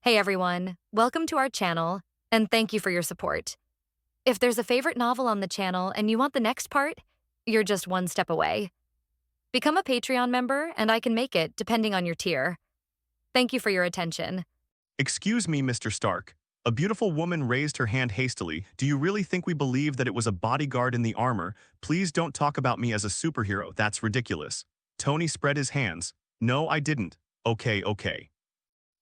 Hey everyone, welcome to our channel, and thank you for your support. If there's a favorite novel on the channel and you want the next part, you're just one step away. Become a Patreon member and I can make it depending on your tier. Thank you for your attention. Excuse me, Mr. Stark. A beautiful woman raised her hand hastily. Do you really think we believe that it was a bodyguard in the armor? Please don't talk about me as a superhero. That's ridiculous. Tony spread his hands. No, I didn't. Okay.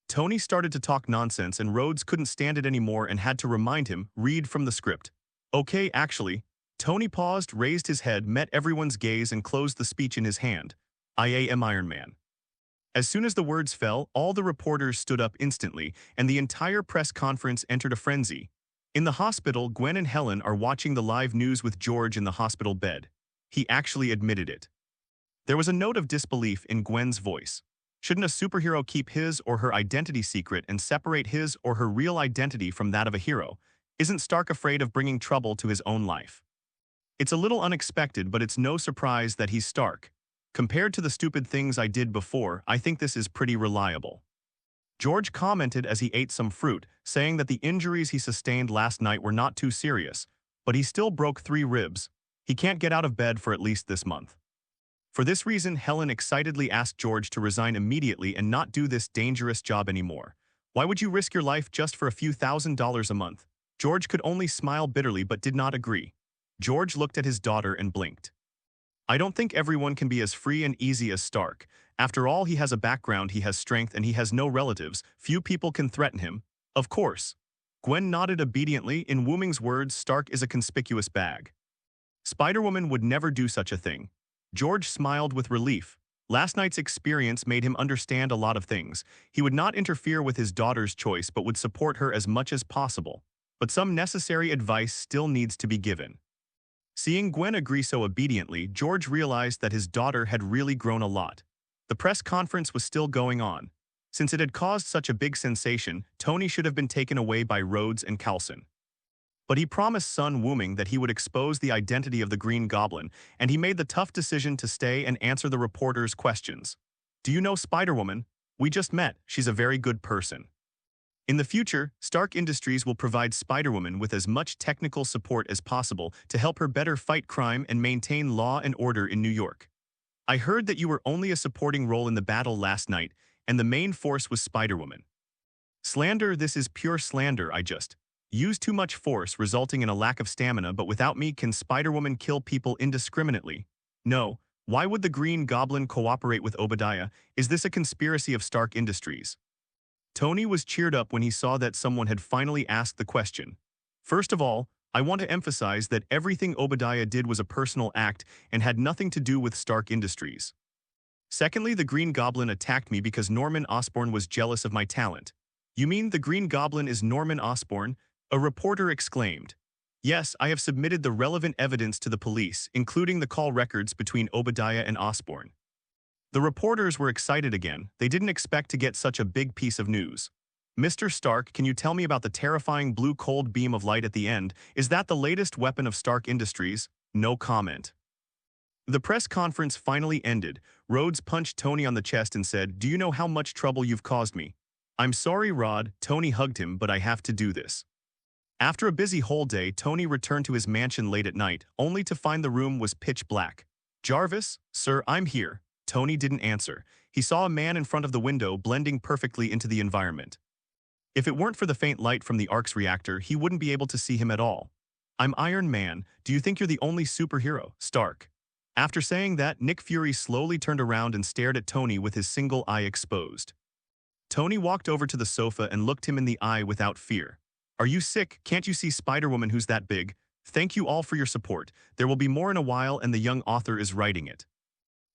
Tony started to talk nonsense and Rhodes couldn't stand it anymore and had to remind him, read from the script. Okay, actually. Tony paused, raised his head, met everyone's gaze and closed the speech in his hand. I am Iron Man. As soon as the words fell, all the reporters stood up instantly, and the entire press conference entered a frenzy. In the hospital, Gwen and Helen are watching the live news with George in the hospital bed. He actually admitted it. There was a note of disbelief in Gwen's voice. Shouldn't a superhero keep his or her identity secret and separate his or her real identity from that of a hero? Isn't Stark afraid of bringing trouble to his own life? It's a little unexpected, but it's no surprise that he's Stark. Compared to the stupid things I did before, I think this is pretty reliable. George commented as he ate some fruit, saying that the injuries he sustained last night were not too serious, but he still broke 3 ribs. He can't get out of bed for at least this month. For this reason, Helen excitedly asked George to resign immediately and not do this dangerous job anymore. Why would you risk your life just for a few $1,000s a month? George could only smile bitterly but did not agree. George looked at his daughter and blinked. I don't think everyone can be as free and easy as Stark. After all, he has a background, he has strength, and he has no relatives. Few people can threaten him. Of course. Gwen nodded obediently. In Wuming's words, Stark is a conspicuous bag. Spider-Woman would never do such a thing. George smiled with relief. Last night's experience made him understand a lot of things. He would not interfere with his daughter's choice but would support her as much as possible. But some necessary advice still needs to be given. Seeing Gwen agree so obediently, George realized that his daughter had really grown a lot. The press conference was still going on. Since it had caused such a big sensation, Tony should have been taken away by Rhodes and Coulson. But he promised son Wuming that he would expose the identity of the Green Goblin, and he made the tough decision to stay and answer the reporters' questions. Do you know Spider-Woman? We just met. She's a very good person. In the future, Stark Industries will provide Spider-Woman with as much technical support as possible to help her better fight crime and maintain law and order in New York. I heard that you were only a supporting role in the battle last night, and the main force was Spider-Woman. Slander, this is pure slander. I just used too much force, resulting in a lack of stamina, but without me, can Spider-Woman kill people indiscriminately? No. Why would the Green Goblin cooperate with Obadiah? Is this a conspiracy of Stark Industries? Tony was cheered up when he saw that someone had finally asked the question. First of all, I want to emphasize that everything Obadiah did was a personal act and had nothing to do with Stark Industries. Secondly, the Green Goblin attacked me because Norman Osborn was jealous of my talent. You mean the Green Goblin is Norman Osborn? A reporter exclaimed. Yes, I have submitted the relevant evidence to the police, including the call records between Obadiah and Osborn. The reporters were excited again. They didn't expect to get such a big piece of news. Mr. Stark, can you tell me about the terrifying blue cold beam of light at the end? Is that the latest weapon of Stark Industries? No comment. The press conference finally ended. Rhodes punched Tony on the chest and said, "Do you know how much trouble you've caused me?" "I'm sorry, Rod." Tony hugged him, "but I have to do this." After a busy whole day, Tony returned to his mansion late at night, only to find the room was pitch black. "Jarvis, sir, I'm here." Tony didn't answer. He saw a man in front of the window blending perfectly into the environment. If it weren't for the faint light from the Ark's reactor, he wouldn't be able to see him at all. "I'm Iron Man. Do you think you're the only superhero, Stark?" After saying that, Nick Fury slowly turned around and stared at Tony with his single eye exposed. Tony walked over to the sofa and looked him in the eye without fear. "Are you sick? Can't you see Spider-Woman who's that big? Thank you all for your support. There will be more in a while and the young author is writing it.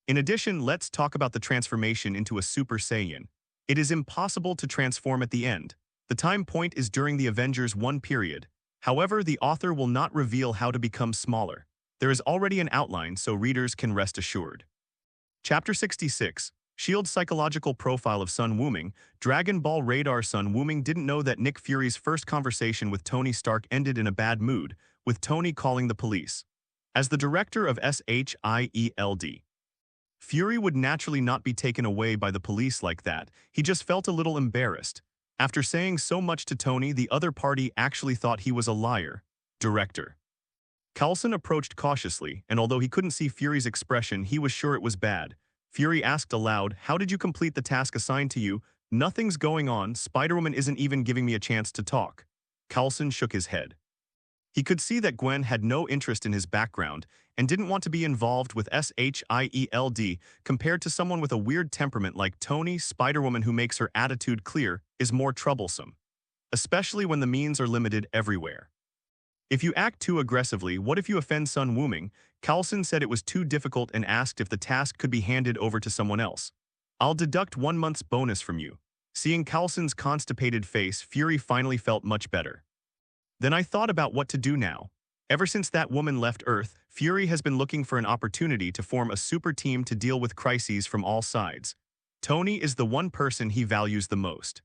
In addition, let's talk about the transformation into a Super Saiyan. It is impossible to transform at the end. The time point is during the Avengers 1 period. However, the author will not reveal how to become smaller. There is already an outline, so readers can rest assured. Chapter 66. S.H.I.E.L.D. Psychological Profile of Sun Wuming. Dragon Ball Radar. Sun Wuming didn't know that Nick Fury's first conversation with Tony Stark ended in a bad mood, with Tony calling the police. As the director of S.H.I.E.L.D., Fury would naturally not be taken away by the police like that. He just felt a little embarrassed. After saying so much to Tony, the other party actually thought he was a liar. Director. Coulson approached cautiously, and although he couldn't see Fury's expression, he was sure it was bad. Fury asked aloud, "How did you complete the task assigned to you? Nothing's going on. Spider-Woman isn't even giving me a chance to talk." Coulson shook his head. He could see that Gwen had no interest in his background and didn't want to be involved with SHIELD. Compared to someone with a weird temperament like Tony, Spider-Woman, who makes her attitude clear, is more troublesome, especially when the means are limited everywhere. If you act too aggressively, what if you offend Sun Wuming? Coulson said it was too difficult and asked if the task could be handed over to someone else. "I'll deduct 1 month's bonus from you." Seeing Coulson's constipated face, Fury finally felt much better. "Then I thought about what to do now. Ever since that woman left Earth, Fury has been looking for an opportunity to form a super team to deal with crises from all sides. Tony is the one person he values the most.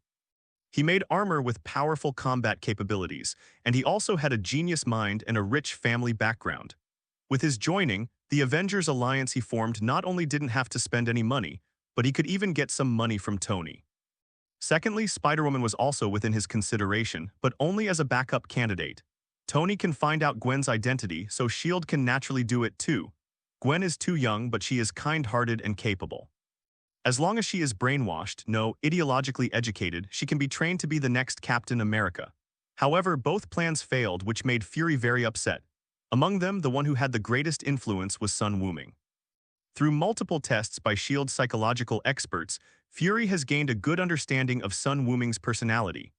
He made armor with powerful combat capabilities, and he also had a genius mind and a rich family background. With his joining, the Avengers alliance he formed not only didn't have to spend any money, but he could even get some money from Tony. Secondly, Spider-Woman was also within his consideration, but only as a backup candidate. Tony can find out Gwen's identity, so S.H.I.E.L.D. can naturally do it too. Gwen is too young, but she is kind-hearted and capable. As long as she is brainwashed, no, ideologically educated, she can be trained to be the next Captain America. However, both plans failed, which made Fury very upset. Among them, the one who had the greatest influence was Sun Wuming. Through multiple tests by S.H.I.E.L.D. psychological experts, Fury has gained a good understanding of Sun Wuming's personality.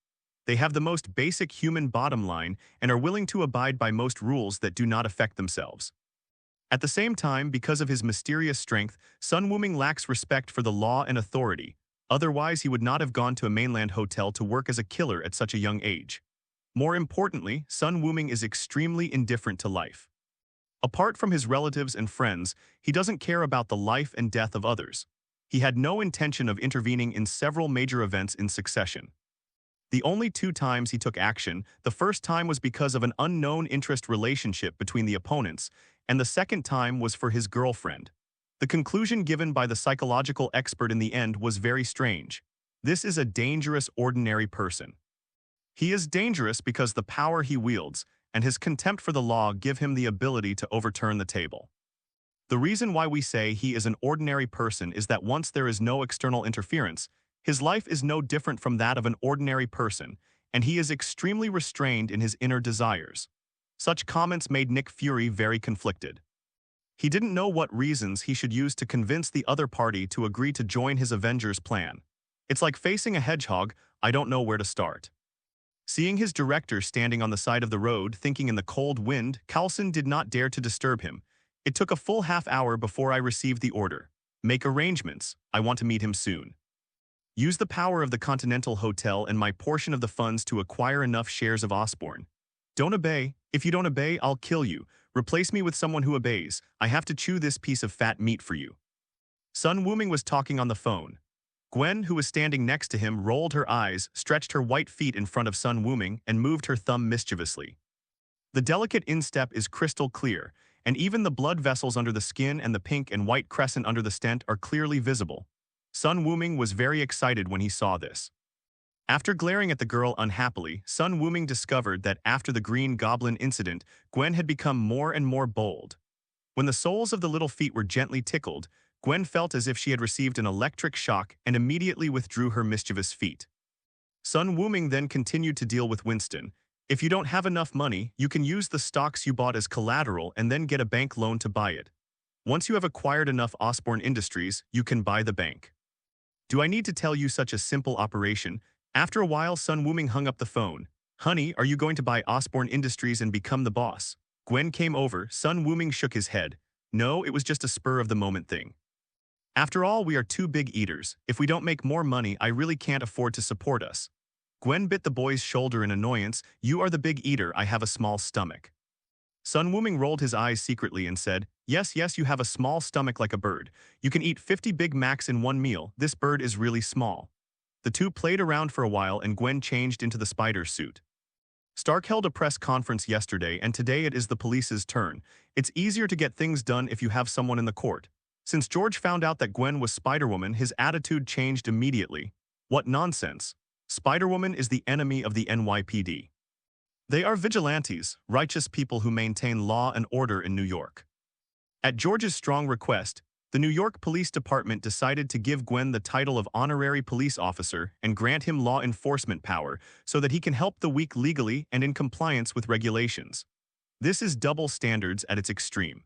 They have the most basic human bottom line and are willing to abide by most rules that do not affect themselves. At the same time, because of his mysterious strength, Sun Wuming lacks respect for the law and authority. Otherwise, he would not have gone to a mainland hotel to work as a killer at such a young age. More importantly, Sun Wuming is extremely indifferent to life. Apart from his relatives and friends, he doesn't care about the life and death of others. He had no intention of intervening in several major events in succession. The only 2 times he took action, the first time was because of an unknown interest relationship between the opponents, and the second time was for his girlfriend. The conclusion given by the psychological expert in the end was very strange. This is a dangerous, ordinary person. He is dangerous because the power he wields and his contempt for the law give him the ability to overturn the table. The reason why we say he is an ordinary person is that once there is no external interference, his life is no different from that of an ordinary person, and he is extremely restrained in his inner desires. Such comments made Nick Fury very conflicted. He didn't know what reasons he should use to convince the other party to agree to join his Avengers plan. It's like facing a hedgehog. I don't know where to start. Seeing his director standing on the side of the road, thinking in the cold wind, Coulson did not dare to disturb him. "It took a full half-hour before I received the order. Make arrangements. I want to meet him soon. Use the power of the Continental Hotel and my portion of the funds to acquire enough shares of Osborn. Don't obey. If you don't obey, I'll kill you. Replace me with someone who obeys. I have to chew this piece of fat meat for you." Sun Wuming was talking on the phone. Gwen, who was standing next to him, rolled her eyes, stretched her white feet in front of Sun Wuming, and moved her thumb mischievously. The delicate instep is crystal clear, and even the blood vessels under the skin and the pink and white crescent under the stent are clearly visible. Sun Wuming was very excited when he saw this. After glaring at the girl unhappily, Sun Wuming discovered that after the Green Goblin incident, Gwen had become more and more bold. When the soles of the little feet were gently tickled, Gwen felt as if she had received an electric shock and immediately withdrew her mischievous feet. Sun Wuming then continued to deal with Winston. "If you don't have enough money, you can use the stocks you bought as collateral and then get a bank loan to buy it. Once you have acquired enough Osborn Industries, you can buy the bank. Do I need to tell you such a simple operation?" After a while, Sun Wuming hung up the phone. "Honey, are you going to buy Osborn Industries and become the boss?" Gwen came over. Sun Wuming shook his head. "No, it was just a spur-of-the-moment thing. After all, we are 2 big eaters. If we don't make more money, I really can't afford to support us." Gwen bit the boy's shoulder in annoyance. "You are the big eater, I have a small stomach." Sun Wuming rolled his eyes secretly and said, Yes, you have a small stomach like a bird. You can eat 50 Big Macs in one meal. This bird is really small." The two played around for a while and Gwen changed into the spider suit. Stark held a press conference yesterday, and today it is the police's turn. It's easier to get things done if you have someone in the court. Since George found out that Gwen was Spider-Woman, his attitude changed immediately. "What nonsense. Spider-Woman is the enemy of the NYPD. They are vigilantes, righteous people who maintain law and order in New York. At George's strong request, the New York Police Department decided to give Gwen the title of honorary police officer and grant him law enforcement power so that he can help the weak legally and in compliance with regulations. This is double standards at its extreme.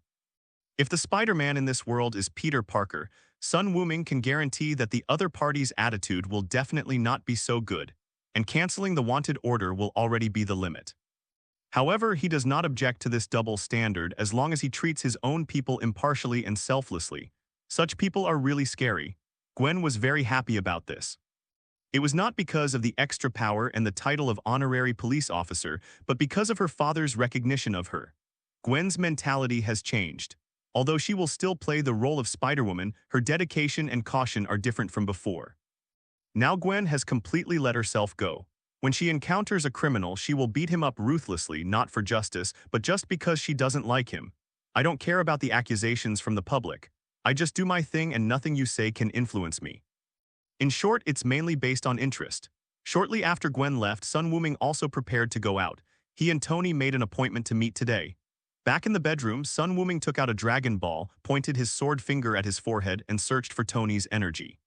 If the Spider-Man in this world is Peter Parker, Sun Wuming can guarantee that the other party's attitude will definitely not be so good, and canceling the wanted order will already be the limit. However, he does not object to this double standard as long as he treats his own people impartially and selflessly. Such people are really scary. Gwen was very happy about this. It was not because of the extra power and the title of honorary police officer, but because of her father's recognition of her. Gwen's mentality has changed. Although she will still play the role of Spider-Woman, her dedication and caution are different from before. Now Gwen has completely let herself go. When she encounters a criminal, she will beat him up ruthlessly, not for justice, but just because she doesn't like him. I don't care about the accusations from the public. I just do my thing and nothing you say can influence me. In short, it's mainly based on interest. Shortly after Gwen left, Sun Wuming also prepared to go out. He and Tony made an appointment to meet today. Back in the bedroom, Sun Wuming took out a Dragon Ball, pointed his sword finger at his forehead, and searched for Tony's energy.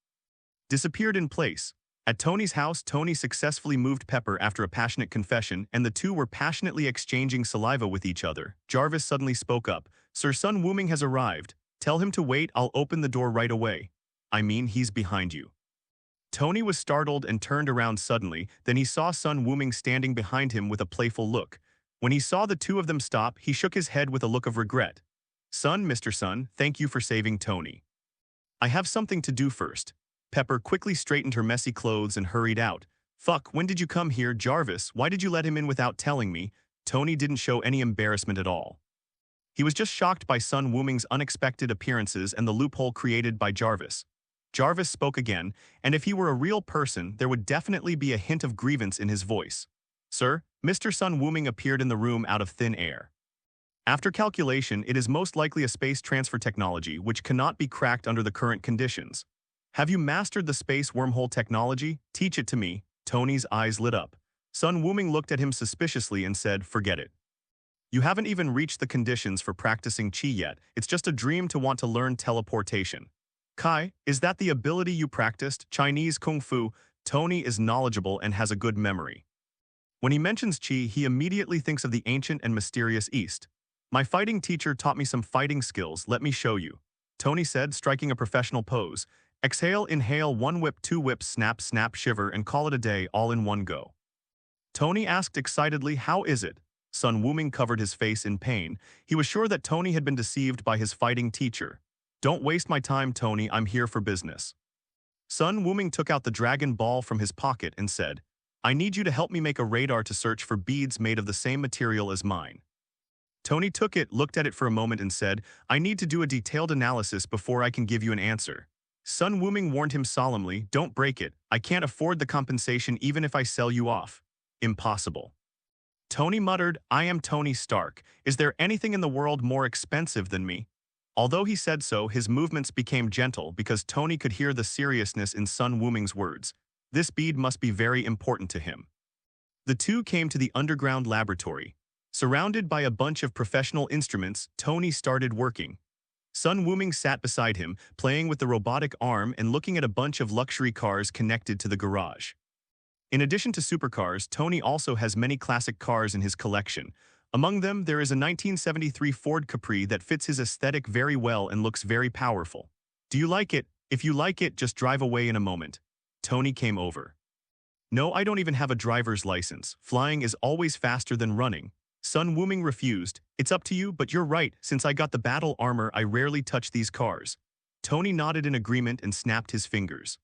Disappeared in place. At Tony's house, Tony successfully moved Pepper after a passionate confession, and the two were passionately exchanging saliva with each other. Jarvis suddenly spoke up. "Sir, Sun Wuming has arrived. Tell him to wait, I'll open the door right away. I mean, he's behind you." Tony was startled and turned around suddenly, then he saw Sun Wuming standing behind him with a playful look. When he saw the two of them stop, he shook his head with a look of regret. "Sun, Mr. Sun, thank you for saving Tony. I have something to do first." Pepper quickly straightened her messy clothes and hurried out. "Fuck, when did you come here, Jarvis? Why did you let him in without telling me?" Tony didn't show any embarrassment at all. He was just shocked by Sun Wuming's unexpected appearances and the loophole created by Jarvis. Jarvis spoke again, and if he were a real person, there would definitely be a hint of grievance in his voice. "Sir, Mr. Sun Wuming appeared in the room out of thin air. After calculation, it is most likely a space transfer technology which cannot be cracked under the current conditions. Have you mastered the space wormhole technology? Teach it to me." Tony's eyes lit up. Sun Wuming looked at him suspiciously and said, "Forget it. You haven't even reached the conditions for practicing chi yet. It's just a dream to want to learn teleportation." "Kai, is that the ability you practiced? Chinese Kung Fu?" Tony is knowledgeable and has a good memory. When he mentions chi, he immediately thinks of the ancient and mysterious East. "My fighting teacher taught me some fighting skills, let me show you," Tony said, striking a professional pose. "Exhale, inhale, one whip, two whips, snap, snap, shiver, and call it a day, all in one go." Tony asked excitedly, "How is it?" Sun Wuming covered his face in pain. He was sure that Tony had been deceived by his fighting teacher. "Don't waste my time, Tony, I'm here for business." Sun Wuming took out the Dragon Ball from his pocket and said, "I need you to help me make a radar to search for beads made of the same material as mine." Tony took it, looked at it for a moment and said, "I need to do a detailed analysis before I can give you an answer." Sun Wuming warned him solemnly, "Don't break it. I can't afford the compensation even if I sell you off." "Impossible." Tony muttered, "I am Tony Stark. Is there anything in the world more expensive than me?" Although he said so, his movements became gentle because Tony could hear the seriousness in Sun Wuming's words. This bead must be very important to him. The two came to the underground laboratory. Surrounded by a bunch of professional instruments, Tony started working. Sun Wuming sat beside him, playing with the robotic arm and looking at a bunch of luxury cars connected to the garage. In addition to supercars, Tony also has many classic cars in his collection. Among them, there is a 1973 Ford Capri that fits his aesthetic very well and looks very powerful. "Do you like it? If you like it, just drive away in a moment." Tony came over. "No, I don't even have a driver's license. Flying is always faster than running." Sun Wuming refused. "It's up to you, but you're right. Since I got the battle armor, I rarely touch these cars." Tony nodded in agreement and snapped his fingers.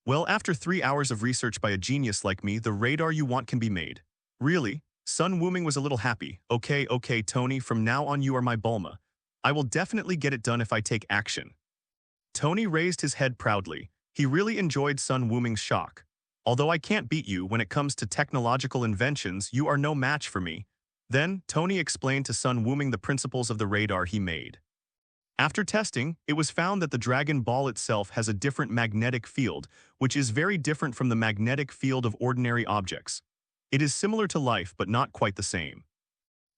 "Well, after 3 hours of research by a genius like me, the radar you want can be made." "Really?" Sun Wuming was a little happy. Okay, Tony, from now on you are my Bulma. I will definitely get it done if I take action." Tony raised his head proudly. He really enjoyed Sun Wuming's shock. "Although I can't beat you when it comes to technological inventions, you are no match for me." Then, Tony explained to Sun Wuming the principles of the radar he made. After testing, it was found that the Dragon Ball itself has a different magnetic field, which is very different from the magnetic field of ordinary objects. It is similar to life, but not quite the same.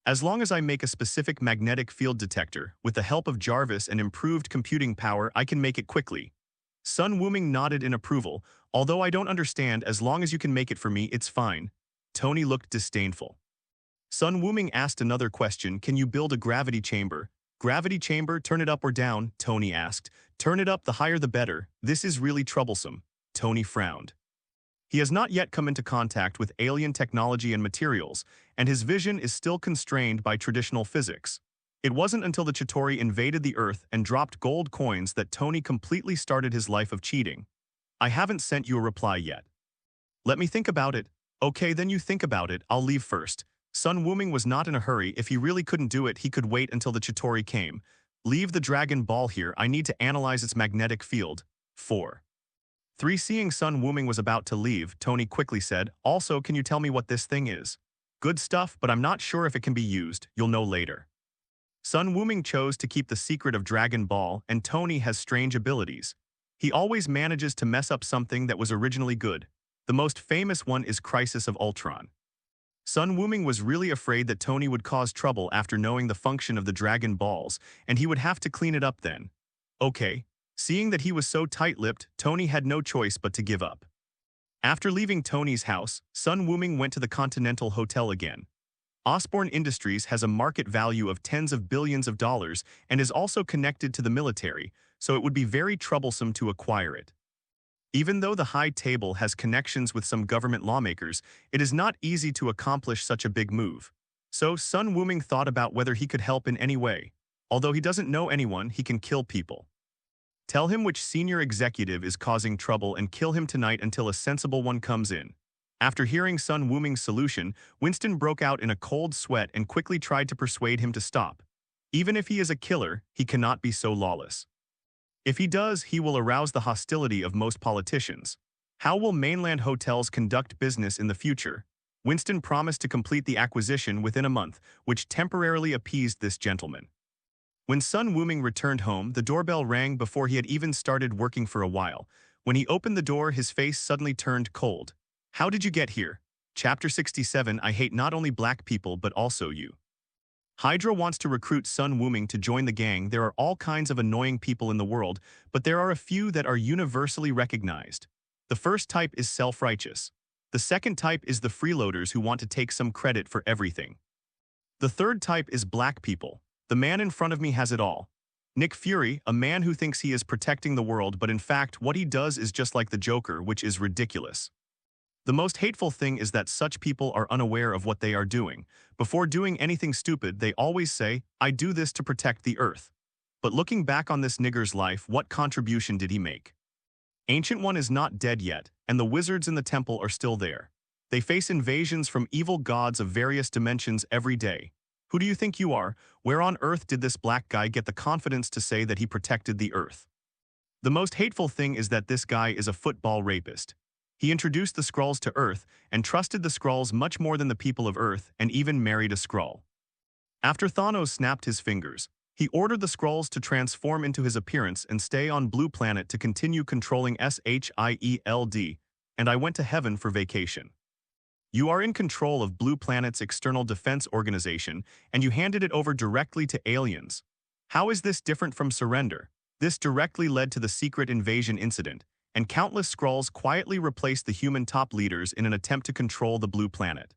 As long as I make a specific magnetic field detector, with the help of Jarvis and improved computing power, I can make it quickly. Sun Wuming nodded in approval. Although I don't understand, as long as you can make it for me, it's fine. Tony looked disdainful. Sun Wuming asked another question. Can you build a gravity chamber? Gravity chamber, turn it up or down? Tony asked. Turn it up, the higher the better. This is really troublesome. Tony frowned. He has not yet come into contact with alien technology and materials, and his vision is still constrained by traditional physics. It wasn't until the Chitauri invaded the Earth and dropped gold coins that Tony completely started his life of cheating. I haven't sent you a reply yet. Let me think about it. Okay, then you think about it, I'll leave first. Sun Wuming was not in a hurry. If he really couldn't do it, he could wait until the Chitauri came. Leave the Dragon Ball here, I need to analyze its magnetic field. 4. 3. Seeing Sun Wuming was about to leave, Tony quickly said, also, can you tell me what this thing is? Good stuff, but I'm not sure if it can be used, you'll know later. Sun Wuming chose to keep the secret of Dragon Ball, and Tony has strange abilities. He always manages to mess up something that was originally good. The most famous one is Crisis of Ultron. Sun Wuming was really afraid that Tony would cause trouble after knowing the function of the Dragon Balls, and he would have to clean it up then. Okay. Seeing that he was so tight-lipped, Tony had no choice but to give up. After leaving Tony's house, Sun Wuming went to the Continental Hotel again. Osborne Industries has a market value of tens of billions of dollars and is also connected to the military, so it would be very troublesome to acquire it. Even though the High Table has connections with some government lawmakers, it is not easy to accomplish such a big move. So Sun Wuming thought about whether he could help in any way. Although he doesn't know anyone, he can kill people. Tell him which senior executive is causing trouble and kill him tonight until a sensible one comes in. After hearing Sun Wuming's solution, Winston broke out in a cold sweat and quickly tried to persuade him to stop. Even if he is a killer, he cannot be so lawless. If he does, he will arouse the hostility of most politicians. How will mainland hotels conduct business in the future? Winston promised to complete the acquisition within a month, which temporarily appeased this gentleman. When Sun Wuming returned home, the doorbell rang before he had even started working for a while. When he opened the door, his face suddenly turned cold. How did you get here? Chapter 67. I hate not only black people but also you. Hydra wants to recruit Sun Wuming to join the gang. There are all kinds of annoying people in the world, but there are a few that are universally recognized. The first type is self-righteous. The second type is the freeloaders who want to take some credit for everything. The third type is black people. The man in front of me has it all. Nick Fury, a man who thinks he is protecting the world, but in fact what he does is just like the Joker, which is ridiculous. The most hateful thing is that such people are unaware of what they are doing. Before doing anything stupid, they always say, I do this to protect the earth. But looking back on this nigger's life, what contribution did he make? Ancient One is not dead yet, and the wizards in the temple are still there. They face invasions from evil gods of various dimensions every day. Who do you think you are? Where on earth did this black guy get the confidence to say that he protected the earth? The most hateful thing is that this guy is a football rapist. He introduced the Skrulls to Earth and trusted the Skrulls much more than the people of Earth and even married a Skrull. After Thanos snapped his fingers, he ordered the Skrulls to transform into his appearance and stay on Blue Planet to continue controlling SHIELD, and I went to heaven for vacation. You are in control of Blue Planet's external defense organization, and you handed it over directly to aliens. How is this different from surrender? This directly led to the secret invasion incident, and countless Skrulls quietly replaced the human top leaders in an attempt to control the Blue Planet.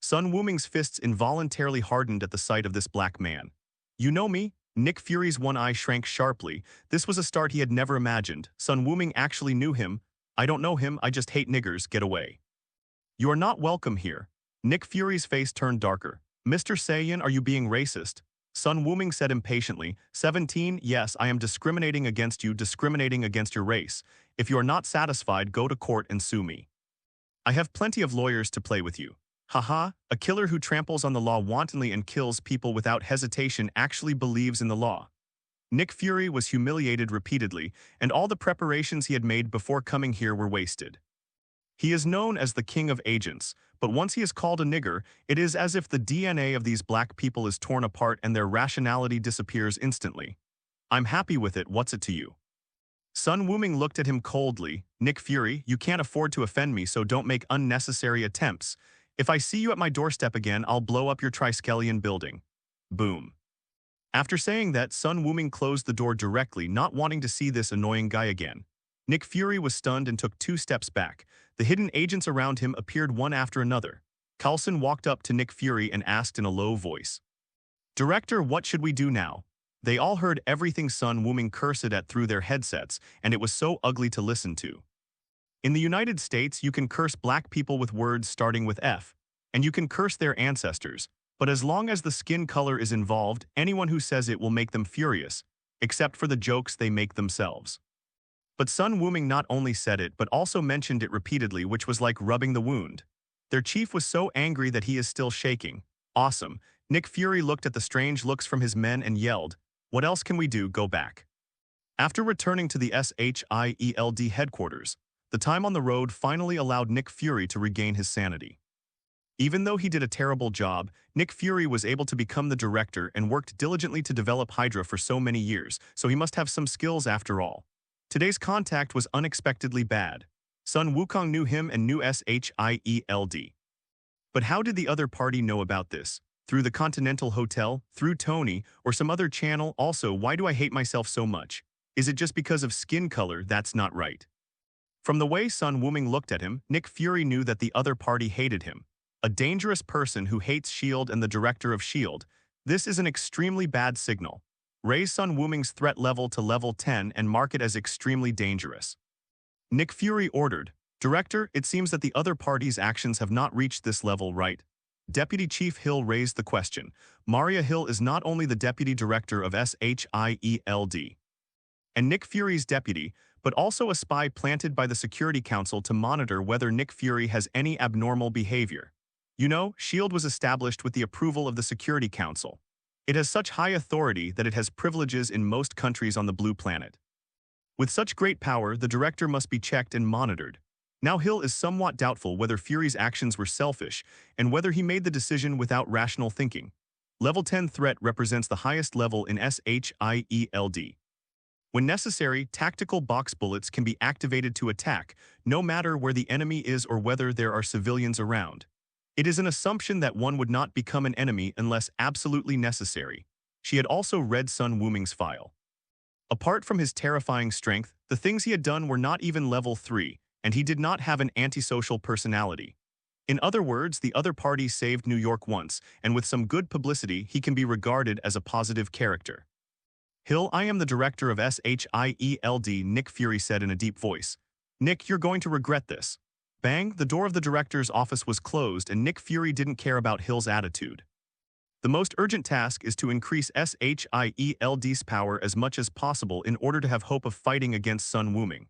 Sun Wuming's fists involuntarily hardened at the sight of this black man. You know me? Nick Fury's one eye shrank sharply. This was a start he had never imagined. Sun Wuming actually knew him. I don't know him, I just hate niggers, get away. You are not welcome here. Nick Fury's face turned darker. Mr. Saiyan, are you being racist? Sun Wuming said impatiently. 17, yes, I am discriminating against you, discriminating against your race. If you are not satisfied, go to court and sue me. I have plenty of lawyers to play with you. Haha, a killer who tramples on the law wantonly and kills people without hesitation actually believes in the law. Nick Fury was humiliated repeatedly, and all the preparations he had made before coming here were wasted. He is known as the king of agents, but once he is called a nigger, it is as if the DNA of these black people is torn apart and their rationality disappears instantly. I'm happy with it, what's it to you? Sun Wuming looked at him coldly. Nick Fury, you can't afford to offend me, so don't make unnecessary attempts. If I see you at my doorstep again, I'll blow up your Triskelion building. Boom. After saying that, Sun Wuming closed the door directly, not wanting to see this annoying guy again. Nick Fury was stunned and took 2 steps back. The hidden agents around him appeared one after another. Coulson walked up to Nick Fury and asked in a low voice, "Director, what should we do now?" They all heard everything Sun Wuming cursed at through their headsets, and it was so ugly to listen to. In the United States, you can curse black people with words starting with F, and you can curse their ancestors, but as long as the skin color is involved, anyone who says it will make them furious, except for the jokes they make themselves. But Sun Wuming not only said it but also mentioned it repeatedly, which was like rubbing the wound. Their chief was so angry that he is still shaking. Awesome. Nick Fury looked at the strange looks from his men and yelled, "What else can we do? Go back." After returning to the SHIELD headquarters, the time on the road finally allowed Nick Fury to regain his sanity. Even though he did a terrible job, Nick Fury was able to become the director and worked diligently to develop Hydra for so many years, so he must have some skills after all. Today's contact was unexpectedly bad. Sun Wukong knew him and knew SHIELD. But how did the other party know about this? Through the Continental Hotel, through Tony, or some other channel? Also, why do I hate myself so much? Is it just because of skin color? That's not right. From the way Sun Wuming looked at him, Nick Fury knew that the other party hated him. A dangerous person who hates S.H.I.E.L.D. and the director of S.H.I.E.L.D. This is an extremely bad signal. Raise Sun Wuming's threat level to level 10 and mark it as extremely dangerous. Nick Fury ordered, "Director, it seems that the other party's actions have not reached this level, right?" Deputy Chief Hill raised the question. Maria Hill is not only the deputy director of SHIELD and Nick Fury's deputy, but also a spy planted by the Security Council to monitor whether Nick Fury has any abnormal behavior. You know, S.H.I.E.L.D. was established with the approval of the Security Council. It has such high authority that it has privileges in most countries on the blue planet. With such great power, the director must be checked and monitored. Now Hill is somewhat doubtful whether Fury's actions were selfish and whether he made the decision without rational thinking. Level 10 threat represents the highest level in SHIELD. When necessary, tactical box bullets can be activated to attack, no matter where the enemy is or whether there are civilians around. It is an assumption that one would not become an enemy unless absolutely necessary. She had also read Sun Wuming's file. Apart from his terrifying strength, the things he had done were not even level 3, and he did not have an antisocial personality. In other words, the other party saved New York once, and with some good publicity, he can be regarded as a positive character. "Hill, I am the director of SHIELD," Nick Fury said in a deep voice. "Nick, you're going to regret this." Bang, the door of the director's office was closed and Nick Fury didn't care about Hill's attitude. The most urgent task is to increase SHIELD's power as much as possible in order to have hope of fighting against Sun Wuming.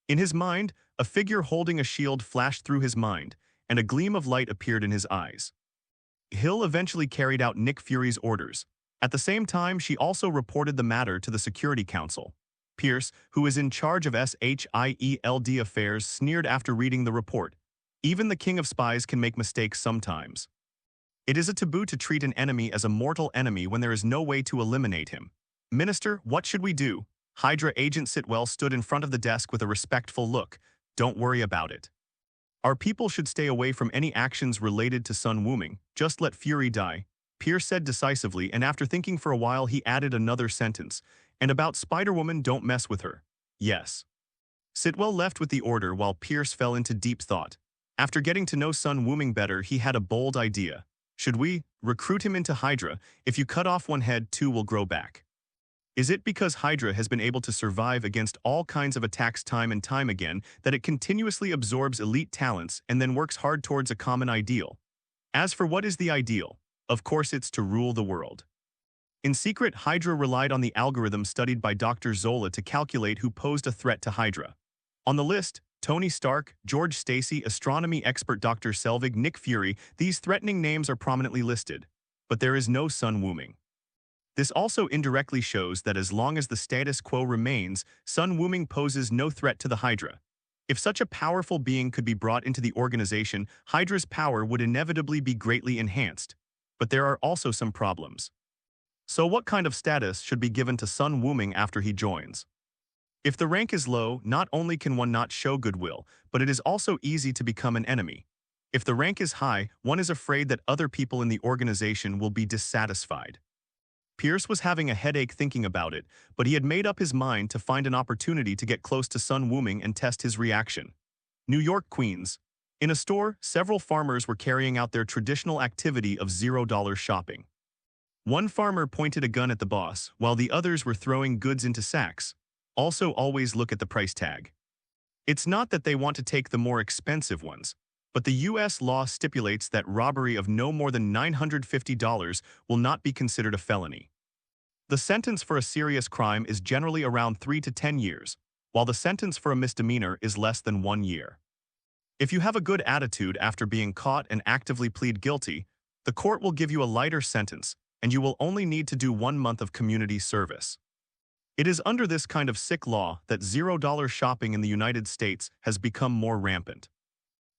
In his mind, a figure holding a shield flashed through his mind, and a gleam of light appeared in his eyes. Hill eventually carried out Nick Fury's orders. At the same time, she also reported the matter to the Security Council. Pierce, who is in charge of SHIELD affairs, sneered after reading the report. Even the king of spies can make mistakes sometimes. It is a taboo to treat an enemy as a mortal enemy when there is no way to eliminate him. "Minister, what should we do?" Hydra agent Sitwell stood in front of the desk with a respectful look. "Don't worry about it. Our people should stay away from any actions related to Sun Wuming. Just let Fury die," Pierce said decisively, and after thinking for a while he added another sentence. "And about Spider-Woman, don't mess with her." "Yes." Sitwell left with the order while Pierce fell into deep thought. After getting to know Sun Wuming better, he had a bold idea. "Should we recruit him into Hydra? If you cut off one head, 2 will grow back." Is it because Hydra has been able to survive against all kinds of attacks time and time again that it continuously absorbs elite talents and then works hard towards a common ideal? As for what is the ideal, of course it's to rule the world. In secret, Hydra relied on the algorithm studied by Dr. Zola to calculate who posed a threat to Hydra. On the list, Tony Stark, George Stacy, astronomy expert Dr. Selvig, Nick Fury, these threatening names are prominently listed. But there is no Sun Wuming. This also indirectly shows that as long as the status quo remains, Sun Wuming poses no threat to the Hydra. If such a powerful being could be brought into the organization, Hydra's power would inevitably be greatly enhanced. But there are also some problems. So what kind of status should be given to Sun Wuming after he joins? If the rank is low, not only can one not show goodwill, but it is also easy to become an enemy. If the rank is high, one is afraid that other people in the organization will be dissatisfied. Pierce was having a headache thinking about it, but he had made up his mind to find an opportunity to get close to Sun Wuming and test his reaction. New York, Queens. In a store, several farmers were carrying out their traditional activity of $0 shopping. One farmer pointed a gun at the boss, while the others were throwing goods into sacks. Also, always look at the price tag. It's not that they want to take the more expensive ones, but the U.S. law stipulates that robbery of no more than $950 will not be considered a felony. The sentence for a serious crime is generally around 3 to 10 years, while the sentence for a misdemeanor is less than 1 year. If you have a good attitude after being caught and actively plead guilty, the court will give you a lighter sentence, and you will only need to do 1 month of community service. It is under this kind of sick law that $0 shopping in the United States has become more rampant.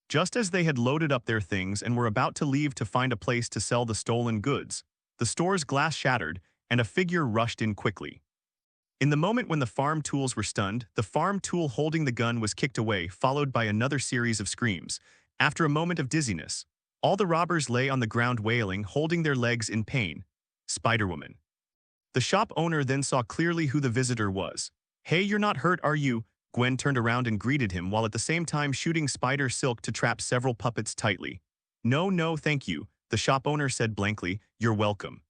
Just as they had loaded up their things and were about to leave to find a place to sell the stolen goods, the store's glass shattered and a figure rushed in quickly. In the moment when the farm tools were stunned, the farm tool holding the gun was kicked away, followed by another series of screams. After a moment of dizziness, all the robbers lay on the ground wailing, holding their legs in pain. Spider-Woman. The shop owner then saw clearly who the visitor was. "Hey, you're not hurt, are you?" Gwen turned around and greeted him while at the same time shooting spider silk to trap several puppets tightly. "No, no, thank you," the shop owner said blankly. "You're welcome.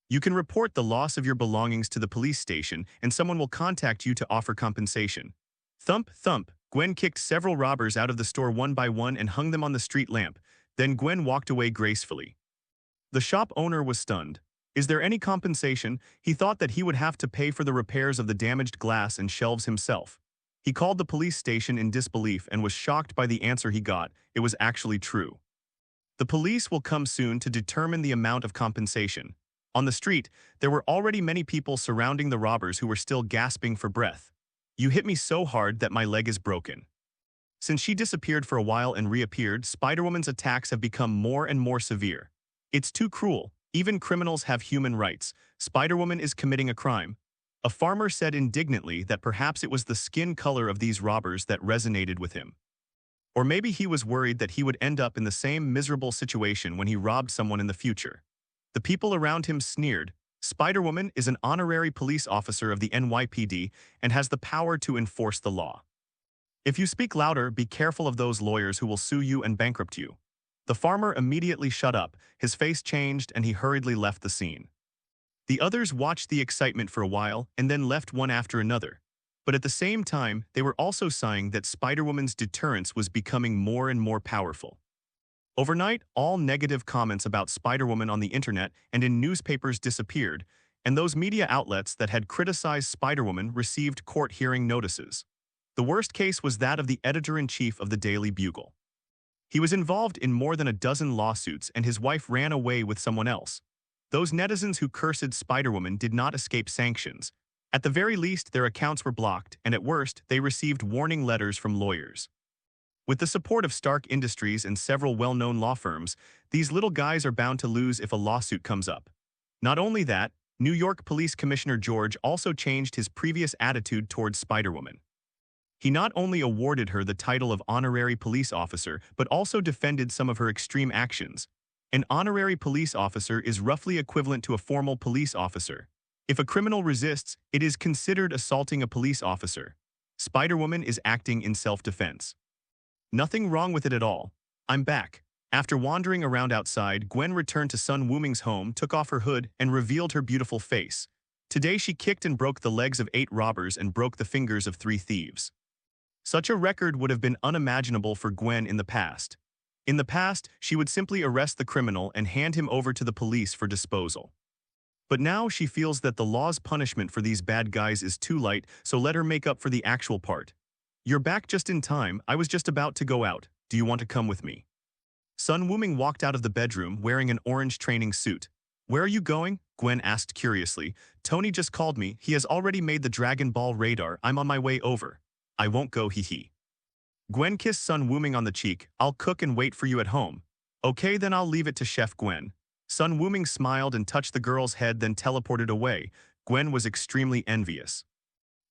You can report the loss of your belongings to the police station and someone will contact you to offer compensation." Thump, thump. Gwen kicked several robbers out of the store one by one and hung them on the street lamp. Then Gwen walked away gracefully. The shop owner was stunned. Is there any compensation? He thought that he would have to pay for the repairs of the damaged glass and shelves himself. He called the police station in disbelief and was shocked by the answer he got. It was actually true. The police will come soon to determine the amount of compensation. On the street, there were already many people surrounding the robbers who were still gasping for breath. "You hit me so hard that my leg is broken." Since she disappeared for a while and reappeared, Spider-Woman's attacks have become more and more severe. It's too cruel. Even criminals have human rights. Spider-Woman is committing a crime. A farmer said indignantly that perhaps it was the skin color of these robbers that resonated with him. Or maybe he was worried that he would end up in the same miserable situation when he robbed someone in the future. The people around him sneered. Spider-Woman is an honorary police officer of the NYPD and has the power to enforce the law. If you speak louder, be careful of those lawyers who will sue you and bankrupt you. The farmer immediately shut up, his face changed, and he hurriedly left the scene. The others watched the excitement for a while and then left one after another. But at the same time, they were also sighing that Spider-Woman's deterrence was becoming more and more powerful. Overnight, all negative comments about Spider-Woman on the internet and in newspapers disappeared, and those media outlets that had criticized Spider-Woman received court hearing notices. The worst case was that of the editor-in-chief of the Daily Bugle. He was involved in more than a dozen lawsuits and his wife ran away with someone else. Those netizens who cursed Spider-Woman did not escape sanctions. At the very least, their accounts were blocked, and at worst, they received warning letters from lawyers. With the support of Stark Industries and several well-known law firms, these little guys are bound to lose if a lawsuit comes up. Not only that, New York Police Commissioner George also changed his previous attitude towards Spider-Woman. He not only awarded her the title of honorary police officer, but also defended some of her extreme actions. An honorary police officer is roughly equivalent to a formal police officer. If a criminal resists, it is considered assaulting a police officer. Spider-Woman is acting in self-defense. Nothing wrong with it at all. I'm back. After wandering around outside, Gwen returned to Sun Wuming's home, took off her hood, and revealed her beautiful face. Today she kicked and broke the legs of 8 robbers and broke the fingers of 3 thieves. Such a record would have been unimaginable for Gwen in the past. In the past, she would simply arrest the criminal and hand him over to the police for disposal. But now she feels that the law's punishment for these bad guys is too light, so let her make up for the actual part. You're back just in time. I was just about to go out. Do you want to come with me? Sun Wuming walked out of the bedroom wearing an orange training suit. Where are you going? Gwen asked curiously. Tony just called me. He has already made the Dragon Ball radar. I'm on my way over. I won't go, hee. Gwen kissed Sun Wuming on the cheek. I'll cook and wait for you at home. Okay, then I'll leave it to Chef Gwen. Sun Wuming smiled and touched the girl's head, then teleported away. Gwen was extremely envious.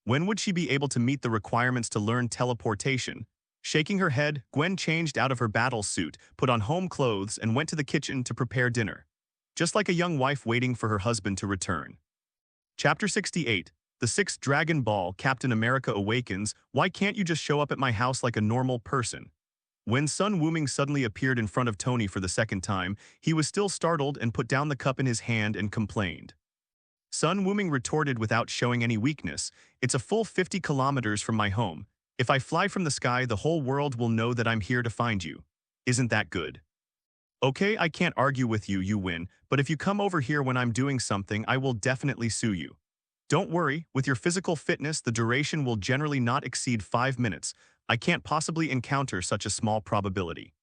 When would she be able to meet the requirements to learn teleportation? Shaking her head, Gwen changed out of her battle suit, put on home clothes, and went to the kitchen to prepare dinner. Just like a young wife waiting for her husband to return. Chapter 68. The Sixth Dragon Ball. Captain America awakens. Why can't you just show up at my house like a normal person? When Sun Wuming suddenly appeared in front of Tony for the second time, he was still startled and put down the cup in his hand and complained. Sun Wuming retorted without showing any weakness, "It's a full 50 kilometers from my home. If I fly from the sky, the whole world will know that I'm here to find you. Isn't that good? Okay, I can't argue with you, you win, but if you come over here when I'm doing something, I will definitely sue you. Don't worry, with your physical fitness, the duration will generally not exceed 5 minutes. I can't possibly encounter such a small probability."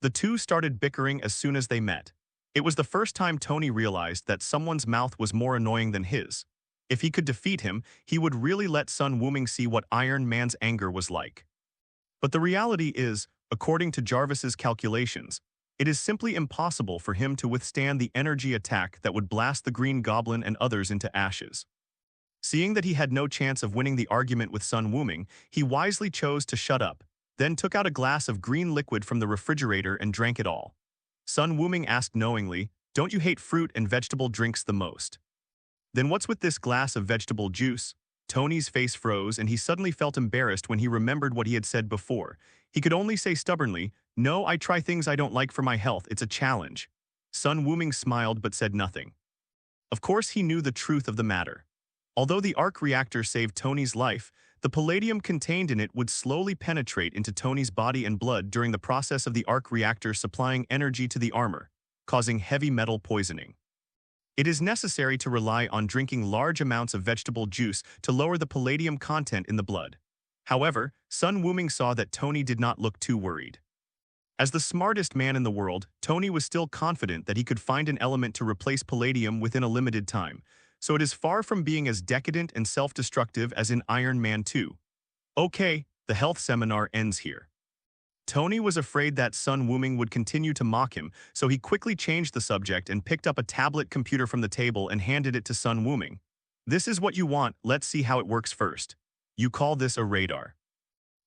The two started bickering as soon as they met. It was the first time Tony realized that someone's mouth was more annoying than his. If he could defeat him, he would really let Sun Wuming see what Iron Man's anger was like. But the reality is, according to Jarvis's calculations, it is simply impossible for him to withstand the energy attack that would blast the Green Goblin and others into ashes. Seeing that he had no chance of winning the argument with Sun Wuming, he wisely chose to shut up, then took out a glass of green liquid from the refrigerator and drank it all. Sun Wuming asked knowingly, "Don't you hate fruit and vegetable drinks the most? Then what's with this glass of vegetable juice?" Tony's face froze and he suddenly felt embarrassed when he remembered what he had said before. He could only say stubbornly, "No, I try things I don't like for my health, it's a challenge." Sun Wuming smiled but said nothing. Of course he knew the truth of the matter. Although the arc reactor saved Tony's life, the palladium contained in it would slowly penetrate into Tony's body and blood during the process of the arc reactor supplying energy to the armor, causing heavy metal poisoning. It is necessary to rely on drinking large amounts of vegetable juice to lower the palladium content in the blood. However, Sun Wuming saw that Tony did not look too worried. As the smartest man in the world, Tony was still confident that he could find an element to replace palladium within a limited time, so it is far from being as decadent and self-destructive as in Iron Man 2. Okay, the health seminar ends here. Tony was afraid that Sun Wuming would continue to mock him, so he quickly changed the subject and picked up a tablet computer from the table and handed it to Sun Wuming. "This is what you want, let's see how it works first. You call this a radar."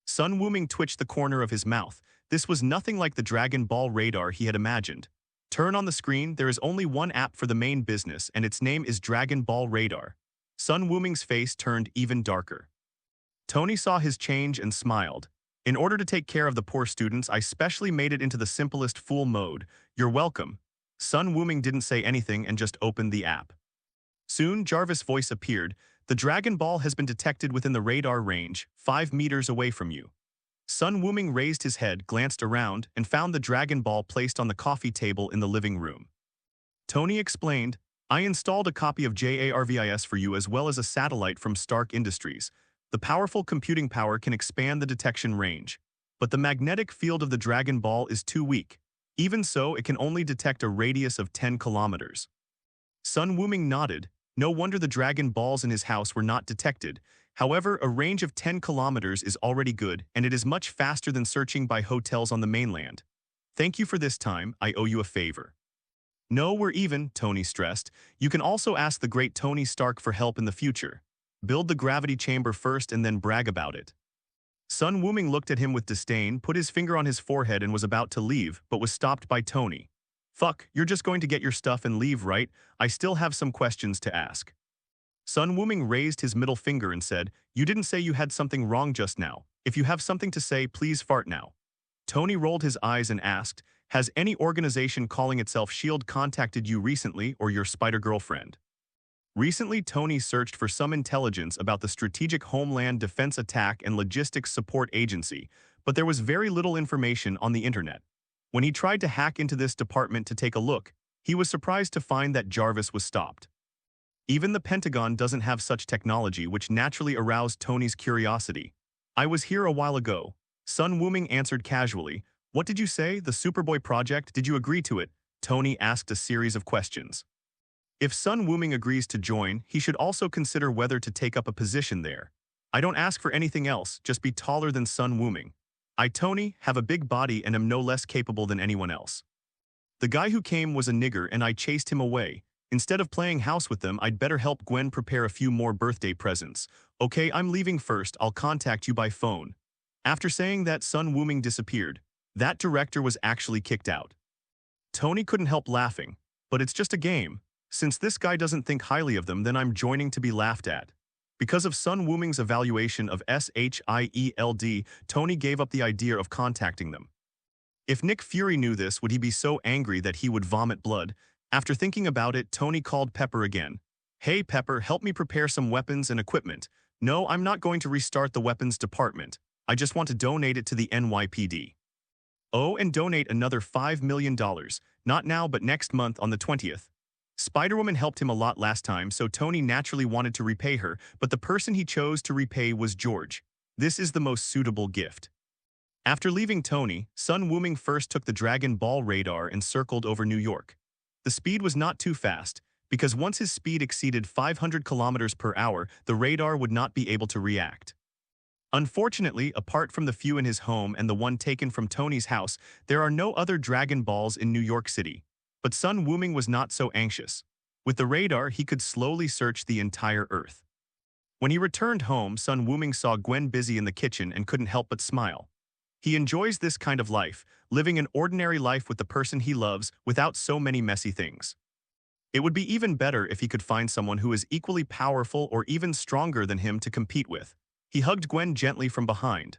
Sun Wuming twitched the corner of his mouth. This was nothing like the Dragon Ball radar he had imagined. Turn on the screen, there is only one app for the main business, and its name is Dragon Ball Radar. Sun Wuming's face turned even darker. Tony saw his change and smiled. "In order to take care of the poor students, I specially made it into the simplest full mode. You're welcome." Sun Wuming didn't say anything and just opened the app. Soon, Jarvis' voice appeared. "The Dragon Ball has been detected within the radar range, 5 meters away from you." Sun Wuming raised his head, glanced around, and found the Dragon Ball placed on the coffee table in the living room. Tony explained, "I installed a copy of JARVIS for you as well as a satellite from Stark Industries. The powerful computing power can expand the detection range, but the magnetic field of the Dragon Ball is too weak. Even so, it can only detect a radius of 10 kilometers. Sun Wuming nodded. No wonder the Dragon Balls in his house were not detected. However, a range of 10 kilometers is already good, and it is much faster than searching by hotels on the mainland. Thank you for this time, I owe you a favor." "No, we're even," Tony stressed. "You can also ask the great Tony Stark for help in the future. Build the gravity chamber first and then brag about it." Sun Wuming looked at him with disdain, put his finger on his forehead and was about to leave, but was stopped by Tony. "Fuck, you're just going to get your stuff and leave, right? I still have some questions to ask." Sun Wuming raised his middle finger and said, "You didn't say you had something wrong just now. If you have something to say, please fart now." Tony rolled his eyes and asked, "Has any organization calling itself S.H.I.E.L.D. contacted you recently or your Spider-Girlfriend?" Recently, Tony searched for some intelligence about the Strategic Homeland Defense Attack and Logistics Support Agency, but there was very little information on the internet. When he tried to hack into this department to take a look, he was surprised to find that Jarvis was stopped. Even the Pentagon doesn't have such technology, which naturally aroused Tony's curiosity. "I was here a while ago." Sun Wuming answered casually. "What did you say? The Superboy project? Did you agree to it?" Tony asked a series of questions. If Sun Wuming agrees to join, he should also consider whether to take up a position there. "I don't ask for anything else, just be taller than Sun Wuming. I, Tony, have a big body and am no less capable than anyone else." The guy who came was a nigger and I chased him away. Instead of playing house with them, I'd better help Gwen prepare a few more birthday presents. Okay, I'm leaving first, I'll contact you by phone. After saying that, Sun Wuming disappeared. That director was actually kicked out. Tony couldn't help laughing. But it's just a game. Since this guy doesn't think highly of them, then I'm joining to be laughed at. Because of Sun Wuming's evaluation of SHIELD, Tony gave up the idea of contacting them. If Nick Fury knew this, would he be so angry that he would vomit blood? After thinking about it, Tony called Pepper again. Hey Pepper, help me prepare some weapons and equipment. No, I'm not going to restart the weapons department. I just want to donate it to the NYPD. Oh, and donate another $5 million. Not now, but next month on the 20th. Spider-Woman helped him a lot last time, so Tony naturally wanted to repay her, but the person he chose to repay was George. This is the most suitable gift. After leaving Tony, Sun Wuming first took the Dragon Ball radar and circled over New York. The speed was not too fast, because once his speed exceeded 500 kilometers per hour, the radar would not be able to react. Unfortunately, apart from the few in his home and the one taken from Tony's house, there are no other Dragon Balls in New York City. But Sun Wuming was not so anxious. With the radar, he could slowly search the entire Earth. When he returned home, Sun Wuming saw Gwen busy in the kitchen and couldn't help but smile. He enjoys this kind of life, living an ordinary life with the person he loves without so many messy things. It would be even better if he could find someone who is equally powerful or even stronger than him to compete with. He hugged Gwen gently from behind.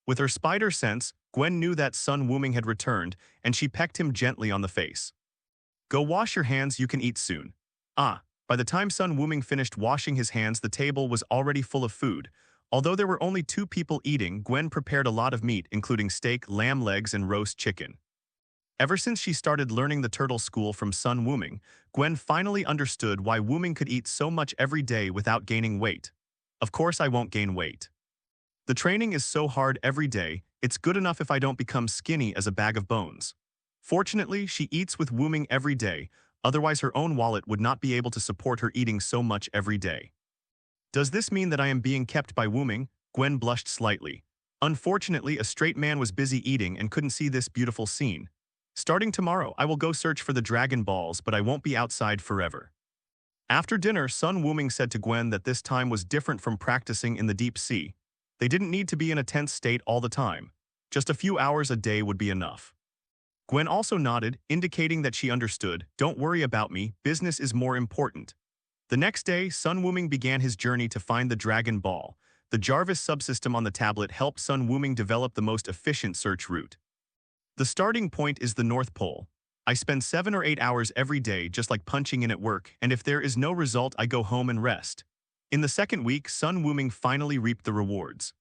With her spider sense, Gwen knew that Sun Wuming had returned, and she pecked him gently on the face. Go wash your hands, you can eat soon. By the time Sun Wuming finished washing his hands, the table was already full of food. Although there were only 2 people eating, Gwen prepared a lot of meat, including steak, lamb legs, and roast chicken. Ever since she started learning the turtle school from Sun Wuming, Gwen finally understood why Wuming could eat so much every day without gaining weight. Of course I won't gain weight. The training is so hard every day, it's good enough if I don't become skinny as a bag of bones. Fortunately, she eats with Wuming every day, otherwise her own wallet would not be able to support her eating so much every day. Does this mean that I am being kept by Wuming? Gwen blushed slightly. Unfortunately, a straight man was busy eating and couldn't see this beautiful scene. Starting tomorrow, I will go search for the Dragon Balls, but I won't be outside forever. After dinner, Sun Wuming said to Gwen that this time was different from practicing in the deep sea. They didn't need to be in a tense state all the time. Just a few hours a day would be enough. Gwen also nodded, indicating that she understood. Don't worry about me, business is more important. The next day, Sun Wuming began his journey to find the Dragon Ball. The Jarvis subsystem on the tablet helped Sun Wuming develop the most efficient search route. The starting point is the North Pole. I spend 7 or 8 hours every day just like punching in at work, and if there is no result, I go home and rest. In the second week, Sun Wuming finally reaped the rewards.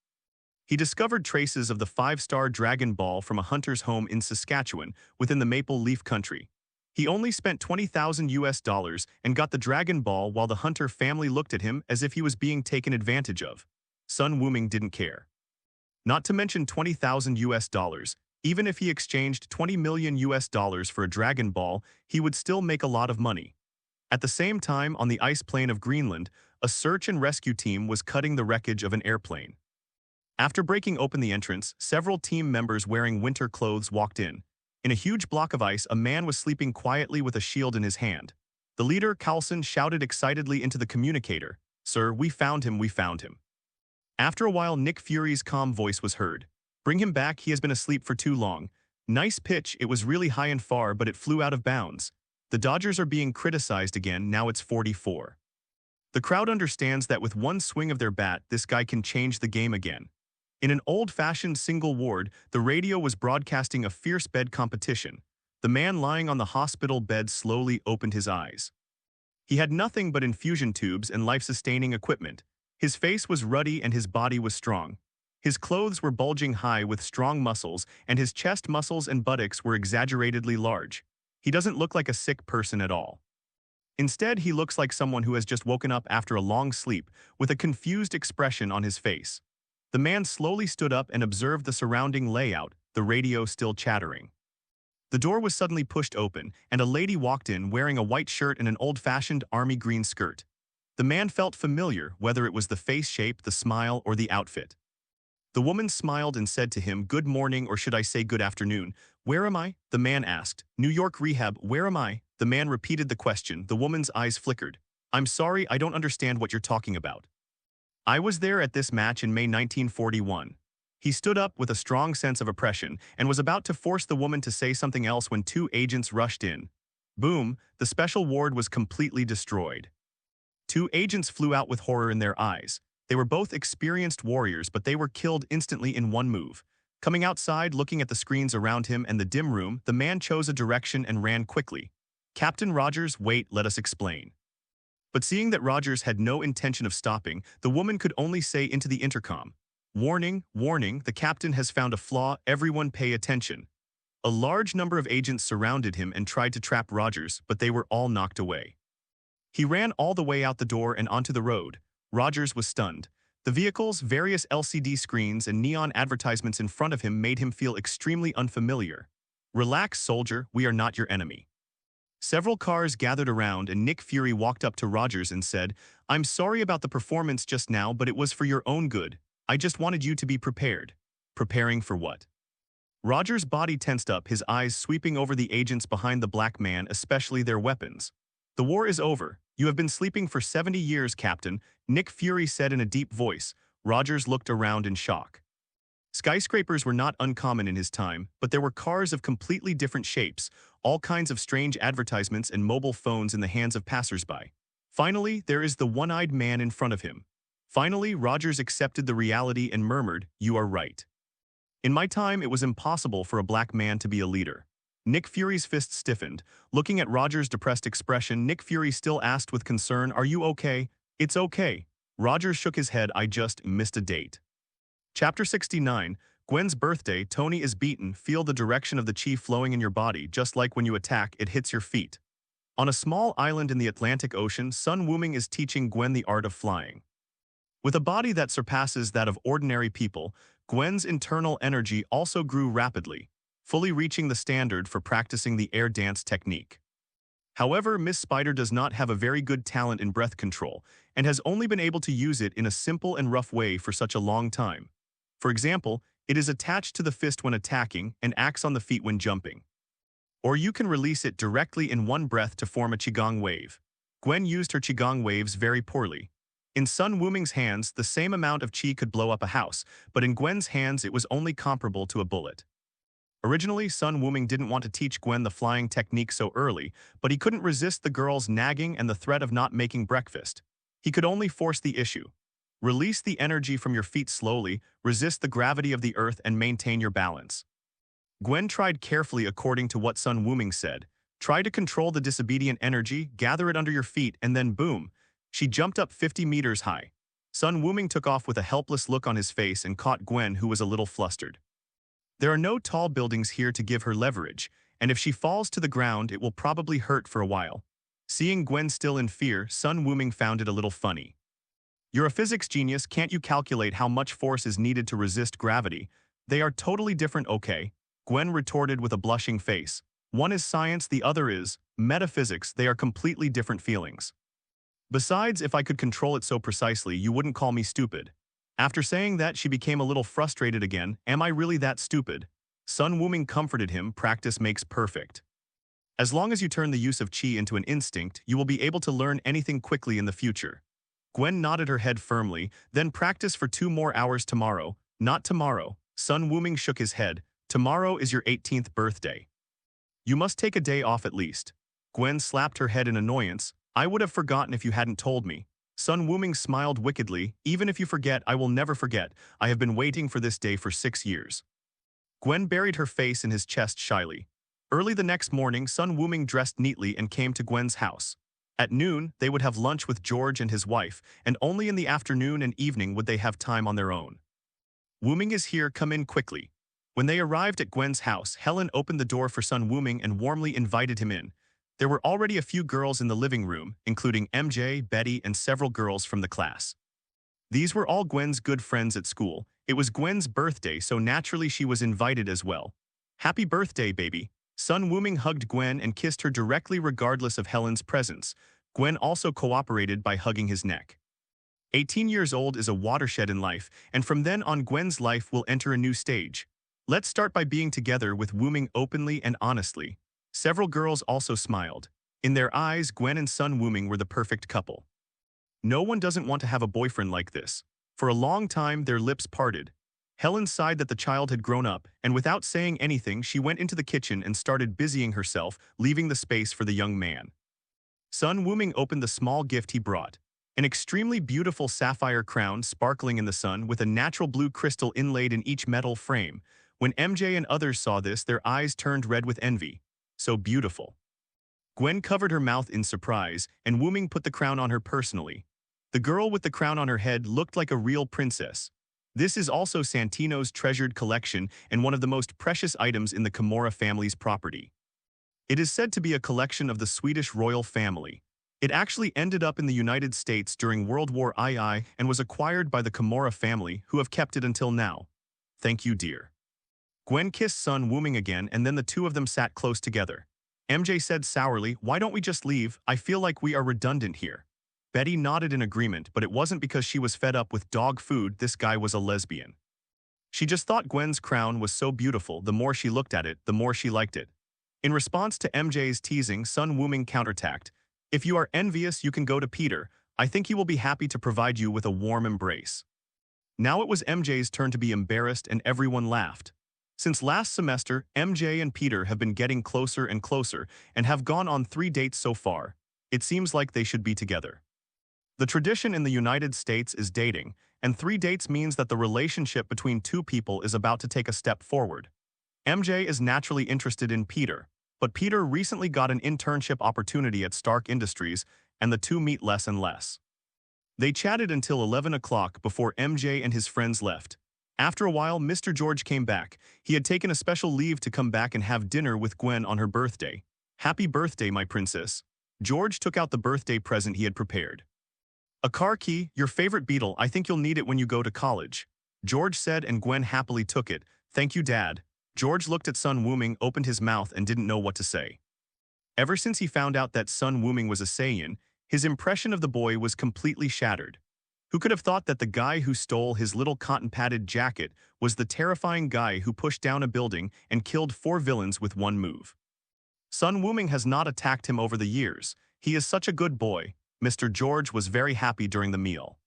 He discovered traces of the 5-star Dragon Ball from a hunter's home in Saskatchewan, within the Maple Leaf Country. He only spent $20,000 and got the Dragon Ball while the Hunter family looked at him as if he was being taken advantage of. Sun Wuming didn't care. Not to mention $20,000, even if he exchanged $20 million for a Dragon Ball, he would still make a lot of money. At the same time, on the ice plain of Greenland, a search and rescue team was cutting the wreckage of an airplane. After breaking open the entrance, several team members wearing winter clothes walked in. In a huge block of ice, a man was sleeping quietly with a shield in his hand. The leader, Carlson, shouted excitedly into the communicator, "Sir, we found him, we found him." After a while, Nick Fury's calm voice was heard. "Bring him back, he has been asleep for too long." Nice pitch, it was really high and far, but it flew out of bounds. The Dodgers are being criticized again, now it's 44. The crowd understands that with one swing of their bat, this guy can change the game again. In an old-fashioned single ward, the radio was broadcasting a fierce bed competition. The man lying on the hospital bed slowly opened his eyes. He had nothing but infusion tubes and life-sustaining equipment. His face was ruddy and his body was strong. His clothes were bulging high with strong muscles, and his chest muscles and buttocks were exaggeratedly large. He doesn't look like a sick person at all. Instead, he looks like someone who has just woken up after a long sleep, with a confused expression on his face. The man slowly stood up and observed the surrounding layout, the radio still chattering. The door was suddenly pushed open, and a lady walked in wearing a white shirt and an old-fashioned army green skirt. The man felt familiar, whether it was the face shape, the smile, or the outfit. The woman smiled and said to him, "Good morning, or should I say good afternoon." "Where am I?" the man asked. "New York Rehab, where am I?" The man repeated the question. The woman's eyes flickered. "I'm sorry, I don't understand what you're talking about." "I was there at this match in May 1941. He stood up with a strong sense of oppression and was about to force the woman to say something else when two agents rushed in. Boom, the special ward was completely destroyed. Two agents flew out with horror in their eyes. They were both experienced warriors, but they were killed instantly in one move. Coming outside, looking at the screens around him and the dim room, the man chose a direction and ran quickly. "Captain Rogers, wait, let us explain." But seeing that Rogers had no intention of stopping, the woman could only say into the intercom, "Warning, warning, the captain has found a flaw, everyone pay attention." A large number of agents surrounded him and tried to trap Rogers, but they were all knocked away. He ran all the way out the door and onto the road. Rogers was stunned. The vehicles, various LCD screens, and neon advertisements in front of him made him feel extremely unfamiliar. "Relax, soldier, we are not your enemy." Several cars gathered around and Nick Fury walked up to Rogers and said, "I'm sorry about the performance just now, but it was for your own good. I just wanted you to be prepared." Preparing for what? Rogers' body tensed up, his eyes sweeping over the agents behind the black man, especially their weapons. "The war is over. You have been sleeping for 70 years, Captain," Nick Fury said in a deep voice. Rogers looked around in shock. Skyscrapers were not uncommon in his time, but there were cars of completely different shapes, all kinds of strange advertisements and mobile phones in the hands of passersby. Finally, there is the one-eyed man in front of him. Finally, Rogers accepted the reality and murmured, "You are right. In my time, it was impossible for a black man to be a leader." Nick Fury's fist stiffened. Looking at Rogers' depressed expression, Nick Fury still asked with concern, "Are you okay?" "It's okay." Rogers shook his head. "I just missed a date." Chapter 69, Gwen's birthday. Tony is beaten. Feel the direction of the chi flowing in your body, just like when you attack, it hits your feet. On a small island in the Atlantic Ocean, Sun Wuming is teaching Gwen the art of flying. With a body that surpasses that of ordinary people, Gwen's internal energy also grew rapidly, fully reaching the standard for practicing the air dance technique. However, Miss Spider does not have a very good talent in breath control and has only been able to use it in a simple and rough way for such a long time. For example, it is attached to the fist when attacking and acts on the feet when jumping. Or you can release it directly in one breath to form a qigong wave. Gwen used her qigong waves very poorly. In Sun Wuming's hands, the same amount of qi could blow up a house, but in Gwen's hands it was only comparable to a bullet. Originally, Sun Wuming didn't want to teach Gwen the flying technique so early, but he couldn't resist the girl's nagging and the threat of not making breakfast. He could only force the issue. Release the energy from your feet slowly, resist the gravity of the earth, and maintain your balance. Gwen tried carefully according to what Sun Wuming said. Try to control the disobedient energy, gather it under your feet, and then boom. She jumped up 50 meters high. Sun Wuming took off with a helpless look on his face and caught Gwen, who was a little flustered. There are no tall buildings here to give her leverage, and if she falls to the ground, it will probably hurt for a while. Seeing Gwen still in fear, Sun Wuming found it a little funny. "You're a physics genius, can't you calculate how much force is needed to resist gravity? They are totally different, okay?" Gwen retorted with a blushing face. "One is science, the other is metaphysics. They are completely different feelings. Besides, if I could control it so precisely, you wouldn't call me stupid." After saying that, she became a little frustrated again. "Am I really that stupid?" Sun Wuming comforted him. "Practice makes perfect. As long as you turn the use of qi into an instinct, you will be able to learn anything quickly in the future." Gwen nodded her head firmly. "Then practice for 2 more hours tomorrow." "Not tomorrow." Sun Wuming shook his head. "Tomorrow is your 18th birthday. You must take a day off at least." Gwen slapped her head in annoyance. "I would have forgotten if you hadn't told me." Sun Wuming smiled wickedly. "Even if you forget, I will never forget. I have been waiting for this day for 6 years." Gwen buried her face in his chest shyly. Early the next morning, Sun Wuming dressed neatly and came to Gwen's house. At noon, they would have lunch with George and his wife, and only in the afternoon and evening would they have time on their own. "Wuming is here, come in quickly." When they arrived at Gwen's house, Helen opened the door for Sun Wuming and warmly invited him in. There were already a few girls in the living room, including MJ, Betty, and several girls from the class. These were all Gwen's good friends at school. It was Gwen's birthday, so naturally she was invited as well. "Happy birthday, baby." Sun Wuming hugged Gwen and kissed her directly regardless of Helen's presence. Gwen also cooperated by hugging his neck. 18 years old is a watershed in life, and from then on Gwen's life will enter a new stage. Let's start by being together with Wuming openly and honestly. Several girls also smiled. In their eyes, Gwen and Sun Wuming were the perfect couple. No one doesn't want to have a boyfriend like this. For a long time, their lips parted. Helen sighed that the child had grown up, and without saying anything, she went into the kitchen and started busying herself, leaving the space for the young man. Sun Wuming opened the small gift he brought. An extremely beautiful sapphire crown sparkling in the sun with a natural blue crystal inlaid in each metal frame. When MJ and others saw this, their eyes turned red with envy. So beautiful. Gwen covered her mouth in surprise, and Wuming put the crown on her personally. The girl with the crown on her head looked like a real princess. This is also Santino's treasured collection and one of the most precious items in the Kimura family's property. It is said to be a collection of the Swedish royal family. It actually ended up in the United States during World War II and was acquired by the Kimura family, who have kept it until now. Thank you, dear. Gwen kissed Sun Wuming again, and then the two of them sat close together. MJ said sourly, "Why don't we just leave? I feel like we are redundant here." Betty nodded in agreement, but it wasn't because she was fed up with dog food. This guy was a lesbian. She just thought Gwen's crown was so beautiful. The more she looked at it, the more she liked it. In response to MJ's teasing, Sun Wuming counterattacked. "If you are envious, you can go to Peter. I think he will be happy to provide you with a warm embrace." Now it was MJ's turn to be embarrassed, and everyone laughed. Since last semester, MJ and Peter have been getting closer and closer and have gone on 3 dates so far. It seems like they should be together. The tradition in the United States is dating, and 3 dates means that the relationship between two people is about to take a step forward. MJ is naturally interested in Peter, but Peter recently got an internship opportunity at Stark Industries, and the two meet less and less. They chatted until 11 o'clock before MJ and his friends left. After a while, Mr. George came back. He had taken a special leave to come back and have dinner with Gwen on her birthday. "Happy birthday, my princess." George took out the birthday present he had prepared. "A car key, your favorite Beetle. I think you'll need it when you go to college," George said, and Gwen happily took it. "Thank you, Dad." George looked at Sun Wuming, opened his mouth, and didn't know what to say. Ever since he found out that Sun Wuming was a Saiyan, his impression of the boy was completely shattered. Who could have thought that the guy who stole his little cotton-padded jacket was the terrifying guy who pushed down a building and killed 4 villains with one move? Sun Wuming has not attacked him over the years. He is such a good boy. Mr. George was very happy during the meal.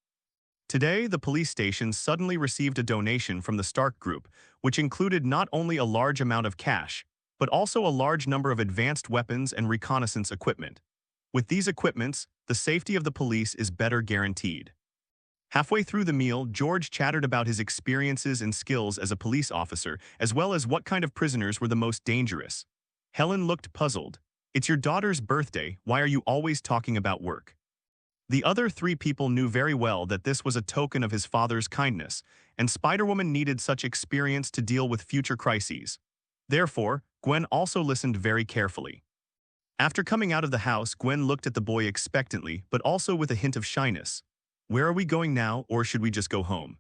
Today, the police station suddenly received a donation from the Stark Group, which included not only a large amount of cash, but also a large number of advanced weapons and reconnaissance equipment. With these equipments, the safety of the police is better guaranteed. Halfway through the meal, George chattered about his experiences and skills as a police officer, as well as what kind of prisoners were the most dangerous. Helen looked puzzled. "It's your daughter's birthday. Why are you always talking about work?" The other 3 people knew very well that this was a token of his father's kindness, and Spider-Woman needed such experience to deal with future crises. Therefore, Gwen also listened very carefully. After coming out of the house, Gwen looked at the boy expectantly, but also with a hint of shyness. "Where are we going now, or should we just go home?"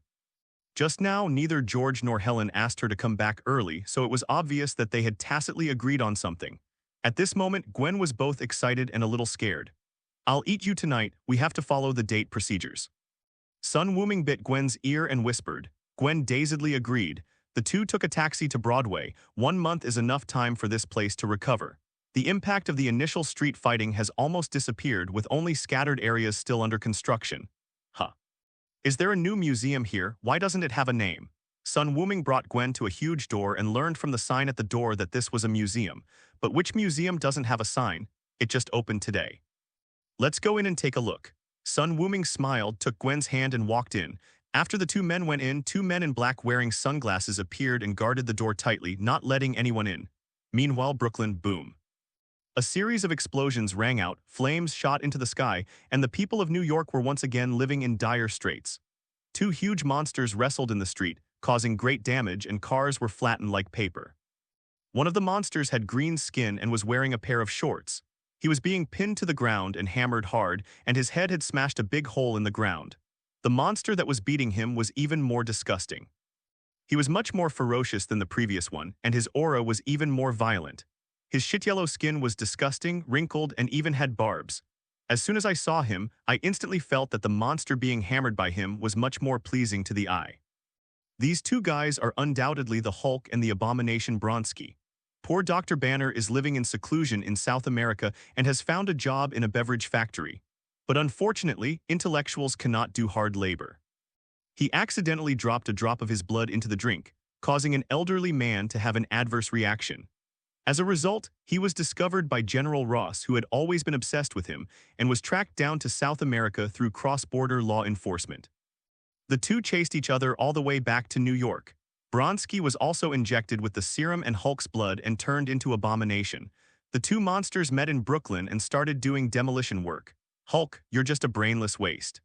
Just now, neither George nor Helen asked her to come back early, so it was obvious that they had tacitly agreed on something. At this moment, Gwen was both excited and a little scared. "I'll eat you tonight. We have to follow the date procedures." Sun Wuming bit Gwen's ear and whispered. Gwen dazedly agreed. The two took a taxi to Broadway. 1 month is enough time for this place to recover. The impact of the initial street fighting has almost disappeared, with only scattered areas still under construction. Huh. Is there a new museum here? Why doesn't it have a name? Sun Wuming brought Gwen to a huge door and learned from the sign at the door that this was a museum. But which museum doesn't have a sign? It just opened today. "Let's go in and take a look." Sun Wuming smiled, took Gwen's hand, and walked in. After the 2 men went in, 2 men in black wearing sunglasses appeared and guarded the door tightly, not letting anyone in. Meanwhile, Brooklyn, boom. A series of explosions rang out, flames shot into the sky, and the people of New York were once again living in dire straits. 2 huge monsters wrestled in the street, causing great damage, and cars were flattened like paper. One of the monsters had green skin and was wearing a pair of shorts. He was being pinned to the ground and hammered hard, and his head had smashed a big hole in the ground. The monster that was beating him was even more disgusting. He was much more ferocious than the previous one, and his aura was even more violent. His shit yellow skin was disgusting, wrinkled, and even had barbs. As soon as I saw him, I instantly felt that the monster being hammered by him was much more pleasing to the eye. These two guys are undoubtedly the Hulk and the abomination Bronski. Poor Dr. Banner is living in seclusion in South America and has found a job in a beverage factory. But unfortunately, intellectuals cannot do hard labor. He accidentally dropped a drop of his blood into the drink, causing an elderly man to have an adverse reaction. As a result, he was discovered by General Ross, who had always been obsessed with him, and was tracked down to South America through cross-border law enforcement. The two chased each other all the way back to New York. Bronski was also injected with the serum and Hulk's blood and turned into Abomination. The two monsters met in Brooklyn and started doing demolition work. Hulk, you're just a brainless waste.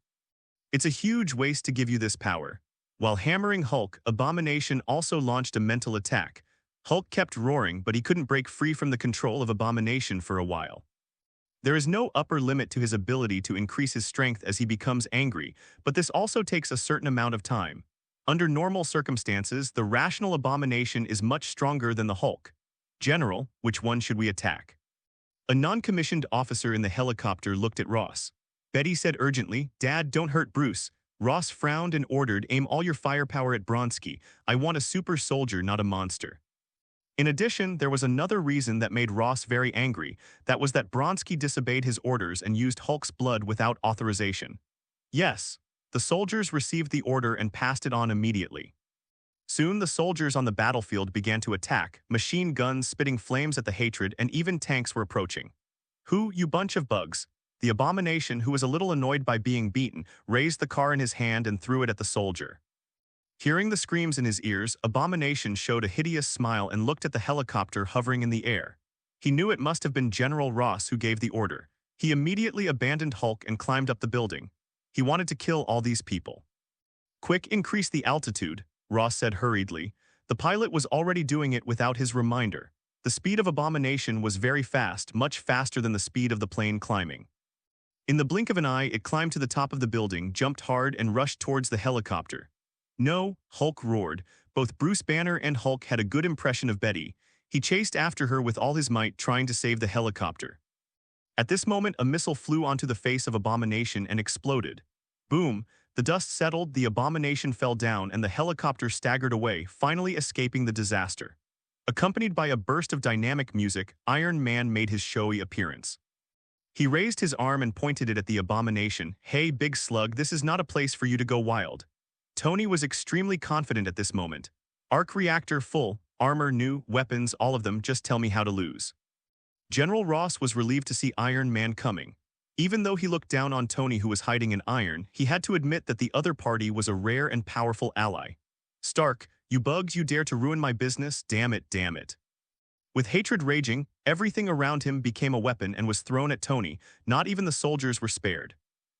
It's a huge waste to give you this power. While hammering Hulk, Abomination also launched a mental attack. Hulk kept roaring, but he couldn't break free from the control of Abomination for a while. There is no upper limit to his ability to increase his strength as he becomes angry, but this also takes a certain amount of time. Under normal circumstances, the rational Abomination is much stronger than the Hulk. General, which one should we attack? A non-commissioned officer in the helicopter looked at Ross. Betty said urgently, "Dad, don't hurt Bruce." Ross frowned and ordered, "Aim all your firepower at Bronski. I want a super soldier, not a monster." In addition, there was another reason that made Ross very angry. That was that Bronski disobeyed his orders and used Hulk's blood without authorization. Yes, the soldiers received the order and passed it on immediately. Soon the soldiers on the battlefield began to attack, machine guns spitting flames at the hatred, and even tanks were approaching. "Who, you bunch of bugs?" The Abomination, who was a little annoyed by being beaten, raised the car in his hand and threw it at the soldier. Hearing the screams in his ears, Abomination showed a hideous smile and looked at the helicopter hovering in the air. He knew it must have been General Ross who gave the order. He immediately abandoned Hulk and climbed up the building. He wanted to kill all these people. "Quick, increase the altitude," Ross said hurriedly. The pilot was already doing it without his reminder. The speed of Abomination was very fast, much faster than the speed of the plane climbing. In the blink of an eye, it climbed to the top of the building, jumped hard, and rushed towards the helicopter. "No," Hulk roared. Both Bruce Banner and Hulk had a good impression of Betty. He chased after her with all his might, trying to save the helicopter. At this moment, a missile flew onto the face of Abomination and exploded. Boom! The dust settled, the Abomination fell down, and the helicopter staggered away, finally escaping the disaster. Accompanied by a burst of dynamic music, Iron Man made his showy appearance. He raised his arm and pointed it at the Abomination. "Hey, big slug, this is not a place for you to go wild." Tony was extremely confident at this moment. "Arc reactor full, armor new, weapons, all of them, just tell me how to lose." General Ross was relieved to see Iron Man coming. Even though he looked down on Tony, who was hiding in iron, he had to admit that the other party was a rare and powerful ally. "Stark, you bugs, you dare to ruin my business? Damn it, damn it." With hatred raging, everything around him became a weapon and was thrown at Tony. Not even the soldiers were spared.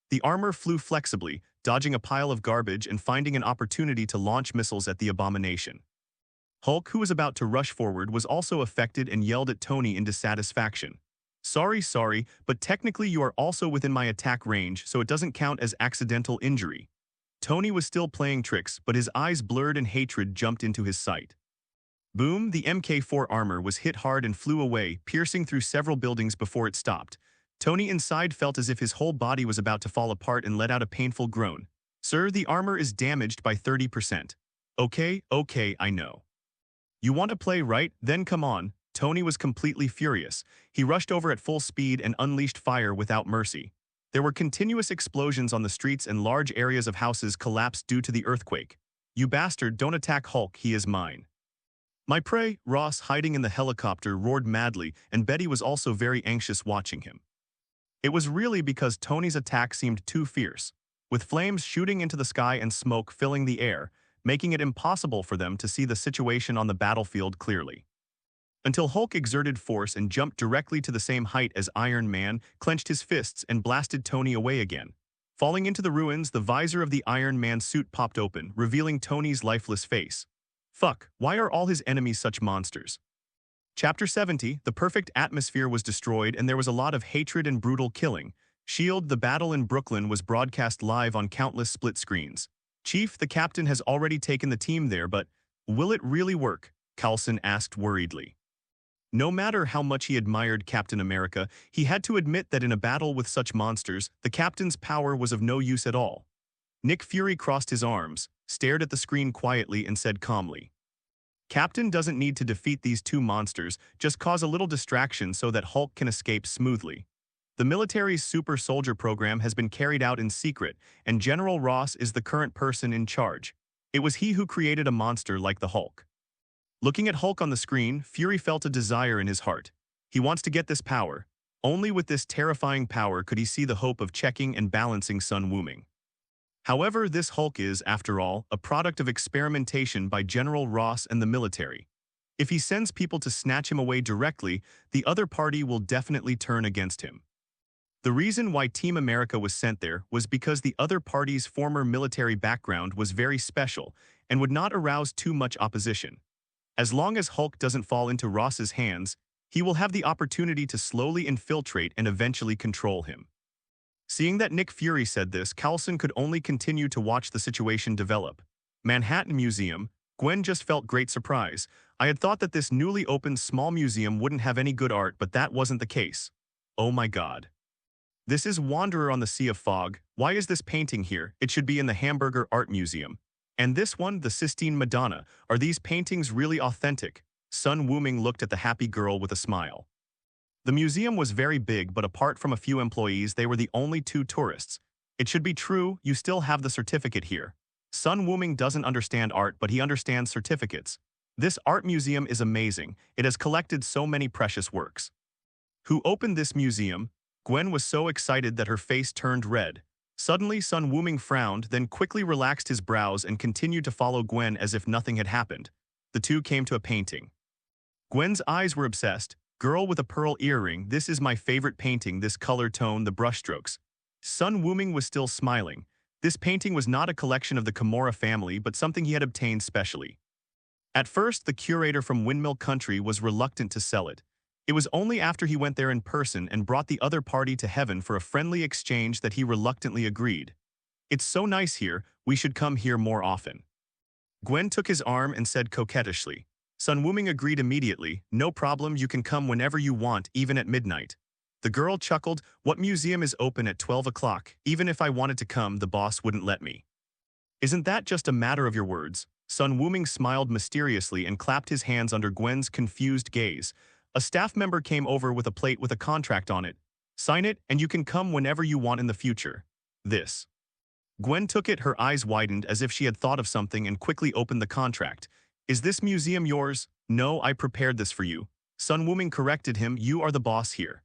The armor flew flexibly, dodging a pile of garbage and finding an opportunity to launch missiles at the Abomination. Hulk, who was about to rush forward, was also affected and yelled at Tony in dissatisfaction. Sorry, but technically you are also within my attack range, so it doesn't count as accidental injury." Tony was still playing tricks, but his eyes blurred and hatred jumped into his sight. Boom! The MK4 armor was hit hard and flew away, piercing through several buildings before it stopped. Tony inside felt as if his whole body was about to fall apart and let out a painful groan. "Sir, the armor is damaged by 30%. Okay, I know. You want to play, right? Then come on." Tony was completely furious. He rushed over at full speed and unleashed fire without mercy. There were continuous explosions on the streets and large areas of houses collapsed due to the earthquake. "You bastard, don't attack Hulk, he is mine." "My prey," Ross, hiding in the helicopter, roared madly, and Betty was also very anxious watching him. It was really because Tony's attack seemed too fierce, with flames shooting into the sky and smoke filling the air, making it impossible for them to see the situation on the battlefield clearly. Until Hulk exerted force and jumped directly to the same height as Iron Man, clenched his fists and blasted Tony away again. Falling into the ruins, the visor of the Iron Man suit popped open, revealing Tony's lifeless face. Fuck, why are all his enemies such monsters? Chapter 70, the perfect atmosphere was destroyed and there was a lot of hatred and brutal killing. SHIELD, the battle in Brooklyn was broadcast live on countless split screens. "Chief, the captain has already taken the team there, but will it really work?" Coulson asked worriedly. No matter how much he admired Captain America, he had to admit that in a battle with such monsters, the Captain's power was of no use at all. Nick Fury crossed his arms, stared at the screen quietly and said calmly, Captain doesn't need to defeat these two monsters, just cause a little distraction so that Hulk can escape smoothly. The military's super soldier program has been carried out in secret, and General Ross is the current person in charge. It was he who created a monster like the Hulk. Looking at Hulk on the screen, Fury felt a desire in his heart. He wants to get this power. Only with this terrifying power could he see the hope of checking and balancing Sun Wuming. However, this Hulk is, after all, a product of experimentation by General Ross and the military. If he sends people to snatch him away directly, the other party will definitely turn against him. The reason why Team America was sent there was because the other party's former military background was very special and would not arouse too much opposition. As long as Hulk doesn't fall into Ross's hands, he will have the opportunity to slowly infiltrate and eventually control him. Seeing that Nick Fury said this, Coulson could only continue to watch the situation develop. Manhattan Museum, Gwen just felt great surprise. I had thought that this newly opened small museum wouldn't have any good art, but that wasn't the case. Oh my god. This is Wanderer on the Sea of Fog. Why is this painting here? It should be in the Hamburger Art Museum. And this one, the Sistine Madonna. Are these paintings really authentic? Sun Wuming looked at the happy girl with a smile. The museum was very big, but apart from a few employees, they were the only two tourists. It should be true, you still have the certificate here. Sun Wuming doesn't understand art, but he understands certificates. This art museum is amazing. It has collected so many precious works. Who opened this museum? Gwen was so excited that her face turned red. Suddenly, Sun Wuming frowned, then quickly relaxed his brows and continued to follow Gwen as if nothing had happened. The two came to a painting. Gwen's eyes were obsessed. Girl with a pearl earring, this is my favorite painting, this color tone, the brushstrokes. Sun Wuming was still smiling. This painting was not a collection of the Kimura family, but something he had obtained specially. At first, the curator from Windmill Country was reluctant to sell it. It was only after he went there in person and brought the other party to heaven for a friendly exchange that he reluctantly agreed. It's so nice here, we should come here more often. Gwen took his arm and said coquettishly. Sun Wuming agreed immediately, no problem, you can come whenever you want, even at midnight. The girl chuckled, what museum is open at 12 o'clock? Even if I wanted to come, the boss wouldn't let me. Isn't that just a matter of your words? Sun Wuming smiled mysteriously and clapped his hands under Gwen's confused gaze. A staff member came over with a plate with a contract on it. Sign it, and you can come whenever you want in the future. This. Gwen took it, her eyes widened as if she had thought of something and quickly opened the contract. Is this museum yours? No, I prepared this for you. Sun Wuming corrected him, you are the boss here.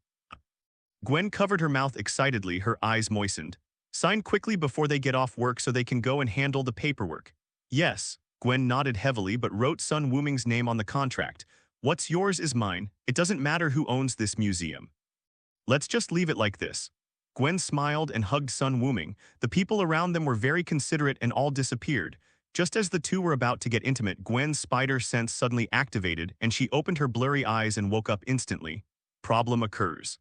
Gwen covered her mouth excitedly, her eyes moistened. Sign quickly before they get off work so they can go and handle the paperwork. Yes. Gwen nodded heavily but wrote Sun Wuming's name on the contract. What's yours is mine. It doesn't matter who owns this museum. Let's just leave it like this. Gwen smiled and hugged Sun Wuming. The people around them were very considerate and all disappeared. Just as the two were about to get intimate, Gwen's spider sense suddenly activated and she opened her blurry eyes and woke up instantly. Problem occurs.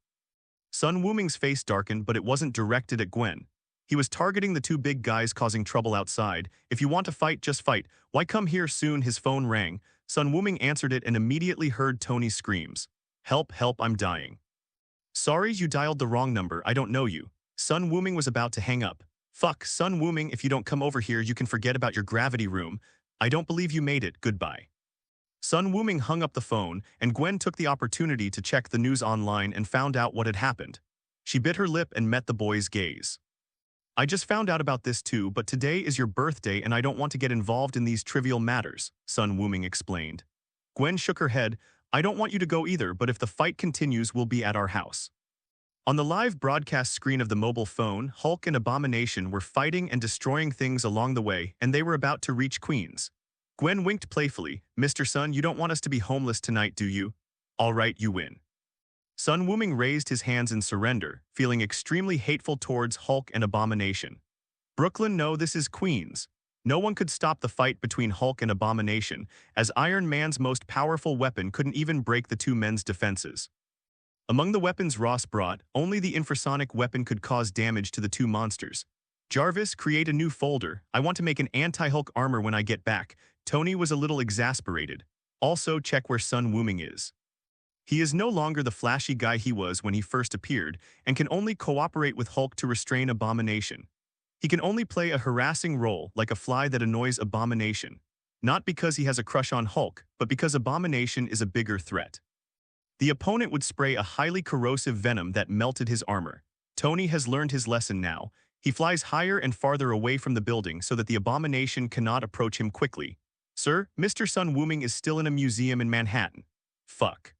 Sun Wuming's face darkened, but it wasn't directed at Gwen. He was targeting the two big guys causing trouble outside. If you want to fight, just fight. Why come here soon? His phone rang. Sun Wuming answered it and immediately heard Tony's screams. Help, help, I'm dying. Sorry, you dialed the wrong number, I don't know you. Sun Wuming was about to hang up. Fuck, Sun Wuming, if you don't come over here you can forget about your gravity room. I don't believe you made it, goodbye. Sun Wuming hung up the phone, and Gwen took the opportunity to check the news online and found out what had happened. She bit her lip and met the boy's gaze. I just found out about this too, but today is your birthday and I don't want to get involved in these trivial matters, Sun Wuming explained. Gwen shook her head. I don't want you to go either, but if the fight continues, we'll be at our house. On the live broadcast screen of the mobile phone, Hulk and Abomination were fighting and destroying things along the way, and they were about to reach Queens. Gwen winked playfully. Mr. Sun, you don't want us to be homeless tonight, do you? All right, you win. Sun Wuming raised his hands in surrender, feeling extremely hateful towards Hulk and Abomination. Brooklyn, no, this is Queens. No one could stop the fight between Hulk and Abomination, as Iron Man's most powerful weapon couldn't even break the two men's defenses. Among the weapons Ross brought, only the infrasonic weapon could cause damage to the two monsters. Jarvis, create a new folder. I want to make an anti-Hulk armor when I get back. Tony was a little exasperated. Also, check where Sun Wuming is. He is no longer the flashy guy he was when he first appeared and can only cooperate with Hulk to restrain Abomination. He can only play a harassing role like a fly that annoys Abomination, not because he has a crush on Hulk, but because Abomination is a bigger threat. The opponent would spray a highly corrosive venom that melted his armor. Tony has learned his lesson now. He flies higher and farther away from the building so that the Abomination cannot approach him quickly. Sir, Mr. Sun Wuming is still in a museum in Manhattan. Fuck.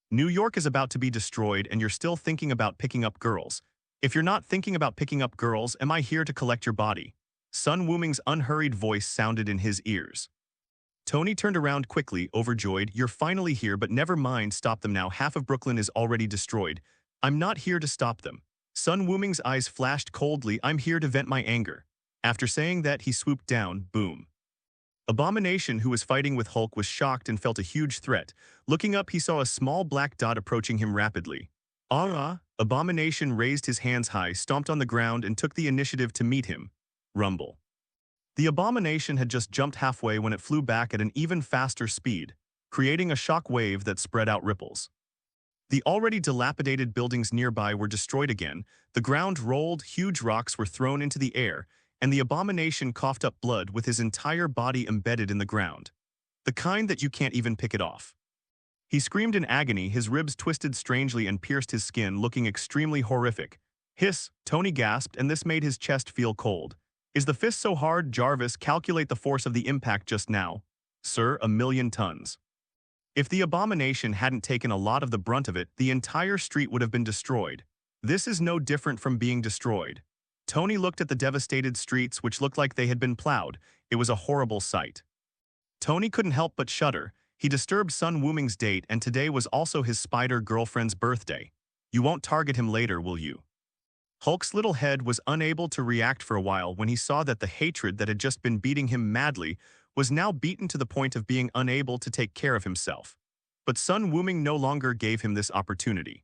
New York is about to be destroyed and you're still thinking about picking up girls. If you're not thinking about picking up girls, am I here to collect your body? Sun Wuming's unhurried voice sounded in his ears. Tony turned around quickly, overjoyed. You're finally here, but never mind, stop them now. Half of Brooklyn is already destroyed. I'm not here to stop them. Sun Wuming's eyes flashed coldly. I'm here to vent my anger. After saying that, he swooped down, boom. Abomination, who was fighting with Hulk, was shocked and felt a huge threat. Looking up, he saw a small black dot approaching him rapidly. Ah! Abomination raised his hands high, stomped on the ground, and took the initiative to meet him. Rumble. The Abomination had just jumped halfway when it flew back at an even faster speed, creating a shock wave that spread out ripples. The already dilapidated buildings nearby were destroyed again, the ground rolled, huge rocks were thrown into the air, and the Abomination coughed up blood with his entire body embedded in the ground. The kind that you can't even pick it off. He screamed in agony, his ribs twisted strangely and pierced his skin, looking extremely horrific. Hiss, Tony gasped, and this made his chest feel cold. Is the fist so hard? Jarvis, calculate the force of the impact just now. Sir, 1,000,000 tons. If the Abomination hadn't taken a lot of the brunt of it, the entire street would have been destroyed. This is no different from being destroyed. Tony looked at the devastated streets, which looked like they had been plowed. It was a horrible sight. Tony couldn't help but shudder. He disturbed Sun Wuming's date, and today was also his spider-girlfriend's birthday. You won't target him later, will you? Hulk's little head was unable to react for a while when he saw that the hatred that had just been beating him madly was now beaten to the point of being unable to take care of himself. But Sun Wuming no longer gave him this opportunity.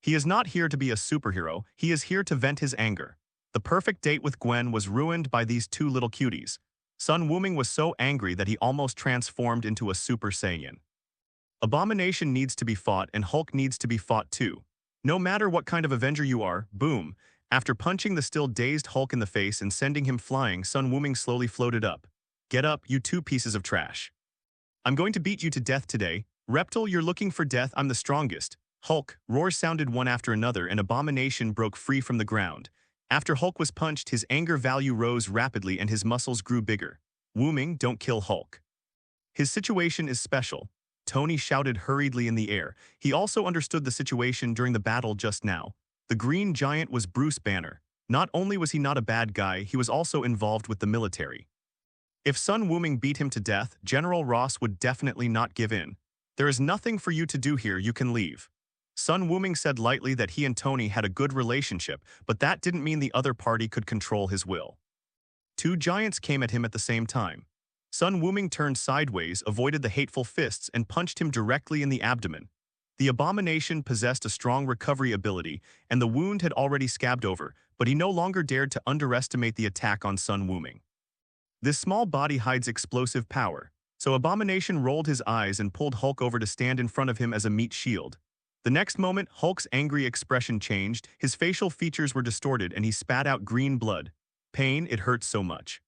He is not here to be a superhero, he is here to vent his anger. The perfect date with Gwen was ruined by these two little cuties. Sun Wuming was so angry that he almost transformed into a Super Saiyan. Abomination needs to be fought and Hulk needs to be fought too. No matter what kind of Avenger you are, boom. After punching the still dazed Hulk in the face and sending him flying, Sun Wuming slowly floated up. Get up, you two pieces of trash. I'm going to beat you to death today. Reptile, you're looking for death, I'm the strongest. Hulk, roars sounded one after another and Abomination broke free from the ground. After Hulk was punched, his anger value rose rapidly and his muscles grew bigger. Wuming, don't kill Hulk. His situation is special. Tony shouted hurriedly in the air. He also understood the situation during the battle just now. The Green Giant was Bruce Banner. Not only was he not a bad guy, he was also involved with the military. If Sun Wuming beat him to death, General Ross would definitely not give in. There is nothing for you to do here, you can leave. Sun Wuming said lightly that he and Tony had a good relationship, but that didn't mean the other party could control his will. Two giants came at him at the same time. Sun Wuming turned sideways, avoided the hateful fists, and punched him directly in the abdomen. The Abomination possessed a strong recovery ability, and the wound had already scabbed over, but he no longer dared to underestimate the attack on Sun Wuming. This small body hides explosive power, so Abomination rolled his eyes and pulled Hulk over to stand in front of him as a meat shield. The next moment, Hulk's angry expression changed, his facial features were distorted and he spat out green blood. Pain, it hurts so much.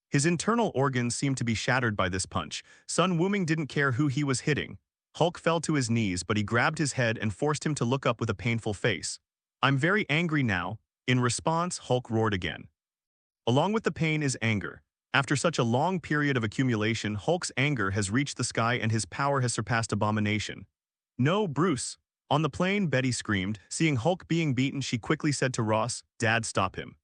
His internal organs seemed to be shattered by this punch. Sun Wuming didn't care who he was hitting. Hulk fell to his knees, but he grabbed his head and forced him to look up with a painful face. I'm very angry now. In response, Hulk roared again. Along with the pain is anger. After such a long period of accumulation, Hulk's anger has reached the sky and his power has surpassed Abomination. No, Bruce. On the plane, Betty screamed. Seeing Hulk being beaten, she quickly said to Ross, Dad, stop him.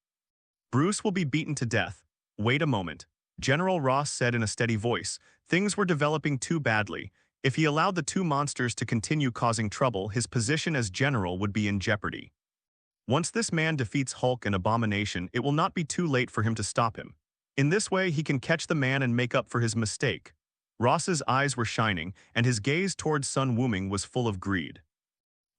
Bruce will be beaten to death. Wait a moment. General Ross said in a steady voice. Things were developing too badly. If he allowed the two monsters to continue causing trouble, his position as general would be in jeopardy. Once this man defeats Hulk and Abomination, it will not be too late for him to stop him. In this way, he can catch the man and make up for his mistake. Ross's eyes were shining, and his gaze towards Sun Wuming was full of greed.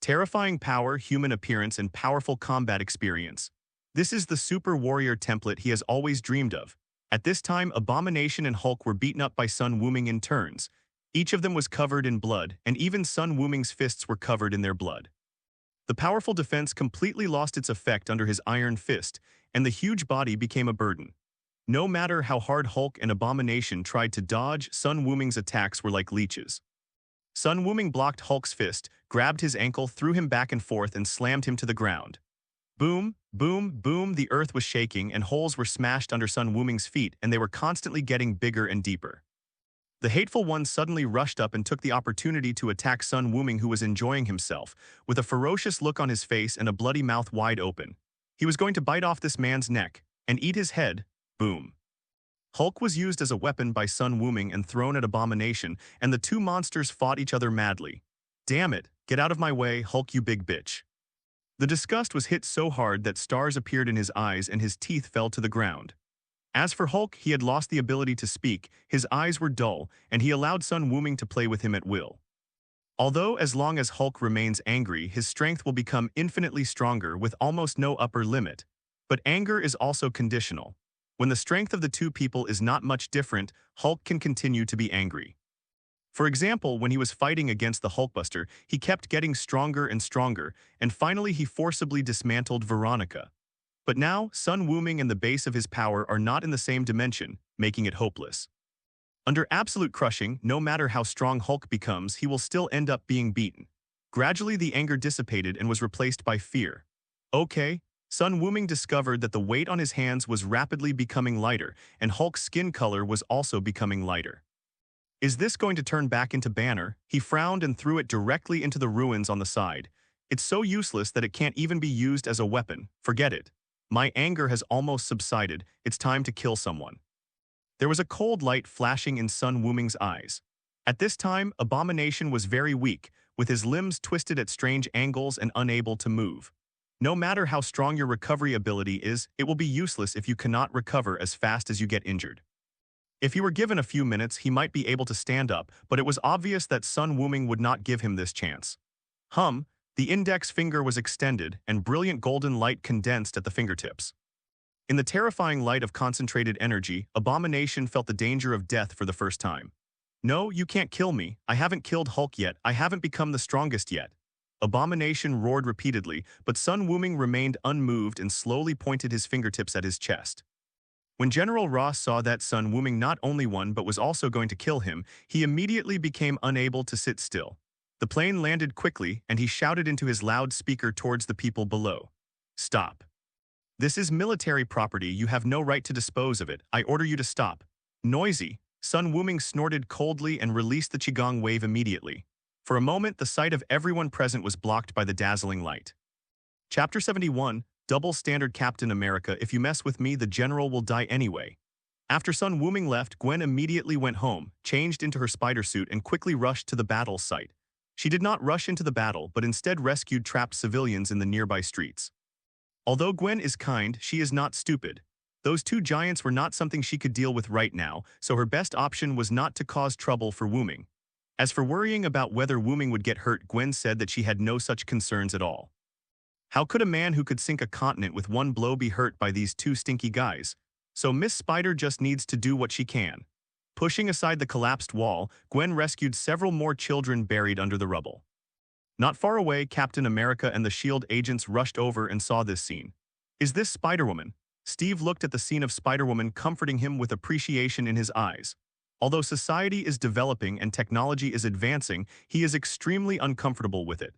Terrifying power, human appearance, and powerful combat experience. This is the super warrior template he has always dreamed of. At this time, Abomination and Hulk were beaten up by Sun Wuming in turns. Each of them was covered in blood, and even Sun Wuming's fists were covered in their blood. The powerful defense completely lost its effect under his iron fist, and the huge body became a burden. No matter how hard Hulk and Abomination tried to dodge, Sun Wuming's attacks were like leeches. Sun Wuming blocked Hulk's fist, grabbed his ankle, threw him back and forth, and slammed him to the ground. Boom, boom, boom, the earth was shaking and holes were smashed under Sun Wuming's feet, and they were constantly getting bigger and deeper. The hateful one suddenly rushed up and took the opportunity to attack Sun Wuming, who was enjoying himself, with a ferocious look on his face and a bloody mouth wide open. He was going to bite off this man's neck and eat his head. Boom. Hulk was used as a weapon by Sun Wuming and thrown at Abomination, and the two monsters fought each other madly. Damn it, get out of my way, Hulk, you big bitch. The disgust was hit so hard that stars appeared in his eyes and his teeth fell to the ground. As for Hulk, he had lost the ability to speak, his eyes were dull, and he allowed Sun Wuming to play with him at will. Although as long as Hulk remains angry, his strength will become infinitely stronger with almost no upper limit. But anger is also conditional. When the strength of the two people is not much different, Hulk can continue to be angry. For example, when he was fighting against the Hulkbuster, he kept getting stronger and stronger, and finally he forcibly dismantled Veronica. But now, Sun Wuming and the base of his power are not in the same dimension, making it hopeless. Under absolute crushing, no matter how strong Hulk becomes, he will still end up being beaten. Gradually the anger dissipated and was replaced by fear. Okay, Sun Wuming discovered that the weight on his hands was rapidly becoming lighter, and Hulk's skin color was also becoming lighter. Is this going to turn back into Banner? He frowned and threw it directly into the ruins on the side. It's so useless that it can't even be used as a weapon. Forget it. My anger has almost subsided. It's time to kill someone. There was a cold light flashing in Sun Wuming's eyes. At this time, Abomination was very weak, with his limbs twisted at strange angles and unable to move. No matter how strong your recovery ability is, it will be useless if you cannot recover as fast as you get injured. If he were given a few minutes, he might be able to stand up, but it was obvious that Sun Wuming would not give him this chance. The index finger was extended, and brilliant golden light condensed at the fingertips. In the terrifying light of concentrated energy, Abomination felt the danger of death for the first time. No, you can't kill me. I haven't killed Hulk yet. I haven't become the strongest yet. Abomination roared repeatedly, but Sun Wuming remained unmoved and slowly pointed his fingertips at his chest. When General Ross saw that Sun Wuming not only won but was also going to kill him, he immediately became unable to sit still. The plane landed quickly, and he shouted into his loudspeaker towards the people below. Stop. This is military property. You have no right to dispose of it. I order you to stop. Noisy. Sun Wuming snorted coldly and released the Qigong wave immediately. For a moment, the sight of everyone present was blocked by the dazzling light. Chapter 71, Double Standard Captain America. If you mess with me, the general will die anyway. After Sun Wuming left, Gwen immediately went home, changed into her spider suit, and quickly rushed to the battle site. She did not rush into the battle, but instead rescued trapped civilians in the nearby streets. Although Gwen is kind, she is not stupid. Those two giants were not something she could deal with right now, so her best option was not to cause trouble for Wuming. As for worrying about whether Wuming would get hurt, Gwen said that she had no such concerns at all. How could a man who could sink a continent with one blow be hurt by these two stinky guys? So Miss Spider just needs to do what she can. Pushing aside the collapsed wall, Gwen rescued several more children buried under the rubble. Not far away, Captain America and the S.H.I.E.L.D. agents rushed over and saw this scene. Is this Spider-Woman? Steve looked at the scene of Spider-Woman, comforting him with appreciation in his eyes. Although society is developing and technology is advancing, he is extremely uncomfortable with it.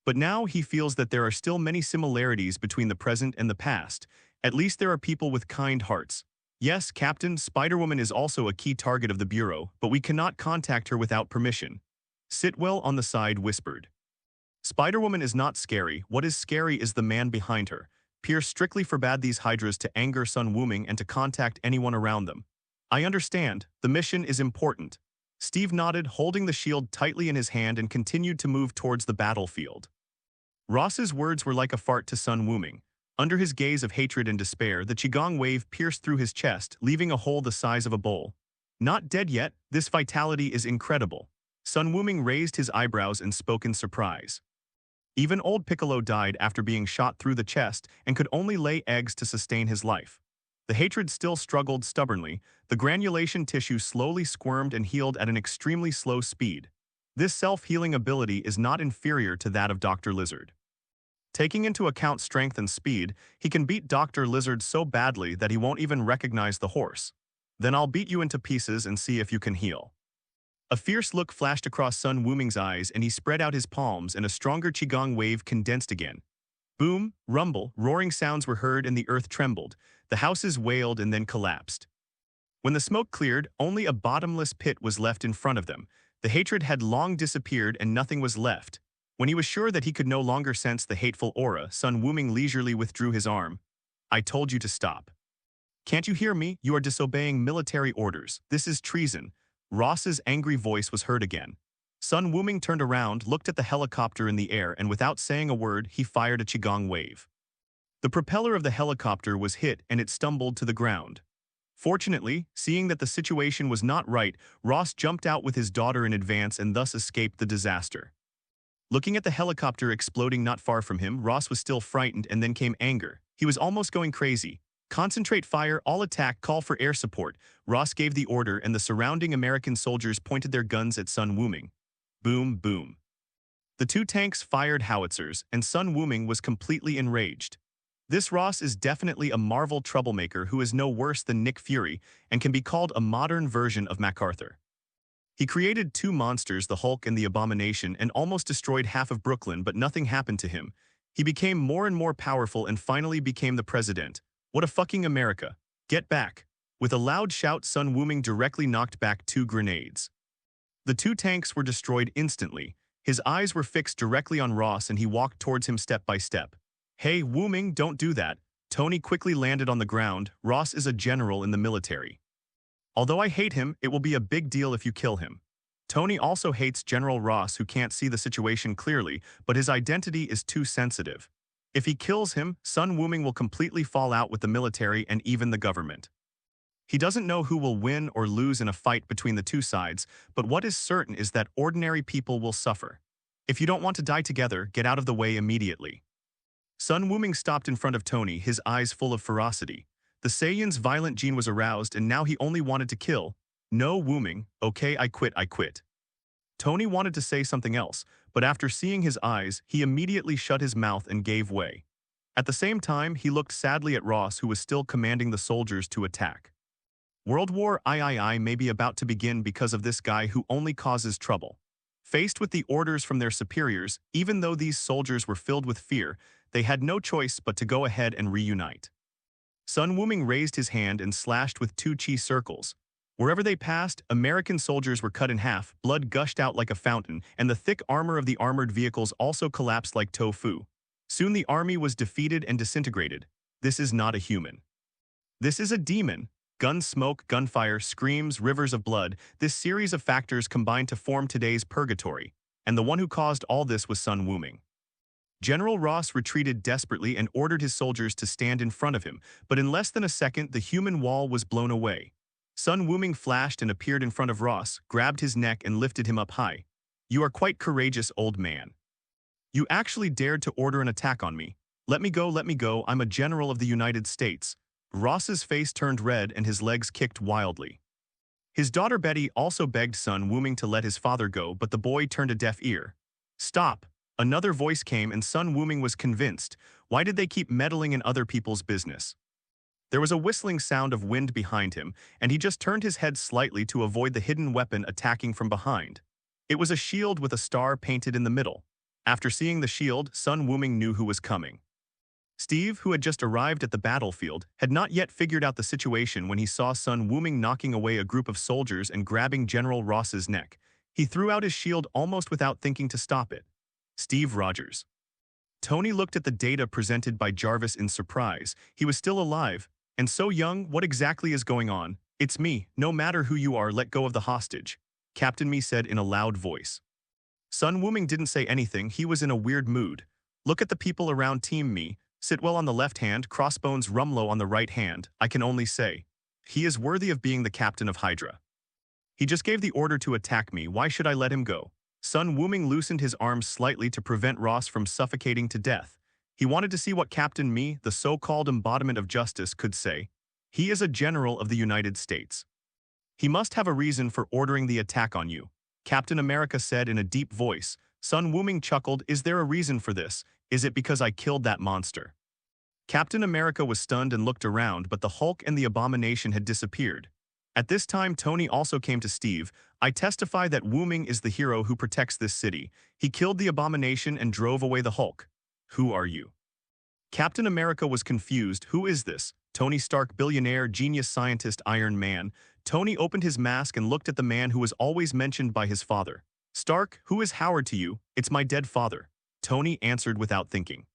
But now he feels that there are still many similarities between the present and the past. At least there are people with kind hearts. Yes, Captain, Spider-Woman is also a key target of the Bureau, but we cannot contact her without permission. Sitwell on the side whispered. Spider-Woman is not scary. What is scary is the man behind her. Pierce strictly forbade these Hydras to anger Sun Wuming and to contact anyone around them. I understand. The mission is important. Steve nodded, holding the shield tightly in his hand, and continued to move towards the battlefield. Ross's words were like a fart to Sun Wuming. Under his gaze of hatred and despair, the Qigong wave pierced through his chest, leaving a hole the size of a bowl. Not dead yet, this vitality is incredible. Sun Wuming raised his eyebrows and spoke in surprise. Even old Piccolo died after being shot through the chest and could only lay eggs to sustain his life. The hatred still struggled stubbornly. The granulation tissue slowly squirmed and healed at an extremely slow speed. This self-healing ability is not inferior to that of Dr. Lizard. Taking into account strength and speed, he can beat Dr. Lizard so badly that he won't even recognize the horse. Then I'll beat you into pieces and see if you can heal. A fierce look flashed across Sun Wuming's eyes and he spread out his palms and a stronger qigong wave condensed again. Boom, rumble, roaring sounds were heard and the earth trembled. The houses wailed and then collapsed. When the smoke cleared, only a bottomless pit was left in front of them. The hatred had long disappeared and nothing was left. When he was sure that he could no longer sense the hateful aura, Sun Wuming leisurely withdrew his arm. I told you to stop. Can't you hear me? You are disobeying military orders. This is treason. Ross's angry voice was heard again. Sun Wuming turned around, looked at the helicopter in the air, and without saying a word, he fired a qigong wave. The propeller of the helicopter was hit and it stumbled to the ground. Fortunately, seeing that the situation was not right, Ross jumped out with his daughter in advance and thus escaped the disaster. Looking at the helicopter exploding not far from him, Ross was still frightened and then came anger. He was almost going crazy. Concentrate fire, all attack, call for air support. Ross gave the order and the surrounding American soldiers pointed their guns at Sun Wuming. Boom, boom. The two tanks fired howitzers and Sun Wuming was completely enraged. This Ross is definitely a Marvel troublemaker who is no worse than Nick Fury and can be called a modern version of MacArthur. He created two monsters, the Hulk and the Abomination, and almost destroyed half of Brooklyn, but nothing happened to him. He became more and more powerful and finally became the president. What a fucking America. Get back. With a loud shout, Sun Wuming directly knocked back two grenades. The two tanks were destroyed instantly. His eyes were fixed directly on Ross and he walked towards him step by step. Hey, Wuming, don't do that. Tony quickly landed on the ground. Ross is a general in the military. Although I hate him, it will be a big deal if you kill him. Tony also hates General Ross who can't see the situation clearly, but his identity is too sensitive. If he kills him, Sun Wuming will completely fall out with the military and even the government. He doesn't know who will win or lose in a fight between the two sides, but what is certain is that ordinary people will suffer. If you don't want to die together, get out of the way immediately. Sun Wuming stopped in front of Tony, his eyes full of ferocity. The Saiyan's violent gene was aroused and now he only wanted to kill. No, Wuming, okay, I quit. Tony wanted to say something else, but after seeing his eyes, he immediately shut his mouth and gave way. At the same time, he looked sadly at Ross who was still commanding the soldiers to attack. World War III may be about to begin because of this guy who only causes trouble. Faced with the orders from their superiors, even though these soldiers were filled with fear, they had no choice but to go ahead and reunite. Sun Wuming raised his hand and slashed with two chi circles. Wherever they passed, American soldiers were cut in half, blood gushed out like a fountain, and the thick armor of the armored vehicles also collapsed like tofu. Soon the army was defeated and disintegrated. This is not a human. This is a demon. Gun smoke, gunfire, screams, rivers of blood, this series of factors combined to form today's purgatory, and the one who caused all this was Sun Wuming. General Ross retreated desperately and ordered his soldiers to stand in front of him, but in less than a second the human wall was blown away. Sun Wuming flashed and appeared in front of Ross, grabbed his neck and lifted him up high. You are quite courageous, old man. You actually dared to order an attack on me. Let me go, I'm a general of the United States. Ross's face turned red and his legs kicked wildly. His daughter Betty also begged Sun Wuming to let his father go, but the boy turned a deaf ear. Stop. Another voice came and Sun Wuming was convinced. Why did they keep meddling in other people's business? There was a whistling sound of wind behind him, and he just turned his head slightly to avoid the hidden weapon attacking from behind. It was a shield with a star painted in the middle. After seeing the shield, Sun Wuming knew who was coming. Steve, who had just arrived at the battlefield, had not yet figured out the situation when he saw Sun Wuming knocking away a group of soldiers and grabbing General Ross's neck. He threw out his shield almost without thinking to stop it. Steve Rogers. Tony looked at the data presented by Jarvis in surprise. He was still alive, and so young. What exactly is going on? It's me. No matter who you are, let go of the hostage, Captain Me said in a loud voice. Sun Wuming didn't say anything. He was in a weird mood. Look at the people around Team Me. Sitwell on the left hand, Crossbones Rumlow on the right hand. I can only say, he is worthy of being the captain of Hydra. He just gave the order to attack me. Why should I let him go? Sun Wuming loosened his arms slightly to prevent Ross from suffocating to death. He wanted to see what Captain Me, the so-called embodiment of justice, could say. He is a general of the United States. He must have a reason for ordering the attack on you, Captain America said in a deep voice. Sun Wuming chuckled. Is there a reason for this? Is it because I killed that monster? Captain America was stunned and looked around, but the Hulk and the Abomination had disappeared. At this time, Tony also came to Steve. I testify that Wuming is the hero who protects this city. He killed the Abomination and drove away the Hulk. Who are you? Captain America was confused. Who is this? Tony Stark, billionaire, genius scientist, Iron Man. Tony opened his mask and looked at the man who was always mentioned by his father. Stark, who is Howard to you? It's my dead father. Tony answered without thinking.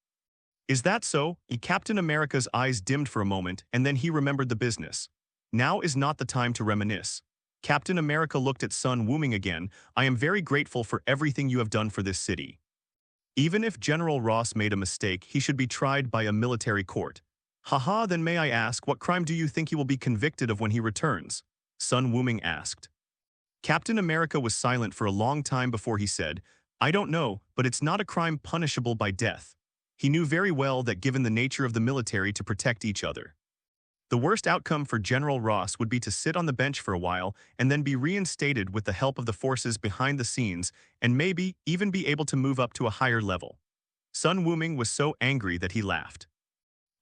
Is that so? Captain America's eyes dimmed for a moment, and then he remembered the business. Now is not the time to reminisce. Captain America looked at Sun Wuming again. I am very grateful for everything you have done for this city. Even if General Ross made a mistake, he should be tried by a military court. Haha, then may I ask, what crime do you think he will be convicted of when he returns? Sun Wuming asked. Captain America was silent for a long time before he said, I don't know, but it's not a crime punishable by death. He knew very well that given the nature of the military to protect each other, the worst outcome for General Ross would be to sit on the bench for a while and then be reinstated with the help of the forces behind the scenes and maybe even be able to move up to a higher level. Sun Wuming was so angry that he laughed.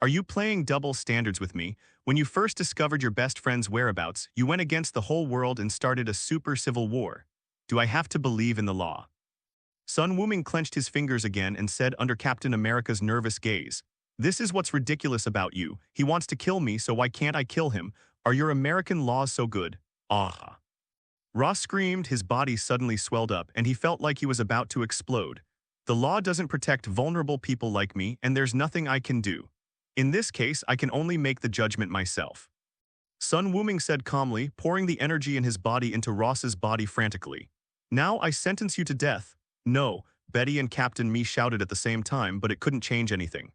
Are you playing double standards with me? When you first discovered your best friend's whereabouts, you went against the whole world and started a super civil war. Do I have to believe in the law? Sun Wuming clenched his fingers again and said under Captain America's nervous gaze, this is what's ridiculous about you. He wants to kill me, so why can't I kill him? Are your American laws so good? Ah. Ross screamed, his body suddenly swelled up, and he felt like he was about to explode. The law doesn't protect vulnerable people like me, and there's nothing I can do. In this case, I can only make the judgment myself. Sun Wuming said calmly, pouring the energy in his body into Ross's body frantically. Now I sentence you to death. No, Betty and Captain Me shouted at the same time, but it couldn't change anything.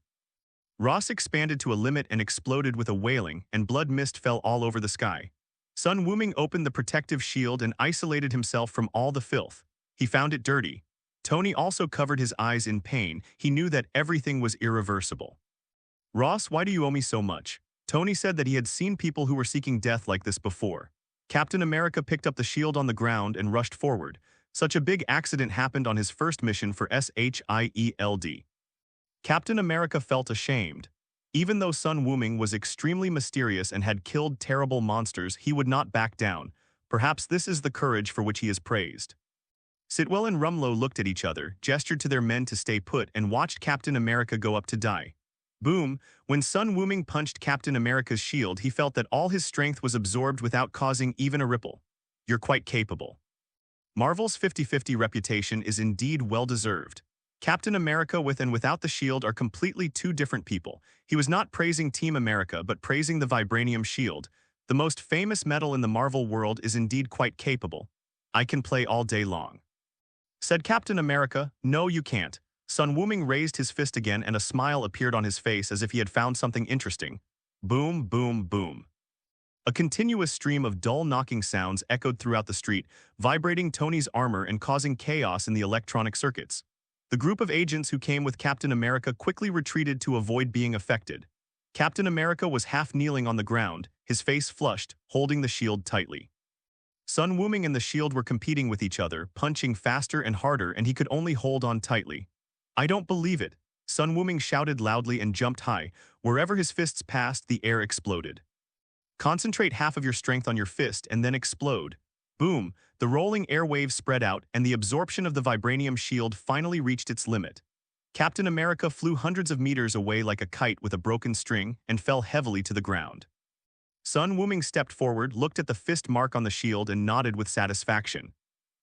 Ross expanded to a limit and exploded with a wailing, and blood mist fell all over the sky. Sun Wuming opened the protective shield and isolated himself from all the filth. He found it dirty. Tony also covered his eyes in pain. He knew that everything was irreversible. Ross, why do you owe me so much? Tony said that he had seen people who were seeking death like this before. Captain America picked up the shield on the ground and rushed forward. Such a big accident happened on his first mission for SHIELD. Captain America felt ashamed. Even though Sun Wuming was extremely mysterious and had killed terrible monsters, he would not back down. Perhaps this is the courage for which he is praised. Sitwell and Rumlow looked at each other, gestured to their men to stay put, and watched Captain America go up to die. Boom! When Sun Wuming punched Captain America's shield, he felt that all his strength was absorbed without causing even a ripple. You're quite capable. Marvel's 50-50 reputation is indeed well-deserved. Captain America with and without the shield are completely two different people. He was not praising Team America, but praising the vibranium shield. The most famous metal in the Marvel world is indeed quite capable. I can play all day long. Said Captain America, no you can't. Sun Wuming raised his fist again and a smile appeared on his face as if he had found something interesting. Boom, boom, boom. A continuous stream of dull knocking sounds echoed throughout the street, vibrating Tony's armor and causing chaos in the electronic circuits. The group of agents who came with Captain America quickly retreated to avoid being affected. Captain America was half kneeling on the ground, his face flushed, holding the shield tightly. Sun Wuming and the shield were competing with each other, punching faster and harder, and he could only hold on tightly. I don't believe it. Sun Wuming shouted loudly and jumped high. Wherever his fists passed, the air exploded. Concentrate half of your strength on your fist and then explode. Boom! The rolling airwaves spread out, and the absorption of the vibranium shield finally reached its limit. Captain America flew hundreds of meters away like a kite with a broken string and fell heavily to the ground. Sun Wuming stepped forward, looked at the fist mark on the shield, and nodded with satisfaction.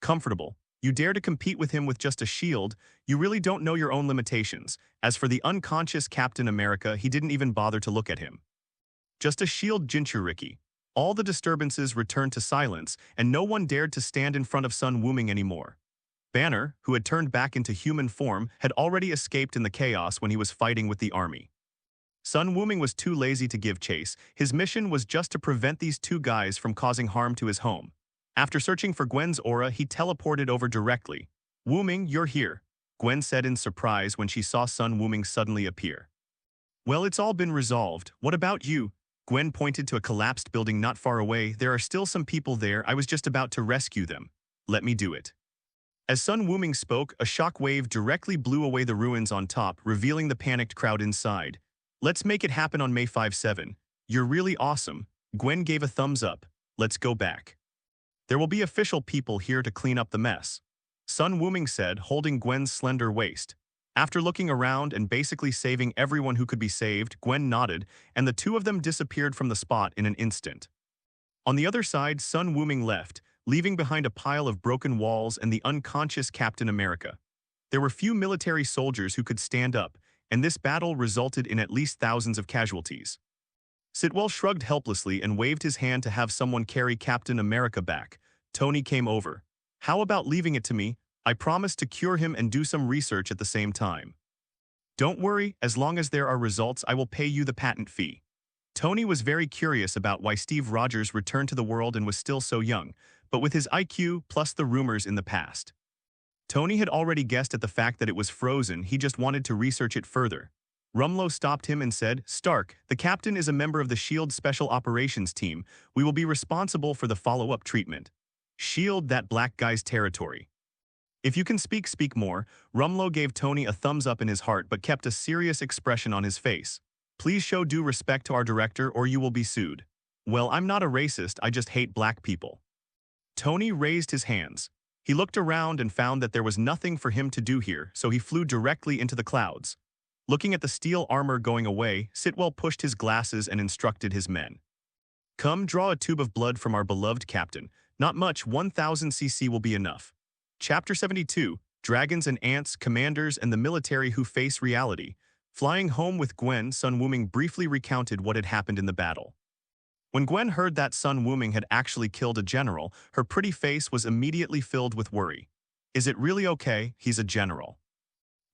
Comfortable. You dare to compete with him with just a shield? You really don't know your own limitations. As for the unconscious Captain America, he didn't even bother to look at him. Just a shield, Jinchuriki. All the disturbances returned to silence, and no one dared to stand in front of Sun Wuming anymore. Banner, who had turned back into human form, had already escaped in the chaos when he was fighting with the army. Sun Wuming was too lazy to give chase. His mission was just to prevent these two guys from causing harm to his home. After searching for Gwen's aura, he teleported over directly. Wuming, you're here, Gwen said in surprise when she saw Sun Wuming suddenly appear. Well, it's all been resolved. What about you? Gwen pointed to a collapsed building not far away. There are still some people there. I was just about to rescue them. Let me do it. As Sun Wuming spoke, a shock wave directly blew away the ruins on top, revealing the panicked crowd inside. Let's make it happen on May 5-7. You're really awesome. Gwen gave a thumbs up. Let's go back. There will be official people here to clean up the mess. Sun Wuming said, holding Gwen's slender waist. After looking around and basically saving everyone who could be saved, Gwen nodded, and the two of them disappeared from the spot in an instant. On the other side, Sun Wuming left, leaving behind a pile of broken walls and the unconscious Captain America. There were few military soldiers who could stand up, and this battle resulted in at least thousands of casualties. Sitwell shrugged helplessly and waved his hand to have someone carry Captain America back. Tony came over. How about leaving it to me? I promised to cure him and do some research at the same time. Don't worry, as long as there are results, I will pay you the patent fee. Tony was very curious about why Steve Rogers returned to the world and was still so young, but with his IQ plus the rumors in the past. Tony had already guessed at the fact that it was frozen, he just wanted to research it further. Rumlow stopped him and said, Stark, the captain is a member of the S.H.I.E.L.D. Special Operations Team. We will be responsible for the follow-up treatment. S.H.I.E.L.D. that black guy's territory. If you can speak, speak more. Rumlow gave Tony a thumbs up in his heart but kept a serious expression on his face. Please show due respect to our director or you will be sued. Well, I'm not a racist, I just hate black people. Tony raised his hands. He looked around and found that there was nothing for him to do here, so he flew directly into the clouds. Looking at the steel armor going away, Sitwell pushed his glasses and instructed his men. Come, draw a tube of blood from our beloved captain. Not much, 1000 cc will be enough. Chapter 72, Dragons and Ants, Commanders and the Military Who Face Reality. Flying home with Gwen, Sun Wuming briefly recounted what had happened in the battle. When Gwen heard that Sun Wuming had actually killed a general, her pretty face was immediately filled with worry. Is it really okay? He's a general.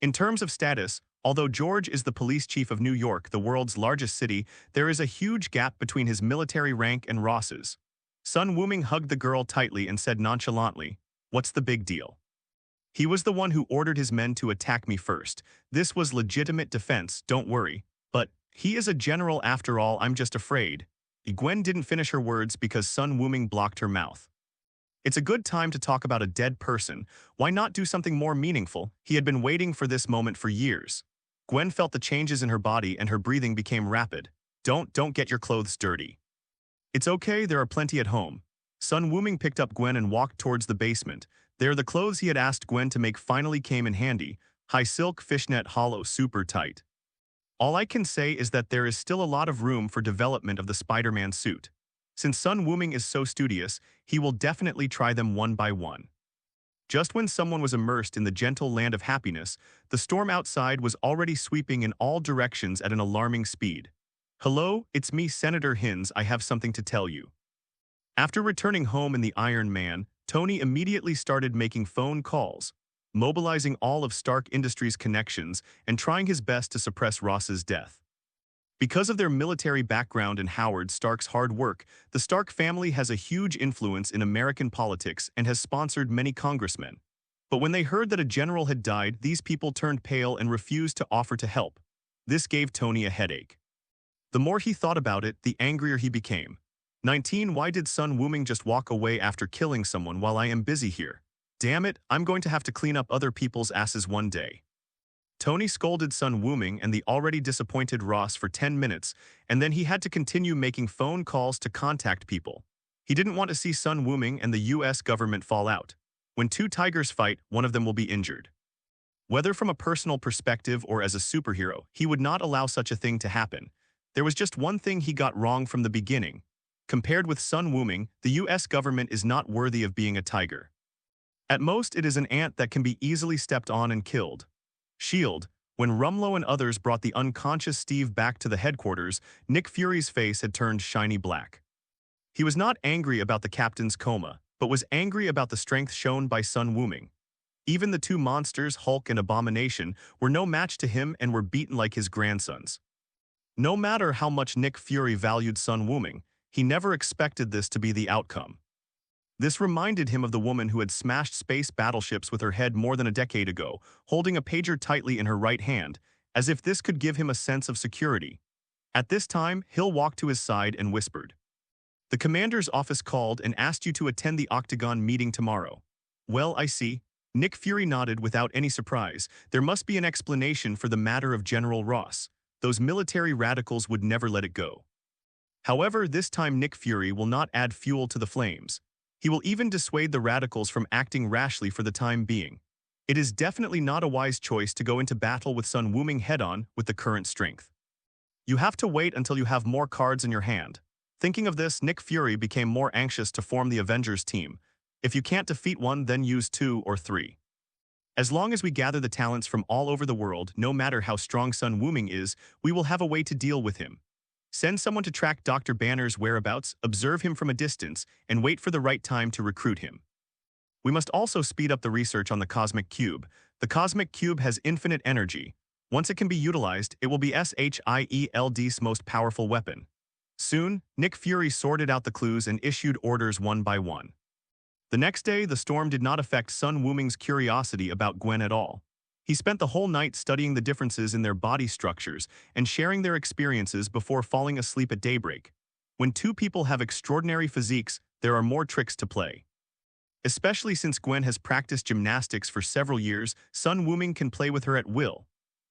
In terms of status, although George is the police chief of New York, the world's largest city, there is a huge gap between his military rank and Ross's. Sun Wuming hugged the girl tightly and said nonchalantly, "What's the big deal? He was the one who ordered his men to attack me first. This was legitimate defense, don't worry. But he is a general after all, I'm just afraid." Gwen didn't finish her words because Sun Wuming blocked her mouth. It's a good time to talk about a dead person. Why not do something more meaningful? He had been waiting for this moment for years. Gwen felt the changes in her body and her breathing became rapid. Don't get your clothes dirty. It's okay, there are plenty at home. Sun Wuming picked up Gwen and walked towards the basement. There the clothes he had asked Gwen to make finally came in handy. High silk, fishnet, hollow, super tight. All I can say is that there is still a lot of room for development of the Spider-Man suit. Since Sun Wuming is so studious, he will definitely try them one by one. Just when someone was immersed in the gentle land of happiness, the storm outside was already sweeping in all directions at an alarming speed. Hello, it's me, Senator Hinz, I have something to tell you. After returning home in the Iron Man, Tony immediately started making phone calls, mobilizing all of Stark Industries' connections and trying his best to suppress Ross's death. Because of their military background and Howard Stark's hard work, the Stark family has a huge influence in American politics and has sponsored many congressmen. But when they heard that a general had died, these people turned pale and refused to offer to help. This gave Tony a headache. The more he thought about it, the angrier he became. 19. Why did Sun Wuming just walk away after killing someone while I am busy here? Damn it, I'm going to have to clean up other people's asses one day. Tony scolded Sun Wuming and the already disappointed Ross for 10 minutes, and then he had to continue making phone calls to contact people. He didn't want to see Sun Wuming and the US government fall out. When two tigers fight, one of them will be injured. Whether from a personal perspective or as a superhero, he would not allow such a thing to happen. There was just one thing he got wrong from the beginning. Compared with Sun Wuming, the US government is not worthy of being a tiger. At most, it is an ant that can be easily stepped on and killed. S.H.I.E.L.D. When Rumlow and others brought the unconscious Steve back to the headquarters, Nick Fury's face had turned shiny black. He was not angry about the captain's coma, but was angry about the strength shown by Sun Wuming. Even the two monsters, Hulk and Abomination, were no match to him and were beaten like his grandsons. No matter how much Nick Fury valued Sun Wuming, he never expected this to be the outcome. This reminded him of the woman who had smashed space battleships with her head more than a decade ago, holding a pager tightly in her right hand, as if this could give him a sense of security. At this time, Hill walked to his side and whispered, "The commander's office called and asked you to attend the Octagon meeting tomorrow." "Well, I see." Nick Fury nodded without any surprise. There must be an explanation for the matter of General Ross. Those military radicals would never let it go. However, this time Nick Fury will not add fuel to the flames. He will even dissuade the radicals from acting rashly for the time being. It is definitely not a wise choice to go into battle with Sun Wuming head-on with the current strength. You have to wait until you have more cards in your hand. Thinking of this, Nick Fury became more anxious to form the Avengers team. If you can't defeat one, then use 2 or 3. As long as we gather the talents from all over the world, no matter how strong Sun Wuming is, we will have a way to deal with him. Send someone to track Dr. Banner's whereabouts, observe him from a distance, and wait for the right time to recruit him. We must also speed up the research on the Cosmic Cube. The Cosmic Cube has infinite energy. Once it can be utilized, it will be SHIELD's most powerful weapon. Soon, Nick Fury sorted out the clues and issued orders one by one. The next day, the storm did not affect Sun Wuming's curiosity about Gwen at all. He spent the whole night studying the differences in their body structures and sharing their experiences before falling asleep at daybreak. When two people have extraordinary physiques, there are more tricks to play. Especially since Gwen has practiced gymnastics for several years, Sun Wuming can play with her at will.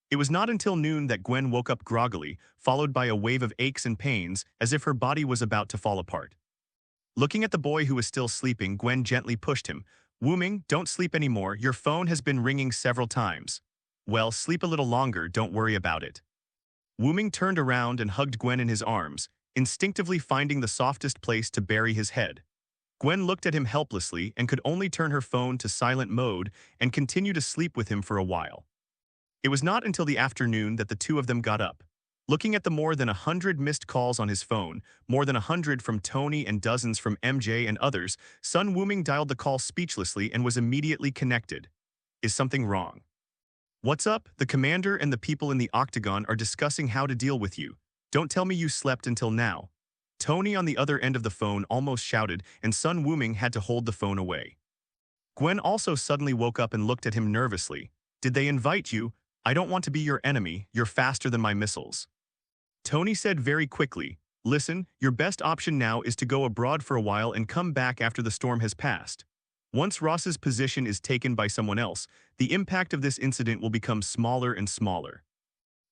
It was not until noon that Gwen woke up groggily, followed by a wave of aches and pains, as if her body was about to fall apart. Looking at the boy who was still sleeping, Gwen gently pushed him. "Wuming, don't sleep anymore. Your phone has been ringing several times." "Well, sleep a little longer, don't worry about it." Wuming turned around and hugged Gwen in his arms, instinctively finding the softest place to bury his head. Gwen looked at him helplessly and could only turn her phone to silent mode and continue to sleep with him for a while. It was not until the afternoon that the two of them got up. Looking at the more than 100 missed calls on his phone, more than 100 from Tony and dozens from MJ and others, Sun Wuming dialed the call speechlessly and was immediately connected. "Is something wrong?" "What's up? The commander and the people in the Octagon are discussing how to deal with you. Don't tell me you slept until now." Tony on the other end of the phone almost shouted, and Sun Wuming had to hold the phone away. Gwen also suddenly woke up and looked at him nervously. "Did they invite you? I don't want to be your enemy. You're faster than my missiles." Tony said very quickly, "Listen, your best option now is to go abroad for a while and come back after the storm has passed. Once Ross's position is taken by someone else, the impact of this incident will become smaller and smaller.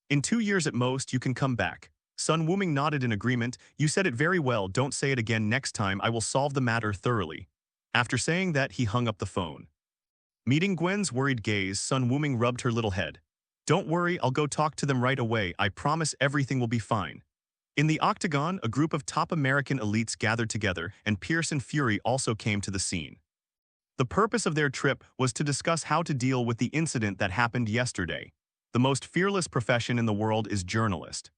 In 2 years at most, you can come back." Sun Wuming nodded in agreement. "You said it very well. Don't say it again next time. I will solve the matter thoroughly." After saying that, he hung up the phone. Meeting Gwen's worried gaze, Sun Wuming rubbed her little head. "Don't worry, I'll go talk to them right away. I promise everything will be fine." In the Octagon, a group of top American elites gathered together, and Pierce and Fury also came to the scene. The purpose of their trip was to discuss how to deal with the incident that happened yesterday. The most fearless profession in the world is journalist.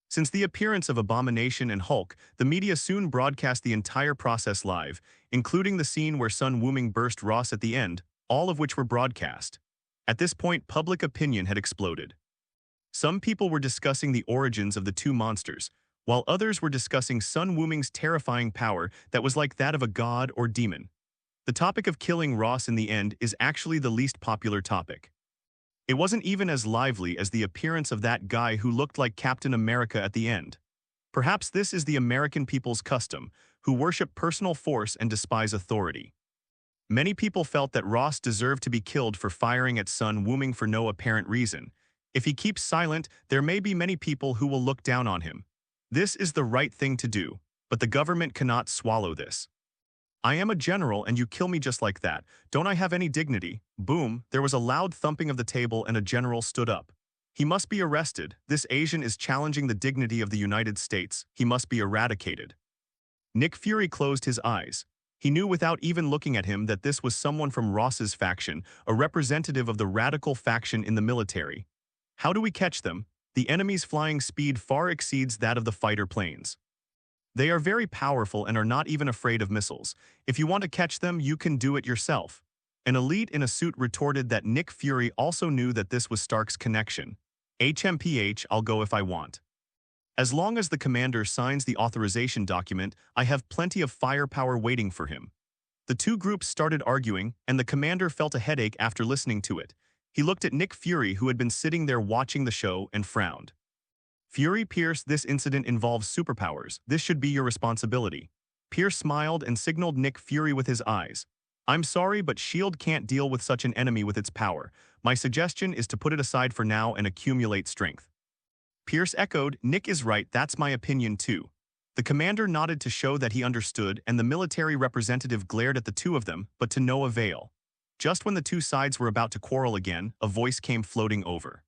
Since the appearance of Abomination and Hulk, the media soon broadcast the entire process live, including the scene where Sun Wuming burst Ross at the end, all of which were broadcast. At this point, public opinion had exploded. Some people were discussing the origins of the two monsters, while others were discussing Sun Wuming's terrifying power that was like that of a god or demon. The topic of killing Ross in the end is actually the least popular topic. It wasn't even as lively as the appearance of that guy who looked like Captain America at the end. Perhaps this is the American people's custom, who worship personal force and despise authority. Many people felt that Ross deserved to be killed for firing at Sun Wuming for no apparent reason. If he keeps silent, there may be many people who will look down on him. This is the right thing to do, but the government cannot swallow this. "I am a general and you kill me just like that. Don't I have any dignity?" Boom, there was a loud thumping of the table and a general stood up. "He must be arrested. This Asian is challenging the dignity of the United States. He must be eradicated." Nick Fury closed his eyes. He knew without even looking at him that this was someone from Ross's faction, a representative of the radical faction in the military. How do we catch them? The enemy's flying speed far exceeds that of the fighter planes. They are very powerful and are not even afraid of missiles. If you want to catch them, you can do it yourself. An elite in a suit retorted that Nick Fury also knew that this was Stark's connection. "HMPH, I'll go if I want. As long as the commander signs the authorization document, I have plenty of firepower waiting for him." The two groups started arguing, and the commander felt a headache after listening to it. He looked at Nick Fury, who had been sitting there watching the show, and frowned. Fury Pierce, this incident involves superpowers. This should be your responsibility. Pierce smiled and signaled Nick Fury with his eyes. I'm sorry, but S.H.I.E.L.D. can't deal with such an enemy with its power. My suggestion is to put it aside for now and accumulate strength. Pierce echoed, Nick is right, that's my opinion too. The commander nodded to show that he understood, and the military representative glared at the two of them, but to no avail. Just when the two sides were about to quarrel again, a voice came floating over.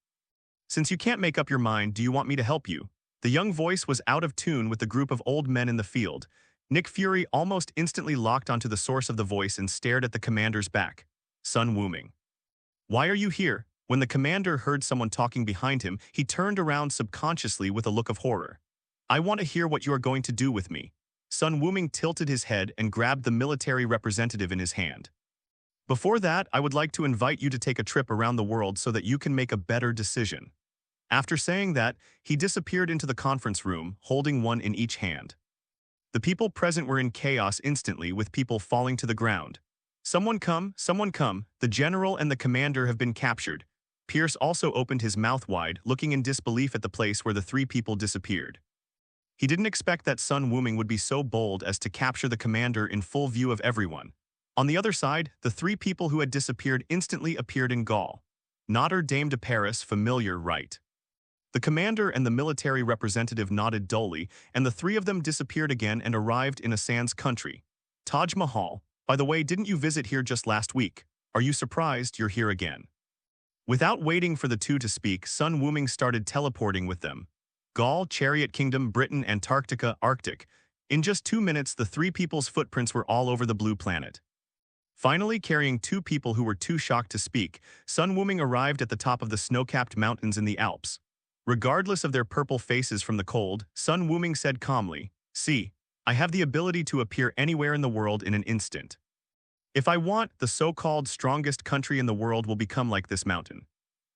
Since you can't make up your mind, do you want me to help you? The young voice was out of tune with the group of old men in the field. Nick Fury almost instantly locked onto the source of the voice and stared at the commander's back. Sun Wuming. Why are you here? When the commander heard someone talking behind him, he turned around subconsciously with a look of horror. I want to hear what you are going to do with me. Sun Wuming tilted his head and grabbed the military representative in his hand. Before that, I would like to invite you to take a trip around the world so that you can make a better decision. After saying that, he disappeared into the conference room, holding one in each hand. The people present were in chaos instantly, with people falling to the ground. Someone come, the general and the commander have been captured. Pierce also opened his mouth wide, looking in disbelief at the place where the three people disappeared. He didn't expect that Sun Wuming would be so bold as to capture the commander in full view of everyone. On the other side, the three people who had disappeared instantly appeared in Gaul. Notre Dame de Paris, familiar, right? The commander and the military representative nodded dully, and the three of them disappeared again and arrived in a Sans country. Taj Mahal, by the way, didn't you visit here just last week? Are you surprised you're here again? Without waiting for the two to speak, Sun Wuming started teleporting with them. Gaul, Chariot Kingdom, Britain, Antarctica, Arctic. In just 2 minutes, the three people's footprints were all over the blue planet. Finally, carrying two people who were too shocked to speak, Sun Wuming arrived at the top of the snow-capped mountains in the Alps. Regardless of their purple faces from the cold, Sun Wuming said calmly, See, I have the ability to appear anywhere in the world in an instant. If I want, the so-called strongest country in the world will become like this mountain.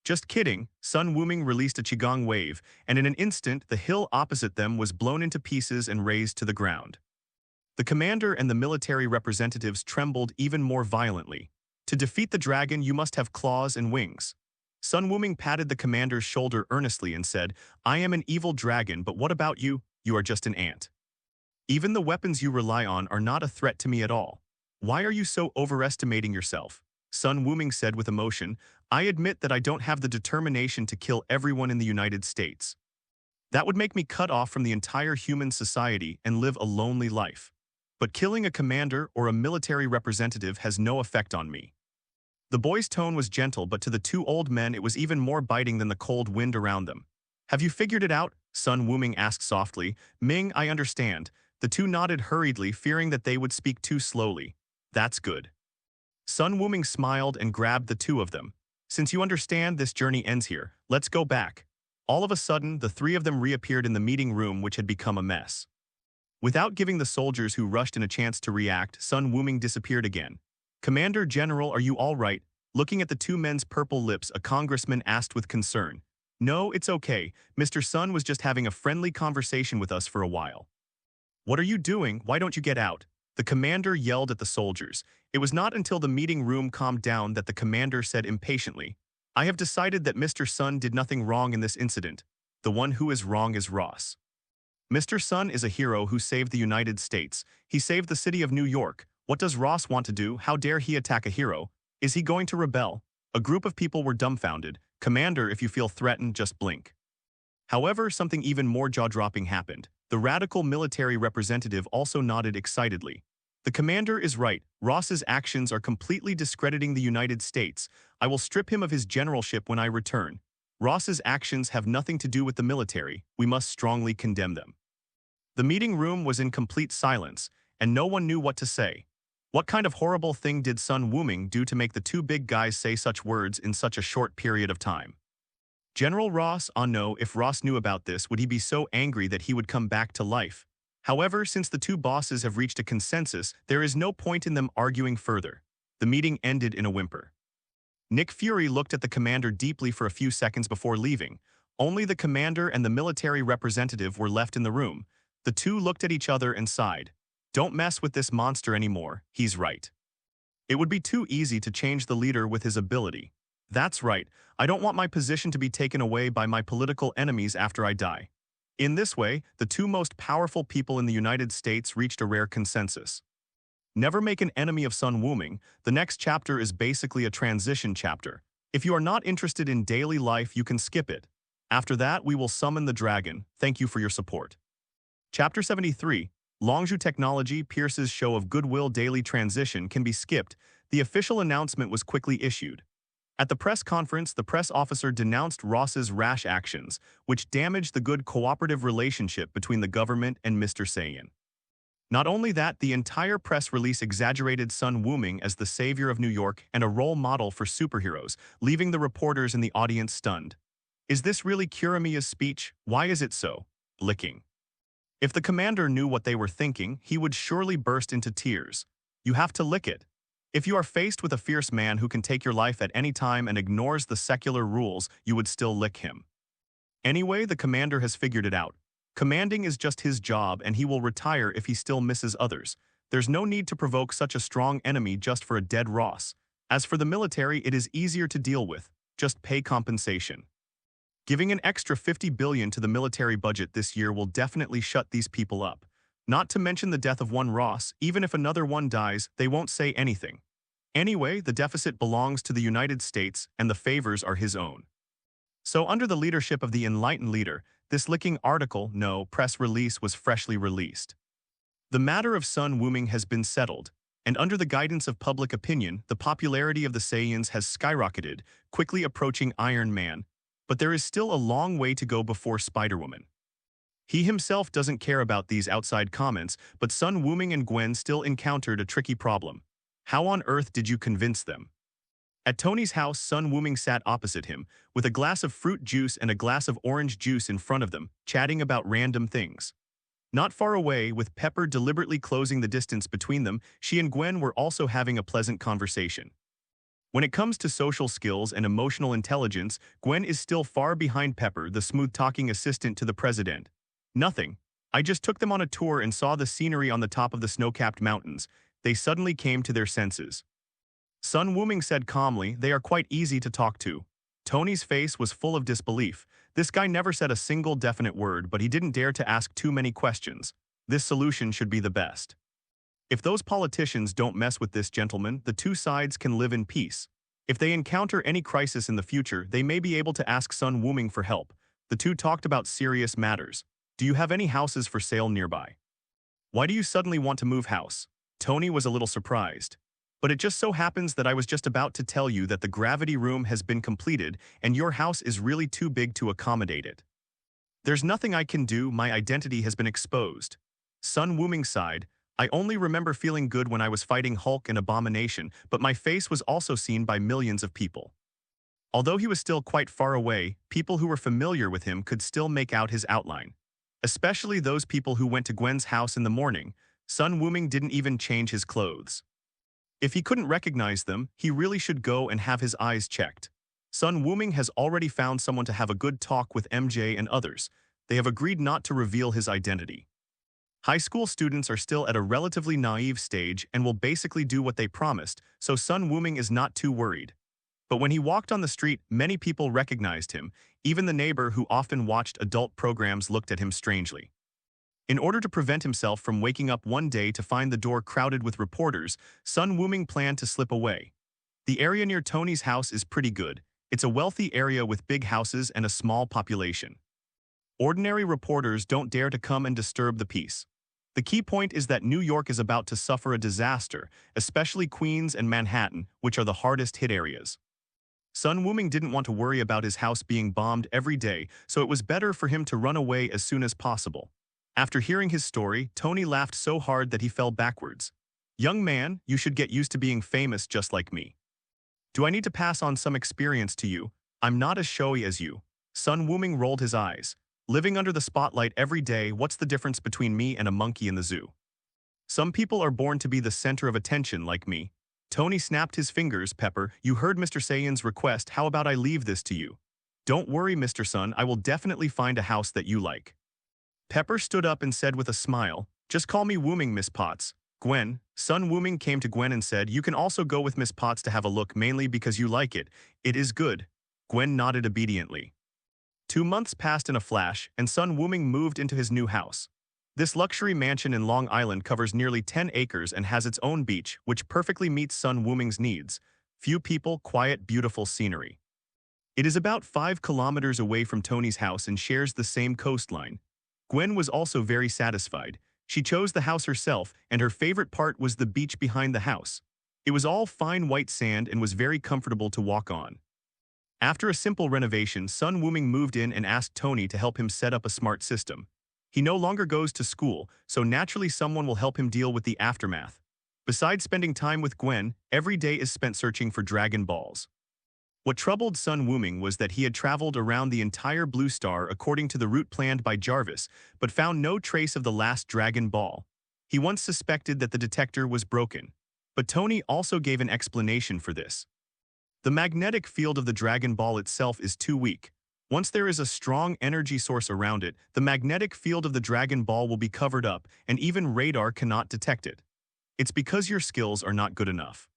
Just kidding, Sun Wuming released a Qigong wave, and in an instant, the hill opposite them was blown into pieces and razed to the ground. The commander and the military representatives trembled even more violently. To defeat the dragon, you must have claws and wings. Sun Wuming patted the commander's shoulder earnestly and said, I am an evil dragon, but what about you? You are just an ant. Even the weapons you rely on are not a threat to me at all. Why are you so overestimating yourself? Sun Wuming said with emotion, I admit that I don't have the determination to kill everyone in the United States. That would make me cut off from the entire human society and live a lonely life. But killing a commander or a military representative has no effect on me. The boy's tone was gentle, but to the two old men it was even more biting than the cold wind around them. Have you figured it out? Sun Wuming asked softly. Ming, I understand. The two nodded hurriedly, fearing that they would speak too slowly. That's good. Sun Wuming smiled and grabbed the two of them. Since you understand, this journey ends here. Let's go back. All of a sudden, the three of them reappeared in the meeting room, which had become a mess. Without giving the soldiers who rushed in a chance to react, Sun Wuming disappeared again. Commander General, are you all right? Looking at the two men's purple lips, a congressman asked with concern. No, it's okay. Mr. Sun was just having a friendly conversation with us for a while. What are you doing? Why don't you get out? The commander yelled at the soldiers. It was not until the meeting room calmed down that the commander said impatiently, I have decided that Mr. Sun did nothing wrong in this incident. The one who is wrong is Ross. Mr. Sun is a hero who saved the United States. He saved the city of New York. What does Ross want to do? How dare he attack a hero? Is he going to rebel? A group of people were dumbfounded. Commander, if you feel threatened, just blink. However, something even more jaw-dropping happened. The radical military representative also nodded excitedly. The commander is right. Ross's actions are completely discrediting the United States. I will strip him of his generalship when I return. Ross's actions have nothing to do with the military. We must strongly condemn them. The meeting room was in complete silence, and no one knew what to say. What kind of horrible thing did Sun Wuming do to make the two big guys say such words in such a short period of time? General Ross, no, if Ross knew about this, would he be so angry that he would come back to life? However, since the two bosses have reached a consensus, there is no point in them arguing further. The meeting ended in a whimper. Nick Fury looked at the commander deeply for a few seconds before leaving. Only the commander and the military representative were left in the room. The two looked at each other and sighed. Don't mess with this monster anymore, he's right. It would be too easy to change the leader with his ability. That's right, I don't want my position to be taken away by my political enemies after I die. In this way, the two most powerful people in the United States reached a rare consensus. Never make an enemy of Sun Wuming. The next chapter is basically a transition chapter. If you are not interested in daily life, you can skip it. After that, we will summon the dragon. Thank you for your support. Chapter 73, Longzhu Technology Pierce's show of goodwill daily transition can be skipped. The official announcement was quickly issued. At the press conference, the press officer denounced Ross's rash actions, which damaged the good cooperative relationship between the government and Mr. Saiyan. Not only that, the entire press release exaggerated Sun Wuming as the savior of New York and a role model for superheroes, leaving the reporters and the audience stunned. Is this really Kuramiya's speech? Why is it so? Licking. If the commander knew what they were thinking, he would surely burst into tears. You have to lick it. If you are faced with a fierce man who can take your life at any time and ignores the secular rules, you would still lick him. Anyway, the commander has figured it out. Commanding is just his job, and he will retire if he still misses others. There's no need to provoke such a strong enemy just for a dead Ross. As for the military, it is easier to deal with. Just pay compensation. Giving an extra $50 billion to the military budget this year will definitely shut these people up. Not to mention the death of one Ross. Even if another one dies, they won't say anything. Anyway, the deficit belongs to the United States, and the favors are his own. So under the leadership of the enlightened leader, this licking press release was freshly released. The matter of Sun Wuming has been settled, and under the guidance of public opinion, the popularity of the Saiyans has skyrocketed, quickly approaching Iron Man, but there is still a long way to go before Spider-Woman. He himself doesn't care about these outside comments, but Sun Wuming and Gwen still encountered a tricky problem. How on earth did you convince them? At Tony's house, Sun Wuming sat opposite him, with a glass of fruit juice and a glass of orange juice in front of them, chatting about random things. Not far away, with Pepper deliberately closing the distance between them, she and Gwen were also having a pleasant conversation. When it comes to social skills and emotional intelligence, Gwen is still far behind Pepper, the smooth-talking assistant to the president. Nothing. I just took them on a tour and saw the scenery on the top of the snow-capped mountains. They suddenly came to their senses. Sun Wuming said calmly, they are quite easy to talk to. Tony's face was full of disbelief. This guy never said a single definite word, but he didn't dare to ask too many questions. This solution should be the best. If those politicians don't mess with this gentleman, the two sides can live in peace. If they encounter any crisis in the future, they may be able to ask Sun Wuming for help. The two talked about serious matters. Do you have any houses for sale nearby? Why do you suddenly want to move house? Tony was a little surprised. But it just so happens that I was just about to tell you that the gravity room has been completed and your house is really too big to accommodate it. There's nothing I can do, my identity has been exposed. Sun Wuming sighed. I only remember feeling good when I was fighting Hulk and Abomination, but my face was also seen by millions of people. Although he was still quite far away, people who were familiar with him could still make out his outline. Especially those people who went to Gwen's house in the morning. Sun Wuming didn't even change his clothes. If he couldn't recognize them, he really should go and have his eyes checked. Sun Wuming has already found someone to have a good talk with MJ and others. They have agreed not to reveal his identity. High school students are still at a relatively naive stage and will basically do what they promised, so Sun Wuming is not too worried. But when he walked on the street, many people recognized him. Even the neighbor who often watched adult programs looked at him strangely. In order to prevent himself from waking up one day to find the door crowded with reporters, Sun Wuming planned to slip away. The area near Tony's house is pretty good. It's a wealthy area with big houses and a small population. Ordinary reporters don't dare to come and disturb the peace. The key point is that New York is about to suffer a disaster, especially Queens and Manhattan, which are the hardest hit areas. Sun Wuming didn't want to worry about his house being bombed every day, so it was better for him to run away as soon as possible. After hearing his story, Tony laughed so hard that he fell backwards. Young man, you should get used to being famous just like me. Do I need to pass on some experience to you? I'm not as showy as you. Sun Wuming rolled his eyes. Living under the spotlight every day, what's the difference between me and a monkey in the zoo? Some people are born to be the center of attention like me. Tony snapped his fingers. Pepper, you heard Mr. Saiyan's request. How about I leave this to you? Don't worry, Mr. Sun, I will definitely find a house that you like. Pepper stood up and said with a smile, just call me Wuming, Miss Potts. Gwen, Sun Wuming came to Gwen and said, you can also go with Miss Potts to have a look, mainly because you like it. It is good. Gwen nodded obediently. 2 months passed in a flash, and Sun Wuming moved into his new house. This luxury mansion in Long Island covers nearly 10 acres and has its own beach, which perfectly meets Sun Wuming's needs. Few people, quiet, beautiful scenery. It is about 5 kilometers away from Tony's house and shares the same coastline. Gwen was also very satisfied. She chose the house herself, and her favorite part was the beach behind the house. It was all fine white sand and was very comfortable to walk on. After a simple renovation, Sun Wuming moved in and asked Tony to help him set up a smart system. He no longer goes to school, so naturally someone will help him deal with the aftermath. Besides spending time with Gwen, every day is spent searching for Dragon Balls. What troubled Sun Wuming was that he had traveled around the entire Blue Star according to the route planned by Jarvis, but found no trace of the last Dragon Ball. He once suspected that the detector was broken, but Tony also gave an explanation for this. The magnetic field of the Dragon Ball itself is too weak. Once there is a strong energy source around it, the magnetic field of the Dragon Ball will be covered up, and even radar cannot detect it. It's because your skills are not good enough.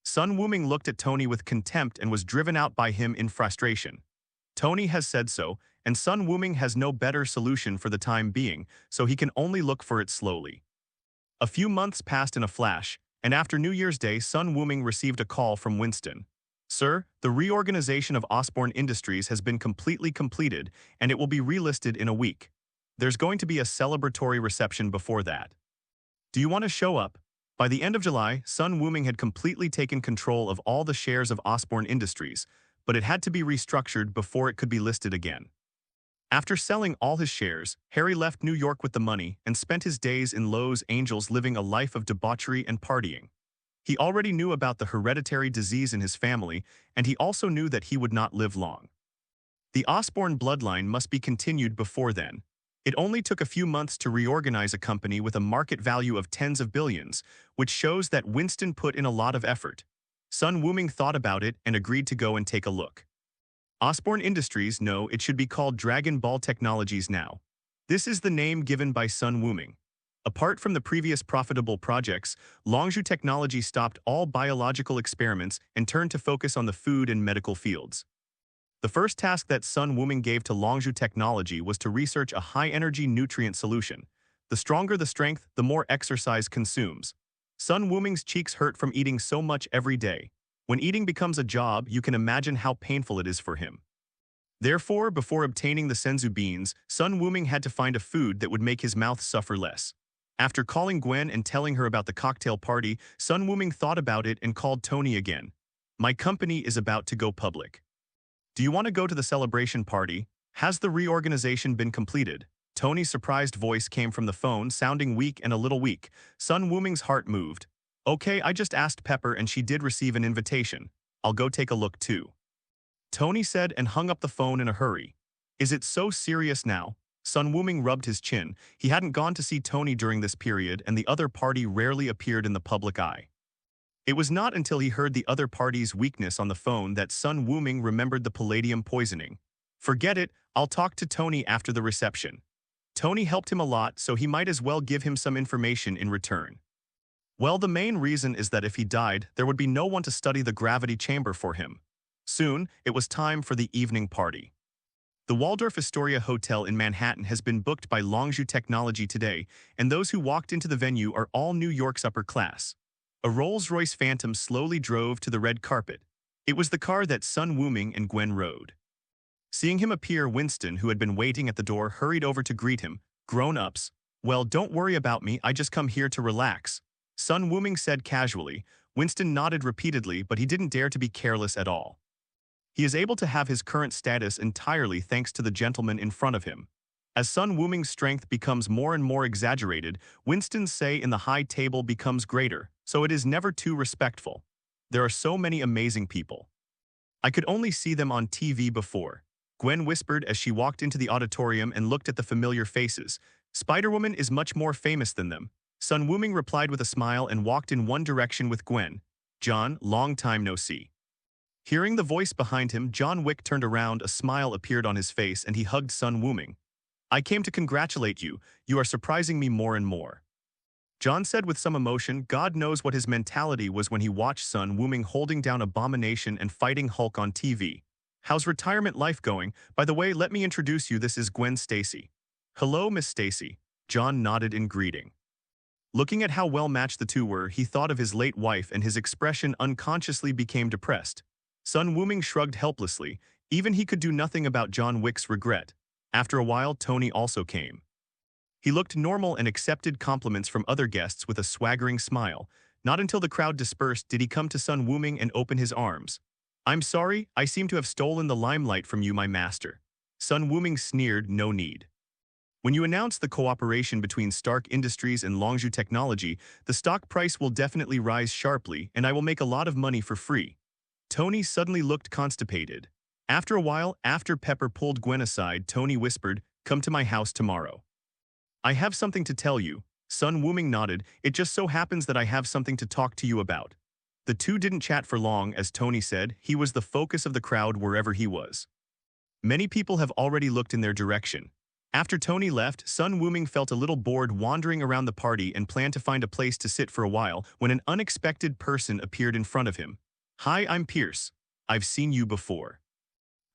Sun Wuming looked at Tony with contempt and was driven out by him in frustration. Tony has said so, and Sun Wuming has no better solution for the time being, so he can only look for it slowly. A few months passed in a flash, and after New Year's Day, Sun Wuming received a call from Winston. Sir, the reorganization of Osborne Industries has been completely completed, and it will be relisted in a week. There's going to be a celebratory reception before that. Do you want to show up? By the end of July, Sun Wuming had completely taken control of all the shares of Osborne Industries, but it had to be restructured before it could be listed again. After selling all his shares, Harry left New York with the money and spent his days in Los Angeles living a life of debauchery and partying. He already knew about the hereditary disease in his family, and he also knew that he would not live long. The Osborne bloodline must be continued before then. It only took a few months to reorganize a company with a market value of tens of billions, which shows that Winston put in a lot of effort. Sun Wuming thought about it and agreed to go and take a look. Osborne Industries, no, it should be called Dragon Ball Technologies now. This is the name given by Sun Wuming. Apart from the previous profitable projects, Longzhu Technology stopped all biological experiments and turned to focus on the food and medical fields. The first task that Sun Wuming gave to Longzhu Technology was to research a high-energy nutrient solution. The stronger the strength, the more exercise consumes. Sun Wuming's cheeks hurt from eating so much every day. When eating becomes a job, you can imagine how painful it is for him. Therefore, before obtaining the senzu beans, Sun Wuming had to find a food that would make his mouth suffer less. After calling Gwen and telling her about the cocktail party, Sun Wuming thought about it and called Tony again. My company is about to go public. Do you want to go to the celebration party? Has the reorganization been completed? Tony's surprised voice came from the phone, sounding weak and a little weak. Sun Wuming's heart moved. Okay, I just asked Pepper and she did receive an invitation. I'll go take a look too. Tony said and hung up the phone in a hurry. Is it so serious now? Sun Wuming rubbed his chin. He hadn't gone to see Tony during this period, and the other party rarely appeared in the public eye. It was not until he heard the other party's weakness on the phone that Sun Wuming remembered the palladium poisoning. Forget it, I'll talk to Tony after the reception. Tony helped him a lot, so he might as well give him some information in return. Well, the main reason is that if he died, there would be no one to study the gravity chamber for him. Soon, it was time for the evening party. The Waldorf Astoria Hotel in Manhattan has been booked by Longzhu Technology today, and those who walked into the venue are all New York's upper class. A Rolls-Royce Phantom slowly drove to the red carpet. It was the car that Sun Wuming and Gwen rode. Seeing him appear, Winston, who had been waiting at the door, hurried over to greet him. Grown-ups. Well, don't worry about me, I just come here to relax. Sun Wuming said casually. Winston nodded repeatedly, but he didn't dare to be careless at all. He is able to have his current status entirely thanks to the gentleman in front of him. As Sun Wuming's strength becomes more and more exaggerated, Winston's say in the high table becomes greater, so it is never too respectful. There are so many amazing people. I could only see them on TV before. Gwen whispered as she walked into the auditorium and looked at the familiar faces. Spider-Woman is much more famous than them. Sun Wuming replied with a smile and walked in one direction with Gwen. John, long time no see. Hearing the voice behind him, John Wick turned around, a smile appeared on his face, and he hugged Sun Wuming. I came to congratulate you. You are surprising me more and more. John said with some emotion. God knows what his mentality was when he watched Sun Wuming holding down Abomination and fighting Hulk on TV. How's retirement life going? By the way, let me introduce you. This is Gwen Stacy. Hello, Miss Stacy. John nodded in greeting. Looking at how well matched the two were, he thought of his late wife and his expression unconsciously became depressed. Sun Wuming shrugged helplessly. Even he could do nothing about John Wick's regret. After a while, Tony also came. He looked normal and accepted compliments from other guests with a swaggering smile. Not until the crowd dispersed did he come to Sun Wuming and open his arms. I'm sorry, I seem to have stolen the limelight from you, my master. Sun Wuming sneered, no need. When you announce the cooperation between Stark Industries and Longzhu Technology, the stock price will definitely rise sharply and I will make a lot of money for free. Tony suddenly looked constipated. After a while, after Pepper pulled Gwen aside, Tony whispered, come to my house tomorrow. I have something to tell you. Sun Wuming nodded. It just so happens that I have something to talk to you about. The two didn't chat for long, as Tony said. He was the focus of the crowd wherever he was. Many people have already looked in their direction. After Tony left, Sun Wuming felt a little bored wandering around the party and planned to find a place to sit for a while when an unexpected person appeared in front of him. Hi, I'm Pierce. I've seen you before.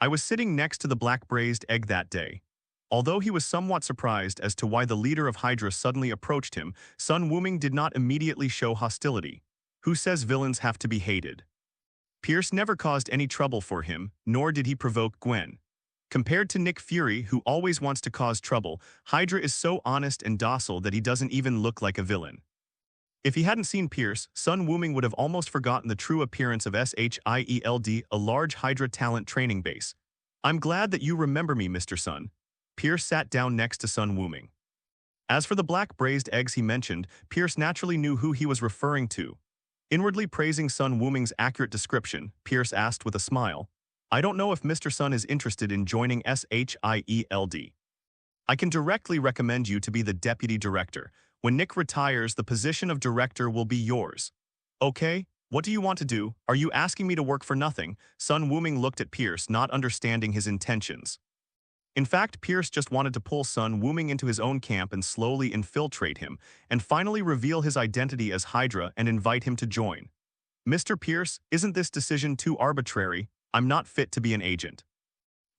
I was sitting next to the black braised egg that day. Although he was somewhat surprised as to why the leader of Hydra suddenly approached him, Sun Wuming did not immediately show hostility. Who says villains have to be hated? Pierce never caused any trouble for him, nor did he provoke Gwen. Compared to Nick Fury, who always wants to cause trouble, Hydra is so honest and docile that he doesn't even look like a villain. If he hadn't seen Pierce, Sun Wuming would have almost forgotten the true appearance of SHIELD, a large Hydra talent training base. I'm glad that you remember me, Mr. Sun. Pierce sat down next to Sun Wuming. As for the black braised eggs he mentioned, Pierce naturally knew who he was referring to. Inwardly praising Sun Wuming's accurate description, Pierce asked with a smile, I don't know if Mr. Sun is interested in joining SHIELD. I can directly recommend you to be the deputy director. When Nick retires, the position of director will be yours. Okay, what do you want to do? Are you asking me to work for nothing? Sun Wuming looked at Pierce, not understanding his intentions. In fact, Pierce just wanted to pull Sun Wuming into his own camp and slowly infiltrate him, and finally reveal his identity as Hydra and invite him to join. Mr. Pierce, isn't this decision too arbitrary? I'm not fit to be an agent.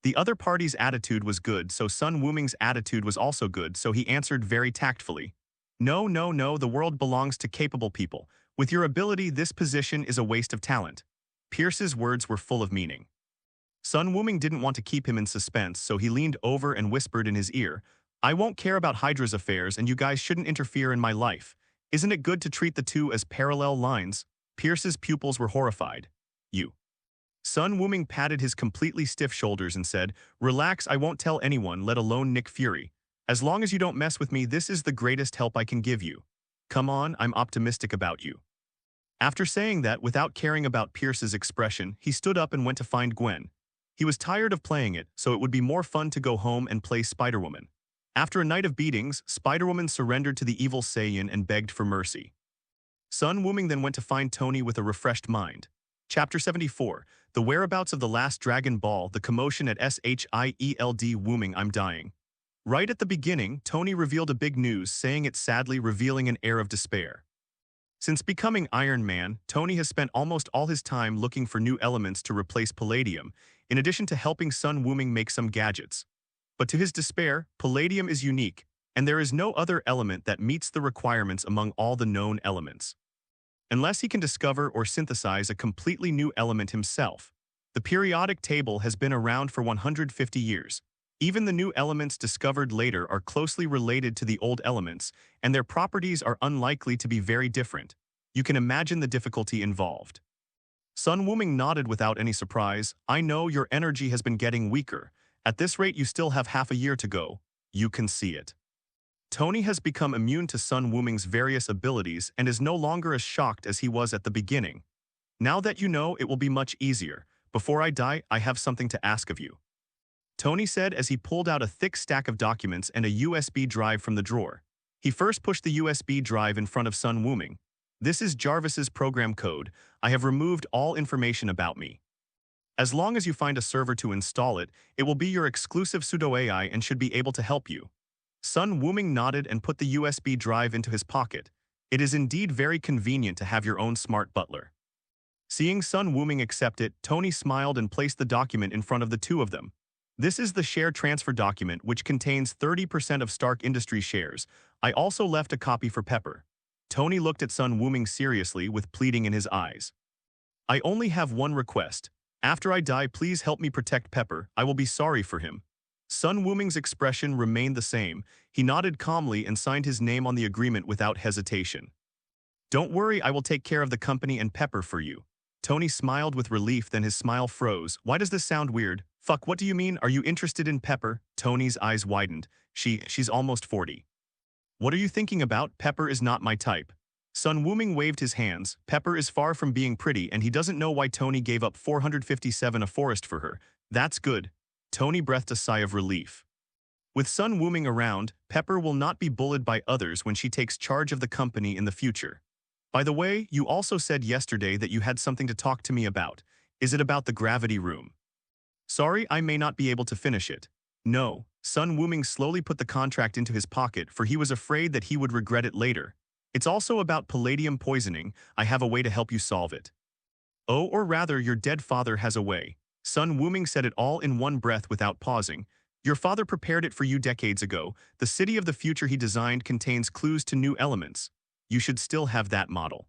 The other party's attitude was good, so Sun Wuming's attitude was also good, so he answered very tactfully. No, the world belongs to capable people. With your ability, this position is a waste of talent. Pierce's words were full of meaning. Sun Wuming didn't want to keep him in suspense, so he leaned over and whispered in his ear, I won't care about Hydra's affairs and you guys shouldn't interfere in my life. Isn't it good to treat the two as parallel lines? Pierce's pupils were horrified. You. Sun Wuming patted his completely stiff shoulders and said, Relax, I won't tell anyone, let alone Nick Fury. As long as you don't mess with me, this is the greatest help I can give you. Come on, I'm optimistic about you. After saying that, without caring about Pierce's expression, he stood up and went to find Gwen. He was tired of playing it, so it would be more fun to go home and play Spider-Woman. After a night of beatings, Spider-Woman surrendered to the evil Saiyan and begged for mercy. Sun Wuming then went to find Tony with a refreshed mind. Chapter 74, The Whereabouts of the Last Dragon Ball, The Commotion at SHIELD. Wuming, I'm dying. Right at the beginning, Tony revealed a big news, saying it sadly, revealing an air of despair. Since becoming Iron Man, Tony has spent almost all his time looking for new elements to replace palladium, in addition to helping Sun Wuming make some gadgets. But to his despair, palladium is unique, and there is no other element that meets the requirements among all the known elements. Unless he can discover or synthesize a completely new element himself. The periodic table has been around for 150 years. Even the new elements discovered later are closely related to the old elements, and their properties are unlikely to be very different. You can imagine the difficulty involved. Sun Wuming nodded without any surprise. I know your energy has been getting weaker. At this rate, you still have half a year to go. You can see it. Tony has become immune to Sun Wuming's various abilities and is no longer as shocked as he was at the beginning. Now that you know, it will be much easier. Before I die, I have something to ask of you. Tony said as he pulled out a thick stack of documents and a USB drive from the drawer. He first pushed the USB drive in front of Sun Wuming. This is Jarvis's program code. I have removed all information about me. As long as you find a server to install it, it will be your exclusive pseudo-AI and should be able to help you. Sun Wuming nodded and put the USB drive into his pocket. It is indeed very convenient to have your own smart butler. Seeing Sun Wuming accept it, Tony smiled and placed the document in front of the two of them. This is the share transfer document, which contains 30% of Stark Industries shares. I also left a copy for Pepper. Tony looked at Sun Wuming seriously with pleading in his eyes. I only have one request. After I die, please help me protect Pepper. I will be sorry for him. Sun Wuming's expression remained the same. He nodded calmly and signed his name on the agreement without hesitation. Don't worry, I will take care of the company and Pepper for you. Tony smiled with relief, then his smile froze. Why does this sound weird? Fuck, what do you mean? Are you interested in Pepper? Tony's eyes widened. She's almost 40. What are you thinking about? Pepper is not my type. Sun Wuming waved his hands. Pepper is far from being pretty, and he doesn't know why Tony gave up 457 a forest for her. That's good. Tony breathed a sigh of relief. With Sun Wuming around, Pepper will not be bullied by others when she takes charge of the company in the future. By the way, you also said yesterday that you had something to talk to me about. Is it about the gravity room? Sorry, I may not be able to finish it. No. Sun Wuming slowly put the contract into his pocket, for he was afraid that he would regret it later. It's also about palladium poisoning. I have a way to help you solve it. Oh, or rather, your dead father has a way. Sun Wuming said it all in one breath without pausing. Your father prepared it for you decades ago. The city of the future he designed contains clues to new elements. You should still have that model.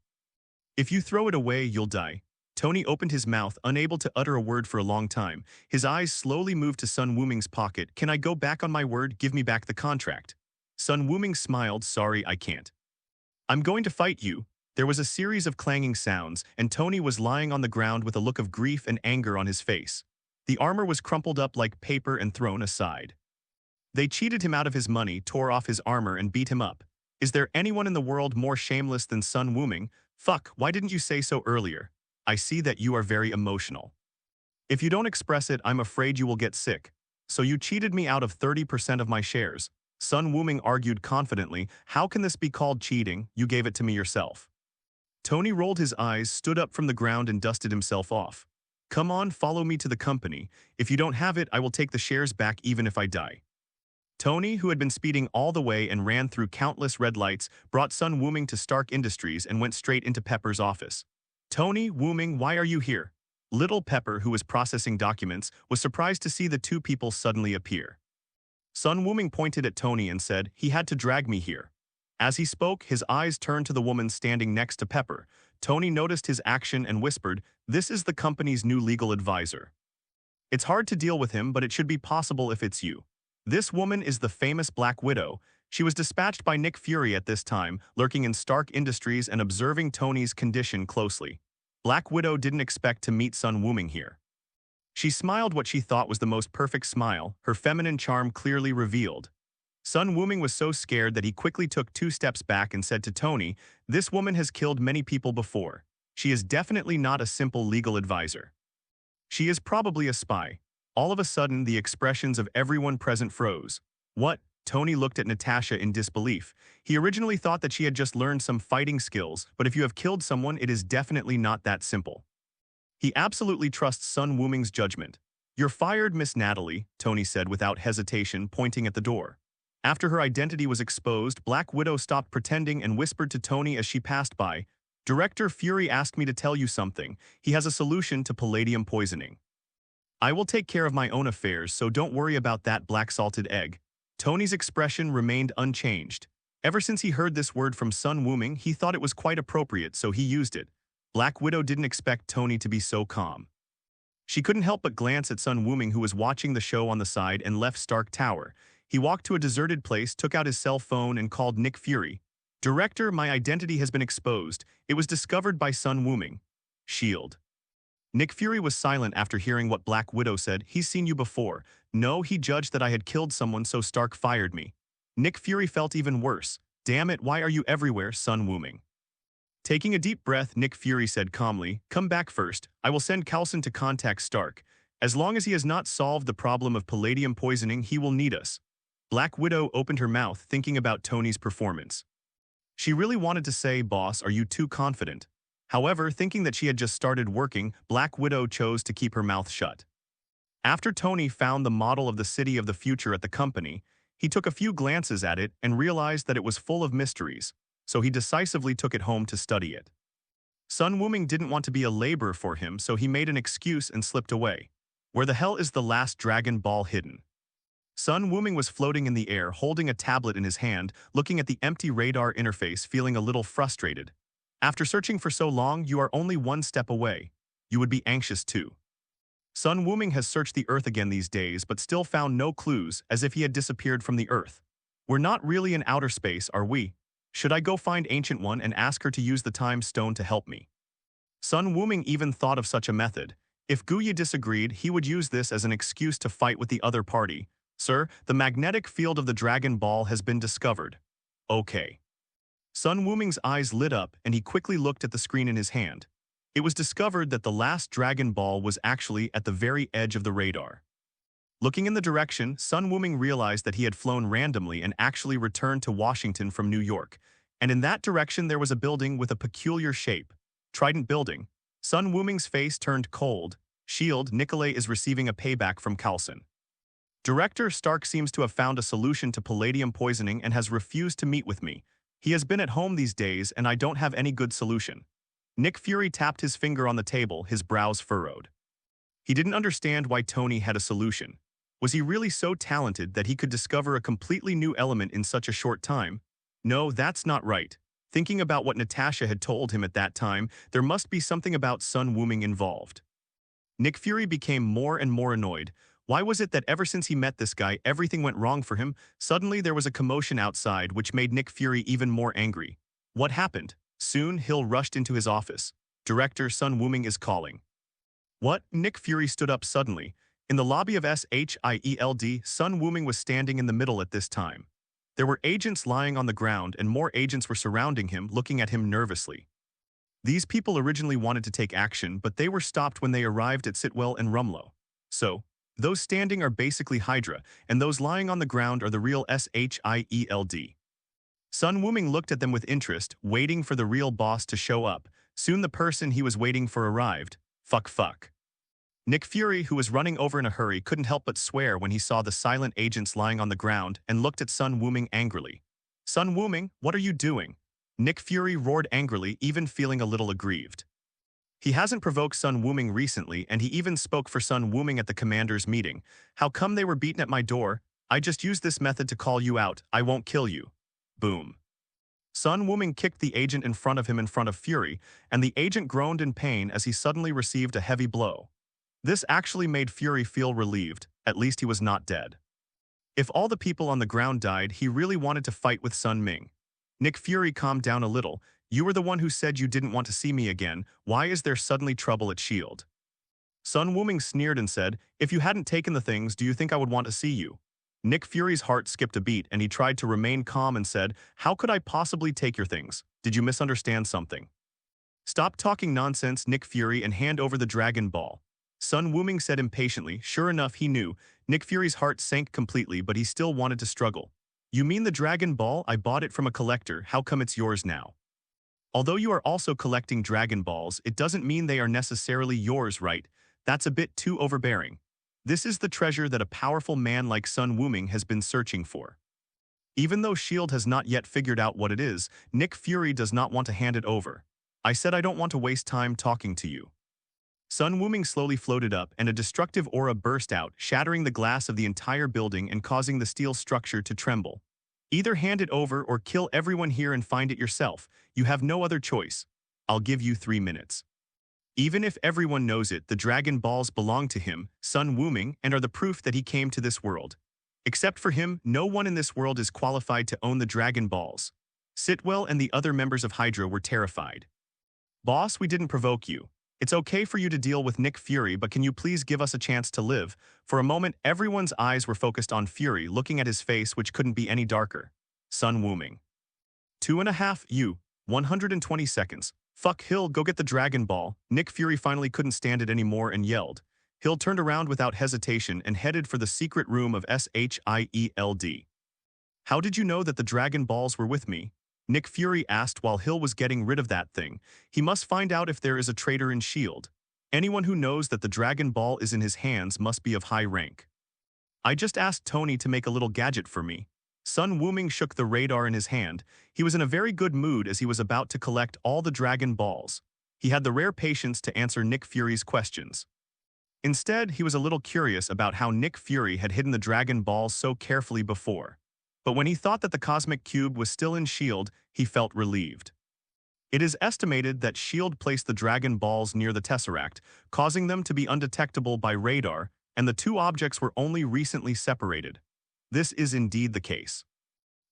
If you throw it away, you'll die. Tony opened his mouth, unable to utter a word for a long time. His eyes slowly moved to Sun Wuming's pocket. Can I go back on my word? Give me back the contract. Sun Wuming smiled. Sorry, I can't. I'm going to fight you. There was a series of clanging sounds, and Tony was lying on the ground with a look of grief and anger on his face. The armor was crumpled up like paper and thrown aside. They cheated him out of his money, tore off his armor, and beat him up. Is there anyone in the world more shameless than Sun Wuming? Fuck, why didn't you say so earlier? I see that you are very emotional. If you don't express it, I'm afraid you will get sick. So you cheated me out of 30% of my shares. Sun Wuming argued confidently. How can this be called cheating? You gave it to me yourself. Tony rolled his eyes, stood up from the ground, and dusted himself off. Come on, follow me to the company. If you don't have it, I will take the shares back even if I die. Tony, who had been speeding all the way and ran through countless red lights, brought Sun Wuming to Stark Industries and went straight into Pepper's office. Tony, Wuming, why are you here? Little Pepper, who was processing documents, was surprised to see the two people suddenly appear. Sun Wuming pointed at Tony and said, he had to drag me here. As he spoke, his eyes turned to the woman standing next to Pepper. Tony noticed his action and whispered, this is the company's new legal advisor. It's hard to deal with him, but it should be possible if it's you. This woman is the famous Black Widow. She was dispatched by Nick Fury at this time, lurking in Stark Industries and observing Tony's condition closely. Black Widow didn't expect to meet Sun Wuming here. She smiled what she thought was the most perfect smile, her feminine charm clearly revealed. Sun Wuming was so scared that he quickly took 2 steps back and said to Tony, this woman has killed many people before. She is definitely not a simple legal advisor. She is probably a spy. All of a sudden, the expressions of everyone present froze. What? Tony looked at Natasha in disbelief. He originally thought that she had just learned some fighting skills, but if you have killed someone, it is definitely not that simple. He absolutely trusts Sun Wuming's judgment. You're fired, Miss Natalie, Tony said without hesitation, pointing at the door. After her identity was exposed, Black Widow stopped pretending and whispered to Tony as she passed by, Director Fury asked me to tell you something. He has a solution to palladium poisoning. I will take care of my own affairs, so don't worry about that black salted egg. Tony's expression remained unchanged. Ever since he heard this word from Sun Wuming, he thought it was quite appropriate, so he used it. Black Widow didn't expect Tony to be so calm. She couldn't help but glance at Sun Wuming, who was watching the show on the side, and left Stark Tower. He walked to a deserted place, took out his cell phone, and called Nick Fury. Director, my identity has been exposed. It was discovered by Sun Wuming. S.H.I.E.L.D. Nick Fury was silent after hearing what Black Widow said. He's seen you before. No, he judged that I had killed someone, so Stark fired me. Nick Fury felt even worse. Damn it, why are you everywhere, Sun Wuming? Taking a deep breath, Nick Fury said calmly, come back first. I will send Coulson to contact Stark. As long as he has not solved the problem of palladium poisoning, he will need us. Black Widow opened her mouth, thinking about Tony's performance. She really wanted to say, boss, are you too confident? However, thinking that she had just started working, Black Widow chose to keep her mouth shut. After Tony found the model of the city of the future at the company, he took a few glances at it and realized that it was full of mysteries, so he decisively took it home to study it. Sun Wuming didn't want to be a laborer for him, so he made an excuse and slipped away. Where the hell is the last Dragon Ball hidden? Sun Wuming was floating in the air, holding a tablet in his hand, looking at the empty radar interface, feeling a little frustrated. After searching for so long, you are only one step away. You would be anxious too. Sun Wuming has searched the Earth again these days, but still found no clues, as if he had disappeared from the Earth. We're not really in outer space, are we? Should I go find Ancient One and ask her to use the time stone to help me? Sun Wuming even thought of such a method. If Guye disagreed, he would use this as an excuse to fight with the other party. Sir, the magnetic field of the Dragon Ball has been discovered. Okay. Sun Wuming's eyes lit up and he quickly looked at the screen in his hand. It was discovered that the last Dragon Ball was actually at the very edge of the radar. Looking in the direction, Sun Wuming realized that he had flown randomly and actually returned to Washington from New York. And in that direction there was a building with a peculiar shape. Trident Building. Sun Wuming's face turned cold. Shield, Nikolai is receiving a payback from Carlson. Director Stark seems to have found a solution to palladium poisoning and has refused to meet with me. He has been at home these days and I don't have any good solution. Nick Fury tapped his finger on the table, his brows furrowed. He didn't understand why Tony had a solution. Was he really so talented that he could discover a completely new element in such a short time? No, that's not right. Thinking about what Natasha had told him at that time, there must be something about Sun Wuming involved. Nick Fury became more and more annoyed. Why was it that ever since he met this guy, everything went wrong for him? Suddenly there was a commotion outside which made Nick Fury even more angry. What happened? Soon, Hill rushed into his office. Director Sun Wuming is calling. What? Nick Fury stood up suddenly. In the lobby of SHIELD, Sun Wuming was standing in the middle at this time. There were agents lying on the ground and more agents were surrounding him, looking at him nervously. These people originally wanted to take action, but they were stopped when they arrived at Sitwell and Rumlow. So, those standing are basically Hydra, and those lying on the ground are the real SHIELD. Sun Wuming looked at them with interest, waiting for the real boss to show up. Soon the person he was waiting for arrived. Fuck. Nick Fury, who was running over in a hurry, couldn't help but swear when he saw the silent agents lying on the ground and looked at Sun Wuming angrily. Sun Wuming, what are you doing? Nick Fury roared angrily, even feeling a little aggrieved. He hasn't provoked Sun Wuming recently, and he even spoke for Sun Wuming at the commander's meeting. How come they were beaten at my door? I just used this method to call you out. I won't kill you. Boom. Sun Wuming kicked the agent in front of Fury, and the agent groaned in pain as he suddenly received a heavy blow. This actually made Fury feel relieved. At least he was not dead. If all the people on the ground died, he really wanted to fight with Sun Ming. Nick Fury calmed down a little. You were the one who said you didn't want to see me again. Why is there suddenly trouble at S.H.I.E.L.D.? Sun Wuming sneered and said, if you hadn't taken the things, do you think I would want to see you? Nick Fury's heart skipped a beat and he tried to remain calm and said, how could I possibly take your things? Did you misunderstand something? Stop talking nonsense, Nick Fury, and hand over the Dragon Ball. Sun Wuming said impatiently. Sure enough, he knew. Nick Fury's heart sank completely, but he still wanted to struggle. You mean the Dragon Ball? I bought it from a collector. How come it's yours now? Although you are also collecting Dragon Balls, it doesn't mean they are necessarily yours, right? That's a bit too overbearing. This is the treasure that a powerful man like Sun Wuming has been searching for. Even though S.H.I.E.L.D. has not yet figured out what it is, Nick Fury does not want to hand it over. I said I don't want to waste time talking to you. Sun Wuming slowly floated up and a destructive aura burst out, shattering the glass of the entire building and causing the steel structure to tremble. Either hand it over or kill everyone here and find it yourself. You have no other choice. I'll give you 3 minutes. Even if everyone knows it, the Dragon Balls belong to him, Sun Wuming, and are the proof that he came to this world. Except for him, no one in this world is qualified to own the Dragon Balls. Sitwell and the other members of Hydra were terrified. Boss, we didn't provoke you. It's okay for you to deal with Nick Fury, but can you please give us a chance to live? For a moment, everyone's eyes were focused on Fury, looking at his face, which couldn't be any darker. Sun Wuming. 2.5 120 seconds. Fuck Hill, go get the Dragon Ball. Nick Fury finally couldn't stand it anymore and yelled. Hill turned around without hesitation and headed for the secret room of SHIELD. How did you know that the Dragon Balls were with me? Nick Fury asked while Hill was getting rid of that thing. He must find out if there is a traitor in S.H.I.E.L.D. Anyone who knows that the Dragon Ball is in his hands must be of high rank. I just asked Tony to make a little gadget for me. Sun Wuming shook the radar in his hand. He was in a very good mood as he was about to collect all the Dragon Balls. He had the rare patience to answer Nick Fury's questions. Instead, he was a little curious about how Nick Fury had hidden the Dragon Balls so carefully before. But when he thought that the Cosmic Cube was still in S.H.I.E.L.D., he felt relieved. It is estimated that S.H.I.E.L.D. placed the Dragon Balls near the Tesseract, causing them to be undetectable by radar, and the two objects were only recently separated. This is indeed the case.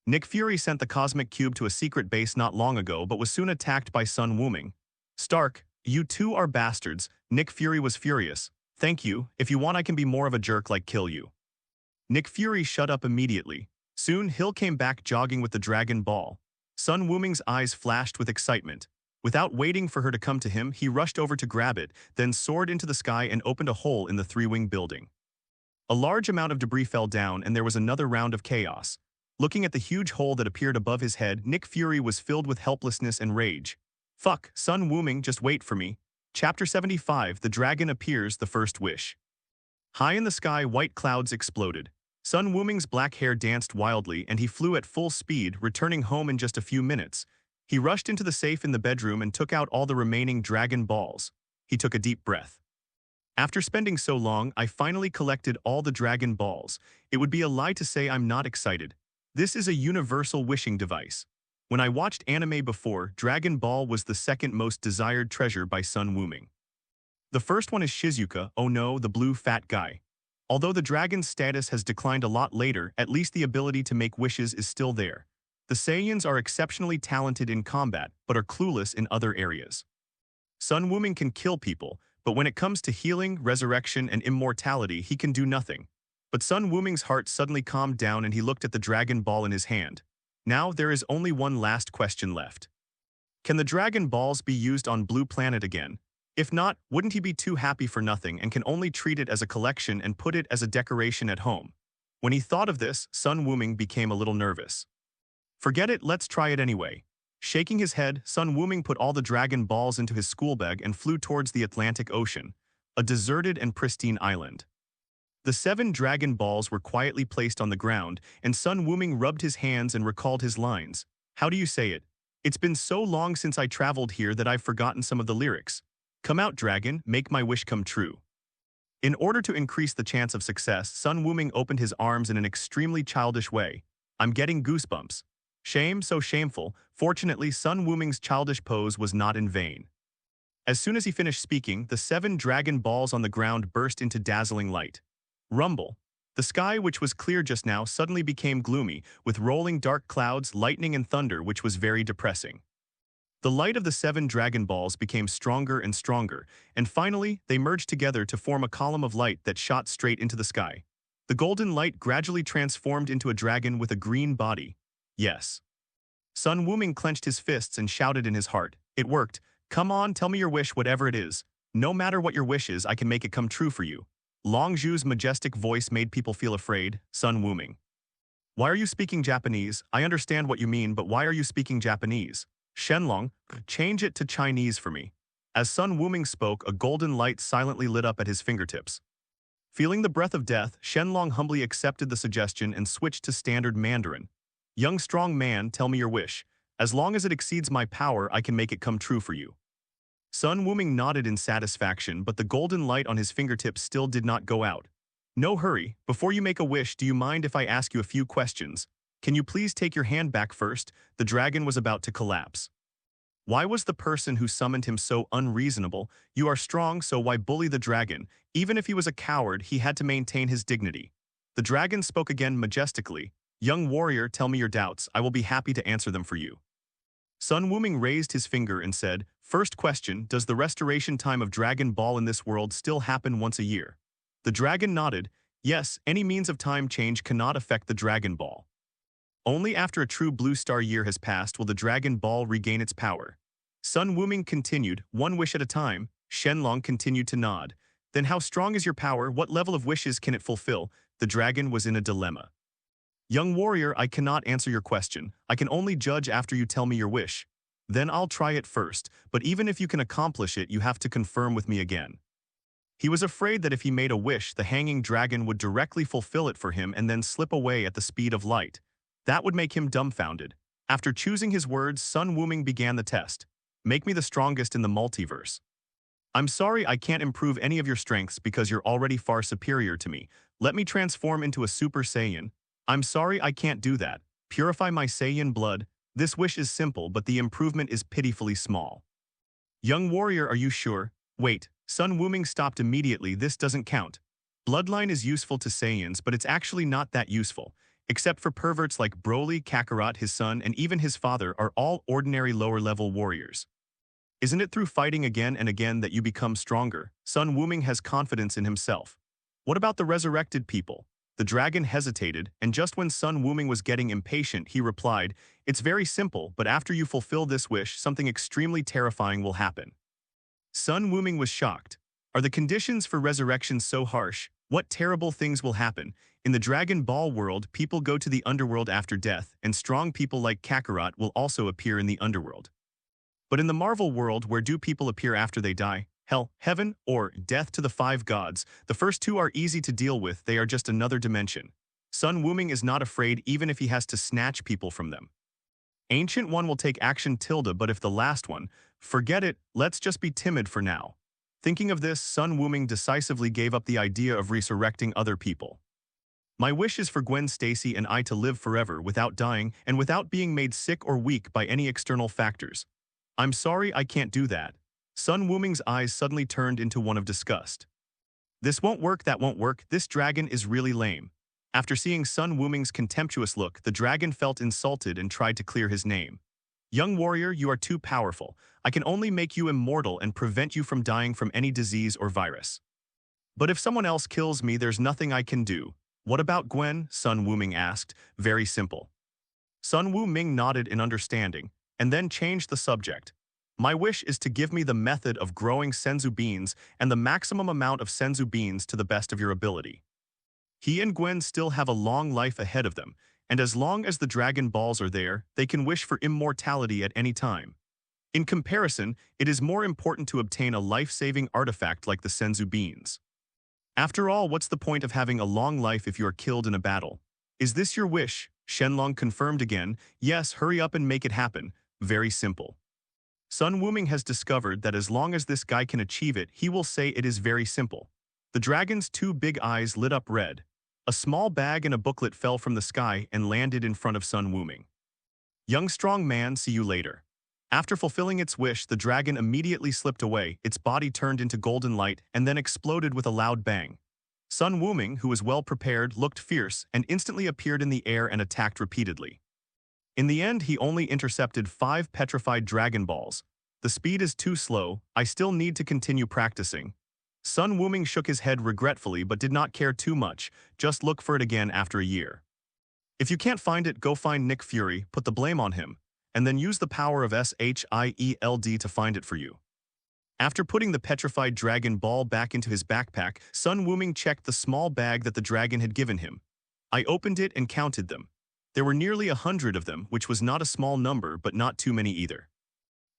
Nick Fury sent the Cosmic Cube to a secret base not long ago but was soon attacked by Sun Wuming. "Stark, you two are bastards," Nick Fury was furious. "Thank you, if you want I can be more of a jerk like kill you." Nick Fury shut up immediately. Soon Hill came back jogging with the Dragon Ball. Sun Wuming's eyes flashed with excitement. Without waiting for her to come to him, he rushed over to grab it, then soared into the sky and opened a hole in the three-wing building. A large amount of debris fell down and there was another round of chaos. Looking at the huge hole that appeared above his head, Nick Fury was filled with helplessness and rage. "Fuck, Sun Wuming, just wait for me." Chapter 75, The Dragon Appears, The First Wish. High in the sky, white clouds exploded. Sun Wuming's black hair danced wildly and he flew at full speed, returning home in just a few minutes. He rushed into the safe in the bedroom and took out all the remaining Dragon Balls. He took a deep breath. "After spending so long, I finally collected all the Dragon Balls. It would be a lie to say I'm not excited. This is a universal wishing device. When I watched anime before, Dragon Ball was the second most desired treasure by Sun Wuming. The first one is Shizuka, oh no, the blue fat guy. Although the dragon's status has declined a lot later, at least the ability to make wishes is still there. The Saiyans are exceptionally talented in combat, but are clueless in other areas. Sun Wuming can kill people, but when it comes to healing, resurrection, and immortality, he can do nothing. But Sun Wuming's heart suddenly calmed down and he looked at the Dragon Ball in his hand. Now there is only one last question left. Can the Dragon Balls be used on Blue Planet again? If not, wouldn't he be too happy for nothing and can only treat it as a collection and put it as a decoration at home? When he thought of this, Sun Wuming became a little nervous. "Forget it, let's try it anyway." Shaking his head, Sun Wuming put all the Dragon Balls into his school bag and flew towards the Atlantic Ocean, a deserted and pristine island. The 7 Dragon Balls were quietly placed on the ground, and Sun Wuming rubbed his hands and recalled his lines. "How do you say it? It's been so long since I traveled here that I've forgotten some of the lyrics. Come out, dragon, make my wish come true." In order to increase the chance of success, Sun Wuming opened his arms in an extremely childish way. "I'm getting goosebumps." Shame, so shameful. Fortunately, Sun Wuming's childish pose was not in vain. As soon as he finished speaking, the 7 Dragon Balls on the ground burst into dazzling light. Rumble. The sky, which was clear just now, suddenly became gloomy, with rolling dark clouds, lightning and thunder, which was very depressing. The light of the 7 Dragon Balls became stronger and stronger, and finally, they merged together to form a column of light that shot straight into the sky. The golden light gradually transformed into a dragon with a green body. Yes. Sun Wuming clenched his fists and shouted in his heart. "It worked. Come on, tell me your wish, whatever it is. No matter what your wish is, I can make it come true for you." Long Zhu's majestic voice made people feel afraid. Sun Wuming. "Why are you speaking Japanese? I understand what you mean, but why are you speaking Japanese? Shenlong, change it to Chinese for me." As Sun Wuming spoke, a golden light silently lit up at his fingertips. Feeling the breath of death, Shenlong humbly accepted the suggestion and switched to standard Mandarin. "Young strong man, tell me your wish. As long as it exceeds my power, I can make it come true for you." Sun Wuming nodded in satisfaction, but the golden light on his fingertips still did not go out. "No hurry. Before you make a wish, do you mind if I ask you a few questions? Can you please take your hand back first?" The dragon was about to collapse. Why was the person who summoned him so unreasonable? "You are strong, so why bully the dragon? Even if he was a coward, he had to maintain his dignity." The dragon spoke again majestically. "Young warrior, tell me your doubts. I will be happy to answer them for you." Sun Wuming raised his finger and said, "First question, does the restoration time of Dragon Ball in this world still happen once a year?" The dragon nodded. "Yes, any means of time change cannot affect the Dragon Ball. Only after a true blue star year has passed will the Dragon Ball regain its power." Sun Wuming continued, "One wish at a time." Shenlong continued to nod. "Then how strong is your power? What level of wishes can it fulfill?" The dragon was in a dilemma. "Young warrior, I cannot answer your question. I can only judge after you tell me your wish. Then I'll try it first, but even if you can accomplish it, you have to confirm with me again." He was afraid that if he made a wish, the hanging dragon would directly fulfill it for him and then slip away at the speed of light. That would make him dumbfounded. After choosing his words, Sun Wuming began the test. Make me the strongest in the multiverse. I'm sorry I can't improve any of your strengths because you're already far superior to me. Let me transform into a Super Saiyan. I'm sorry I can't do that. Purify my Saiyan blood. This wish is simple, but the improvement is pitifully small. Young warrior, are you sure? Wait, Sun Wuming stopped immediately. This doesn't count. Bloodline is useful to Saiyans, but it's actually not that useful. Except for perverts like Broly, Kakarot, his son, and even his father are all ordinary lower-level warriors. Isn't it through fighting again and again that you become stronger? Sun Wuming has confidence in himself. What about the resurrected people? The dragon hesitated, and just when Sun Wuming was getting impatient, he replied, "It's very simple, but after you fulfill this wish, something extremely terrifying will happen." Sun Wuming was shocked. Are the conditions for resurrection so harsh? What terrible things will happen? In the Dragon Ball world, people go to the underworld after death, and strong people like Kakarot will also appear in the underworld. But in the Marvel world, where do people appear after they die? Hell, heaven, or death to the five gods? The first two are easy to deal with, they are just another dimension. Sun Wuming is not afraid even if he has to snatch people from them. Ancient One will take action tilde, but if the last one, forget it, let's just be timid for now. Thinking of this, Sun Wuming decisively gave up the idea of resurrecting other people. My wish is for Gwen Stacy and I to live forever without dying and without being made sick or weak by any external factors. I'm sorry I can't do that. Sun Wuming's eyes suddenly turned into one of disgust. This won't work, that won't work, this dragon is really lame. After seeing Sun Wuming's contemptuous look, the dragon felt insulted and tried to clear his name. Young warrior, you are too powerful. I can only make you immortal and prevent you from dying from any disease or virus. But if someone else kills me, there's nothing I can do. What about Gwen? Sun Wuming asked. Very simple. Sun Wuming nodded in understanding, and then changed the subject. My wish is to give me the method of growing senzu beans and the maximum amount of senzu beans to the best of your ability. He and Gwen still have a long life ahead of them, and as long as the Dragon Balls are there, they can wish for immortality at any time. In comparison, it is more important to obtain a life-saving artifact like the senzu beans. After all, what's the point of having a long life if you are killed in a battle? Is this your wish? Shenlong confirmed again. Yes, hurry up and make it happen. Very simple. Sun Wuming has discovered that as long as this guy can achieve it, he will say it is very simple. The dragon's two big eyes lit up red. A small bag and a booklet fell from the sky and landed in front of Sun Wuming. Young strong man, see you later. After fulfilling its wish, the dragon immediately slipped away, its body turned into golden light and then exploded with a loud bang. Sun Wuming, who was well prepared, looked fierce and instantly appeared in the air and attacked repeatedly. In the end, he only intercepted 5 petrified Dragon Balls. The speed is too slow, I still need to continue practicing. Sun Wuming shook his head regretfully but did not care too much, just look for it again after a year. If you can't find it, go find Nick Fury, put the blame on him, and then use the power of SHIELD to find it for you. After putting the petrified Dragon Ball back into his backpack, Sun Wuming checked the small bag that the dragon had given him. I opened it and counted them. There were nearly 100 of them, which was not a small number, but not too many either.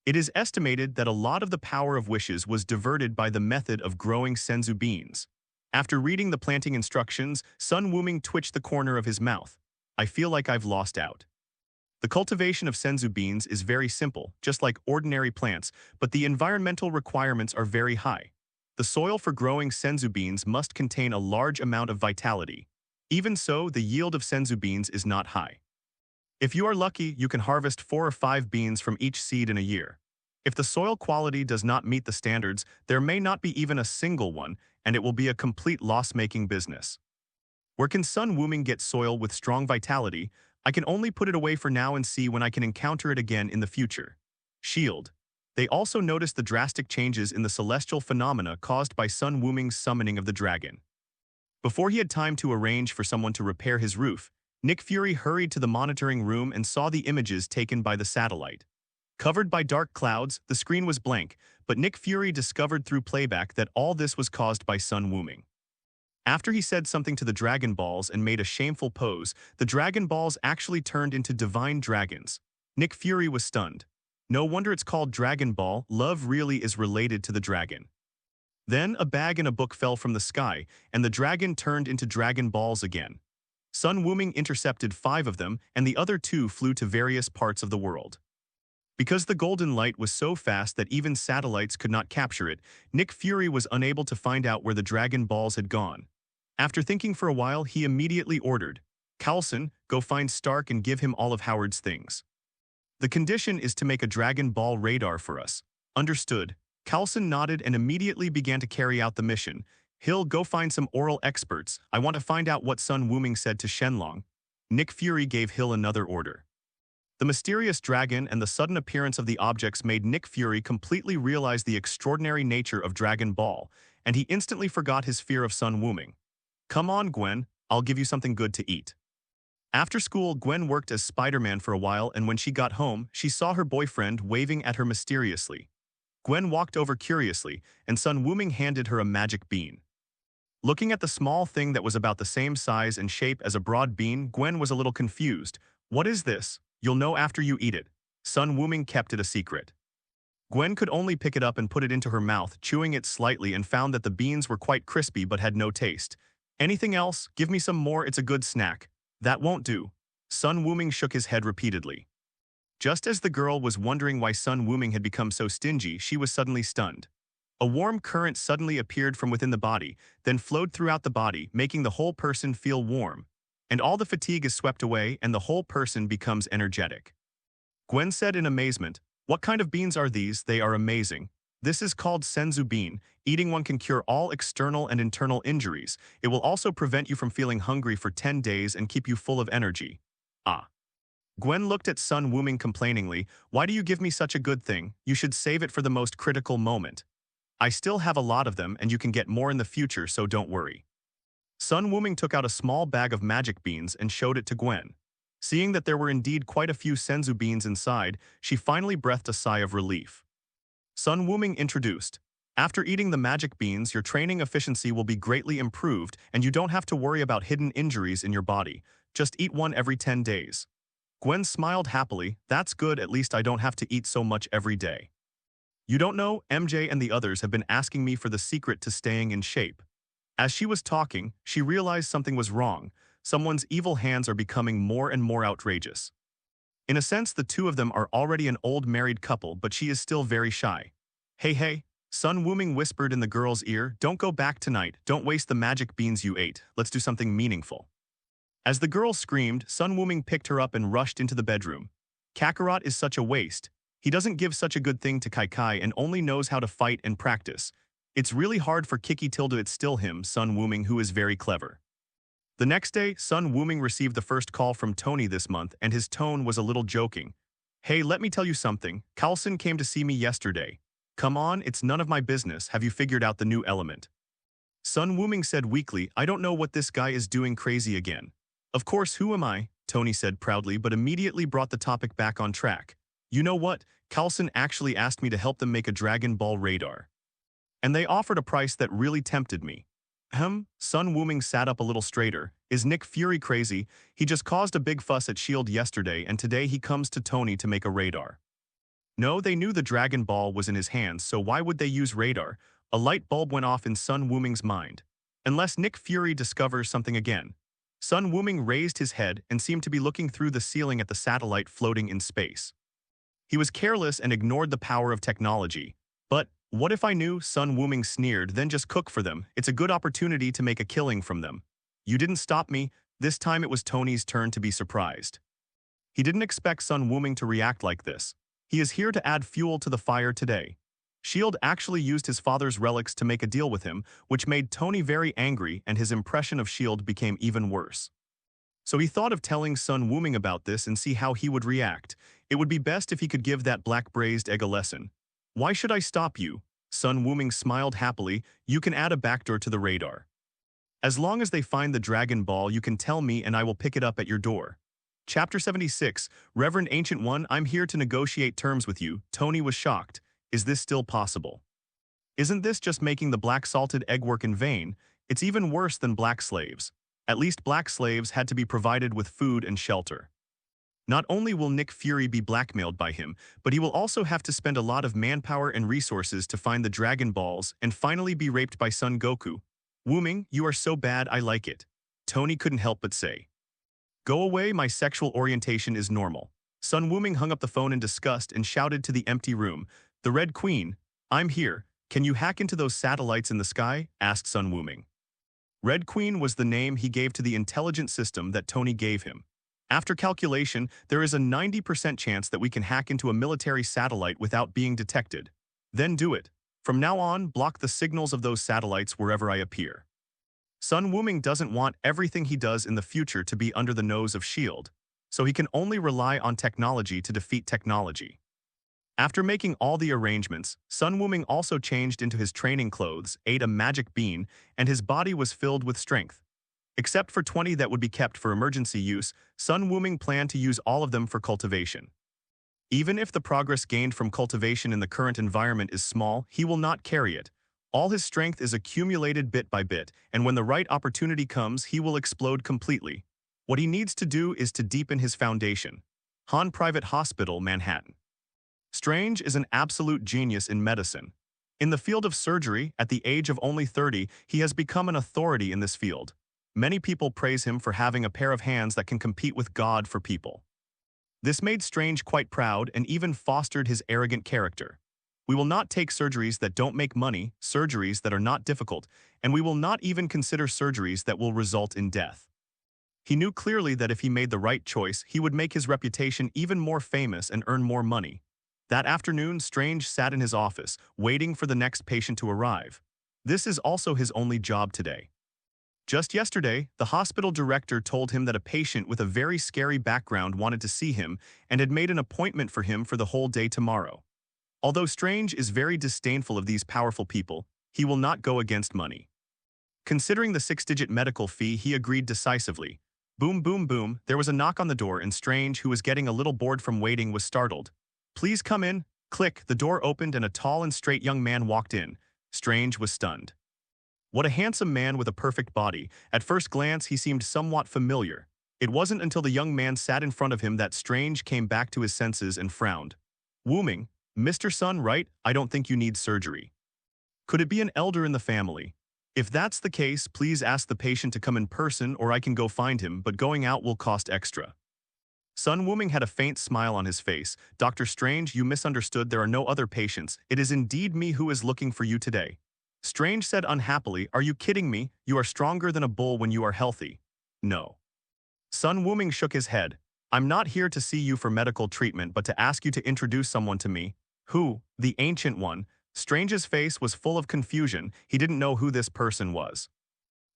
It is estimated that a lot of the power of wishes was diverted by the method of growing senzu beans. After reading the planting instructions, Sun Wuming twitched the corner of his mouth. I feel like I've lost out. The cultivation of senzu beans is very simple, just like ordinary plants, but the environmental requirements are very high. The soil for growing senzu beans must contain a large amount of vitality. Even so, the yield of senzu beans is not high. If you are lucky, you can harvest 4 or 5 beans from each seed in a year. If the soil quality does not meet the standards, there may not be even a single one, and it will be a complete loss-making business. Where can Sun Wuming get soil with strong vitality? I can only put it away for now and see when I can encounter it again in the future. Shield. They also noticed the drastic changes in the celestial phenomena caused by Sun Wuming's summoning of the dragon. Before he had time to arrange for someone to repair his roof, Nick Fury hurried to the monitoring room and saw the images taken by the satellite. Covered by dark clouds, the screen was blank, but Nick Fury discovered through playback that all this was caused by Sun Wuming. After he said something to the Dragon Balls and made a shameful pose, the Dragon Balls actually turned into divine dragons. Nick Fury was stunned. No wonder it's called Dragon Ball, love really is related to the dragon. Then a bag and a book fell from the sky, and the dragon turned into Dragon Balls again. Sun Wuming intercepted 5 of them, and the other 2 flew to various parts of the world. Because the golden light was so fast that even satellites could not capture it, Nick Fury was unable to find out where the Dragon Balls had gone. After thinking for a while, he immediately ordered, "Coulson, go find Stark and give him all of Howard's things. The condition is to make a Dragon Ball radar for us." Understood. Coulson nodded and immediately began to carry out the mission. "Hill, go find some oral experts. I want to find out what Sun Wuming said to Shenlong." Nick Fury gave Hill another order. The mysterious dragon and the sudden appearance of the objects made Nick Fury completely realize the extraordinary nature of Dragon Ball, and he instantly forgot his fear of Sun Wuming. "Come on, Gwen, I'll give you something good to eat." After school, Gwen worked as Spider-Man for a while, and when she got home, she saw her boyfriend waving at her mysteriously. Gwen walked over curiously, and Sun Wuming handed her a magic bean. Looking at the small thing that was about the same size and shape as a broad bean, Gwen was a little confused. "What is this?" "You'll know after you eat it." Sun Wuming kept it a secret. Gwen could only pick it up and put it into her mouth, chewing it slightly, and found that the beans were quite crispy but had no taste. "Anything else? Give me some more, it's a good snack." "That won't do." Sun Wuming shook his head repeatedly. Just as the girl was wondering why Sun Wuming had become so stingy, she was suddenly stunned. A warm current suddenly appeared from within the body, then flowed throughout the body, making the whole person feel warm. And all the fatigue is swept away, and the whole person becomes energetic. Gwen said in amazement, "What kind of beans are these? They are amazing." "This is called senzu bean. Eating one can cure all external and internal injuries. It will also prevent you from feeling hungry for 10 days and keep you full of energy." "Ah." Gwen looked at Sun Wuming complainingly. "Why do you give me such a good thing? You should save it for the most critical moment." "I still have a lot of them, and you can get more in the future, so don't worry." Sun Wuming took out a small bag of magic beans and showed it to Gwen. Seeing that there were indeed quite a few senzu beans inside, she finally breathed a sigh of relief. Sun Wuming introduced, "After eating the magic beans, your training efficiency will be greatly improved, and you don't have to worry about hidden injuries in your body. Just eat one every 10 days. Gwen smiled happily. "That's good, at least I don't have to eat so much every day." "You don't know, MJ and the others have been asking me for the secret to staying in shape." As she was talking, she realized something was wrong. Someone's evil hands are becoming more and more outrageous. In a sense, the two of them are already an old married couple, but she is still very shy. Hey, Sun Wuming whispered in the girl's ear, "Don't go back tonight. Don't waste the magic beans you ate. Let's do something meaningful." As the girl screamed, Sun Wuming picked her up and rushed into the bedroom. "Kakarot is such a waste. He doesn't give such a good thing to Kai and only knows how to fight and practice. It's really hard for Kiki to still him," Sun Wuming, who is very clever. The next day, Sun Wuming received the first call from Tony this month, and his tone was a little joking. "Hey, let me tell you something. Coulson came to see me yesterday." "Come on, it's none of my business. Have you figured out the new element?" Sun Wuming said weakly, "I don't know what this guy is doing crazy again." "Of course, who am I?" Tony said proudly, but immediately brought the topic back on track. "You know what? Coulson actually asked me to help them make a Dragon Ball radar. And they offered a price that really tempted me." Sun Wuming sat up a little straighter. "Is Nick Fury crazy? He just caused a big fuss at S.H.I.E.L.D. yesterday, and today he comes to Tony to make a radar." No, they knew the Dragon Ball was in his hands, so why would they use radar? A light bulb went off in Sun Wuming's mind. Unless Nick Fury discovers something again. Sun Wuming raised his head and seemed to be looking through the ceiling at the satellite floating in space. He was careless and ignored the power of technology. "But what if I knew?" Sun Wuming sneered. "Then just cook for them. It's a good opportunity to make a killing from them." "You didn't stop me." This time it was Tony's turn to be surprised. He didn't expect Sun Wuming to react like this. He is here to add fuel to the fire today. S.H.I.E.L.D. actually used his father's relics to make a deal with him, which made Tony very angry, and his impression of S.H.I.E.L.D. became even worse. So he thought of telling Sun Wuming about this and see how he would react. It would be best if he could give that black braised egg a lesson. "Why should I stop you?" Sun Wuming smiled happily. "You can add a backdoor to the radar. As long as they find the Dragon Ball, you can tell me and I will pick it up at your door." Chapter 76, Reverend Ancient One, "I'm here to negotiate terms with you." Tony was shocked. Is this still possible? Isn't this just making the black salted egg work in vain? It's even worse than black slaves. At least black slaves had to be provided with food and shelter. Not only will Nick Fury be blackmailed by him, but he will also have to spend a lot of manpower and resources to find the Dragon Balls and finally be raped by Son Goku. "Wuming, you are so bad, I like it." Tony couldn't help but say. "Go away, my sexual orientation is normal." Sun Wuming hung up the phone in disgust and shouted to the empty room, "The Red Queen, I'm here. Can you hack into those satellites in the sky?" asked Sun Wuming. Red Queen was the name he gave to the intelligent system that Tony gave him. After calculation, there is a 90% chance that we can hack into a military satellite without being detected. Then do it. From now on, block the signals of those satellites wherever I appear. Sun Wuming doesn't want everything he does in the future to be under the nose of S.H.I.E.L.D., so he can only rely on technology to defeat technology. After making all the arrangements, Sun Wuming also changed into his training clothes, ate a magic bean, and his body was filled with strength. Except for 20 that would be kept for emergency use, Sun Wuming planned to use all of them for cultivation. Even if the progress gained from cultivation in the current environment is small, he will not carry it. All his strength is accumulated bit by bit, and when the right opportunity comes, he will explode completely. What he needs to do is to deepen his foundation. Han Private Hospital, Manhattan. Strange is an absolute genius in medicine. In the field of surgery, at the age of only 30, he has become an authority in this field. Many people praise him for having a pair of hands that can compete with God for people. This made Strange quite proud and even fostered his arrogant character. We will not take surgeries that don't make money, surgeries that are not difficult, and we will not even consider surgeries that will result in death. He knew clearly that if he made the right choice, he would make his reputation even more famous and earn more money. That afternoon, Strange sat in his office, waiting for the next patient to arrive. This is also his only job today. Just yesterday, the hospital director told him that a patient with a very scary background wanted to see him and had made an appointment for him for the whole day tomorrow. Although Strange is very disdainful of these powerful people, he will not go against money. Considering the 6-digit medical fee, he agreed decisively. Boom, boom, boom, there was a knock on the door and Strange, who was getting a little bored from waiting, was startled. "Please come in." Click, the door opened and a tall and straight young man walked in. Strange was stunned. What a handsome man with a perfect body. At first glance, he seemed somewhat familiar. It wasn't until the young man sat in front of him that Strange came back to his senses and frowned. "Wuming, Mr. Sun, right? I don't think you need surgery. Could it be an elder in the family? If that's the case, please ask the patient to come in person or I can go find him, but going out will cost extra." Sun Wuming had a faint smile on his face. "Dr. Strange, you misunderstood. There are no other patients. It is indeed me who is looking for you today." Strange said unhappily, "Are you kidding me? You are stronger than a bull when you are healthy." "No." Sun Wuming shook his head. "I'm not here to see you for medical treatment, but to ask you to introduce someone to me." "Who?" "The Ancient One." Strange's face was full of confusion. He didn't know who this person was.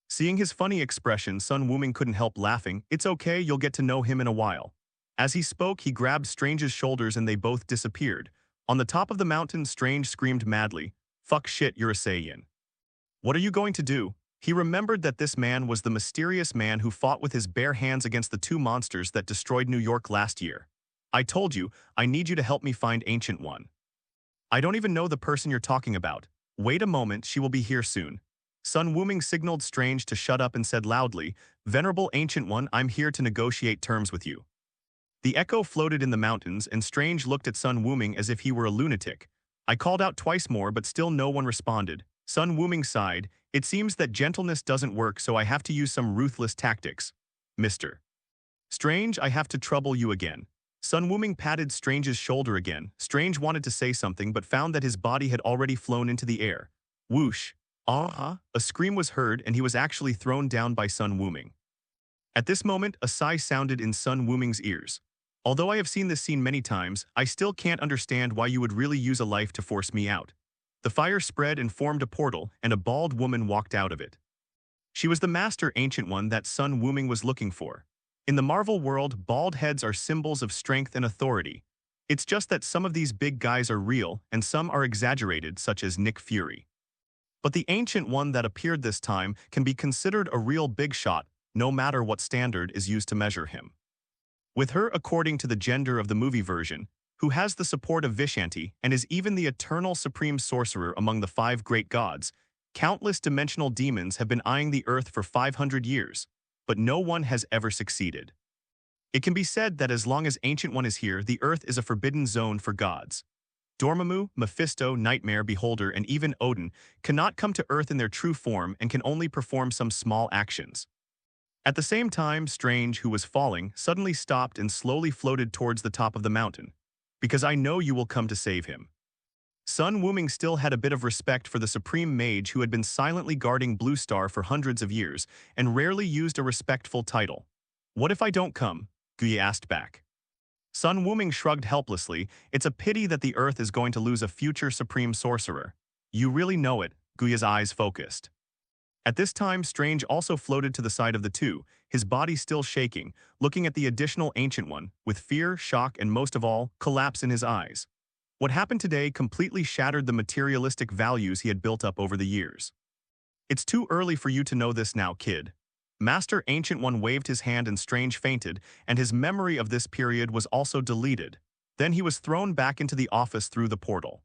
Seeing his funny expression, Sun Wuming couldn't help laughing. "It's okay, you'll get to know him in a while." As he spoke, he grabbed Strange's shoulders and they both disappeared. On the top of the mountain, Strange screamed madly, "Fuck shit, you're a Saiyan. What are you going to do?" He remembered that this man was the mysterious man who fought with his bare hands against the 2 monsters that destroyed New York last year. "I told you, I need you to help me find Ancient One." "I don't even know the person you're talking about." "Wait a moment, she will be here soon." Sun Wuming signaled Strange to shut up and said loudly, "Venerable Ancient One, I'm here to negotiate terms with you." The echo floated in the mountains, and Strange looked at Sun Wuming as if he were a lunatic. I called out twice more, but still no one responded. Sun Wuming sighed. "It seems that gentleness doesn't work, so I have to use some ruthless tactics. Mr. Strange, I have to trouble you again." Sun Wuming patted Strange's shoulder again. Strange wanted to say something, but found that his body had already flown into the air. Whoosh! Ah! A scream was heard, and he was actually thrown down by Sun Wuming. At this moment, a sigh sounded in Sun Wuming's ears. "Although I have seen this scene many times, I still can't understand why you would really use a life to force me out." The fire spread and formed a portal, and a bald woman walked out of it. She was the Master Ancient One that Sun Wuming was looking for. In the Marvel world, bald heads are symbols of strength and authority. It's just that some of these big guys are real, and some are exaggerated, such as Nick Fury. But the Ancient One that appeared this time can be considered a real big shot, no matter what standard is used to measure him. With her, according to the gender of the movie version, who has the support of Vishanti and is even the eternal supreme sorcerer among the 5 great gods, countless dimensional demons have been eyeing the Earth for 500 years, but no one has ever succeeded. It can be said that as long as Ancient One is here, the Earth is a forbidden zone for gods. Dormammu, Mephisto, Nightmare, Beholder, and even Odin cannot come to Earth in their true form and can only perform some small actions. At the same time, Strange, who was falling, suddenly stopped and slowly floated towards the top of the mountain. Because I know you will come to save him. Sun Wuming still had a bit of respect for the supreme mage who had been silently guarding Blue Star for hundreds of years and rarely used a respectful title. What if I don't come? Guye asked back. Sun Wuming shrugged helplessly. It's a pity that the Earth is going to lose a future supreme sorcerer. You really know it, Guye's eyes focused. At this time, Strange also floated to the side of the two, his body still shaking, looking at the additional Ancient One, with fear, shock, and most of all, collapse in his eyes. What happened today completely shattered the materialistic values he had built up over the years. It's too early for you to know this now, kid. Master Ancient One waved his hand and Strange fainted, and his memory of this period was also deleted. Then he was thrown back into the office through the portal.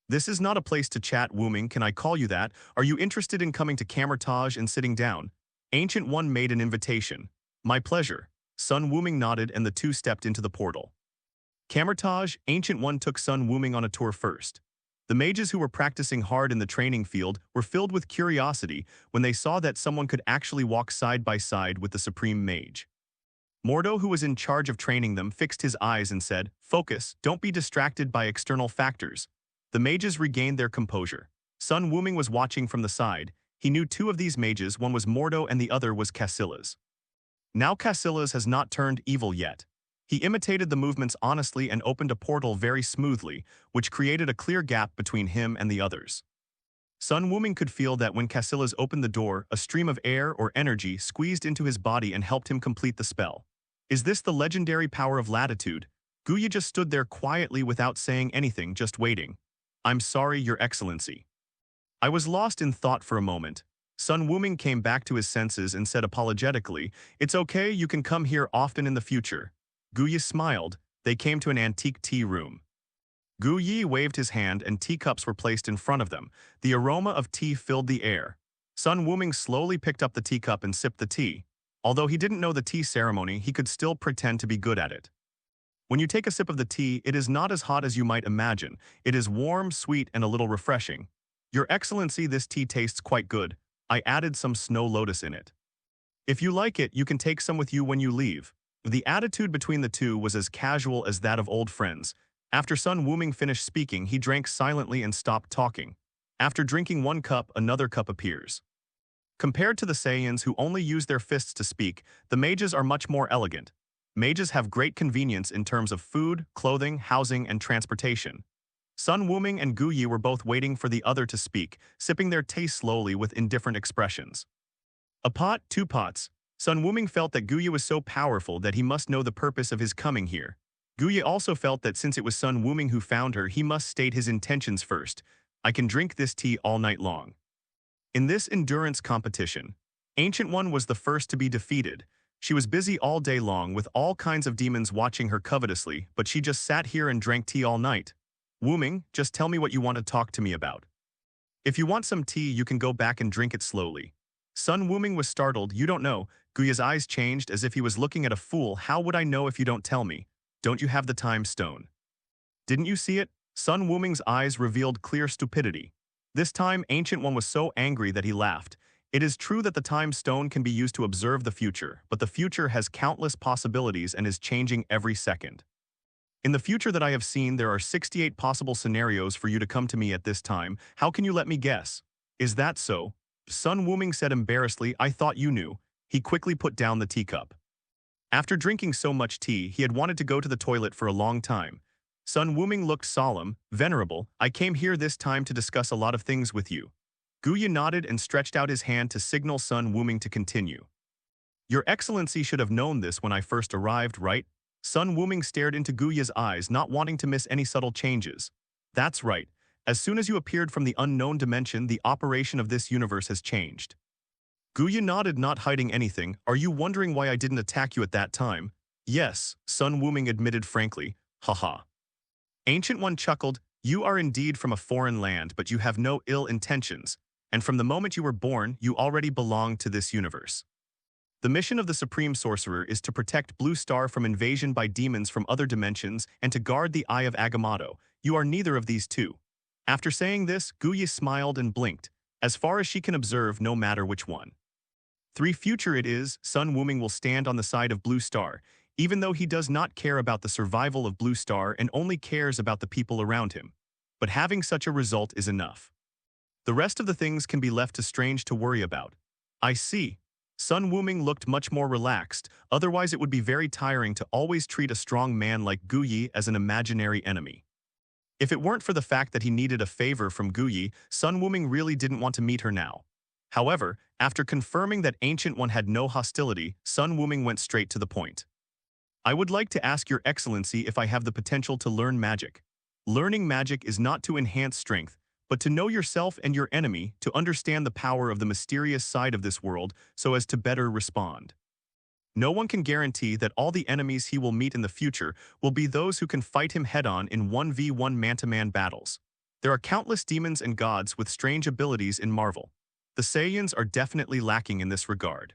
This is not a place to chat, Wuming, can I call you that? Are you interested in coming to Camertage and sitting down? Ancient One made an invitation. My pleasure. Sun Wuming nodded and the two stepped into the portal. Camertage, Ancient One took Sun Wuming on a tour first. The mages who were practicing hard in the training field were filled with curiosity when they saw that someone could actually walk side by side with the supreme mage. Mordo, who was in charge of training them, fixed his eyes and said, "Focus, don't be distracted by external factors." The mages regained their composure. Sun Wuming was watching from the side. He knew two of these mages, one was Mordo and the other was Casillas. Now Casillas has not turned evil yet. He imitated the movements honestly and opened a portal very smoothly, which created a clear gap between him and the others. Sun Wuming could feel that when Casillas opened the door, a stream of air or energy squeezed into his body and helped him complete the spell. Is this the legendary power of latitude? Guye just stood there quietly without saying anything, just waiting. I'm sorry, Your Excellency. I was lost in thought for a moment. Sun Wuming came back to his senses and said apologetically, "It's okay, you can come here often in the future." Guye smiled. They came to an antique tea room. Guye waved his hand and teacups were placed in front of them. The aroma of tea filled the air. Sun Wuming slowly picked up the teacup and sipped the tea. Although he didn't know the tea ceremony, he could still pretend to be good at it. When you take a sip of the tea, it is not as hot as you might imagine. It is warm, sweet, and a little refreshing. Your Excellency, this tea tastes quite good. I added some snow lotus in it. If you like it, you can take some with you when you leave. The attitude between the two was as casual as that of old friends. After Sun Wuming finished speaking, he drank silently and stopped talking. After drinking one cup, another cup appears. Compared to the Saiyans who only use their fists to speak, the mages are much more elegant. Mages have great convenience in terms of food, clothing, housing, and transportation. Sun Wuming and Guye were both waiting for the other to speak, sipping their tea slowly with indifferent expressions. A pot, two pots. Sun Wuming felt that Guye was so powerful that he must know the purpose of his coming here. Guye also felt that since it was Sun Wuming who found her, he must state his intentions first. I can drink this tea all night long. In this endurance competition, Ancient One was the first to be defeated. She was busy all day long with all kinds of demons watching her covetously, but she just sat here and drank tea all night. Wuming, just tell me what you want to talk to me about. If you want some tea, you can go back and drink it slowly. Sun Wuming was startled. You don't know. Guye's eyes changed as if he was looking at a fool. How would I know if you don't tell me? Don't you have the time stone? Didn't you see it? Sun Wuming's eyes revealed clear stupidity. This time, Ancient One was so angry that he laughed. It is true that the time stone can be used to observe the future, but the future has countless possibilities and is changing every second. In the future that I have seen, there are 68 possible scenarios for you to come to me at this time. How can you let me guess? Is that so? Sun Wuming said embarrassedly, I thought you knew. He quickly put down the teacup. After drinking so much tea, he had wanted to go to the toilet for a long time. Sun Wuming looked solemn, venerable. I came here this time to discuss a lot of things with you. Guye nodded and stretched out his hand to signal Sun Wuming to continue. Your Excellency should have known this when I first arrived, right? Sun Wuming stared into Guye's eyes, not wanting to miss any subtle changes. That's right. As soon as you appeared from the unknown dimension, the operation of this universe has changed. Guye nodded, not hiding anything. Are you wondering why I didn't attack you at that time? Yes, Sun Wuming admitted frankly. Haha. Ancient One chuckled. You are indeed from a foreign land, but you have no ill intentions. And from the moment you were born, you already belonged to this universe. The mission of the Supreme Sorcerer is to protect Blue Star from invasion by demons from other dimensions and to guard the Eye of Agamotto. You are neither of these two. After saying this, Guye smiled and blinked, as far as she can observe, no matter which one. 3 future it is, Sun Wuming will stand on the side of Blue Star, even though he does not care about the survival of Blue Star and only cares about the people around him. But having such a result is enough. The rest of the things can be left to Strange to worry about. I see. Sun Wuming looked much more relaxed, otherwise it would be very tiring to always treat a strong man like Gu Yi as an imaginary enemy. If it weren't for the fact that he needed a favor from Gu Yi, Sun Wuming really didn't want to meet her now. However, after confirming that Ancient One had no hostility, Sun Wuming went straight to the point. I would like to ask Your Excellency if I have the potential to learn magic. Learning magic is not to enhance strength, but to know yourself and your enemy, to understand the power of the mysterious side of this world so as to better respond. No one can guarantee that all the enemies he will meet in the future will be those who can fight him head-on in 1v1 man-to-man battles. There are countless demons and gods with strange abilities in Marvel. The Saiyans are definitely lacking in this regard.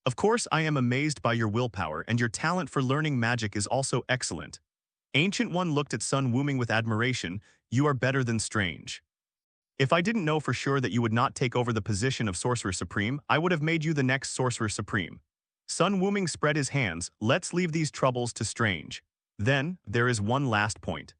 Of course, I am amazed by your willpower, and your talent for learning magic is also excellent. Ancient One looked at Sun Wuming with admiration. You are better than Strange. If I didn't know for sure that you would not take over the position of Sorcerer Supreme, I would have made you the next Sorcerer Supreme. Sun Wuming spread his hands. Let's leave these troubles to Strange. Then, there is one last point.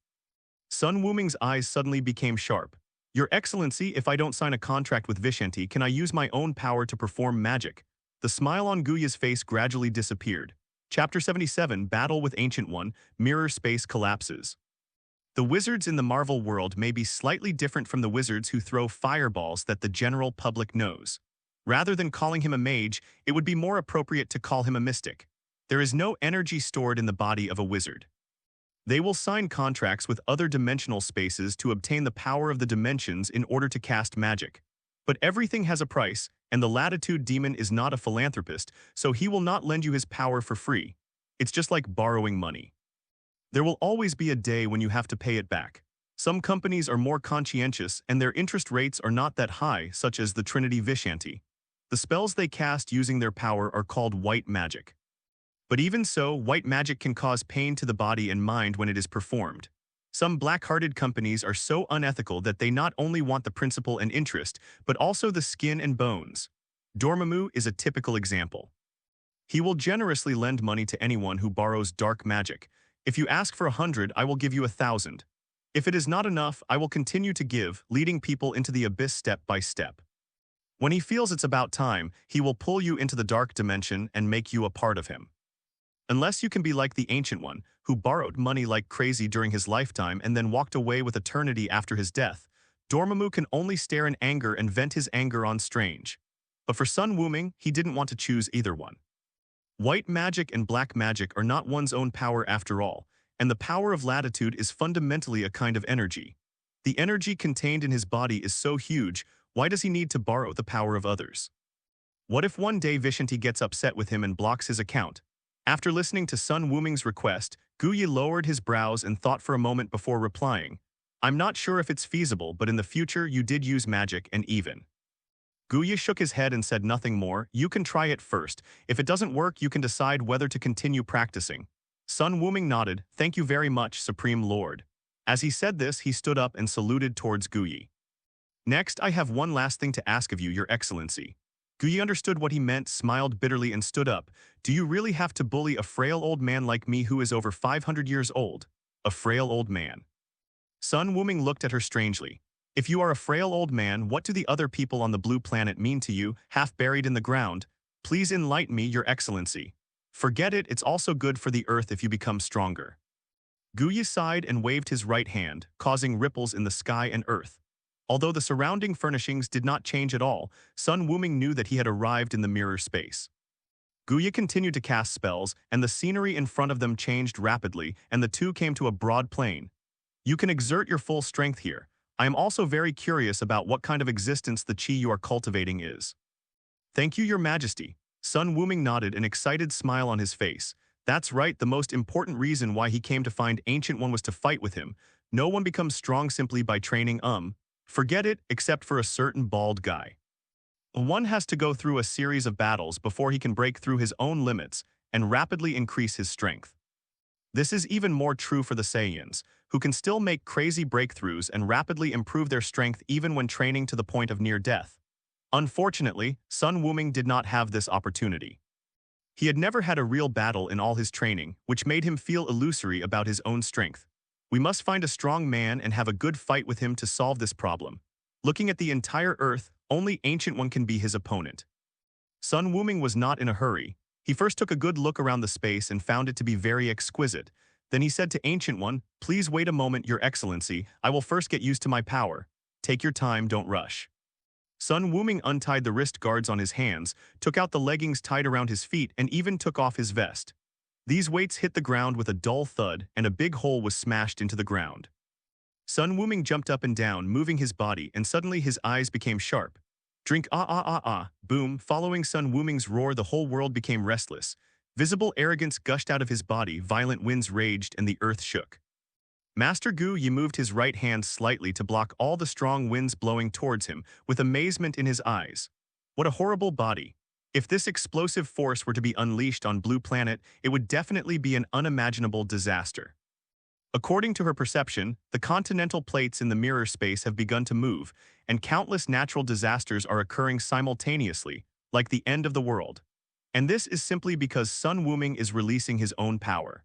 Sun Wuming's eyes suddenly became sharp. Your Excellency, if I don't sign a contract with Vishanti, can I use my own power to perform magic? The smile on Guya's face gradually disappeared. Chapter 77, Battle with Ancient One, Mirror Space Collapses. The wizards in the Marvel world may be slightly different from the wizards who throw fireballs that the general public knows. Rather than calling him a mage, it would be more appropriate to call him a mystic. There is no energy stored in the body of a wizard. They will sign contracts with other dimensional spaces to obtain the power of the dimensions in order to cast magic. But everything has a price, and the Latitude Demon is not a philanthropist, so he will not lend you his power for free. It's just like borrowing money. There will always be a day when you have to pay it back. Some companies are more conscientious and their interest rates are not that high, such as the Trinity Vishanti. The spells they cast using their power are called white magic. But even so, white magic can cause pain to the body and mind when it is performed. Some black-hearted companies are so unethical that they not only want the principal and interest, but also the skin and bones. Dormammu is a typical example. He will generously lend money to anyone who borrows dark magic. If you ask for 100, I will give you 1,000. If it is not enough, I will continue to give, leading people into the abyss step by step. When he feels it's about time, he will pull you into the dark dimension and make you a part of him. Unless you can be like the Ancient One, who borrowed money like crazy during his lifetime and then walked away with eternity after his death, Dormammu can only stare in anger and vent his anger on Strange. But for Sun Wuming, he didn't want to choose either one. White magic and black magic are not one's own power after all, and the power of latitude is fundamentally a kind of energy. The energy contained in his body is so huge, why does he need to borrow the power of others? What if one day Vishanti gets upset with him and blocks his account? After listening to Sun Wuming's request, Gu Yi lowered his brows and thought for a moment before replying. I'm not sure if it's feasible, but in the future you did use magic and even. Gu Yi shook his head and said nothing more. You can try it first. If it doesn't work, you can decide whether to continue practicing. Sun Wuming nodded. Thank you very much, Supreme Lord. As he said this, he stood up and saluted towards Gu Yi. Next, I have one last thing to ask of you, Your Excellency. Gu Yi understood what he meant, smiled bitterly, and stood up. Do you really have to bully a frail old man like me who is over 500 years old? A frail old man. Sun Wuming looked at her strangely. If you are a frail old man, what do the other people on the blue planet mean to you, half buried in the ground? Please enlighten me, Your Excellency. Forget it, it's also good for the earth if you become stronger. Gu Yi sighed and waved his right hand, causing ripples in the sky and earth. Although the surrounding furnishings did not change at all, Sun Wuming knew that he had arrived in the mirror space. Gu Yi continued to cast spells, and the scenery in front of them changed rapidly, and the two came to a broad plain. You can exert your full strength here. I am also very curious about what kind of existence the chi you are cultivating is. Thank you, Your Majesty. Sun Wuming nodded, an excited smile on his face. That's right, the most important reason why he came to find Ancient One was to fight with him. No one becomes strong simply by training. Forget it, except for a certain bald guy. One has to go through a series of battles before he can break through his own limits and rapidly increase his strength. This is even more true for the Saiyans, who can still make crazy breakthroughs and rapidly improve their strength even when training to the point of near death. Unfortunately, Sun Wuming did not have this opportunity. He had never had a real battle in all his training, which made him feel illusory about his own strength. We must find a strong man and have a good fight with him to solve this problem. Looking at the entire Earth, only Ancient One can be his opponent. Sun Wuming was not in a hurry. He first took a good look around the space and found it to be very exquisite. Then he said to Ancient One, "Please wait a moment, Your Excellency. I will first get used to my power. Take your time, don't rush." Sun Wuming untied the wrist guards on his hands, took out the leggings tied around his feet, and even took off his vest. These weights hit the ground with a dull thud, and a big hole was smashed into the ground. Sun Wuming jumped up and down, moving his body, and suddenly his eyes became sharp. Drink boom, following Sun Wuming's roar the whole world became restless. Visible arrogance gushed out of his body, violent winds raged, and the earth shook. Master Gu Yi moved his right hand slightly to block all the strong winds blowing towards him, with amazement in his eyes. What a horrible body. If this explosive force were to be unleashed on Blue Planet, it would definitely be an unimaginable disaster. According to her perception, the continental plates in the mirror space have begun to move, and countless natural disasters are occurring simultaneously, like the end of the world. And this is simply because Sun Wuming is releasing his own power.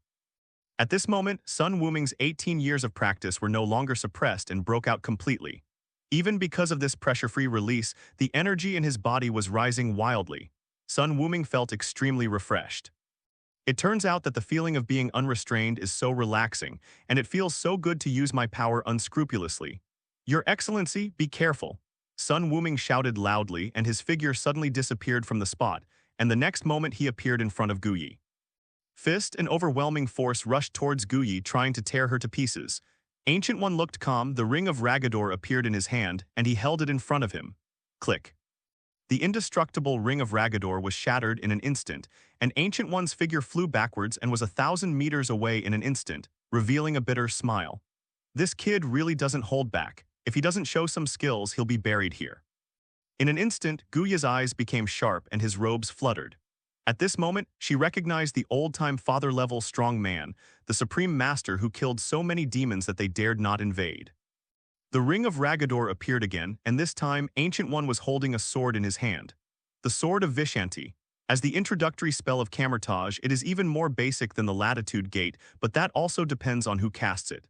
At this moment, Sun Wuming's 18 years of practice were no longer suppressed and broke out completely. Even because of this pressure-free release, the energy in his body was rising wildly. Sun Wuming felt extremely refreshed. It turns out that the feeling of being unrestrained is so relaxing, and it feels so good to use my power unscrupulously. Your Excellency, be careful. Sun Wuming shouted loudly, and his figure suddenly disappeared from the spot, and the next moment he appeared in front of Gu Yi. Fist and overwhelming force rushed towards Gu Yi, trying to tear her to pieces. Ancient One looked calm, the ring of Ragador appeared in his hand, and he held it in front of him. Click. The indestructible ring of Ragador was shattered in an instant, and Ancient One's figure flew backwards and was 1,000 meters away in an instant, revealing a bitter smile. This kid really doesn't hold back. If he doesn't show some skills, he'll be buried here. In an instant, Gu Yi's eyes became sharp and his robes fluttered. At this moment, she recognized the old-time father-level strong man, the supreme master who killed so many demons that they dared not invade. The ring of Ragador appeared again, and this time, Ancient One was holding a sword in his hand. The Sword of Vishanti. As the introductory spell of Camouflage, it is even more basic than the Latitude Gate, but that also depends on who casts it.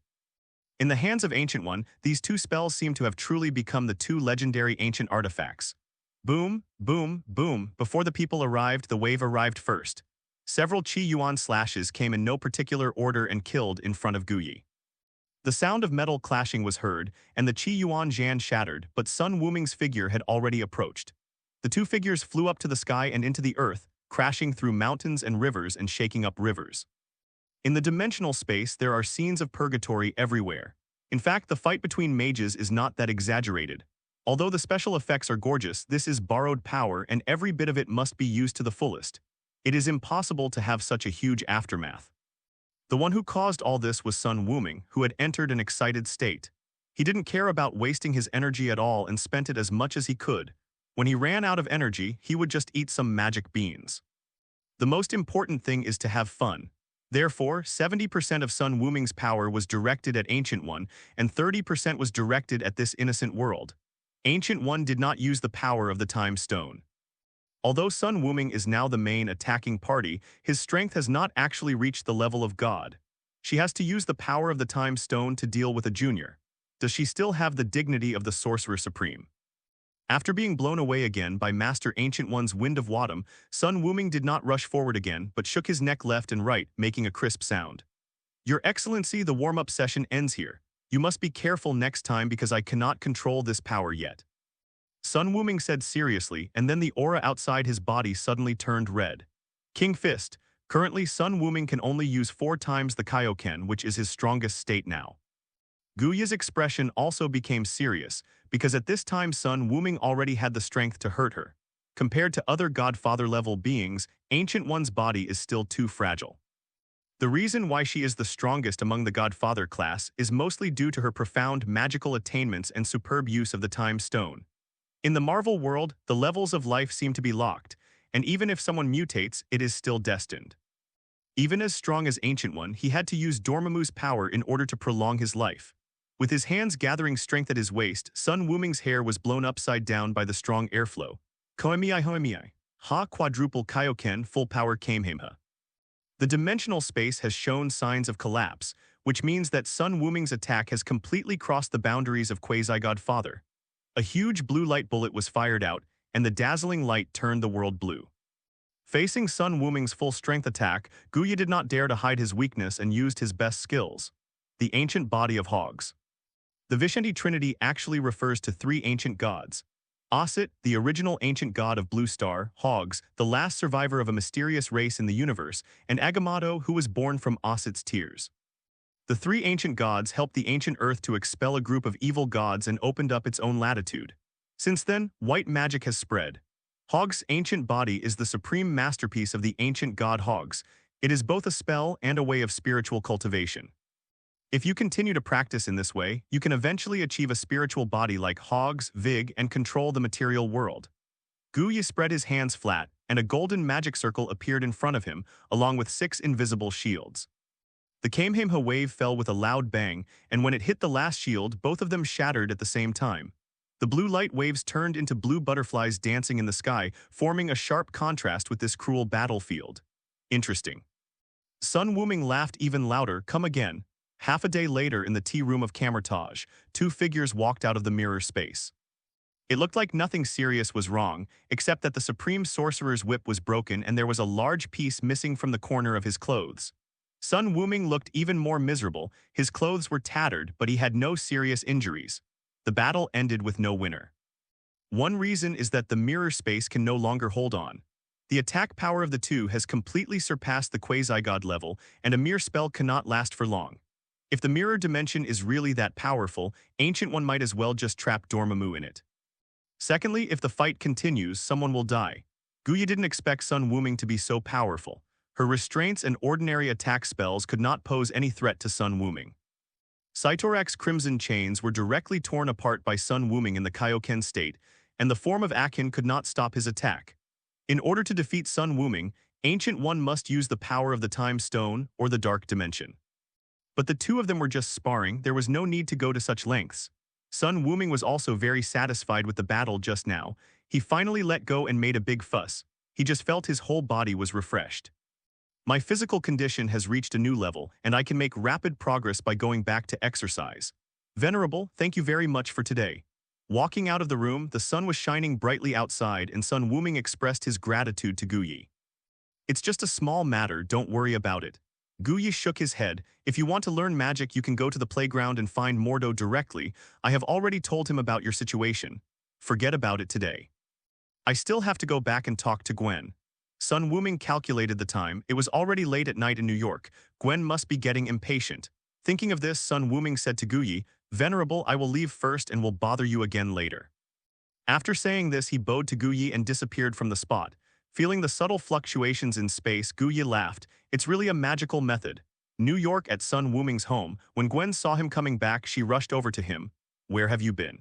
In the hands of Ancient One, these two spells seem to have truly become the two legendary ancient artifacts. Boom, boom, boom. Before the people arrived, the wave arrived first. Several Qi Yuan slashes came in no particular order and killed in front of Gu Yi. The sound of metal clashing was heard, and the Qi Yuan Zhan shattered, but Sun Wuming's figure had already approached. The two figures flew up to the sky and into the earth, crashing through mountains and rivers and shaking up rivers. In the dimensional space, there are scenes of purgatory everywhere. In fact, the fight between mages is not that exaggerated. Although the special effects are gorgeous, this is borrowed power and every bit of it must be used to the fullest. It is impossible to have such a huge aftermath. The one who caused all this was Sun Wuming, who had entered an excited state. He didn't care about wasting his energy at all and spent it as much as he could. When he ran out of energy, he would just eat some magic beans. The most important thing is to have fun. Therefore, 70% of Sun Wuming's power was directed at Ancient One, and 30% was directed at this innocent world. Ancient One did not use the power of the Time Stone. Although Sun Wuming is now the main attacking party, his strength has not actually reached the level of God. She has to use the power of the Time Stone to deal with a junior. Does she still have the dignity of the Sorcerer Supreme? After being blown away again by Master Ancient One's Wind of Wadam, Sun Wuming did not rush forward again, but shook his neck left and right, making a crisp sound. Your Excellency, the warm-up session ends here. You must be careful next time because I cannot control this power yet. Sun Wuming said seriously, and then the aura outside his body suddenly turned red. King Fist. Currently, Sun Wuming can only use 4 times the Kaioken, which is his strongest state now. Gu Yi's expression also became serious, because at this time Sun Wuming already had the strength to hurt her. Compared to other Godfather-level beings, Ancient One's body is still too fragile. The reason why she is the strongest among the Godfather class is mostly due to her profound magical attainments and superb use of the Time Stone. In the Marvel world, the levels of life seem to be locked, and even if someone mutates, it is still destined. Even as strong as Ancient One, he had to use Dormammu's power in order to prolong his life. With his hands gathering strength at his waist, Sun Wuming's hair was blown upside down by the strong airflow. Koemiai Hoemiai. Ha quadruple Kaioken full power Kamehameha. The dimensional space has shown signs of collapse, which means that Sun Wuming's attack has completely crossed the boundaries of Quasi-Godfather. A huge blue light bullet was fired out, and the dazzling light turned the world blue. Facing Sun Wuming's full-strength attack, Guya did not dare to hide his weakness and used his best skills. The ancient body of hogs. The Vishanti Trinity actually refers to three ancient gods. Osit, the original ancient god of Blue Star, Hogs, the last survivor of a mysterious race in the universe, and Agamotto, who was born from Osit's tears. The three ancient gods helped the ancient Earth to expel a group of evil gods and opened up its own latitude. Since then, white magic has spread. Hog's ancient body is the supreme masterpiece of the ancient god Hogs. It is both a spell and a way of spiritual cultivation. If you continue to practice in this way, you can eventually achieve a spiritual body like Hogs, Vig, and control the material world. Guya spread his hands flat, and a golden magic circle appeared in front of him, along with 6 invisible shields. The Kamehameha wave fell with a loud bang, and when it hit the last shield, both of them shattered at the same time. The blue light waves turned into blue butterflies dancing in the sky, forming a sharp contrast with this cruel battlefield. Interesting. Sun Wuming laughed even louder. Come again. Half a day later in the tea room of Camertage, 2 figures walked out of the mirror space. It looked like nothing serious was wrong, except that the Supreme Sorcerer's whip was broken and there was a large piece missing from the corner of his clothes. Sun Wuming looked even more miserable. His clothes were tattered, but he had no serious injuries. The battle ended with no winner. One reason is that the mirror space can no longer hold on. The attack power of the two has completely surpassed the quasi-god level, and a mere spell cannot last for long. If the mirror dimension is really that powerful, Ancient One might as well just trap Dormammu in it. Secondly, if the fight continues, someone will die. Guya didn't expect Sun Wuming to be so powerful. Her restraints and ordinary attack spells could not pose any threat to Sun Wuming. Saitorak's crimson chains were directly torn apart by Sun Wuming in the Kaioken state, and the form of Akin could not stop his attack. In order to defeat Sun Wuming, Ancient One must use the power of the Time Stone or the Dark Dimension. But the two of them were just sparring. There was no need to go to such lengths. Sun Wuming was also very satisfied with the battle just now. He finally let go and made a big fuss. He just felt his whole body was refreshed. My physical condition has reached a new level, and I can make rapid progress by going back to exercise. Venerable, thank you very much for today. Walking out of the room, the sun was shining brightly outside, and Sun Wuming expressed his gratitude to Guyi. It's just a small matter, don't worry about it. Guyi shook his head. If you want to learn magic, you can go to the playground and find Mordo directly. I have already told him about your situation. Forget about it today. I still have to go back and talk to Gwen. Sun Wuming calculated the time. It was already late at night in New York. Gwen must be getting impatient. Thinking of this, Sun Wuming said to Guyi, Venerable, I will leave first and will bother you again later. After saying this, he bowed to Guyi and disappeared from the spot. Feeling the subtle fluctuations in space, Guyi laughed. It's really a magical method. New York at Sun Wuming's home. When Gwen saw him coming back, she rushed over to him. Where have you been?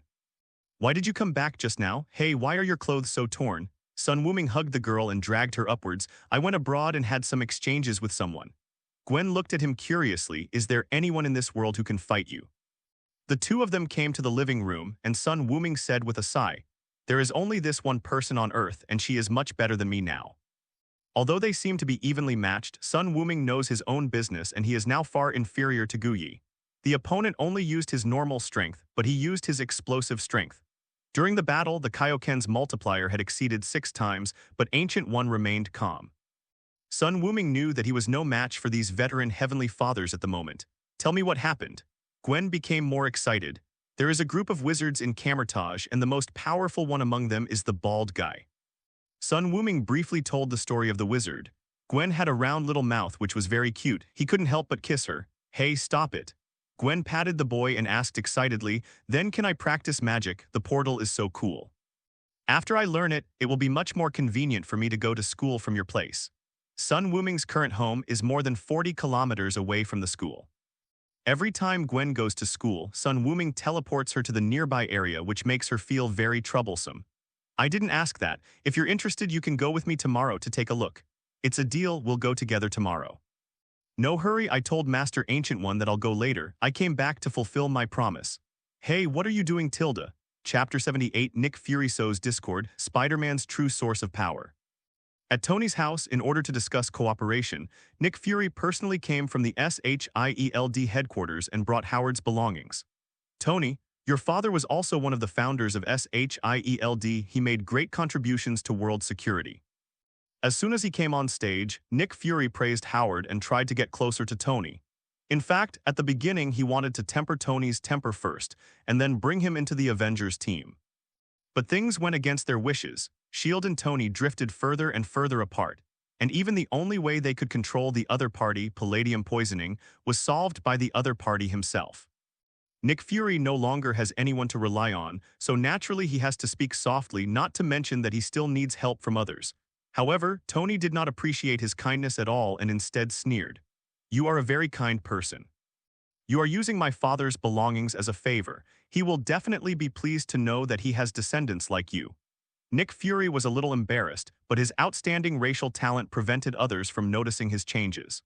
Why did you come back just now? Hey, why are your clothes so torn? Sun Wuming hugged the girl and dragged her upwards. I went abroad and had some exchanges with someone. Gwen looked at him curiously. Is there anyone in this world who can fight you? The two of them came to the living room, and Sun Wuming said with a sigh, There is only this one person on Earth, and she is much better than me now. Although they seem to be evenly matched, Sun Wuming knows his own business and he is now far inferior to Guyi. The opponent only used his normal strength, but he used his explosive strength. During the battle, the Kaioken's multiplier had exceeded 6 times, but Ancient One remained calm. Sun Wuming knew that he was no match for these veteran Heavenly Fathers at the moment. Tell me what happened. Gwen became more excited. There is a group of wizards in Camertage, and the most powerful one among them is the bald guy. Sun Wuming briefly told the story of the wizard. Gwen had a round little mouth which was very cute. He couldn't help but kiss her. Hey, stop it. Gwen patted the boy and asked excitedly, Then can I practice magic? The portal is so cool. After I learn it, it will be much more convenient for me to go to school from your place. Sun Wuming's current home is more than 40 kilometers away from the school. Every time Gwen goes to school, Sun Wuming teleports her to the nearby area, which makes her feel very troublesome. I didn't ask that. If you're interested, you can go with me tomorrow to take a look. It's a deal, we'll go together tomorrow. No hurry, I told Master Ancient One that I'll go later. I came back to fulfill my promise. Hey, what are you doing, Tilda? Chapter 78 Nick Fury sows discord, Spider-Man's true source of power. At Tony's house, in order to discuss cooperation, Nick Fury personally came from the SHIELD headquarters and brought Howard's belongings. Tony, your father was also one of the founders of SHIELD. He made great contributions to world security. As soon as he came on stage, Nick Fury praised Howard and tried to get closer to Tony. In fact, at the beginning he wanted to temper Tony's temper first, and then bring him into the Avengers team. But things went against their wishes. S.H.I.E.L.D. and Tony drifted further and further apart, and even the only way they could control the other party, palladium poisoning, was solved by the other party himself. Nick Fury no longer has anyone to rely on, so naturally he has to speak softly, not to mention that he still needs help from others. However, Tony did not appreciate his kindness at all and instead sneered. You are a very kind person. You are using my father's belongings as a favor. He will definitely be pleased to know that he has descendants like you. Nick Fury was a little embarrassed, but his outstanding racial talent prevented others from noticing his changes.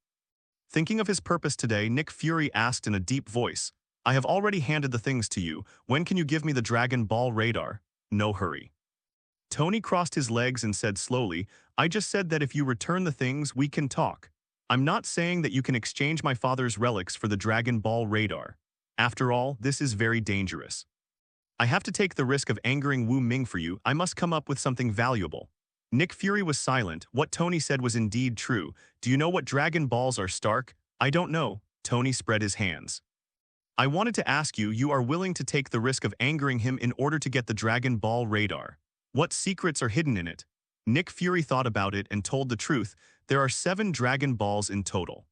Thinking of his purpose today, Nick Fury asked in a deep voice, I have already handed the things to you. When can you give me the Dragon Ball radar? No hurry. Tony crossed his legs and said slowly, I just said that if you return the things, we can talk. I'm not saying that you can exchange my father's relics for the Dragon Ball radar. After all, this is very dangerous. I have to take the risk of angering Wuming for you. I must come up with something valuable. Nick Fury was silent. What Tony said was indeed true. Do you know what Dragon Balls are, Stark? I don't know. Tony spread his hands. I wanted to ask you, you are willing to take the risk of angering him in order to get the Dragon Ball radar. What secrets are hidden in it? Nick Fury thought about it and told the truth. There are 7 Dragon Balls in total.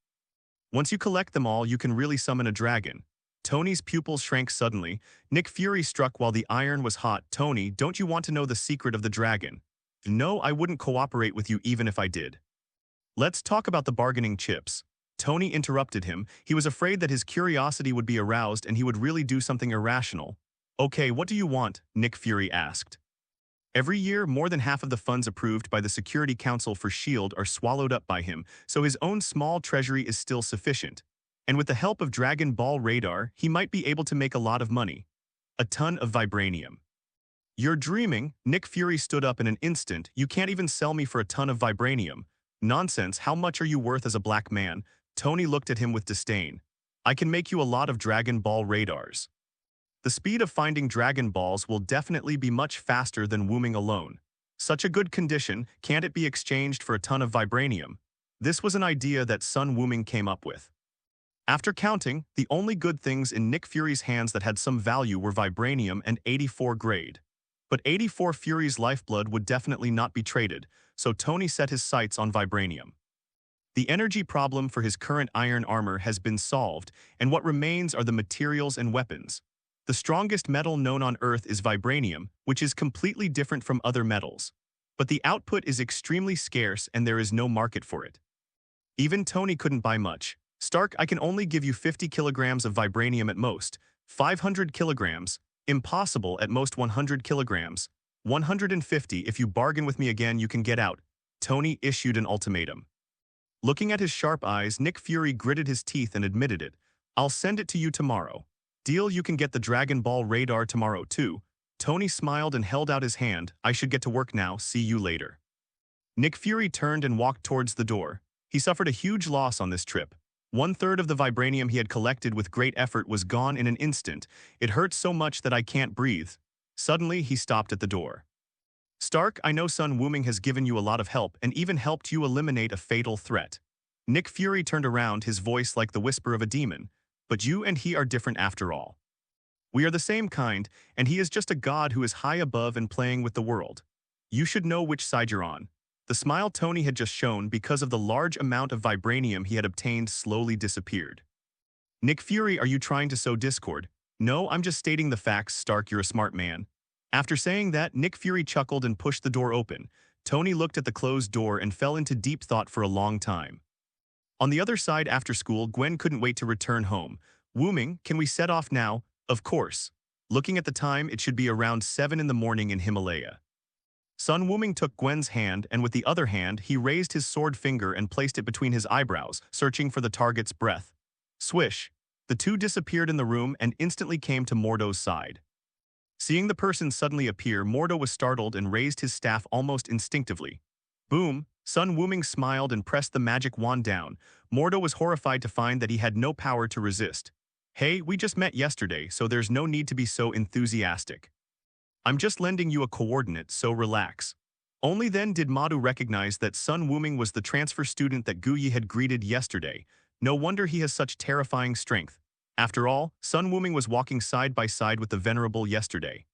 Once you collect them all, you can really summon a dragon. Tony's pupils shrank suddenly. Nick Fury struck while the iron was hot. Tony, don't you want to know the secret of the dragon? No, I wouldn't cooperate with you even if I did. Let's talk about the bargaining chips. Tony interrupted him. He was afraid that his curiosity would be aroused and he would really do something irrational. Okay, what do you want? Nick Fury asked. Every year, more than half of the funds approved by the Security Council for S.H.I.E.L.D. are swallowed up by him, so his own small treasury is still sufficient. And with the help of Dragon Ball radar, he might be able to make a lot of money. A ton of vibranium. You're dreaming. Nick Fury stood up in an instant. You can't even sell me for a ton of vibranium. Nonsense, how much are you worth as a black man? Tony looked at him with disdain. I can make you a lot of Dragon Ball radars. The speed of finding Dragon Balls will definitely be much faster than Wuming alone. Such a good condition, can't it be exchanged for a ton of vibranium? This was an idea that Sun Wuming came up with. After counting, the only good things in Nick Fury's hands that had some value were vibranium and 84 grade. But 84 Fury's lifeblood would definitely not be traded, so Tony set his sights on vibranium. The energy problem for his current iron armor has been solved, and what remains are the materials and weapons. The strongest metal known on Earth is vibranium, which is completely different from other metals. But the output is extremely scarce and there is no market for it. Even Tony couldn't buy much. Stark, I can only give you 50 kilograms of vibranium at most, 500 kilograms, impossible at most 100 kilograms, 150 if you bargain with me again you can get out. Tony issued an ultimatum. Looking at his sharp eyes, Nick Fury gritted his teeth and admitted it. I'll send it to you tomorrow. Deal, you can get the Dragon Ball radar tomorrow too. Tony smiled and held out his hand. I should get to work now, see you later. Nick Fury turned and walked towards the door. He suffered a huge loss on this trip. 1/3 of the vibranium he had collected with great effort was gone in an instant. It hurts so much that I can't breathe. Suddenly, he stopped at the door. Stark, I know Sun Wuming has given you a lot of help and even helped you eliminate a fatal threat. Nick Fury turned around, his voice like the whisper of a demon. But you and he are different after all. We are the same kind, and he is just a god who is high above and playing with the world. You should know which side you're on. The smile Tony had just shown because of the large amount of vibranium he had obtained slowly disappeared. Nick Fury, are you trying to sow discord? No, I'm just stating the facts, Stark, you're a smart man. After saying that, Nick Fury chuckled and pushed the door open. Tony looked at the closed door and fell into deep thought for a long time. On the other side, after school, Gwen couldn't wait to return home. Wuming, can we set off now? Of course. Looking at the time, it should be around 7 in the morning in Himalaya. Sun Wuming took Gwen's hand and with the other hand he raised his sword finger and placed it between his eyebrows, searching for the target's breath. Swish! The two disappeared in the room and instantly came to Mordo's side. Seeing the person suddenly appear, Mordo was startled and raised his staff almost instinctively. Boom! Sun Wuming smiled and pressed the magic wand down. Mordo was horrified to find that he had no power to resist. Hey, we just met yesterday, so there's no need to be so enthusiastic. I'm just lending you a coordinate, so relax. Only then did Madu recognize that Sun Wuming was the transfer student that Guyi had greeted yesterday. No wonder he has such terrifying strength. After all, Sun Wuming was walking side by side with the Venerable yesterday.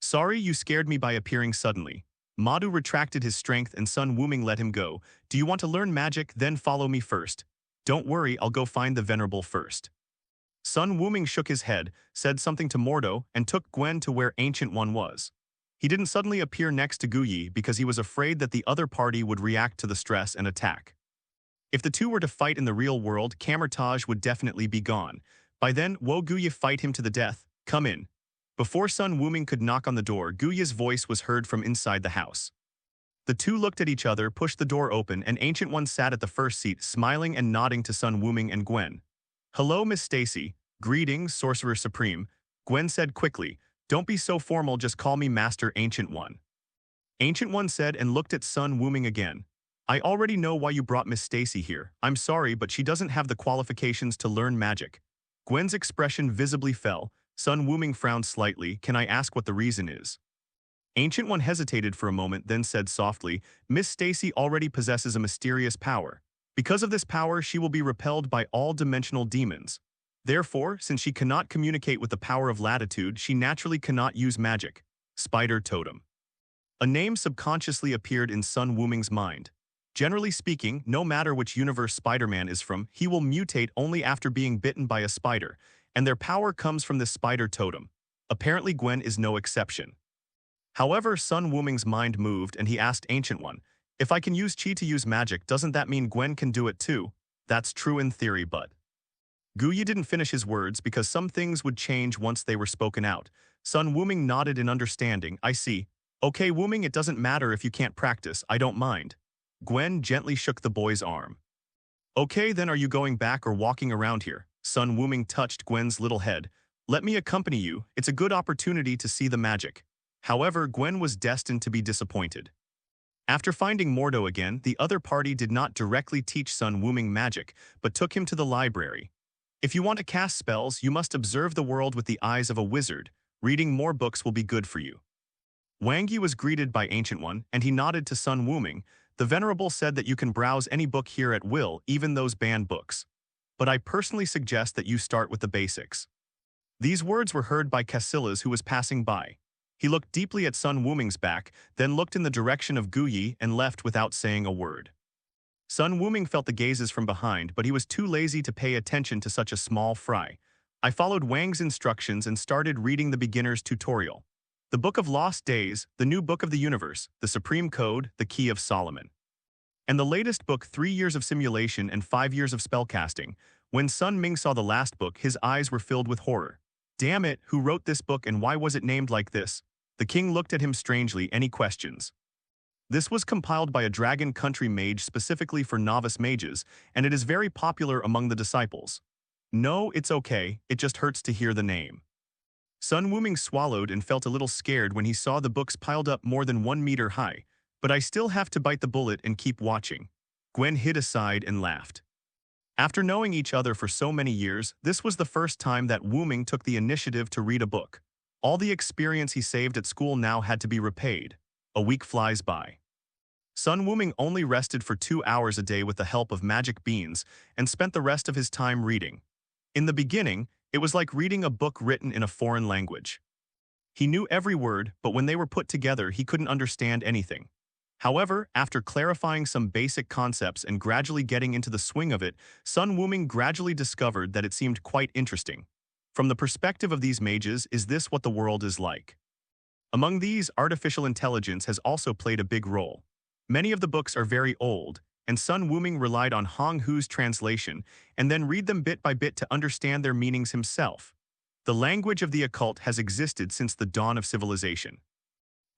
Sorry you scared me by appearing suddenly. Madu retracted his strength and Sun Wuming let him go. Do you want to learn magic? Then follow me first. Don't worry, I'll go find the Venerable first. Sun Wuming shook his head, said something to Mordo, and took Gwen to where Ancient One was. He didn't suddenly appear next to Guyi because he was afraid that the other party would react to the stress and attack. If the two were to fight in the real world, Camertage would definitely be gone. By then, would Guyi fight him to the death? Come in. Before Sun Wuming could knock on the door, Guyi's voice was heard from inside the house. The two looked at each other, pushed the door open, and Ancient One sat at the first seat, smiling and nodding to Sun Wuming and Gwen. Hello, Miss Stacy. Greetings, Sorcerer Supreme. Gwen said quickly. Don't be so formal, just call me Master Ancient One. Ancient One said and looked at Sun Wuming again. I already know why you brought Miss Stacy here. I'm sorry, but she doesn't have the qualifications to learn magic. Gwen's expression visibly fell. Sun Wuming frowned slightly. Can I ask what the reason is? Ancient One hesitated for a moment, then said softly, Miss Stacy already possesses a mysterious power. Because of this power, she will be repelled by all dimensional demons. Therefore, since she cannot communicate with the power of latitude, she naturally cannot use magic. Spider Totem. A name subconsciously appeared in Sun Wuming's mind. Generally speaking, no matter which universe Spider-Man is from, he will mutate only after being bitten by a spider, and their power comes from this spider totem. Apparently Gwen is no exception. However, Sun Wuming's mind moved and he asked Ancient One, if I can use chi to use magic, doesn't that mean Gwen can do it too? That's true in theory, but... Guyi didn't finish his words because some things would change once they were spoken out. Sun Wuming nodded in understanding. I see. Okay, Wuming, it doesn't matter if you can't practice, I don't mind. Gwen gently shook the boy's arm. Okay, then are you going back or walking around here? Sun Wuming touched Gwen's little head. Let me accompany you, it's a good opportunity to see the magic. However, Gwen was destined to be disappointed. After finding Mordo again, the other party did not directly teach Sun Wuming magic, but took him to the library. If you want to cast spells, you must observe the world with the eyes of a wizard. Reading more books will be good for you. Wang Yi was greeted by Ancient One, and he nodded to Sun Wuming. The Venerable said that you can browse any book here at will, even those banned books. But I personally suggest that you start with the basics. These words were heard by Casillas, who was passing by. He looked deeply at Sun Wuming's back, then looked in the direction of Guyi and left without saying a word. Sun Wuming felt the gazes from behind, but he was too lazy to pay attention to such a small fry. I followed Wang's instructions and started reading the beginner's tutorial. The Book of Lost Days, the new book of the universe, the Supreme Code, the Key of Solomon. And the latest book, 3 years of simulation and 5 years of spellcasting. When Sun Ming saw the last book, his eyes were filled with horror. Damn it, who wrote this book and why was it named like this? The king looked at him strangely. Any questions? This was compiled by a dragon country mage specifically for novice mages, and it is very popular among the disciples. No, it's okay, it just hurts to hear the name. Sun Wuming swallowed and felt a little scared when he saw the books piled up more than 1 meter high, but I still have to bite the bullet and keep watching. Gwen hid aside and laughed. After knowing each other for so many years, this was the first time that Wuming took the initiative to read a book. All the experience he saved at school now had to be repaid. A week flies by. Sun Wuming only rested for 2 hours a day with the help of magic beans and spent the rest of his time reading. In the beginning, it was like reading a book written in a foreign language. He knew every word, but when they were put together, he couldn't understand anything. However, after clarifying some basic concepts and gradually getting into the swing of it, Sun Wuming gradually discovered that it seemed quite interesting. From the perspective of these mages, is this what the world is like? Among these, artificial intelligence has also played a big role. Many of the books are very old, and Sun Wuming relied on Hong Hu's translation and then read them bit by bit to understand their meanings himself. The language of the occult has existed since the dawn of civilization.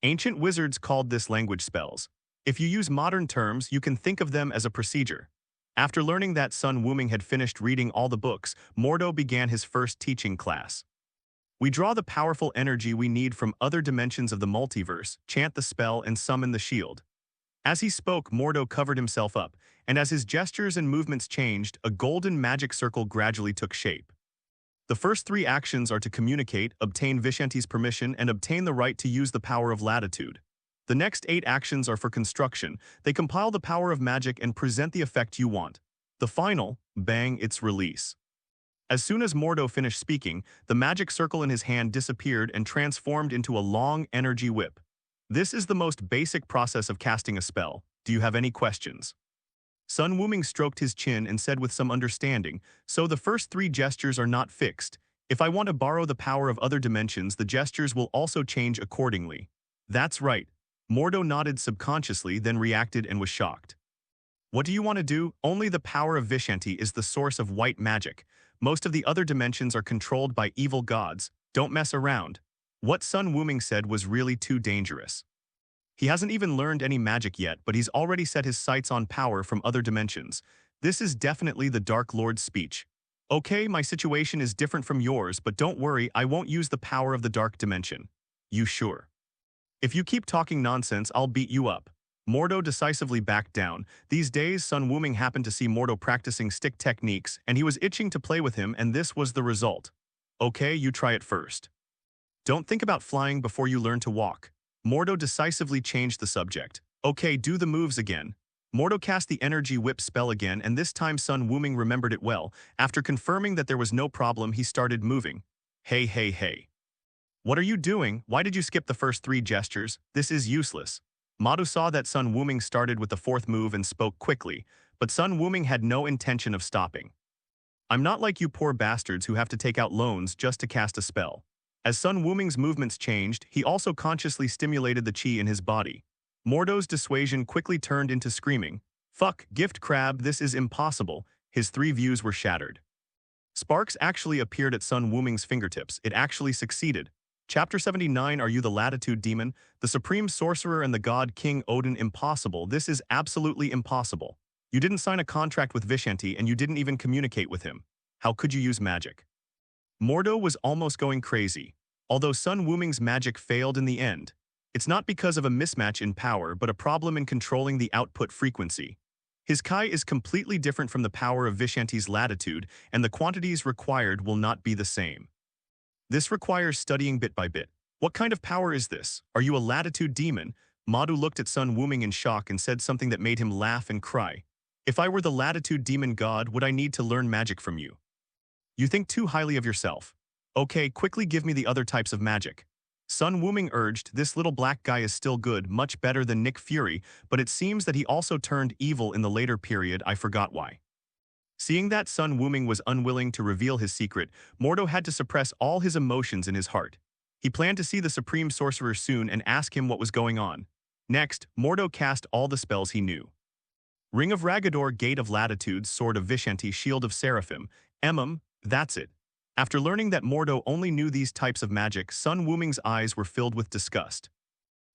Ancient wizards called this language spells. If you use modern terms, you can think of them as a procedure. After learning that Sun Wuming had finished reading all the books, Mordo began his first teaching class. We draw the powerful energy we need from other dimensions of the multiverse, chant the spell, and summon the shield. As he spoke, Mordo covered himself up, and as his gestures and movements changed, a golden magic circle gradually took shape. The first three actions are to communicate, obtain Vishanti's permission, and obtain the right to use the power of latitude. The next 8 actions are for construction. They compile the power of magic and present the effect you want. The final, bang, its release. As soon as Mordo finished speaking, the magic circle in his hand disappeared and transformed into a long energy whip. This is the most basic process of casting a spell. Do you have any questions? Sun Wuming stroked his chin and said with some understanding, so the first 3 gestures are not fixed. If I want to borrow the power of other dimensions, the gestures will also change accordingly. That's right. Mordo nodded subconsciously, then reacted and was shocked. What do you want to do? Only the power of Vishanti is the source of white magic. Most of the other dimensions are controlled by evil gods. Don't mess around. What Sun Wuming said was really too dangerous. He hasn't even learned any magic yet, but he's already set his sights on power from other dimensions. This is definitely the Dark Lord's speech. Okay, my situation is different from yours, but don't worry, I won't use the power of the dark dimension. You sure? If you keep talking nonsense, I'll beat you up. Mordo decisively backed down. These days, Sun Wuming happened to see Mordo practicing stick techniques, and he was itching to play with him, and this was the result. Okay, you try it first. Don't think about flying before you learn to walk. Mordo decisively changed the subject. Okay, do the moves again. Mordo cast the energy whip spell again, and this time Sun Wuming remembered it well. After confirming that there was no problem, he started moving. Hey, hey, hey. What are you doing? Why did you skip the first 3 gestures? This is useless. Madu saw that Sun Wuming started with the 4th move and spoke quickly, but Sun Wuming had no intention of stopping. I'm not like you poor bastards who have to take out loans just to cast a spell. As Sun Wuming's movements changed, he also consciously stimulated the chi in his body. Mordo's dissuasion quickly turned into screaming. Fuck, gift crab, this is impossible. His 3 views were shattered. Sparks actually appeared at Sun Wuming's fingertips. It actually succeeded. Chapter 79. Are you the Latitude Demon? The Supreme Sorcerer and the God King Odin. Impossible. This is absolutely impossible. You didn't sign a contract with Vishanti and you didn't even communicate with him. How could you use magic? Mordo was almost going crazy. Although Sun Wuming's magic failed in the end, it's not because of a mismatch in power but a problem in controlling the output frequency. His Kai is completely different from the power of Vishanti's latitude, and the quantities required will not be the same. This requires studying bit by bit. What kind of power is this? Are you a latitude demon? Madu looked at Sun Wuming in shock and said something that made him laugh and cry. If I were the latitude demon god, would I need to learn magic from you? You think too highly of yourself. Okay, quickly give me the other types of magic. Sun Wuming urged. This little black guy is still good, much better than Nick Fury, but it seems that he also turned evil in the later period. I forgot why. Seeing that Sun Wuming was unwilling to reveal his secret, Mordo had to suppress all his emotions in his heart. He planned to see the Supreme Sorcerer soon and ask him what was going on. Next, Mordo cast all the spells he knew. Ring of Ragador, Gate of Latitudes, Sword of Vishanti, Shield of Seraphim, that's it. After learning that Mordo only knew these types of magic, Sun Wuming's eyes were filled with disgust.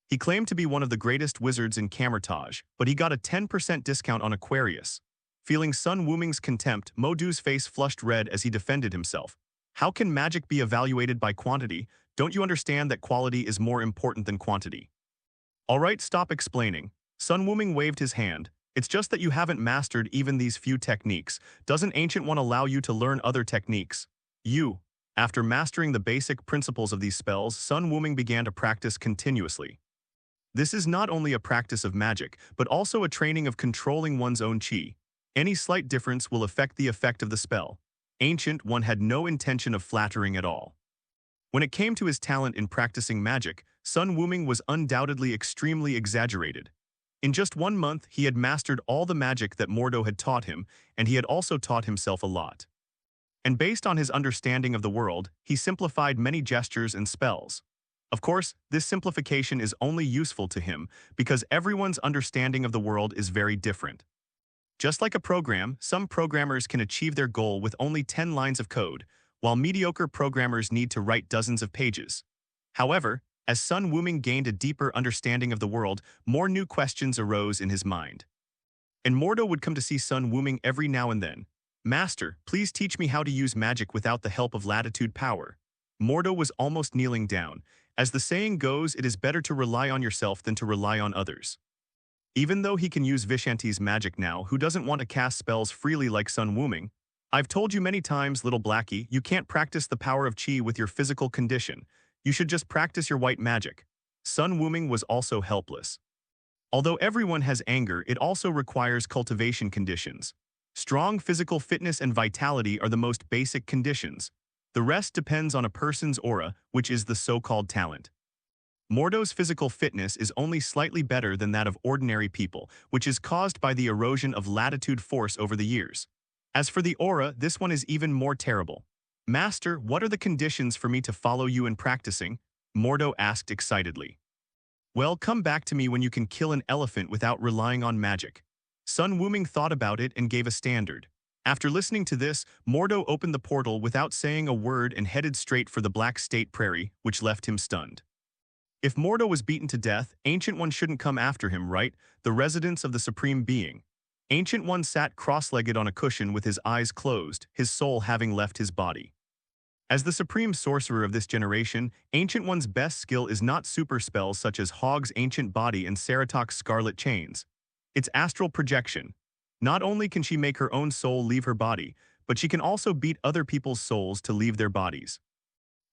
He claimed to be one of the greatest wizards in Camertage, but he got a 10% discount on Aquarius. Feeling Sun Wuming's contempt, Modu's face flushed red as he defended himself. How can magic be evaluated by quantity? Don't you understand that quality is more important than quantity? Alright, stop explaining. Sun Wuming waved his hand. It's just that you haven't mastered even these few techniques. Doesn't Ancient One allow you to learn other techniques? After mastering the basic principles of these spells, Sun Wuming began to practice continuously. This is not only a practice of magic, but also a training of controlling one's own chi. Any slight difference will affect the effect of the spell. Ancient One had no intention of flattering at all. When it came to his talent in practicing magic, Sun Wuming was undoubtedly extremely exaggerated. In just 1 month, he had mastered all the magic that Mordo had taught him, and he had also taught himself a lot. And based on his understanding of the world, he simplified many gestures and spells. Of course, this simplification is only useful to him because everyone's understanding of the world is very different. Just like a program, some programmers can achieve their goal with only 10 lines of code, while mediocre programmers need to write dozens of pages. However, As Sun Wuming gained a deeper understanding of the world, more new questions arose in his mind. And Mordo would come to see Sun Wuming every now and then. Master, please teach me how to use magic without the help of latitude power. Mordo was almost kneeling down. As the saying goes, it is better to rely on yourself than to rely on others. Even though he can use Vishanti's magic now, who doesn't want to cast spells freely like Sun Wuming? I've told you many times, little Blackie, you can't practice the power of Qi with your physical condition. You should just practice your white magic. Sun Wuming was also helpless. Although everyone has anger, it also requires cultivation conditions. Strong physical fitness and vitality are the most basic conditions. The rest depends on a person's aura, which is the so-called talent. Mordo's physical fitness is only slightly better than that of ordinary people, which is caused by the erosion of latitude force over the years. As for the aura, this one is even more terrible. Master, what are the conditions for me to follow you in practicing? Mordo asked excitedly. Well, come back to me when you can kill an elephant without relying on magic. Sun Wuming thought about it and gave a standard. After listening to this, Mordo opened the portal without saying a word and headed straight for the Black State Prairie, which left him stunned. If Mordo was beaten to death, Ancient One shouldn't come after him, right? The residence of the Supreme Being. Ancient One sat cross-legged on a cushion with his eyes closed, his soul having left his body. As the supreme sorcerer of this generation, Ancient One's best skill is not super spells such as Hog's ancient body and Ceratok's scarlet chains. It's astral projection. Not only can she make her own soul leave her body, but she can also beat other people's souls to leave their bodies.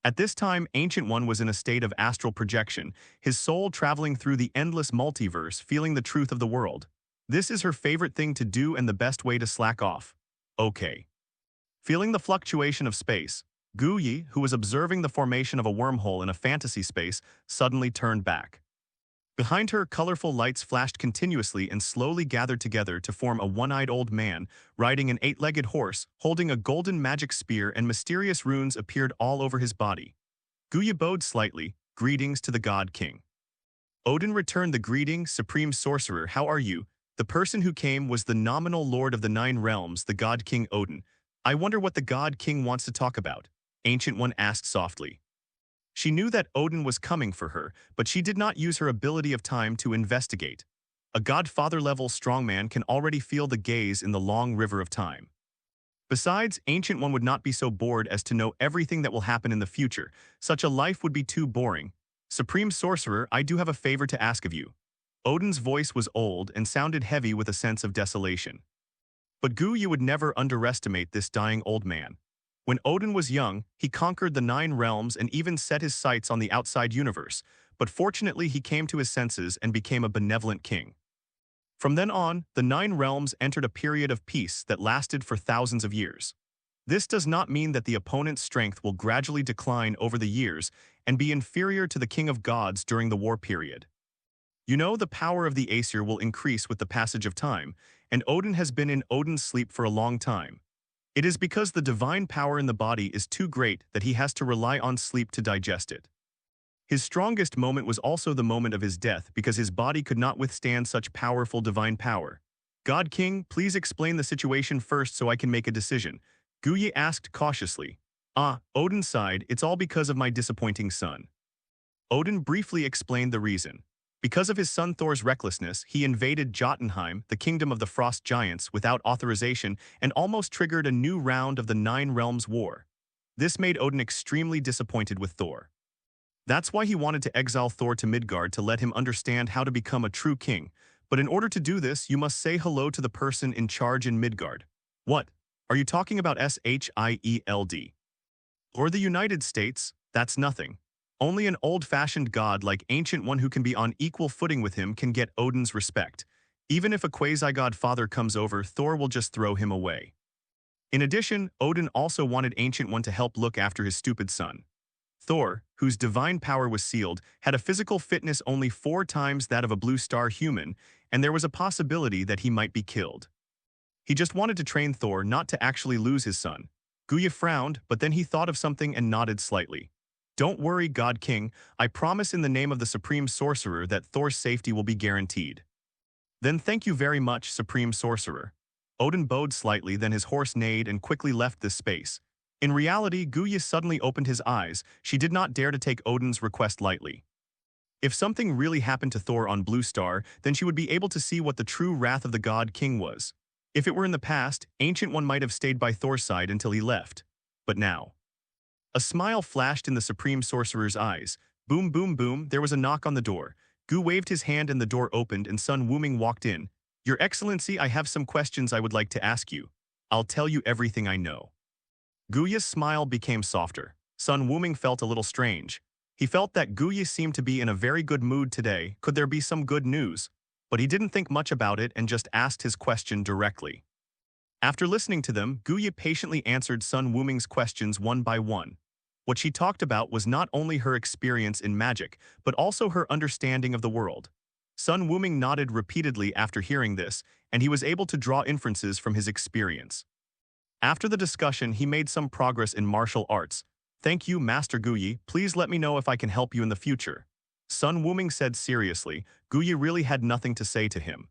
At this time, Ancient One was in a state of astral projection, his soul traveling through the endless multiverse, feeling the truth of the world. This is her favorite thing to do and the best way to slack off. Okay. Feeling the fluctuation of space, Gu Yi, who was observing the formation of a wormhole in a fantasy space, suddenly turned back. Behind her, colorful lights flashed continuously and slowly gathered together to form a one-eyed old man, riding an eight-legged horse, holding a golden magic spear, and mysterious runes appeared all over his body. Gu Yi bowed slightly, greetings to the God King. Odin returned the greeting, Supreme Sorcerer, how are you? The person who came was the nominal Lord of the Nine Realms, the God King Odin. I wonder what the God King wants to talk about. Ancient One asked softly. She knew that Odin was coming for her, but she did not use her ability of time to investigate. A Godfather-level strongman can already feel the gaze in the long river of time. Besides, Ancient One would not be so bored as to know everything that will happen in the future. Such a life would be too boring. Supreme Sorcerer, I do have a favor to ask of you. Odin's voice was old and sounded heavy with a sense of desolation. But Gu Yi would never underestimate this dying old man. When Odin was young, he conquered the Nine Realms and even set his sights on the outside universe, but fortunately he came to his senses and became a benevolent king. From then on, the Nine Realms entered a period of peace that lasted for thousands of years. This does not mean that the opponent's strength will gradually decline over the years and be inferior to the King of Gods during the war period. You know, the power of the Aesir will increase with the passage of time, and Odin has been in Odin's sleep for a long time. It is because the divine power in the body is too great that he has to rely on sleep to digest it. His strongest moment was also the moment of his death because his body could not withstand such powerful divine power. God King, please explain the situation first so I can make a decision. Gu Yi asked cautiously. Odin sighed, it's all because of my disappointing son. Odin briefly explained the reason. Because of his son Thor's recklessness, he invaded Jotunheim, the kingdom of the Frost Giants, without authorization and almost triggered a new round of the Nine Realms War. This made Odin extremely disappointed with Thor. That's why he wanted to exile Thor to Midgard to let him understand how to become a true king. But in order to do this, you must say hello to the person in charge in Midgard. What? Are you talking about Shield? Or the United States? That's nothing. Only an old-fashioned god like Ancient One who can be on equal footing with him can get Odin's respect. Even if a quasi-god father comes over, Thor will just throw him away. In addition, Odin also wanted Ancient One to help look after his stupid son. Thor, whose divine power was sealed, had a physical fitness only 4 times that of a blue star human, and there was a possibility that he might be killed. He just wanted to train Thor not to actually lose his son. Gu Yi frowned, but then he thought of something and nodded slightly. Don't worry, God King, I promise in the name of the Supreme Sorcerer that Thor's safety will be guaranteed. Then thank you very much, Supreme Sorcerer. Odin bowed slightly, then his horse neighed and quickly left this space. In reality, Gu Yi suddenly opened his eyes. She did not dare to take Odin's request lightly. If something really happened to Thor on Blue Star, then she would be able to see what the true wrath of the God King was. If it were in the past, Ancient One might have stayed by Thor's side until he left. But now. A smile flashed in the Supreme Sorcerer's eyes. Boom, boom, boom, there was a knock on the door. Gu waved his hand and the door opened and Sun Wuming walked in. Your Excellency, I have some questions I would like to ask you. I'll tell you everything I know. Guya's smile became softer. Sun Wuming felt a little strange. He felt that Guya seemed to be in a very good mood today. Could there be some good news? But he didn't think much about it and just asked his question directly. After listening to them, Guya patiently answered Sun Wuming's questions one by one. What she talked about was not only her experience in magic, but also her understanding of the world. Sun Wuming nodded repeatedly after hearing this, and he was able to draw inferences from his experience. After the discussion, he made some progress in martial arts. Thank you, Master Guyi. Please let me know if I can help you in the future. Sun Wuming said seriously. Guyi really had nothing to say to him.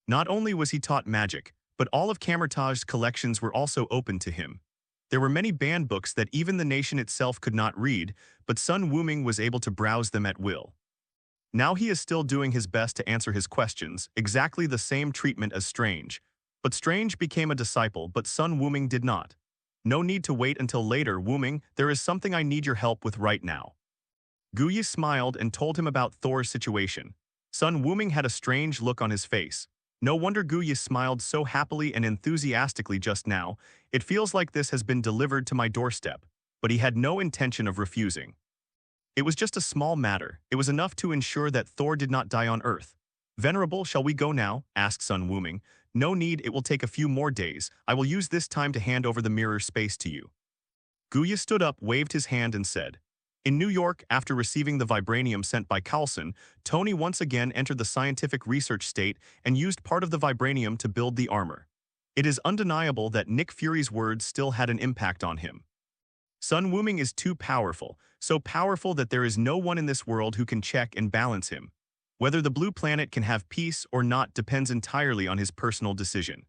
Not only was he taught magic, but all of Kamertaj's collections were also open to him. There were many banned books that even the nation itself could not read, but Sun Wuming was able to browse them at will. Now he is still doing his best to answer his questions, exactly the same treatment as Strange. But Strange became a disciple, but Sun Wuming did not. No need to wait until later, Wuming, there is something I need your help with right now. Guyi smiled and told him about Thor's situation. Sun Wuming had a strange look on his face. No wonder Guyi smiled so happily and enthusiastically just now. It feels like this has been delivered to my doorstep, but he had no intention of refusing. It was just a small matter. It was enough to ensure that Thor did not die on Earth. Venerable, shall we go now? Asked Sun Wuming. No need, it will take a few more days. I will use this time to hand over the mirror space to you. Guya stood up, waved his hand and said, in New York, after receiving the vibranium sent by Carlson, Tony once again entered the scientific research state and used part of the vibranium to build the armor. It is undeniable that Nick Fury's words still had an impact on him. Sun Wuming is too powerful, so powerful that there is no one in this world who can check and balance him. Whether the blue planet can have peace or not depends entirely on his personal decision.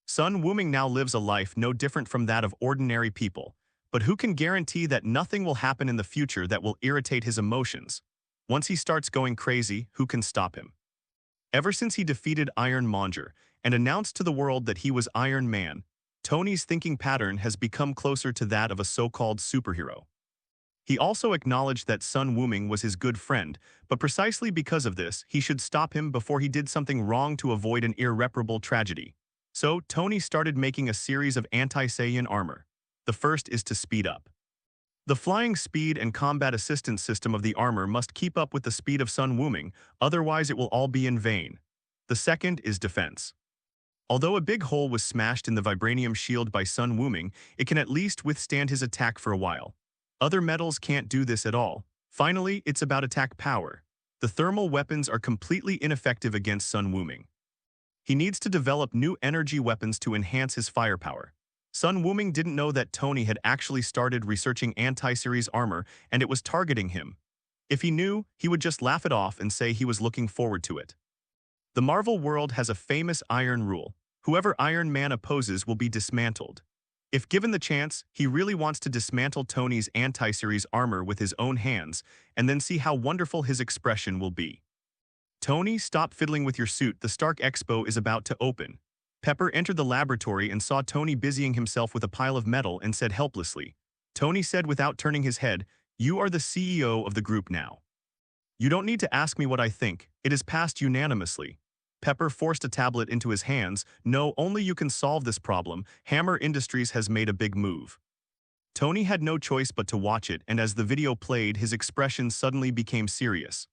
Sun Wuming now lives a life no different from that of ordinary people. But who can guarantee that nothing will happen in the future that will irritate his emotions? Once he starts going crazy, who can stop him? Ever since he defeated Iron Monger and announced to the world that he was Iron Man, Tony's thinking pattern has become closer to that of a so-called superhero. He also acknowledged that Sun Wuming was his good friend, but precisely because of this, he should stop him before he did something wrong to avoid an irreparable tragedy. So, Tony started making a series of anti-Saiyan armor. The first is to speed up. The flying speed and combat assistance system of the armor must keep up with the speed of Sun Wuming, otherwise it will all be in vain. The second is defense. Although a big hole was smashed in the vibranium shield by Sun Wuming, it can at least withstand his attack for a while. Other metals can't do this at all. Finally, it's about attack power. The thermal weapons are completely ineffective against Sun Wuming. He needs to develop new energy weapons to enhance his firepower. Sun Wuming didn't know that Tony had actually started researching anti-series armor and it was targeting him. If he knew, he would just laugh it off and say he was looking forward to it. The Marvel world has a famous iron rule. Whoever Iron Man opposes will be dismantled. If given the chance, he really wants to dismantle Tony's anti-series armor with his own hands and then see how wonderful his expression will be. Tony, stop fiddling with your suit. The Stark Expo is about to open. Pepper entered the laboratory and saw Tony busying himself with a pile of metal and said helplessly. Tony said without turning his head, you are the CEO of the group now. You don't need to ask me what I think. It is passed unanimously. Pepper forced a tablet into his hands. No, only you can solve this problem. Hammer Industries has made a big move. Tony had no choice but to watch it, and as the video played, his expression suddenly became serious.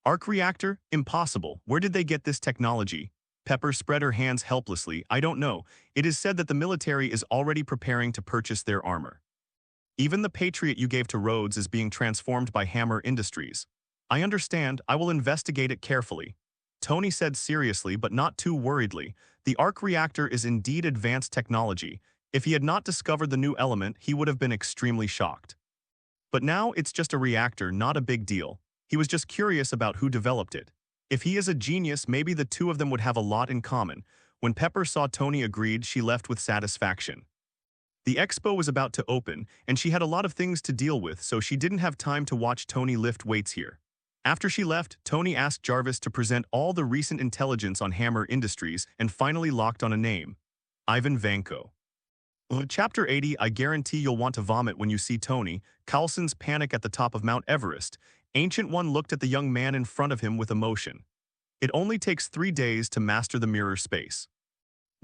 Arc reactor? Impossible. Where did they get this technology? Pepper spread her hands helplessly. I don't know. It is said that the military is already preparing to purchase their armor. Even the Patriot you gave to Rhodes is being transformed by Hammer Industries. I understand. I will investigate it carefully. Tony said seriously but not too worriedly. The arc reactor is indeed advanced technology. If he had not discovered the new element, he would have been extremely shocked. But now it's just a reactor, not a big deal. He was just curious about who developed it. If he is a genius, maybe the two of them would have a lot in common. When Pepper saw Tony agreed, she left with satisfaction. The expo was about to open, and she had a lot of things to deal with, so she didn't have time to watch Tony lift weights here. After she left, Tony asked Jarvis to present all the recent intelligence on Hammer Industries and finally locked on a name: Ivan Vanko. Chapter 80. I guarantee you'll want to vomit when you see Tony. Coulson's panic at the top of Mount Everest. Ancient One looked at the young man in front of him with emotion. It only takes 3 days to master the mirror space.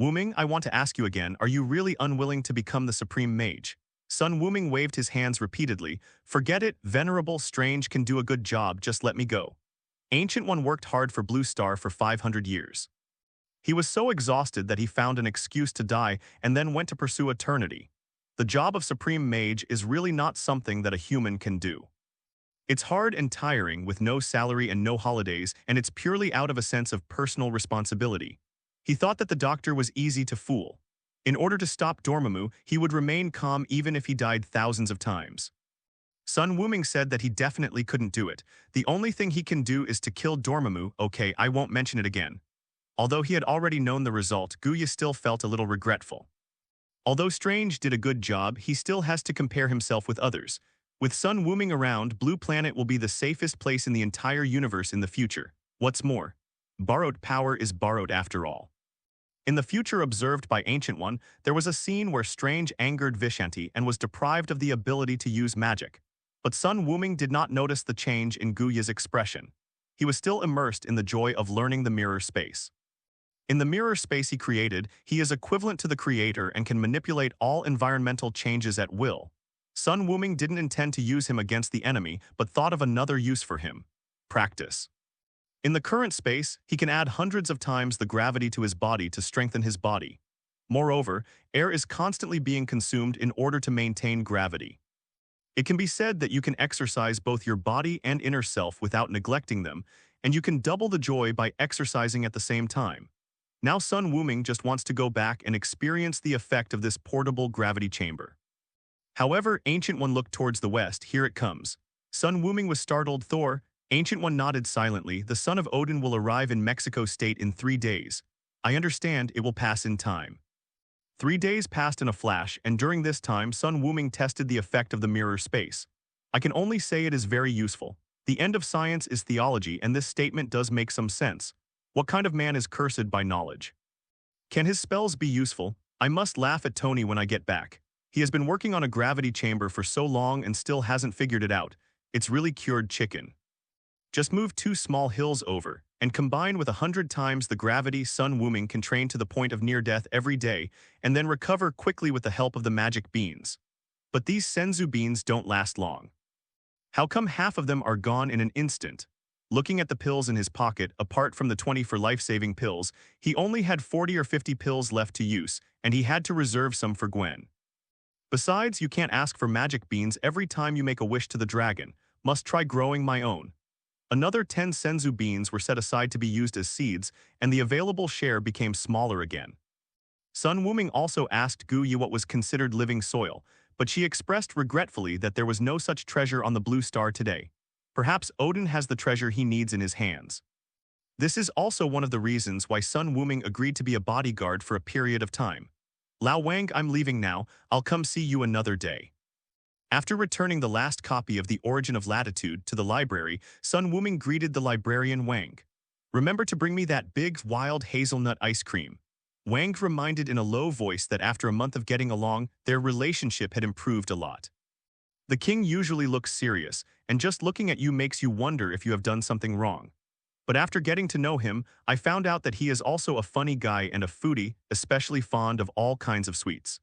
Wuming, I want to ask you again, are you really unwilling to become the Supreme Mage? Sun Wuming waved his hands repeatedly. Forget it, Venerable Strange can do a good job, just let me go. Ancient One worked hard for Blue Star for 500 years. He was so exhausted that he found an excuse to die and then went to pursue eternity. The job of Supreme Mage is really not something that a human can do. It's hard and tiring with no salary and no holidays, and it's purely out of a sense of personal responsibility. He thought that the doctor was easy to fool. In order to stop Dormammu, he would remain calm even if he died thousands of times. Sun Wuming said that he definitely couldn't do it. The only thing he can do is to kill Dormammu. Okay, I won't mention it again. Although he had already known the result, Guya still felt a little regretful. Although Strange did a good job, he still has to compare himself with others. With Sun Wuming around, Blue Planet will be the safest place in the entire universe in the future. What's more, borrowed power is borrowed after all. In the future observed by Ancient One, there was a scene where Strange angered Vishanti and was deprived of the ability to use magic. But Sun Wuming did not notice the change in Guya's expression. He was still immersed in the joy of learning the mirror space. In the mirror space he created, he is equivalent to the creator and can manipulate all environmental changes at will. Sun Wuming didn't intend to use him against the enemy, but thought of another use for him: practice. In the current space, he can add hundreds of times the gravity to his body to strengthen his body. Moreover, air is constantly being consumed in order to maintain gravity. It can be said that you can exercise both your body and inner self without neglecting them, and you can double the joy by exercising at the same time. Now Sun Wuming just wants to go back and experience the effect of this portable gravity chamber. However, Ancient One looked towards the west. Here it comes. Sun Wuming was startled. Thor. Ancient One nodded silently. The son of Odin will arrive in Mexico State in 3 days. I understand it will pass in time. 3 days passed in a flash, and during this time Sun Wuming tested the effect of the mirror space. I can only say it is very useful. The end of science is theology, and this statement does make some sense. What kind of man is cursed by knowledge? Can his spells be useful? I must laugh at Tony when I get back. He has been working on a gravity chamber for so long and still hasn't figured it out. It's really cured chicken. Just move 2 small hills over, and combine with 100 times the gravity. Sun Wuming can train to the point of near death every day, and then recover quickly with the help of the magic beans. But these Senzu beans don't last long. How come half of them are gone in an instant? Looking at the pills in his pocket, apart from the 20 for life-saving pills, he only had 40 or 50 pills left to use, and he had to reserve some for Gwen. Besides, you can't ask for magic beans every time you make a wish to the dragon. Must try growing my own. Another 10 Senzu beans were set aside to be used as seeds, and the available share became smaller again. Sun Wuming also asked Guya what was considered living soil, but she expressed regretfully that there was no such treasure on the Blue Star today. Perhaps Odin has the treasure he needs in his hands. This is also one of the reasons why Sun Wuming agreed to be a bodyguard for a period of time. Lao Wang, I'm leaving now. I'll come see you another day. After returning the last copy of The Origin of Latitude to the library, Sun Wuming greeted the librarian Wang. Remember to bring me that big, wild hazelnut ice cream. Wang reminded in a low voice that after a month of getting along, their relationship had improved a lot. The king usually looks serious, and just looking at you makes you wonder if you have done something wrong. But after getting to know him, I found out that he is also a funny guy and a foodie, especially fond of all kinds of sweets.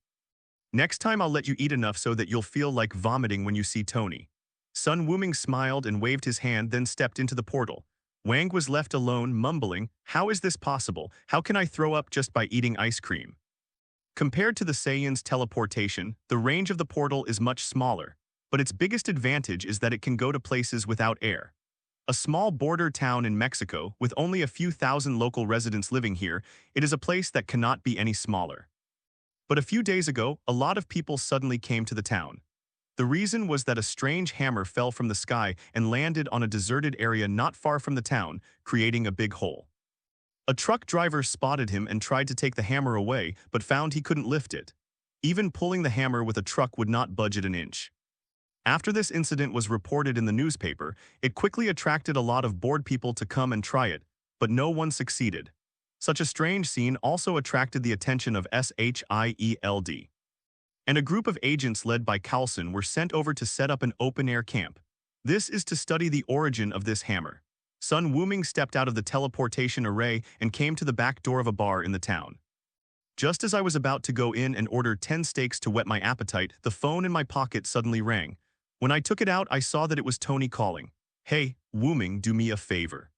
Next time I'll let you eat enough so that you'll feel like vomiting when you see Tony. Sun Wuming smiled and waved his hand, then stepped into the portal. Wang was left alone, mumbling, "How is this possible? How can I throw up just by eating ice cream?" Compared to the Saiyan's teleportation, the range of the portal is much smaller, but its biggest advantage is that it can go to places without air. A small border town in Mexico, with only a few thousand local residents living here, it is a place that cannot be any smaller. But a few days ago, a lot of people suddenly came to the town. The reason was that a strange hammer fell from the sky and landed on a deserted area not far from the town, creating a big hole. A truck driver spotted him and tried to take the hammer away, but found he couldn't lift it. Even pulling the hammer with a truck would not budge it an inch. After this incident was reported in the newspaper, it quickly attracted a lot of bored people to come and try it, but no one succeeded. Such a strange scene also attracted the attention of Shield, and a group of agents led by Coulson were sent over to set up an open-air camp. This is to study the origin of this hammer. Sun Wuming stepped out of the teleportation array and came to the back door of a bar in the town. Just as I was about to go in and order 10 steaks to whet my appetite, the phone in my pocket suddenly rang. When I took it out, I saw that it was Tony calling. "Hey, Wuming, do me a favor."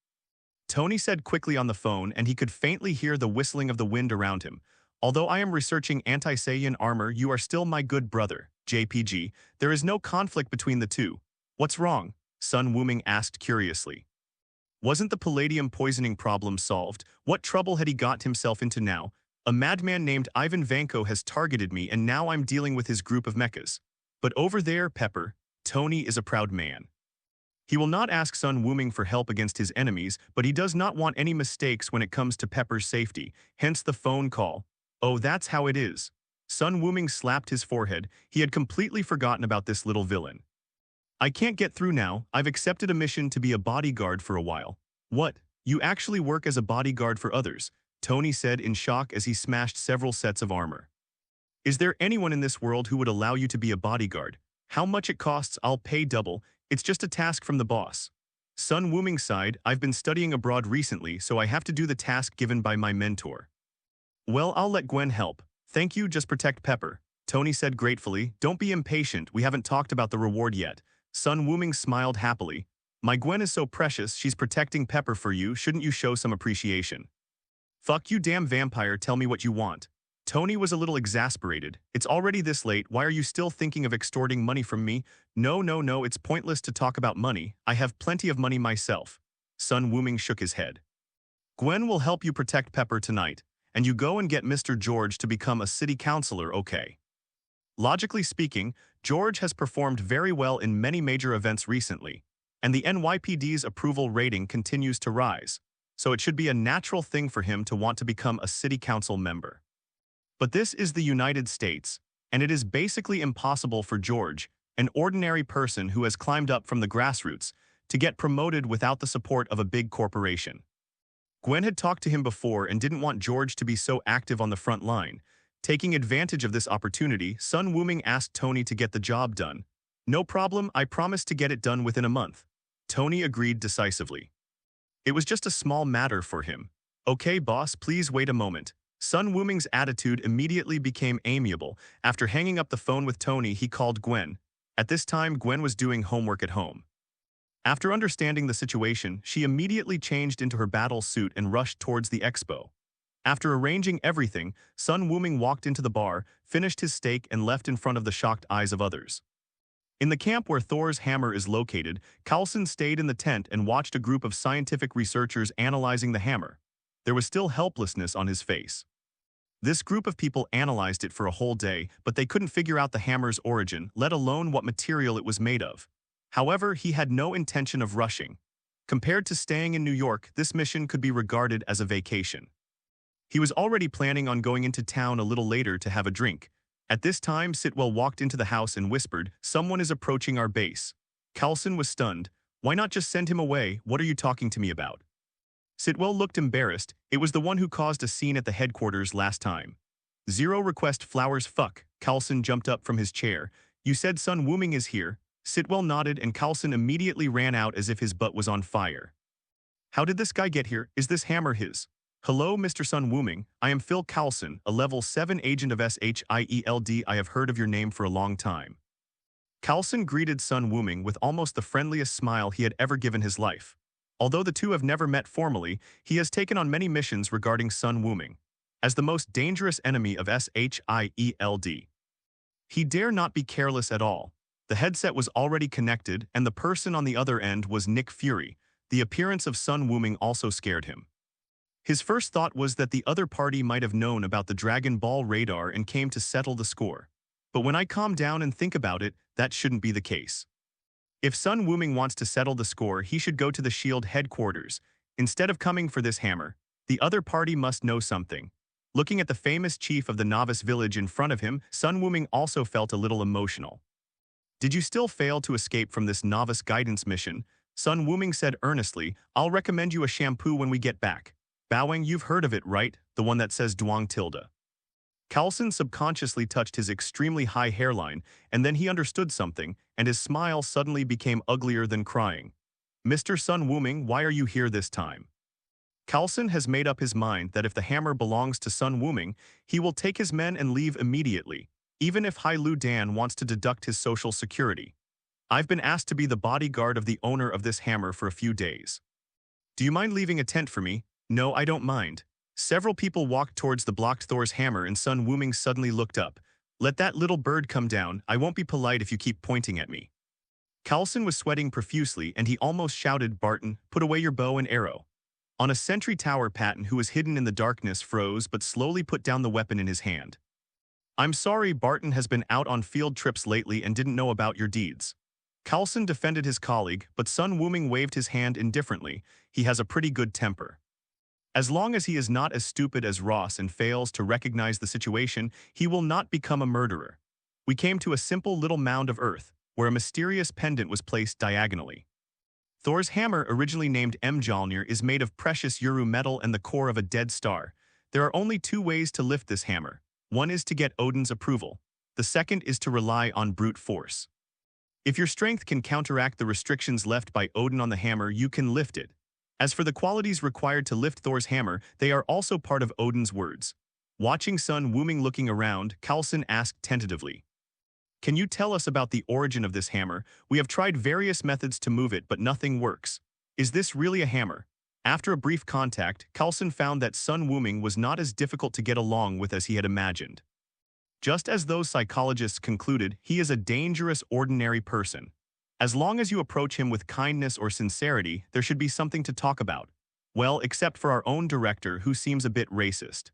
Tony said quickly on the phone, and he could faintly hear the whistling of the wind around him. "Although I am researching anti-Saiyan armor, you are still my good brother, JPG. There is no conflict between the two. What's wrong?" Sun Wuming asked curiously. Wasn't the palladium poisoning problem solved? What trouble had he got himself into now? A madman named Ivan Vanko has targeted me, and now I'm dealing with his group of mechas. But over there, Pepper, Tony is a proud man. He will not ask Sun Wuming for help against his enemies, but he does not want any mistakes when it comes to Pepper's safety, hence the phone call. "Oh, that's how it is." Sun Wuming slapped his forehead. He had completely forgotten about this little villain. "I can't get through now. I've accepted a mission to be a bodyguard for a while." "What? You actually work as a bodyguard for others?" Tony said in shock as he smashed several sets of armor. "Is there anyone in this world who would allow you to be a bodyguard? How much it costs, I'll pay double. It's just a task from the boss." Sun Wuming sighed. "I've been studying abroad recently, so I have to do the task given by my mentor." "Well, I'll let Gwen help. Thank you, just protect Pepper," Tony said gratefully. "Don't be impatient, we haven't talked about the reward yet." Sun Wuming smiled happily. "My Gwen is so precious, she's protecting Pepper for you, shouldn't you show some appreciation?" "Fuck you damn vampire, tell me what you want." Tony was a little exasperated. "It's already this late, why are you still thinking of extorting money from me?" No, it's pointless to talk about money. I have plenty of money myself." Sun Wuming shook his head. "Gwen will help you protect Pepper tonight, and you go and get Mr. George to become a city councilor, okay?" Logically speaking, George has performed very well in many major events recently, and the NYPD's approval rating continues to rise, so it should be a natural thing for him to want to become a city council member. But this is the United States, and it is basically impossible for George, an ordinary person who has climbed up from the grassroots, to get promoted without the support of a big corporation. Gwen had talked to him before and didn't want George to be so active on the front line. Taking advantage of this opportunity, Sun Wuming asked Tony to get the job done. "No problem, I promise to get it done within a month." Tony agreed decisively. It was just a small matter for him. "Okay, boss, please wait a moment." Sun Wuming's attitude immediately became amiable. After hanging up the phone with Tony, he called Gwen. At this time, Gwen was doing homework at home. After understanding the situation, she immediately changed into her battle suit and rushed towards the expo. After arranging everything, Sun Wuming walked into the bar, finished his steak, and left in front of the shocked eyes of others. In the camp where Thor's hammer is located, Coulson stayed in the tent and watched a group of scientific researchers analyzing the hammer. There was still helplessness on his face. This group of people analyzed it for a whole day, but they couldn't figure out the hammer's origin, let alone what material it was made of. However, he had no intention of rushing. Compared to staying in New York, this mission could be regarded as a vacation. He was already planning on going into town a little later to have a drink. At this time, Sitwell walked into the house and whispered, "Someone is approaching our base." Coulson was stunned. "Why not just send him away? What are you talking to me about?" Sitwell looked embarrassed. It was the one who caused a scene at the headquarters last time. "Zero request flowers, fuck." Coulson jumped up from his chair. "You said Sun Wuming is here." Sitwell nodded and Coulson immediately ran out as if his butt was on fire. "How did this guy get here? Is this hammer his?" "Hello, Mr. Sun Wuming. I am Phil Coulson, a level 7 agent of SHIELD. I have heard of your name for a long time." Coulson greeted Sun Wuming with almost the friendliest smile he had ever given his life. Although the two have never met formally, he has taken on many missions regarding Sun Wuming as the most dangerous enemy of SHIELD. He dare not be careless at all. The headset was already connected, and the person on the other end was Nick Fury. The appearance of Sun Wuming also scared him. His first thought was that the other party might have known about the Dragon Ball radar and came to settle the score. But when I calm down and think about it, that shouldn't be the case. If Sun Wuming wants to settle the score, he should go to the SHIELD headquarters. Instead of coming for this hammer, the other party must know something. Looking at the famous chief of the novice village in front of him, Sun Wuming also felt a little emotional. Did you still fail to escape from this novice guidance mission? Sun Wuming said earnestly, I'll recommend you a shampoo when we get back. Bowing, you've heard of it, right? The one that says Duang Tilda. Carlson subconsciously touched his extremely high hairline, and then he understood something, and his smile suddenly became uglier than crying. Mr. Sun Wuming, why are you here this time? Carlson has made up his mind that if the hammer belongs to Sun Wuming, he will take his men and leave immediately, even if Hai Lu Dan wants to deduct his social security. I've been asked to be the bodyguard of the owner of this hammer for a few days. Do you mind leaving a tent for me? No, I don't mind. Several people walked towards the blocked Thor's hammer and Sun Wuming suddenly looked up. Let that little bird come down, I won't be polite if you keep pointing at me. Carlson was sweating profusely and he almost shouted, Barton, put away your bow and arrow. On a sentry tower, Patton, who was hidden in the darkness, froze but slowly put down the weapon in his hand. I'm sorry, Barton has been out on field trips lately and didn't know about your deeds. Carlson defended his colleague, but Sun Wuming waved his hand indifferently. He has a pretty good temper. As long as he is not as stupid as Ross and fails to recognize the situation, he will not become a murderer. We came to a simple little mound of earth, where a mysterious pendant was placed diagonally. Thor's hammer, originally named Mjolnir, is made of precious Uru metal and the core of a dead star. There are only two ways to lift this hammer. One is to get Odin's approval. The second is to rely on brute force. If your strength can counteract the restrictions left by Odin on the hammer, you can lift it. As for the qualities required to lift Thor's hammer, they are also part of Odin's words. Watching Sun Wuming looking around, Carlson asked tentatively, Can you tell us about the origin of this hammer? We have tried various methods to move it, but nothing works. Is this really a hammer? After a brief contact, Carlson found that Sun Wuming was not as difficult to get along with as he had imagined. Just as those psychologists concluded, he is a dangerous, ordinary person. As long as you approach him with kindness or sincerity, there should be something to talk about. Well, except for our own director, who seems a bit racist.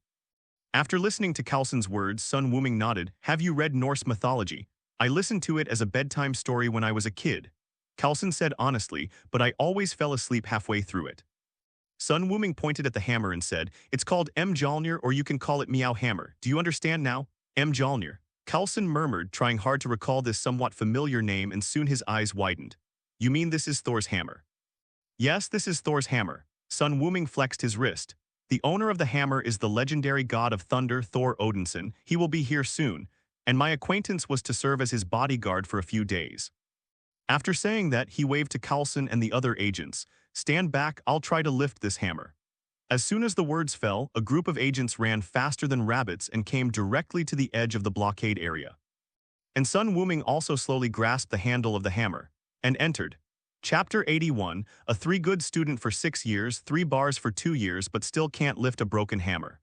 After listening to Carlson's words, Sun Wuming nodded. Have you read Norse mythology? I listened to it as a bedtime story when I was a kid. Carlson said honestly, but I always fell asleep halfway through it. Sun Wuming pointed at the hammer and said, It's called Mjolnir, or you can call it Meow Hammer. Do you understand now? Mjolnir. Carlson murmured, trying hard to recall this somewhat familiar name, and soon his eyes widened. You mean this is Thor's hammer? Yes, this is Thor's hammer. Sun Wuming flexed his wrist. The owner of the hammer is the legendary god of thunder, Thor Odinson. He will be here soon, and my acquaintance was to serve as his bodyguard for a few days. After saying that, he waved to Carlson and the other agents. Stand back, I'll try to lift this hammer. As soon as the words fell, a group of agents ran faster than rabbits and came directly to the edge of the blockade area. And Sun Wuming also slowly grasped the handle of the hammer and entered. Chapter 81, a 3 good student for 6 years, 3 bars for 2 years, but still can't lift a broken hammer.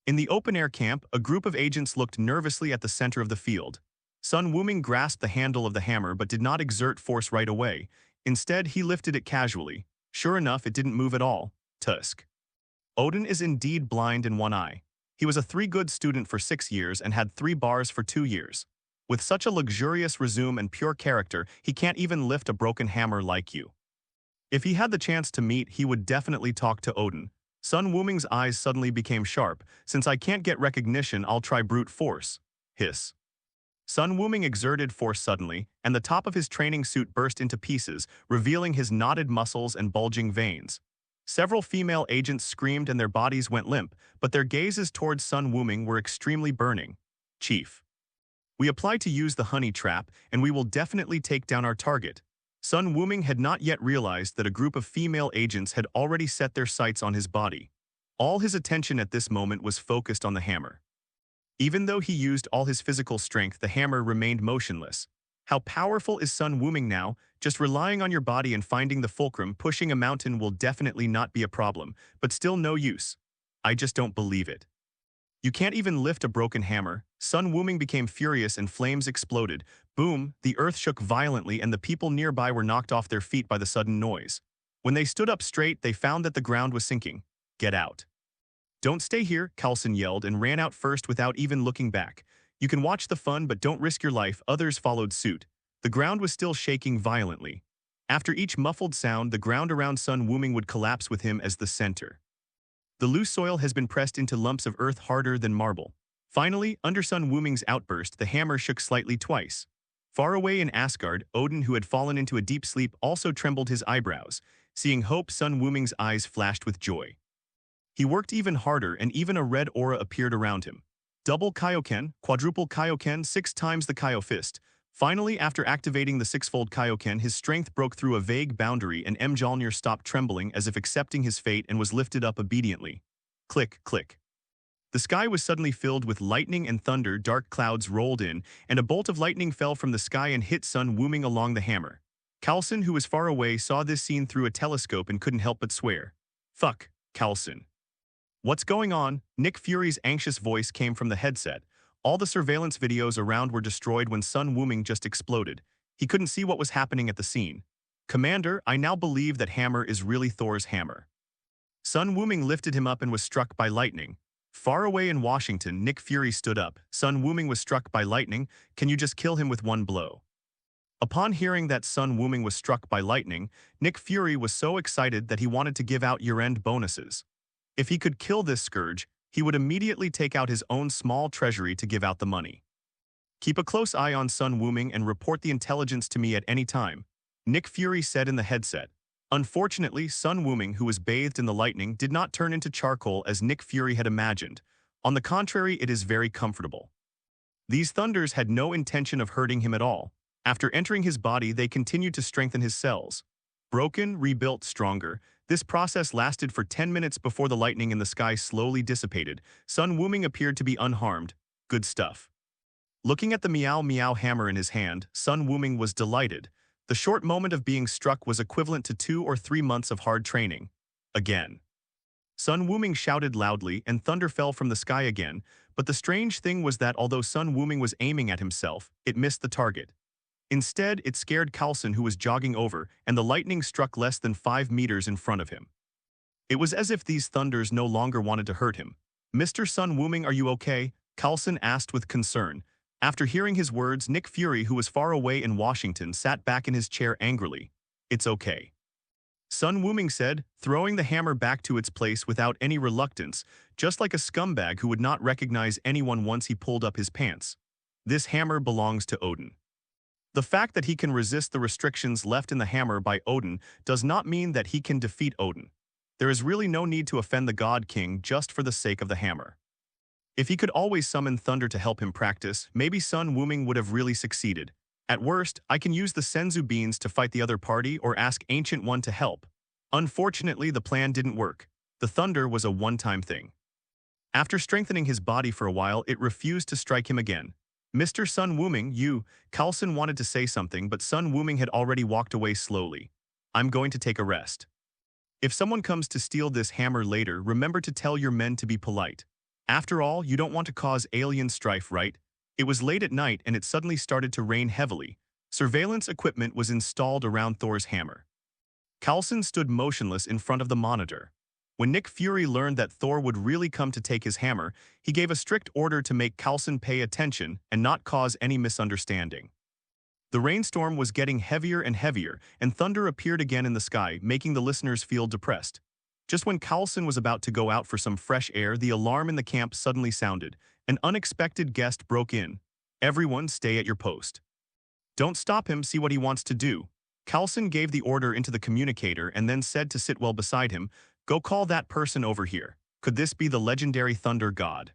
In the open-air camp, a group of agents looked nervously at the center of the field. Sun Wuming grasped the handle of the hammer but did not exert force right away. Instead, he lifted it casually. Sure enough, it didn't move at all. Tusk. Odin is indeed blind in one eye. He was a 3 good student for 6 years and had 3 bars for 2 years. With such a luxurious resume and pure character, he can't even lift a broken hammer like you. If he had the chance to meet, he would definitely talk to Odin. Sun Wuming's eyes suddenly became sharp. Since I can't get recognition, I'll try brute force. Hiss. Sun Wuming exerted force suddenly, and the top of his training suit burst into pieces, revealing his knotted muscles and bulging veins. Several female agents screamed and their bodies went limp, but their gazes towards Sun Wuming were extremely burning. Chief. We apply to use the honey trap, and we will definitely take down our target. Sun Wuming had not yet realized that a group of female agents had already set their sights on his body. All his attention at this moment was focused on the hammer. Even though he used all his physical strength, the hammer remained motionless. How powerful is Sun Wuming now? Just relying on your body and finding the fulcrum, pushing a mountain will definitely not be a problem, but still no use. I just don't believe it. You can't even lift a broken hammer. Sun Wuming became furious and flames exploded. Boom, the earth shook violently and the people nearby were knocked off their feet by the sudden noise. When they stood up straight, they found that the ground was sinking. Get out. Don't stay here, Carlson yelled and ran out first without even looking back. You can watch the fun, but don't risk your life. Others followed suit. The ground was still shaking violently. After each muffled sound, the ground around Sun Wuming would collapse with him as the center. The loose soil has been pressed into lumps of earth harder than marble. Finally, under Sun Wuming's outburst, the hammer shook slightly twice. Far away in Asgard, Odin, who had fallen into a deep sleep, also trembled his eyebrows. Seeing hope, Sun Wuming's eyes flashed with joy. He worked even harder, and even a red aura appeared around him. Double Kaioken, quadruple Kaioken, 6 times the Kaio Fist. Finally, after activating the sixfold Kaioken, his strength broke through a vague boundary and Mjolnir stopped trembling as if accepting his fate and was lifted up obediently. Click, click. The sky was suddenly filled with lightning and thunder, dark clouds rolled in, and a bolt of lightning fell from the sky and hit Sun Wuming along the hammer. Coulson, who was far away, saw this scene through a telescope and couldn't help but swear. Fuck, Coulson. What's going on? Nick Fury's anxious voice came from the headset. All the surveillance videos around were destroyed when Sun Wuming just exploded. He couldn't see what was happening at the scene. Commander, I now believe that hammer is really Thor's hammer. Sun Wuming lifted him up and was struck by lightning. Far away in Washington, Nick Fury stood up. Sun Wuming was struck by lightning. Can you just kill him with one blow? Upon hearing that Sun Wuming was struck by lightning, Nick Fury was so excited that he wanted to give out year-end bonuses. If he could kill this scourge, he would immediately take out his own small treasury to give out the money. Keep a close eye on Sun Wuming and report the intelligence to me at any time, Nick Fury said in the headset. Unfortunately, Sun Wuming, who was bathed in the lightning, did not turn into charcoal as Nick Fury had imagined. On the contrary, it is very comfortable. These thunders had no intention of hurting him at all. After entering his body, they continued to strengthen his cells. Broken, rebuilt, stronger. This process lasted for 10 minutes before the lightning in the sky slowly dissipated. Sun Wuming appeared to be unharmed. Good stuff. Looking at the Meow Meow hammer in his hand, Sun Wuming was delighted. The short moment of being struck was equivalent to 2 or 3 months of hard training. Again. Sun Wuming shouted loudly, and thunder fell from the sky again, but the strange thing was that although Sun Wuming was aiming at himself, it missed the target. Instead, it scared Coulson, who was jogging over, and the lightning struck less than 5 meters in front of him. It was as if these thunders no longer wanted to hurt him. Mr. Sun Wuming, are you okay? Coulson asked with concern. After hearing his words, Nick Fury, who was far away in Washington, sat back in his chair angrily. It's okay. Sun Wuming said, throwing the hammer back to its place without any reluctance, just like a scumbag who would not recognize anyone once he pulled up his pants. This hammer belongs to Odin. The fact that he can resist the restrictions left in the hammer by Odin does not mean that he can defeat Odin. There is really no need to offend the God King just for the sake of the hammer. If he could always summon thunder to help him practice, maybe Sun Wuming would have really succeeded. At worst, I can use the Senzu beans to fight the other party or ask Ancient One to help. Unfortunately, the plan didn't work. The thunder was a one-time thing. After strengthening his body for a while, it refused to strike him again. Mr. Sun Wuming, Coulson wanted to say something, but Sun Wuming had already walked away slowly. I'm going to take a rest. If someone comes to steal this hammer later, remember to tell your men to be polite. After all, you don't want to cause alien strife, right? It was late at night and it suddenly started to rain heavily. Surveillance equipment was installed around Thor's hammer. Coulson stood motionless in front of the monitor. When Nick Fury learned that Thor would really come to take his hammer, he gave a strict order to make Coulson pay attention and not cause any misunderstanding. The rainstorm was getting heavier and heavier, and thunder appeared again in the sky, making the listeners feel depressed. Just when Coulson was about to go out for some fresh air, the alarm in the camp suddenly sounded. An unexpected guest broke in. Everyone stay at your post. Don't stop him, see what he wants to do. Coulson gave the order into the communicator and then said to Sitwell beside him, go call that person over here. Could this be the legendary Thunder God?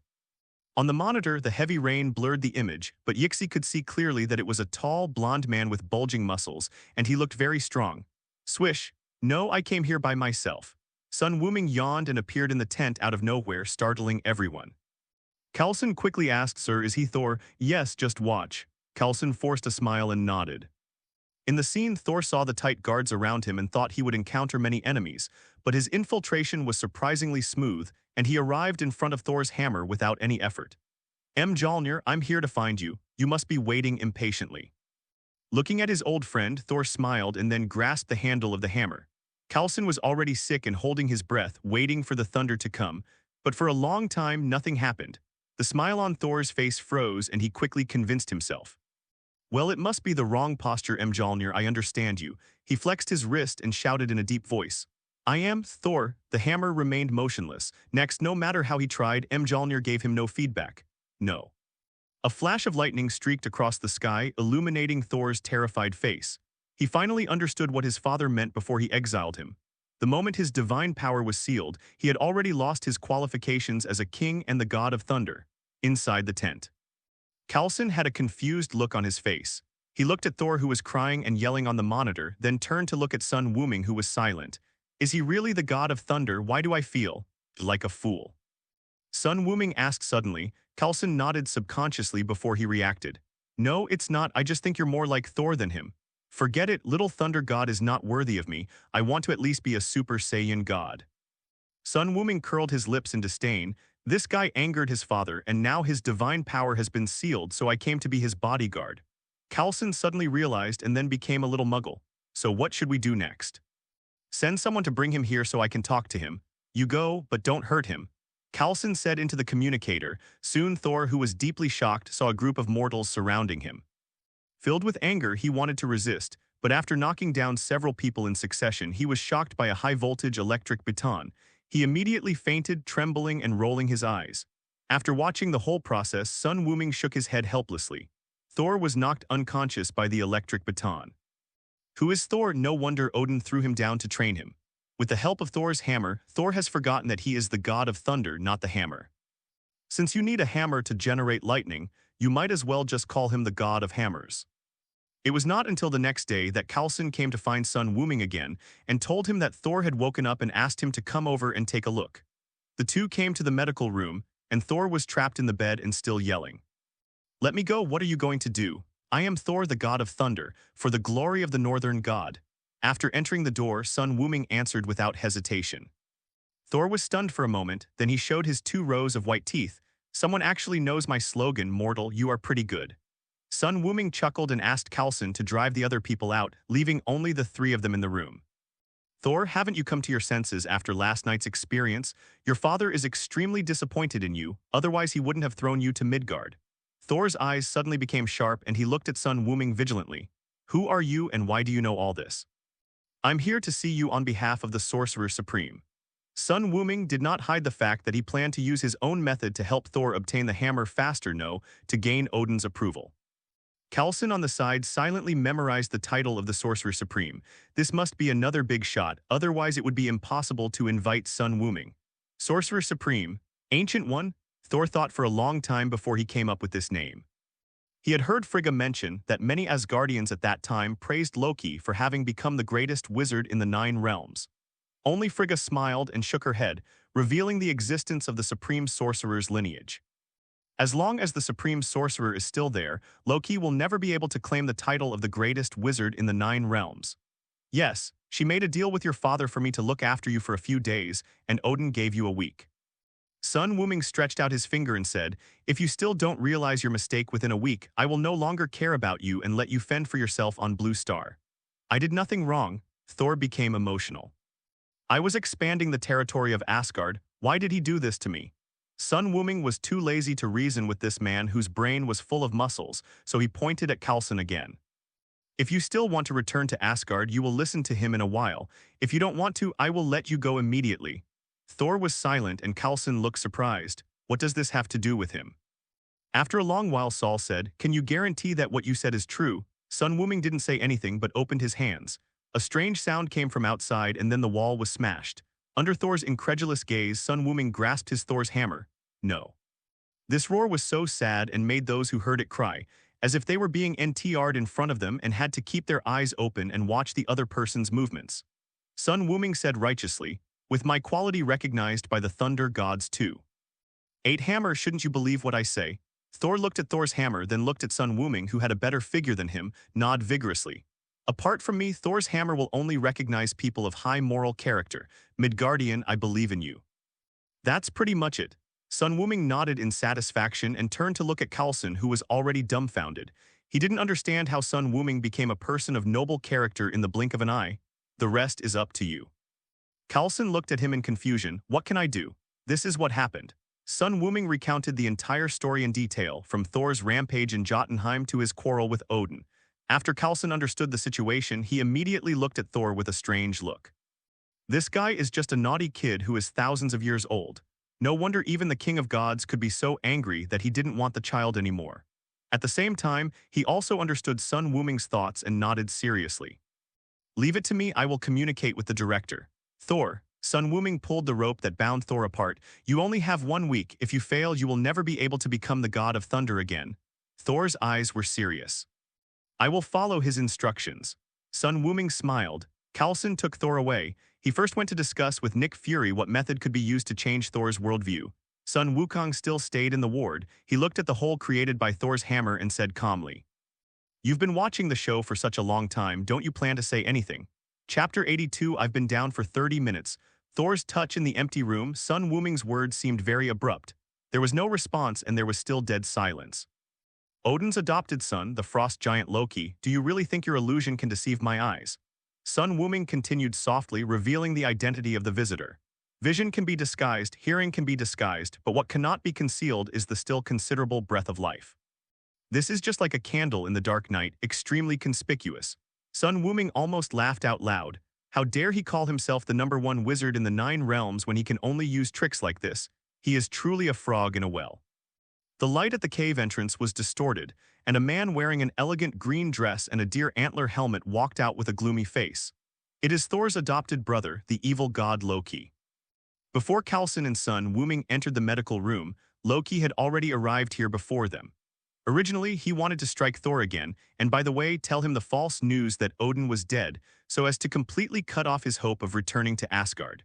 On the monitor, the heavy rain blurred the image, but Yixi could see clearly that it was a tall, blonde man with bulging muscles, and he looked very strong. Swish. No, I came here by myself. Sun Wuming yawned and appeared in the tent out of nowhere, startling everyone. Coulson quickly asked, Sir, is he Thor? Yes, just watch. Coulson forced a smile and nodded. In the scene, Thor saw the tight guards around him and thought he would encounter many enemies, but his infiltration was surprisingly smooth, and he arrived in front of Thor's hammer without any effort. Mjolnir, I'm here to find you. You must be waiting impatiently. Looking at his old friend, Thor smiled and then grasped the handle of the hammer. Coulson was already sick and holding his breath, waiting for the thunder to come, but for a long time nothing happened. The smile on Thor's face froze and he quickly convinced himself. Well, it must be the wrong posture, Mjolnir, I understand you. He flexed his wrist and shouted in a deep voice. I am Thor. The hammer remained motionless. Next, no matter how he tried, Mjolnir gave him no feedback. No. A flash of lightning streaked across the sky, illuminating Thor's terrified face. He finally understood what his father meant before he exiled him. The moment his divine power was sealed, he had already lost his qualifications as a king and the god of thunder. Inside the tent, Coulson had a confused look on his face. He looked at Thor, who was crying and yelling on the monitor, then turned to look at son Wuming, who was silent. Is he really the god of thunder? Why do I feel like a fool? Sun Wuming asked suddenly. Coulson nodded subconsciously before he reacted. No, it's not. I just think you're more like Thor than him. Forget it, little thunder god is not worthy of me. I want to at least be a Super Saiyan god. Sun Wuming curled his lips in disdain. This guy angered his father, and now his divine power has been sealed, so I came to be his bodyguard. Coulson suddenly realized and then became a little muggle. So what should we do next? Send someone to bring him here so I can talk to him. You go, but don't hurt him. Coulson said into the communicator. Soon Thor, who was deeply shocked, saw a group of mortals surrounding him. Filled with anger, he wanted to resist, but after knocking down several people in succession, he was shocked by a high-voltage electric baton. He immediately fainted, trembling and rolling his eyes. After watching the whole process, Sun Wuming shook his head helplessly. Thor was knocked unconscious by the electric baton. Who is Thor? No wonder Odin threw him down to train him. With the help of Thor's hammer, Thor has forgotten that he is the god of thunder, not the hammer. Since you need a hammer to generate lightning, you might as well just call him the god of hammers. It was not until the next day that Coulson came to find Sun Wuming again and told him that Thor had woken up and asked him to come over and take a look. The two came to the medical room, and Thor was trapped in the bed and still yelling. Let me go, what are you going to do? I am Thor, the god of thunder, for the glory of the northern god. After entering the door, Sun Wuming answered without hesitation. Thor was stunned for a moment, then he showed his 2 rows of white teeth. Someone actually knows my slogan, mortal, you are pretty good. Sun Wuming chuckled and asked Coulson to drive the other people out, leaving only the 3 of them in the room. Thor, haven't you come to your senses after last night's experience? Your father is extremely disappointed in you, otherwise he wouldn't have thrown you to Midgard. Thor's eyes suddenly became sharp and he looked at Sun Wuming vigilantly. Who are you and why do you know all this? I'm here to see you on behalf of the Sorcerer Supreme. Sun Wuming did not hide the fact that he planned to use his own method to help Thor obtain the hammer faster, to gain Odin's approval. Coulson on the side silently memorized the title of the Sorcerer Supreme. This must be another big shot, otherwise it would be impossible to invite Sun Wuming. Sorcerer Supreme, Ancient One? Thor thought for a long time before he came up with this name. He had heard Frigga mention that many Asgardians at that time praised Loki for having become the greatest wizard in the 9 realms. Only Frigga smiled and shook her head, revealing the existence of the Supreme Sorcerer's lineage. As long as the Supreme Sorcerer is still there, Loki will never be able to claim the title of the greatest wizard in the 9 realms. Yes, she made a deal with your father for me to look after you for a few days, and Odin gave you a week. Sun Wuming stretched out his finger and said, if you still don't realize your mistake within a week, I will no longer care about you and let you fend for yourself on Blue Star. I did nothing wrong. Thor became emotional. I was expanding the territory of Asgard. Why did he do this to me? Sun Wuming was too lazy to reason with this man whose brain was full of muscles, so he pointed at Coulson again. If you still want to return to Asgard, you will listen to him in a while. If you don't want to, I will let you go immediately. Thor was silent and Coulson looked surprised. What does this have to do with him? After a long while, Saul said, can you guarantee that what you said is true? Sun Wuming didn't say anything but opened his hands. A strange sound came from outside and then the wall was smashed. Under Thor's incredulous gaze, Sun Wuming grasped his Thor's hammer. No. This roar was so sad and made those who heard it cry, as if they were being NTR'd in front of them and had to keep their eyes open and watch the other person's movements. Sun Wuming said righteously, with my quality recognized by the thunder gods too. 8 hammer, shouldn't you believe what I say? Thor looked at Thor's hammer, then looked at Sun Wuming, who had a better figure than him, nod vigorously. Apart from me, Thor's hammer will only recognize people of high moral character. Midgardian, I believe in you. That's pretty much it. Sun Wuming nodded in satisfaction and turned to look at Coulson, who was already dumbfounded. He didn't understand how Sun Wuming became a person of noble character in the blink of an eye. The rest is up to you. Coulson looked at him in confusion. What can I do? This is what happened. Sun Wuming recounted the entire story in detail, from Thor's rampage in Jotunheim to his quarrel with Odin. After Coulson understood the situation, he immediately looked at Thor with a strange look. This guy is just a naughty kid who is thousands of years old. No wonder even the king of gods could be so angry that he didn't want the child anymore. At the same time, he also understood Sun Wuming's thoughts and nodded seriously. Leave it to me, I will communicate with the director. Thor, Sun Wuming pulled the rope that bound Thor apart. You only have 1 week. If you fail, you will never be able to become the god of thunder again. Thor's eyes were serious. I will follow his instructions. Sun Wuming smiled. Coulson took Thor away. He first went to discuss with Nick Fury what method could be used to change Thor's worldview. Sun Wukong still stayed in the ward. He looked at the hole created by Thor's hammer and said calmly, "You've been watching the show for such a long time, don't you plan to say anything?" Chapter 82. I've been down for 30 minutes. Thor's touch in the empty room. Sun Wuming's words seemed very abrupt. There was no response and there was still dead silence. Odin's adopted son, the frost giant Loki, do you really think your illusion can deceive my eyes? Sun Wuming continued softly, revealing the identity of the visitor. Vision can be disguised, hearing can be disguised, but what cannot be concealed is the still considerable breath of life. This is just like a candle in the dark night, extremely conspicuous. Sun Wuming almost laughed out loud. How dare he call himself the #1 wizard in the 9 realms when he can only use tricks like this? He is truly a frog in a well. The light at the cave entrance was distorted, and a man wearing an elegant green dress and a deer antler helmet walked out with a gloomy face. It is Thor's adopted brother, the evil god Loki. Before Coulson and Sun Wuming entered the medical room, Loki had already arrived here before them. Originally, he wanted to strike Thor again, and by the way, tell him the false news that Odin was dead, so as to completely cut off his hope of returning to Asgard.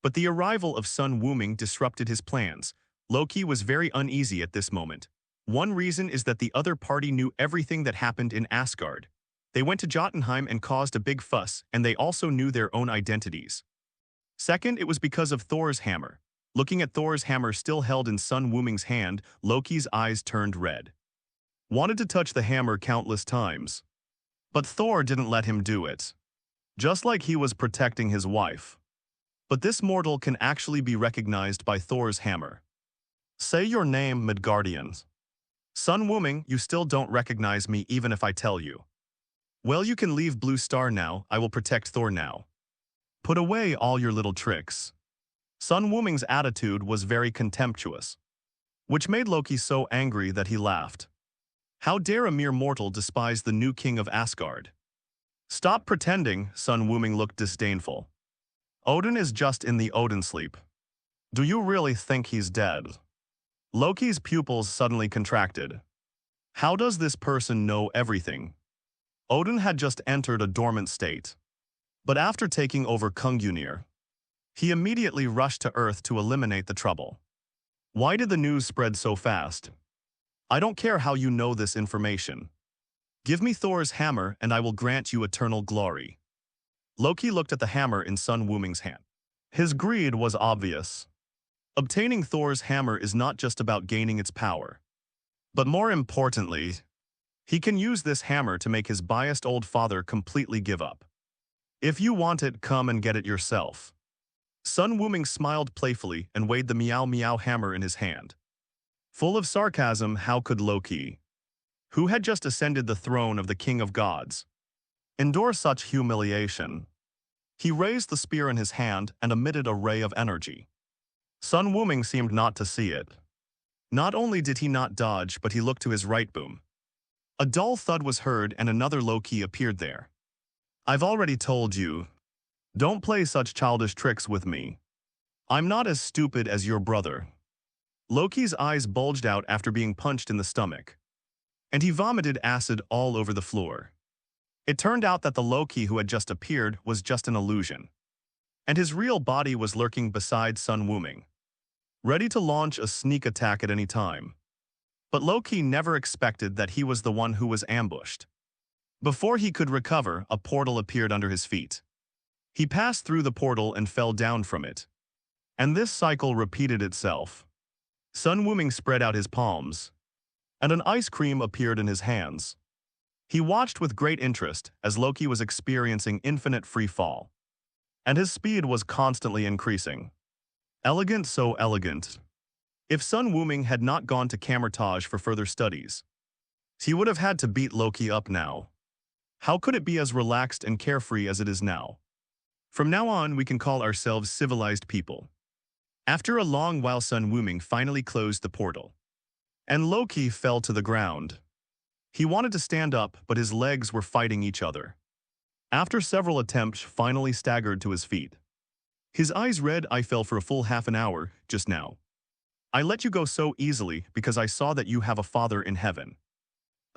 But the arrival of Sun Wuming disrupted his plans. Loki was very uneasy at this moment. One reason is that the other party knew everything that happened in Asgard. They went to Jotunheim and caused a big fuss, and they also knew their own identities. Second, it was because of Thor's hammer. Looking at Thor's hammer still held in Sun Wuming's hand, Loki's eyes turned red. Wanted to touch the hammer countless times. But Thor didn't let him do it. Just like he was protecting his wife. But this mortal can actually be recognized by Thor's hammer. Say your name, Midgardians. Sun Wuming, you still don't recognize me even if I tell you. Well, you can leave Blue Star now, I will protect Thor now. Put away all your little tricks. Sun Wuming's attitude was very contemptuous, which made Loki so angry that he laughed. How dare a mere mortal despise the new king of Asgard? Stop pretending, Sun Wuming looked disdainful. Odin is just in the Odin sleep. Do you really think he's dead? Loki's pupils suddenly contracted. How does this person know everything? Odin had just entered a dormant state. But after taking over Kungunir, he immediately rushed to Earth to eliminate the trouble. Why did the news spread so fast? I don't care how you know this information. Give me Thor's hammer and I will grant you eternal glory. Loki looked at the hammer in Sun Wuming's hand. His greed was obvious. Obtaining Thor's hammer is not just about gaining its power. But more importantly, he can use this hammer to make his biased old father completely give up. If you want it, come and get it yourself. Sun Wuming smiled playfully and weighed the Meow Meow hammer in his hand. Full of sarcasm, how could Loki, who had just ascended the throne of the King of Gods, endure such humiliation? He raised the spear in his hand and emitted a ray of energy. Sun Wuming seemed not to see it. Not only did he not dodge, but he looked to his right. Boom. A dull thud was heard and another Loki appeared there. I've already told you. Don't play such childish tricks with me. I'm not as stupid as your brother. Loki's eyes bulged out after being punched in the stomach, and he vomited acid all over the floor. It turned out that the Loki who had just appeared was just an illusion, and his real body was lurking beside Sun Wuming, ready to launch a sneak attack at any time. But Loki never expected that he was the one who was ambushed. Before he could recover, a portal appeared under his feet. He passed through the portal and fell down from it. And this cycle repeated itself. Sun Wuming spread out his palms, and an ice cream appeared in his hands. He watched with great interest as Loki was experiencing infinite free fall, and his speed was constantly increasing. Elegant, so elegant. If Sun Wuming had not gone to Camertage for further studies, he would have had to beat Loki up now. How could it be as relaxed and carefree as it is now? From now on, we can call ourselves civilized people. After a long while, Sun Wuming finally closed the portal, and Loki fell to the ground. He wanted to stand up, but his legs were fighting each other. After several attempts, finally staggered to his feet. His eyes red. I fell for a full half an hour, just now. I let you go so easily because I saw that you have a father in heaven.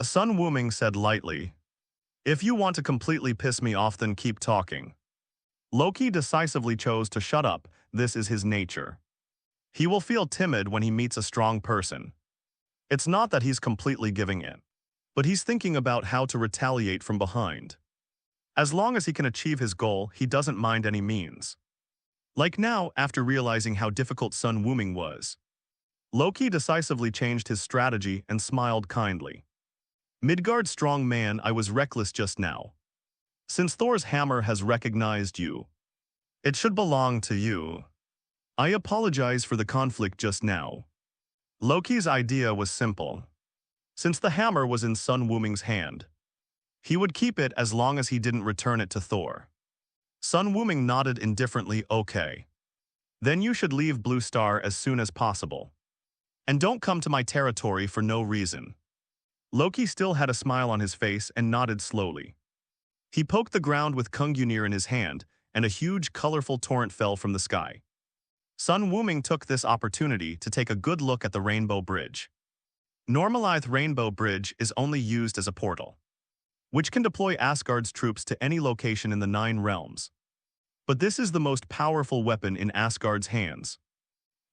Sun Wuming said lightly. If you want to completely piss me off, then keep talking. Loki decisively chose to shut up. This is his nature. He will feel timid when he meets a strong person. It's not that he's completely giving in, but he's thinking about how to retaliate from behind. As long as he can achieve his goal, he doesn't mind any means. Like now, after realizing how difficult Sun Wuming was, Loki decisively changed his strategy and smiled kindly. Midgard strong man, I was reckless just now. Since Thor's hammer has recognized you, it should belong to you. I apologize for the conflict just now. Loki's idea was simple. Since the hammer was in Sun Wuming's hand, he would keep it as long as he didn't return it to Thor. Sun Wuming nodded indifferently. Okay. Then you should leave Blue Star as soon as possible. And don't come to my territory for no reason. Loki still had a smile on his face and nodded slowly. He poked the ground with Kungunir in his hand, and a huge, colorful torrent fell from the sky. Sun Wuming took this opportunity to take a good look at the Rainbow Bridge. Normalized Rainbow Bridge is only used as a portal, which can deploy Asgard's troops to any location in the 9 realms. But this is the most powerful weapon in Asgard's hands.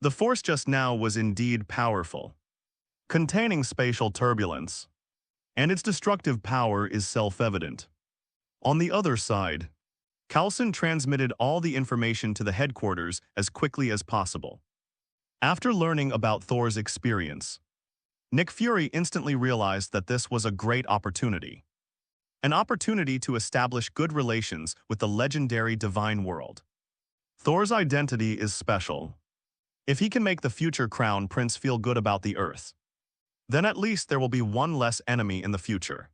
The force just now was indeed powerful, containing spatial turbulence, and its destructive power is self-evident. On the other side, Coulson transmitted all the information to the headquarters as quickly as possible. After learning about Thor's experience, Nick Fury instantly realized that this was a great opportunity. An opportunity to establish good relations with the legendary divine world. Thor's identity is special. If he can make the future crown prince feel good about the Earth, then at least there will be one less enemy in the future.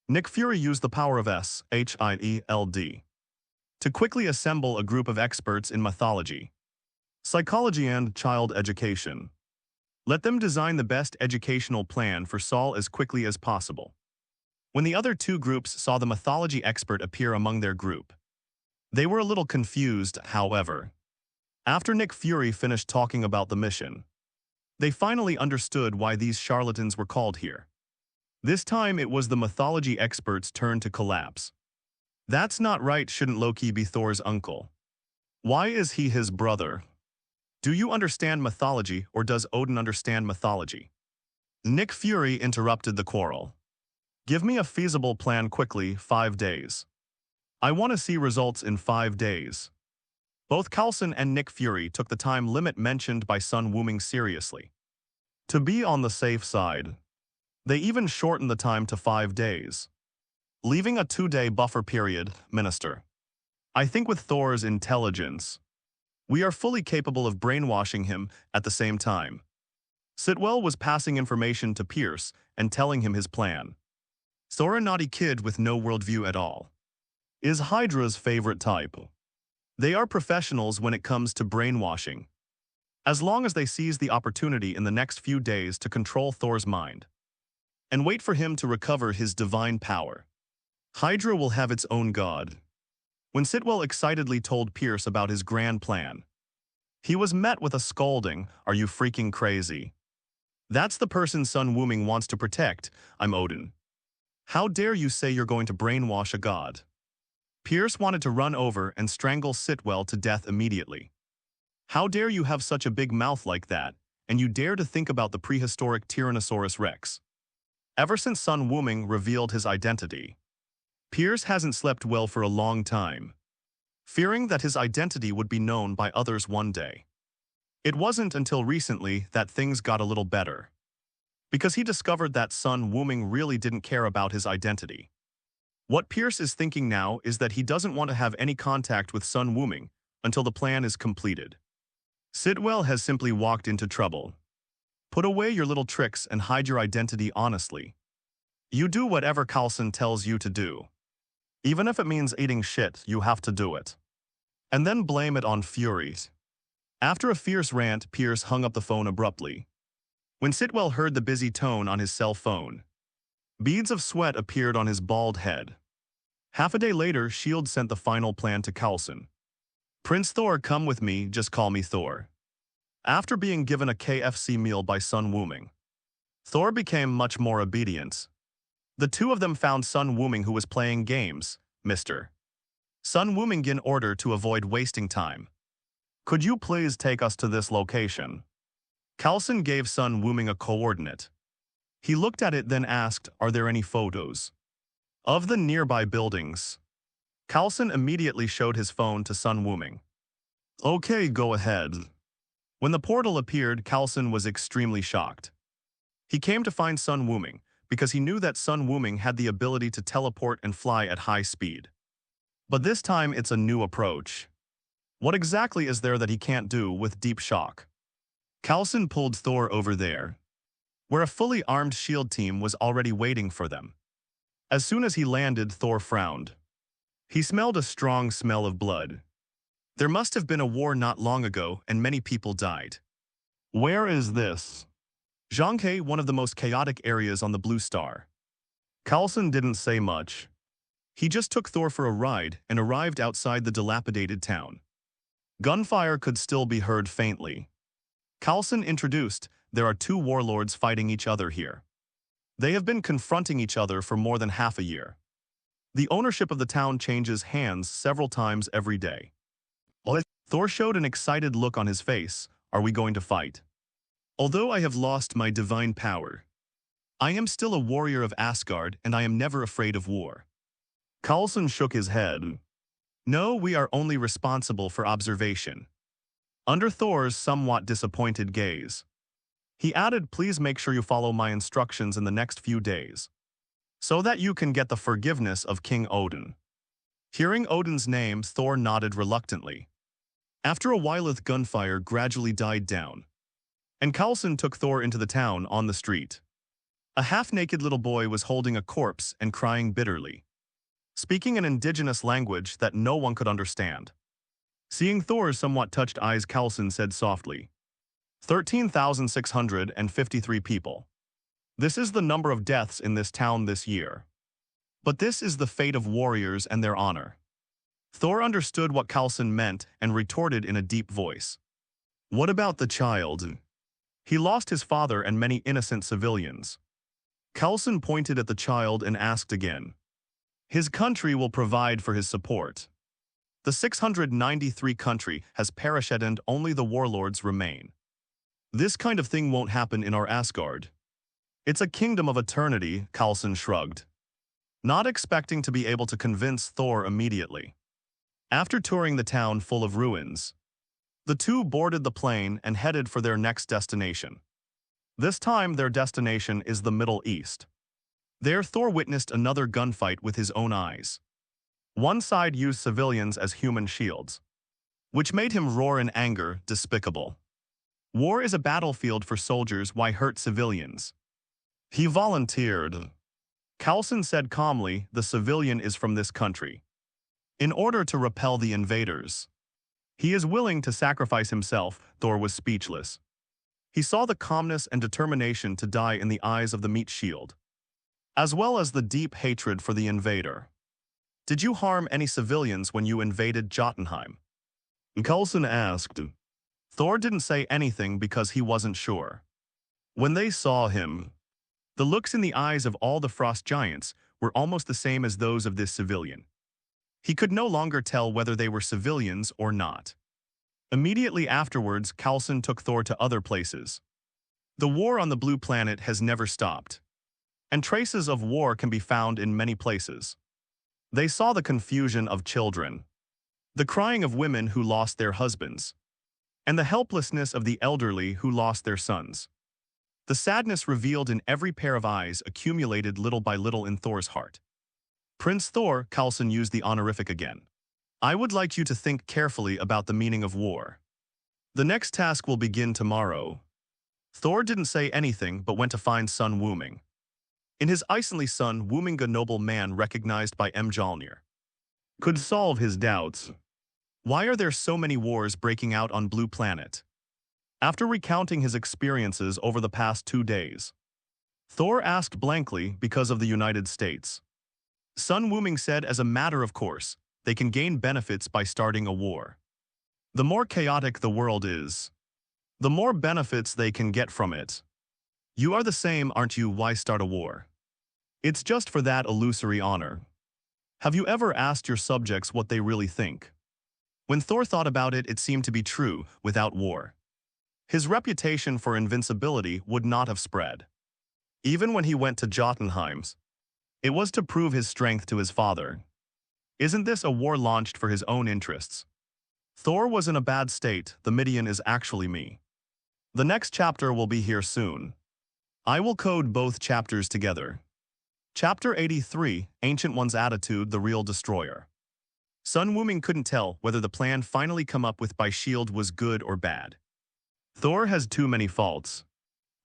Nick Fury used the power of SHIELD to quickly assemble a group of experts in mythology, psychology, and child education. Let them design the best educational plan for Saul as quickly as possible. When the other 2 groups saw the mythology expert appear among their group, they were a little confused, however. After Nick Fury finished talking about the mission, they finally understood why these charlatans were called here. This time it was the mythology expert's turn to collapse. That's not right. Shouldn't Loki be Thor's uncle? Why is he his brother? Do you understand mythology, or does Odin understand mythology? Nick Fury interrupted the quarrel. Give me a feasible plan quickly. 5 days. I want to see results in 5 days. Both Coulson and Nick Fury took the time limit mentioned by Sun Wuming seriously. To be on the safe side, they even shortened the time to 5 days, leaving a 2-day buffer period. Minister, I think with Thor's intelligence, we are fully capable of brainwashing him at the same time. Sitwell was passing information to Pierce and telling him his plan. Thor, a naughty kid with no worldview at all, is Hydra's favorite type. They are professionals when it comes to brainwashing, as long as they seize the opportunity in the next few days to control Thor's mind and wait for him to recover his divine power. Hydra will have its own god. When Sitwell excitedly told Pierce about his grand plan, he was met with a scolding. Are you freaking crazy? That's the person Sun Wuming wants to protect. I'm Odin. How dare you say you're going to brainwash a god? Pierce wanted to run over and strangle Sitwell to death immediately. How dare you have such a big mouth like that, and you dare to think about the prehistoric Tyrannosaurus Rex? Ever since Sun Wuming revealed his identity, Pierce hasn't slept well for a long time, fearing that his identity would be known by others one day. It wasn't until recently that things got a little better, because he discovered that Sun Wuming really didn't care about his identity. What Pierce is thinking now is that he doesn't want to have any contact with Sun Wuming until the plan is completed. Sitwell has simply walked into trouble. Put away your little tricks and hide your identity honestly. You do whatever Coulson tells you to do. Even if it means eating shit, you have to do it. And then blame it on Fury. After a fierce rant, Pierce hung up the phone abruptly. When Sitwell heard the busy tone on his cell phone, beads of sweat appeared on his bald head. Half a day later, S.H.I.E.L.D. sent the final plan to Coulson. Prince Thor, come with me, just call me Thor. After being given a KFC meal by Sun Wuming, Thor became much more obedient. The two of them found Sun Wuming, who was playing games. Mr. Sun Wuming, in order to avoid wasting time, could you please take us to this location? Coulson gave Sun Wuming a coordinate. He looked at it, then asked, are there any photos of the nearby buildings? Coulson immediately showed his phone to Sun Wuming. Okay, go ahead. When the portal appeared, Coulson was extremely shocked. He came to find Sun Wuming because he knew that Sun Wuming had the ability to teleport and fly at high speed. But this time it's a new approach. What exactly is there that he can't do with deep shock? Coulson pulled Thor over there, where a fully armed S.H.I.E.L.D. team was already waiting for them. As soon as he landed, Thor frowned. He smelled a strong smell of blood. There must have been a war not long ago, and many people died. Where is this? Zhanghe, one of the most chaotic areas on the Blue Star. Coulson didn't say much. He just took Thor for a ride and arrived outside the dilapidated town. Gunfire could still be heard faintly. Coulson introduced, there are two warlords fighting each other here. They have been confronting each other for more than half a year. The ownership of the town changes hands several times every day. Thor showed an excited look on his face. Are we going to fight? Although I have lost my divine power, I am still a warrior of Asgard, and I am never afraid of war. Coulson shook his head. No, we are only responsible for observation. Under Thor's somewhat disappointed gaze, he added, please make sure you follow my instructions in the next few days, so that you can get the forgiveness of King Odin. Hearing Odin's name, Thor nodded reluctantly. After a while, the gunfire gradually died down, and Coulson took Thor into the town on the street. A half-naked little boy was holding a corpse and crying bitterly, speaking an indigenous language that no one could understand. Seeing Thor's somewhat touched eyes, Coulson said softly, 13,653 people. This is the number of deaths in this town this year. But this is the fate of warriors and their honor. Thor understood what Coulson meant and retorted in a deep voice. What about the child? He lost his father and many innocent civilians. Coulson pointed at the child and asked again. His country will provide for his support. The 693 country has perished and only the warlords remain. This kind of thing won't happen in our Asgard. It's a kingdom of eternity, Coulson shrugged, not expecting to be able to convince Thor immediately. After touring the town full of ruins, the two boarded the plane and headed for their next destination. This time their destination is the Middle East. There Thor witnessed another gunfight with his own eyes. One side used civilians as human shields, which made him roar in anger, despicable. War is a battlefield for soldiers, why hurt civilians? He volunteered. Coulson said calmly, the civilian is from this country. In order to repel the invaders, he is willing to sacrifice himself. Thor was speechless. He saw the calmness and determination to die in the eyes of the meat shield, as well as the deep hatred for the invader. Did you harm any civilians when you invaded Jotunheim? Coulson asked. Thor didn't say anything because he wasn't sure. When they saw him, the looks in the eyes of all the frost giants were almost the same as those of this civilian. He could no longer tell whether they were civilians or not. Immediately afterwards, Coulson took Thor to other places. The war on the blue planet has never stopped, and traces of war can be found in many places. They saw the confusion of children, the crying of women who lost their husbands, and the helplessness of the elderly who lost their sons. The sadness revealed in every pair of eyes accumulated little by little in Thor's heart. Prince Thor, Coulson used the honorific again. I would like you to think carefully about the meaning of war. The next task will begin tomorrow. Thor didn't say anything but went to find Sun Wuming. In his Icelandly son, Wuming, a noble man recognized by Mjolnir, could solve his doubts. Why are there so many wars breaking out on Blue Planet? After recounting his experiences over the past 2 days, Thor asked blankly because of the United States. Sun Wuming said as a matter of course, they can gain benefits by starting a war. The more chaotic the world is, the more benefits they can get from it. You are the same, aren't you? Why start a war? It's just for that illusory honor. Have you ever asked your subjects what they really think? When Thor thought about it, it seemed to be true without war. His reputation for invincibility would not have spread. Even when he went to Jotunheim's, it was to prove his strength to his father. Isn't this a war launched for his own interests? Thor was in a bad state. The Midian is actually me. The next chapter will be here soon. I will code both chapters together. Chapter 83, Ancient One's Attitude, the Real Destroyer. Sun Wuming couldn't tell whether the plan finally come up with by S.H.I.E.L.D. was good or bad. Thor has too many faults,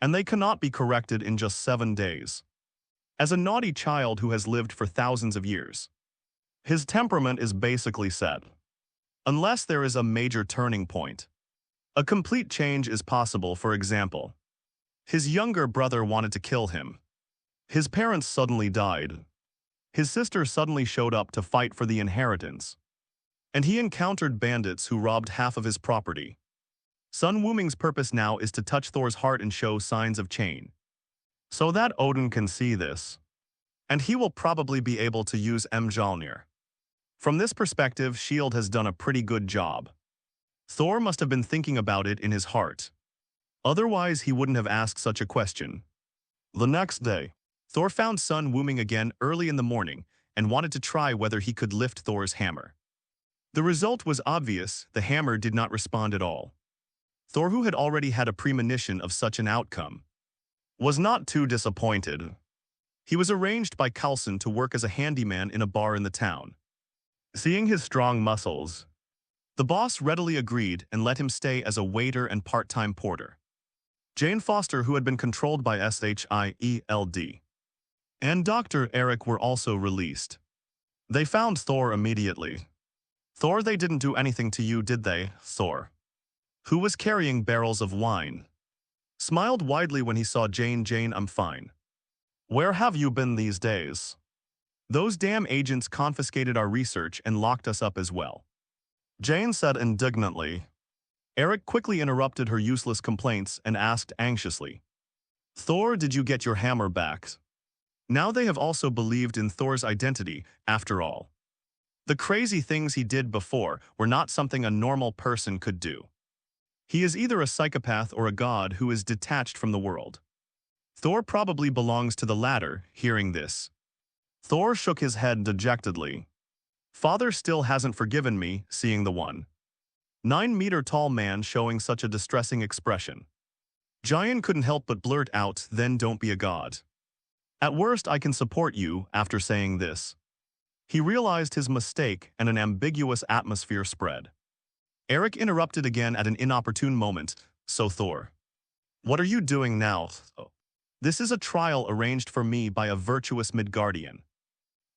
and they cannot be corrected in just 7 days. As a naughty child who has lived for thousands of years, his temperament is basically set. Unless there is a major turning point, a complete change is possible. For example, his younger brother wanted to kill him. His parents suddenly died. His sister suddenly showed up to fight for the inheritance, and he encountered bandits who robbed half of his property. Sun Wuming's purpose now is to touch Thor's heart and show signs of change, so that Odin can see this, and he will probably be able to use Mjolnir. From this perspective, S.H.I.E.L.D. has done a pretty good job. Thor must have been thinking about it in his heart. Otherwise, he wouldn't have asked such a question. The next day, Thor found Sun Wuming again early in the morning and wanted to try whether he could lift Thor's hammer. The result was obvious. The hammer did not respond at all. Thor, who had already had a premonition of such an outcome, was not too disappointed. He was arranged by Coulson to work as a handyman in a bar in the town. Seeing his strong muscles, the boss readily agreed and let him stay as a waiter and part-time porter. Jane Foster, who had been controlled by S.H.I.E.L.D., and Dr. Eric were also released. They found Thor immediately. Thor, they didn't do anything to you, did they? Thor, who was carrying barrels of wine, smiled widely when he saw Jane. Jane, I'm fine. Where have you been these days? Those damn agents confiscated our research and locked us up as well, Jane said indignantly. Eric quickly interrupted her useless complaints and asked anxiously, Thor, did you get your hammer back? Now they have also believed in Thor's identity, after all. The crazy things he did before were not something a normal person could do. He is either a psychopath or a god who is detached from the world. Thor probably belongs to the latter. Hearing this, Thor shook his head dejectedly. Father still hasn't forgiven me. Seeing the 1.9-meter tall man showing such a distressing expression, Giant couldn't help but blurt out, then don't be a god. At worst, I can support you. After saying this, he realized his mistake and an ambiguous atmosphere spread. Eric interrupted again at an inopportune moment. So Thor, what are you doing now? This is a trial arranged for me by a virtuous Midgardian.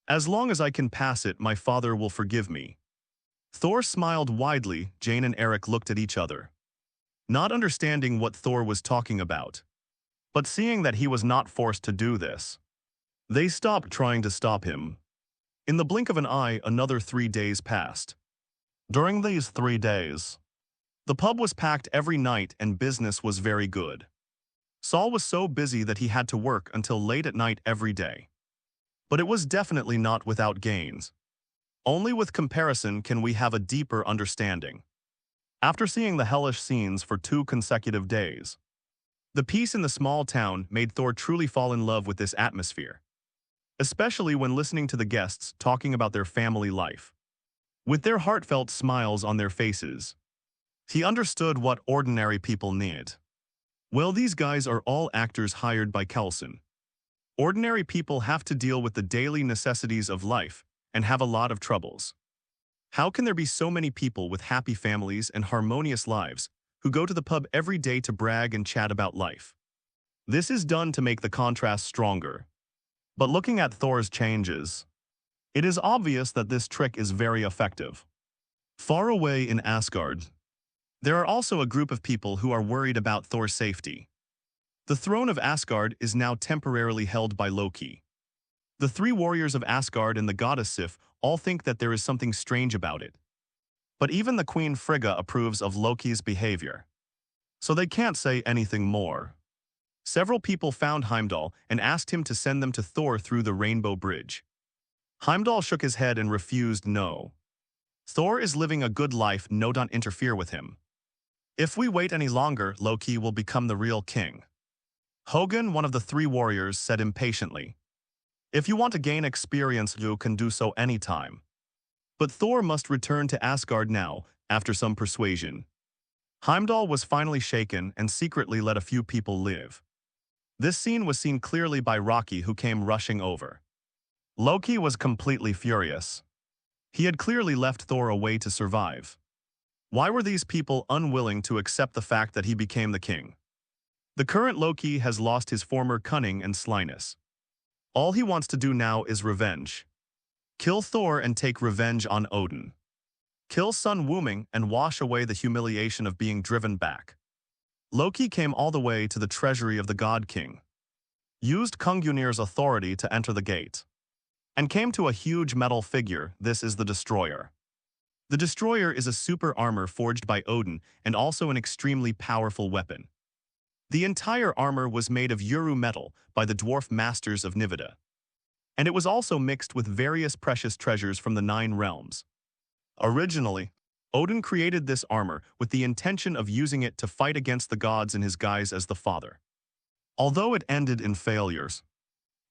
As long as I can pass it, my father will forgive me. Thor smiled widely. Jane and Eric looked at each other, not understanding what Thor was talking about. But seeing that he was not forced to do this, they stopped trying to stop him. In the blink of an eye, another 3 days passed. During these 3 days, the pub was packed every night and business was very good. Saul was so busy that he had to work until late at night every day. But it was definitely not without gains. Only with comparison can we have a deeper understanding. After seeing the hellish scenes for 2 consecutive days, the peace in the small town made Thor truly fall in love with this atmosphere, especially when listening to the guests talking about their family life. With their heartfelt smiles on their faces, he understood what ordinary people need. Well, these guys are all actors hired by Coulson. Ordinary people have to deal with the daily necessities of life and have a lot of troubles. How can there be so many people with happy families and harmonious lives who go to the pub every day to brag and chat about life? This is done to make the contrast stronger. But looking at Thor's changes, it is obvious that this trick is very effective. Far away in Asgard, There are also a group of people who are worried about Thor's safety. The throne of Asgard is now temporarily held by Loki. The three warriors of Asgard and the goddess Sif all think that there is something strange about it. But even the Queen Frigga approves of Loki's behavior. So they can't say anything more. Several people found Heimdall and asked him to send them to Thor through the Rainbow Bridge. Heimdall shook his head and refused no. Thor is living a good life, no, don't interfere with him. If we wait any longer, Loki will become the real king. Hogun, one of the three warriors, said impatiently. If you want to gain experience, you can do so anytime. But Thor must return to Asgard now, after some persuasion. Heimdall was finally shaken and secretly let a few people live. This scene was seen clearly by Rocky, who came rushing over. Loki was completely furious. He had clearly left Thor away to survive. Why were these people unwilling to accept the fact that he became the king? The current Loki has lost his former cunning and slyness. All he wants to do now is revenge. Kill Thor and take revenge on Odin. Kill son Wuming and wash away the humiliation of being driven back. Loki came all the way to the treasury of the God King, used Kungunir's authority to enter the gate, and came to a huge metal figure. This is the Destroyer. The Destroyer is a super armor forged by Odin and also an extremely powerful weapon. The entire armor was made of Uru metal by the dwarf masters of Nivida, and it was also mixed with various precious treasures from the 9 realms. Originally, Odin created this armor with the intention of using it to fight against the gods in his guise as the Father. Although it ended in failures,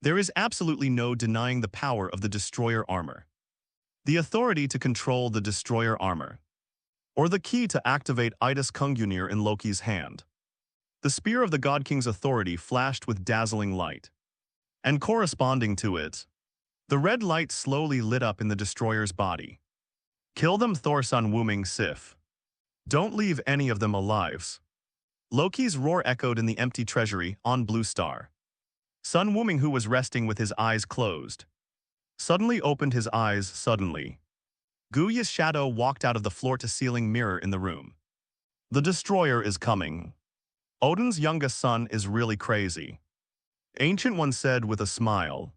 there is absolutely no denying the power of the Destroyer armor. The authority to control the Destroyer armor, or the key to activate Idus Kungunir in Loki's hand. The spear of the God King's authority flashed with dazzling light. And corresponding to it, the red light slowly lit up in the Destroyer's body. Kill them, Thor, son Wuming, Sif. Don't leave any of them alive. Loki's roar echoed in the empty treasury on Blue Star. Son Wuming, who was resting with his eyes closed, suddenly opened his eyes suddenly. Guya's shadow walked out of the floor-to-ceiling mirror in the room. The Destroyer is coming. Odin's youngest son is really crazy. Ancient One said with a smile.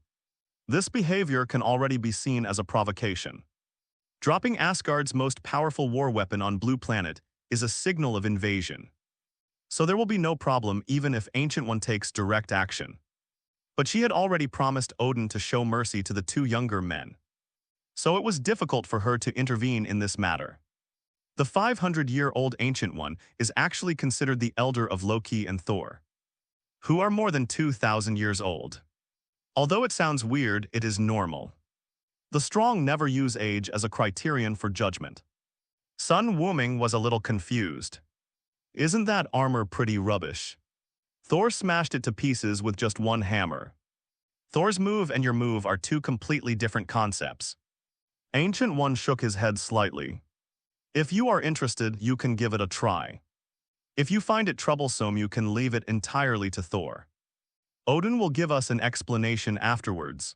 This behavior can already be seen as a provocation. Dropping Asgard's most powerful war weapon on Blue Planet is a signal of invasion. So there will be no problem even if Ancient One takes direct action. But she had already promised Odin to show mercy to the 2 younger men. So it was difficult for her to intervene in this matter. The 500-year-old Ancient One is actually considered the elder of Loki and Thor, who are more than 2,000 years old. Although it sounds weird, it is normal. The strong never use age as a criterion for judgment. Son Wuming was a little confused. Isn't that armor pretty rubbish? Thor smashed it to pieces with just one hammer. Thor's move and your move are 2 completely different concepts. Ancient One shook his head slightly. If you are interested, you can give it a try. If you find it troublesome, you can leave it entirely to Thor. Odin will give us an explanation afterwards.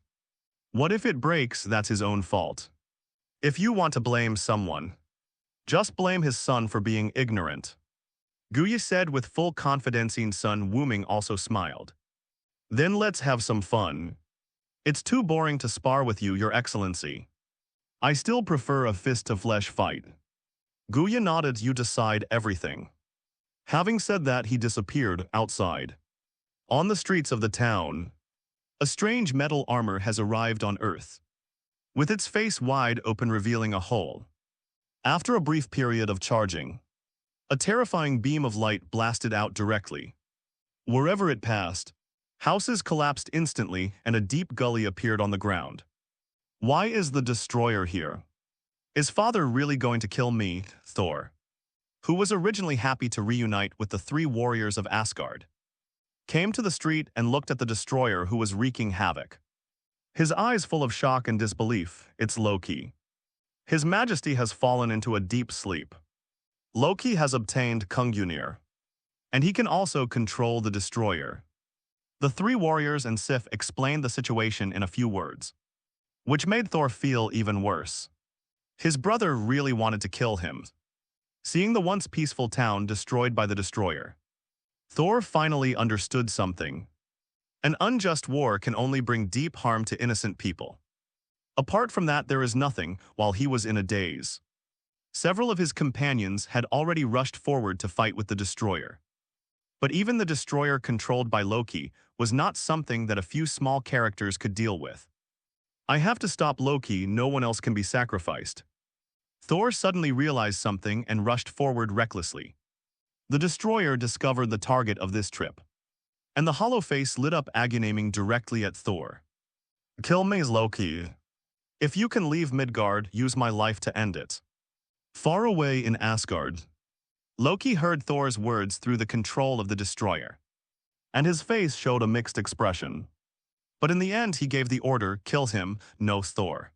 What if it breaks? That's his own fault. If you want to blame someone, just blame his son for being ignorant. Guya said with full confidence. Son Wuming also smiled. Then let's have some fun. It's too boring to spar with you, Your Excellency. I still prefer a fist-to-flesh fight. Guya nodded. You decide everything. Having said that, he disappeared outside. On the streets of the town, a strange metal armor has arrived on Earth, with its face wide open revealing a hole. After a brief period of charging, a terrifying beam of light blasted out directly. Wherever it passed, houses collapsed instantly and a deep gully appeared on the ground. Why is the Destroyer here? Is Father really going to kill me? Thor, who was originally happy to reunite with the 3 warriors of Asgard, came to the street and looked at the Destroyer, who was wreaking havoc. His eyes full of shock and disbelief. It's Loki. His Majesty has fallen into a deep sleep. Loki has obtained Kungunir, and he can also control the Destroyer. The 3 warriors and Sif explained the situation in a few words, which made Thor feel even worse. His brother really wanted to kill him. Seeing the once peaceful town destroyed by the destroyer, Thor finally understood something. An unjust war can only bring deep harm to innocent people. Apart from that, there is nothing, while he was in a daze. Several of his companions had already rushed forward to fight with the destroyer. But even the destroyer controlled by Loki was not something that a few small characters could deal with. I have to stop Loki, no one else can be sacrificed. Thor suddenly realized something and rushed forward recklessly. The destroyer discovered the target of this trip, and the hollow face lit up aiming directly at Thor. Kill me, Loki. If you can leave Midgard, use my life to end it. Far away in Asgard, Loki heard Thor's words through the control of the destroyer, and his face showed a mixed expression. But in the end, he gave the order, kill him, no Thor.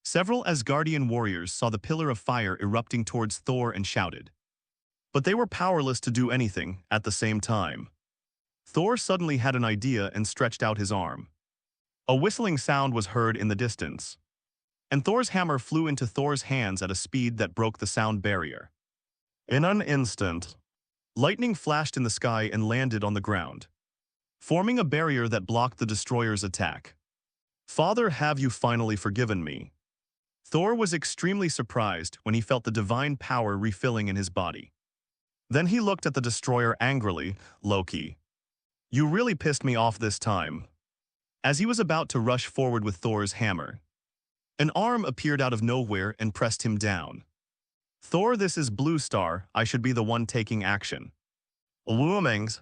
Several Asgardian warriors saw the pillar of fire erupting towards Thor and shouted. But they were powerless to do anything at the same time. Thor suddenly had an idea and stretched out his arm. A whistling sound was heard in the distance, and Thor's hammer flew into Thor's hands at a speed that broke the sound barrier. In an instant, lightning flashed in the sky and landed on the ground, forming a barrier that blocked the destroyer's attack. Father, have you finally forgiven me? Thor was extremely surprised when he felt the divine power refilling in his body. Then he looked at the destroyer angrily. Loki, you really pissed me off this time. As he was about to rush forward with Thor's hammer, an arm appeared out of nowhere and pressed him down. Thor, this is Blue Star, I should be the one taking action. Wuming.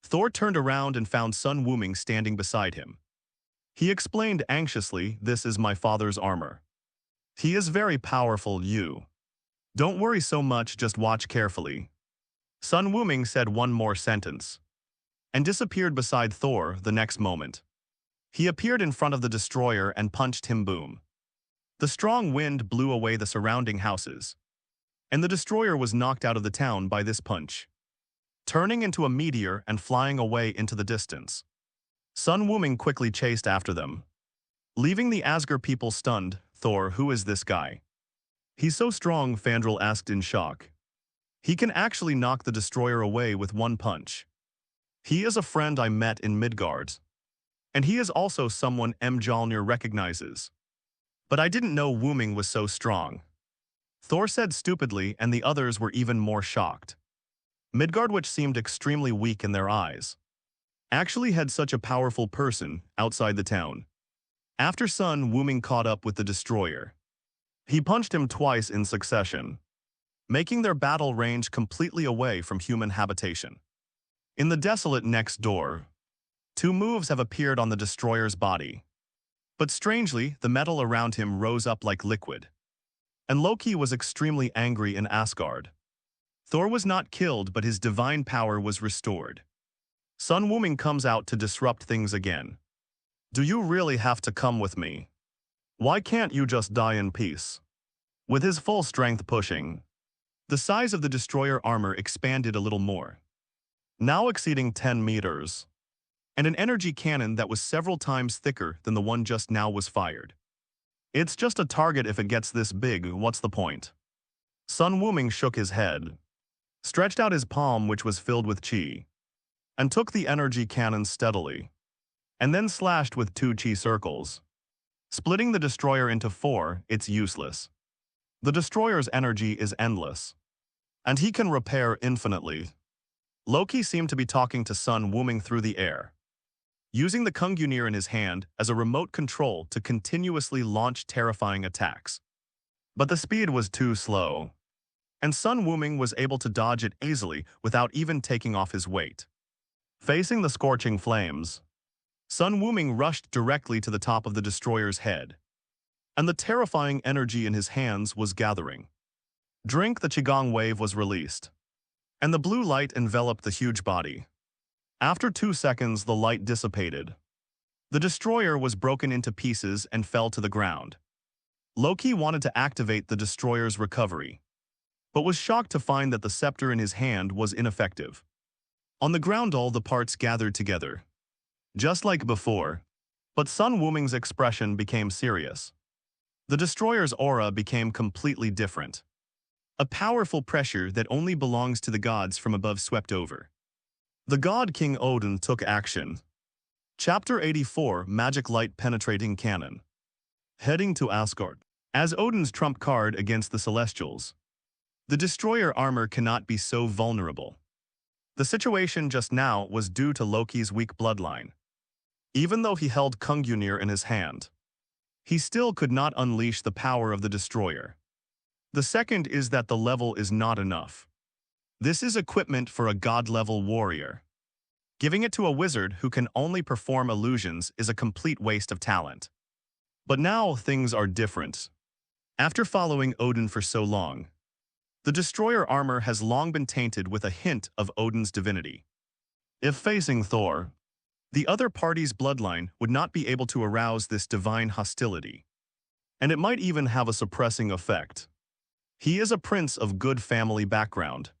Thor turned around and found son Wuming standing beside him. He explained anxiously, this is my father's armor. He is very powerful, you. Don't worry so much, just watch carefully. Son Wuming said one more sentence, and disappeared beside Thor the next moment. He appeared in front of the destroyer and punched him, boom. The strong wind blew away the surrounding houses, and the destroyer was knocked out of the town by this punch, turning into a meteor and flying away into the distance. Son Wuming quickly chased after them, leaving the Asgard people stunned. Thor, who is this guy? He's so strong, Fandral asked in shock. He can actually knock the destroyer away with one punch. He is a friend I met in Midgard, and he is also someone Mjolnir recognizes. But I didn't know Wuming was so strong. Thor said stupidly, and the others were even more shocked. Midgard, which seemed extremely weak in their eyes, actually had such a powerful person outside the town. After Son Wuming caught up with the destroyer, he punched him twice in succession, making their battle range completely away from human habitation. In the desolate next door, two moves have appeared on the destroyer's body. But strangely, the metal around him rose up like liquid. And Loki was extremely angry in Asgard. Thor was not killed, but his divine power was restored. Son Wuming comes out to disrupt things again. Do you really have to come with me? Why can't you just die in peace? With his full strength pushing, the size of the destroyer armor expanded a little more, now exceeding 10 meters, and an energy cannon that was several times thicker than the one just now was fired. It's just a target. If it gets this big, what's the point? Son Wuming shook his head, stretched out his palm, which was filled with chi, and took the energy cannon steadily, and then slashed with 2 chi circles, splitting the destroyer into 4. It's useless. The destroyer's energy is endless, and he can repair infinitely. Loki seemed to be talking to Son Wuming through the air, using the Kungunir in his hand as a remote control to continuously launch terrifying attacks. But the speed was too slow, and Son Wuming was able to dodge it easily without even taking off his weight. Facing the scorching flames, Son Wuming rushed directly to the top of the destroyer's head, and the terrifying energy in his hands was gathering. Drink, the Qigong wave was released, and the blue light enveloped the huge body. After 2 seconds, the light dissipated. The destroyer was broken into pieces and fell to the ground. Loki wanted to activate the destroyer's recovery, but was shocked to find that the scepter in his hand was ineffective. On the ground, all the parts gathered together, just like before, but Son Wuming's expression became serious. The destroyer's aura became completely different. A powerful pressure that only belongs to the gods from above swept over. The god King Odin took action. Chapter 84, Magic Light Penetrating Cannon. Heading to Asgard. As Odin's trump card against the Celestials, the destroyer armor cannot be so vulnerable. The situation just now was due to Loki's weak bloodline. Even though he held Kungunir in his hand, he still could not unleash the power of the destroyer. The second is that the level is not enough. This is equipment for a god-level warrior. Giving it to a wizard who can only perform illusions is a complete waste of talent. But now things are different. After following Odin for so long, the destroyer armor has long been tainted with a hint of Odin's divinity. If facing Thor, the other party's bloodline would not be able to arouse this divine hostility. And it might even have a suppressing effect. He is a prince of good family background.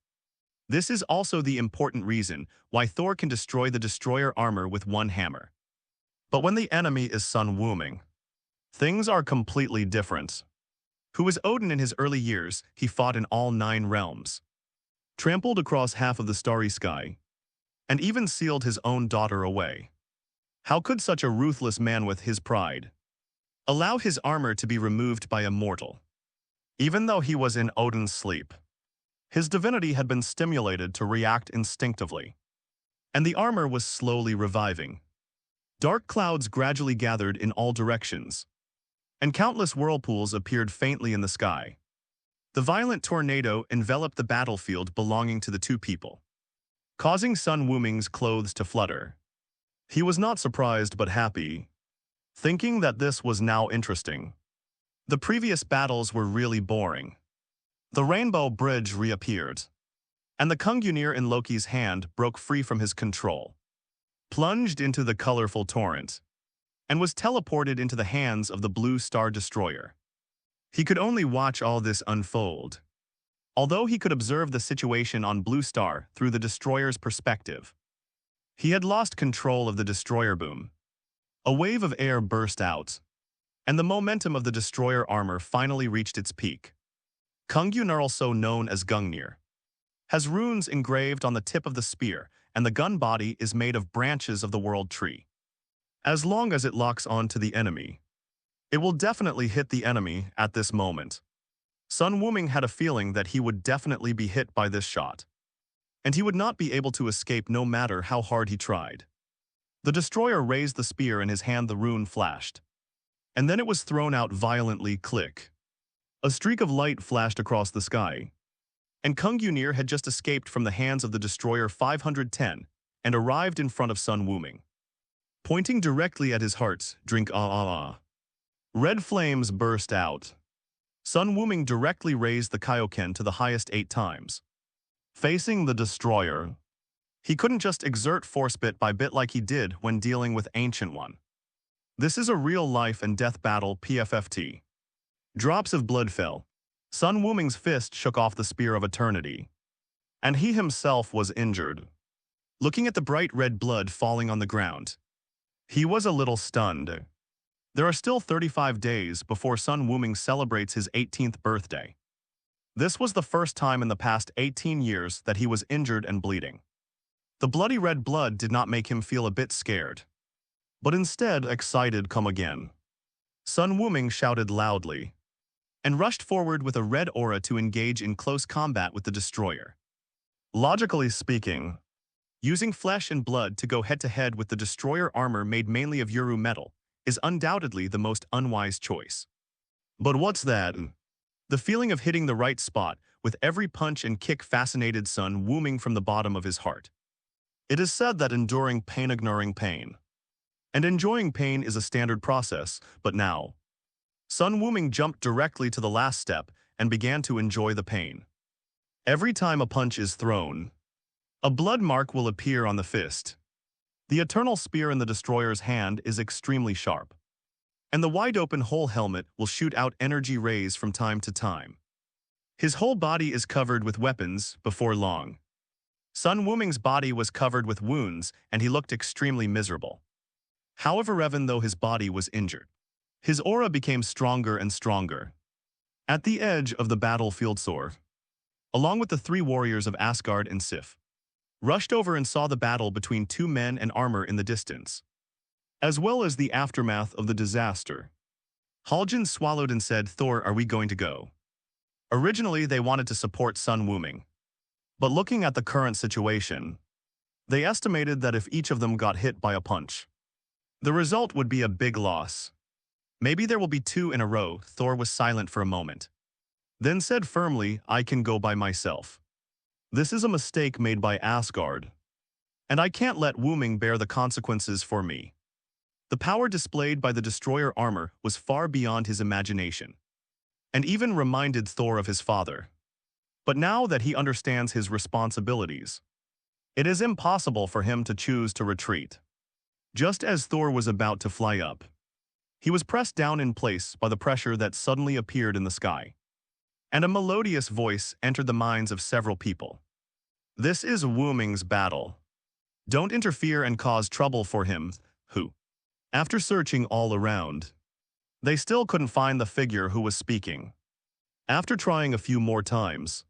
This is also the important reason why Thor can destroy the destroyer armor with one hammer. But when the enemy is Sun Wuming, things are completely different. Who was Odin in his early years, he fought in all 9 realms, trampled across half of the starry sky, and even sealed his own daughter away. How could such a ruthless man with his pride allow his armor to be removed by a mortal? Even though he was in Odin's sleep, his divinity had been stimulated to react instinctively, and the armor was slowly reviving. Dark clouds gradually gathered in all directions, and countless whirlpools appeared faintly in the sky. The violent tornado enveloped the battlefield belonging to the 2 people, causing Sun Wuming's clothes to flutter. He was not surprised but happy, thinking that this was now interesting. The previous battles were really boring. The rainbow bridge reappeared, and the Kungunir in Loki's hand broke free from his control, plunged into the colorful torrent, and was teleported into the hands of the Blue Star Destroyer. He could only watch all this unfold, although he could observe the situation on Blue Star through the destroyer's perspective. He had lost control of the destroyer boom. A wave of air burst out, and the momentum of the destroyer armor finally reached its peak. Kungunir, also known as Gungnir, has runes engraved on the tip of the spear, and the gun body is made of branches of the world tree. As long as it locks on to the enemy, it will definitely hit the enemy at this moment. Sun Wuming had a feeling that he would definitely be hit by this shot, and he would not be able to escape no matter how hard he tried. The destroyer raised the spear in his hand, the rune flashed, and then it was thrown out violently. Click. A streak of light flashed across the sky, and Kungunir had just escaped from the hands of the destroyer 510 and arrived in front of Sun Wuming. Pointing directly at his heart, drink Red flames burst out. Sun Wuming directly raised the Kaioken to the highest 8 times. Facing the destroyer, he couldn't just exert force bit by bit like he did when dealing with Ancient One. This is a real life and death battle, PFFT. Drops of blood fell. Sun Wuming's fist shook off the Spear of Eternity, and he himself was injured. Looking at the bright red blood falling on the ground, he was a little stunned. There are still 35 days before Sun Wuming celebrates his 18th birthday. This was the first time in the past 18 years that he was injured and bleeding. The bloody red blood did not make him feel a bit scared, but instead excited. Come again. Sun Wuming shouted loudly, and rushed forward with a red aura to engage in close combat with the destroyer. Logically speaking, using flesh and blood to go head-to-head with the destroyer armor made mainly of Uru metal is undoubtedly the most unwise choice. But what's that? The feeling of hitting the right spot with every punch and kick fascinated Sun Wuming from the bottom of his heart. It is said that enduring pain, ignoring pain, and enjoying pain is a standard process, but now, Sun Wuming jumped directly to the last step and began to enjoy the pain. Every time a punch is thrown, a blood mark will appear on the fist. The eternal spear in the destroyer's hand is extremely sharp, and the wide-open whole helmet will shoot out energy rays from time to time. His whole body is covered with weapons before long. Sun Wuming's body was covered with wounds, and he looked extremely miserable. However, even though his body was injured, his aura became stronger and stronger. At the edge of the battlefield, along with the three warriors of Asgard and Sif, rushed over and saw the battle between two men and armor in the distance, as well as the aftermath of the disaster. Haljan swallowed and said, "Thor, are we going to go?" Originally, they wanted to support Sun Wuming, but looking at the current situation, they estimated that if each of them got hit by a punch, the result would be a big loss. "Maybe there will be two in a row." Thor was silent for a moment, then said firmly, "I can go by myself. This is a mistake made by Asgard, and I can't let Wuming bear the consequences for me." The power displayed by the destroyer armor was far beyond his imagination, and even reminded Thor of his father. But now that he understands his responsibilities, it is impossible for him to choose to retreat. Just as Thor was about to fly up, he was pressed down in place by the pressure that suddenly appeared in the sky, and a melodious voice entered the minds of several people. "This is Wuming's battle. Don't interfere and cause trouble for him." Who? After searching all around, they still couldn't find the figure who was speaking. After trying a few more times,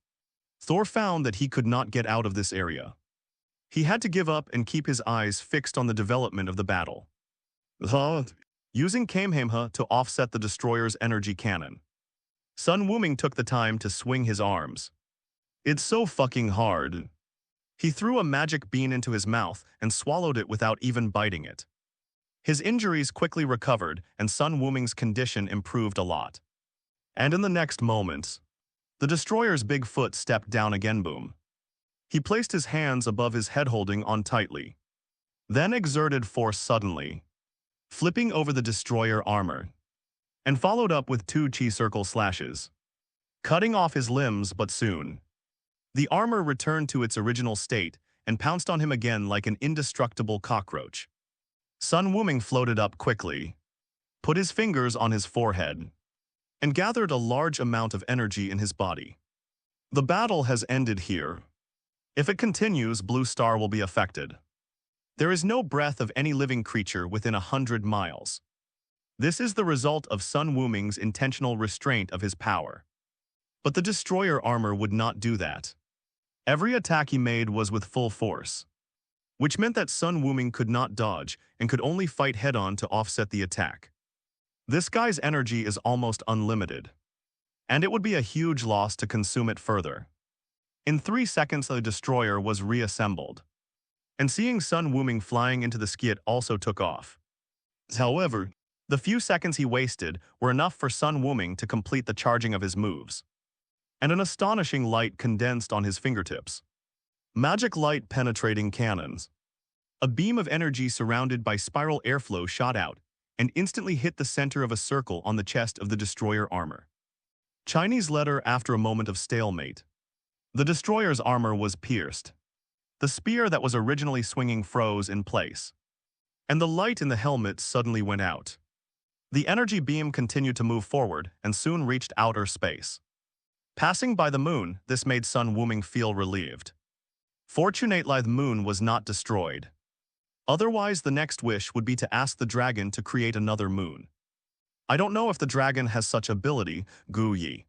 Thor found that he could not get out of this area. He had to give up and keep his eyes fixed on the development of the battle. Using Kamehameha to offset the destroyer's energy cannon, Sun Wuming took the time to swing his arms. "It's so fucking hard." He threw a magic bean into his mouth and swallowed it without even biting it. His injuries quickly recovered, and Sun Wuming's condition improved a lot. And in the next moment, the destroyer's big foot stepped down again. Boom. He placed his hands above his head, holding on tightly, then exerted force suddenly, flipping over the destroyer armor, and followed up with two chi-circle slashes, cutting off his limbs. But soon, the armor returned to its original state and pounced on him again like an indestructible cockroach. Sun Wuming floated up quickly, put his fingers on his forehead, and gathered a large amount of energy in his body. "The battle has ended here. If it continues, Blue Star will be affected. There is no breath of any living creature within 100 miles. This is the result of Sun Wuming's intentional restraint of his power." But the destroyer armor would not do that. Every attack he made was with full force, which meant that Sun Wuming could not dodge and could only fight head-on to offset the attack. This guy's energy is almost unlimited, and it would be a huge loss to consume it further. In 3 seconds, the destroyer was reassembled, and seeing Sun Wuming flying into the skit also took off. However, the few seconds he wasted were enough for Sun Wuming to complete the charging of his moves, and an astonishing light condensed on his fingertips. Magic light penetrating cannons. A beam of energy surrounded by spiral airflow shot out and instantly hit the center of a circle on the chest of the destroyer armor. Chinese letter. After a moment of stalemate, the destroyer's armor was pierced. The spear that was originally swinging froze in place, and the light in the helmet suddenly went out. The energy beam continued to move forward and soon reached outer space. Passing by the moon, this made Sun Wuming feel relieved. Fortunately, the moon was not destroyed. Otherwise, the next wish would be to ask the dragon to create another moon. I don't know if the dragon has such ability. Gu Yi,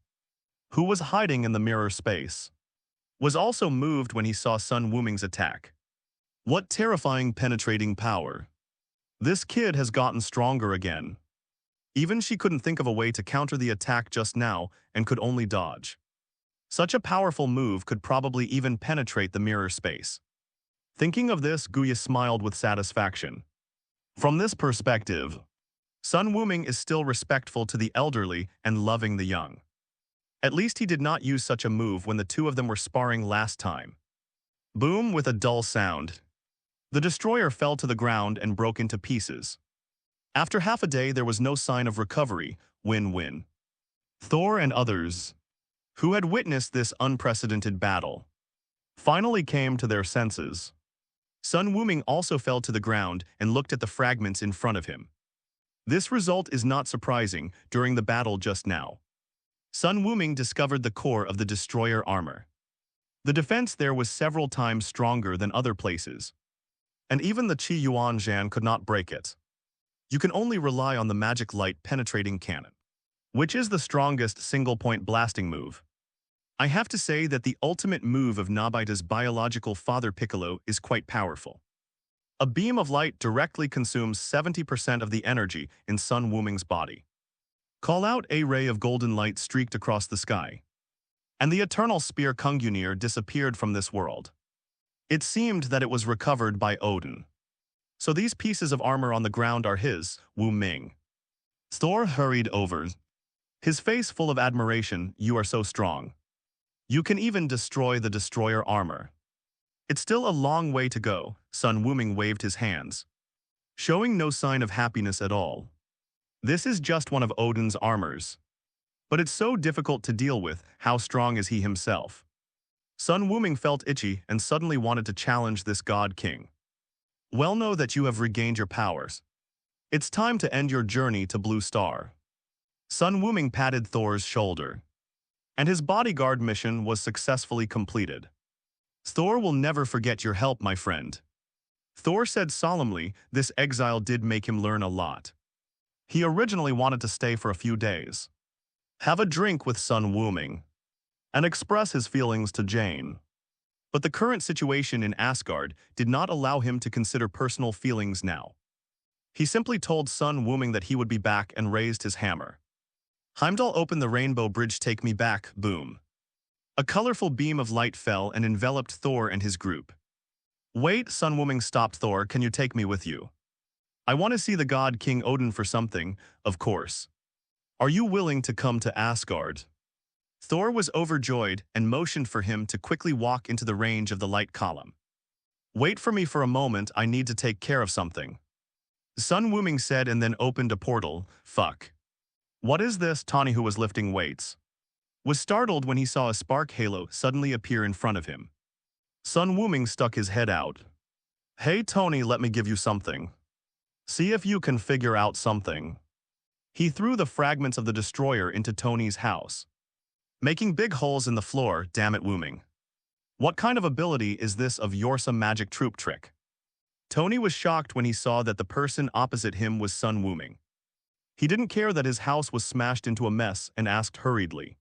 who was hiding in the mirror space, was also moved when he saw Sun Wuming's attack. What terrifying penetrating power. This kid has gotten stronger again. Even she couldn't think of a way to counter the attack just now and could only dodge. Such a powerful move could probably even penetrate the mirror space. Thinking of this, Guya smiled with satisfaction. From this perspective, Sun Wuming is still respectful to the elderly and loving the young. At least he did not use such a move when the two of them were sparring last time. Boom! With a dull sound, the destroyer fell to the ground and broke into pieces. After half a day, there was no sign of recovery. Win-win. Thor and others, who had witnessed this unprecedented battle, finally came to their senses. Sun Wuming also fell to the ground and looked at the fragments in front of him. This result is not surprising during the battle just now. Sun Wuming discovered the core of the destroyer armor. The defense there was several times stronger than other places, and even the Qi Yuan Zhan could not break it. You can only rely on the magic light penetrating cannon, which is the strongest single-point blasting move. I have to say that the ultimate move of Nobita's biological father Piccolo is quite powerful. A beam of light directly consumes 70% of the energy in Sun Wuming's body. Call out a ray of golden light streaked across the sky, and the eternal spear Kungunir disappeared from this world. It seemed that it was recovered by Odin. So these pieces of armor on the ground are his, Wuming. Thor hurried over, his face full of admiration. You are so strong. You can even destroy the destroyer armor. It's still a long way to go. Sun Wuming waved his hands, showing no sign of happiness at all. This is just one of Odin's armors. But it's so difficult to deal with. How strong is he himself? Sun Wuming felt itchy and suddenly wanted to challenge this god king. Well, know that you have regained your powers. It's time to end your journey to Blue Star. Sun Wuming patted Thor's shoulder, and his bodyguard mission was successfully completed. Thor will never forget your help, my friend. Thor said solemnly. This exile did make him learn a lot. He originally wanted to stay for a few days, have a drink with Sun Wuming, and express his feelings to Jane. But the current situation in Asgard did not allow him to consider personal feelings now. He simply told Sun Wuming that he would be back and raised his hammer. Heimdall opened the rainbow bridge. Take me back, boom. A colorful beam of light fell and enveloped Thor and his group. Wait, Sun Wuming stopped Thor. Can you take me with you? I want to see the god King Odin for something, of course. Are you willing to come to Asgard? Thor was overjoyed and motioned for him to quickly walk into the range of the light column. Wait for me for a moment, I need to take care of something. Sun Wuming said and then opened a portal. Fuck. What is this? Tawny, who was lifting weights, was startled when he saw a spark halo suddenly appear in front of him. Sun Wuming stuck his head out. Hey Tony, let me give you something. See if you can figure out something. He threw the fragments of the destroyer into Tony's house, making big holes in the floor. Damn it, Wuming. What kind of ability is this of yours? Some magic troop trick? Tony was shocked when he saw that the person opposite him was Sun Wuming. He didn't care that his house was smashed into a mess and asked hurriedly.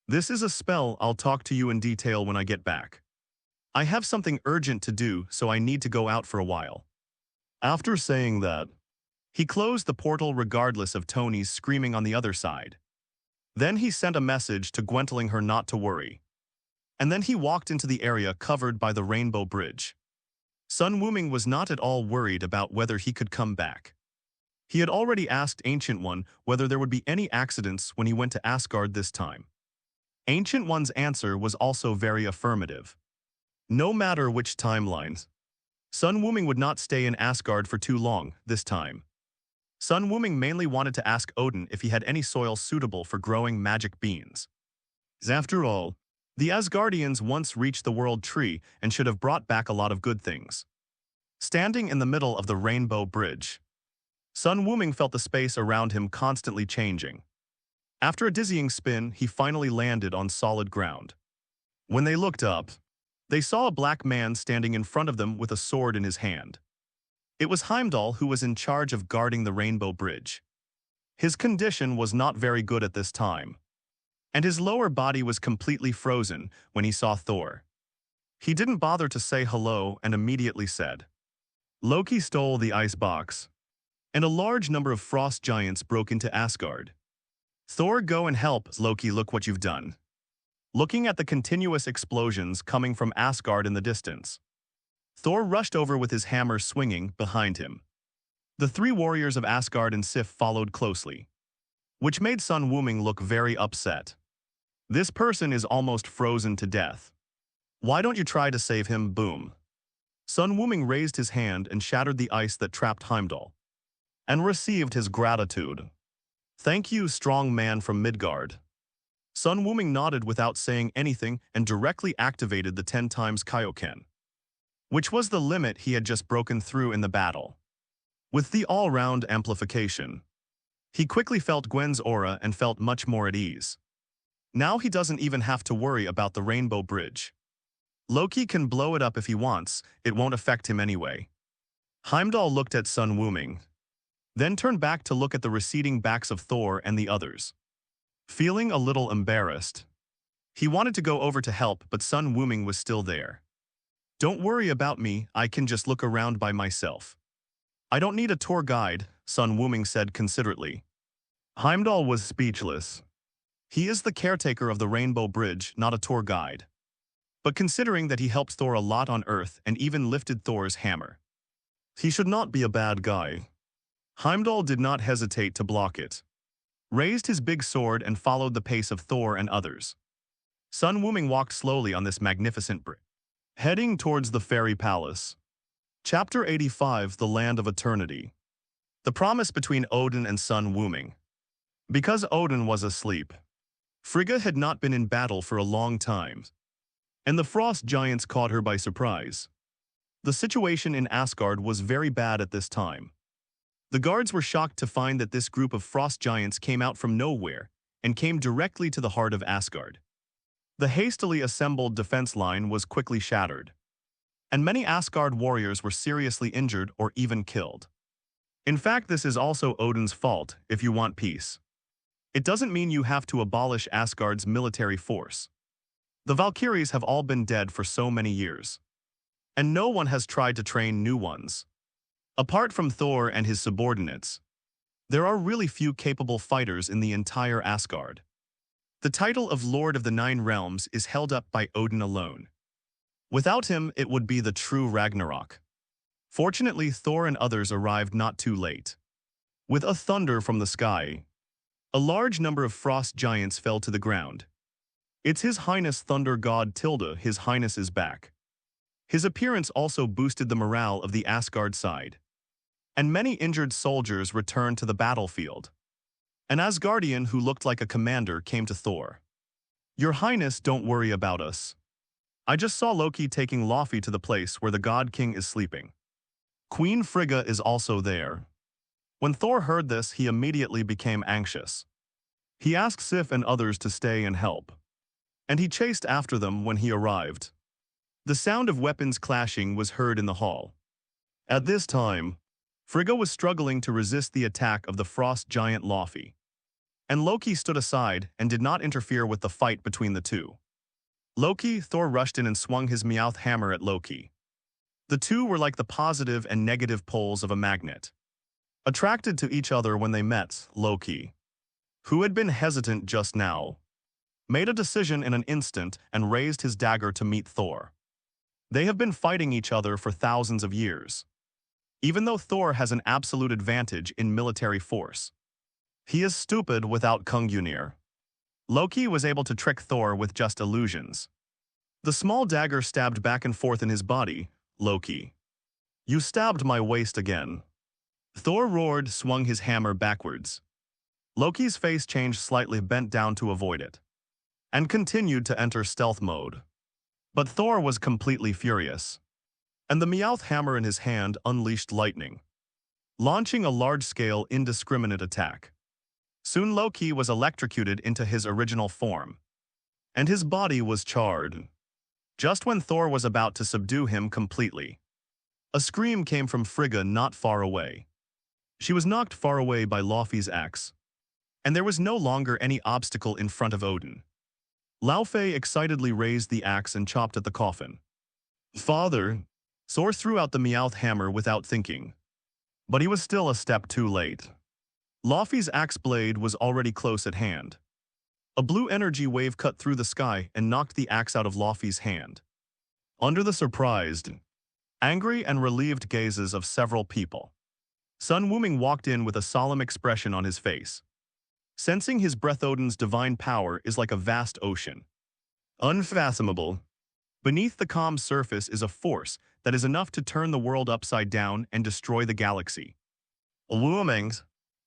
This is a spell. I'll talk to you in detail when I get back. I have something urgent to do, so I need to go out for a while. After saying that, he closed the portal regardless of Tony's screaming on the other side. Then he sent a message to Gwen telling her not to worry. And then he walked into the area covered by the rainbow bridge. Sun Wuming was not at all worried about whether he could come back. He had already asked Ancient One whether there would be any accidents when he went to Asgard this time. Ancient One's answer was also very affirmative. No matter which timelines, Sun Wuming would not stay in Asgard for too long this time. Sun Wuming mainly wanted to ask Odin if he had any soil suitable for growing magic beans. After all, the Asgardians once reached the World Tree and should have brought back a lot of good things. Standing in the middle of the rainbow bridge, Sun Wuming felt the space around him constantly changing. After a dizzying spin, he finally landed on solid ground. When they looked up, they saw a black man standing in front of them with a sword in his hand. It was Heimdall, who was in charge of guarding the rainbow bridge. His condition was not very good at this time, and his lower body was completely frozen when he saw Thor. He didn't bother to say hello and immediately said, Loki stole the ice box, and a large number of frost giants broke into Asgard. Thor, go and help. Loki, look what you've done. Looking at the continuous explosions coming from Asgard in the distance, Thor rushed over with his hammer swinging behind him. The three warriors of Asgard and Sif followed closely, which made Sun Wuming look very upset. This person is almost frozen to death. Why don't you try to save him? Boom. Sun Wuming raised his hand and shattered the ice that trapped Heimdall, and received his gratitude. Thank you, strong man from Midgard. Sun Wuming nodded without saying anything and directly activated the 10 times Kaioken, which was the limit he had just broken through in the battle. With the all-round amplification, he quickly felt Gwen's aura and felt much more at ease. Now he doesn't even have to worry about the rainbow bridge. Loki can blow it up if he wants, it won't affect him anyway. Heimdall looked at Sun Wuming, then turned back to look at the receding backs of Thor and the others. Feeling a little embarrassed, He wanted to go over to help, but Sun Wuming was still there. Don't worry about me, I can just look around by myself. I don't need a tour guide, Sun Wuming said considerately. Heimdall was speechless. He is the caretaker of the Rainbow Bridge, not a tour guide. But considering that he helped Thor a lot on Earth and even lifted Thor's hammer, he should not be a bad guy. Heimdall did not hesitate to block it, raised his big sword and followed the pace of Thor and others. Sun Wuming walked slowly on this magnificent bridge, heading towards the fairy palace. Chapter 85, The Land of Eternity. The promise between Odin and Sun Wuming. Because Odin was asleep, Frigga had not been in battle for a long time, and the frost giants caught her by surprise. The situation in Asgard was very bad at this time. The guards were shocked to find that this group of frost giants came out from nowhere and came directly to the heart of Asgard. The hastily assembled defense line was quickly shattered, and many Asgard warriors were seriously injured or even killed. In fact, this is also Odin's fault if you want peace. It doesn't mean you have to abolish Asgard's military force. The Valkyries have all been dead for so many years, and no one has tried to train new ones. Apart from Thor and his subordinates, there are really few capable fighters in the entire Asgard. The title of Lord of the Nine Realms is held up by Odin alone. Without him, it would be the true Ragnarok. Fortunately, Thor and others arrived not too late. With a thunder from the sky, a large number of frost giants fell to the ground. It's His Highness Thunder God Tilda, His Highness is back. His appearance also boosted the morale of the Asgard side, and many injured soldiers returned to the battlefield. An Asgardian who looked like a commander came to Thor. Your Highness, don't worry about us. I just saw Loki taking Laufey to the place where the God King is sleeping. Queen Frigga is also there. When Thor heard this, he immediately became anxious. He asked Sif and others to stay and help, and he chased after them when he arrived. The sound of weapons clashing was heard in the hall. At this time, Frigga was struggling to resist the attack of the frost giant Laufey, and Loki stood aside and did not interfere with the fight between the two. Thor rushed in and swung his Meowth hammer at Loki. The two were like the positive and negative poles of a magnet. Attracted to each other when they met, Loki, who had been hesitant just now, made a decision in an instant and raised his dagger to meet Thor. They have been fighting each other for thousands of years. Even though Thor has an absolute advantage in military force, he is stupid without Kungunir. Loki was able to trick Thor with just illusions. The small dagger stabbed back and forth in his body. Loki, you stabbed my waist again. Thor roared, swung his hammer backwards. Loki's face changed slightly, bent down to avoid it, and continued to enter stealth mode. But Thor was completely furious, and the Meowth hammer in his hand unleashed lightning, launching a large-scale, indiscriminate attack. Soon Loki was electrocuted into his original form, and his body was charred. Just when Thor was about to subdue him completely, a scream came from Frigga not far away. She was knocked far away by Laufey's axe, and there was no longer any obstacle in front of Odin. Laufey excitedly raised the axe and chopped at the coffin. Father! Thor threw out the Meowth hammer without thinking, but he was still a step too late. Laufey's axe blade was already close at hand. A blue energy wave cut through the sky and knocked the axe out of Laufey's hand. Under the surprised, angry and relieved gazes of several people, Sun Wuming walked in with a solemn expression on his face. Sensing his breath, Odin's divine power is like a vast ocean, unfathomable. Beneath the calm surface is a force that is enough to turn the world upside down and destroy the galaxy. Wuming!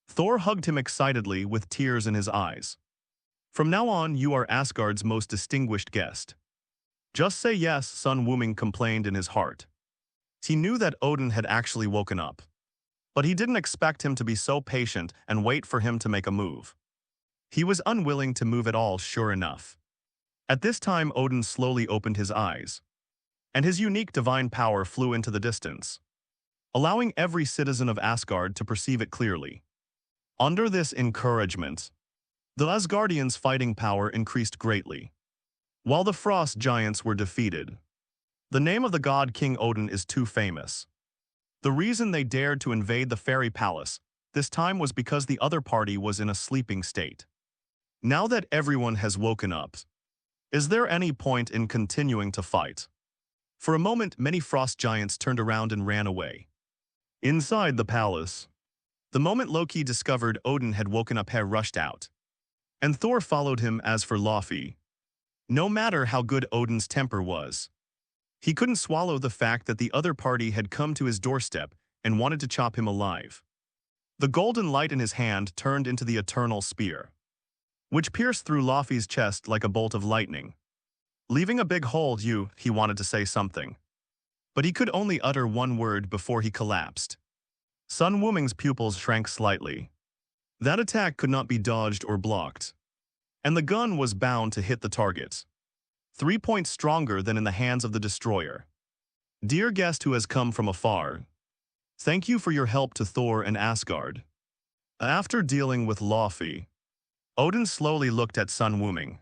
Thor hugged him excitedly with tears in his eyes. From now on, you are Asgard's most distinguished guest. Just say yes, Sun Wuming complained in his heart. He knew that Odin had actually woken up, but he didn't expect him to be so patient and wait for him to make a move. He was unwilling to move at all, sure enough. At this time, Odin slowly opened his eyes, and his unique divine power flew into the distance, allowing every citizen of Asgard to perceive it clearly. Under this encouragement, the Asgardians' fighting power increased greatly. while the frost giants were defeated. The name of the god King Odin is too famous. The reason they dared to invade the fairy palace this time was because the other party was in a sleeping state. Now that everyone has woken up, is there any point in continuing to fight? For a moment, many frost giants turned around and ran away. Inside the palace, the moment Loki discovered Odin had woken up, he rushed out. And Thor followed him. As for Loki, no matter how good Odin's temper was, he couldn't swallow the fact that the other party had come to his doorstep and wanted to chop him alive. The golden light in his hand turned into the eternal spear, which pierced through Loki's chest like a bolt of lightning, leaving a big hole. He wanted to say something, but he could only utter one word before he collapsed. Sun Wuming's pupils shrank slightly. That attack could not be dodged or blocked, and the gun was bound to hit the target. 3 points stronger than in the hands of the destroyer. Dear guest who has come from afar, thank you for your help to Thor and Asgard. After dealing with Loki, Odin slowly looked at Sun Wuming.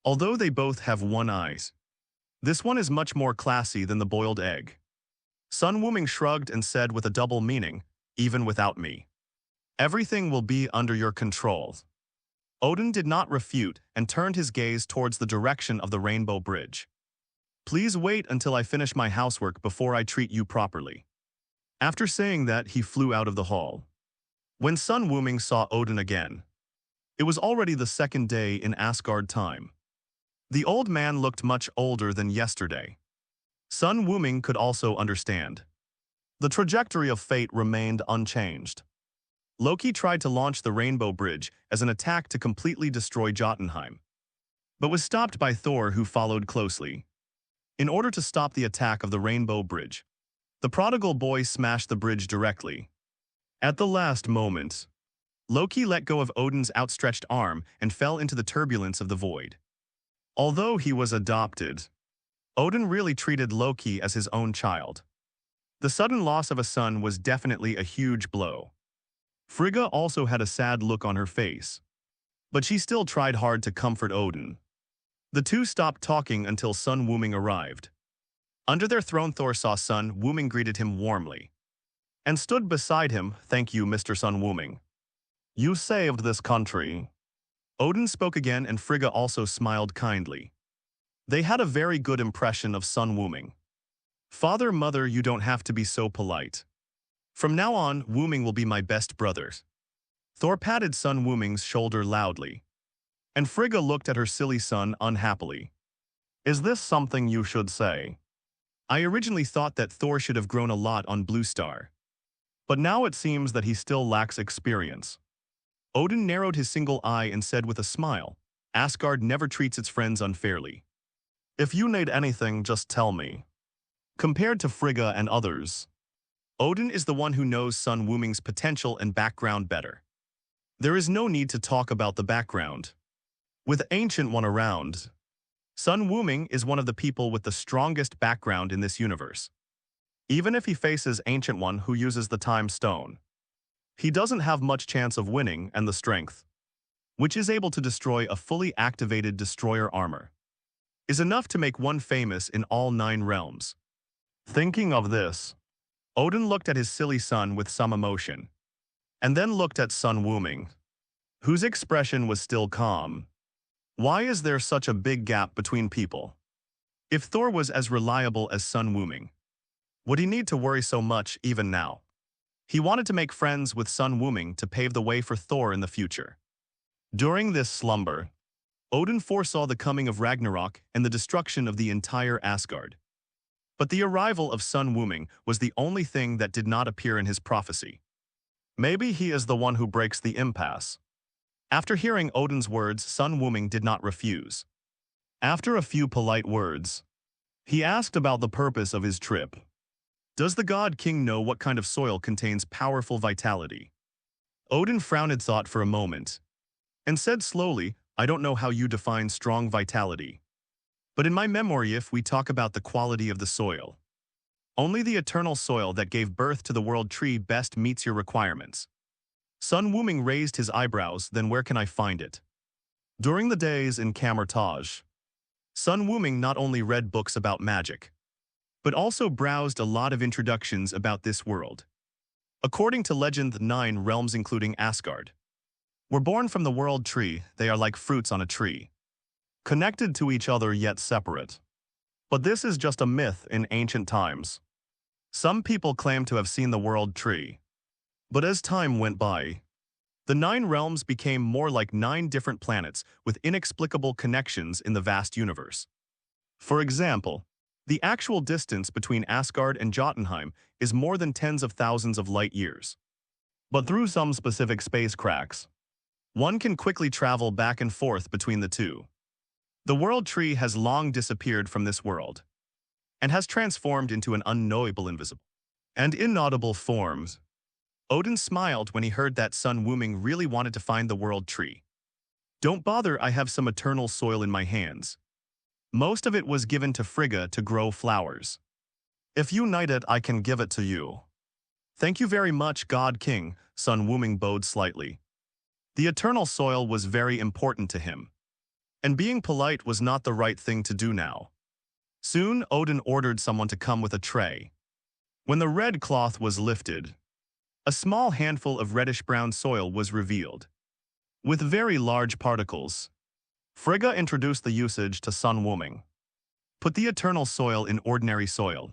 Although they both have one eye, this one is much more classy than the boiled egg. Sun Wuming shrugged and said with a double meaning, even without me, everything will be under your control. Odin did not refute and turned his gaze towards the direction of the Rainbow Bridge. Please wait until I finish my housework before I treat you properly. After saying that, he flew out of the hall. When Sun Wuming saw Odin again, it was already the second day in Asgard time. The old man looked much older than yesterday. Sun Wuming could also understand. The trajectory of fate remained unchanged. Loki tried to launch the Rainbow Bridge as an attack to completely destroy Jotunheim, but was stopped by Thor, who followed closely. In order to stop the attack of the Rainbow Bridge, the prodigal boy smashed the bridge directly. At the last moment, Loki let go of Odin's outstretched arm and fell into the turbulence of the void. Although he was adopted, Odin really treated Loki as his own child. The sudden loss of a son was definitely a huge blow. Frigga also had a sad look on her face, but she still tried hard to comfort Odin. The two stopped talking until Sun Wuming arrived. Under their throne, Thor saw Sun Wuming, greeted him warmly, and stood beside him. Thank you, Mr. Sun Wuming. You saved this country. Odin spoke again, and Frigga also smiled kindly. They had a very good impression of Sun Wuming. Father, mother, you don't have to be so polite. From now on, Wuming will be my best brother. Thor patted Sun Wuming's shoulder loudly, and Frigga looked at her silly son unhappily. Is this something you should say? I originally thought that Thor should have grown a lot on Blue Star, but now it seems that he still lacks experience. Odin narrowed his single eye and said with a smile, Asgard never treats its friends unfairly. If you need anything, just tell me. Compared to Frigga and others, Odin is the one who knows Sun Wuming's potential and background better. There is no need to talk about the background. With Ancient One around, Sun Wuming is one of the people with the strongest background in this universe. Even if he faces Ancient One who uses the Time Stone, he doesn't have much chance of winning, and the strength, which is able to destroy a fully activated destroyer armor, is enough to make one famous in all 9 realms. Thinking of this, Odin looked at his silly son with some emotion, and then looked at Sun Wuming, whose expression was still calm. Why is there such a big gap between people? If Thor was as reliable as Sun Wuming, would he need to worry so much even now? He wanted to make friends with Sun Wuming to pave the way for Thor in the future. During this slumber, Odin foresaw the coming of Ragnarok and the destruction of the entire Asgard. But the arrival of Sun Wuming was the only thing that did not appear in his prophecy. Maybe he is the one who breaks the impasse. After hearing Odin's words, Sun Wuming did not refuse. After a few polite words, he asked about the purpose of his trip. Does the God King know what kind of soil contains powerful vitality? Odin frowned thought for a moment, and said slowly, I don't know how you define strong vitality. But in my memory, if we talk about the quality of the soil, only the eternal soil that gave birth to the world tree best meets your requirements. Sun Wuming raised his eyebrows, then where can I find it? During the days in Camertage, Sun Wuming not only read books about magic, but also browsed a lot of introductions about this world. According to legend, the 9 realms including Asgard were born from the world tree. They are like fruits on a tree, connected to each other yet separate. But this is just a myth in ancient times. Some people claim to have seen the world tree. But as time went by, the 9 realms became more like 9 different planets with inexplicable connections in the vast universe. For example, the actual distance between Asgard and Jotunheim is more than tens of thousands of light years. But through some specific space cracks, one can quickly travel back and forth between the two. The world tree has long disappeared from this world and has transformed into an unknowable, invisible, and inaudible forms. Odin smiled when he heard that Sun Wuming really wanted to find the world tree. Don't bother, I have some eternal soil in my hands. Most of it was given to Frigga to grow flowers. If you need it, I can give it to you. Thank you very much, God King, Sun Wuming bowed slightly. The eternal soil was very important to him, and being polite was not the right thing to do now. Soon, Odin ordered someone to come with a tray. When the red cloth was lifted, a small handful of reddish-brown soil was revealed, with very large particles. Frigga introduced the usage to Sun Wuming. Put the eternal soil in ordinary soil,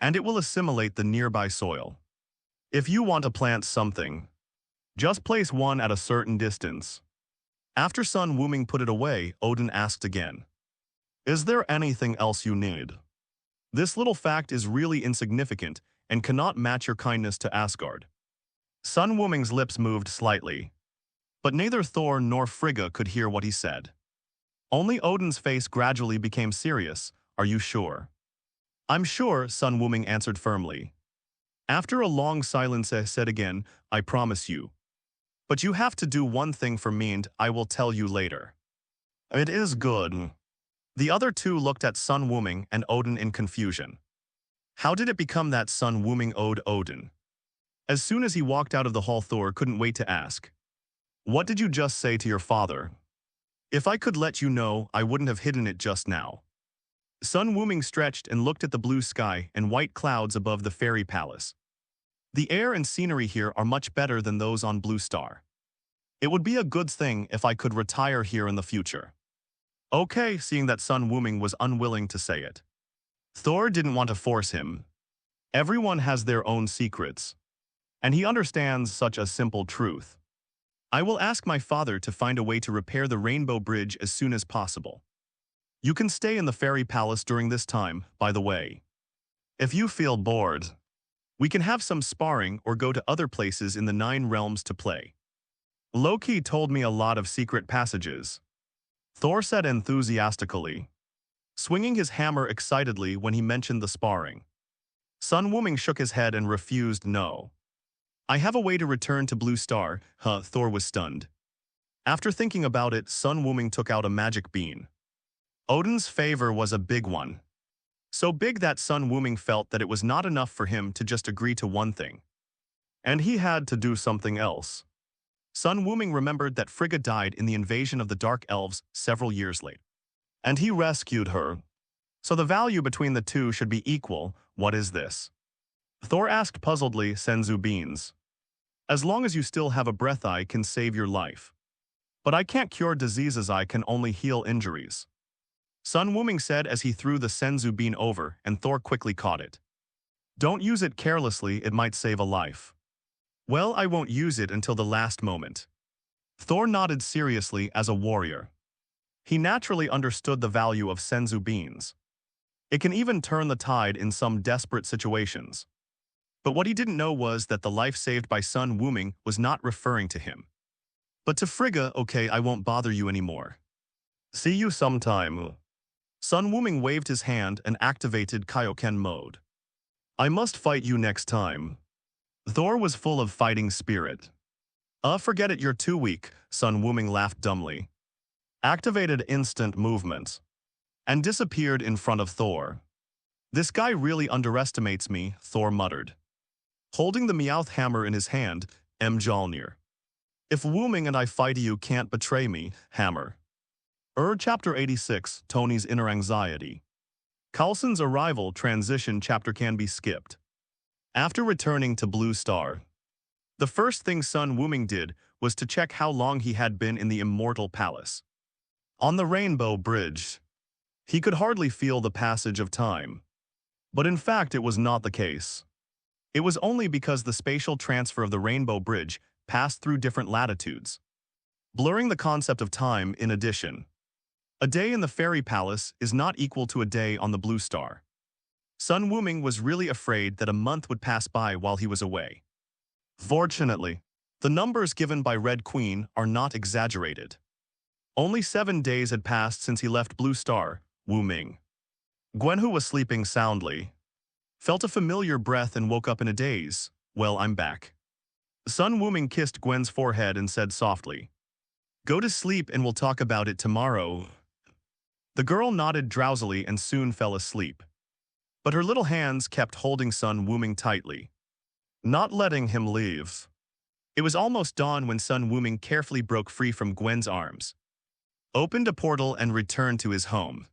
and it will assimilate the nearby soil. If you want to plant something, just place one at a certain distance. After Sun Wuming put it away, Odin asked again, "Is there anything else you need? This little fact is really insignificant and cannot match your kindness to Asgard." Sun Wuming's lips moved slightly, but neither Thor nor Frigga could hear what he said. Only Odin's face gradually became serious. "Are you sure?" "I'm sure," Sun Wuming answered firmly. After a long silence, he said again, "I promise you. But you have to do one thing for me and I will tell you later." "It is good." The other two looked at Sun Wuming and Odin in confusion. How did it become that Sun Wuming owed Odin? As soon as he walked out of the hall, Thor couldn't wait to ask, "What did you just say to your father?" "If I could let you know, I wouldn't have hidden it just now." Sun Wuming stretched and looked at the blue sky and white clouds above the fairy palace. "The air and scenery here are much better than those on Blue Star. It would be a good thing if I could retire here in the future." "Okay," seeing that Sun Wuming was unwilling to say it. Thor didn't want to force him. Everyone has their own secrets, and he understands such a simple truth. "I will ask my father to find a way to repair the Rainbow Bridge as soon as possible. You can stay in the fairy palace during this time, by the way. If you feel bored, we can have some sparring or go to other places in the 9 realms to play. Loki told me a lot of secret passages," Thor said enthusiastically, swinging his hammer excitedly when he mentioned the sparring. Sun Wuming shook his head and refused. "No. I have a way to return to Blue Star." Thor was stunned. After thinking about it, Sun Wuming took out a magic bean. Odin's favor was a big one. So big that Sun Wuming felt that it was not enough for him to just agree to one thing, and he had to do something else. Sun Wuming remembered that Frigga died in the invasion of the Dark Elves several years later, and he rescued her. So the value between the two should be equal. "What is this?" Thor asked puzzledly. "Senzu beans. As long as you still have a breath, I can save your life. But I can't cure diseases, I can only heal injuries," Sun Wuming said as he threw the Senzu bean over, and Thor quickly caught it. "Don't use it carelessly, it might save a life." "Well, I won't use it until the last moment." Thor nodded seriously. As a warrior, he naturally understood the value of Senzu beans. It can even turn the tide in some desperate situations. But what he didn't know was that the life saved by Sun Wuming was not referring to him, but to Frigga. "Okay, I won't bother you anymore. See you sometime." Sun Wuming waved his hand and activated Kaioken mode. "I must fight you next time." Thor was full of fighting spirit. Forget it, you're too weak," Sun Wuming laughed dumbly, activated instant movement, and disappeared in front of Thor. "This guy really underestimates me," Thor muttered, holding the Meowth hammer in his hand. Mjolnir. "If Wuming and I fight, you can't betray me, hammer." Chapter 86, Tony's Inner Anxiety. Coulson's arrival transition chapter can be skipped. After returning to Blue Star, the first thing Sun Wuming did was to check how long he had been in the Immortal Palace. On the Rainbow Bridge, he could hardly feel the passage of time. But in fact, it was not the case. It was only because the spatial transfer of the Rainbow Bridge passed through different latitudes, blurring the concept of time in addition. A day in the Fairy Palace is not equal to a day on the Blue Star. Sun Wuming was really afraid that a month would pass by while he was away. Fortunately, the numbers given by Red Queen are not exaggerated. Only 7 days had passed since he left Blue Star, Wuming. Gwen, who was sleeping soundly, felt a familiar breath and woke up in a daze. "Well, I'm back." Sun Wuming kissed Gwen's forehead and said softly, "Go to sleep and we'll talk about it tomorrow." The girl nodded drowsily and soon fell asleep. But her little hands kept holding Sun Wuming tightly, not letting him leave. It was almost dawn when Sun Wuming carefully broke free from Gwen's arms, opened a portal and returned to his home.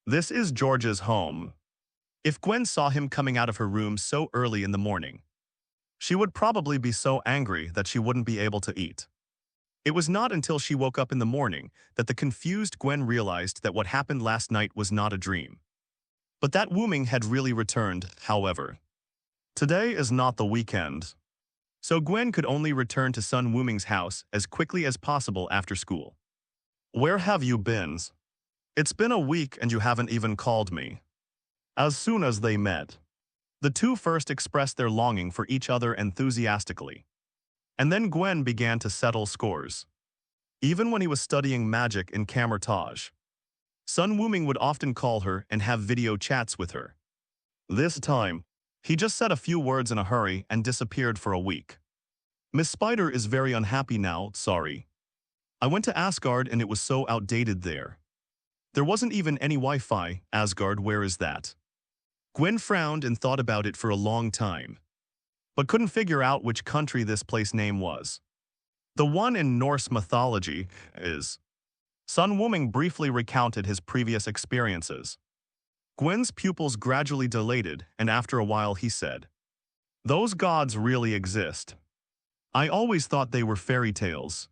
This is George's home. If Gwen saw him coming out of her room so early in the morning, she would probably be so angry that she wouldn't be able to eat. It was not until she woke up in the morning that the confused Gwen realized that what happened last night was not a dream. But that Wuming had really returned, however. Today is not the weekend, so Gwen could only return to Sun Wuming's house as quickly as possible after school. "Where have you been? It's been a week and you haven't even called me." As soon as they met, the two first expressed their longing for each other enthusiastically. And then Gwen began to settle scores. Even when he was studying magic in Camertage, Sun Wuming would often call her and have video chats with her. This time, he just said a few words in a hurry and disappeared for a week. "Miss Spider is very unhappy now, sorry. I went to Asgard and it was so outdated there. There wasn't even any Wi-Fi. Asgard, where is that?" Gwen frowned and thought about it for a long time, but couldn't figure out which country this place name was. "The one in Norse mythology is." Sun Wuming briefly recounted his previous experiences. Gwen's pupils gradually dilated, and after a while he said, "Those gods really exist. I always thought they were fairy tales.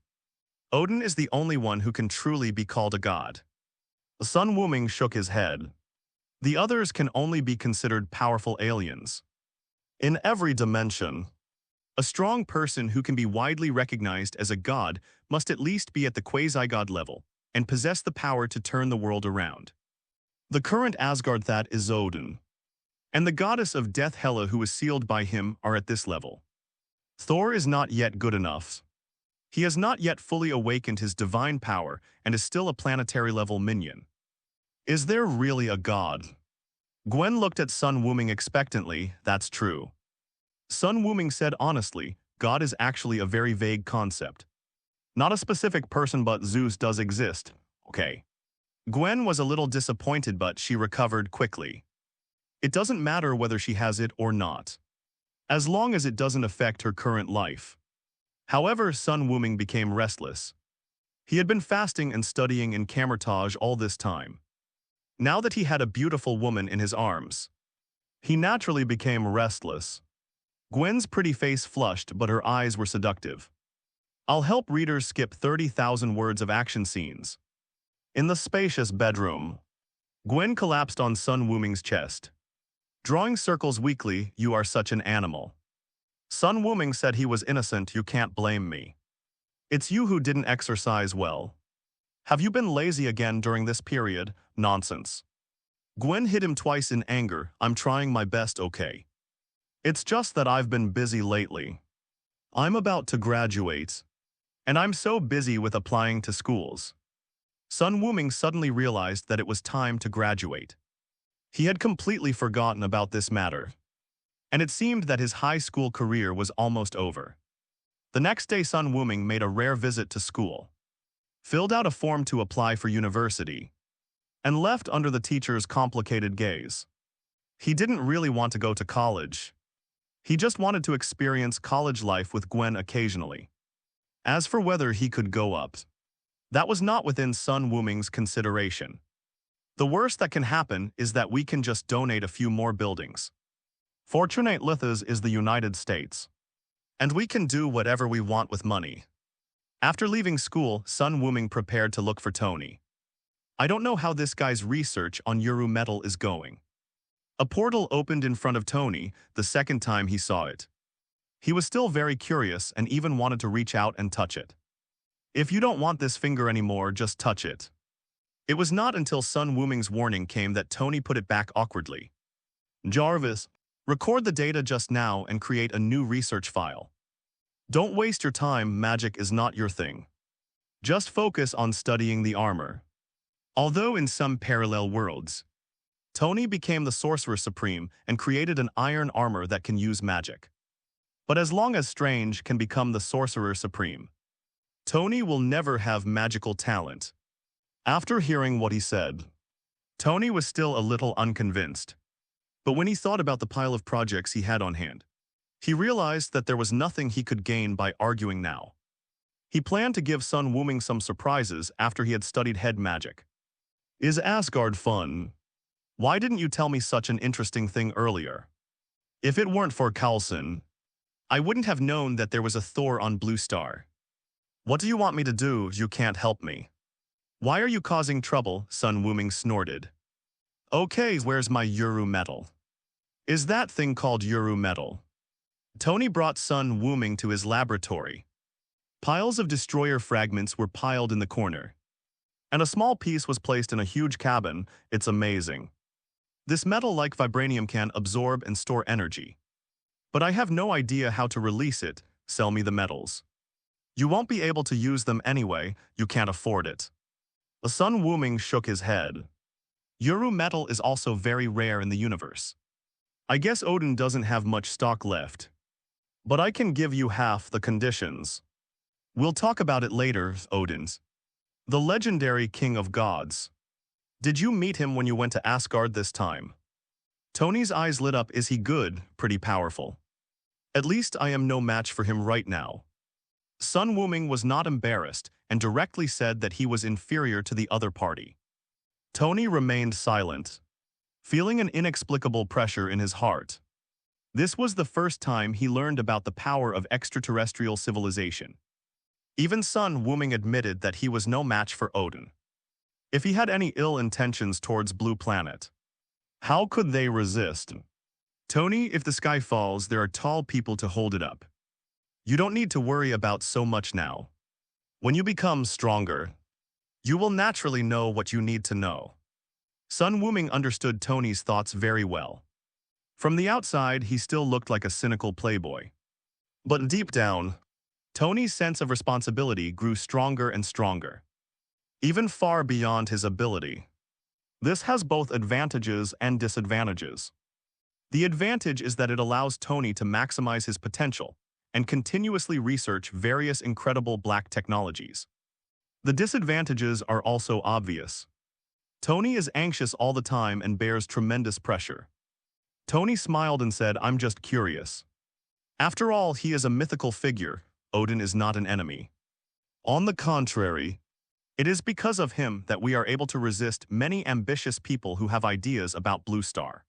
Odin is the only one who can truly be called a god." Sun Wuming shook his head. The others can only be considered powerful aliens. In every dimension, a strong person who can be widely recognized as a god must at least be at the quasi-god level and possess the power to turn the world around. The current Asgard that is Odin, and the goddess of death Hela who is sealed by him are at this level. Thor is not yet good enough. He has not yet fully awakened his divine power and is still a planetary-level minion. Is there really a god? Gwen looked at Sun Wuming expectantly. That's true. Sun Wuming said honestly, God is actually a very vague concept. Not a specific person, but Zeus does exist. Okay. Gwen was a little disappointed, but she recovered quickly. It doesn't matter whether she has it or not, as long as it doesn't affect her current life. However, Sun Wuming became restless. He had been fasting and studying in Camertage all this time. Now that he had a beautiful woman in his arms, he naturally became restless. Gwen's pretty face flushed, but her eyes were seductive. I'll help readers skip 30,000 words of action scenes. In the spacious bedroom, Gwen collapsed on Sun Wuming's chest. Drawing circles weakly, "You are such an animal." Sun Wuming said he was innocent. "You can't blame me. It's you who didn't exercise well. Have you been lazy again during this period?" "Nonsense." Gwen hit him twice in anger. "I'm trying my best, okay? It's just that I've been busy lately. I'm about to graduate, and I'm so busy with applying to schools." Sun Wuming suddenly realized that it was time to graduate. He had completely forgotten about this matter, and it seemed that his high school career was almost over. The next day, Sun Wuming made a rare visit to school, filled out a form to apply for university, and left under the teacher's complicated gaze. He didn't really want to go to college. He just wanted to experience college life with Gwen occasionally. As for whether he could go up That was not within Sun Wuming's consideration. The worst that can happen is that we can just donate a few more buildings. Fortunate Lithas is the United States. And we can do whatever we want with money. After leaving school, Sun Wuming prepared to look for Tony. I don't know how this guy's research on Uru metal is going. A portal opened in front of Tony the second time he saw it. He was still very curious and even wanted to reach out and touch it. If you don't want this finger anymore, just touch it. It was not until Sun Wuming's warning came that Tony put it back awkwardly. Jarvis, record the data just now and create a new research file. Don't waste your time, magic is not your thing. Just focus on studying the armor. Although in some parallel worlds, Tony became the Sorcerer Supreme and created an iron armor that can use magic. But as long as Strange can become the Sorcerer Supreme, Tony will never have magical talent. After hearing what he said, Tony was still a little unconvinced. But when he thought about the pile of projects he had on hand, he realized that there was nothing he could gain by arguing now. He planned to give Sun Wuming some surprises after he had studied head magic. Is Asgard fun? Why didn't you tell me such an interesting thing earlier? If it weren't for Coulson, I wouldn't have known that there was a Thor on Blue Star. What do you want me to do? You can't help me. Why are you causing trouble? Sun Wuming snorted. Okay, where's my Uru metal? Is that thing called Uru metal? Tony brought Sun Wuming to his laboratory. Piles of destroyer fragments were piled in the corner, and a small piece was placed in a huge cabin. It's amazing. This metal, like vibranium, can absorb and store energy. But I have no idea how to release it. Sell me the metals. You won't be able to use them anyway, you can't afford it. The Sun Wuming shook his head. Uru metal is also very rare in the universe. I guess Odin doesn't have much stock left. But I can give you half the conditions. We'll talk about it later, Odin's. The legendary king of gods. Did you meet him when you went to Asgard this time? Tony's eyes lit up. Is he good? Pretty powerful. At least I am no match for him right now. Sun Wuming was not embarrassed and directly said that he was inferior to the other party. Tony remained silent, feeling an inexplicable pressure in his heart. This was the first time he learned about the power of extraterrestrial civilization. Even Sun Wuming admitted that he was no match for Odin. If he had any ill intentions towards Blue Planet, how could they resist? Tony, if the sky falls, there are tall people to hold it up. You don't need to worry about so much now. When you become stronger, you will naturally know what you need to know. Sun Wuming understood Tony's thoughts very well. From the outside, he still looked like a cynical playboy. But deep down, Tony's sense of responsibility grew stronger and stronger, even far beyond his ability. This has both advantages and disadvantages. The advantage is that it allows Tony to maximize his potential and continuously research various incredible black technologies. The disadvantages are also obvious. Tony is anxious all the time and bears tremendous pressure. Tony smiled and said, I'm just curious. After all, he is a mythical figure. Odin is not an enemy. On the contrary, it is because of him that we are able to resist many ambitious people who have ideas about Blue Star.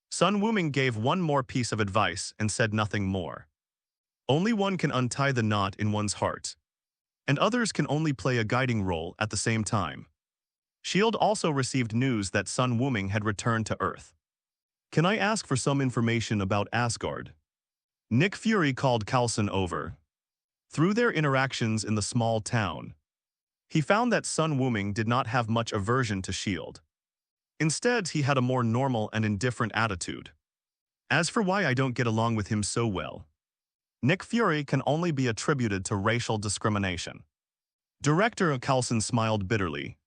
Sun Wuming gave one more piece of advice and said nothing more. Only one can untie the knot in one's heart, and others can only play a guiding role at the same time. S.H.I.E.L.D. also received news that Sun Wuming had returned to Earth. Can I ask for some information about Asgard? Nick Fury called Coulson over. Through their interactions in the small town, he found that Sun Wuming did not have much aversion to S.H.I.E.L.D. Instead, he had a more normal and indifferent attitude. As for why I don't get along with him so well, Nick Fury can only be attributed to racial discrimination. Director Coulson smiled bitterly.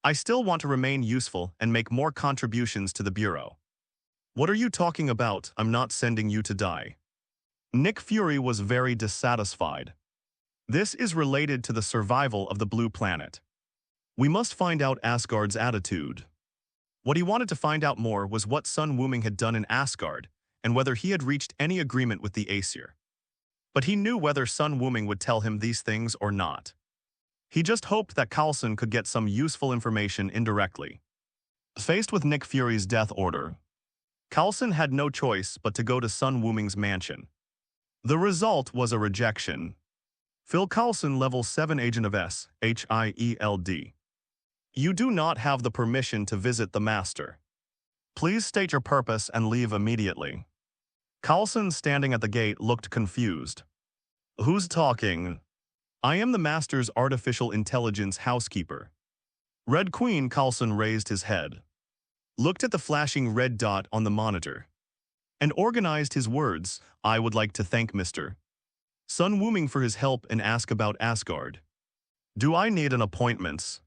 I still want to remain useful and make more contributions to the Bureau. What are you talking about? I'm not sending you to die. Nick Fury was very dissatisfied. This is related to the survival of the Blue Planet. We must find out Asgard's attitude. What he wanted to find out more was what Sun Wuming had done in Asgard and whether he had reached any agreement with the Aesir. But he knew whether Sun Wuming would tell him these things or not. He just hoped that Coulson could get some useful information indirectly. Faced with Nick Fury's death order, Coulson had no choice but to go to Sun Wuming's mansion. The result was a rejection. Phil Coulson, Level 7 Agent of SHIELD. You do not have the permission to visit the Master. Please state your purpose and leave immediately. Coulson, standing at the gate, looked confused. Who's talking? I am the Master's artificial intelligence housekeeper. Red Queen. Coulson raised his head, looked at the flashing red dot on the monitor, and organized his words. I would like to thank Mr. Sun Wuming for his help and ask about Asgard. Do I need an appointment?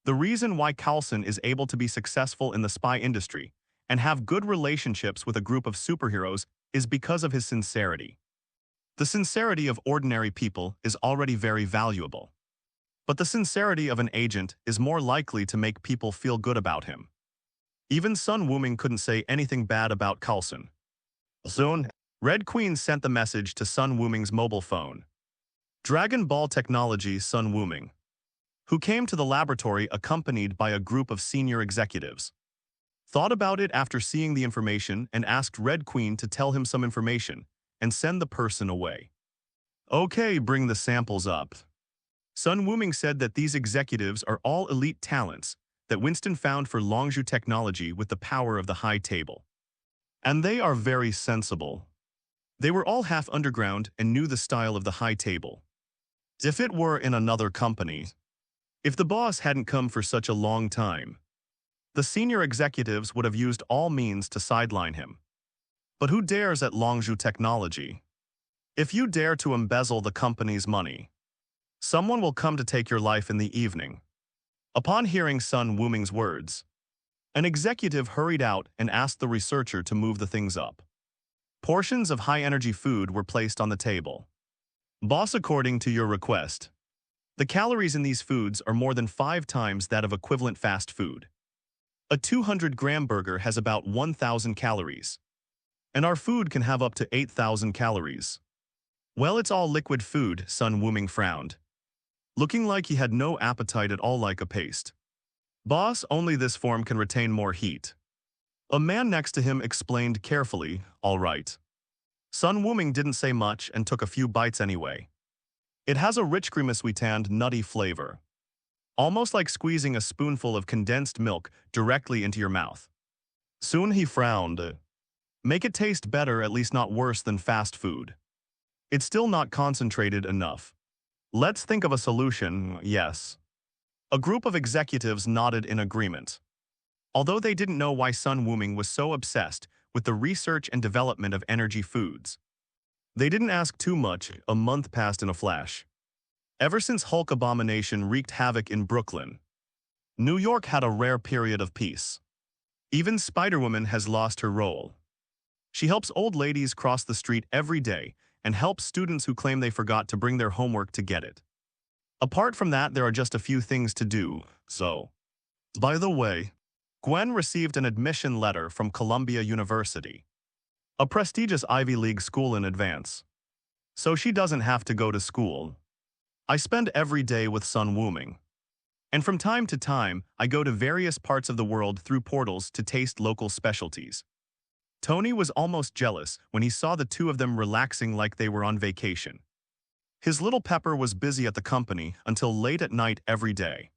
The reason why Coulson is able to be successful in the spy industry and have good relationships with a group of superheroes is because of his sincerity. The sincerity of ordinary people is already very valuable, but the sincerity of an agent is more likely to make people feel good about him. Even Sun Wuming couldn't say anything bad about Coulson. Soon, Red Queen sent the message to Sun Wuming's mobile phone. Dragon Ball Technology. Sun Wuming, who came to the laboratory accompanied by a group of senior executives, thought about it after seeing the information and asked Red Queen to tell him some information and send the person away. Okay, bring the samples up. Sun Wuming said that these executives are all elite talents that Winston found for Longzhu technology with the power of the high table. And they are very sensible. They were all half underground and knew the style of the high table. If it were in another company, if the boss hadn't come for such a long time, the senior executives would have used all means to sideline him. But who dares at Longzhu Technology? If you dare to embezzle the company's money, someone will come to take your life in the evening. Upon hearing Sun Wuming's words, an executive hurried out and asked the researcher to move the things up. Portions of high-energy food were placed on the table. Boss, according to your request, the calories in these foods are more than 5 times that of equivalent fast food. A 200-gram burger has about 1,000 calories, and our food can have up to 8,000 calories. Well, it's all liquid food. Sun Wuming frowned, looking like he had no appetite at all, like a paste. Boss, only this form can retain more heat. A man next to him explained carefully. All right. Sun Wuming didn't say much and took a few bites anyway. It has a rich, creamy, sweet and nutty flavor, almost like squeezing a spoonful of condensed milk directly into your mouth. Soon he frowned. Make it taste better, at least not worse than fast food. It's still not concentrated enough. Let's think of a solution. Yes. A group of executives nodded in agreement. Although they didn't know why Sun Wuming was so obsessed with the research and development of energy foods, they didn't ask too much. A month passed in a flash. Ever since Hulk Abomination wreaked havoc in Brooklyn, New York had a rare period of peace. Even Spider-Woman has lost her role. She helps old ladies cross the street every day and helps students who claim they forgot to bring their homework to get it. Apart from that, there are just a few things to do. So, by the way, Gwen received an admission letter from Columbia University, a prestigious Ivy League school, in advance, so she doesn't have to go to school. I spend every day with Sun Wuming, and from time to time, I go to various parts of the world through portals to taste local specialties. Tony was almost jealous when he saw the two of them relaxing like they were on vacation. His little Pepper was busy at the company until late at night every day,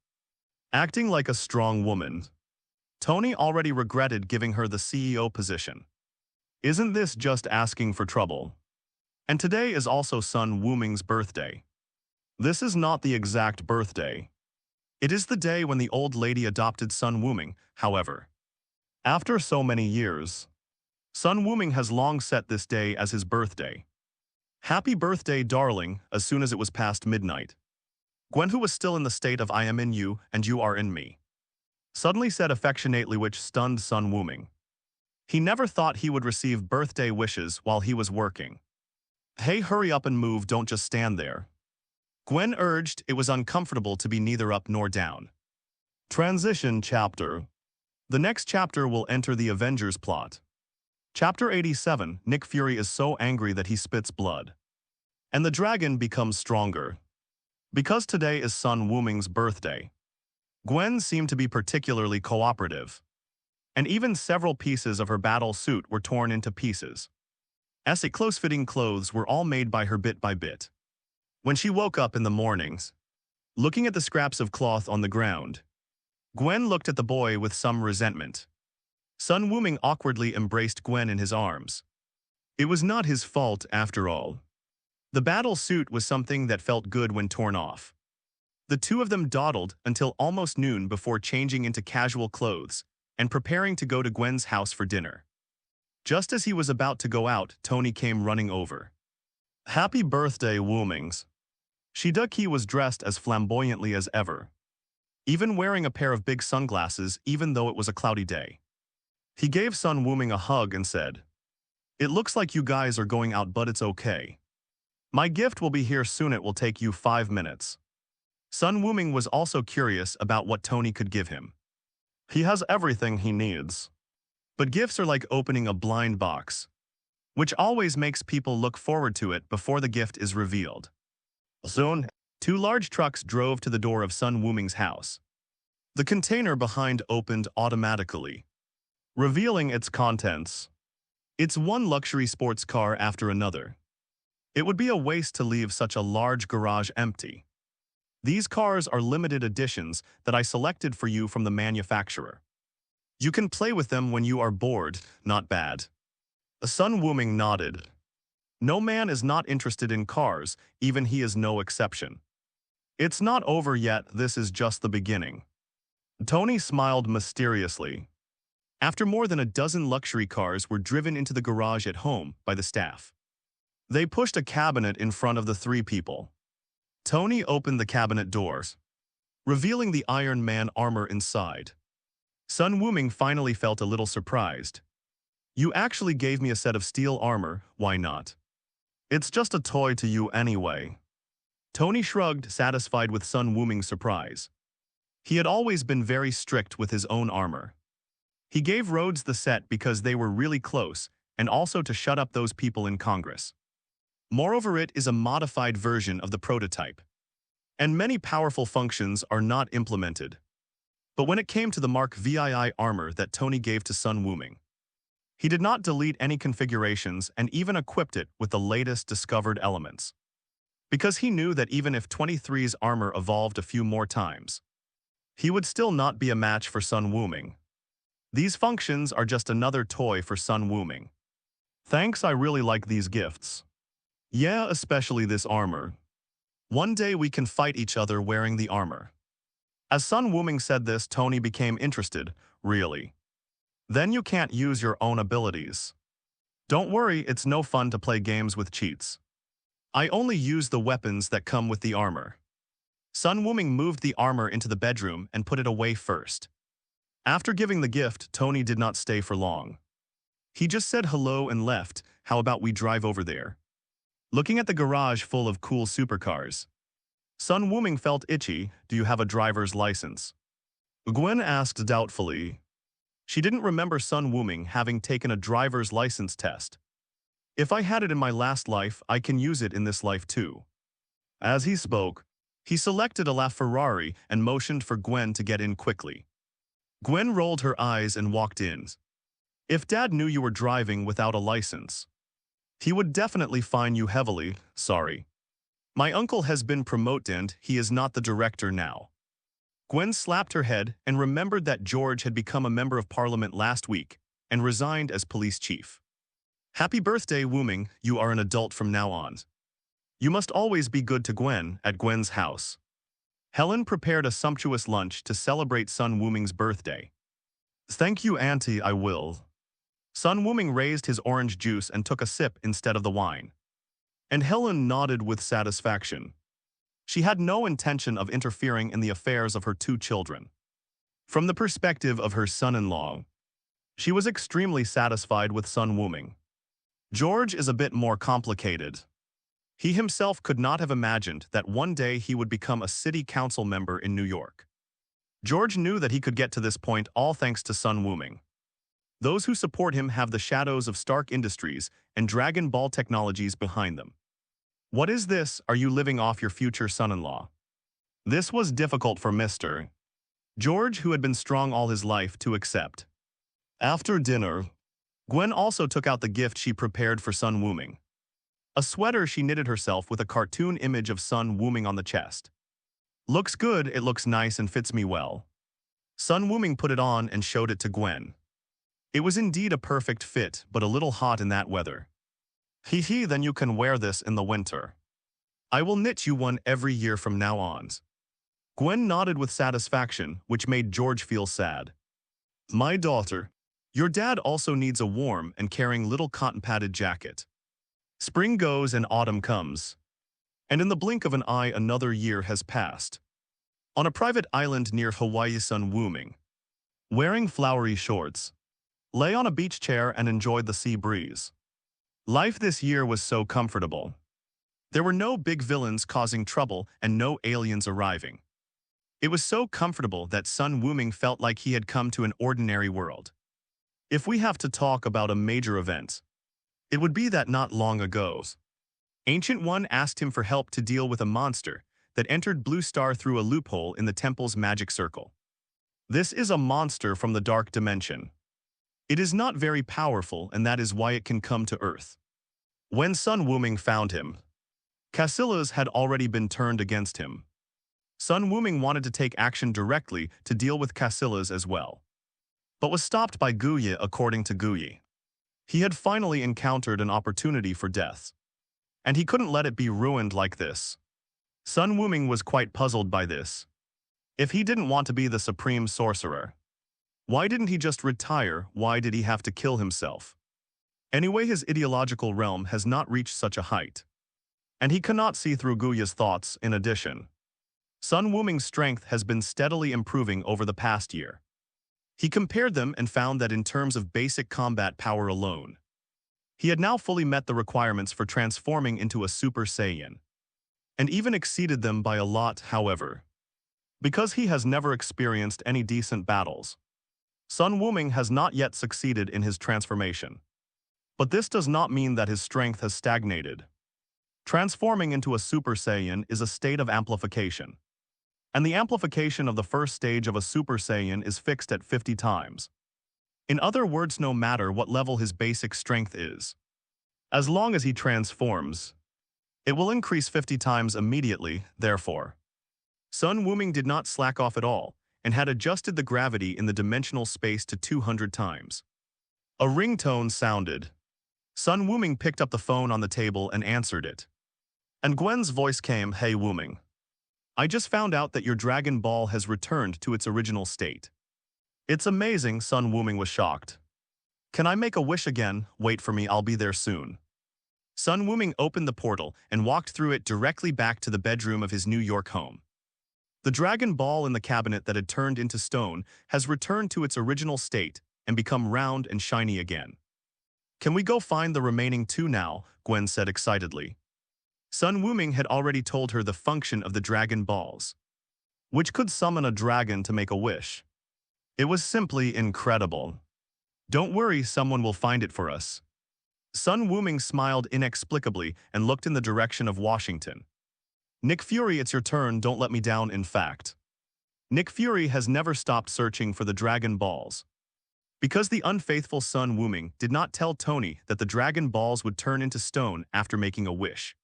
acting like a strong woman. Tony already regretted giving her the CEO position. Isn't this just asking for trouble? And today is also Sun Wuming's birthday. This is not the exact birthday. It is the day when the old lady adopted Sun Wuming, however. After so many years, Sun Wuming has long set this day as his birthday. Happy birthday, darling. As soon as it was past midnight, Gwen, who was still in the state of I am in you and you are in me, suddenly said affectionately, which stunned Sun Wuming. He never thought he would receive birthday wishes while he was working. Hey, hurry up and move, don't just stand there, Gwen urged. It was uncomfortable to be neither up nor down. Transition chapter. The next chapter will enter the Avengers plot. Chapter 87, Nick Fury is so angry that he spits blood, and the dragon becomes stronger. Because today is son Wuming's birthday, Gwen seemed to be particularly cooperative, and even several pieces of her battle suit were torn into pieces. As close-fitting clothes were all made by her bit by bit. When she woke up in the mornings, looking at the scraps of cloth on the ground, Gwen looked at the boy with some resentment. Sun Wuming awkwardly embraced Gwen in his arms. It was not his fault, after all. The battle suit was something that felt good when torn off. The two of them dawdled until almost noon before changing into casual clothes and preparing to go to Gwen's house for dinner. Just as he was about to go out, Tony came running over. "Happy birthday, Wumings." Shidaki was dressed as flamboyantly as ever, even wearing a pair of big sunglasses even though it was a cloudy day. He gave Sun Wuming a hug and said, "It looks like you guys are going out, but it's okay. My gift will be here soon. It will take you 5 minutes." Sun Wuming was also curious about what Tony could give him. He has everything he needs. But gifts are like opening a blind box, which always makes people look forward to it before the gift is revealed. Soon, 2 large trucks drove to the door of Sun Wuming's house. The container behind opened automatically, revealing its contents. It's one luxury sports car after another. It would be a waste to leave such a large garage empty. These cars are limited editions that I selected for you from the manufacturer. You can play with them when you are bored, not bad. Sun Wuming nodded. No man is not interested in cars, even he is no exception. It's not over yet, this is just the beginning. Tony smiled mysteriously. After more than a dozen luxury cars were driven into the garage at home by the staff, they pushed a cabinet in front of the 3 people. Tony opened the cabinet doors, revealing the Iron Man armor inside. Sun Wuming finally felt a little surprised. "You actually gave me a set of steel armor, why not? It's just a toy to you anyway." Tony shrugged, satisfied with Sun Wuming's surprise. He had always been very strict with his own armor. He gave Rhodes the set because they were really close, and also to shut up those people in Congress. Moreover, it is a modified version of the prototype, and many powerful functions are not implemented. But when it came to the Mark VII armor that Tony gave to Sun Wuming, he did not delete any configurations and even equipped it with the latest discovered elements. Because he knew that even if 23's armor evolved a few more times, he would still not be a match for Sun Wuming. These functions are just another toy for Sun Wuming. "Thanks, I really like these gifts." "Yeah, especially this armor. One day we can fight each other wearing the armor." As Sun Wuming said this, Tony became interested. "Really? Then you can't use your own abilities." "Don't worry, it's no fun to play games with cheats. I only use the weapons that come with the armor." Sun Wuming moved the armor into the bedroom and put it away first. After giving the gift, Tony did not stay for long. He just said hello and left. "How about we drive over there?" Looking at the garage full of cool supercars, Sun Wuming felt itchy. "Do you have a driver's license?" Gwen asked doubtfully. She didn't remember Sun Wuming having taken a driver's license test. "If I had it in my last life, I can use it in this life too." As he spoke, he selected a LaFerrari and motioned for Gwen to get in quickly. Gwen rolled her eyes and walked in. "If Dad knew you were driving without a license, he would definitely fine you heavily. Sorry. My uncle has been promoted and he is not the director now." Gwen slapped her head and remembered that George had become a member of parliament last week and resigned as police chief. "Happy birthday, Wuming, you are an adult from now on. You must always be good to Gwen at Gwen's house." Helen prepared a sumptuous lunch to celebrate Sun Wuming's birthday. "Thank you, Auntie, I will." Sun Wuming raised his orange juice and took a sip instead of the wine. And Helen nodded with satisfaction. She had no intention of interfering in the affairs of her 2 children. From the perspective of her son-in-law, she was extremely satisfied with Sun Wuming. George is a bit more complicated. He himself could not have imagined that one day he would become a city council member in New York. George knew that he could get to this point all thanks to Sun Wuming. Those who support him have the shadows of Stark Industries and Dragon Ball Technologies behind them. "What is this? Are you living off your future son-in-law?" This was difficult for Mr. George, who had been strong all his life, to accept. After dinner, Gwen also took out the gift she prepared for Sun Wuming. A sweater she knitted herself with a cartoon image of Sun Wuming on the chest. Looks good, it looks nice and fits me well. Sun Wuming put it on and showed it to Gwen. It was indeed a perfect fit, but a little hot in that weather. Hee, then you can wear this in the winter. I will knit you one every year from now on. Gwen nodded with satisfaction, which made George feel sad. My daughter, your dad also needs a warm and caring little cotton-padded jacket. Spring goes and autumn comes. And in the blink of an eye another year has passed. On a private island near Hawaii, Sun Wuming, wearing flowery shorts, lay on a beach chair and enjoyed the sea breeze. Life this year was so comfortable. There were no big villains causing trouble and no aliens arriving. It was so comfortable that Sun Wuming felt like he had come to an ordinary world. If we have to talk about a major event, it would be that not long ago, Ancient One asked him for help to deal with a monster that entered Blue Star through a loophole in the temple's magic circle. This is a monster from the dark dimension. It is not very powerful, and that is why it can come to Earth. When Sun Wuming found him, Casillas had already been turned against him. Sun Wuming wanted to take action directly to deal with Casillas as well, but was stopped by Guye. According to Guye, he had finally encountered an opportunity for death, and he couldn't let it be ruined like this. Sun Wuming was quite puzzled by this. If he didn't want to be the supreme sorcerer, why didn't he just retire? Why did he have to kill himself? Anyway, his ideological realm has not reached such a height, and he cannot see through Guye's thoughts. In addition, Sun Wuming's strength has been steadily improving over the past year. He compared them and found that in terms of basic combat power alone, he had now fully met the requirements for transforming into a Super Saiyan, and even exceeded them by a lot. However, because he has never experienced any decent battles, Sun Wuming has not yet succeeded in his transformation. But this does not mean that his strength has stagnated. Transforming into a Super Saiyan is a state of amplification, and the amplification of the first stage of a Super Saiyan is fixed at 50 times. In other words, no matter what level his basic strength is, as long as he transforms, it will increase 50 times immediately. Therefore, Sun Wuming did not slack off at all and had adjusted the gravity in the dimensional space to 200 times. A ringtone sounded. Sun Wuming picked up the phone on the table and answered it. And Gwen's voice came, Hey Wuming, I just found out that your Dragon Ball has returned to its original state. It's amazing. Sun Wuming was shocked. Can I make a wish again? Wait for me, I'll be there soon. Sun Wuming opened the portal and walked through it directly back to the bedroom of his New York home. The Dragon Ball in the cabinet that had turned into stone has returned to its original state and become round and shiny again. Can we go find the remaining two now? Gwen said excitedly. Sun Wuming had already told her the function of the Dragon Balls, which could summon a dragon to make a wish. It was simply incredible. Don't worry, someone will find it for us. Sun Wuming smiled inexplicably and looked in the direction of Washington. Nick Fury, it's your turn, don't let me down. In fact, Nick Fury has never stopped searching for the Dragon Balls. Because the unfaithful Sun Wuming did not tell Tony that the Dragon Balls would turn into stone after making a wish.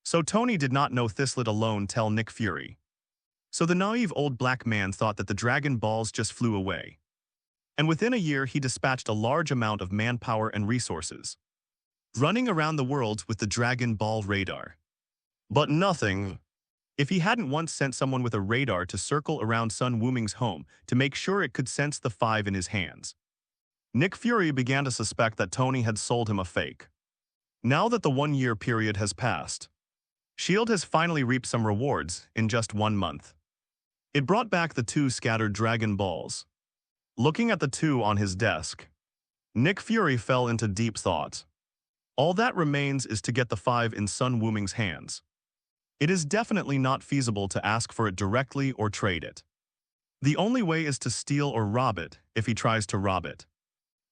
So Tony did not know this, let alone tell Nick Fury. So the naive old black man thought that the Dragon Balls just flew away. And within a year he dispatched a large amount of manpower and resources, running around the world with the Dragon Ball radar. But nothing. If he hadn't once sent someone with a radar to circle around Sun Wuming's home to make sure it could sense the 5 in his hands, Nick Fury began to suspect that Tony had sold him a fake. Now that the 1-year period has passed, S.H.I.E.L.D. has finally reaped some rewards in just 1 month. It brought back the 2 scattered Dragon Balls. Looking at the 2 on his desk, Nick Fury fell into deep thought. All that remains is to get the 5 in Sun Wuming's hands. It is definitely not feasible to ask for it directly or trade it. The only way is to steal or rob it if he tries to rob it.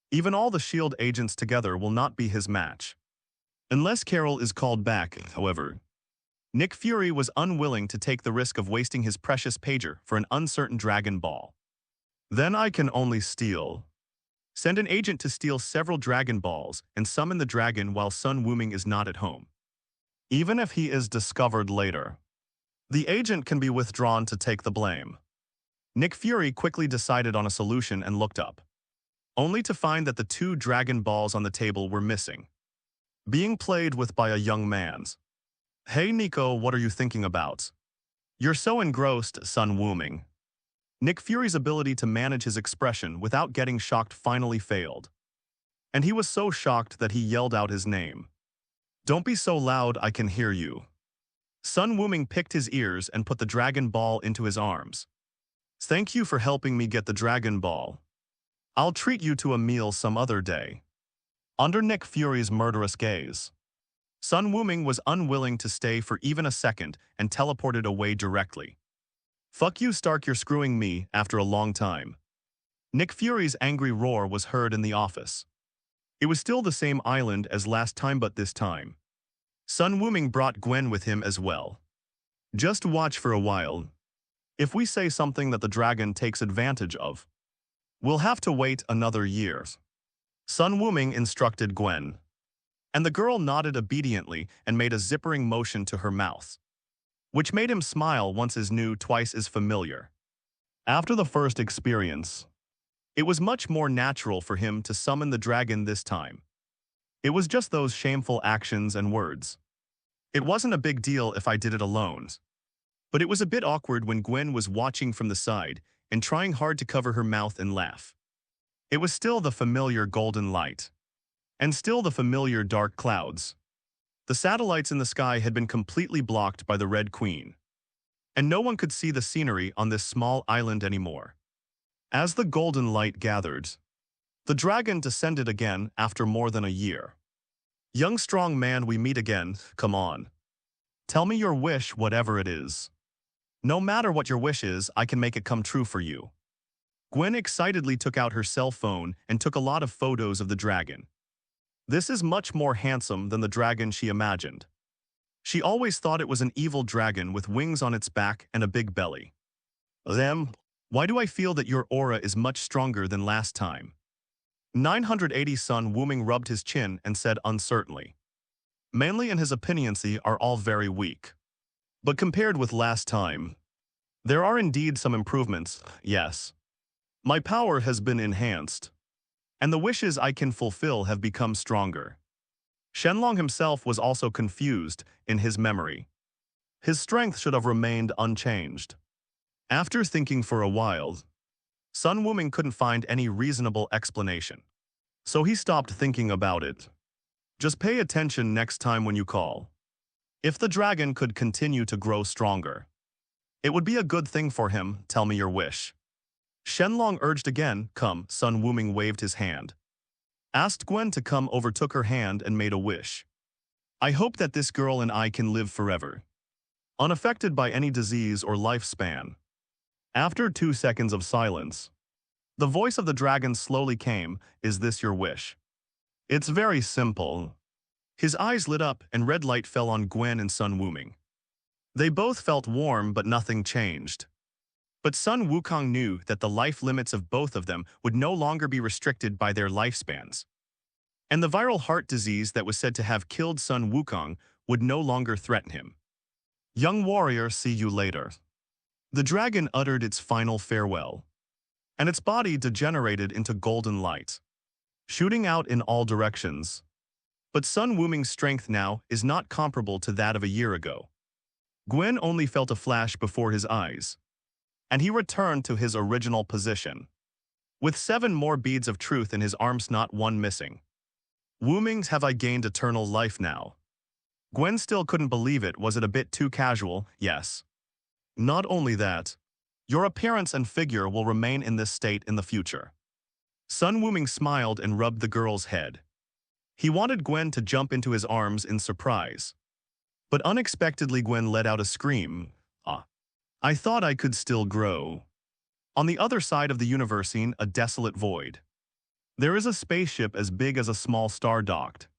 Even all the S.H.I.E.L.D. agents together will not be his match. Unless Carol is called back, however. Nick Fury was unwilling to take the risk of wasting his precious pager for an uncertain Dragon Ball. Then I can only steal. Send an agent to steal several Dragon Balls and summon the dragon while Sun Wuming is not at home. Even if he is discovered later, the agent can be withdrawn to take the blame. Nick Fury quickly decided on a solution and looked up, only to find that the 2 Dragon Balls on the table were missing, being played with by a young man. Hey Nico, what are you thinking about? You're so engrossed, Sun Wuming. Nick Fury's ability to manage his expression without getting shocked finally failed. And he was so shocked that he yelled out his name. Don't be so loud, I can hear you. Sun Wuming picked his ears and put the Dragon Ball into his arms. Thank you for helping me get the Dragon Ball. I'll treat you to a meal some other day. Under Nick Fury's murderous gaze, Sun Wuming was unwilling to stay for even a second and teleported away directly. Fuck you, Stark, you're screwing me after a long time. Nick Fury's angry roar was heard in the office. It was still the same island as last time, but this time Sun Wuming brought Gwen with him as well. Just watch for a while. If we say something that the dragon takes advantage of, we'll have to wait another year. Sun Wuming instructed Gwen, and the girl nodded obediently and made a zippering motion to her mouth, which made him smile once his new twice as familiar. After the first experience, it was much more natural for him to summon the dragon this time. It was just those shameful actions and words. It wasn't a big deal if I did it alone, but it was a bit awkward when Gwen was watching from the side and trying hard to cover her mouth and laugh. It was still the familiar golden light, and still the familiar dark clouds. The satellites in the sky had been completely blocked by the Red Queen, and no one could see the scenery on this small island anymore. As the golden light gathered, the dragon descended again after more than a year. Young strong man, we meet again, come on. Tell me your wish, whatever it is. No matter what your wish is, I can make it come true for you. Gwen excitedly took out her cell phone and took a lot of photos of the dragon. This is much more handsome than the dragon she imagined. She always thought it was an evil dragon with wings on its back and a big belly. Why do I feel that your aura is much stronger than last time? 980 Sun Wuming rubbed his chin and said uncertainly. Mainly in his opinioncy are all very weak. But compared with last time, there are indeed some improvements, yes. My power has been enhanced, and the wishes I can fulfill have become stronger. Shenlong himself was also confused in his memory. His strength should have remained unchanged. After thinking for a while, Sun Wuming couldn't find any reasonable explanation. So he stopped thinking about it. Just pay attention next time when you call. If the dragon could continue to grow stronger, it would be a good thing for him, tell me your wish. Shenlong urged again, come, Sun Wuming waved his hand. Asked Gwen to come over, took her hand and made a wish. I hope that this girl and I can live forever, unaffected by any disease or lifespan. After 2 seconds of silence, the voice of the dragon slowly came, is this your wish? It's very simple. His eyes lit up and red light fell on Gwen and Sun Wuming. They both felt warm, but nothing changed. But Sun Wukong knew that the life limits of both of them would no longer be restricted by their lifespans. And the viral heart disease that was said to have killed Sun Wukong would no longer threaten him. Young warrior, see you later. The dragon uttered its final farewell, and its body degenerated into golden light, shooting out in all directions. But Sun Wuming's strength now is not comparable to that of a year ago. Gwen only felt a flash before his eyes, and he returned to his original position, with 7 more beads of truth in his arms, not one missing. Wumings, have I gained eternal life now? Gwen still couldn't believe it. Was it a bit too casual? Yes. Not only that, your appearance and figure will remain in this state in the future. Sun Wuming smiled and rubbed the girl's head. He wanted Gwen to jump into his arms in surprise. But unexpectedly Gwen let out a scream. I thought I could still grow. On the other side of the universe, in a desolate void, there is a spaceship as big as a small star docked.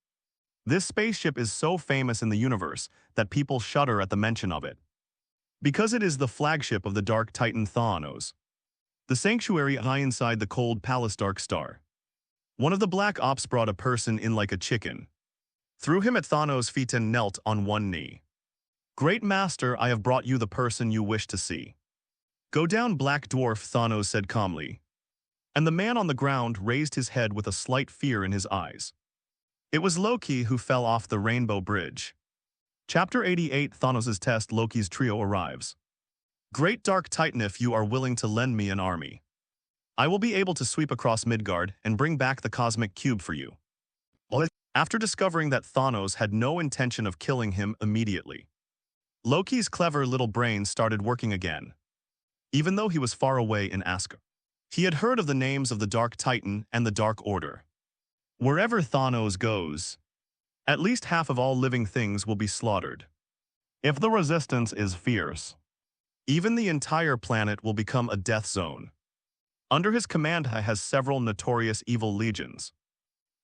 This spaceship is so famous in the universe that people shudder at the mention of it. Because it is the flagship of the Dark Titan Thanos, the sanctuary high inside the cold palace Dark Star. One of the Black Ops brought a person in like a chicken, threw him at Thanos' feet and knelt on one knee. "Great Master, I have brought you the person you wish to see." "Go down, Black Dwarf," Thanos said calmly. And the man on the ground raised his head with a slight fear in his eyes. It was Loki who fell off the Rainbow Bridge. Chapter 88, Thanos' Test. Loki's trio arrives. "Great Dark Titan, if you are willing to lend me an army, I will be able to sweep across Midgard and bring back the cosmic cube for you." After discovering that Thanos had no intention of killing him immediately, Loki's clever little brain started working again. Even though he was far away in Asgard, he had heard of the names of the Dark Titan and the Dark Order. Wherever Thanos goes, at least half of all living things will be slaughtered. If the resistance is fierce, even the entire planet will become a death zone. Under his command, he has several notorious evil legions,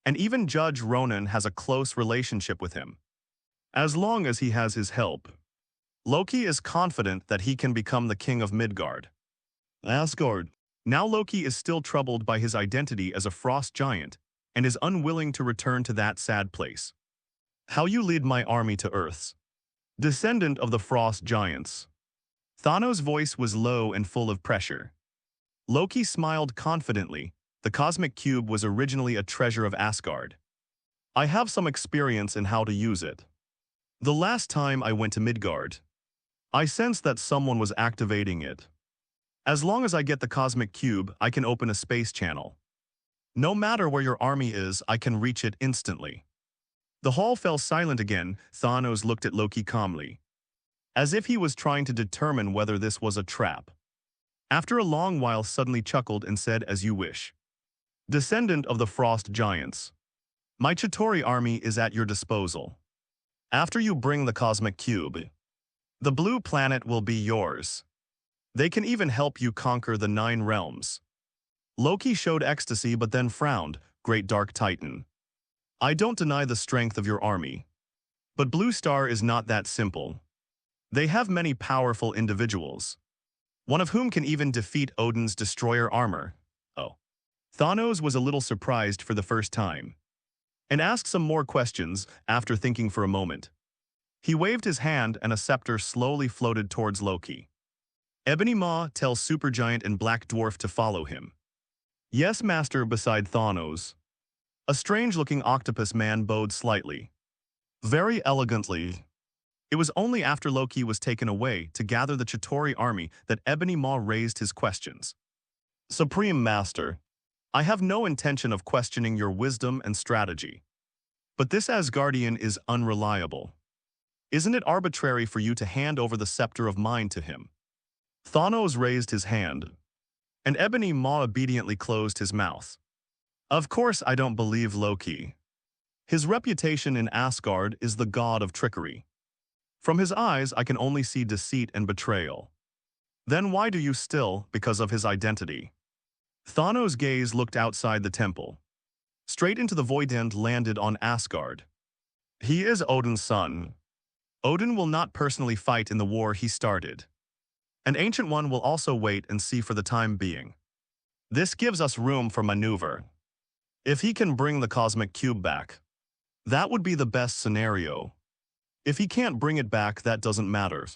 and even Judge Ronan has a close relationship with him. As long as he has his help, Loki is confident that he can become the king of Midgard. Asgard. Now Loki is still troubled by his identity as a frost giant and is unwilling to return to that sad place. "How you lead my army to Earth's descendant of the frost giants." Thanos' voice was low and full of pressure. Loki smiled confidently. The cosmic cube was originally a treasure of Asgard. "I have some experience in how to use it. The last time I went to Midgard, I sensed that someone was activating it. As long as I get the cosmic cube, I can open a space channel. No matter where your army is, I can reach it instantly." The hall fell silent again. Thanos looked at Loki calmly, as if he was trying to determine whether this was a trap. After a long while, suddenly chuckled and said, "As you wish. Descendant of the frost giants, my Chitauri army is at your disposal. After you bring the cosmic cube, the blue planet will be yours. They can even help you conquer the 9 realms." Loki showed ecstasy but then frowned. "Great Dark Titan, I don't deny the strength of your army, but Blue Star is not that simple. They have many powerful individuals, one of whom can even defeat Odin's destroyer armor." Oh. Thanos was a little surprised for the first time, and asked some more questions. After thinking for a moment, he waved his hand and a scepter slowly floated towards Loki. "Ebony Maw, tell Supergiant and Black Dwarf to follow him." "Yes, Master." Beside Thanos, a strange-looking octopus man bowed slightly, very elegantly. It was only after Loki was taken away to gather the Chitauri army that Ebony Maw raised his questions. "Supreme Master, I have no intention of questioning your wisdom and strategy, but this Asgardian is unreliable. Isn't it arbitrary for you to hand over the scepter of mine to him?" Thanos raised his hand, and Ebony Maw obediently closed his mouth. "Of course I don't believe Loki. His reputation in Asgard is the god of trickery. From his eyes I can only see deceit and betrayal. Then why do you still, because of his identity?" Thanos' gaze looked outside the temple, straight into the void and landed on Asgard. "He is Odin's son. Odin will not personally fight in the war he started. An Ancient One will also wait and see for the time being. This gives us room for maneuver. If he can bring the cosmic cube back, that would be the best scenario. If he can't bring it back, that doesn't matter.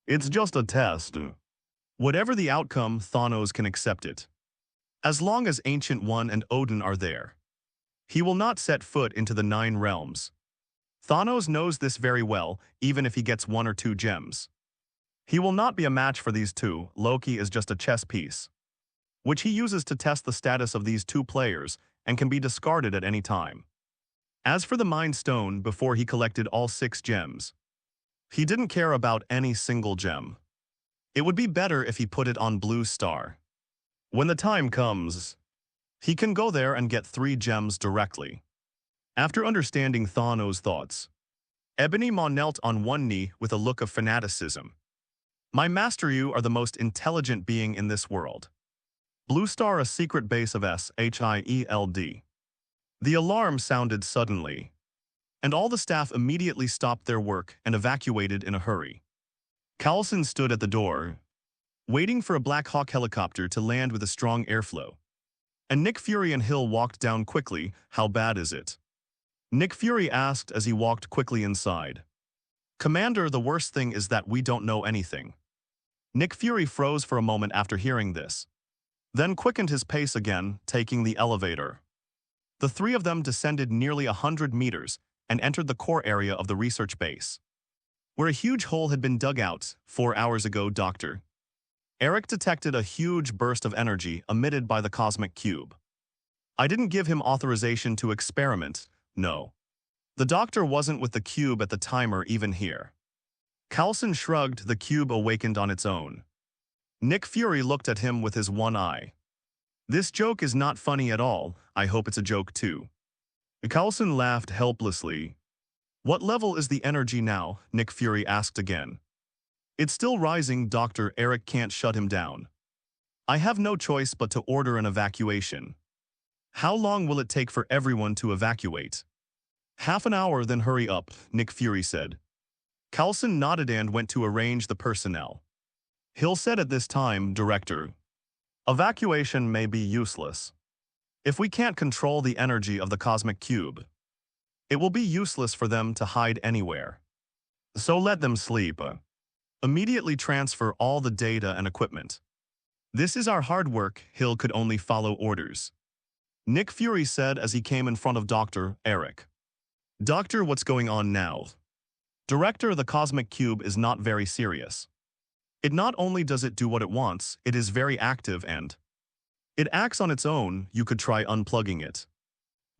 It's just a test. Whatever the outcome, Thanos can accept it. As long as Ancient One and Odin are there, he will not set foot into the 9 realms. Thanos knows this very well, even if he gets 1 or 2 gems. He will not be a match for these two. Loki is just a chess piece, which he uses to test the status of these 2 players and can be discarded at any time. As for the Mind Stone, before he collected all 6 gems, he didn't care about any single gem. It would be better if he put it on Blue Star. When the time comes, he can go there and get 3 gems directly. After understanding Thanos' thoughts, Ebony Maw knelt on one knee with a look of fanaticism. "My master, you are the most intelligent being in this world. Blue Star, a secret base of SHIELD. The alarm sounded suddenly. and all the staff immediately stopped their work and evacuated in a hurry. Carlson stood at the door, waiting for a Black Hawk helicopter to land with a strong airflow. And Nick Fury and Hill walked down quickly. How bad is it? Nick Fury asked as he walked quickly inside. Commander, the worst thing is that we don't know anything. Nick Fury froze for a moment after hearing this, then quickened his pace again, taking the elevator. The three of them descended nearly 100 meters and entered the core area of the research base, where a huge hole had been dug out 4 hours ago. Dr. Eric detected a huge burst of energy emitted by the cosmic cube. I didn't give him authorization to experiment, no. The doctor wasn't with the cube at the timer even here. Carlson shrugged. The cube awakened on its own. Nick Fury looked at him with his one eye. This joke is not funny at all. I hope it's a joke too. Carlson laughed helplessly. What level is the energy now? Nick Fury asked again. It's still rising. Dr. Eric can't shut him down. I have no choice but to order an evacuation. How long will it take for everyone to evacuate? Half an hour, then hurry up, Nick Fury said. Carlson nodded and went to arrange the personnel. Hill said at this time, Director, evacuation may be useless. If we can't control the energy of the cosmic cube, it will be useless for them to hide anywhere. So let them sleep. Immediately transfer all the data and equipment. This is our hard work. Hill could only follow orders. Nick Fury said as he came in front of Dr. Eric. Doctor, what's going on now? Director, the cosmic cube is not very serious. It not only does it do what it wants, it is very active and it acts on its own. You could try unplugging it.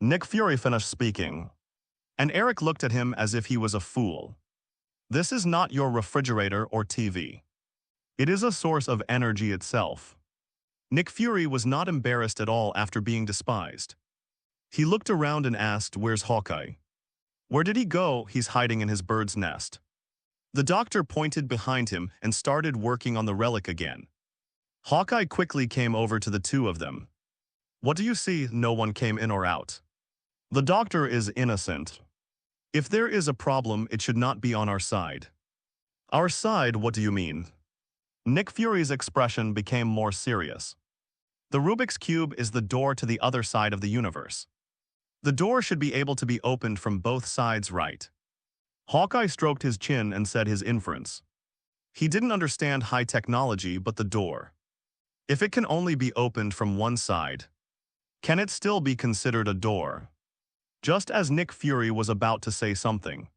Nick Fury finished speaking, and Eric looked at him as if he was a fool. This is not your refrigerator or TV. It is a source of energy itself. Nick Fury was not embarrassed at all after being despised. He looked around and asked, where's Hawkeye? Where did he go? He's hiding in his bird's nest. The doctor pointed behind him and started working on the relic again. Hawkeye quickly came over to the two of them. What do you see? No one came in or out. The doctor is innocent. If there is a problem, it should not be on our side. Our side? What do you mean? Nick Fury's expression became more serious. The Rubik's Cube is the door to the other side of the universe. The door should be able to be opened from both sides, right? Hawkeye stroked his chin and said his inference. He didn't understand high technology, but the door. If it can only be opened from one side, can it still be considered a door? Just as Nick Fury was about to say something,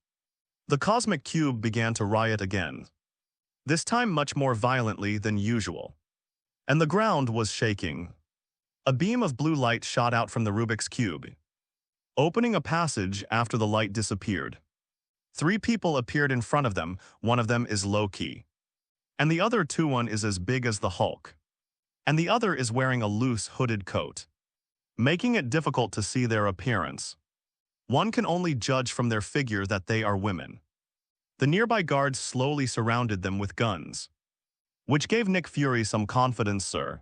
the cosmic cube began to riot again. This time much more violently than usual. And the ground was shaking. A beam of blue light shot out from the Rubik's Cube, opening a passage after the light disappeared. 3 people appeared in front of them. One of them is Loki, and the other one is as big as the Hulk, and the other is wearing a loose hooded coat, making it difficult to see their appearance. One can only judge from their figure that they are women. The nearby guards slowly surrounded them with guns, which gave Nick Fury some confidence. Sir,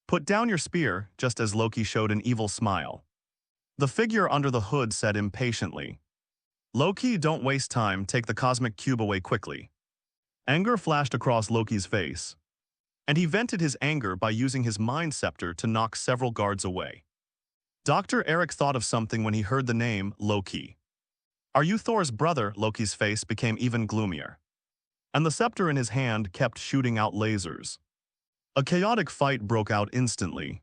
put down your spear, just as Loki showed an evil smile. The figure under the hood said impatiently, Loki, don't waste time, take the cosmic cube away quickly. Anger flashed across Loki's face, and he vented his anger by using his mind scepter to knock several guards away. Dr. Eric thought of something when he heard the name Loki. Are you Thor's brother? Loki's face became even gloomier, and the scepter in his hand kept shooting out lasers. A chaotic fight broke out instantly.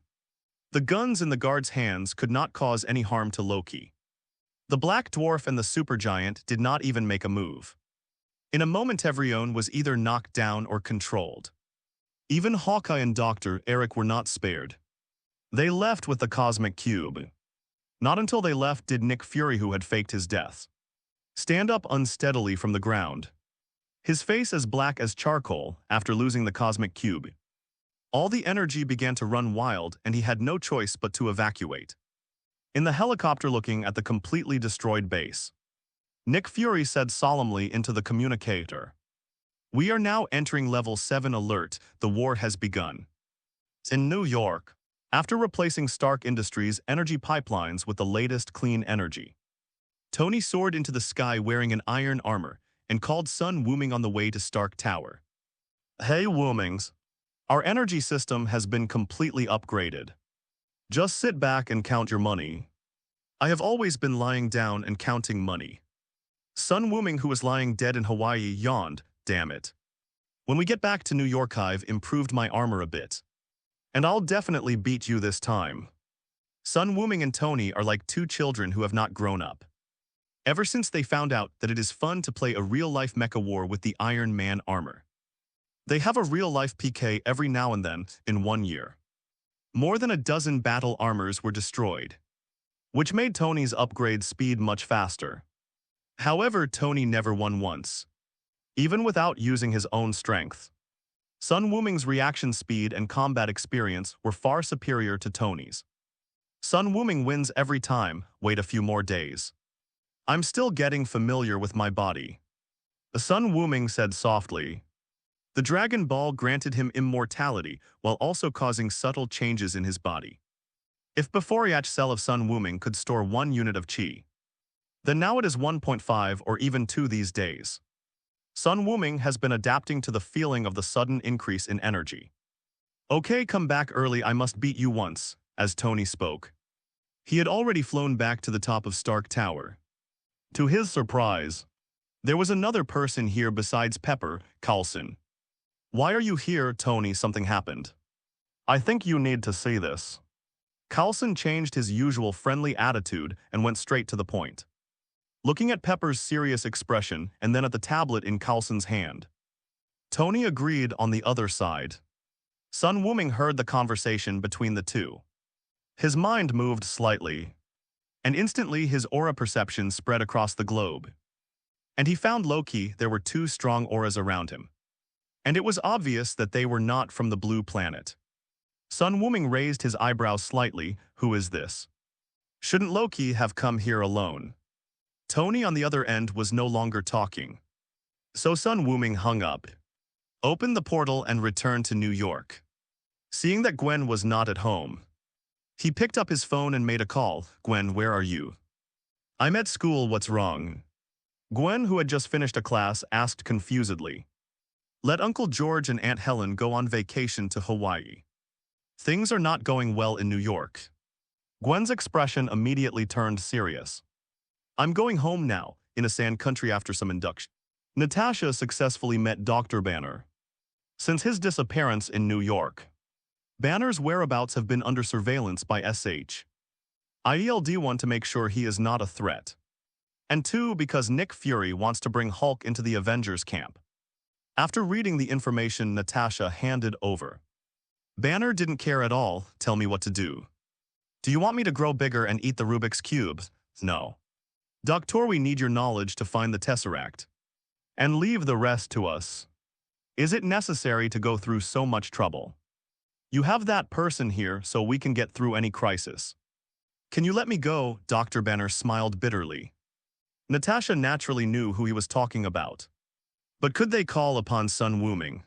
The guns in the guards' hands could not cause any harm to Loki. The Black Dwarf and the Supergiant did not even make a move. In a moment, everyone was either knocked down or controlled. Even Hawkeye and Dr. Eric were not spared. They left with the cosmic cube. Not until they left did Nick Fury, who had faked his death, stand up unsteadily from the ground, his face as black as charcoal after losing the cosmic cube. All the energy began to run wild, and he had no choice but to evacuate. In the helicopter looking at the completely destroyed base, Nick Fury said solemnly into the communicator, "We are now entering level 7 alert. The war has begun." In New York, after replacing Stark Industries' energy pipelines with the latest clean energy, Tony soared into the sky wearing an iron armor and called Sun Wuming on the way to Stark Tower. Hey Wumings, our energy system has been completely upgraded. Just sit back and count your money. I have always been lying down and counting money. Sun Wuming, who was lying dead in Hawaii, yawned. Damn it. When we get back to New York, I've improved my armor a bit. And I'll definitely beat you this time. Sun Wuming and Tony are like two children who have not grown up. Ever since they found out that it is fun to play a real-life mecha war with the Iron Man armor. They have a real-life PK every now and then in 1 year. More than a dozen battle armors were destroyed, which made Tony's upgrade speed much faster. However, Tony never won once, even without using his own strength. Sun Wuming's reaction speed and combat experience were far superior to Tony's. Sun Wuming wins every time. Wait a few more days. I'm still getting familiar with my body. The Sun Wuming said softly. The Dragon Ball granted him immortality while also causing subtle changes in his body. If before each cell of Sun Wuming could store 1 unit of chi, then now it is 1.5 or even 2 these days. Sun Wuming has been adapting to the feeling of the sudden increase in energy. Okay, come back early, I must beat you once, as Tony spoke. He had already flown back to the top of Stark Tower. To his surprise, there was another person here besides Pepper, Carlson. Why are you here, Tony? Something happened. I think you need to see this. Carlson changed his usual friendly attitude and went straight to the point. Looking at Pepper's serious expression and then at the tablet in Carlson's hand. Tony agreed on the other side. Sun Wuming heard the conversation between the two. His mind moved slightly, and instantly his aura perception spread across the globe. And he found low-key there were 2 strong auras around him. And it was obvious that they were not from the blue planet. Sun Wuming raised his eyebrows slightly. Who is this? Shouldn't Loki have come here alone? Tony on the other end was no longer talking. So Sun Wuming hung up, opened the portal and returned to New York. Seeing that Gwen was not at home, he picked up his phone and made a call. Gwen, where are you? I'm at school, what's wrong? Gwen, who had just finished a class, asked confusedly. Let Uncle George and Aunt Helen go on vacation to Hawaii. Things are not going well in New York. Gwen's expression immediately turned serious. I'm going home now, in a sand country after some induction. Natasha successfully met Dr. Banner. Since his disappearance in New York, Banner's whereabouts have been under surveillance by SH. IELD-1 to make sure he is not a threat. And 2 because Nick Fury wants to bring Hulk into the Avengers camp. After reading the information Natasha handed over, Banner didn't care at all. Tell me what to do. Do you want me to grow bigger and eat the Rubik's Cube? No. Doctor, we need your knowledge to find the Tesseract. And leave the rest to us. Is it necessary to go through so much trouble? You have that person here so we can get through any crisis. Can you let me go? Dr. Banner smiled bitterly. Natasha naturally knew who he was talking about. But could they call upon Sun Wuming?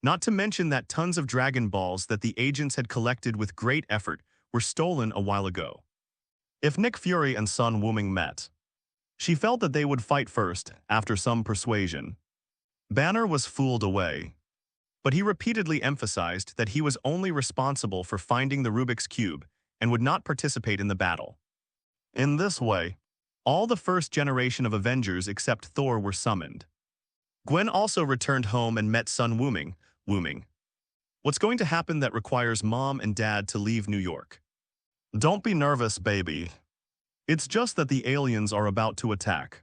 Not to mention that tons of Dragon Balls that the agents had collected with great effort were stolen a while ago. If Nick Fury and Sun Wuming met, she felt that they would fight first, after some persuasion. Banner was fooled away. But he repeatedly emphasized that he was only responsible for finding the Rubik's Cube and would not participate in the battle. In this way, all the first generation of Avengers except Thor were summoned. Gwen also returned home and met Sun Wuming. Wuming. What's going to happen that requires Mom and Dad to leave New York? Don't be nervous, baby. It's just that the aliens are about to attack.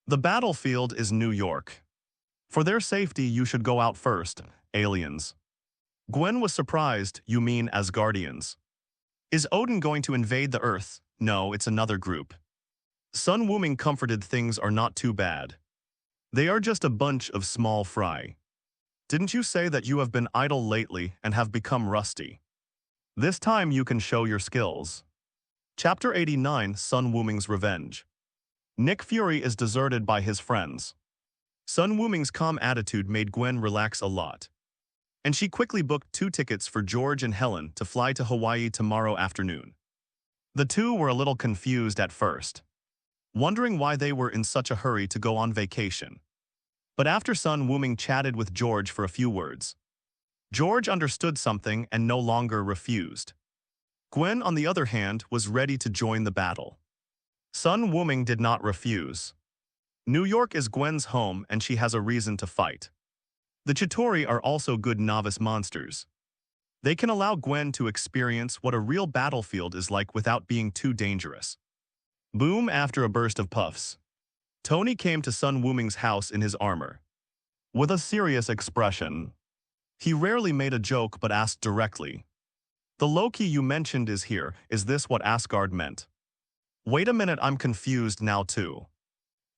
The battlefield is New York. For their safety, you should go out first, aliens. Gwen was surprised. You mean Asgardians? Is Odin going to invade the Earth? No, it's another group. Sun Wuming comforted. Things are not too bad. They are just a bunch of small fry. Didn't you say that you have been idle lately and have become rusty? This time you can show your skills. Chapter 89, Sun Wuming's Revenge. Nick Fury is deserted by his friends. Sun Wuming's calm attitude made Gwen relax a lot. And she quickly booked 2 tickets for George and Helen to fly to Hawaii tomorrow afternoon. The two were a little confused at first. wondering why they were in such a hurry to go on vacation. But after Sun Wuming chatted with George for a few words, George understood something and no longer refused. Gwen, on the other hand, was ready to join the battle. Sun Wuming did not refuse. New York is Gwen's home and she has a reason to fight. The Chitauri are also good novice monsters. They can allow Gwen to experience what a real battlefield is like without being too dangerous. Boom! After a burst of puffs, Tony came to Sun Wuming's house in his armor. With a serious expression. He rarely made a joke but asked directly. The Loki you mentioned is here, is this what Asgard meant? Wait a minute, I'm confused now too.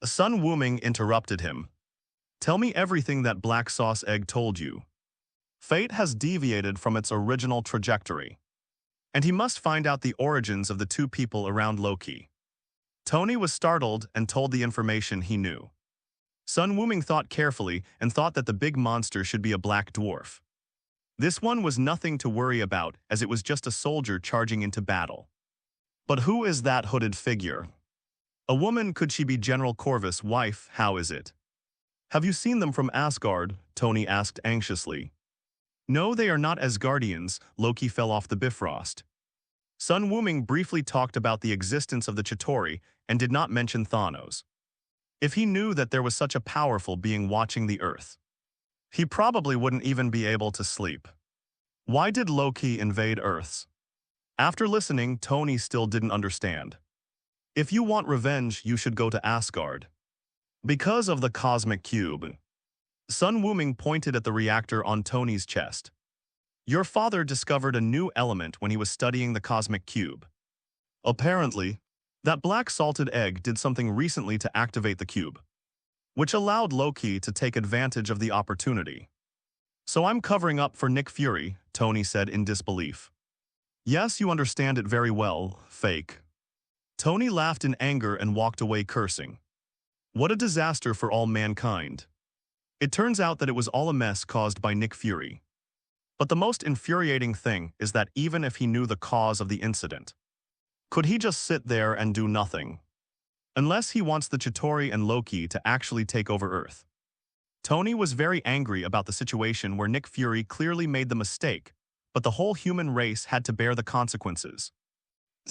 Sun Wuming interrupted him. Tell me everything that Black Sauce Egg told you. Fate has deviated from its original trajectory. And he must find out the origins of the two people around Loki. Tony was startled and told the information he knew. Sun Wuming thought carefully and thought that the big monster should be a black dwarf. This one was nothing to worry about as it was just a soldier charging into battle. But who is that hooded figure? A woman, could she be General Corvus' wife? How is it? Have you seen them from Asgard? Tony asked anxiously. No, they are not Asgardians. Loki fell off the Bifrost. Sun Wuming briefly talked about the existence of the Chitauri and did not mention Thanos. If he knew that there was such a powerful being watching the Earth, he probably wouldn't even be able to sleep. Why did Loki invade Earths? After listening, Tony still didn't understand. If you want revenge, you should go to Asgard. Because of the cosmic cube. Sun Wuming pointed at the reactor on Tony's chest. Your father discovered a new element when he was studying the cosmic cube. Apparently, that black salted egg did something recently to activate the cube, which allowed Loki to take advantage of the opportunity. So I'm covering up for Nick Fury, Tony said in disbelief. Yes, you understand it very well, fake. Tony laughed in anger and walked away cursing. What a disaster for all mankind. It turns out that it was all a mess caused by Nick Fury. But the most infuriating thing is that even if he knew the cause of the incident, could he just sit there and do nothing? Unless he wants the Chitauri and Loki to actually take over Earth. Tony was very angry about the situation where Nick Fury clearly made the mistake, but the whole human race had to bear the consequences.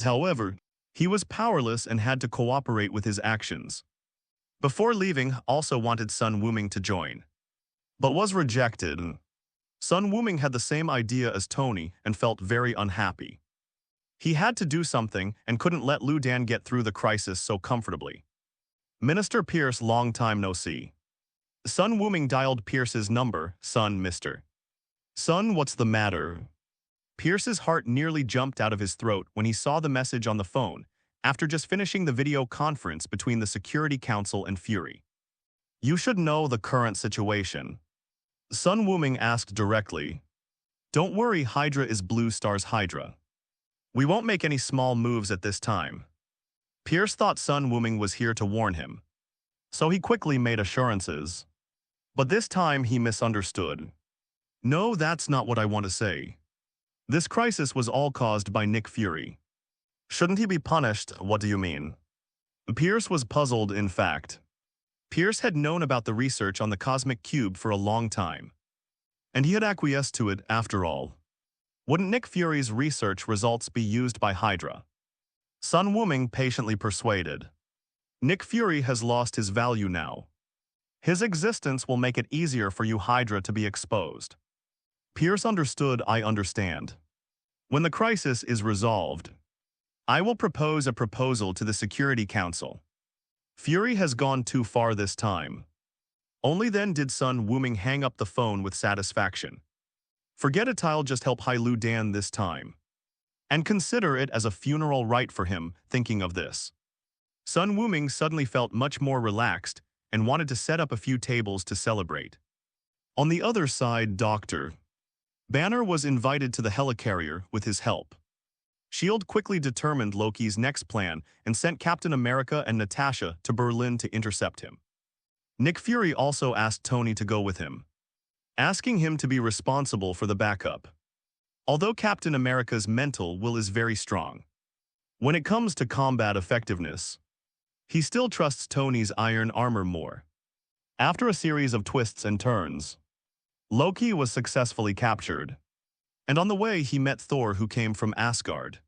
However, he was powerless and had to cooperate with his actions. Before leaving, also wanted Sun Wuming to join, but was rejected. Sun Wuming had the same idea as Tony and felt very unhappy. He had to do something and couldn't let Lu Dan get through the crisis so comfortably. Minister Pierce, long time no see. Sun Wuming dialed Pierce's number. Son, mister. Son, what's the matter? Pierce's heart nearly jumped out of his throat when he saw the message on the phone, after just finishing the video conference between the Security Council and Fury. You should know the current situation. Sun Wuming asked directly. Don't worry, Hydra is Blue Star's Hydra. We won't make any small moves at this time. Pierce thought Sun Wuming was here to warn him, so he quickly made assurances. But this time he misunderstood. No, that's not what I want to say. This crisis was all caused by Nick Fury. Shouldn't he be punished? What do you mean? Pierce was puzzled, in fact. Pierce had known about the research on the cosmic cube for a long time, and he had acquiesced to it after all. Wouldn't Nick Fury's research results be used by Hydra? Sun Wuming patiently persuaded. Nick Fury has lost his value now. His existence will make it easier for you Hydra to be exposed. Pierce understood. I understand. When the crisis is resolved, I will propose a proposal to the Security Council. Fury has gone too far this time. Only then did Sun Wuming hang up the phone with satisfaction. Forget it, I'll just help Lu Dan this time. And consider it as a funeral rite for him, thinking of this. Sun Wuming suddenly felt much more relaxed and wanted to set up a few tables to celebrate. On the other side, Dr. Banner was invited to the helicarrier with his help. S.H.I.E.L.D. quickly determined Loki's next plan and sent Captain America and Natasha to Berlin to intercept him. Nick Fury also asked Tony to go with him, asking him to be responsible for the backup. Although Captain America's mental will is very strong, when it comes to combat effectiveness, He still trusts Tony's iron armor more. After a series of twists and turns, Loki was successfully captured. And on the way, he met Thor, who came from Asgard.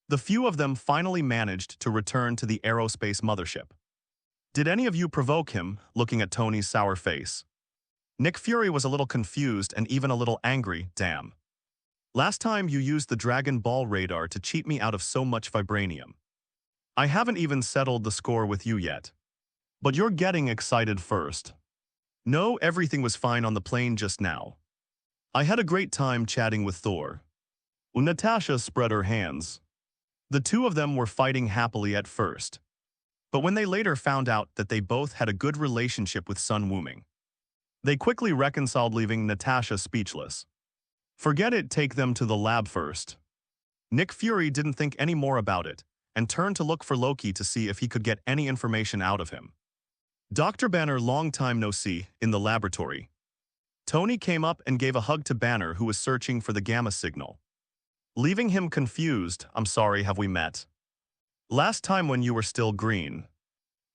The few of them finally managed to return to the aerospace mothership. Did any of you provoke him, looking at Tony's sour face? Nick Fury was a little confused and even a little angry, damn. Last time you used the Dragon Ball radar to cheat me out of so much vibranium. I haven't even settled the score with you yet. But you're getting excited first. No, everything was fine on the plane just now. I had a great time chatting with Thor. Natasha spread her hands. The two of them were fighting happily at first. But when they later found out that they both had a good relationship with Sun Wuming, they quickly reconciled, leaving Natasha speechless. Forget it, take them to the lab first. Nick Fury didn't think any more about it and turned to look for Loki to see if he could get any information out of him. Dr. Banner, long time no see, in the laboratory. Tony came up and gave a hug to Banner, who was searching for the gamma signal. Leaving him confused, I'm sorry, have we met? Last time when you were still green.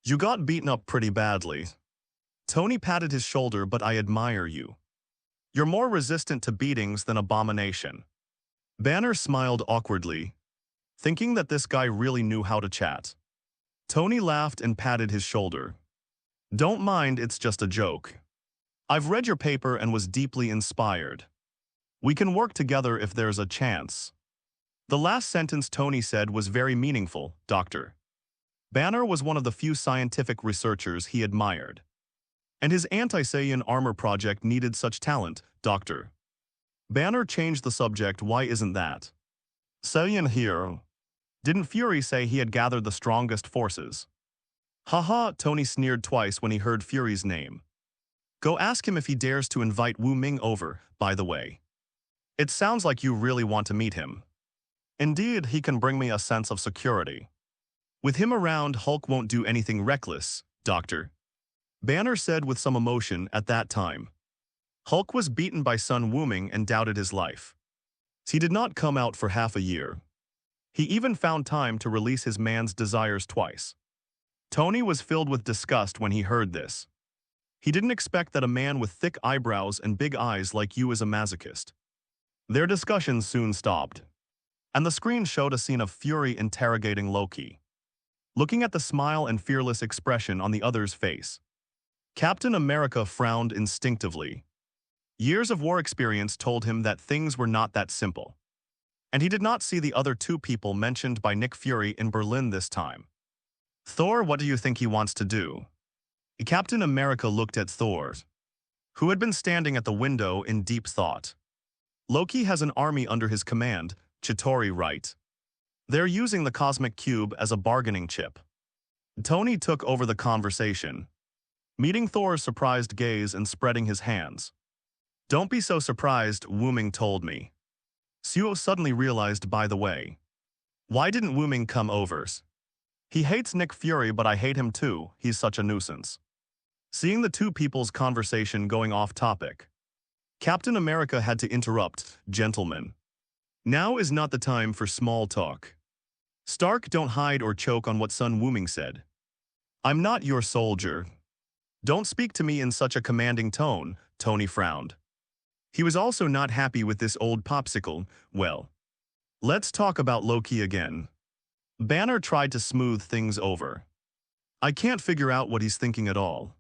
You got beaten up pretty badly. Tony patted his shoulder, but I admire you. You're more resistant to beatings than Abomination. Banner smiled awkwardly, thinking that this guy really knew how to chat. Tony laughed and patted his shoulder. Don't mind, it's just a joke. I've read your paper and was deeply inspired. We can work together if there's a chance. The last sentence Tony said was very meaningful, Doctor. Banner was one of the few scientific researchers he admired. And his anti-Saiyan armor project needed such talent, Doctor. Banner changed the subject, why isn't that? Saiyan here. Didn't Fury say he had gathered the strongest forces? Haha, Tony sneered twice when he heard Fury's name. Go ask him if he dares to invite Wuming over, by the way. It sounds like you really want to meet him. Indeed, he can bring me a sense of security. With him around, Hulk won't do anything reckless, Doctor. Banner said with some emotion at that time. Hulk was beaten by Sun Wuming and doubted his life. He did not come out for half a year. He even found time to release his man's desires twice. Tony was filled with disgust when he heard this. He didn't expect that a man with thick eyebrows and big eyes like you is a masochist. Their discussion soon stopped, and the screen showed a scene of Fury interrogating Loki. Looking at the smile and fearless expression on the other's face, Captain America frowned instinctively. Years of war experience told him that things were not that simple. And he did not see the other two people mentioned by Nick Fury in Berlin this time. Thor, what do you think he wants to do? Captain America looked at Thor, who had been standing at the window in deep thought. Loki has an army under his command, Chitauri, right? They're using the cosmic cube as a bargaining chip. Tony took over the conversation, meeting Thor's surprised gaze and spreading his hands. Don't be so surprised, Wuming told me. Suo suddenly realized, by the way. Why didn't Wuming come over? He hates Nick Fury, but I hate him too, he's such a nuisance. Seeing the two people's conversation going off topic, Captain America had to interrupt, gentlemen. Now is not the time for small talk. Stark, don't hide or choke on what Sun Wuming said. I'm not your soldier. Don't speak to me in such a commanding tone, Tony frowned. He was also not happy with this old popsicle. Well, let's talk about Loki again. Banner tried to smooth things over. I can't figure out what he's thinking at all.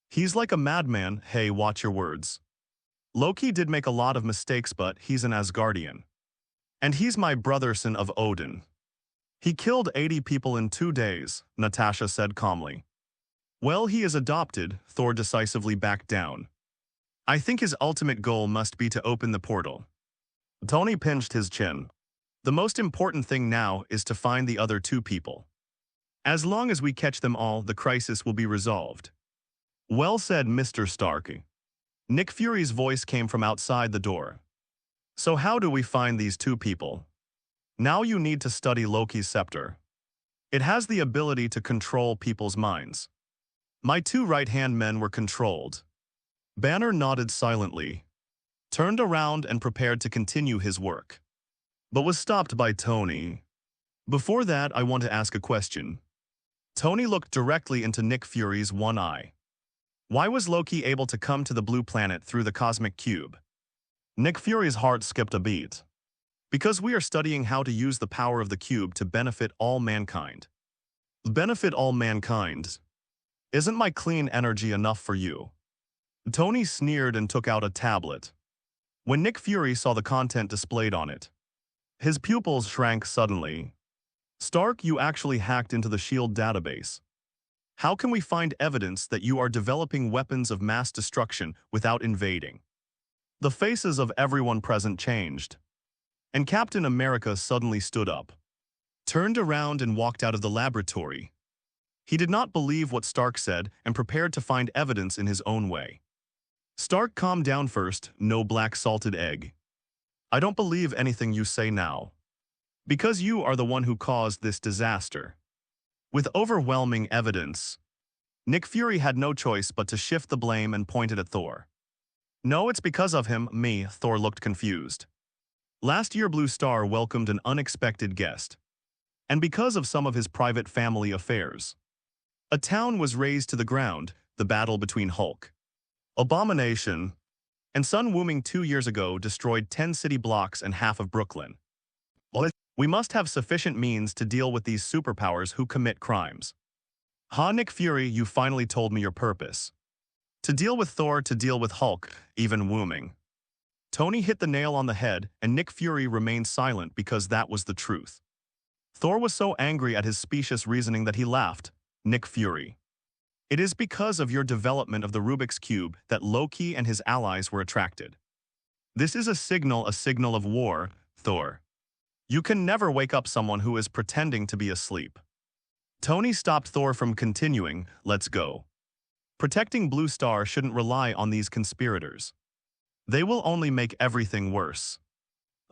He's like a madman, hey, watch your words. Loki did make a lot of mistakes, but he's an Asgardian. And he's my brother, son of Odin. He killed 80 people in 2 days, Natasha said calmly. Well, he is adopted, Thor decisively backed down. I think his ultimate goal must be to open the portal. Tony pinched his chin. The most important thing now is to find the other two people. As long as we catch them all, the crisis will be resolved. Well said, Mr. Stark. Nick Fury's voice came from outside the door. So how do we find these two people? Now you need to study Loki's scepter. It has the ability to control people's minds. My two right-hand men were controlled. Banner nodded silently, turned around and prepared to continue his work, but was stopped by Tony. Before that, I want to ask a question. Tony looked directly into Nick Fury's one eye. Why was Loki able to come to the blue planet through the cosmic cube? Nick Fury's heart skipped a beat. Because we are studying how to use the power of the cube to benefit all mankind. Benefit all mankind? Isn't my clean energy enough for you? Tony sneered and took out a tablet. When Nick Fury saw the content displayed on it, his pupils shrank suddenly. Stark, you actually hacked into the SHIELD database. How can we find evidence that you are developing weapons of mass destruction without invading? The faces of everyone present changed. And Captain America suddenly stood up, turned around and walked out of the laboratory. He did not believe what Stark said and prepared to find evidence in his own way. Stark, calm down first, no black salted egg. I don't believe anything you say now. Because you are the one who caused this disaster. With overwhelming evidence, Nick Fury had no choice but to shift the blame and point it at Thor. No, it's because of him, me. Thor looked confused. Last year Blue Star welcomed an unexpected guest. And because of some of his private family affairs. A town was razed to the ground, the battle between Hulk, Abomination, and Sun Wuming 2 years ago destroyed 10 city blocks and half of Brooklyn. We must have sufficient means to deal with these superpowers who commit crimes. Nick Fury, you finally told me your purpose. To deal with Thor, to deal with Hulk, even Wuming. Tony hit the nail on the head, and Nick Fury remained silent because that was the truth. Thor was so angry at his specious reasoning that he laughed. Nick Fury. It is because of your development of the Rubik's Cube that Loki and his allies were attracted. This is a signal of war, Thor. You can never wake up someone who is pretending to be asleep. Tony stopped Thor from continuing, let's go. Protecting Blue Star shouldn't rely on these conspirators. They will only make everything worse.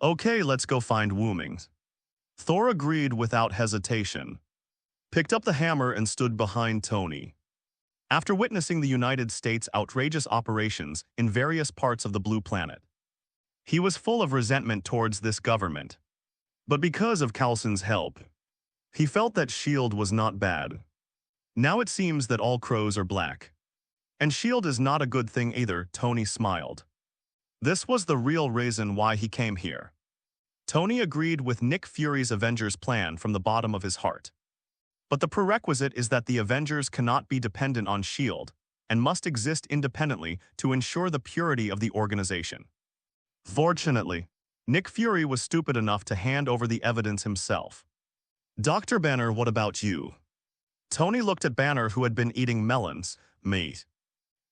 Okay, let's go find Wuming. Thor agreed without hesitation, picked up the hammer and stood behind Tony. After witnessing the United States' outrageous operations in various parts of the Blue Planet, he was full of resentment towards this government. But because of Coulson's help, he felt that SHIELD was not bad. Now it seems that all crows are black. And SHIELD is not a good thing either, Tony smiled. This was the real reason why he came here. Tony agreed with Nick Fury's Avengers plan from the bottom of his heart. But the prerequisite is that the Avengers cannot be dependent on SHIELD and must exist independently to ensure the purity of the organization. Fortunately, Nick Fury was stupid enough to hand over the evidence himself. Dr. Banner, what about you? Tony looked at Banner, who had been eating melons. Me.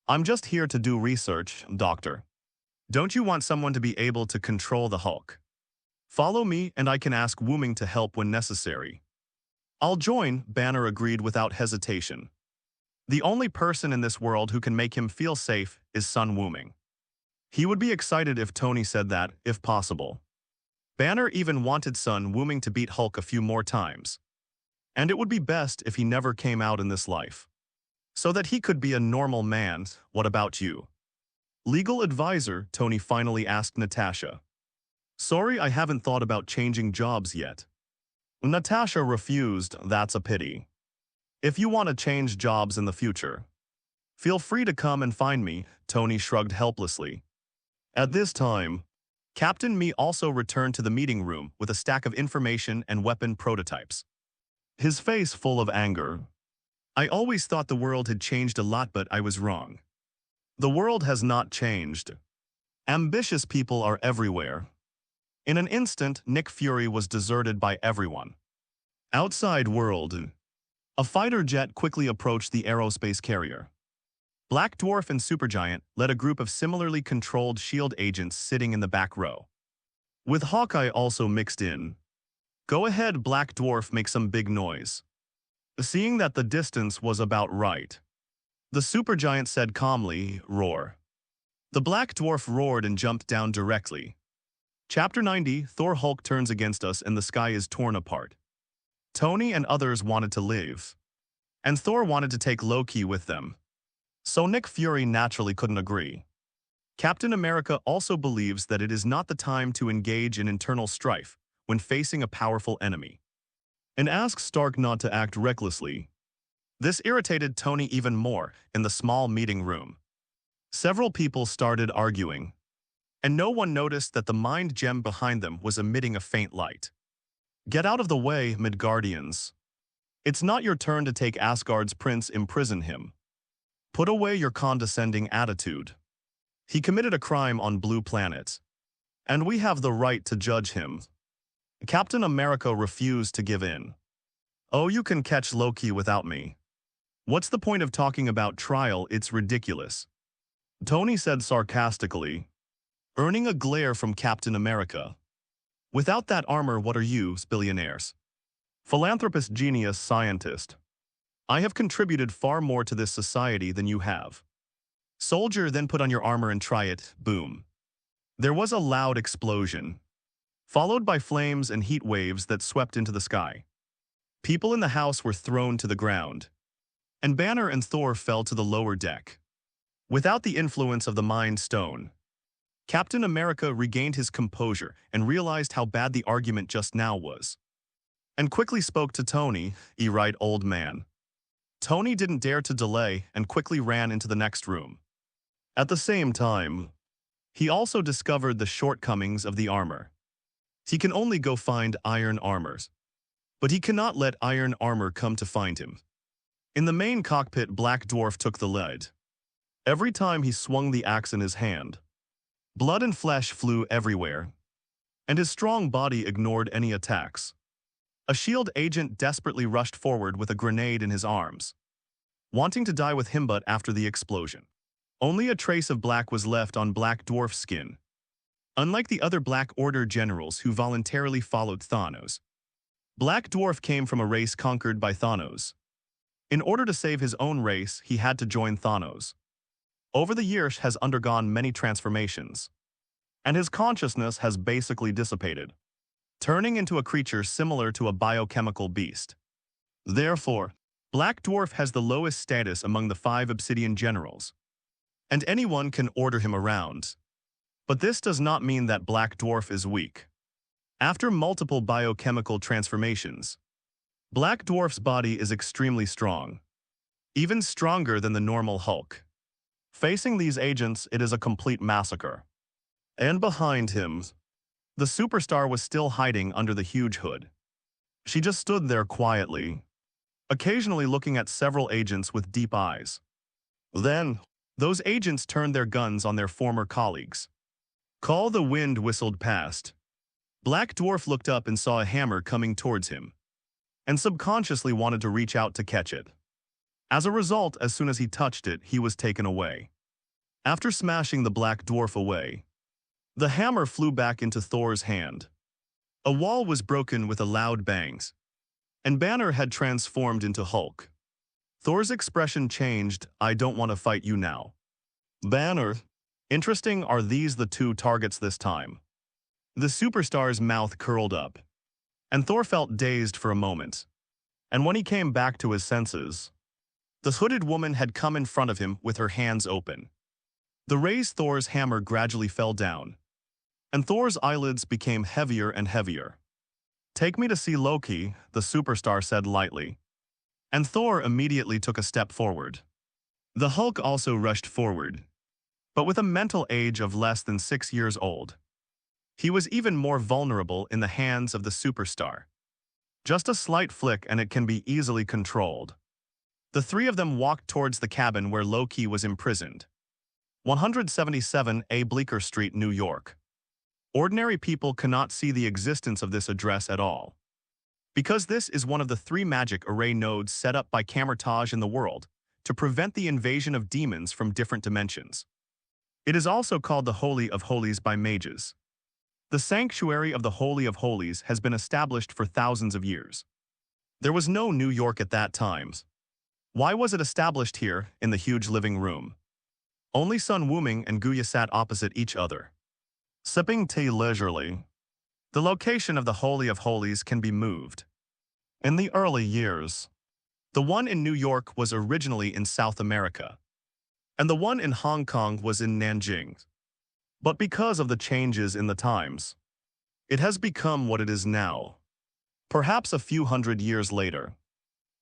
I'm just here to do research, Doctor. Don't you want someone to be able to control the Hulk? Follow me and I can ask Wuming to help when necessary. I'll join, Banner agreed without hesitation. The only person in this world who can make him feel safe is Sun Wuming. He would be excited if Tony said that, if possible. Banner even wanted Sun Wuming to beat Hulk a few more times. And it would be best if he never came out in this life. So that he could be a normal man. What about you? Legal advisor, Tony finally asked Natasha. Sorry, I haven't thought about changing jobs yet. Natasha refused. That's a pity. If you want to change jobs in the future, feel free to come and find me, Tony shrugged helplessly. At this time, Captain Me also returned to the meeting room with a stack of information and weapon prototypes. His face full of anger. I always thought the world had changed a lot, but I was wrong. The world has not changed. Ambitious people are everywhere. In an instant, Nick Fury was deserted by everyone. Outside world. A fighter jet quickly approached the aerospace carrier. Black Dwarf and Supergiant led a group of similarly controlled SHIELD agents sitting in the back row. With Hawkeye also mixed in. Go ahead, Black Dwarf, make some big noise. Seeing that the distance was about right, the Supergiant said calmly, roar. The Black Dwarf roared and jumped down directly. Chapter 90, Thor Hulk turns against us and the sky is torn apart. Tony and others wanted to leave. And Thor wanted to take Loki with them. So Nick Fury naturally couldn't agree. Captain America also believes that it is not the time to engage in internal strife when facing a powerful enemy. And asks Stark not to act recklessly. This irritated Tony even more in the small meeting room. Several people started arguing, and no one noticed that the mind gem behind them was emitting a faint light. Get out of the way, Midgardians. It's not your turn to take Asgard's prince, imprison him. Put away your condescending attitude. He committed a crime on Blue Planet, and we have the right to judge him. Captain America refused to give in. Oh, you can catch Loki without me. What's the point of talking about trial? It's ridiculous. Tony said sarcastically, earning a glare from Captain America. Without that armor, what are you, billionaires? Philanthropist, genius, scientist. I have contributed far more to this society than you have. Soldier, then put on your armor and try it. Boom. There was a loud explosion, followed by flames and heat waves that swept into the sky. People in the house were thrown to the ground, and Banner and Thor fell to the lower deck. Without the influence of the Mind Stone, Captain America regained his composure and realized how bad the argument just now was, and quickly spoke to Tony, right, old man. Tony didn't dare to delay and quickly ran into the next room. At the same time, he also discovered the shortcomings of the armor. He can only go find iron armors, but he cannot let iron armor come to find him. In the main cockpit, Black Dwarf took the lead. Every time he swung the axe in his hand, blood and flesh flew everywhere, and his strong body ignored any attacks. A SHIELD agent desperately rushed forward with a grenade in his arms, wanting to die with him, but after the explosion, only a trace of black was left on Black Dwarf's skin. Unlike the other Black Order generals who voluntarily followed Thanos, Black Dwarf came from a race conquered by Thanos. In order to save his own race, he had to join Thanos. Over the years, has undergone many transformations, and his consciousness has basically dissipated, turning into a creature similar to a biochemical beast. Therefore, Black Dwarf has the lowest status among the 5 Obsidian generals, and anyone can order him around. But this does not mean that Black Dwarf is weak. After multiple biochemical transformations, Black Dwarf's body is extremely strong, even stronger than the normal Hulk. Facing these agents, it is a complete massacre. And behind him, the superstar was still hiding under the huge hood. She just stood there quietly, occasionally looking at several agents with deep eyes. Then, those agents turned their guns on their former colleagues. Call the wind whistled past. Black Dwarf looked up and saw a hammer coming towards him, and subconsciously wanted to reach out to catch it. As a result, as soon as he touched it, he was taken away. After smashing the Black Dwarf away, the hammer flew back into Thor's hand. A wall was broken with a loud bangs, and Banner had transformed into Hulk. Thor's expression changed. I don't want to fight you now. Banner. Interesting, are these the 2 targets this time? The superstar's mouth curled up, and Thor felt dazed for a moment. And when he came back to his senses, the hooded woman had come in front of him with her hands open. The raised Thor's hammer gradually fell down, and Thor's eyelids became heavier and heavier. Take me to see Loki, the superstar said lightly. And Thor immediately took a step forward. The Hulk also rushed forward, but with a mental age of less than 6 years old. He was even more vulnerable in the hands of the superstar. Just a slight flick and it can be easily controlled. The 3 of them walked towards the cabin where Loki was imprisoned. 177A Bleecker Street, New York. Ordinary people cannot see the existence of this address at all, because this is one of the 3 magic array nodes set up by Camertage in the world to prevent the invasion of demons from different dimensions. It is also called the Holy of Holies by mages. The sanctuary of the Holy of Holies has been established for thousands of years. There was no New York at that time. Why was it established here, in the huge living room? Only Sun Wuming and Guya sat opposite each other, sipping tea leisurely. The location of the Holy of Holies can be moved. In the early years, the one in New York was originally in South America, and the one in Hong Kong was in Nanjing. But because of the changes in the times, it has become what it is now. Perhaps a few hundred years later,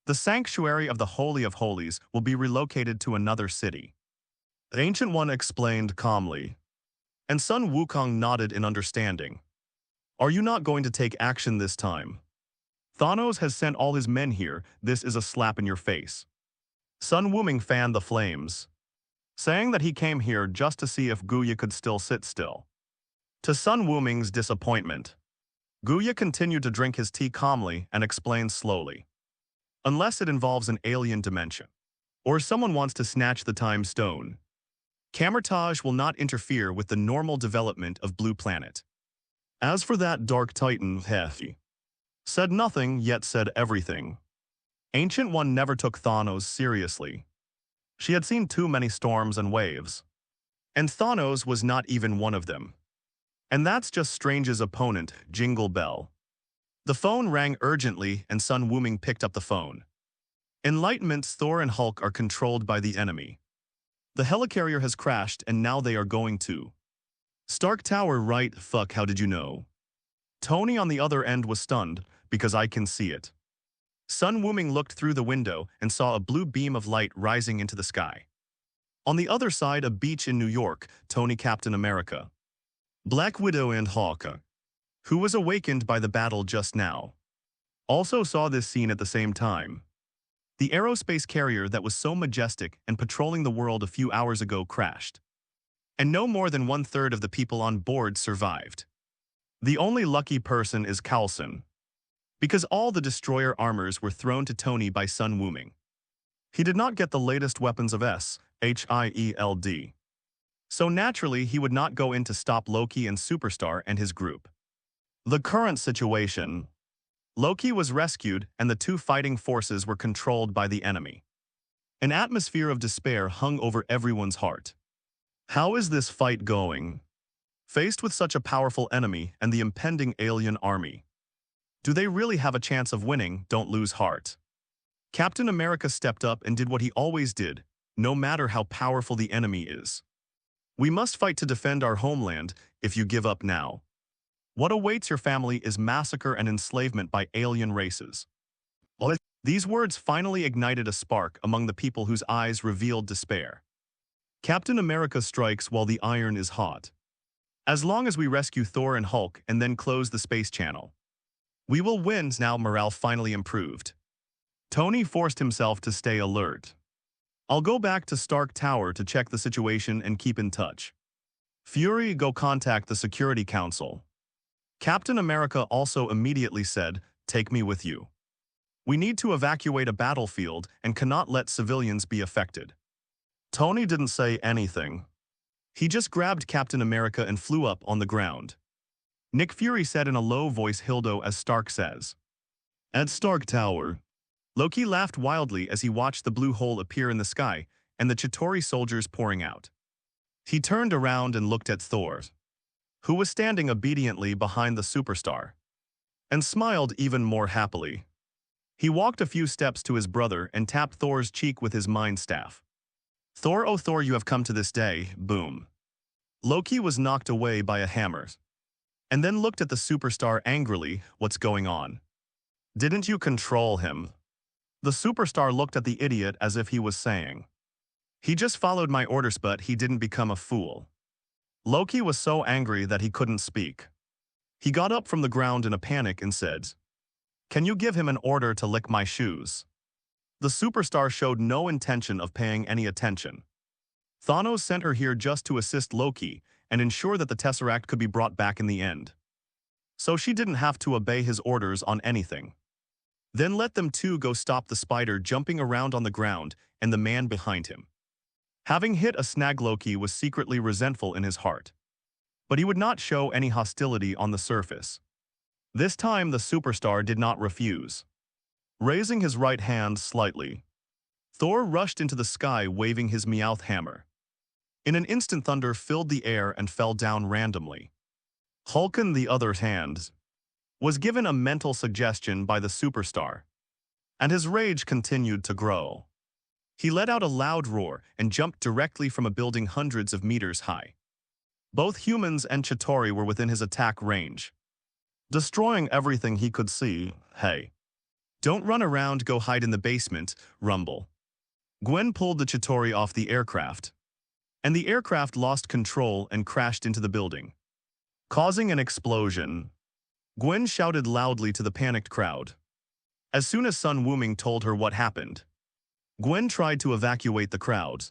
The sanctuary of the Holy of Holies will be relocated to another city. The Ancient One explained calmly, and Sun Wukong nodded in understanding. Are you not going to take action this time? Thanos has sent all his men here, this is a slap in your face. Sun Wuming fanned the flames, saying that he came here just to see if Guya could still sit still. To Sun Wuming's disappointment, Guya continued to drink his tea calmly and explained slowly. Unless it involves an alien dimension, or someone wants to snatch the time stone, Camertage will not interfere with the normal development of Blue Planet. As for that Dark Titan, he said nothing yet said everything. Ancient One never took Thanos seriously. She had seen too many storms and waves. And Thanos was not even one of them. And that's just Strange's opponent, Jingle Bell. The phone rang urgently and Sun Wuming picked up the phone. Enlightenment's Thor and Hulk are controlled by the enemy. The helicarrier has crashed and now they are going to Stark Tower, right? Fuck, how did you know? Tony on the other end was stunned, because I can see it. Sun Wuming looked through the window and saw a blue beam of light rising into the sky. On the other side, a beach in New York, Tony, Captain America, Black Widow and Hawkeye, who was awakened by the battle just now, also saw this scene at the same time. The aerospace carrier that was so majestic and patrolling the world a few hours ago crashed. And no more than 1/3 of the people on board survived. The only lucky person is Coulson, because all the destroyer armors were thrown to Tony by Sun Wuming. He did not get the latest weapons of SHIELD. So naturally he would not go in to stop Loki and Superstar and his group. The current situation: Loki was rescued and the two fighting forces were controlled by the enemy. An atmosphere of despair hung over everyone's heart. How is this fight going? Faced with such a powerful enemy and the impending alien army, do they really have a chance of winning? Don't lose heart. Captain America stepped up and did what he always did, no matter how powerful the enemy is. We must fight to defend our homeland. If you give up now, what awaits your family is massacre and enslavement by alien races. These words finally ignited a spark among the people whose eyes revealed despair. Captain America strikes while the iron is hot. As long as we rescue Thor and Hulk and then close the space channel, we will win. Now morale finally improved. Tony forced himself to stay alert. I'll go back to Stark Tower to check the situation and keep in touch. Fury, go contact the Security Council. Captain America also immediately said, take me with you. We need to evacuate a battlefield and cannot let civilians be affected. Tony didn't say anything. He just grabbed Captain America and flew up on the ground. Nick Fury said in a low voice, Hildo, as Stark says. At Stark Tower. Loki laughed wildly as he watched the blue hole appear in the sky and the Chitauri soldiers pouring out. He turned around and looked at Thor, who was standing obediently behind the superstar, and smiled even more happily. He walked a few steps to his brother and tapped Thor's cheek with his mind staff. Thor, oh Thor, you have come to this day, boom. Loki was knocked away by a hammer, and then looked at the superstar angrily. What's going on? Didn't you control him? The superstar looked at the idiot as if he was saying, he just followed my orders, but he didn't become a fool. Loki was so angry that he couldn't speak. He got up from the ground in a panic and said, can you give him an order to lick my shoes? The superstar showed no intention of paying any attention. Thanos sent her here just to assist Loki and ensure that the Tesseract could be brought back in the end. So she didn't have to obey his orders on anything. Then let them two go stop the spider jumping around on the ground and the man behind him. Having hit a snag, Loki was secretly resentful in his heart. But he would not show any hostility on the surface. This time the superstar did not refuse. Raising his right hand slightly, Thor rushed into the sky waving his Meowth hammer. In an instant, thunder filled the air and fell down randomly. Hulk, on the other hand, was given a mental suggestion by the superstar, and his rage continued to grow. He let out a loud roar and jumped directly from a building hundreds of meters high. Both humans and Chitauri were within his attack range, destroying everything he could see. Hey. Don't run around, go hide in the basement, rumble. Gwen pulled the Chitauri off the aircraft, and the aircraft lost control and crashed into the building, causing an explosion. Gwen shouted loudly to the panicked crowd. As soon as Sun Wuming told her what happened, Gwen tried to evacuate the crowd,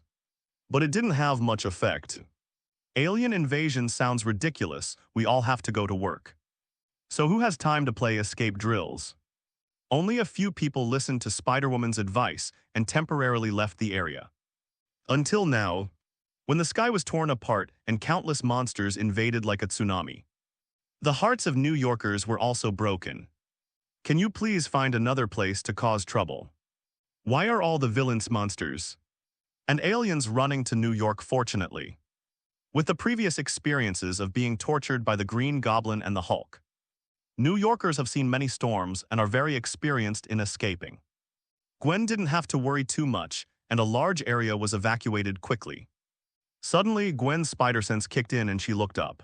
but it didn't have much effect. Alien invasion sounds ridiculous, we all have to go to work. So who has time to play escape drills? Only a few people listened to Spider-Woman's advice and temporarily left the area. Until now, when the sky was torn apart and countless monsters invaded like a tsunami. The hearts of New Yorkers were also broken. Can you please find another place to cause trouble? Why are all the villains monsters? And aliens running to New York fortunately? With the previous experiences of being tortured by the Green Goblin and the Hulk, New Yorkers have seen many storms and are very experienced in escaping. Gwen didn't have to worry too much, and a large area was evacuated quickly. Suddenly, Gwen's spider sense kicked in and she looked up.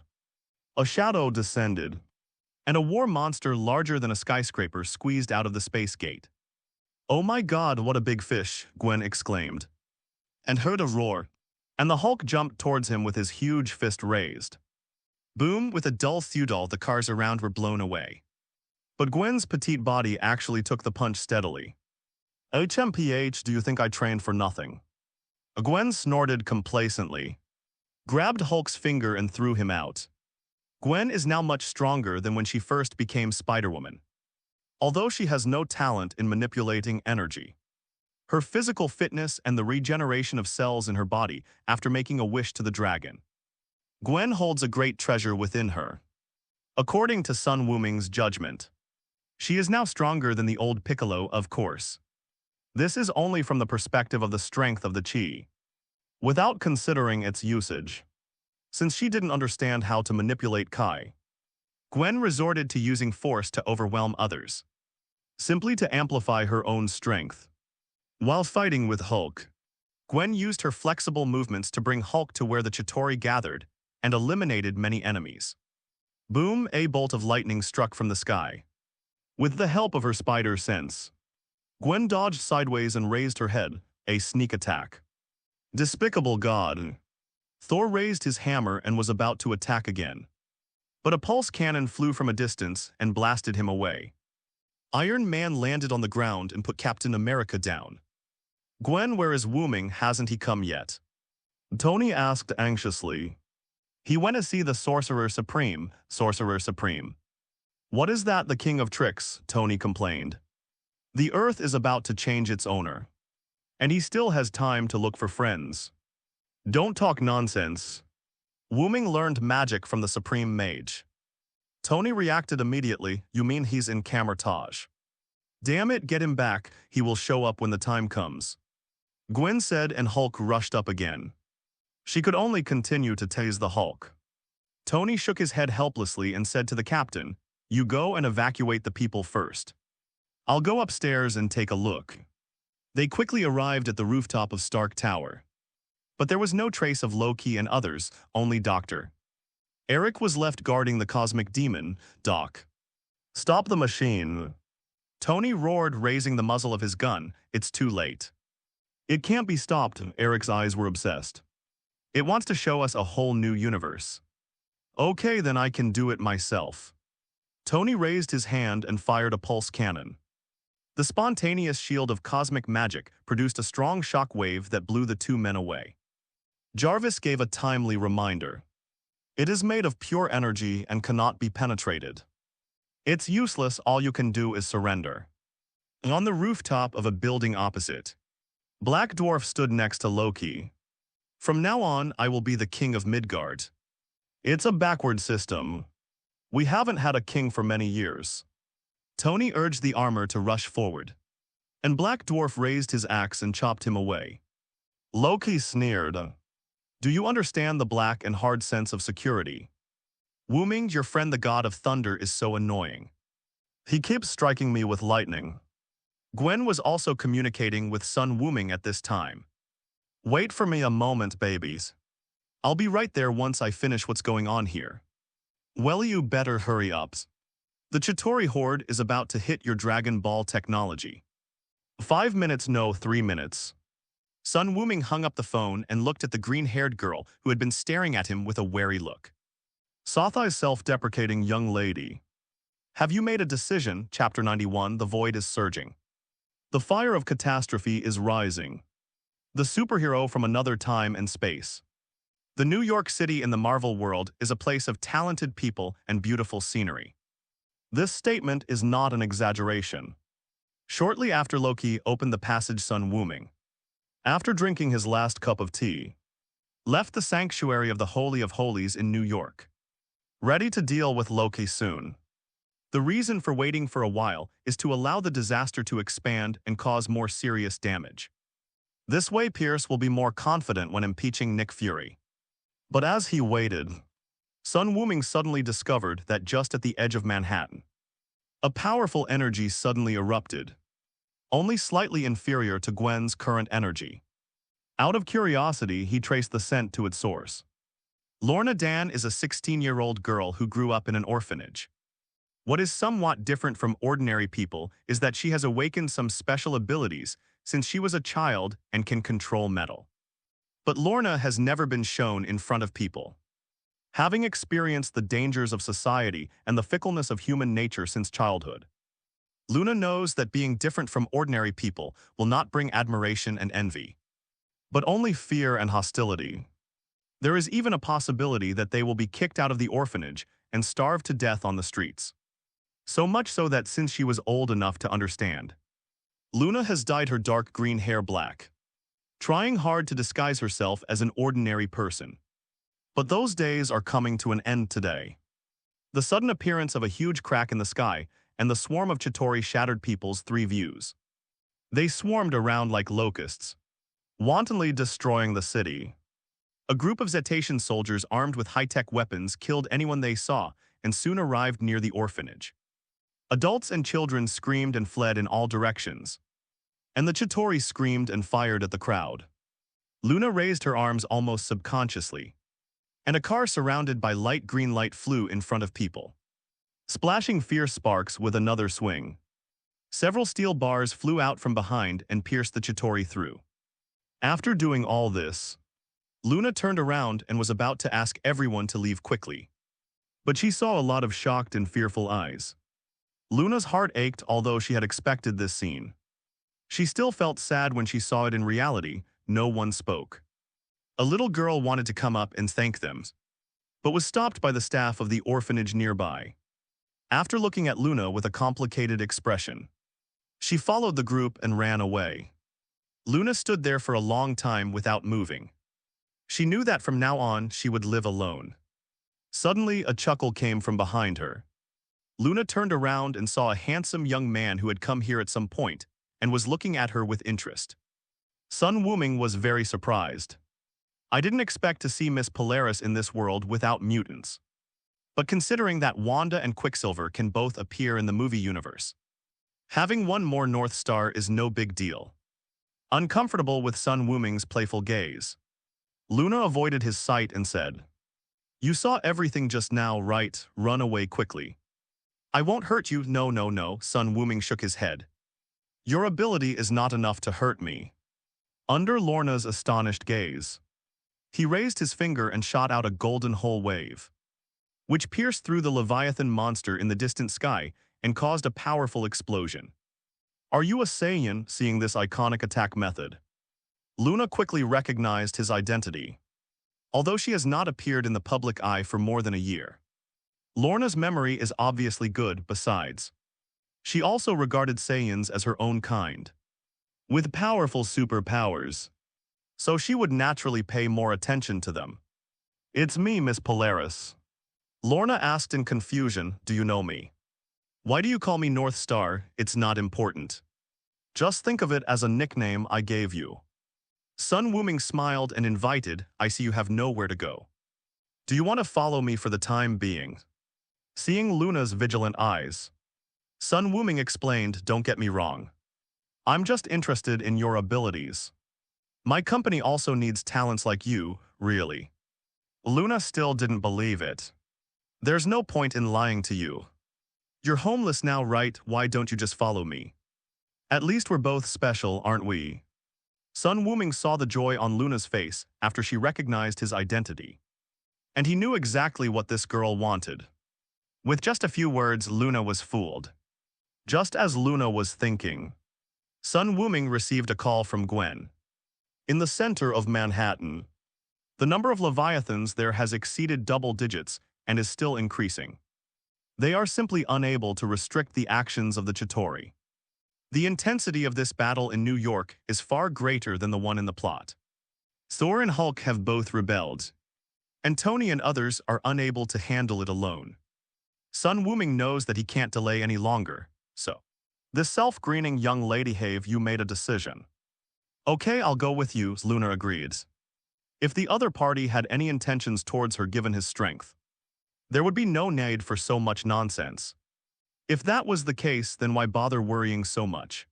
A shadow descended, and a war monster larger than a skyscraper squeezed out of the space gate. "Oh my God, what a big fish," Gwen exclaimed, and heard a roar, and the Hulk jumped towards him with his huge fist raised. Boom, with a dull thudol, the cars around were blown away. But Gwen's petite body actually took the punch steadily. "HMPH, do you think I trained for nothing?" Gwen snorted complacently, grabbed Hulk's finger and threw him out. Gwen is now much stronger than when she first became Spider-Woman. Although she has no talent in manipulating energy, her physical fitness and the regeneration of cells in her body after making a wish to the dragon, Gwen holds a great treasure within her. According to Sun Wuming's judgment, she is now stronger than the old Piccolo, of course. This is only from the perspective of the strength of the chi, without considering its usage. Since she didn't understand how to manipulate Kai, Gwen resorted to using force to overwhelm others, simply to amplify her own strength. While fighting with Hulk, Gwen used her flexible movements to bring Hulk to where the Chitauri gathered and eliminated many enemies. Boom, a bolt of lightning struck from the sky. With the help of her spider sense, Gwen dodged sideways and raised her head, a sneak attack. Despicable God. Thor raised his hammer and was about to attack again, but a pulse cannon flew from a distance and blasted him away. Iron Man landed on the ground and put Captain America down. "Gwen, where is Wuming? Hasn't he come yet?" Tony asked anxiously. "He went to see the Sorcerer Supreme, Sorcerer Supreme." "What is that, the King of Tricks?" Tony complained. "The Earth is about to change its owner, and he still has time to look for friends." "Don't talk nonsense. Wuming learned magic from the Supreme Mage." Tony reacted immediately. "You mean he's in Camertage?" "Damn it, get him back. He will show up when the time comes," Gwen said, and Hulk rushed up again. She could only continue to tase the Hulk. Tony shook his head helplessly and said to the captain, "You go and evacuate the people first. I'll go upstairs and take a look." They quickly arrived at the rooftop of Stark Tower. But there was no trace of Loki and others, only Dr. Eric was left guarding the cosmic demon, Doc. "Stop the machine." Tony roared, raising the muzzle of his gun. "It's too late." "It can't be stopped." Eric's eyes were obsessed. "It wants to show us a whole new universe." "Okay, then I can do it myself." Tony raised his hand and fired a pulse cannon. The spontaneous shield of cosmic magic produced a strong shock wave that blew the two men away. Jarvis gave a timely reminder. "It is made of pure energy and cannot be penetrated. It's useless, all you can do is surrender." On the rooftop of a building opposite, Black Dwarf stood next to Loki. "From now on, I will be the king of Midgard." "It's a backward system. We haven't had a king for many years." Tony urged the armor to rush forward, and Black Dwarf raised his axe and chopped him away. Loki sneered. "Do you understand the black and hard sense of security? Wuming, your friend the god of thunder, is so annoying. He keeps striking me with lightning." Gwen was also communicating with Sun Wuming at this time. "Wait for me a moment, babies. I'll be right there once I finish what's going on here." "Well, you better hurry up." The Chitauri Horde is about to hit your Dragon Ball technology. 5 minutes, no, 3 minutes. Sun Wuming hung up the phone and looked at the green-haired girl who had been staring at him with a wary look. Sothai's self-deprecating young lady. Have you made a decision? Chapter 91, the void is surging. The fire of catastrophe is rising. The superhero from another time and space. The New York City in the Marvel world is a place of talented people and beautiful scenery. This statement is not an exaggeration. Shortly after Loki opened the passage, Sun Wuming, after drinking his last cup of tea, left the sanctuary of the Holy of Holies in New York, ready to deal with Loki soon. The reason for waiting for a while is to allow the disaster to expand and cause more serious damage. This way Pierce will be more confident when impeaching Nick Fury. But as he waited, Sun Wuming suddenly discovered that just at the edge of Manhattan, a powerful energy suddenly erupted, only slightly inferior to Gwen's current energy. Out of curiosity, he traced the scent to its source. Lorna Dan is a 16-year-old girl who grew up in an orphanage. What is somewhat different from ordinary people is that she has awakened some special abilities since she was a child and can control metal. But Lorna has never been shown in front of people. Having experienced the dangers of society and the fickleness of human nature since childhood, Luna knows that being different from ordinary people will not bring admiration and envy, but only fear and hostility. There is even a possibility that they will be kicked out of the orphanage and starved to death on the streets. So much so that since she was old enough to understand, Luna has dyed her dark green hair black, trying hard to disguise herself as an ordinary person. But those days are coming to an end today. The sudden appearance of a huge crack in the sky and the swarm of Chitauri shattered people's 3 views. They swarmed around like locusts, wantonly destroying the city. A group of Zetatian soldiers armed with high-tech weapons killed anyone they saw and soon arrived near the orphanage. Adults and children screamed and fled in all directions, and the Chitauri screamed and fired at the crowd. Luna raised her arms almost subconsciously, and a car surrounded by light green light flew in front of people, splashing fierce sparks with another swing. Several steel bars flew out from behind and pierced the Chitauri through. After doing all this, Luna turned around and was about to ask everyone to leave quickly. But she saw a lot of shocked and fearful eyes. Luna's heart ached although she had expected this scene. She still felt sad when she saw it in reality. No one spoke. A little girl wanted to come up and thank them, but was stopped by the staff of the orphanage nearby. After looking at Luna with a complicated expression, she followed the group and ran away. Luna stood there for a long time without moving. She knew that from now on she would live alone. Suddenly, a chuckle came from behind her. Luna turned around and saw a handsome young man who had come here at some point and was looking at her with interest. Sun Wuming was very surprised. I didn't expect to see Miss Polaris in this world without mutants. But considering that Wanda and Quicksilver can both appear in the movie universe, having one more North Star is no big deal. Uncomfortable with Sun Wuming's playful gaze, Luna avoided his sight and said, "You saw everything just now, right? Run away quickly." "I won't hurt you." No, no, no, Sun Wuming shook his head. "Your ability is not enough to hurt me." Under Lorna's astonished gaze, he raised his finger and shot out a golden hole wave, which pierced through the Leviathan monster in the distant sky and caused a powerful explosion. "Are you a Saiyan?" Seeing this iconic attack method, Luna quickly recognized his identity. Although she has not appeared in the public eye for more than a year, Lorna's memory is obviously good. Besides, she also regarded Saiyans as her own kind, with powerful superpowers, so she would naturally pay more attention to them. "It's me, Miss Polaris." Lorna asked in confusion, "Do you know me? Why do you call me North Star?" "It's not important. Just think of it as a nickname I gave you." Sun Wuming smiled and invited, "I see you have nowhere to go. Do you want to follow me for the time being?" Seeing Luna's vigilant eyes, Sun Wuming explained, "Don't get me wrong. I'm just interested in your abilities. My company also needs talents like you, really." Luna still didn't believe it. "There's no point in lying to you. You're homeless now, right? Why don't you just follow me? At least we're both special, aren't we? Sun Wuming saw the joy on Luna's face after she recognized his identity. And he knew exactly what this girl wanted. With just a few words, Luna was fooled. Just as Luna was thinking, Sun Wuming received a call from Gwen. In the center of Manhattan, the number of Leviathans there has exceeded double digits and is still increasing. They are simply unable to restrict the actions of the Chitauri. The intensity of this battle in New York is far greater than the one in the plot. Thor and Hulk have both rebelled, and Tony and others are unable to handle it alone. Sun Wuming knows that he can't delay any longer, so. This self-greening young lady, have you made a decision? Okay, I'll go with you, Luna agreed. If the other party had any intentions towards her given his strength, there would be no need for so much nonsense. If that was the case, then why bother worrying so much?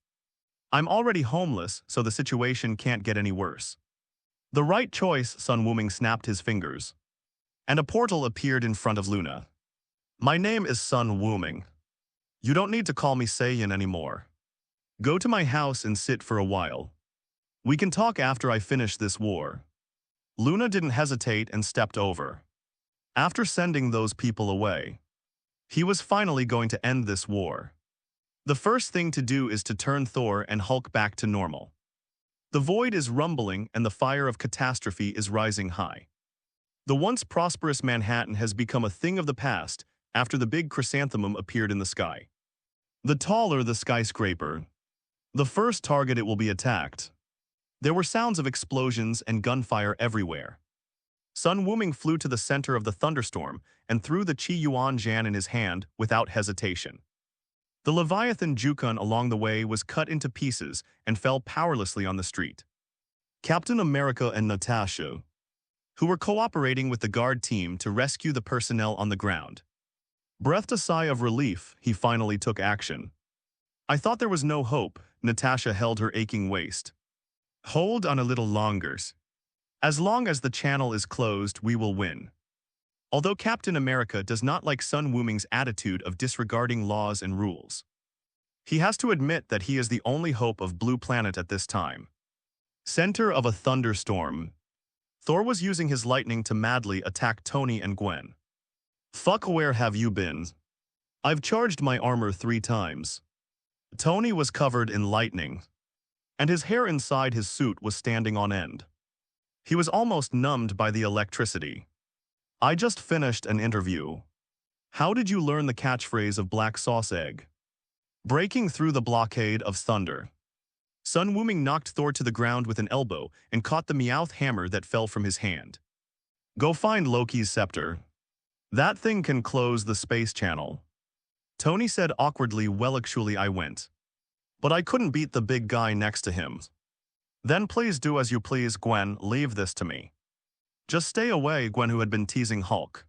I'm already homeless, so the situation can't get any worse. The right choice, Sun Wuming snapped his fingers, and a portal appeared in front of Luna. My name is Sun Wuming. You don't need to call me Saiyan anymore. Go to my house and sit for a while. We can talk after I finish this war. Luna didn't hesitate and stepped over. After sending those people away, he was finally going to end this war. The first thing to do is to turn Thor and Hulk back to normal. The void is rumbling and the fire of catastrophe is rising high. The once prosperous Manhattan has become a thing of the past after the big chrysanthemum appeared in the sky. The taller the skyscraper, the first target it will be attacked. There were sounds of explosions and gunfire everywhere. Sun Wuming flew to the center of the thunderstorm and threw the Qi Yuan Jan in his hand without hesitation. The Leviathan Jukun along the way was cut into pieces and fell powerlessly on the street. Captain America and Natasha, who were cooperating with the guard team to rescue the personnel on the ground, breathed a sigh of relief. He finally took action. I thought there was no hope. Natasha held her aching waist. Hold on a little longer. As long as the channel is closed, we will win. Although Captain America does not like Sun Wuming's attitude of disregarding laws and rules, he has to admit that he is the only hope of Blue Planet at this time. Center of a thunderstorm, Thor was using his lightning to madly attack Tony and Gwen. Fuck, where have you been? I've charged my armor 3 times. Tony was covered in lightning, and his hair inside his suit was standing on end. He was almost numbed by the electricity. I just finished an interview. How did you learn the catchphrase of Black Sauce Egg? Breaking through the blockade of thunder. Sun Wuming knocked Thor to the ground with an elbow and caught the Meowth hammer that fell from his hand. Go find Loki's scepter. That thing can close the space channel. Tony said awkwardly. Well, actually I went. But I couldn't beat the big guy next to him. Then please do as you please, Gwen, leave this to me. Just stay away. Gwen, who had been teasing Hulk,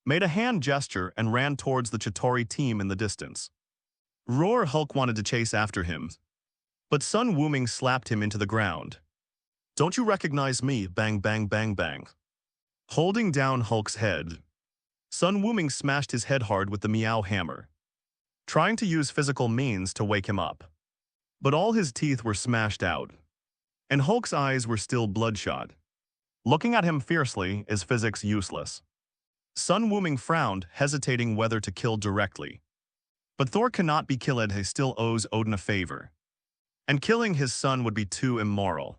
made a hand gesture and ran towards the Chitauri team in the distance. Roar! Hulk wanted to chase after him, but Sun Wuming slapped him into the ground. Don't you recognize me? Bang, bang, bang, bang. Holding down Hulk's head, Sun Wuming smashed his head hard with the Meow hammer, trying to use physical means to wake him up. But all his teeth were smashed out, and Hulk's eyes were still bloodshot. Looking at him fiercely is physics useless. Sun Wuming frowned, hesitating whether to kill directly. But Thor cannot be killed. He still owes Odin a favor, and killing his son would be too immoral.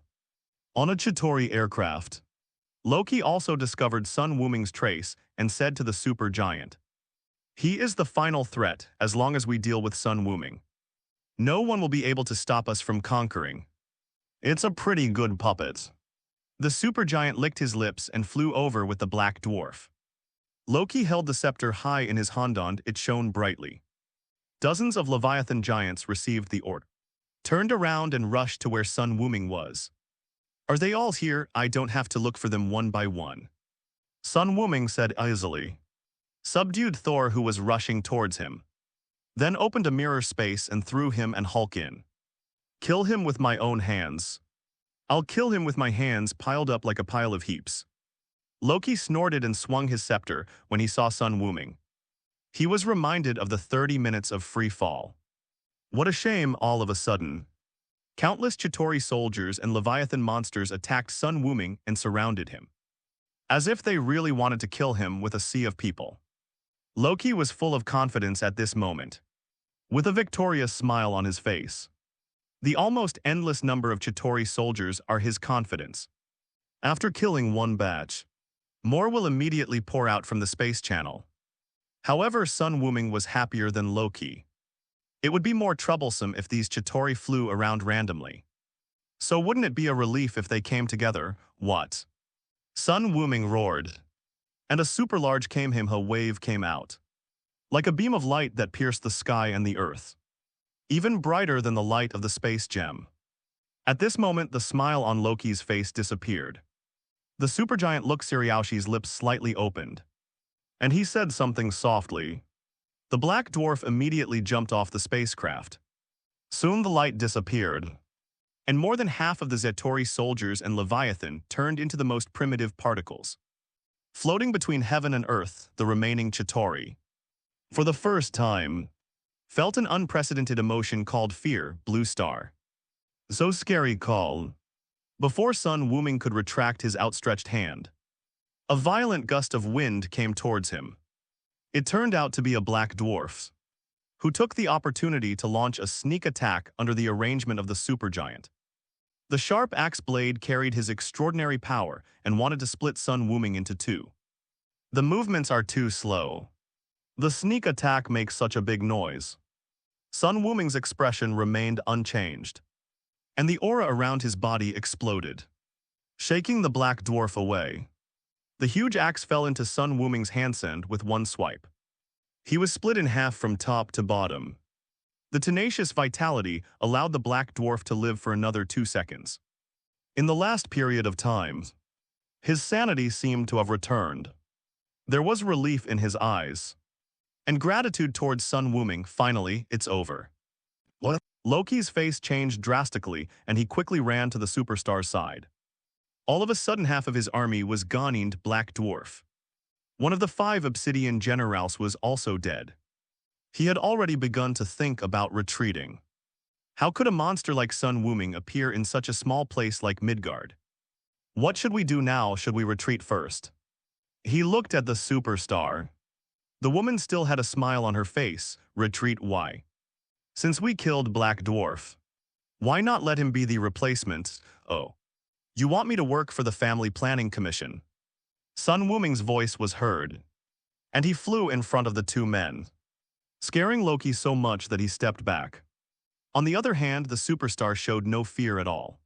On a Chitauri aircraft, Loki also discovered Sun Wuming's trace and said to the super giant, he is the final threat. As long as we deal with Sun Wuming, no one will be able to stop us from conquering. It's a pretty good puppet. The supergiant licked his lips and flew over with the black dwarf. Loki held the scepter high in his hand. It shone brightly. Dozens of Leviathan giants received the order, turned around and rushed to where Sun Wuming was. Are they all here? I don't have to look for them one by one, Sun Wuming said easily. Subdued Thor, who was rushing towards him, then opened a mirror space and threw him and Hulk in. Kill him with my own hands. I'll kill him with my hands piled up like a pile of heaps. Loki snorted and swung his scepter when he saw Sun Wuming. He was reminded of the 30 minutes of free fall. What a shame all of a sudden. Countless Chitauri soldiers and Leviathan monsters attacked Sun Wuming and surrounded him, as if they really wanted to kill him with a sea of people. Loki was full of confidence at this moment, with a victorious smile on his face. The almost endless number of Chitauri soldiers are his confidence. After killing one batch, more will immediately pour out from the space channel. However, Sun Wuming was happier than Loki. It would be more troublesome if these Chitauri flew around randomly. So wouldn't it be a relief if they came together? What? Sun Wuming roared, and a super large Kamehameha wave came out, like a beam of light that pierced the sky and the earth, even brighter than the light of the space gem. At this moment, the smile on Loki's face disappeared. The supergiant looked Siriaoshi's lips slightly opened, and he said something softly. The black dwarf immediately jumped off the spacecraft. Soon the light disappeared, and more than half of the Chitauri soldiers and Leviathan turned into the most primitive particles. Floating between heaven and earth, the remaining Chitauri, for the first time, felt an unprecedented emotion called fear. Blue star. So scary call. Before Sun Wuming could retract his outstretched hand, a violent gust of wind came towards him. It turned out to be a black dwarf, who took the opportunity to launch a sneak attack under the arrangement of the supergiant. The sharp axe blade carried his extraordinary power and wanted to split Sun Wuming into two. The movements are too slow. The sneak attack makes such a big noise. Sun Wuming's expression remained unchanged, and the aura around his body exploded, shaking the black dwarf away. The huge axe fell into Sun Wuming's handsend with one swipe. He was split in half from top to bottom. The tenacious vitality allowed the black dwarf to live for another 2 seconds. In the last period of time, his sanity seemed to have returned. There was relief in his eyes, and gratitude towards Sun Wuming. Finally, it's over. What? Loki's face changed drastically, and he quickly ran to the superstar's side. All of a sudden, half of his army was gone. Black dwarf. One of the 5 obsidian generals was also dead. He had already begun to think about retreating. How could a monster like Sun Wuming appear in such a small place like Midgard? What should we do now? Should we retreat first? He looked at the superstar. The woman still had a smile on her face. Retreat? Why? Since we killed Black Dwarf, why not let him be the replacement? Oh. You want me to work for the Family Planning Commission? Sun Wuming's voice was heard, and he flew in front of the 2 men, scaring Loki so much that he stepped back. On the other hand, the superstar showed no fear at all.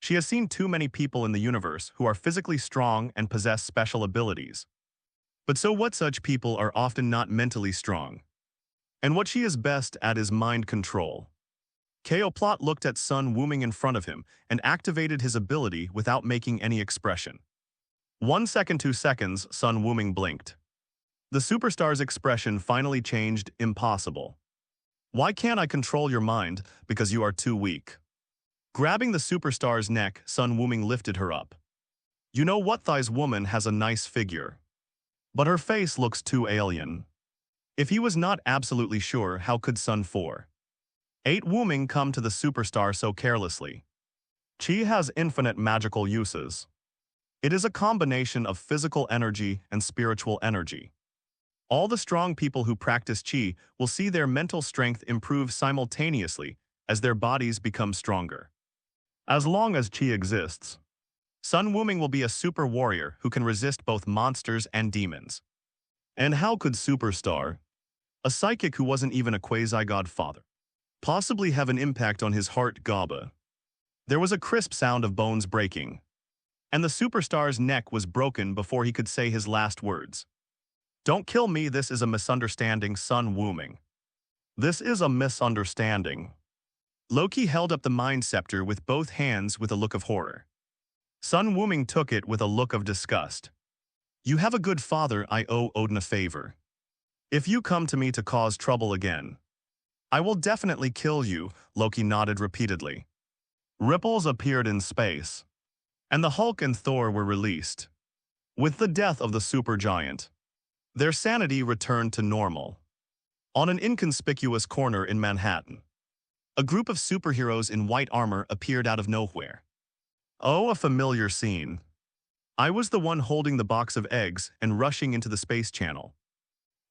She has seen too many people in the universe who are physically strong and possess special abilities. But so what? Such people are often not mentally strong. And what she is best at is mind control. Kaoplot looked at Sun Wuming in front of him and activated his ability without making any expression. 1 second, 2 seconds, Sun Wuming blinked. The superstar's expression finally changed. Impossible. Why can't I control your mind? Because you are too weak. Grabbing the superstar's neck, Sun Wuming lifted her up. You know what? This woman has a nice figure, but her face looks too alien. If he was not absolutely sure, how could Sun 4 Wuming come to the superstar so carelessly? Qi has infinite magical uses. It is a combination of physical energy and spiritual energy. All the strong people who practice Qi will see their mental strength improve simultaneously as their bodies become stronger. As long as Qi exists, Sun Wuming will be a super warrior who can resist both monsters and demons. And how could Superstar, a psychic who wasn't even a quasi-godfather, possibly have an impact on his heart? Gaba. There was a crisp sound of bones breaking, and the superstar's neck was broken before he could say his last words. Don't kill me, this is a misunderstanding, Sun Wuming. This is a misunderstanding. Loki held up the Mind Scepter with both hands with a look of horror. Sun Wuming took it with a look of disgust. You have a good father, I owe Odin a favor. If you come to me to cause trouble again, I will definitely kill you, Loki nodded repeatedly. Ripples appeared in space, and the Hulk and Thor were released. With the death of the supergiant, Their sanity returned to normal. On an inconspicuous corner in Manhattan, a group of superheroes in white armor appeared out of nowhere. Oh, a familiar scene. I was the one holding the box of eggs and rushing into the space channel.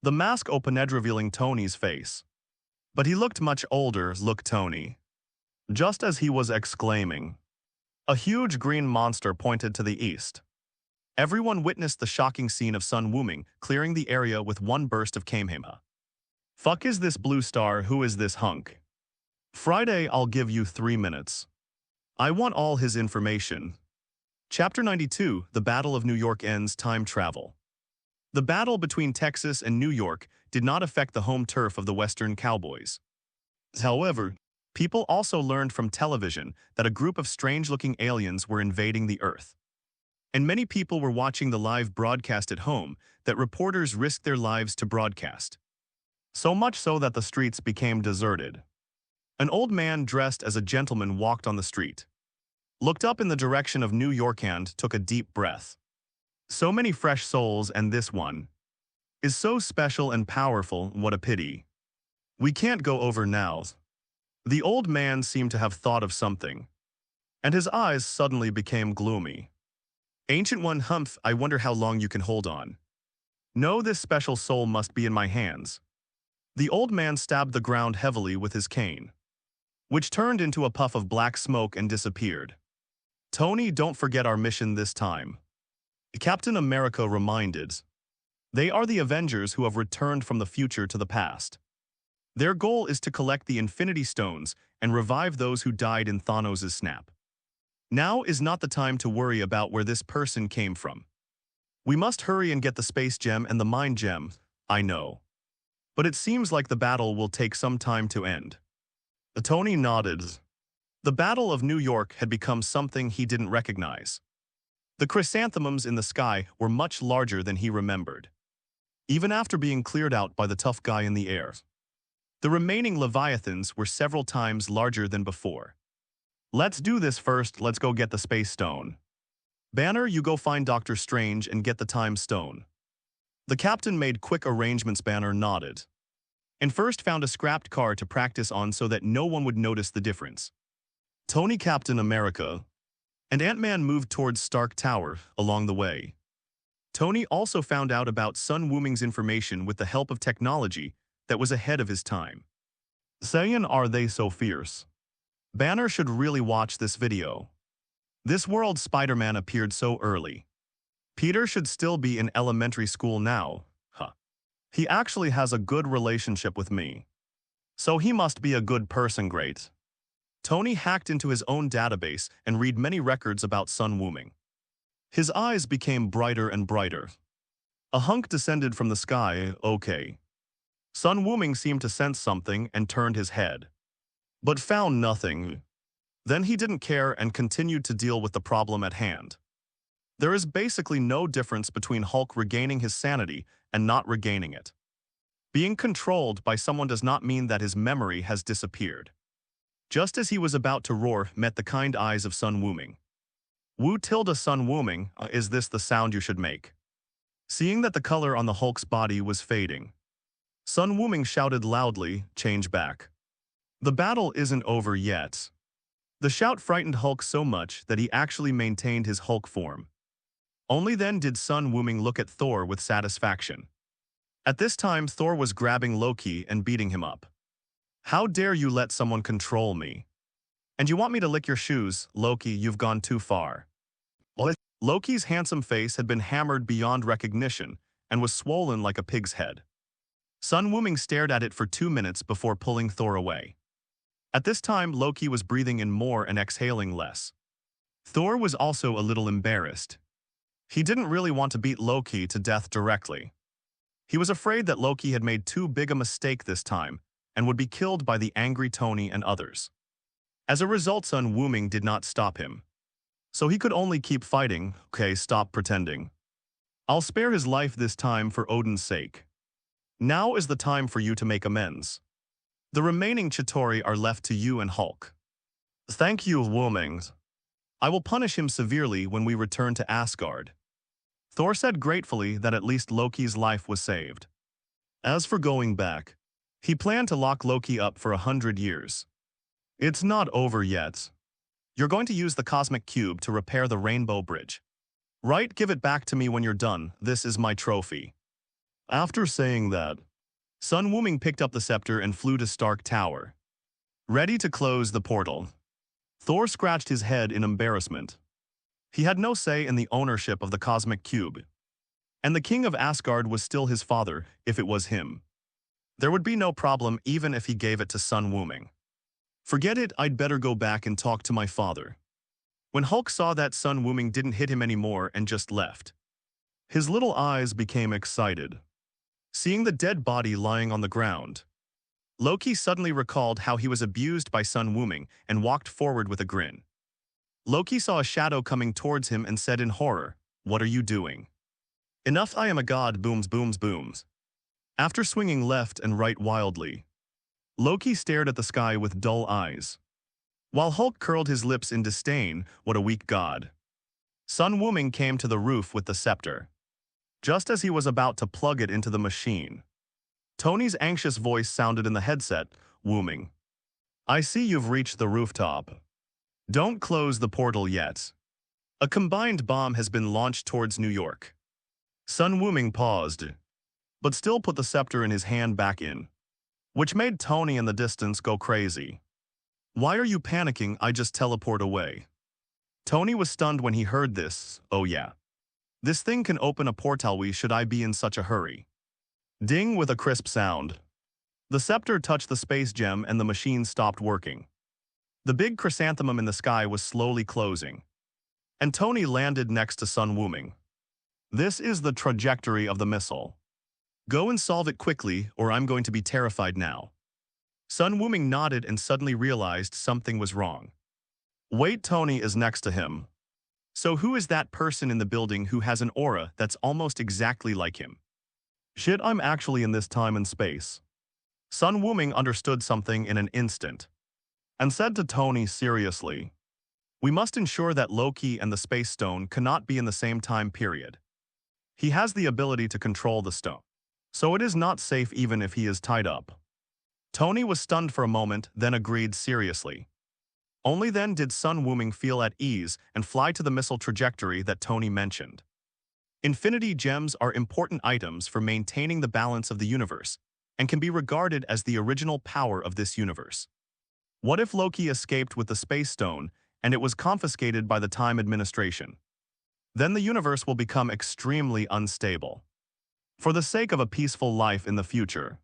The mask opened, revealing Tony's face. But he looked much older, look Tony. Just as he was exclaiming, a huge green monster pointed to the east. Everyone witnessed the shocking scene of Sun Wuming clearing the area with one burst of Kamehameha. Fuck is this blue star, who is this hunk? Friday, I'll give you 3 minutes. I want all his information. Chapter 92, The Battle of New York ends. Time travel. The battle between Texas and New York did not affect the home turf of the Western Cowboys. However, people also learned from television that a group of strange-looking aliens were invading the Earth. And many people were watching the live broadcast at home that reporters risked their lives to broadcast. So much so that the streets became deserted. An old man dressed as a gentleman walked on the street, looked up in the direction of New York and took a deep breath. So many fresh souls, and this one is so special and powerful, what a pity. We can't go over now. The old man seemed to have thought of something, and his eyes suddenly became gloomy. Ancient One, humph, I wonder how long you can hold on. No, this special soul must be in my hands. The old man stabbed the ground heavily with his cane, which turned into a puff of black smoke and disappeared. Tony, don't forget our mission this time. Captain America reminded. They are the Avengers who have returned from the future to the past. Their goal is to collect the Infinity Stones and revive those who died in Thanos' snap. Now is not the time to worry about where this person came from. We must hurry and get the space gem and the mind gem, I know. But it seems like the battle will take some time to end. Tony nodded. The Battle of New York had become something he didn't recognize. The chrysanthemums in the sky were much larger than he remembered, even after being cleared out by the tough guy in the air. The remaining Leviathans were several times larger than before. Let's do this first, let's go get the space stone. Banner, you go find Dr. Strange and get the time stone. The captain made quick arrangements. Banner nodded, and first found a scrapped car to practice on so that no one would notice the difference. Tony, Captain America, and Ant-Man moved towards Stark Tower along the way. Tony also found out about Sun Wuming's information with the help of technology that was ahead of his time. Saiyan, are they so fierce? Banner should really watch this video. This world Spider-Man appeared so early. Peter should still be in elementary school now. He actually has a good relationship with me. So he must be a good person. Great. Tony hacked into his own database and read many records about Sun Wuming. His eyes became brighter and brighter. A hunk descended from the sky. Okay. Sun Wuming seemed to sense something and turned his head, but found nothing. Then he didn't care and continued to deal with the problem at hand. There is basically no difference between Hulk regaining his sanity and not regaining it. Being controlled by someone does not mean that his memory has disappeared. Just as he was about to roar, met the kind eyes of Sun Wuming. Wu tilde Sun Wuming, is this the sound you should make? Seeing that the color on the Hulk's body was fading, Sun Wuming shouted loudly, change back. The battle isn't over yet. The shout frightened Hulk so much that he actually maintained his Hulk form. Only then did Sun Wuming look at Thor with satisfaction. At this time, Thor was grabbing Loki and beating him up. How dare you let someone control me? And you want me to lick your shoes, Loki, you've gone too far. Loki's handsome face had been hammered beyond recognition and was swollen like a pig's head. Sun Wuming stared at it for 2 minutes before pulling Thor away. At this time, Loki was breathing in more and exhaling less. Thor was also a little embarrassed. He didn't really want to beat Loki to death directly. He was afraid that Loki had made too big a mistake this time and would be killed by the angry Tony and others. As a result, Sun Wuming did not stop him. So he could only keep fighting. Okay, stop pretending. I'll spare his life this time for Odin's sake. Now is the time for you to make amends. The remaining Chitauri are left to you and Hulk. Thank you, Wuming. I will punish him severely when we return to Asgard. Thor said gratefully that at least Loki's life was saved. As for going back, he planned to lock Loki up for 100 years. It's not over yet. You're going to use the cosmic cube to repair the Rainbow Bridge. Right, give it back to me when you're done. This is my trophy. After saying that, Sun Wuming picked up the scepter and flew to Stark Tower. Ready to close the portal. Thor scratched his head in embarrassment. He had no say in the ownership of the cosmic cube. And the king of Asgard was still his father if it was him. There would be no problem even if he gave it to Sun Wuming. Forget it, I'd better go back and talk to my father. When Hulk saw that Sun Wuming didn't hit him anymore and just left, his little eyes became excited. Seeing the dead body lying on the ground, Loki suddenly recalled how he was abused by Sun Wuming and walked forward with a grin. Loki saw a shadow coming towards him and said in horror, "What are you doing?" "Enough, I am a god, booms booms booms." After swinging left and right wildly, Loki stared at the sky with dull eyes. While Hulk curled his lips in disdain, "What a weak god." Sun Wuming came to the roof with the scepter. Just as he was about to plug it into the machine, Tony's anxious voice sounded in the headset, "Wuming, I see you've reached the rooftop. Don't close the portal yet. A combined bomb has been launched towards New York." Sun Wuming paused, but still put the scepter in his hand back in, which made Tony in the distance go crazy. "Why are you panicking? I just teleport away." Tony was stunned when he heard this. "Oh yeah. This thing can open a portal. Why should I be in such a hurry?" Ding with a crisp sound. The scepter touched the space gem and the machine stopped working. The big chrysanthemum in the sky was slowly closing, and Tony landed next to Sun Wuming. "This is the trajectory of the missile. Go and solve it quickly, or I'm going to be terrified now." Sun Wuming nodded and suddenly realized something was wrong. "Wait, Tony is next to him. So who is that person in the building who has an aura that's almost exactly like him?" "Shit, I'm actually in this time and space." Sun Wuming understood something in an instant, and said to Tony seriously, "We must ensure that Loki and the Space Stone cannot be in the same time period. He has the ability to control the stone, so it is not safe even if he is tied up." Tony was stunned for a moment, then agreed seriously. Only then did Sun Wuming feel at ease and fly to the missile trajectory that Tony mentioned. Infinity gems are important items for maintaining the balance of the universe and can be regarded as the original power of this universe. What if Loki escaped with the Space Stone and it was confiscated by the Time Administration? Then the universe will become extremely unstable. For the sake of a peaceful life in the future,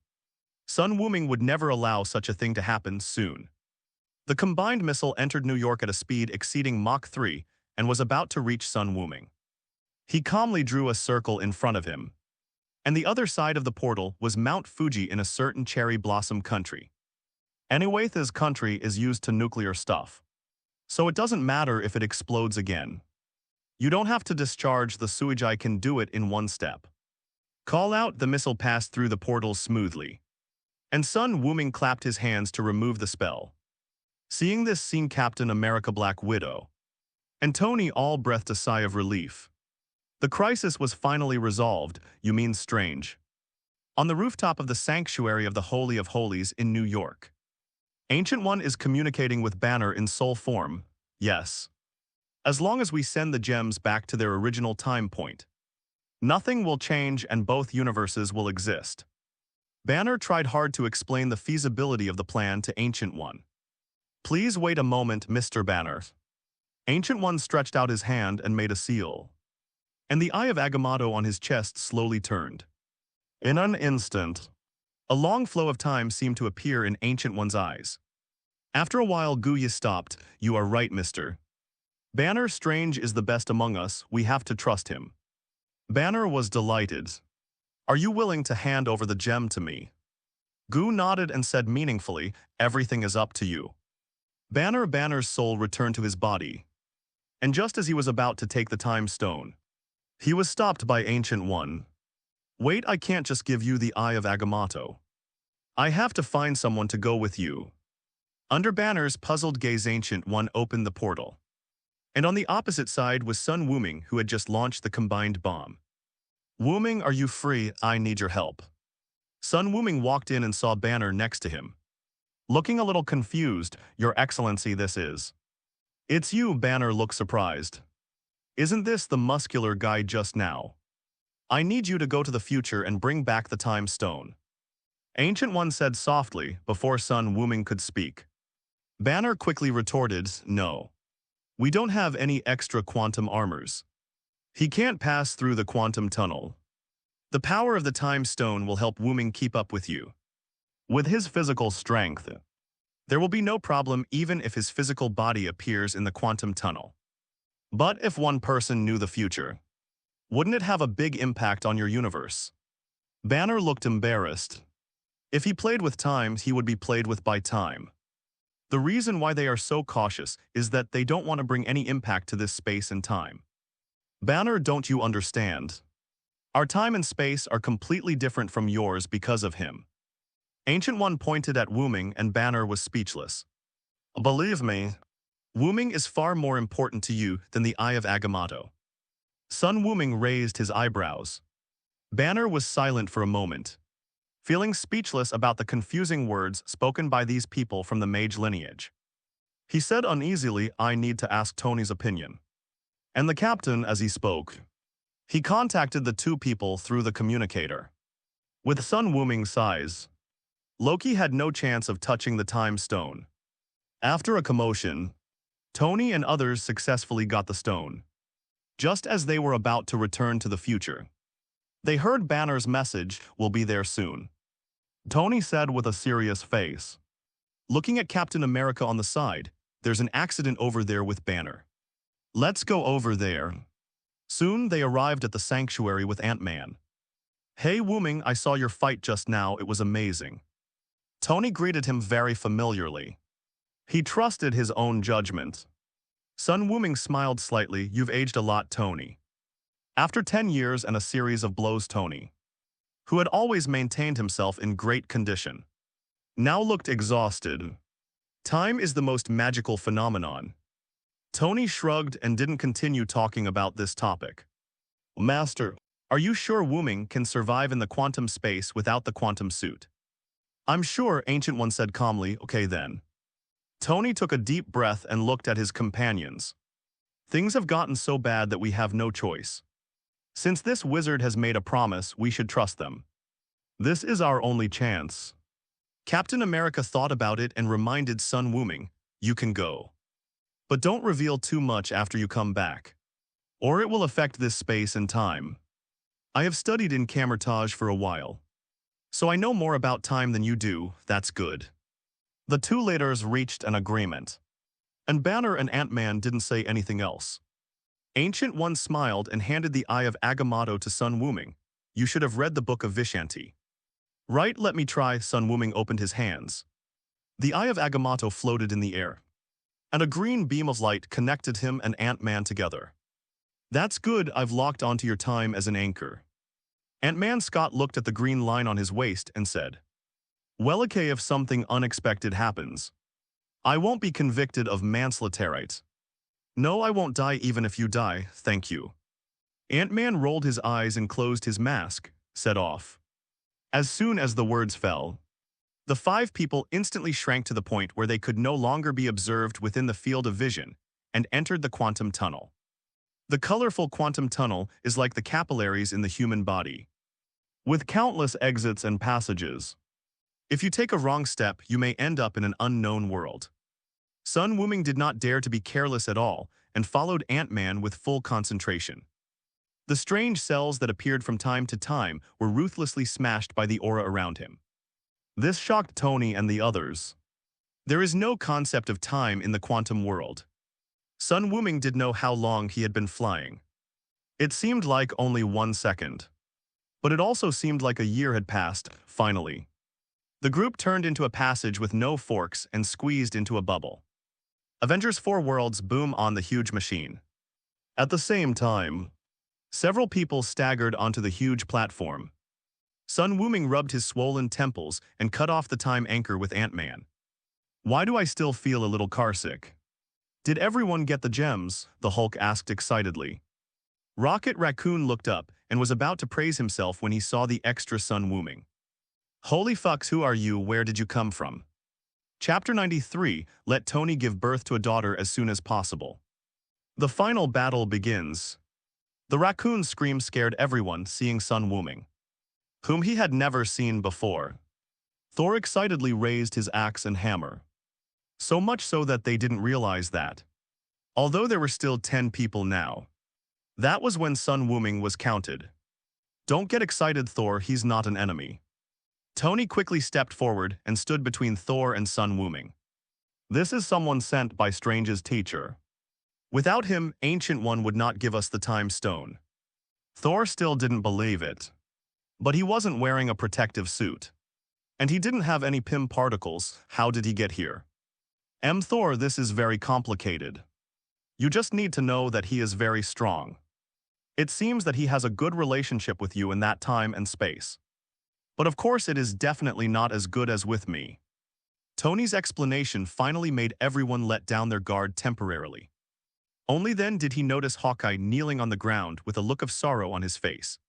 Sun Wuming would never allow such a thing to happen soon. The combined missile entered New York at a speed exceeding Mach 3 and was about to reach Sun Wuming. He calmly drew a circle in front of him, and the other side of the portal was Mount Fuji in a certain cherry blossom country. Anyway, this country is used to nuclear stuff, so it doesn't matter if it explodes again. You don't have to discharge the sewage, I can do it in one step. Call out. The missile passed through the portal smoothly, and Sun Wuming clapped his hands to remove the spell. Seeing this scene, Captain America Black Widow and Tony all breathed a sigh of relief. The crisis was finally resolved. "You mean Strange?" On the rooftop of the Sanctuary of the Holy of Holies in New York, Ancient One is communicating with Banner in soul form. "Yes. As long as we send the gems back to their original time point, nothing will change and both universes will exist." Banner tried hard to explain the feasibility of the plan to Ancient One. "Please wait a moment, Mr. Banner." Ancient One stretched out his hand and made a seal, and the eye of Agamotto on his chest slowly turned. In an instant, a long flow of time seemed to appear in Ancient One's eyes. After a while, Guya stopped. "You are right, Mr. Banner. Strange is the best among us. We have to trust him." Banner was delighted. "Are you willing to hand over the gem to me?" Gu nodded and said meaningfully, "Everything is up to you." Banner's soul returned to his body, and just as he was about to take the time stone, he was stopped by Ancient One. "Wait, I can't just give you the Eye of Agamotto. I have to find someone to go with you." Under Banner's puzzled gaze, Ancient One opened the portal, and on the opposite side was Sun Wuming, who had just launched the combined bomb. Wuming, are you free? I need your help. Sun Wuming walked in and saw Banner next to him. Looking a little confused, Your Excellency, this is. It's you, Banner looked surprised. Isn't this the muscular guy just now? I need you to go to the future and bring back the time stone. Ancient One said softly before Sun Wuming could speak. Banner quickly retorted, no. We don't have any extra quantum armors. He can't pass through the quantum tunnel. The power of the time stone will help Wuming keep up with you. With his physical strength, there will be no problem even if his physical body appears in the quantum tunnel. But if one person knew the future, wouldn't it have a big impact on your universe? Banner looked embarrassed. If he played with time, he would be played with by time. The reason why they are so cautious is that they don't want to bring any impact to this space and time. Banner, don't you understand? Our time and space are completely different from yours because of him. Ancient One pointed at Wuming and Banner was speechless. Believe me, Wuming is far more important to you than the Eye of Agamotto. Sun Wuming raised his eyebrows. Banner was silent for a moment, feeling speechless about the confusing words spoken by these people from the mage lineage. He said uneasily, I need to ask Tony's opinion. And the captain, as he spoke, he contacted the two people through the communicator. With Sun Wuming's size, Loki had no chance of touching the time stone. After a commotion, Tony and others successfully got the stone. Just as they were about to return to the future, they heard Banner's message, will be there soon. Tony said with a serious face. Looking at Captain America on the side, there's an accident over there with Banner. Let's go over there. Soon they arrived at the sanctuary with Ant-Man. Hey Wuming, I saw your fight just now, it was amazing. Tony greeted him very familiarly. He trusted his own judgment. Sun Wuming smiled slightly, you've aged a lot, Tony. After 10 years and a series of blows, Tony, who had always maintained himself in great condition, now looked exhausted. Time is the most magical phenomenon. Tony shrugged and didn't continue talking about this topic. Master, are you sure Wuming can survive in the quantum space without the quantum suit? I'm sure, Ancient One said calmly, okay then. Tony took a deep breath and looked at his companions. Things have gotten so bad that we have no choice. Since this wizard has made a promise, we should trust them. This is our only chance. Captain America thought about it and reminded Sun Wuming, you can go. But don't reveal too much after you come back, or it will affect this space and time. I have studied in Camertage for a while, so I know more about time than you do, that's good. The two leaders reached an agreement, and Banner and Ant-Man didn't say anything else. Ancient One smiled and handed the Eye of Agamotto to Sun Wuming. You should have read the Book of Vishanti. Right, let me try. Sun Wuming opened his hands. The Eye of Agamotto floated in the air, and a green beam of light connected him and Ant-Man together. That's good, I've locked onto your time as an anchor. Ant-Man Scott looked at the green line on his waist and said, well, okay, if something unexpected happens, I won't be convicted of manslaughter. No, I won't die even if you die, thank you. Ant-Man rolled his eyes and closed his mask, set off. As soon as the words fell, the five people instantly shrank to the point where they could no longer be observed within the field of vision and entered the quantum tunnel. The colorful quantum tunnel is like the capillaries in the human body, with countless exits and passages. If you take a wrong step, you may end up in an unknown world. Sun Wuming did not dare to be careless at all and followed Ant-Man with full concentration. The strange cells that appeared from time to time were ruthlessly smashed by the aura around him. This shocked Tony and the others. There is no concept of time in the quantum world. Sun Wuming didn't know how long he had been flying. It seemed like only 1 second. But it also seemed like a year had passed, finally. The group turned into a passage with no forks and squeezed into a bubble. Avengers 4 Worlds boom on the huge machine. At the same time, several people staggered onto the huge platform. Sun Wuming rubbed his swollen temples and cut off the time anchor with Ant-Man. Why do I still feel a little carsick? Did everyone get the gems? The Hulk asked excitedly. Rocket Raccoon looked up and was about to praise himself when he saw the extra son Wuming. Holy fucks, who are you? Where did you come from? Chapter 93, let Tony give birth to a daughter as soon as possible. The final battle begins. The raccoon's scream scared everyone, seeing son Wuming, whom he had never seen before. Thor excitedly raised his axe and hammer. So much so that they didn't realize that, although there were still 10 people now, that was when son Wuming was counted. Don't get excited, Thor, he's not an enemy. Tony quickly stepped forward and stood between Thor and son Wuming. This is someone sent by Strange's teacher. Without him, Ancient One would not give us the time stone. Thor still didn't believe it. But he wasn't wearing a protective suit. And he didn't have any Pym particles. How did he get here? Thor, this is very complicated. You just need to know that he is very strong. It seems that he has a good relationship with you in that time and space. But of course it is definitely not as good as with me. Tony's explanation finally made everyone let down their guard temporarily. Only then did he notice Hawkeye kneeling on the ground with a look of sorrow on his face.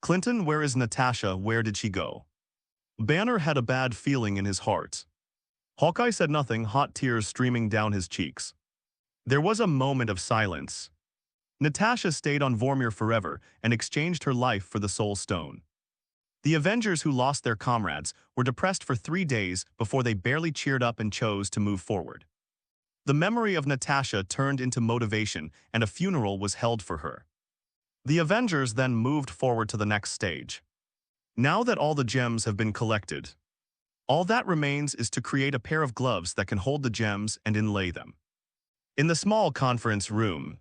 Clinton, where is Natasha? Where did she go? Banner had a bad feeling in his heart. Hawkeye said nothing, hot tears streaming down his cheeks. There was a moment of silence. Natasha stayed on Vormir forever and exchanged her life for the Soul Stone. The Avengers who lost their comrades were depressed for 3 days before they barely cheered up and chose to move forward. The memory of Natasha turned into motivation and a funeral was held for her. The Avengers then moved forward to the next stage. Now that all the gems have been collected, all that remains is to create a pair of gloves that can hold the gems and inlay them. In the small conference room,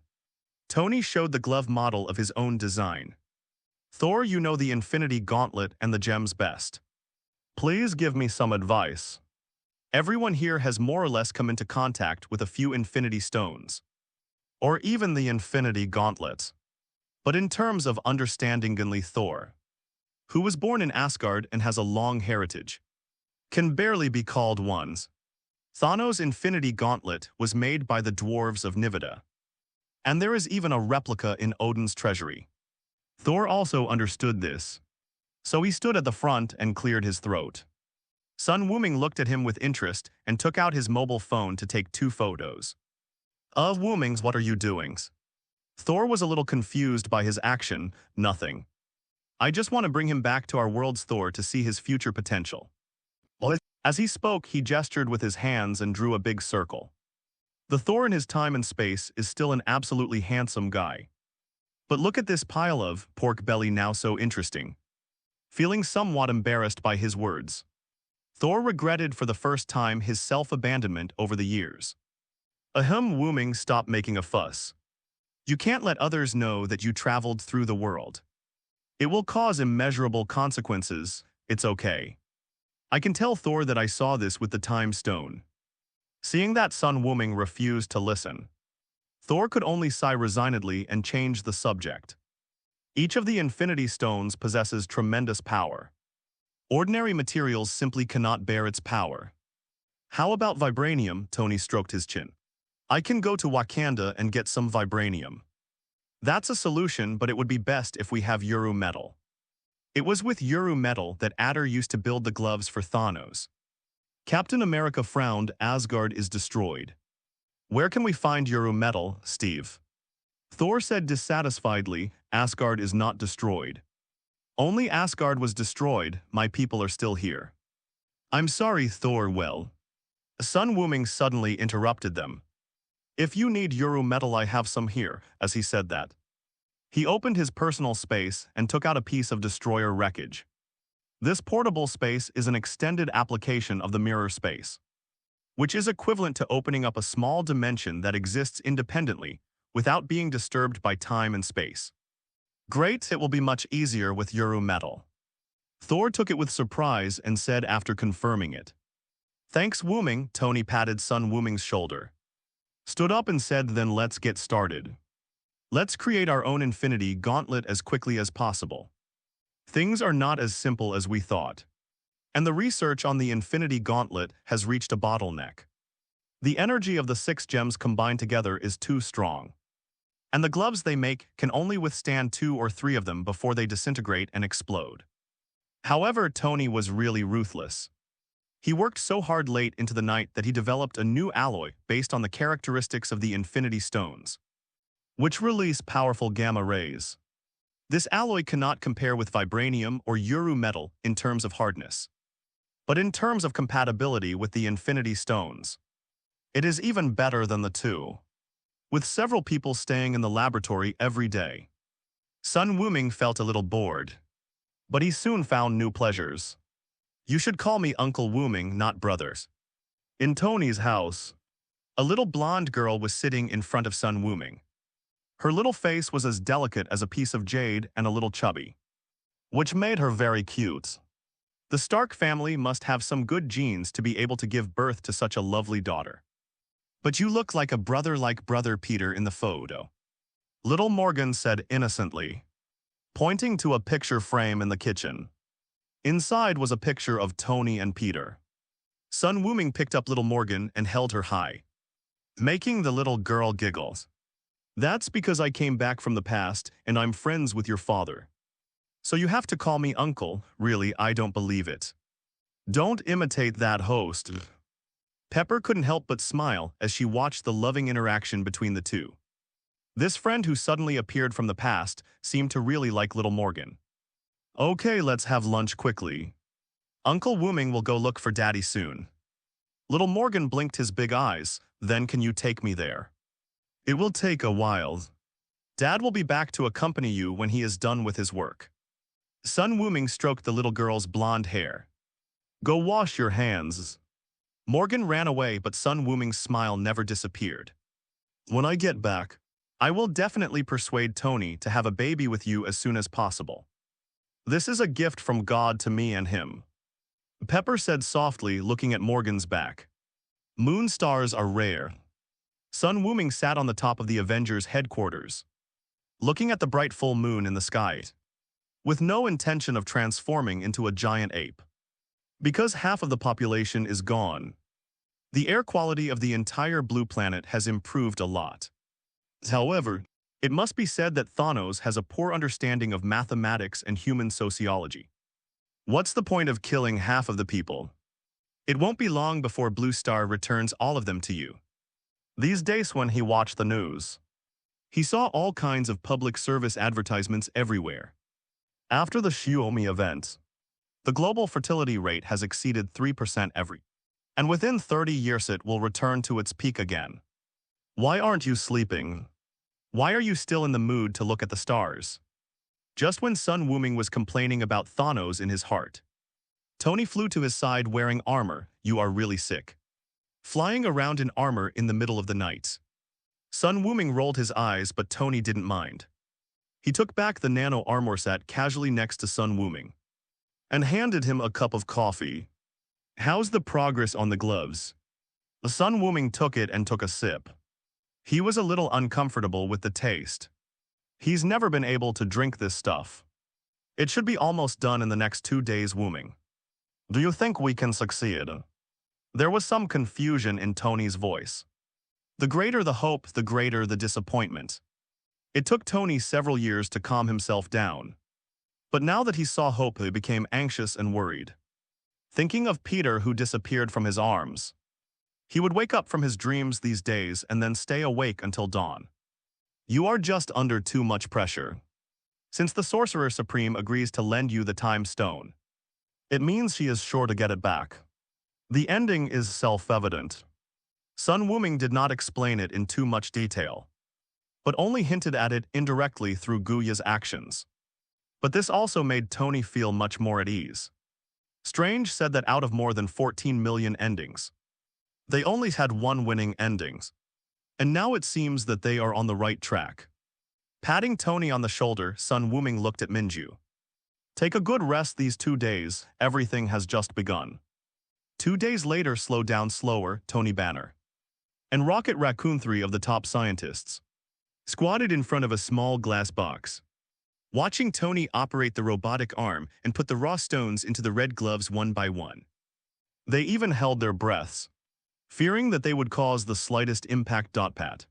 Tony showed the glove model of his own design. Thor, you know the Infinity Gauntlet and the gems best. Please give me some advice. Everyone here has more or less come into contact with a few Infinity Stones, or even the Infinity Gauntlet. But in terms of understandingly, Thor, who was born in Asgard and has a long heritage, can barely be called ones. Thanos' Infinity Gauntlet was made by the dwarves of Nivida, and there is even a replica in Odin's treasury. Thor also understood this, so he stood at the front and cleared his throat. Son Wuming looked at him with interest and took out his mobile phone to take 2 photos. Wumings, what are you doing? Thor was a little confused by his action. Nothing. I just want to bring him back to our world's Thor to see his future potential. As he spoke, he gestured with his hands and drew a big circle. The Thor in his time and space is still an absolutely handsome guy. But look at this pile of pork belly, now so interesting. Feeling somewhat embarrassed by his words, Thor regretted for the first time his self-abandonment over the years. Wuming, stop making a fuss. You can't let others know that you traveled through the world. It will cause immeasurable consequences. It's okay. I can tell Thor that I saw this with the Time Stone. Seeing that son Wuming refused to listen, Thor could only sigh resignedly and change the subject. Each of the Infinity Stones possesses tremendous power. Ordinary materials simply cannot bear its power. How about vibranium? Tony stroked his chin. I can go to Wakanda and get some vibranium. That's a solution, but it would be best if we have Uru metal. It was with Uru metal that Adder used to build the gloves for Thanos. Captain America frowned. Asgard is destroyed. Where can we find Uru metal, Steve? Thor said dissatisfiedly, Asgard is not destroyed. Only Asgard was destroyed, my people are still here. I'm sorry, Thor, well. Son Wuming suddenly interrupted them. If you need Uru metal, I have some here. As he said that, he opened his personal space and took out a piece of destroyer wreckage. This portable space is an extended application of the mirror space, which is equivalent to opening up a small dimension that exists independently without being disturbed by time and space. Great, it will be much easier with Uru metal. Thor took it with surprise and said after confirming it. Thanks, Wuming. Tony patted son Wuming's shoulder, stood up and said, then let's get started. Let's create our own Infinity Gauntlet as quickly as possible. Things are not as simple as we thought, and the research on the Infinity Gauntlet has reached a bottleneck. The energy of the 6 gems combined together is too strong. And the gloves they make can only withstand 2 or 3 of them before they disintegrate and explode. However, Tony was really ruthless. He worked so hard late into the night that he developed a new alloy based on the characteristics of the Infinity Stones, which release powerful gamma rays. This alloy cannot compare with vibranium or Uru metal in terms of hardness, but in terms of compatibility with the Infinity Stones, it is even better than the two. With several people staying in the laboratory every day, Sun Wuming felt a little bored, but he soon found new pleasures. You should call me Uncle Wuming, not brothers. In Tony's house, a little blonde girl was sitting in front of Sun Wuming. Her little face was as delicate as a piece of jade and a little chubby, which made her very cute. The Stark family must have some good genes to be able to give birth to such a lovely daughter. But you look like brother Peter in the photo, little Morgan said innocently, pointing to a picture frame in the kitchen. Inside was a picture of Tony and Peter. Sun Wuming picked up little Morgan and held her high, making the little girl giggle. That's because I came back from the past and I'm friends with your father. So you have to call me uncle. Really, I don't believe it. Don't imitate that host. Pepper couldn't help but smile as she watched the loving interaction between the two. This friend who suddenly appeared from the past seemed to really like little Morgan. Okay, let's have lunch quickly. Uncle Wuming will go look for Daddy soon. Little Morgan blinked his big eyes. Then can you take me there? It will take a while. Dad will be back to accompany you when he is done with his work. Sun Wuming stroked the little girl's blonde hair. Go wash your hands. Morgan ran away, but Sun Wuming's smile never disappeared. When I get back, I will definitely persuade Tony to have a baby with you as soon as possible. This is a gift from God to me and him. Pepper said softly, looking at Morgan's back. Moon stars are rare. Sun Wuming sat on the top of the Avengers' headquarters, looking at the bright full moon in the sky, with no intention of transforming into a giant ape. Because half of the population is gone, the air quality of the entire blue planet has improved a lot. However, it must be said that Thanos has a poor understanding of mathematics and human sociology. What's the point of killing half of the people? It won't be long before Blue Star returns all of them to you. These days when he watched the news, he saw all kinds of public service advertisements everywhere. After the Xiaomi event, the global fertility rate has exceeded 3% every, and within 30 years it will return to its peak again. Why aren't you sleeping? Why are you still in the mood to look at the stars? Just when Sun Wuming was complaining about Thanos in his heart, Tony flew to his side wearing armor. You are really sick. Flying around in armor in the middle of the night. Sun Wuming rolled his eyes, but Tony didn't mind. He took back the nano armor set casually next to Sun Wuming and handed him a cup of coffee. How's the progress on the gloves? The Sun Wuming took it and took a sip. He was a little uncomfortable with the taste. He's never been able to drink this stuff. It should be almost done in the next 2 days, Wuming. Do you think we can succeed? There was some confusion in Tony's voice. The greater the hope, the greater the disappointment. It took Tony several years to calm himself down. But now that he saw hope, he became anxious and worried. Thinking of Peter who disappeared from his arms. He would wake up from his dreams these days and then stay awake until dawn. You are just under too much pressure. Since the Sorcerer Supreme agrees to lend you the Time Stone, it means she is sure to get it back. The ending is self-evident. Sun Wuming did not explain it in too much detail, but only hinted at it indirectly through Guya's actions. But this also made Tony feel much more at ease. Strange said that out of more than 14 million endings, they only had one winning endings. And now it seems that they are on the right track. Patting Tony on the shoulder, Sun Wuming looked at Minju. Take a good rest these 2 days, everything has just begun. 2 days later, slow down slower, Tony Banner and Rocket Raccoon, 3 of the top scientists, squatted in front of a small glass box, watching Tony operate the robotic arm and put the raw stones into the red gloves one by one. They even held their breaths, fearing that they would cause the slightest impact. Pat.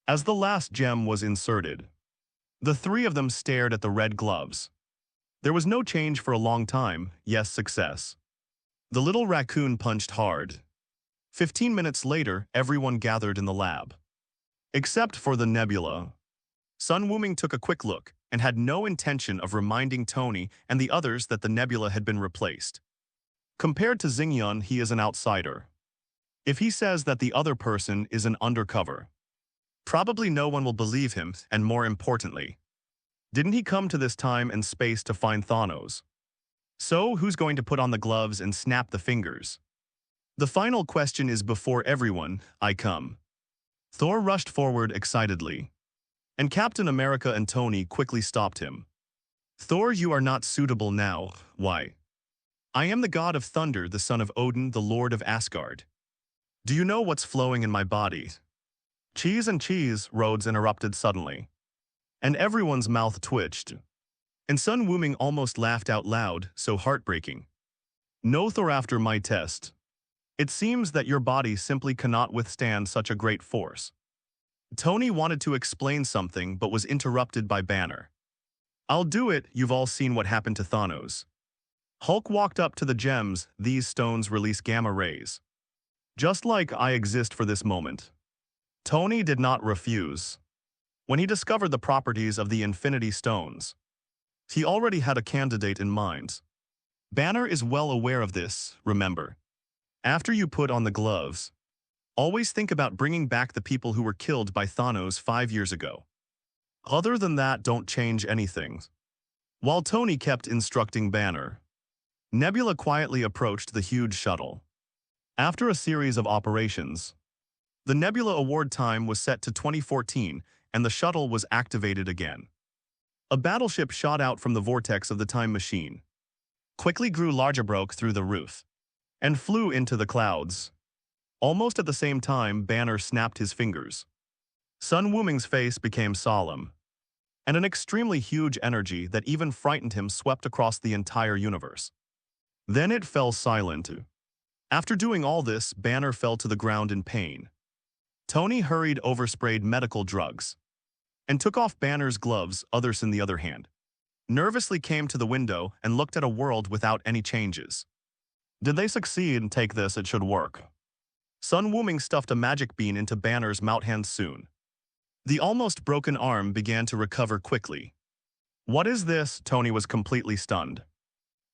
As the last gem was inserted, the three of them stared at the red gloves. There was no change for a long time, yes, success. The little raccoon punched hard. 15 minutes later, everyone gathered in the lab. Except for the nebula. Sun Wuming took a quick look and had no intention of reminding Tony and the others that the nebula had been replaced. Compared to Xingyun, he is an outsider. If he says that the other person is an undercover, probably no one will believe him, and more importantly, didn't he come to this time and space to find Thanos? So who's going to put on the gloves and snap the fingers? The final question is before everyone, I come. Thor rushed forward excitedly, and Captain America and Tony quickly stopped him. Thor, you are not suitable now. Why? I am the god of thunder, the son of Odin, the lord of Asgard. Do you know what's flowing in my body? Cheese and cheese, Rhodes interrupted suddenly. And everyone's mouth twitched. And Sun Wuming almost laughed out loud, so heartbreaking. No, Thor, after my test. It seems that your body simply cannot withstand such a great force. Tony wanted to explain something but was interrupted by Banner. I'll do it, you've all seen what happened to Thanos. Hulk walked up to the gems, these stones release gamma rays. Just like I exist for this moment. Tony did not refuse. When he discovered the properties of the Infinity Stones, he already had a candidate in mind. Banner is well aware of this, remember. After you put on the gloves, always think about bringing back the people who were killed by Thanos 5 years ago. Other than that, don't change anything. While Tony kept instructing Banner, Nebula quietly approached the huge shuttle. After a series of operations, the Nebula award time was set to 2014 and the shuttle was activated again. A battleship shot out from the vortex of the time machine, quickly grew larger, broke through the roof, and flew into the clouds. Almost at the same time, Banner snapped his fingers. Sun Wuming's face became solemn, and an extremely huge energy that even frightened him swept across the entire universe. Then it fell silent. After doing all this, Banner fell to the ground in pain. Tony hurried over, sprayed medical drugs, and took off Banner's gloves. Others, on the other hand, nervously came to the window and looked at a world without any changes. Did they succeed? Take this, it should work. Sun Wuming stuffed a magic bean into Banner's mouth hand soon. The almost broken arm began to recover quickly. What is this? Tony was completely stunned.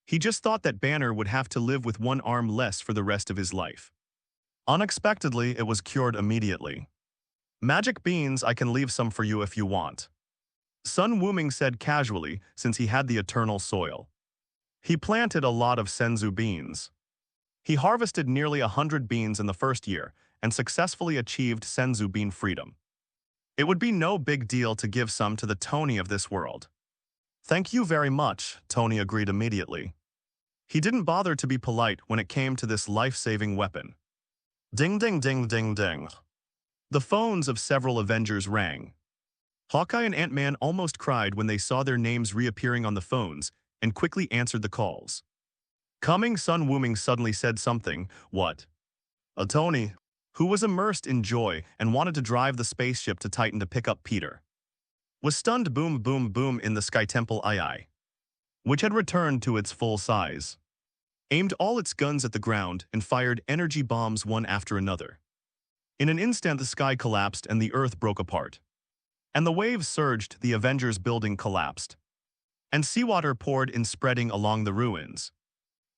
He just thought that Banner would have to live with one arm less for the rest of his life. Unexpectedly, it was cured immediately. Magic beans, I can leave some for you if you want. Sun Wuming said casually, since he had the eternal soil. He planted a lot of senzu beans. He harvested nearly 100 beans in the first year and successfully achieved senzu bean freedom. It would be no big deal to give some to the Tony of this world. Thank you very much, Tony agreed immediately. He didn't bother to be polite when it came to this life-saving weapon. Ding ding ding ding ding. The phones of several Avengers rang. Hawkeye and Ant-Man almost cried when they saw their names reappearing on the phones and quickly answered the calls. Coming, Sun Wuming suddenly said something. What? Tony, who was immersed in joy and wanted to drive the spaceship to Titan to pick up Peter, was stunned. Boom boom boom in the Sky Temple II, which had returned to its full size, aimed all its guns at the ground and fired energy bombs one after another. In an instant, the sky collapsed and the earth broke apart. And the waves surged, the Avengers building collapsed. And seawater poured in, spreading along the ruins.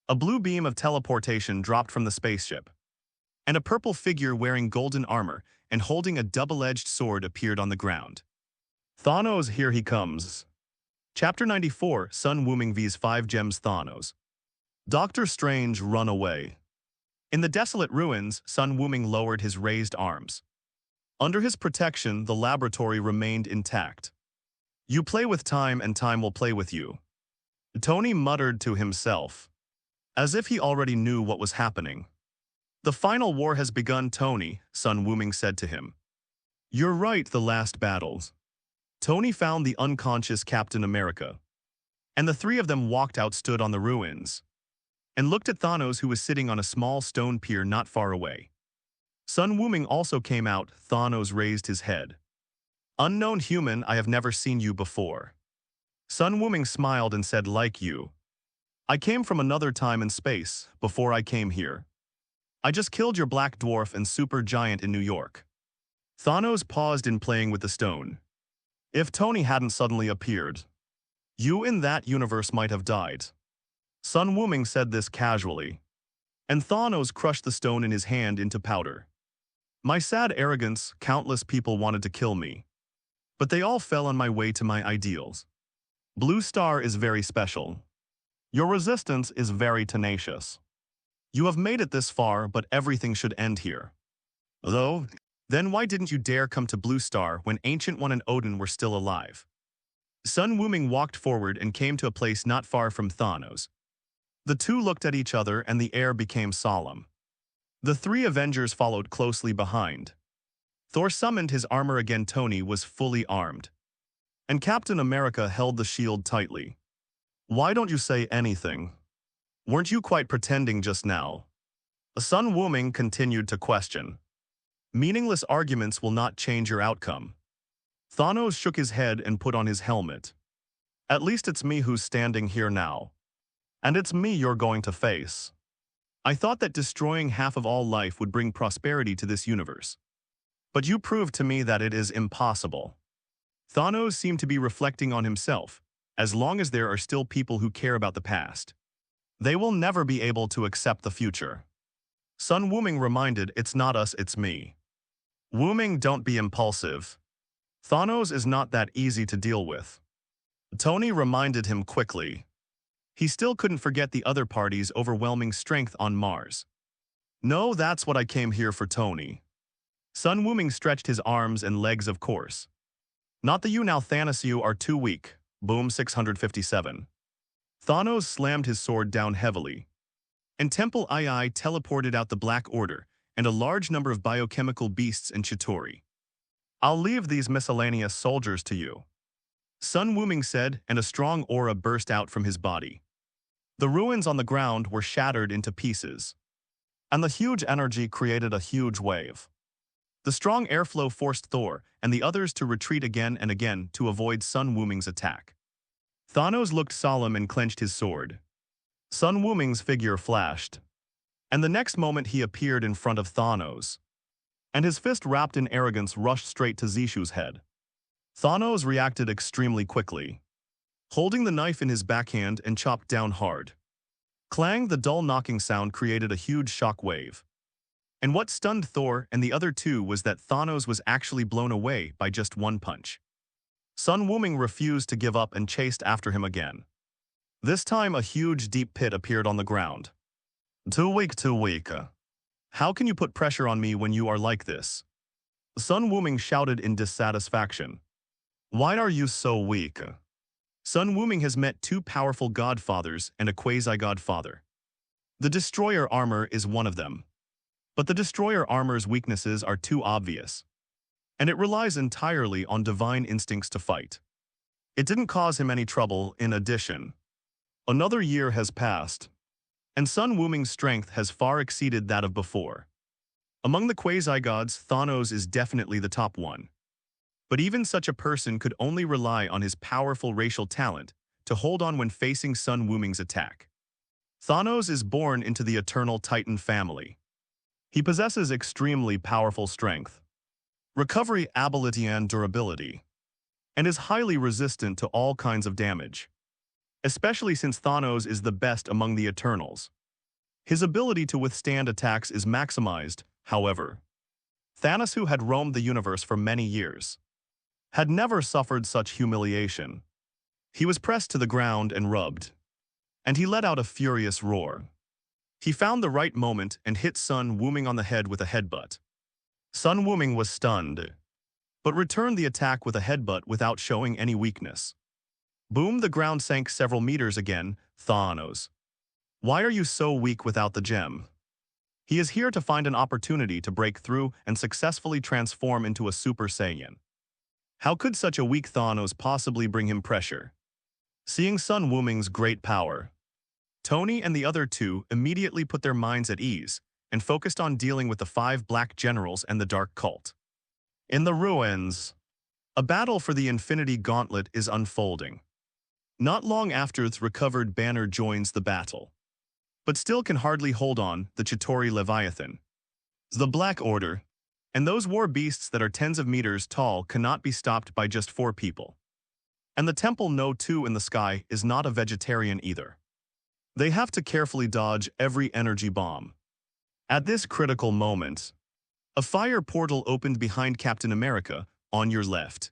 A blue beam of teleportation dropped from the spaceship, and a purple figure wearing golden armor and holding a double-edged sword appeared on the ground. Thanos, here he comes. Chapter 94, Sun Wuming vs 5 Gems. Thanos. Doctor Strange, run away. In the desolate ruins, Sun Wuming lowered his raised arms. Under his protection, the laboratory remained intact. You play with time and time will play with you. Tony muttered to himself, as if he already knew what was happening. The final war has begun, Tony, Sun Wuming said to him. You're right, the last battles. Tony found the unconscious Captain America, and the three of them walked out, stood on the ruins, and looked at Thanos, who was sitting on a small stone pier not far away. Sun Wuming also came out. Thanos raised his head. Unknown human, I have never seen you before. Sun Wuming smiled and said, like you. I came from another time and space, before I came here. I just killed your black dwarf and super giant in New York. Thanos paused in playing with the stone. If Tony hadn't suddenly appeared, you in that universe might have died. Sun Wuming said this casually. And Thanos crushed the stone in his hand into powder. My sad arrogance, countless people wanted to kill me. But they all fell on my way to my ideals. Blue Star is very special. Your resistance is very tenacious. You have made it this far, but everything should end here. Though, then why didn't you dare come to Blue Star when Ancient One and Odin were still alive? Sun Wuming walked forward and came to a place not far from Thanos. The two looked at each other and the air became solemn. The three Avengers followed closely behind. Thor summoned his armor again. Tony was fully armed. And Captain America held the shield tightly. Why don't you say anything? Weren't you quite pretending just now? Sun Wuming continued to question. Meaningless arguments will not change your outcome. Thanos shook his head and put on his helmet. At least it's me who's standing here now. And it's me you're going to face. I thought that destroying half of all life would bring prosperity to this universe. But you proved to me that it is impossible. Thanos seemed to be reflecting on himself. As long as there are still people who care about the past, they will never be able to accept the future. Sun Wuming reminded, it's not us, it's me. Wuming, don't be impulsive. Thanos is not that easy to deal with. Tony reminded him quickly. He still couldn't forget the other party's overwhelming strength on Mars. No, that's what I came here for, Tony. Sun Wuming stretched his arms and legs, of course. Not the you now, Thanos, you are too weak. Boom 657. Thanos slammed his sword down heavily. And Temple II teleported out the Black Order and a large number of biochemical beasts and Chitauri. I'll leave these miscellaneous soldiers to you. Sun Wuming said, and a strong aura burst out from his body. The ruins on the ground were shattered into pieces. And the huge energy created a huge wave. The strong airflow forced Thor and the others to retreat again and again to avoid Sun Wuming's attack. Thanos looked solemn and clenched his sword. Sun Wuming's figure flashed. And the next moment he appeared in front of Thanos. And his fist wrapped in arrogance rushed straight to Zishu's head. Thanos reacted extremely quickly, holding the knife in his backhand and chopped down hard. Clang, the dull knocking sound created a huge shock wave. And what stunned Thor and the other two was that Thanos was actually blown away by just one punch. Sun Wuming refused to give up and chased after him again. This time a huge deep pit appeared on the ground. Too weak, too weak. How can you put pressure on me when you are like this? Sun Wuming shouted in dissatisfaction. Why are you so weak? Sun Wuming has met two powerful godfathers and a quasi-godfather. The Destroyer armor is one of them. But the Destroyer armor's weaknesses are too obvious. And it relies entirely on divine instincts to fight. It didn't cause him any trouble in addition. Another year has passed. And Sun Wuming's strength has far exceeded that of before. Among the quasi-gods, Thanos is definitely the top one. But even such a person could only rely on his powerful racial talent to hold on when facing Sun Wuming's attack. Thanos is born into the Eternal Titan family. He possesses extremely powerful strength, recovery ability and durability, and is highly resistant to all kinds of damage. Especially since Thanos is the best among the Eternals. His ability to withstand attacks is maximized, however. Thanos, who had roamed the universe for many years, had never suffered such humiliation. He was pressed to the ground and rubbed, and he let out a furious roar. He found the right moment and hit Sun Wuming on the head with a headbutt. Sun Wuming was stunned, but returned the attack with a headbutt without showing any weakness. Boom, the ground sank several meters again. Thanos, why are you so weak without the gem? He is here to find an opportunity to break through and successfully transform into a Super Saiyan. How could such a weak Thanos possibly bring him pressure? Seeing Sun Wuming's great power, Tony and the other two immediately put their minds at ease and focused on dealing with the 5 black generals and the dark cult. In the ruins, A battle for the Infinity Gauntlet is unfolding. Not long after the recovered Banner joins the battle, but still can hardly hold on, the Chitauri Leviathan, the Black Order, and those war beasts that are tens of meters tall cannot be stopped by just 4 people. And the Temple No. 2 in the sky is not a vegetarian either. They have to carefully dodge every energy bomb. At this critical moment, a fire portal opened behind Captain America, on your left.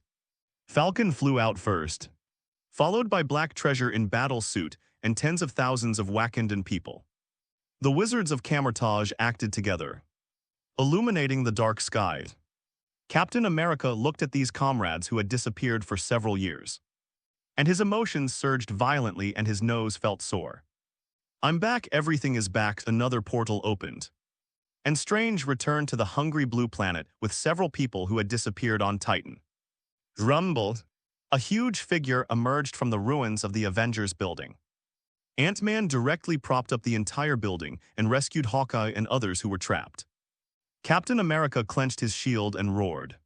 Falcon flew out first, followed by Black Treasure in battle suit and tens of thousands of Wakandan people. The Wizards of Camertage acted together, illuminating the dark sky. Captain America looked at these comrades who had disappeared for several years, and his emotions surged violently and his nose felt sore. I'm back, everything is back, another portal opened. And Strange returned to the hungry blue planet with several people who had disappeared on Titan. Rumbled. A huge figure emerged from the ruins of the Avengers building. Ant-Man directly propped up the entire building and rescued Hawkeye and others who were trapped. Captain America clenched his shield and roared.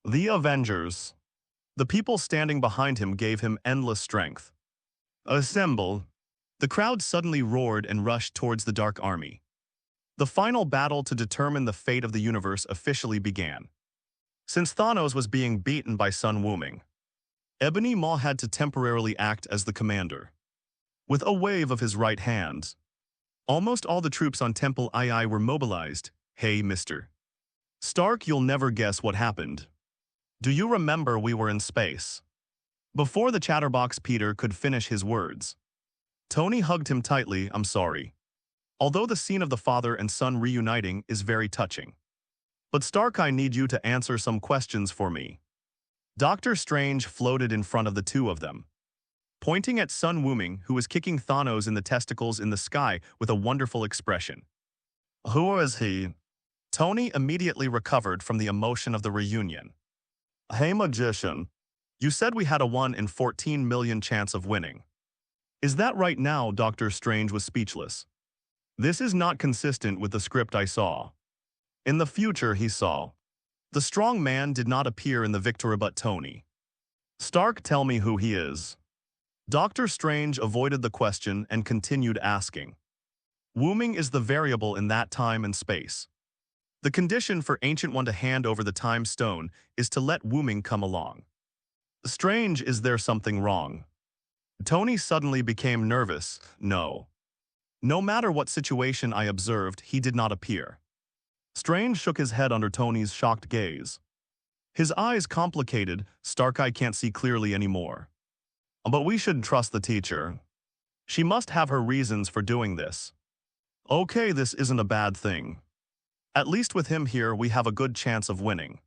The Avengers. The people standing behind him gave him endless strength. Assemble. The crowd suddenly roared and rushed towards the Dark Army. The final battle to determine the fate of the universe officially began. Since Thanos was being beaten by Sun Wuming, Ebony Maw had to temporarily act as the commander. With a wave of his right hand, almost all the troops on Temple II were mobilized. Hey, Mr. Stark, you'll never guess what happened. Do you remember we were in space? Before the chatterbox Peter could finish his words, Tony hugged him tightly. I'm sorry. Although the scene of the father and son reuniting is very touching. But Stark, I need you to answer some questions for me. Doctor Strange floated in front of the two of them, pointing at Sun Wuming, who was kicking Thanos in the testicles in the sky with a wonderful expression. Who is he? Tony immediately recovered from the emotion of the reunion. Hey, magician. You said we had a 1 in 14 million chance of winning. Is that right? Now Doctor Strange was speechless. This is not consistent with the script I saw. In the future he saw. The strong man did not appear in the victory but Tony. Stark, tell me who he is. Doctor Strange avoided the question and continued asking. Wuming is the variable in that time and space. The condition for Ancient One to hand over the Time Stone is to let Wuming come along. Strange, is there something wrong? Tony suddenly became nervous. No. No matter what situation I observed, he did not appear. Strange shook his head under Tony's shocked gaze. His eyes complicated. Stark, I can't see clearly anymore. But we should trust the teacher. She must have her reasons for doing this. Okay, this isn't a bad thing. At least with him here, we have a good chance of winning.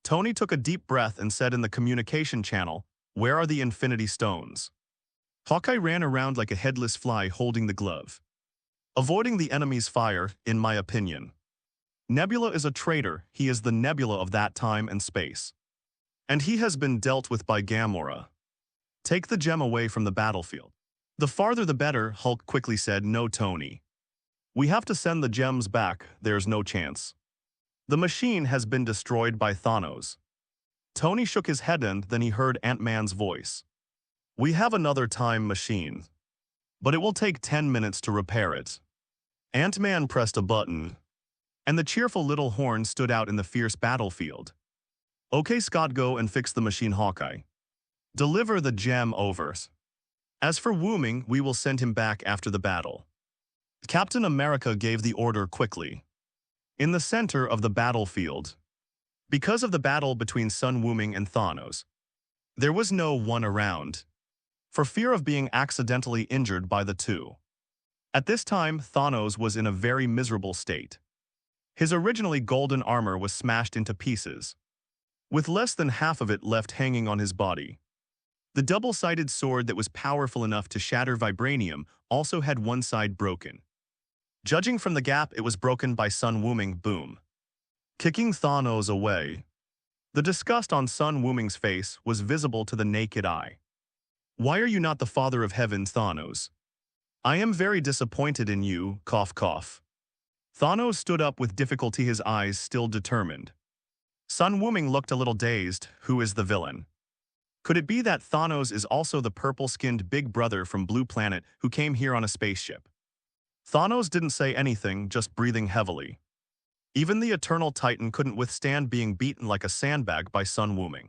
Tony took a deep breath and said in the communication channel, where are the Infinity Stones? Hawkeye ran around like a headless fly holding the glove, avoiding the enemy's fire, in my opinion. Nebula is a traitor. He is the Nebula of that time and space. And he has been dealt with by Gamora. Take the gem away from the battlefield. The farther the better, Hulk quickly said. No, Tony. We have to send the gems back. There's no chance. The machine has been destroyed by Thanos. Tony shook his head and then he heard Ant-Man's voice. We have another time machine, but it will take 10 minutes to repair it. Ant-Man pressed a button, and the cheerful little horn stood out in the fierce battlefield. Okay, Scott, go and fix the machine, Hawkeye. Deliver the gem over. As for Wuming, we will send him back after the battle. Captain America gave the order quickly. In the center of the battlefield, because of the battle between Sun Wuming and Thanos, there was no one around, for fear of being accidentally injured by the two. At this time, Thanos was in a very miserable state. His originally golden armor was smashed into pieces, with less than half of it left hanging on his body. The double-sided sword that was powerful enough to shatter vibranium also had one side broken. Judging from the gap, it was broken by Sun Wuming. Boom. Kicking Thanos away. The disgust on Sun Wuming's face was visible to the naked eye. Why are you not the Father of Heavens, Thanos? I am very disappointed in you, cough cough. Thanos stood up with difficulty, his eyes still determined. Sun Wuming looked a little dazed. Who is the villain? Could it be that Thanos is also the purple-skinned big brother from Blue Planet who came here on a spaceship? Thanos didn't say anything, just breathing heavily. Even the Eternal Titan couldn't withstand being beaten like a sandbag by Sun Wuming.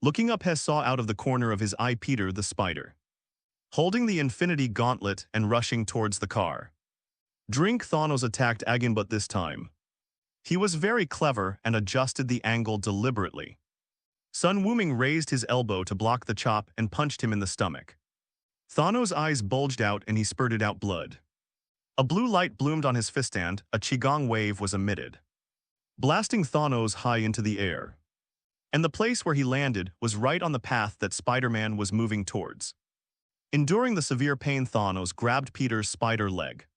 Looking up, he saw out of the corner of his eye Peter the Spider, holding the Infinity Gauntlet and rushing towards the car. Drink Thanos attacked again, but this time he was very clever and adjusted the angle deliberately. Sun Wuming raised his elbow to block the chop and punched him in the stomach. Thanos' eyes bulged out and he spurted out blood. A blue light bloomed on his fiststand, a qigong wave was emitted, blasting Thanos high into the air. And the place where he landed was right on the path that Spider-Man was moving towards. Enduring the severe pain, Thanos grabbed Peter's spider leg,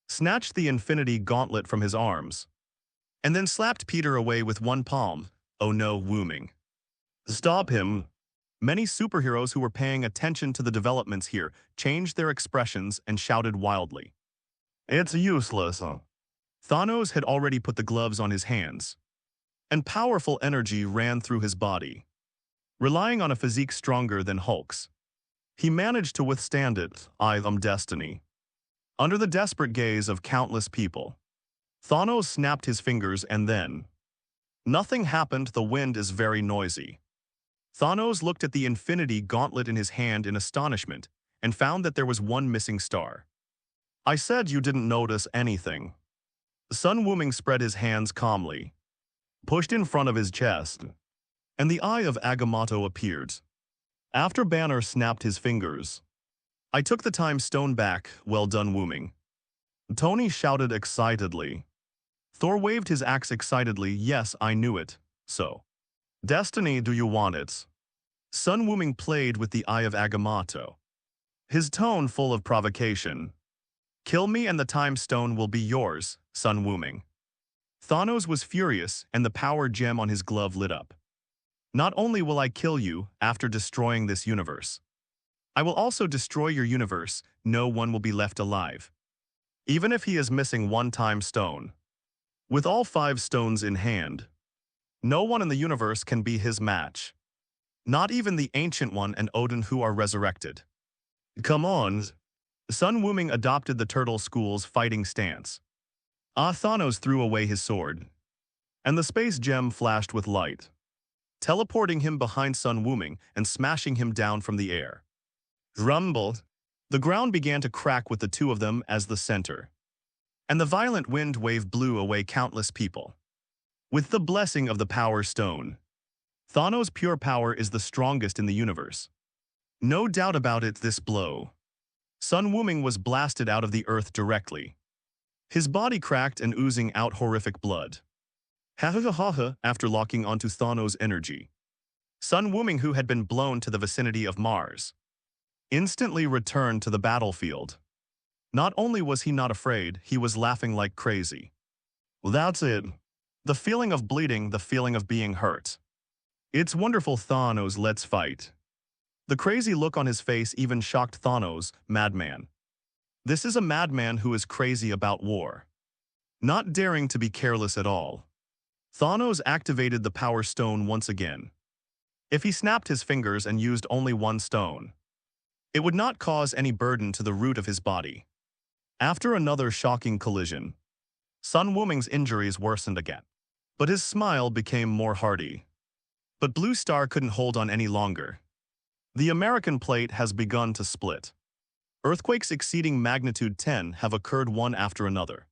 snatched the Infinity Gauntlet from his arms, and then slapped Peter away with one palm. Oh no, Wuming. Stop him. Many superheroes who were paying attention to the developments here changed their expressions and shouted wildly. It's useless. Thanos had already put the gloves on his hands, and powerful energy ran through his body. Relying on a physique stronger than Hulk's, he managed to withstand it. I am destiny. Under the desperate gaze of countless people, Thanos snapped his fingers and then nothing happened. The wind is very noisy. Thanos looked at the Infinity Gauntlet in his hand in astonishment and found that there was one missing star. I said you didn't notice anything. Sun Wuming spread his hands calmly, pushed in front of his chest, and the eye of Agamotto appeared. After Banner snapped his fingers, I took the time stone back. Well done, Wuming. Tony shouted excitedly. Thor waved his axe excitedly. Yes, I knew it. So, Destiny, do you want it? Sun Wuming played with the eye of Agamotto, his tone full of provocation. Kill me and the time stone will be yours, Sun Wuming. Thanos was furious and the power gem on his glove lit up. Not only will I kill you after destroying this universe, I will also destroy your universe. No one will be left alive, even if he is missing one time stone. With all 5 stones in hand, no one in the universe can be his match. Not even the Ancient One and Odin, who are resurrected. Come on. Sun Wuming adopted the Turtle School's fighting stance. Thanos threw away his sword, and the space gem flashed with light, teleporting him behind Sun Wuming and smashing him down from the air. Rumble. The ground began to crack with the two of them as the center, and the violent wind wave blew away countless people. With the blessing of the Power Stone, Thanos' pure power is the strongest in the universe. No doubt about it. This blow, Sun Wuming was blasted out of the earth directly, his body cracked and oozing out horrific blood. After locking onto Thanos' energy, Sun Wuming, who had been blown to the vicinity of Mars, instantly returned to the battlefield. Not only was he not afraid, he was laughing like crazy. That's it. The feeling of bleeding, the feeling of being hurt. It's wonderful, Thanos, let's fight. The crazy look on his face even shocked Thanos. Madman. This is a madman who is crazy about war, not daring to be careless at all. Thanos activated the Power Stone once again. If he snapped his fingers and used only one stone, it would not cause any burden to the root of his body. After another shocking collision, Sun Wuming's injuries worsened again, but his smile became more hearty. But Blue Star couldn't hold on any longer. The American plate has begun to split. Earthquakes exceeding magnitude 10 have occurred one after another,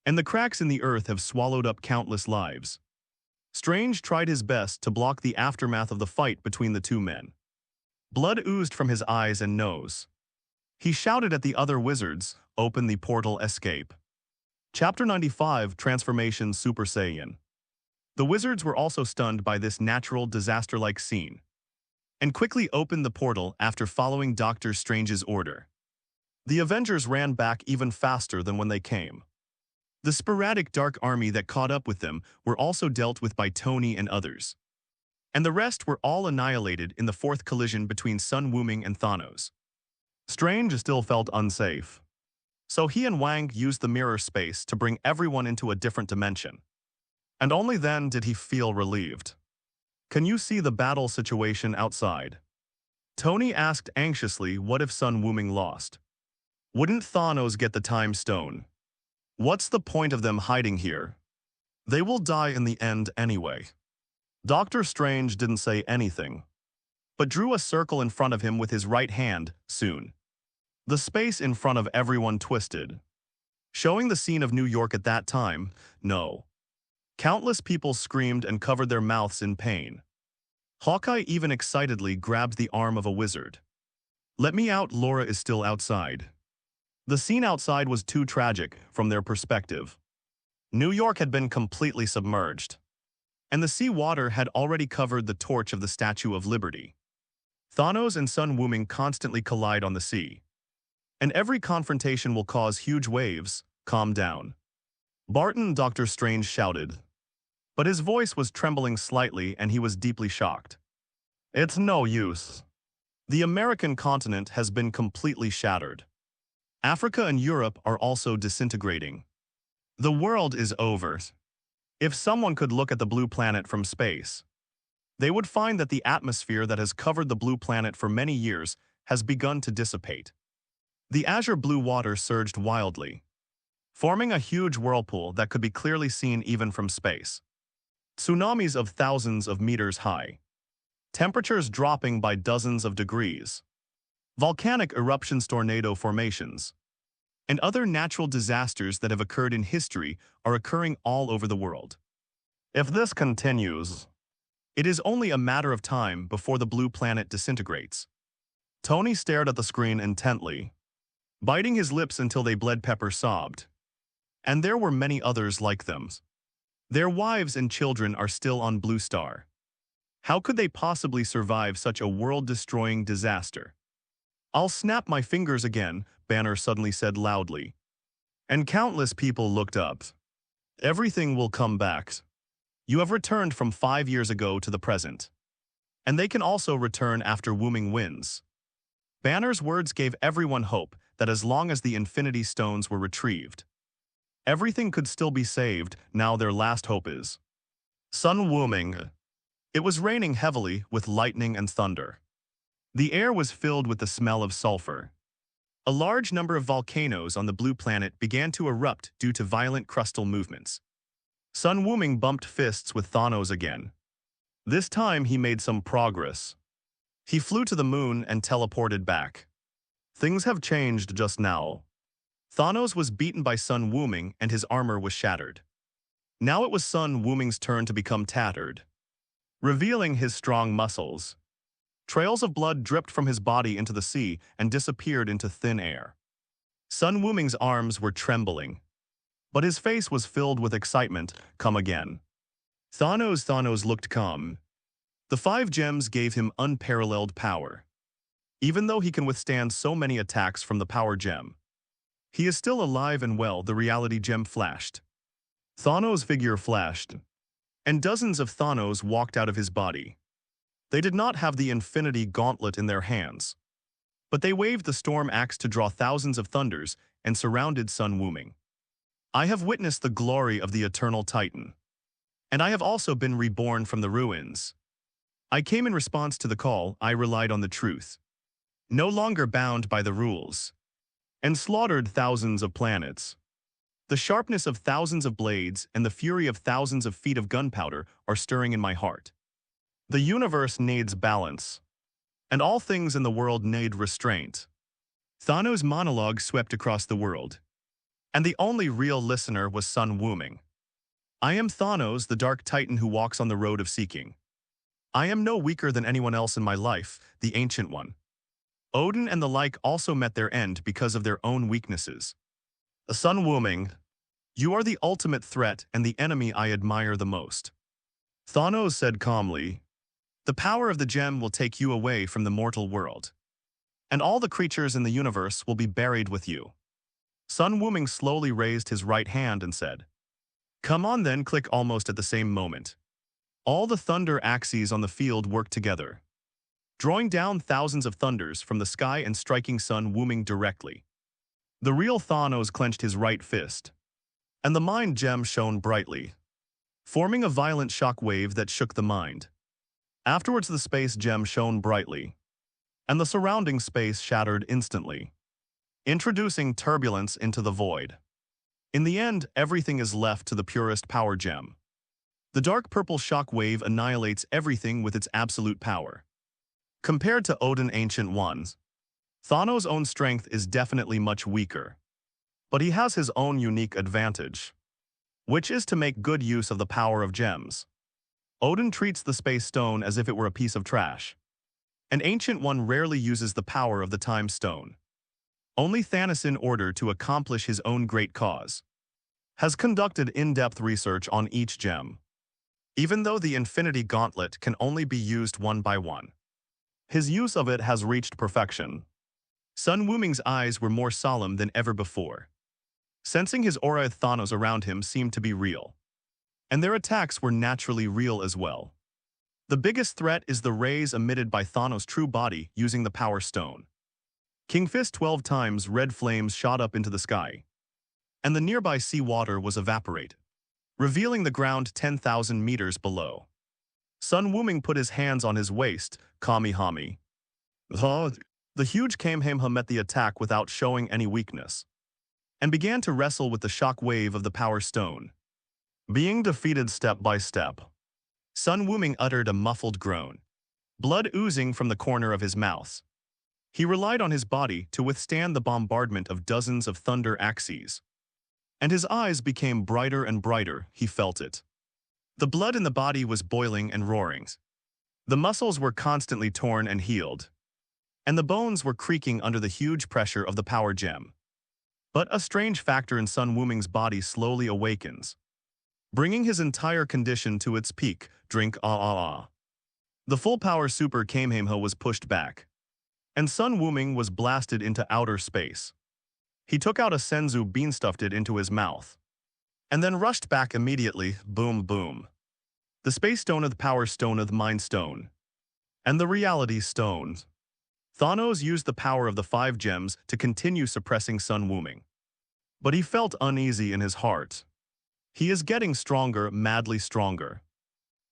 and the cracks in the earth have swallowed up countless lives. Strange tried his best to block the aftermath of the fight between the two men. Blood oozed from his eyes and nose. He shouted at the other wizards, "Open the portal, escape." Chapter 95, Transformation Super Saiyan. The wizards were also stunned by this natural disaster-like scene, and quickly opened the portal after following Doctor Strange's order. The Avengers ran back even faster than when they came. The sporadic dark army that caught up with them were also dealt with by Tony and others, and the rest were all annihilated in the fourth collision between Sun Wuming and Thanos. Strange still felt unsafe, so he and Wang used the mirror space to bring everyone into a different dimension. And only then did he feel relieved. Can you see the battle situation outside? Tony asked anxiously, what if Sun Wuming lost? Wouldn't Thanos get the time stone? What's the point of them hiding here? They will die in the end anyway. Doctor Strange didn't say anything, but drew a circle in front of him with his right hand, soon. The space in front of everyone twisted, showing the scene of New York at that time. No. Countless people screamed and covered their mouths in pain. Hawkeye even excitedly grabbed the arm of a wizard. Let me out, Laura is still outside. The scene outside was too tragic from their perspective. New York had been completely submerged, and the sea water had already covered the torch of the Statue of Liberty. Thanos and Sun Wuming constantly collide on the sea, and every confrontation will cause huge waves. Calm down. Barton, Doctor Strange shouted, but his voice was trembling slightly and he was deeply shocked. It's no use. The American continent has been completely shattered. Africa and Europe are also disintegrating. The world is over. If someone could look at the blue planet from space, they would find that the atmosphere that has covered the blue planet for many years has begun to dissipate. The azure blue water surged wildly, forming a huge whirlpool that could be clearly seen even from space. Tsunamis of thousands of meters high. Temperatures dropping by dozens of degrees. Volcanic eruptions, tornado formations, and other natural disasters that have occurred in history are occurring all over the world. If this continues, it is only a matter of time before the blue planet disintegrates. Tony stared at the screen intently, biting his lips until they bled. Pepper sobbed. And there were many others like them. Their wives and children are still on Blue Star. How could they possibly survive such a world-destroying disaster? I'll snap my fingers again, Banner suddenly said loudly. And countless people looked up. Everything will come back. You have returned from 5 years ago to the present. And they can also return after Wuming wins. Banner's words gave everyone hope that as long as the Infinity Stones were retrieved, everything could still be saved. Now their last hope is Sun Wuming. It was raining heavily with lightning and thunder. The air was filled with the smell of sulfur. A large number of volcanoes on the blue planet began to erupt due to violent crustal movements. Sun Wuming bumped fists with Thanos again. This time he made some progress. He flew to the moon and teleported back. Things have changed just now. Thanos was beaten by Sun Wuming and his armor was shattered. Now it was Sun Wuming's turn to become tattered, revealing his strong muscles. Trails of blood dripped from his body into the sea and disappeared into thin air. Sun Wuming's arms were trembling, but his face was filled with excitement. Come again. Thanos looked calm. The 5 gems gave him unparalleled power. Even though he can withstand so many attacks from the power gem, he is still alive and well. The reality gem flashed. Thanos' figure flashed, and dozens of Thanos walked out of his body. They did not have the Infinity Gauntlet in their hands, but they waved the Storm Axe to draw thousands of thunders and surrounded Sun Wuming. I have witnessed the glory of the Eternal Titan, and I have also been reborn from the ruins. I came in response to the call. I relied on the truth, no longer bound by the rules, and slaughtered thousands of planets. The sharpness of thousands of blades and the fury of thousands of feet of gunpowder are stirring in my heart. The universe needs balance, and all things in the world need restraint. Thanos' monologue swept across the world, and the only real listener was Sun Wuming. I am Thanos, the Dark Titan who walks on the road of seeking. I am no weaker than anyone else in my life, the Ancient One. Odin and the like also met their end because of their own weaknesses. Sun Wuming, you are the ultimate threat and the enemy I admire the most. Thanos said calmly, the power of the gem will take you away from the mortal world, and all the creatures in the universe will be buried with you. Sun Wuming slowly raised his right hand and said, come on then. Click. Almost at the same moment, all the thunder axes on the field worked together, drawing down thousands of thunders from the sky and striking Sun Wuming directly. The real Thanos clenched his right fist, and the mind gem shone brightly. forming a violent shock wave that shook the mind. Afterwards, the space gem shone brightly, and the surrounding space shattered instantly, introducing turbulence into the void. In the end, everything is left to the purest power gem. The dark purple shock wave annihilates everything with its absolute power. Compared to Odin Ancient Ones, Thanos' own strength is definitely much weaker. But he has his own unique advantage, which is to make good use of the power of gems. Odin treats the space stone as if it were a piece of trash. An Ancient One rarely uses the power of the time stone. Only Thanos, in order to accomplish his own great cause, has conducted in-depth research on each gem. Even though the Infinity Gauntlet can only be used one by one, his use of it has reached perfection. Sun Wuming's eyes were more solemn than ever before. Sensing his aura, Thanos around him seemed to be real, and their attacks were naturally real as well. The biggest threat is the rays emitted by Thanos' true body using the Power Stone. King Fist 12 times red flames shot up into the sky, and the nearby sea water was evaporated, revealing the ground 10,000 meters below. Sun Wuming put his hands on his waist, Kamihami. The huge Kamehameha met the attack without showing any weakness, and began to wrestle with the shock wave of the Power Stone. Being defeated step by step, Sun Wuming uttered a muffled groan, blood oozing from the corner of his mouth. He relied on his body to withstand the bombardment of dozens of thunder axes, and his eyes became brighter and brighter. He felt it. The blood in the body was boiling and roaring. The muscles were constantly torn and healed, and the bones were creaking under the huge pressure of the power gem. But a strange factor in Sun Wuming's body slowly awakens, bringing his entire condition to its peak. Drink The full power Super Kamehameha was pushed back, and Sun Wuming was blasted into outer space. He took out a Senzu bean, stuffed it into his mouth, and then rushed back immediately. Boom, boom. The Space Stone of the Power Stone of the Mind Stone, and the Reality Stone. Thanos used the power of the 5 gems to continue suppressing Sun Wuming. But he felt uneasy in his heart. He is getting stronger, madly stronger.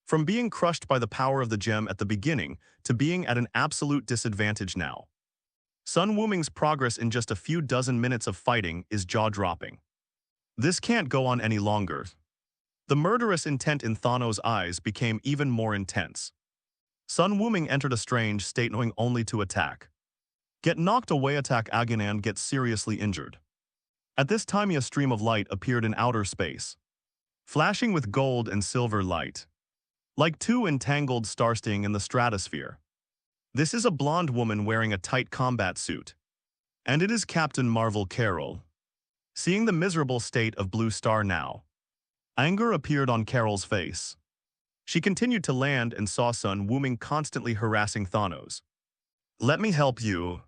From being crushed by the power of the gem at the beginning to being at an absolute disadvantage now. Sun Wuming's progress in just a few dozen minutes of fighting is jaw-dropping. This can't go on any longer. The murderous intent in Thanos' eyes became even more intense. Sun Wuming entered a strange state, knowing only to attack. Get knocked away, attack again, and get seriously injured. At this time, a stream of light appeared in outer space, flashing with gold and silver light, like 2 entangled stars in the stratosphere. This is a blonde woman wearing a tight combat suit, and it is Captain Marvel Carol. Seeing the miserable state of Blue Star now, anger appeared on Carol's face. She continued to land and saw Sun Wuming constantly harassing Thanos. Let me help you.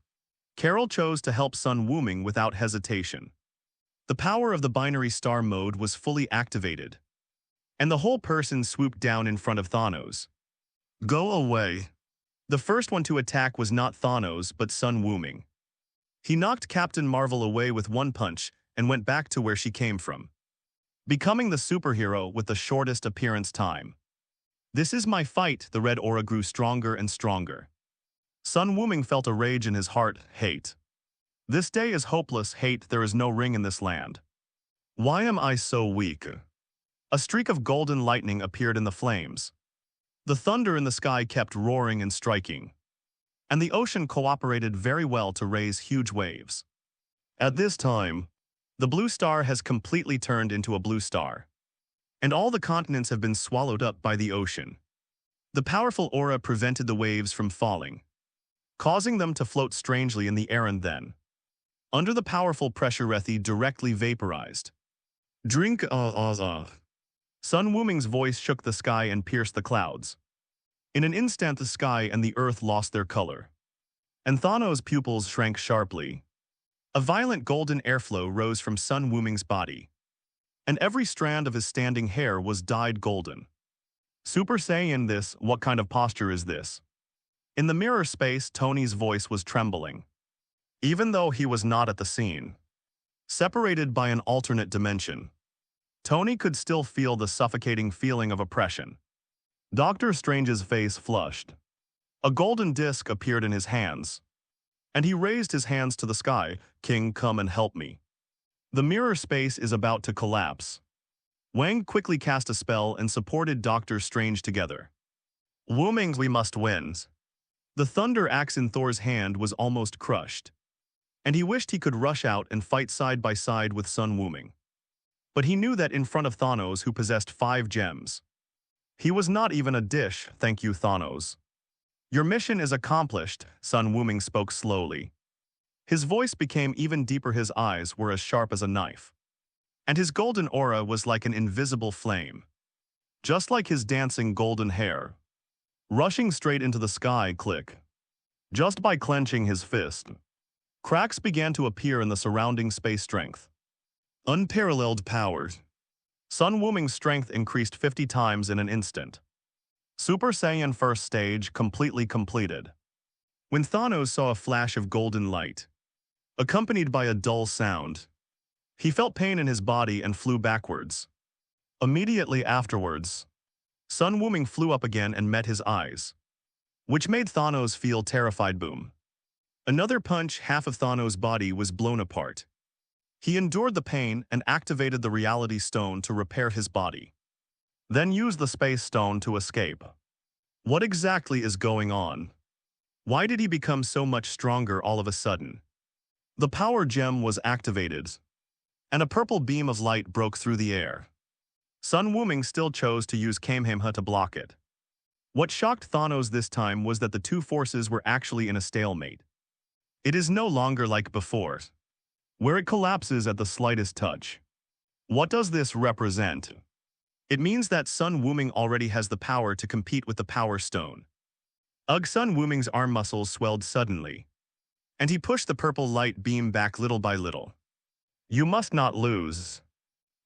Carol chose to help Sun Wuming without hesitation. The power of the binary star mode was fully activated, and the whole person swooped down in front of Thanos. Go away. The first one to attack was not Thanos but Sun Wuming. He knocked Captain Marvel away with one punch and went back to where she came from, becoming the superhero with the shortest appearance time. This is my fight. The red aura grew stronger and stronger. Sun Wuming felt a rage in his heart. Hate. This day is hopeless. Hate. There is no ring in this land. Why am I so weak? A streak of golden lightning appeared in the flames. The thunder in the sky kept roaring and striking, and the ocean cooperated very well to raise huge waves. At this time, the blue star has completely turned into a blue star, and all the continents have been swallowed up by the ocean. The powerful aura prevented the waves from falling, causing them to float strangely in the air, and then, under the powerful pressure, Rethi directly vaporized. Drink Sun Wuming's voice shook the sky and pierced the clouds. In an instant, the sky and the earth lost their color, and Thanos' pupils shrank sharply. A violent golden airflow rose from Sun Wuming's body, and every strand of his standing hair was dyed golden. Super Saiyan, this, what kind of posture is this? In the mirror space, Tony's voice was trembling, even though he was not at the scene. Separated by an alternate dimension, Tony could still feel the suffocating feeling of oppression. Doctor Strange's face flushed. A golden disc appeared in his hands, and he raised his hands to the sky. King, come and help me. The mirror space is about to collapse. Wang quickly cast a spell and supported Doctor Strange together. Wuming, we must win. The thunder axe in Thor's hand was almost crushed, and he wished he could rush out and fight side by side with Sun Wuming. But he knew that in front of Thanos, who possessed 5 gems, he was not even a dish. Thank you, Thanos. Your mission is accomplished, Sun Wuming spoke slowly. His voice became even deeper, his eyes were as sharp as a knife, and his golden aura was like an invisible flame, just like his dancing golden hair, rushing straight into the sky. Click. Just by clenching his fist, cracks began to appear in the surrounding space. Strength. Unparalleled power. Sun Wuming's strength increased 50 times in an instant. Super Saiyan first stage completely completed. When Thanos saw a flash of golden light, accompanied by a dull sound, he felt pain in his body and flew backwards. Immediately afterwards, Sun Wuming flew up again and met his eyes, which made Thanos feel terrified. Boom. Another punch, half of Thanos' body was blown apart. He endured the pain and activated the Reality Stone to repair his body, then used the Space Stone to escape. What exactly is going on? Why did he become so much stronger all of a sudden? The power gem was activated, and a purple beam of light broke through the air. Sun Wuming still chose to use Kamehameha to block it. What shocked Thanos this time was that the two forces were actually in a stalemate. It is no longer like before, where it collapses at the slightest touch. What does this represent? It means that Sun Wuming already has the power to compete with the Power Stone. Sun Wuming's arm muscles swelled suddenly, and he pushed the purple light beam back little by little. You must not lose.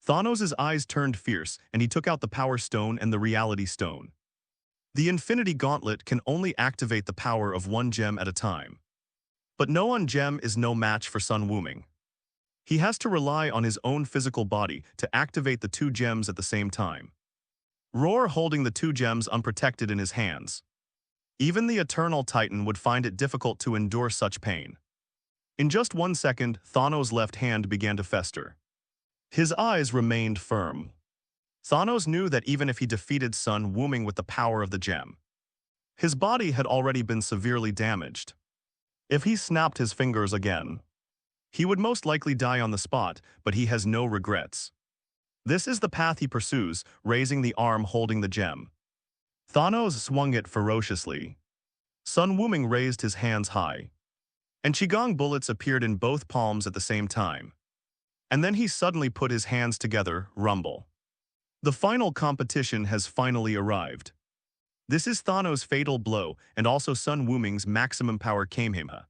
Thanos' eyes turned fierce, and he took out the Power Stone and the Reality Stone. The Infinity Gauntlet can only activate the power of one gem at a time. But no one gem is no match for Sun Wuming. He has to rely on his own physical body to activate the 2 gems at the same time. Roar holding the 2 gems unprotected in his hands. Even the Eternal Titan would find it difficult to endure such pain. In just 1 second, Thanos' left hand began to fester. His eyes remained firm. Thanos knew that even if he defeated Sun Wuming with the power of the gem, his body had already been severely damaged. If he snapped his fingers again, he would most likely die on the spot, but he has no regrets. This is the path he pursues, raising the arm holding the gem. Thanos swung it ferociously. Sun Wuming raised his hands high, and Qigong bullets appeared in both palms at the same time. And then he suddenly put his hands together, rumble. The final competition has finally arrived. This is Thanos' fatal blow and also Sun Wuming's maximum power Kamehameha.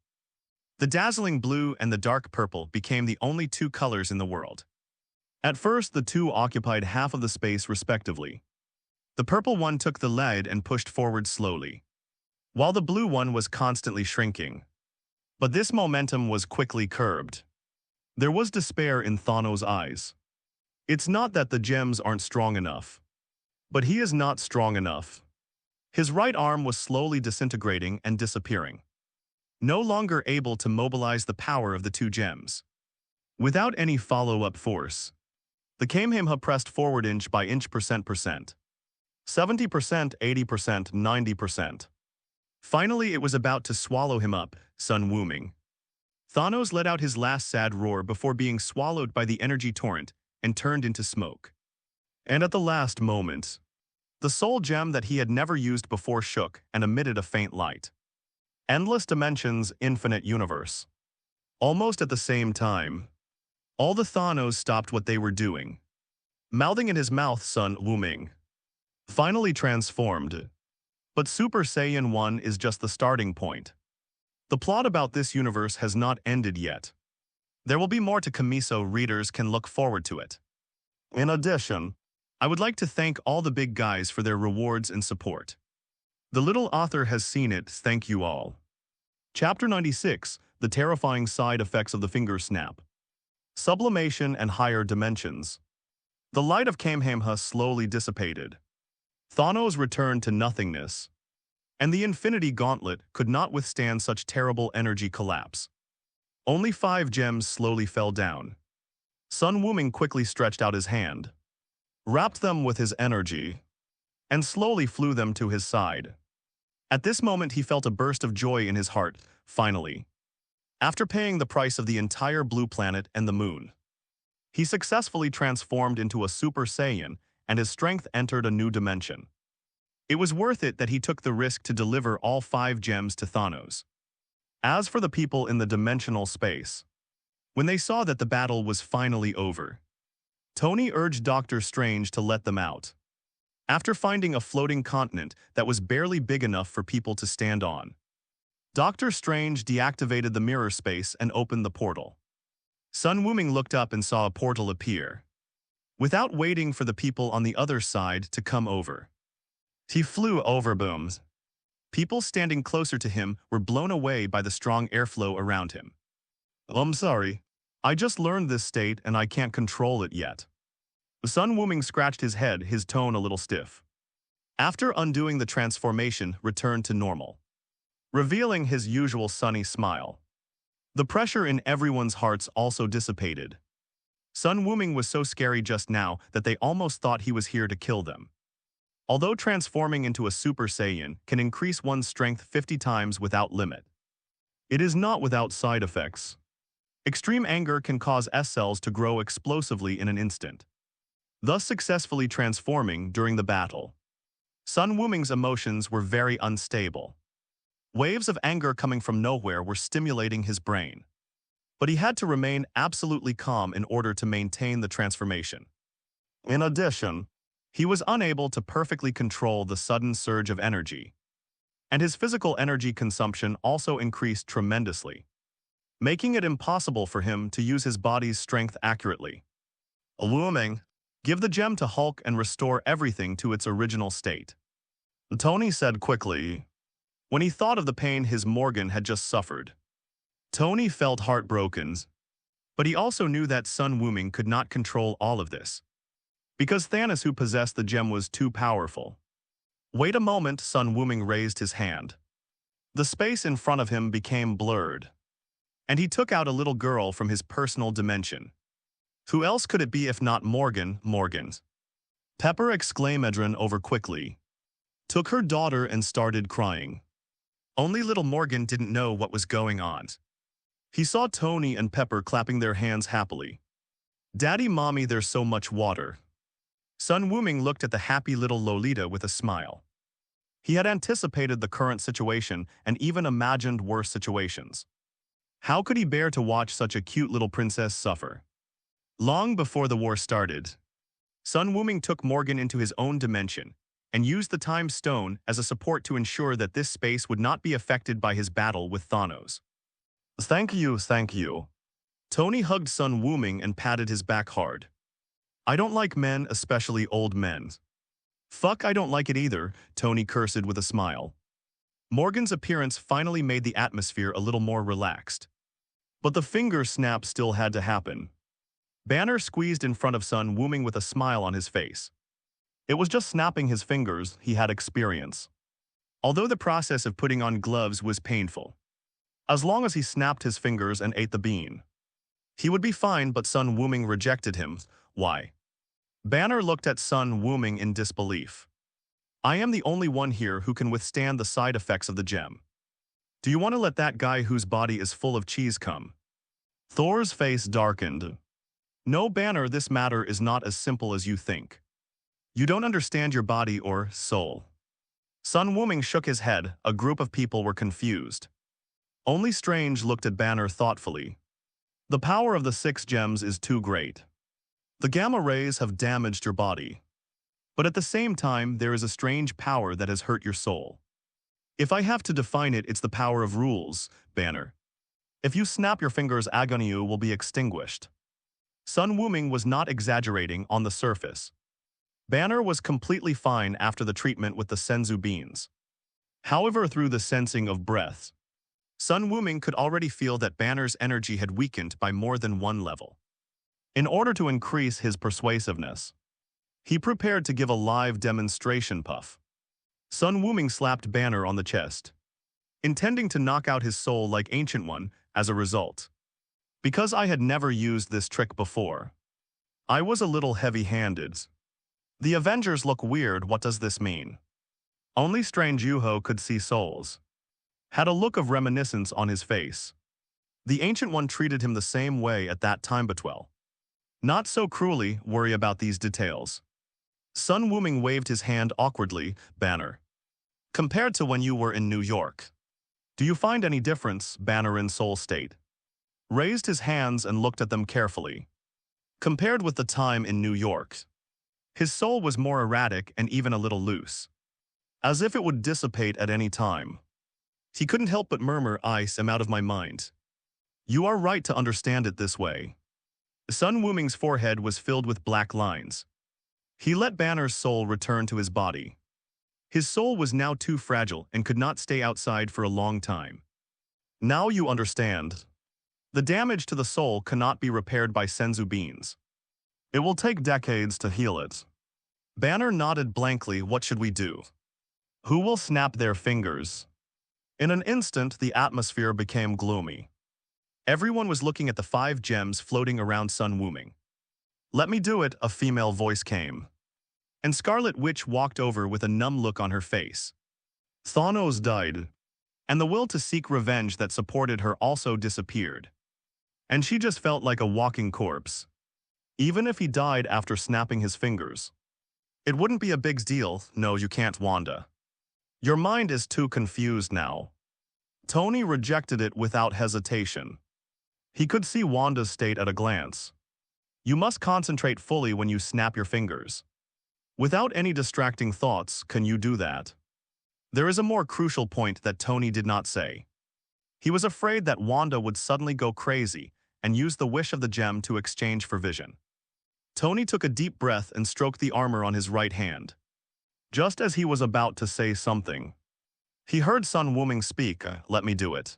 The dazzling blue and the dark purple became the only 2 colors in the world. At first, the 2 occupied half of the space respectively. The purple one took the lead and pushed forward slowly, while the blue one was constantly shrinking. But this momentum was quickly curbed. There was despair in Thanos' eyes. It's not that the gems aren't strong enough, but he is not strong enough. His right arm was slowly disintegrating and disappearing, no longer able to mobilize the power of the 2 gems. Without any follow-up force, the Kamehameha pressed forward inch by inch, percent, 70%, 80%, 90%. Finally, it was about to swallow him up, Sun Wuming. Thanos let out his last sad roar before being swallowed by the energy torrent and turned into smoke. And at the last moment, the soul gem that he had never used before shook and emitted a faint light. Endless dimensions, infinite universe. Almost at the same time, all the Thanos stopped what they were doing. Mouthing in his mouth, Sun Wuming finally transformed. But Super Saiyan 1 is just the starting point. The plot about this universe has not ended yet. There will be more to come, so readers can look forward to it. In addition, I would like to thank all the big guys for their rewards and support. The little author has seen it, thank you all. Chapter 96, The Terrifying Side Effects of the Finger Snap. Sublimation and Higher Dimensions. The light of Kamehameha slowly dissipated. Thanos returned to nothingness, and the Infinity Gauntlet could not withstand such terrible energy collapse. Only 5 gems slowly fell down. Sun Wuming quickly stretched out his hand, wrapped them with his energy, and slowly flew them to his side. At this moment he felt a burst of joy in his heart, finally. After paying the price of the entire blue planet and the moon, he successfully transformed into a Super Saiyan, and his strength entered a new dimension. It was worth it that he took the risk to deliver all 5 gems to Thanos. As for the people in the dimensional space, when they saw that the battle was finally over, Tony urged Doctor Strange to let them out. After finding a floating continent that was barely big enough for people to stand on, Doctor Strange deactivated the mirror space and opened the portal. Sun Wuming looked up and saw a portal appear. Without waiting for the people on the other side to come over, he flew over booms. People standing closer to him were blown away by the strong airflow around him. I'm sorry. I just learned this state and I can't control it yet. Sun Wuming scratched his head, his tone a little stiff. After undoing the transformation, returned to normal, revealing his usual sunny smile. The pressure in everyone's hearts also dissipated. Sun Wuming was so scary just now that they almost thought he was here to kill them. Although transforming into a Super Saiyan can increase one's strength 50 times without limit, it is not without side effects. Extreme anger can cause S-cells to grow explosively in an instant, thus successfully transforming during the battle. Sun Wuming's emotions were very unstable. Waves of anger coming from nowhere were stimulating his brain, but he had to remain absolutely calm in order to maintain the transformation. In addition, he was unable to perfectly control the sudden surge of energy, and his physical energy consumption also increased tremendously, making it impossible for him to use his body's strength accurately. Wuming, give the gem to Hulk and restore everything to its original state, Tony said quickly. When he thought of the pain his Morgan had just suffered, Tony felt heartbroken, but he also knew that Sun Wuming could not control all of this, because Thanos, who possessed the gem, was too powerful. Wait a moment, Sun Wuming raised his hand. The space in front of him became blurred, and he took out a little girl from his personal dimension. Who else could it be if not Morgan? Pepper exclaimed Edrin over quickly, took her daughter and started crying. Only little Morgan didn't know what was going on. He saw Tony and Pepper clapping their hands happily. Daddy, Mommy, there's so much water. Sun Wuming looked at the happy little Lolita with a smile. He had anticipated the current situation and even imagined worse situations. How could he bear to watch such a cute little princess suffer? Long before the war started, Sun Wuming took Morgan into his own dimension and used the Time Stone as a support to ensure that this space would not be affected by his battle with Thanos. Thank you. Tony hugged Sun Wuming and patted his back hard. I don't like men, especially old men. Fuck, I don't like it either, Tony cursed with a smile. Morgan's appearance finally made the atmosphere a little more relaxed. But the finger snap still had to happen. Banner squeezed in front of Sun Wuming with a smile on his face. It was just snapping his fingers he had experience, although the process of putting on gloves was painful. As long as he snapped his fingers and ate the bean, he would be fine, but Sun Wuming rejected him. Why? Banner looked at Sun Wuming in disbelief. I am the only one here who can withstand the side effects of the gem. Do you want to let that guy whose body is full of cheese come? Thor's face darkened. No, Banner, this matter is not as simple as you think. You don't understand your body or soul. Sun Wuming shook his head. A group of people were confused. Only Strange looked at Banner thoughtfully. The power of the 6 gems is too great. The gamma rays have damaged your body. But at the same time, there is a strange power that has hurt your soul. If I have to define it, it's the power of rules, Banner. If you snap your fingers, Agoniu will be extinguished. Sun Wuming was not exaggerating on the surface. Banner was completely fine after the treatment with the senzu beans. However, through the sensing of breath, Sun Wuming could already feel that Banner's energy had weakened by more than one level. In order to increase his persuasiveness, he prepared to give a live demonstration puff. Sun Wuming slapped Banner on the chest, intending to knock out his soul like Ancient One as a result. Because I had never used this trick before, I was a little heavy-handed. The Avengers look weird, what does this mean? Only Strange Yuho could see souls. Had a look of reminiscence on his face. The Ancient One treated him the same way at that time but well. Not so cruelly, worry about these details. Sun Wuming waved his hand awkwardly, Banner. Compared to when you were in New York, do you find any difference, Banner in soul state? Raised his hands and looked at them carefully. Compared with the time in New York, his soul was more erratic and even a little loose, as if it would dissipate at any time. He couldn't help but murmur, I am out of my mind. You are right to understand it this way. Sun Wuming's forehead was filled with black lines. He let Banner's soul return to his body. His soul was now too fragile and could not stay outside for a long time. Now you understand. The damage to the soul cannot be repaired by senzu beans. It will take decades to heal it. Banner nodded blankly. What should we do? Who will snap their fingers? In an instant, the atmosphere became gloomy. Everyone was looking at the 5 gems floating around Sun Wuming. Let me do it, a female voice came. And Scarlet Witch walked over with a numb look on her face. Thanos died, and the will to seek revenge that supported her also disappeared. And she just felt like a walking corpse. Even if he died after snapping his fingers, it wouldn't be a big deal. No, you can't, Wanda. Your mind is too confused now. Tony rejected it without hesitation. He could see Wanda's state at a glance. You must concentrate fully when you snap your fingers. Without any distracting thoughts, can you do that? There is a more crucial point that Tony did not say. He was afraid that Wanda would suddenly go crazy and use the wish of the gem to exchange for vision. Tony took a deep breath and stroked the armor on his right hand. Just as he was about to say something, he heard Sun Wuming speak, let me do it.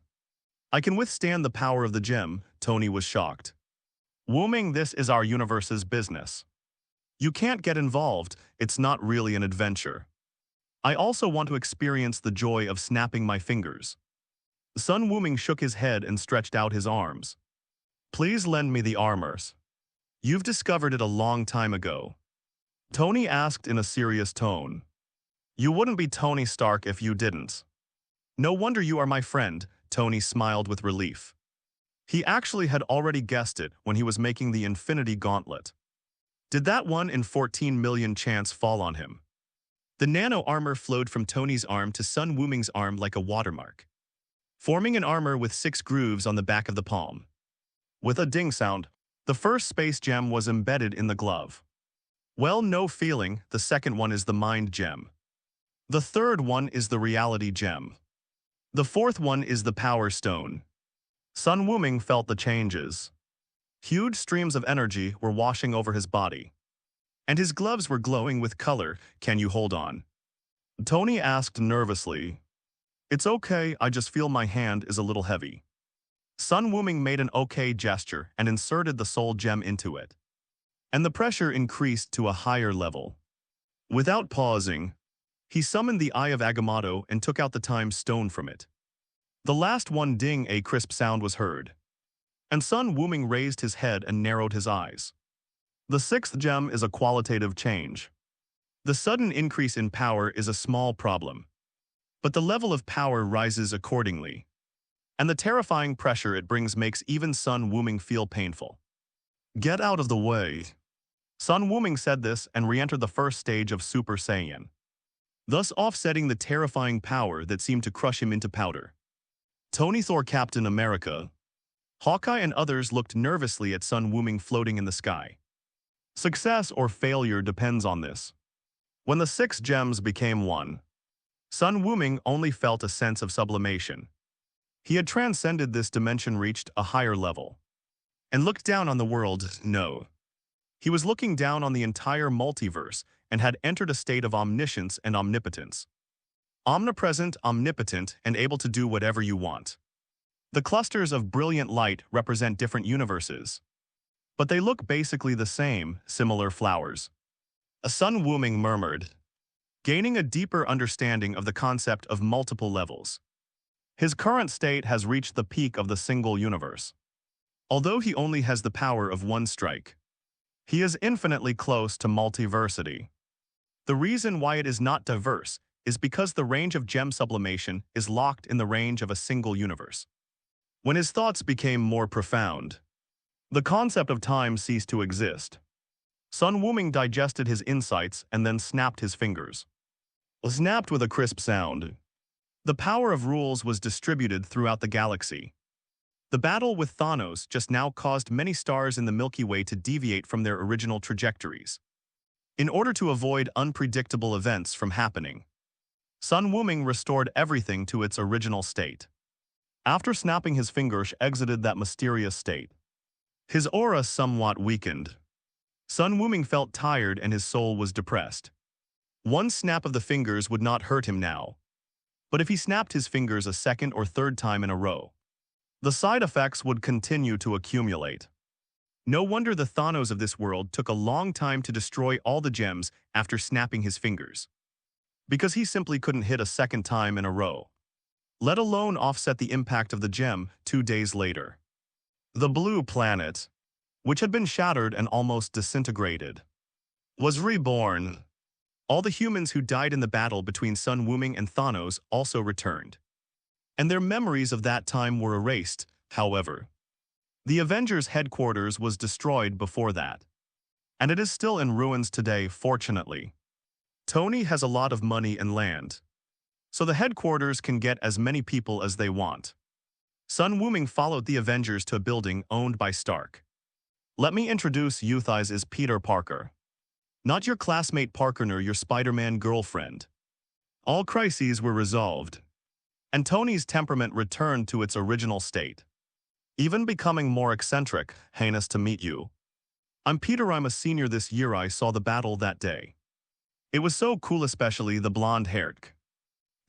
I can withstand the power of the gem. Tony was shocked. Wuming, this is our universe's business. You can't get involved, it's not really an adventure. I also want to experience the joy of snapping my fingers. Sun Wuming shook his head and stretched out his arms. Please lend me the armors. You've discovered it a long time ago. Tony asked in a serious tone. You wouldn't be Tony Stark if you didn't. No wonder you are my friend, Tony smiled with relief. He actually had already guessed it when he was making the Infinity Gauntlet. Did that 1 in 14 million chance fall on him? The nano armor flowed from Tony's arm to Sun Wuming's arm like a watermark, forming an armor with 6 grooves on the back of the palm. With a ding sound, the first space gem was embedded in the glove. Well, no feeling, the second one is the mind gem. The third one is the reality gem. The fourth one is the power stone. Sun Wuming felt the changes. Huge streams of energy were washing over his body. And his gloves were glowing with color. Can you hold on? Tony asked nervously. It's okay, I just feel my hand is a little heavy. Sun Wuming made an okay gesture and inserted the soul gem into it. And the pressure increased to a higher level. Without pausing, he summoned the Eye of Agamotto and took out the time stone from it. The last one ding, a crisp sound was heard. And Sun Wuming raised his head and narrowed his eyes. The 6th gem is a qualitative change. The sudden increase in power is a small problem. But the level of power rises accordingly. And the terrifying pressure it brings makes even Sun Wuming feel painful. Get out of the way. Sun Wuming said this and re-entered the first stage of Super Saiyan, thus offsetting the terrifying power that seemed to crush him into powder. Tony, Thor, Captain America, Hawkeye and others looked nervously at Sun Wuming floating in the sky. Success or failure depends on this. When the 6 gems became one, Sun Wuming only felt a sense of sublimation. He had transcended this dimension, reached a higher level, and looked down on the world. No. He was looking down on the entire multiverse and had entered a state of omniscience and omnipotence. Omnipresent, omnipotent, and able to do whatever you want. The clusters of brilliant light represent different universes. but they look basically the same, similar flowers. A Sun Wuming murmured, gaining a deeper understanding of the concept of multiple levels. His current state has reached the peak of the single universe. Although he only has the power of one strike, he is infinitely close to multiversity. The reason why it is not diverse is because the range of gem sublimation is locked in the range of a single universe. When his thoughts became more profound, the concept of time ceased to exist. Sun Wuming digested his insights and then snapped his fingers. Snapped with a crisp sound. The power of rules was distributed throughout the galaxy. The battle with Thanos just now caused many stars in the Milky Way to deviate from their original trajectories. In order to avoid unpredictable events from happening, Sun Wuming restored everything to its original state. After snapping his fingers, exited that mysterious state. His aura somewhat weakened. Sun Wuming felt tired and his soul was depressed. One snap of the fingers would not hurt him now. But if he snapped his fingers a second or third time in a row, the side effects would continue to accumulate. No wonder the Thanos of this world took a long time to destroy all the gems after snapping his fingers. Because he simply couldn't hit a second time in a row, let alone offset the impact of the gem 2 days later. The blue planet, which had been shattered and almost disintegrated, was reborn. All the humans who died in the battle between Sun Wuming and Thanos also returned. And their memories of that time were erased, however. The Avengers' headquarters was destroyed before that. And it is still in ruins today, fortunately. Tony has a lot of money and land, so the headquarters can get as many people as they want. Sun Wuming followed the Avengers to a building owned by Stark. Let me introduce you as Peter Parker. Not your classmate Parker nor your Spider-Man girlfriend. All crises were resolved, and Tony's temperament returned to its original state, even becoming more eccentric. Heinous to meet you. I'm Peter, I'm a senior this year. I saw the battle that day. It was so cool, especially the blonde-haired.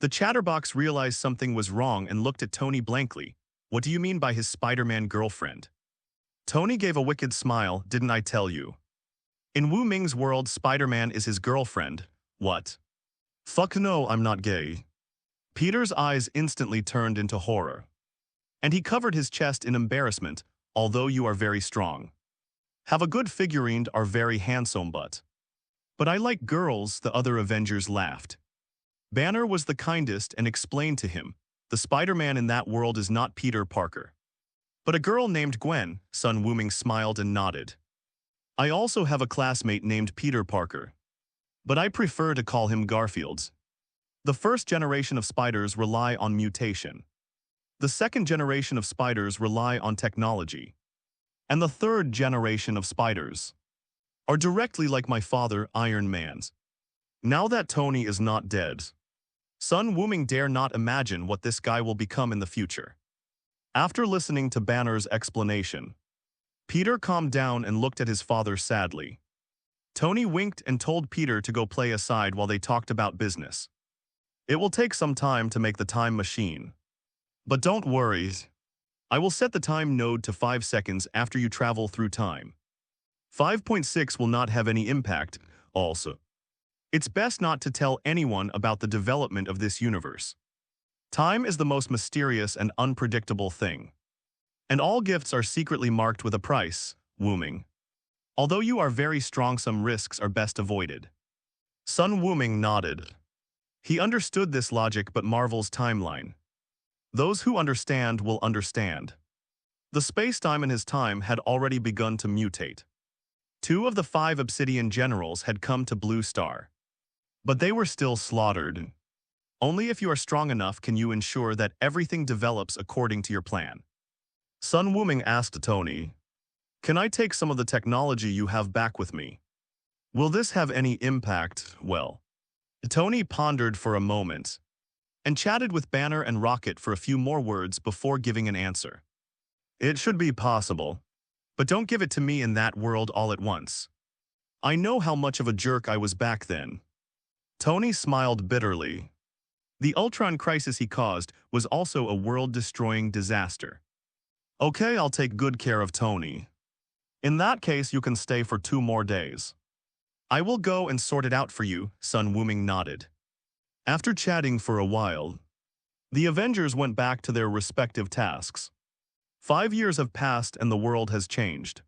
The chatterbox realized something was wrong and looked at Tony blankly. What do you mean by his Spider-Man girlfriend? Tony gave a wicked smile. Didn't I tell you? In Wuming's world, Spider-Man is his girlfriend. What? Fuck no, I'm not gay. Peter's eyes instantly turned into horror, and he covered his chest in embarrassment. Although you are very strong, have a good figurine, are very handsome, but I like girls. The other Avengers laughed. Banner was the kindest and explained to him, the Spider-Man in that world is not Peter Parker, but a girl named Gwen. Sun Wuming smiled and nodded. I also have a classmate named Peter Parker, but I prefer to call him Garfield's. The first generation of spiders rely on mutation. The second generation of spiders rely on technology. And the third generation of spiders are directly like my father, Iron Man's. Now that Tony is not dead, Sun Wuming dare not imagine what this guy will become in the future. After listening to Banner's explanation, Peter calmed down and looked at his father sadly. Tony winked and told Peter to go play aside while they talked about business. It will take some time to make the time machine. But don't worry. I will set the time node to 5 seconds after you travel through time. 5.6 will not have any impact, also. It's best not to tell anyone about the development of this universe. Time is the most mysterious and unpredictable thing. And all gifts are secretly marked with a price, Wuming. Although you are very strong, some risks are best avoided. Sun Wuming nodded. He understood this logic but Marvel's timeline. Those who understand will understand. The space-time in his time had already begun to mutate. 2 of the 5 Obsidian generals had come to Blue Star, but they were still slaughtered. Only if you are strong enough can you ensure that everything develops according to your plan. Sun Wuming asked Tony, can I take some of the technology you have back with me? Will this have any impact? Well, Tony pondered for a moment and chatted with Banner and Rocket for a few more words before giving an answer. It should be possible, but don't give it to me in that world all at once. I know how much of a jerk I was back then. Tony smiled bitterly. The Ultron crisis he caused was also a world-destroying disaster. Okay, I'll take good care of Tony. In that case, you can stay for 2 more days. I will go and sort it out for you, Sun Wuming nodded. After chatting for a while, the Avengers went back to their respective tasks. 5 years have passed and the world has changed.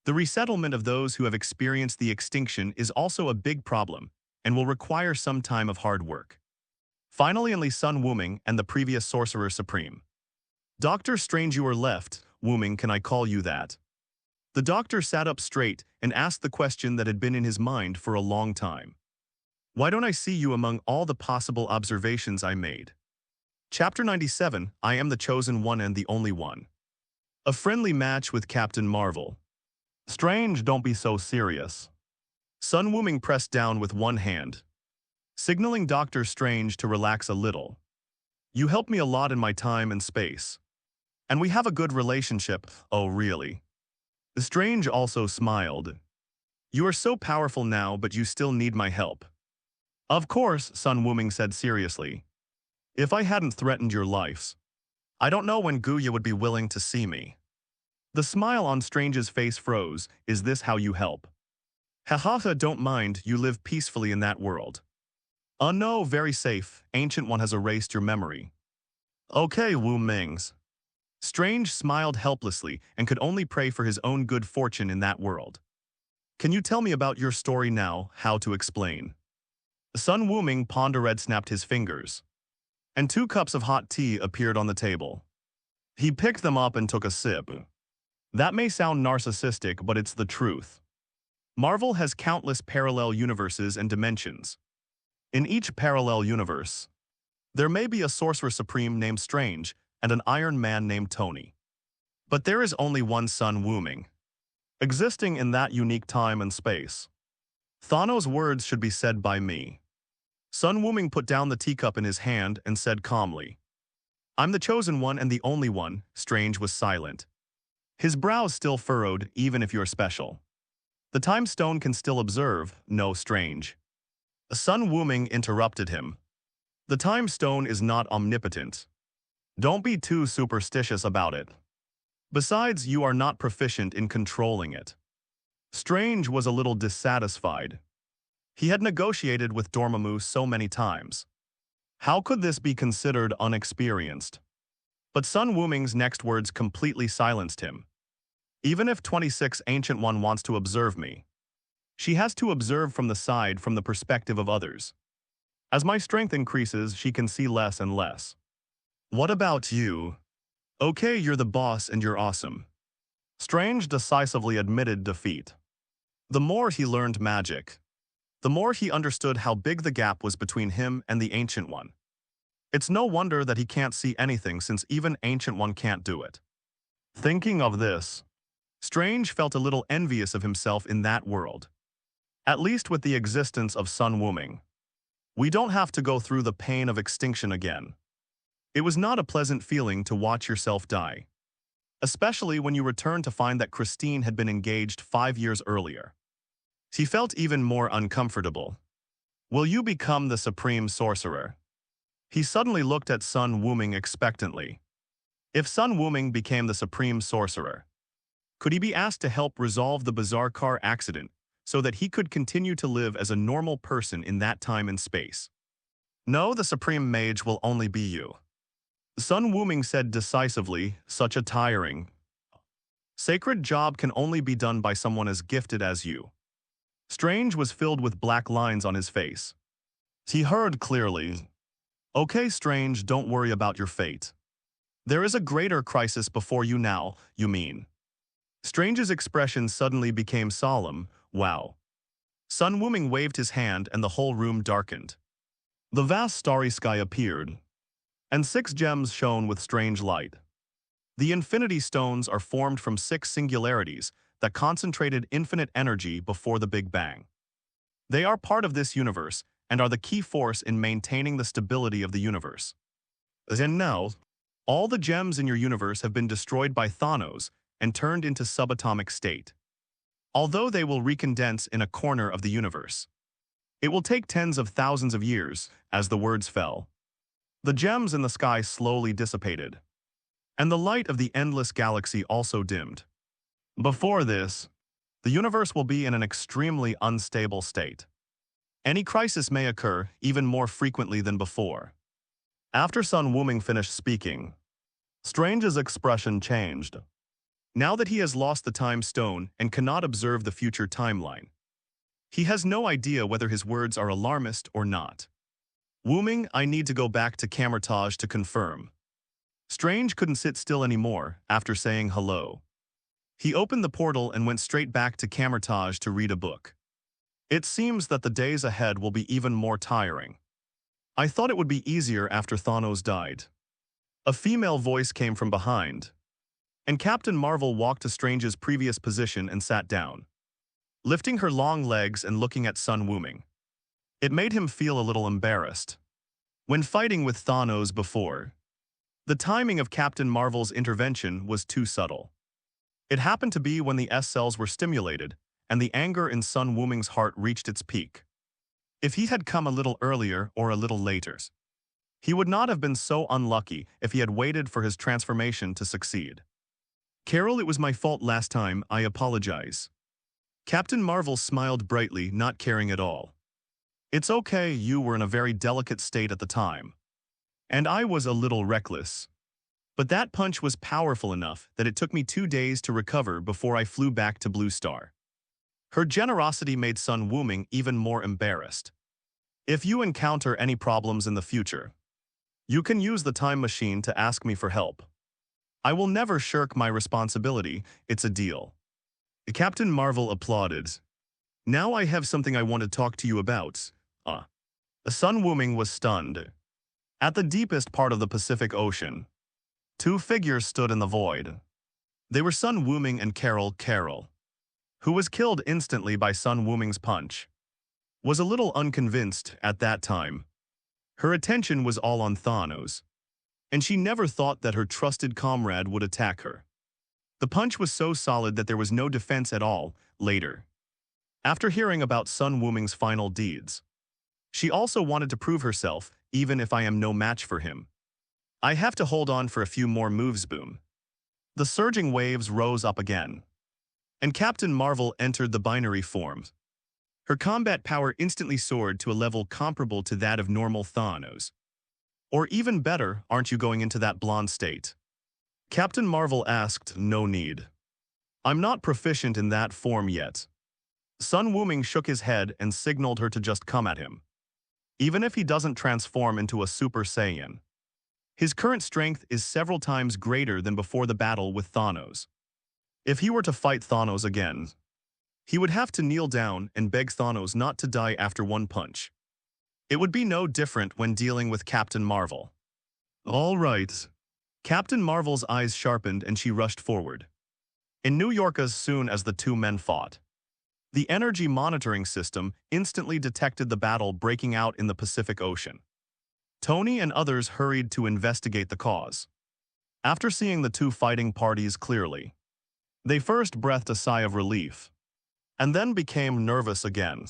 The resettlement of those who have experienced the extinction is also a big problem and will require some time of hard work. Finally, only Sun Wuming and the previous Sorcerer Supreme. Doctor Strange, you are left. Wuming, can I call you that? The doctor sat up straight and asked the question that had been in his mind for a long time. Why don't I see you among all the possible observations I made? Chapter 97, I am the chosen one and the only one. A friendly match with Captain Marvel. Strange, don't be so serious. Sun Wuming pressed down with one hand, signaling Doctor Strange to relax a little. You helped me a lot in my time and space. And we have a good relationship. Oh, really? Strange also smiled. You are so powerful now, but you still need my help. Of course, Sun Wuming said seriously. If I hadn't threatened your lives, I don't know when Guya would be willing to see me. The smile on Strange's face froze. Is this how you help? Haha, don't mind, you live peacefully in that world. Oh no, very safe. Ancient One has erased your memory. Okay, Wumings. Strange smiled helplessly and could only pray for his own good fortune in that world. Can you tell me about your story now? How to explain? Sun Wuming pondered, snapped his fingers, and 2 cups of hot tea appeared on the table. He picked them up and took a sip. That may sound narcissistic, but it's the truth. Marvel has countless parallel universes and dimensions. In each parallel universe, there may be a Sorcerer Supreme named Strange and an Iron Man named Tony. But there is only one Sun Wuming, existing in that unique time and space. Thanos' words should be said by me. Sun Wuming put down the teacup in his hand and said calmly, I'm the chosen one and the only one. Strange was silent. His brows still furrowed, even if you're special. The Time Stone can still observe, no Strange. Sun Wuming interrupted him. The Time Stone is not omnipotent. Don't be too superstitious about it. Besides, you are not proficient in controlling it. Strange was a little dissatisfied. He had negotiated with Dormammu so many times. How could this be considered unexperienced? But Sun Wuming's next words completely silenced him. Even if 26 Ancient One wants to observe me, she has to observe from the side, from the perspective of others. As my strength increases, she can see less and less. What about you? Okay, you're the boss and you're awesome. Strange decisively admitted defeat. The more he learned magic, the more he understood how big the gap was between him and the Ancient One. It's no wonder that he can't see anything, since even Ancient One can't do it. Thinking of this, Strange felt a little envious of himself in that world. At least with the existence of Sun Wuming, we don't have to go through the pain of extinction again. It was not a pleasant feeling to watch yourself die, especially when you returned to find that Christine had been engaged 5 years earlier. He felt even more uncomfortable. Will you become the Supreme Sorcerer? He suddenly looked at Sun Wuming expectantly. If Sun Wuming became the Supreme Sorcerer, could he be asked to help resolve the bizarre car accident so that he could continue to live as a normal person in that time and space? No, the Supreme Mage will only be you. Sun Wuming said decisively, such a tiring, sacred job can only be done by someone as gifted as you. Strange was filled with black lines on his face. He heard clearly. Okay, Strange, don't worry about your fate. There is a greater crisis before you now, you mean. Strange's expression suddenly became solemn. Wow. Sun Wuming waved his hand and the whole room darkened. The vast starry sky appeared, and 6 gems shone with strange light. The Infinity Stones are formed from 6 singularities that concentrated infinite energy before the Big Bang. They are part of this universe and are the key force in maintaining the stability of the universe. And now, all the gems in your universe have been destroyed by Thanos and turned into subatomic state. Although they will recondense in a corner of the universe, it will take tens of thousands of years. As the words fell, the gems in the sky slowly dissipated, and the light of the endless galaxy also dimmed. Before this, the universe will be in an extremely unstable state. Any crisis may occur even more frequently than before. After Sun Wuming finished speaking, Strange's expression changed. Now that he has lost the time stone and cannot observe the future timeline, he has no idea whether his words are alarmist or not. Wuming, I need to go back to Camertage to confirm. Strange couldn't sit still anymore after saying hello. He opened the portal and went straight back to Camertage to read a book. It seems that the days ahead will be even more tiring. I thought it would be easier after Thanos died. A female voice came from behind, and Captain Marvel walked to Strange's previous position and sat down, lifting her long legs and looking at Sun Wuming. It made him feel a little embarrassed. When fighting with Thanos before, the timing of Captain Marvel's intervention was too subtle. It happened to be when the S-cells were stimulated, and the anger in Sun Wuming's heart reached its peak. If he had come a little earlier or a little later, he would not have been so unlucky if he had waited for his transformation to succeed. Carol, it was my fault last time, I apologize. Captain Marvel smiled brightly, not caring at all. It's okay, you were in a very delicate state at the time. And I was a little reckless. But that punch was powerful enough that it took me 2 days to recover before I flew back to Blue Star. Her generosity made Sun Wuming even more embarrassed. If you encounter any problems in the future, you can use the time machine to ask me for help. I will never shirk my responsibility, it's a deal. Captain Marvel applauded. Now I have something I want to talk to you about. Sun Wuming was stunned. At the deepest part of the Pacific Ocean, 2 figures stood in the void. They were Sun Wuming and Carol, who was killed instantly by Sun Wuming's punch, was a little unconvinced at that time. Her attention was all on Thanos, and she never thought that her trusted comrade would attack her. The punch was so solid that there was no defense at all later. After hearing about Sun Wuming's final deeds, she also wanted to prove herself, even if I am no match for him. I have to hold on for a few more moves, boom. The surging waves rose up again, and Captain Marvel entered the binary form. Her combat power instantly soared to a level comparable to that of normal Thanos. Or even better, aren't you going into that blonde state? Captain Marvel asked, no need. I'm not proficient in that form yet. Sun Wuming shook his head and signaled her to just come at him. Even if he doesn't transform into a Super Saiyan, his current strength is several times greater than before the battle with Thanos. If he were to fight Thanos again, he would have to kneel down and beg Thanos not to die after one punch. It would be no different when dealing with Captain Marvel. All right. Captain Marvel's eyes sharpened and she rushed forward. In New York, as soon as the 2 men fought, the energy monitoring system instantly detected the battle breaking out in the Pacific Ocean. Tony and others hurried to investigate the cause. After seeing the 2 fighting parties clearly, they first breathed a sigh of relief, and then became nervous again.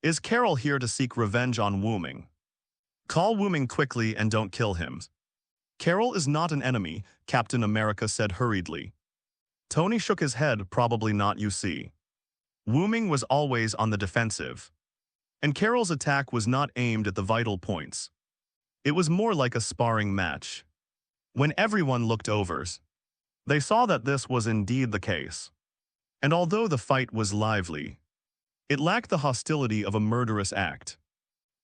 Is Carol here to seek revenge on Wuming? Call Wuming quickly and don't kill him. Carol is not an enemy, Captain America said hurriedly. Tony shook his head, probably not, you see. Wuming was always on the defensive, and Carol's attack was not aimed at the vital points. It was more like a sparring match. When everyone looked over, they saw that this was indeed the case. And although the fight was lively, it lacked the hostility of a murderous act.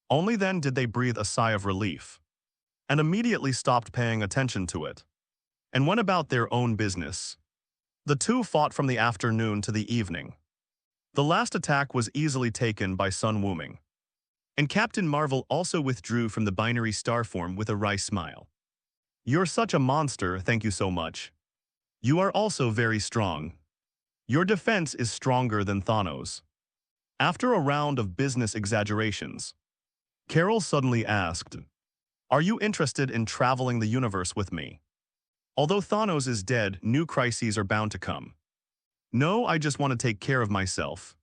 Only then did they breathe a sigh of relief, and immediately stopped paying attention to it, and went about their own business. The 2 fought from the afternoon to the evening. The last attack was easily taken by Sun Wuming, and Captain Marvel also withdrew from the binary star form with a wry smile. You're such a monster, thank you so much. You are also very strong. Your defense is stronger than Thanos. After a round of business exaggerations, Carol suddenly asked, are you interested in traveling the universe with me? Although Thanos is dead, new crises are bound to come. No, I just want to take care of myself.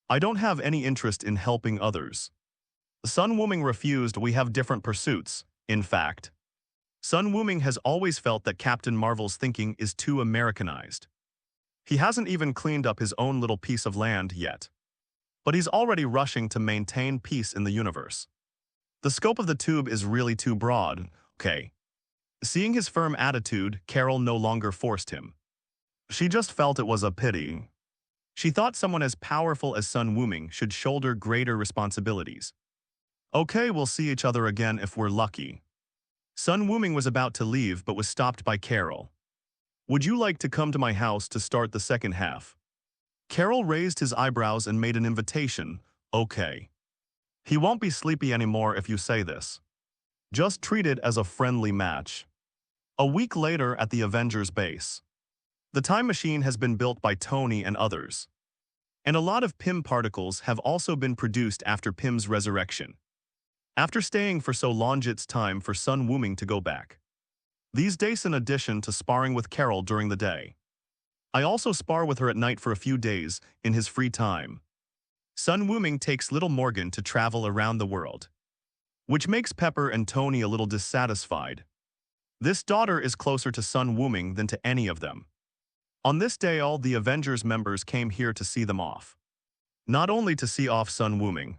I don't have any interest in helping others. Sun Wuming refused. We have different pursuits, in fact. Sun Wuming has always felt that Captain Marvel's thinking is too Americanized. He hasn't even cleaned up his own little piece of land yet. But he's already rushing to maintain peace in the universe. The scope of the tube is really too broad, okay. Seeing his firm attitude, Carol no longer forced him. She just felt it was a pity. She thought someone as powerful as Sun Wuming should shoulder greater responsibilities. Okay, we'll see each other again if we're lucky. Sun Wuming was about to leave but was stopped by Carol. Would you like to come to my house to start the second half? Carol raised his eyebrows and made an invitation. Okay. He won't be sleepy anymore if you say this. Just treat it as a friendly match. A week later at the Avengers base. The time machine has been built by Tony and others. And a lot of Pym particles have also been produced after Pym's resurrection. After staying for so long, it's time for Sun Wuming to go back. These days in addition to sparring with Carol during the day. I also spar with her at night for a few days in his free time. Sun Wuming takes little Morgan to travel around the world, which makes Pepper and Tony a little dissatisfied. This daughter is closer to Sun Wuming than to any of them. On this day, all the Avengers members came here to see them off. Not only to see off Sun Wuming,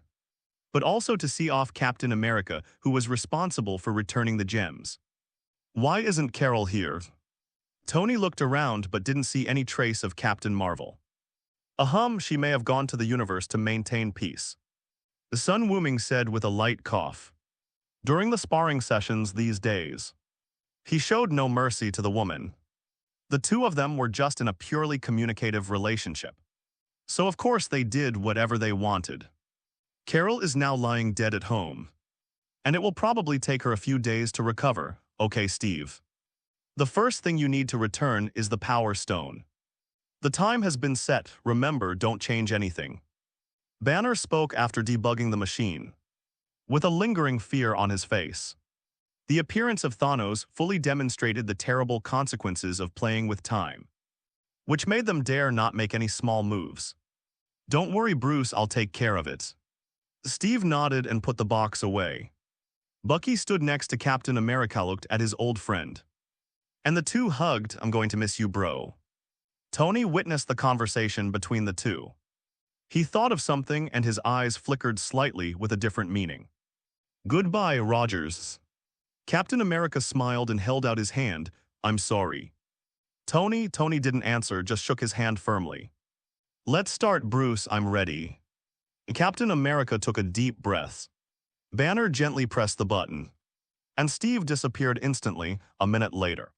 but also to see off Captain America, who was responsible for returning the gems. Why isn't Carol here? Tony looked around but didn't see any trace of Captain Marvel. She may have gone to the universe to maintain peace. Sun Wuming said with a light cough. During the sparring sessions these days, he showed no mercy to the woman. The two of them were just in a purely communicative relationship. So of course they did whatever they wanted. Carol is now lying dead at home. And it will probably take her a few days to recover. Okay, Steve. The first thing you need to return is the Power Stone. The time has been set, remember, don't change anything. Banner spoke after debugging the machine, with a lingering fear on his face. The appearance of Thanos fully demonstrated the terrible consequences of playing with time, which made them dare not make any small moves. Don't worry, Bruce, I'll take care of it. Steve nodded and put the box away. Bucky stood next to Captain America, looked at his old friend. And the two hugged. I'm going to miss you, bro. Tony witnessed the conversation between the two. He thought of something and his eyes flickered slightly with a different meaning. Goodbye, Rogers. Captain America smiled and held out his hand. I'm sorry. Tony didn't answer, just shook his hand firmly. Let's start, Bruce, I'm ready. Captain America took a deep breath. Banner gently pressed the button. And Steve disappeared instantly, a minute later.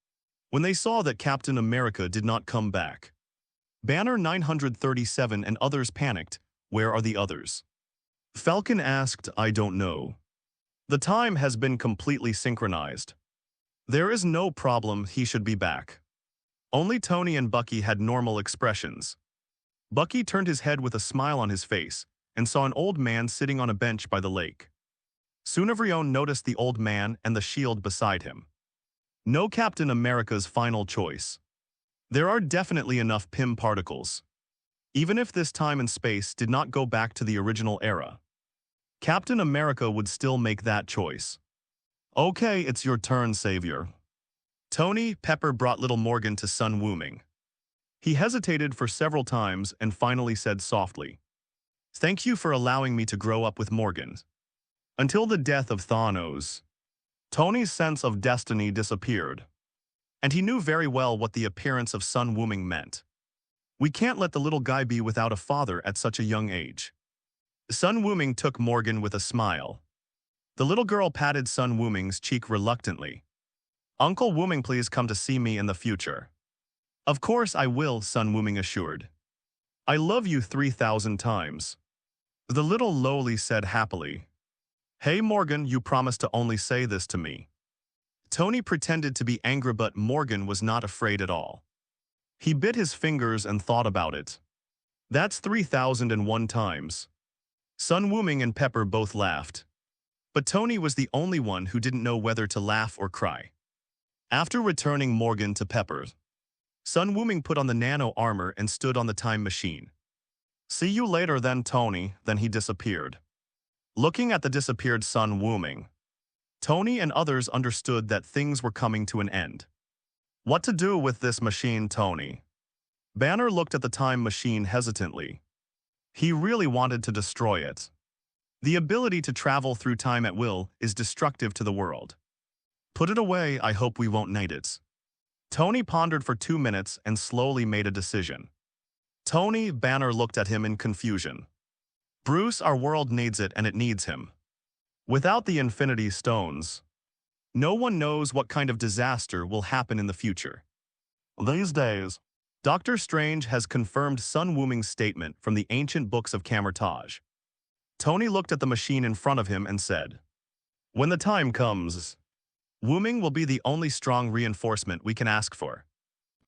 When they saw that Captain America did not come back. Banner 937 and others panicked. Where are the others? Falcon asked, I don't know. The time has been completely synchronized. There is no problem, he should be back. Only Tony and Bucky had normal expressions. Bucky turned his head with a smile on his face and saw an old man sitting on a bench by the lake. Sunavrion noticed the old man and the shield beside him. No Captain America's final choice. There are definitely enough Pym particles. Even if this time and space did not go back to the original era, Captain America would still make that choice. Okay, it's your turn, Savior. Tony Pepper brought little Morgan to Sun Wuming. He hesitated for several times and finally said softly, Thank you for allowing me to grow up with Morgan. Until the death of Thanos. Tony's sense of destiny disappeared. And he knew very well what the appearance of Sun Wuming meant. We can't let the little guy be without a father at such a young age. Sun Wuming took Morgan with a smile. The little girl patted Sun Wuming's cheek reluctantly. Uncle Wuming, please come to see me in the future. Of course I will, Sun Wuming assured. I love you 3,000 times. The little lowly said happily. Hey Morgan, you promised to only say this to me. Tony pretended to be angry, but Morgan was not afraid at all. He bit his fingers and thought about it. That's 3,001 times. Sun Wuming and Pepper both laughed. But Tony was the only one who didn't know whether to laugh or cry. After returning Morgan to Pepper, Sun Wuming put on the nano armor and stood on the time machine. See you later then, Tony, then he disappeared. Looking at the disappeared Sun Wuming, Tony and others understood that things were coming to an end. What to do with this machine, Tony? Banner looked at the time machine hesitantly. He really wanted to destroy it. The ability to travel through time at will is destructive to the world. Put it away, I hope we won't need it. Tony pondered for 2 minutes and slowly made a decision. Tony, Banner looked at him in confusion. Bruce, our world needs it and it needs him. Without the Infinity Stones, no one knows what kind of disaster will happen in the future. These days, Doctor Strange has confirmed Sun Wuming's statement from the ancient books of Camertage. Tony looked at the machine in front of him and said, "When the time comes, Wuming will be the only strong reinforcement we can ask for."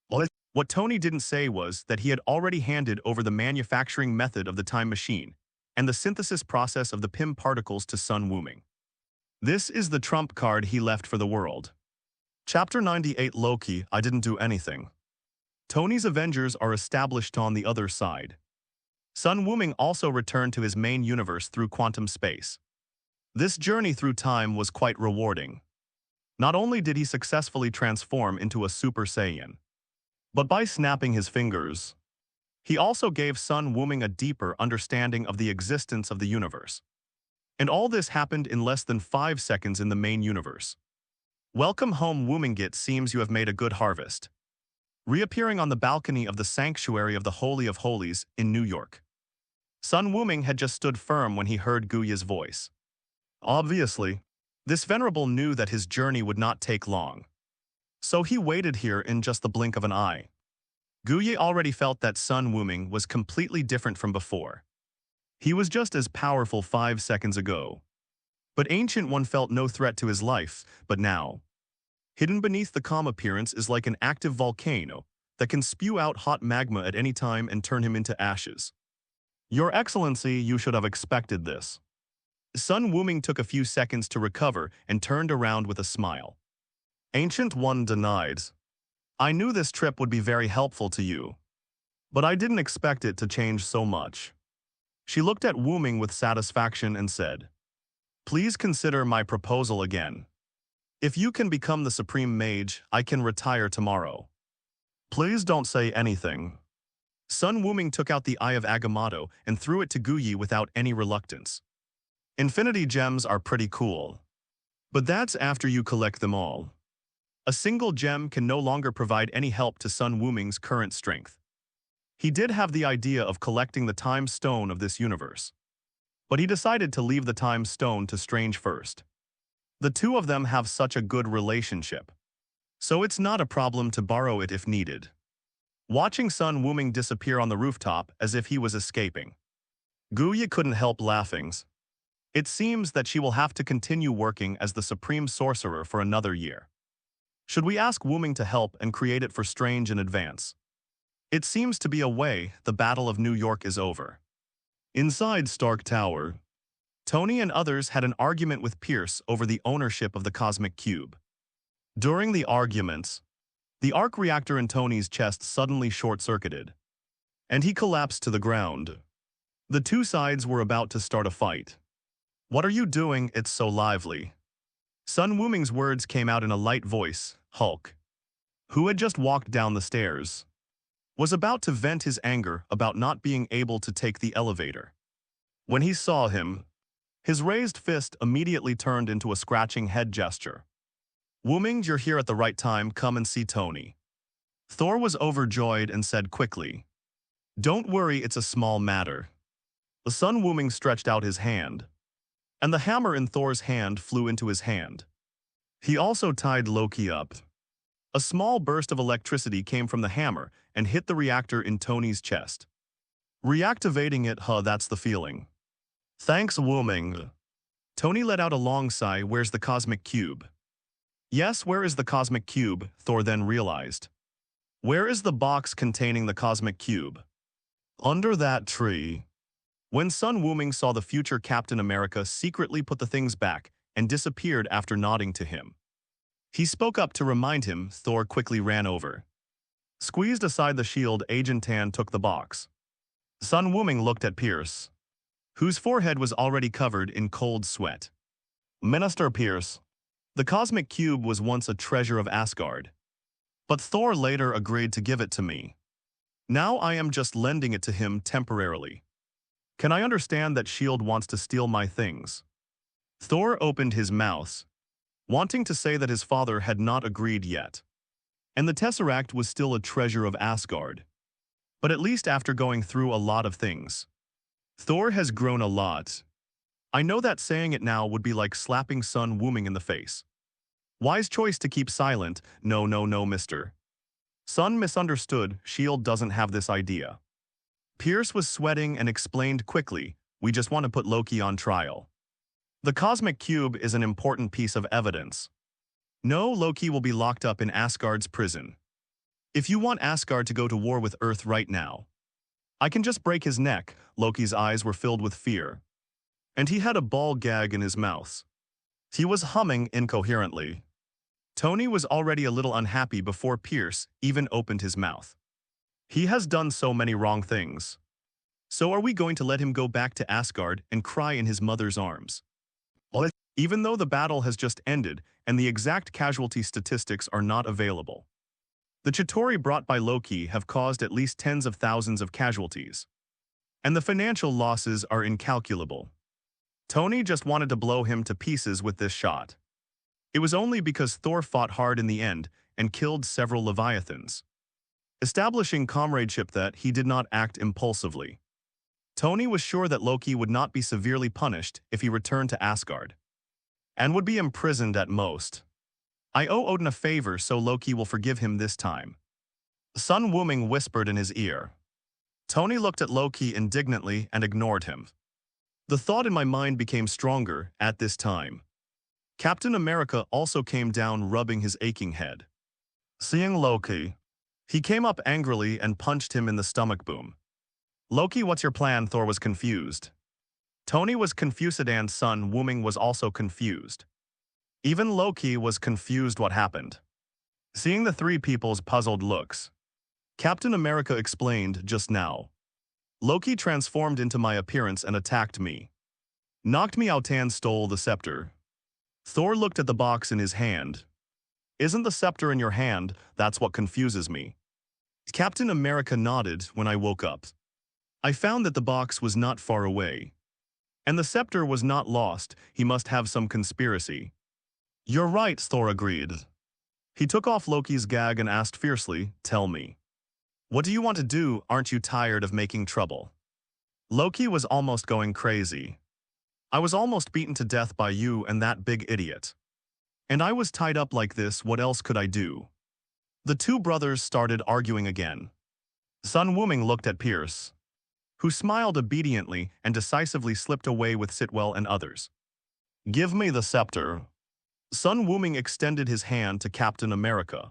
What Tony didn't say was that he had already handed over the manufacturing method of the time machine and the synthesis process of the PIM particles to Sun Wuming. This is the trump card he left for the world. Chapter 98 Loki, I didn't do anything. Tony's Avengers are established on the other side. Sun Wuming also returned to his main universe through quantum space. This journey through time was quite rewarding. Not only did he successfully transform into a Super Saiyan, but by snapping his fingers, he also gave Sun Wuming a deeper understanding of the existence of the universe. And all this happened in less than 5 seconds in the main universe. Welcome home, Wumingit, seems you have made a good harvest. Reappearing on the balcony of the Sanctuary of the Holy of Holies in New York. Sun Wuming had just stood firm when he heard Guya's voice. Obviously, this venerable knew that his journey would not take long. So he waited here in just the blink of an eye. Guya already felt that Sun Wuming was completely different from before. He was just as powerful 5 seconds ago. But Ancient One felt no threat to his life, but now. Hidden beneath the calm appearance is like an active volcano that can spew out hot magma at any time and turn him into ashes. Your Excellency, you should have expected this. Sun Wuming took a few seconds to recover and turned around with a smile. Ancient One denied. I knew this trip would be very helpful to you, but I didn't expect it to change so much. She looked at Wuming with satisfaction and said, "Please consider my proposal again. If you can become the Supreme Mage, I can retire tomorrow." Please don't say anything. Sun Wuming took out the Eye of Agamotto and threw it to Guyi without any reluctance. Infinity gems are pretty cool. But that's after you collect them all. A single gem can no longer provide any help to Sun Wuming's current strength. He did have the idea of collecting the Time Stone of this universe. But he decided to leave the Time Stone to Strange first. The two of them have such a good relationship. So it's not a problem to borrow it if needed. Watching Sun Wuming disappear on the rooftop as if he was escaping, Guya couldn't help laughing. It seems that she will have to continue working as the Supreme Sorcerer for another year. Should we ask Wuming to help and create it for Strange in advance? It seems to be a way the Battle of New York is over. Inside Stark Tower, Tony and others had an argument with Pierce over the ownership of the Cosmic Cube. During the arguments, the arc reactor in Tony's chest suddenly short-circuited, and he collapsed to the ground. The two sides were about to start a fight. What are you doing? It's so lively. Sun Wuming's words came out in a light voice. Hulk, who had just walked down the stairs, was about to vent his anger about not being able to take the elevator. When he saw him, his raised fist immediately turned into a scratching head gesture. Wuming, you're here at the right time, come and see Tony. Thor was overjoyed and said quickly, Don't worry, it's a small matter. The Sun Wuming stretched out his hand, and the hammer in Thor's hand flew into his hand. He also tied Loki up. A small burst of electricity came from the hammer and hit the reactor in Tony's chest. Reactivating it, that's the feeling. Thanks, Wuming. Tony let out a long sigh. Where's the Cosmic Cube? Yes, where is the Cosmic Cube? Thor then realized. Where is the box containing the Cosmic Cube? Under that tree. When Sun Wuming saw the future Captain America secretly put the things back and disappeared after nodding to him, he spoke up to remind him. Thor quickly ran over. Squeezed aside the shield, Agent Tan took the box. Sun Wuming looked at Pierce, whose forehead was already covered in cold sweat. Minister Pierce, the Cosmic Cube was once a treasure of Asgard, but Thor later agreed to give it to me. Now I am just lending it to him temporarily. Can I understand that S.H.I.E.L.D. wants to steal my things? Thor opened his mouth, wanting to say that his father had not agreed yet. And the Tesseract was still a treasure of Asgard. But at least after going through a lot of things, Thor has grown a lot. I know that saying it now would be like slapping Sun Wuming in the face. Wise choice to keep silent. No, no, no, mister. Sun misunderstood. S.H.I.E.L.D. doesn't have this idea. Pierce was sweating and explained quickly, we just want to put Loki on trial. The Cosmic Cube is an important piece of evidence. No, Loki will be locked up in Asgard's prison. If you want Asgard to go to war with Earth right now, I can just break his neck. Loki's eyes were filled with fear. And he had a ball gag in his mouth. He was humming incoherently. Tony was already a little unhappy before Pierce even opened his mouth. He has done so many wrong things. So are we going to let him go back to Asgard and cry in his mother's arms? Even though the battle has just ended and the exact casualty statistics are not available. The Chitauri brought by Loki have caused at least tens of thousands of casualties. And the financial losses are incalculable. Tony just wanted to blow him to pieces with this shot. It was only because Thor fought hard in the end and killed several Leviathans, establishing comradeship that he did not act impulsively. Tony was sure that Loki would not be severely punished if he returned to Asgard, and would be imprisoned at most. I owe Odin a favor, so Loki will forgive him this time. Sun Wuming whispered in his ear. Tony looked at Loki indignantly and ignored him. The thought in my mind became stronger at this time. Captain America also came down, rubbing his aching head. Seeing Loki, he came up angrily and punched him in the stomach. Boom. Loki, what's your plan? Thor was confused. Tony was confused and Sun Wuming was also confused. Even Loki was confused what happened. Seeing the three people's puzzled looks, Captain America explained just now. Loki transformed into my appearance and attacked me. Knocked me out and stole the scepter. Thor looked at the box in his hand. Isn't the scepter in your hand? That's what confuses me. Captain America nodded. When I woke up, I found that the box was not far away. And the scepter was not lost. He must have some conspiracy. You're right, Thor agreed. He took off Loki's gag and asked fiercely, tell me. What do you want to do? Aren't you tired of making trouble? Loki was almost going crazy. I was almost beaten to death by you and that big idiot. And I was tied up like this, what else could I do? The two brothers started arguing again. Sun Wuming looked at Pierce, who smiled obediently and decisively slipped away with Sitwell and others. Give me the scepter. Sun Wuming extended his hand to Captain America.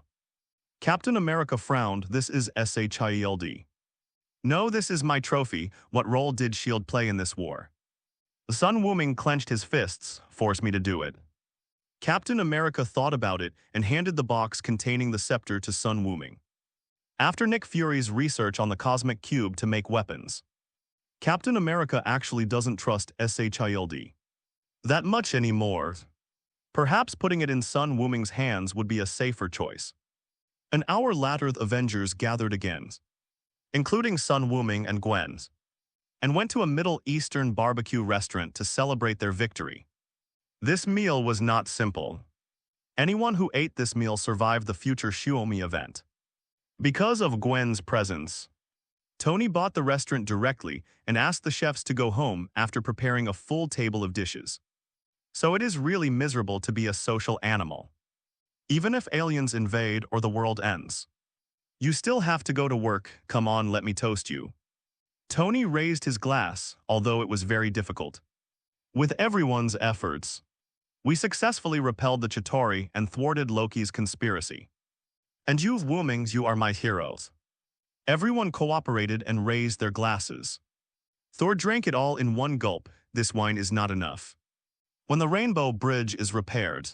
Captain America frowned. This is S.H.I.E.L.D. No, this is my trophy. What role did S.H.I.E.L.D. play in this war? Sun Wuming clenched his fists. Force me to do it. Captain America thought about it and handed the box containing the scepter to Sun Wuming. After Nick Fury's research on the Cosmic Cube to make weapons, Captain America actually doesn't trust S.H.I.E.L.D. that much anymore. Perhaps putting it in Sun Wuming's hands would be a safer choice. An hour later, the Avengers gathered again, including Sun Wuming and Gwen, and went to a Middle Eastern barbecue restaurant to celebrate their victory. This meal was not simple. Anyone who ate this meal survived the future Xiaomi event. Because of Gwen's presence, Tony bought the restaurant directly and asked the chefs to go home after preparing a full table of dishes. So it is really miserable to be a social animal. Even if aliens invade or the world ends, you still have to go to work. Come on, let me toast you. Tony raised his glass, although it was very difficult. With everyone's efforts, we successfully repelled the Chitauri and thwarted Loki's conspiracy. And you Wumings, you are my heroes. Everyone cooperated and raised their glasses. Thor drank it all in one gulp. This wine is not enough. When the Rainbow Bridge is repaired,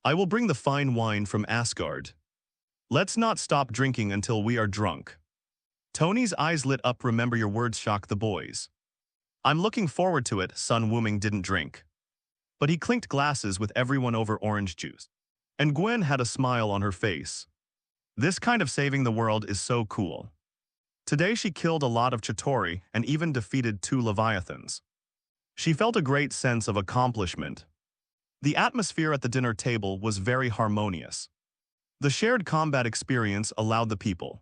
I will bring the fine wine from Asgard. Let's not stop drinking until we are drunk. Tony's eyes lit up. Remember your words, shock the boys. I'm looking forward to it. Sun Wuming didn't drink, but he clinked glasses with everyone over orange juice. And Gwen had a smile on her face. This kind of saving the world is so cool. Today she killed a lot of Chitauri and even defeated 2 Leviathans. She felt a great sense of accomplishment. The atmosphere at the dinner table was very harmonious. The shared combat experience allowed the people,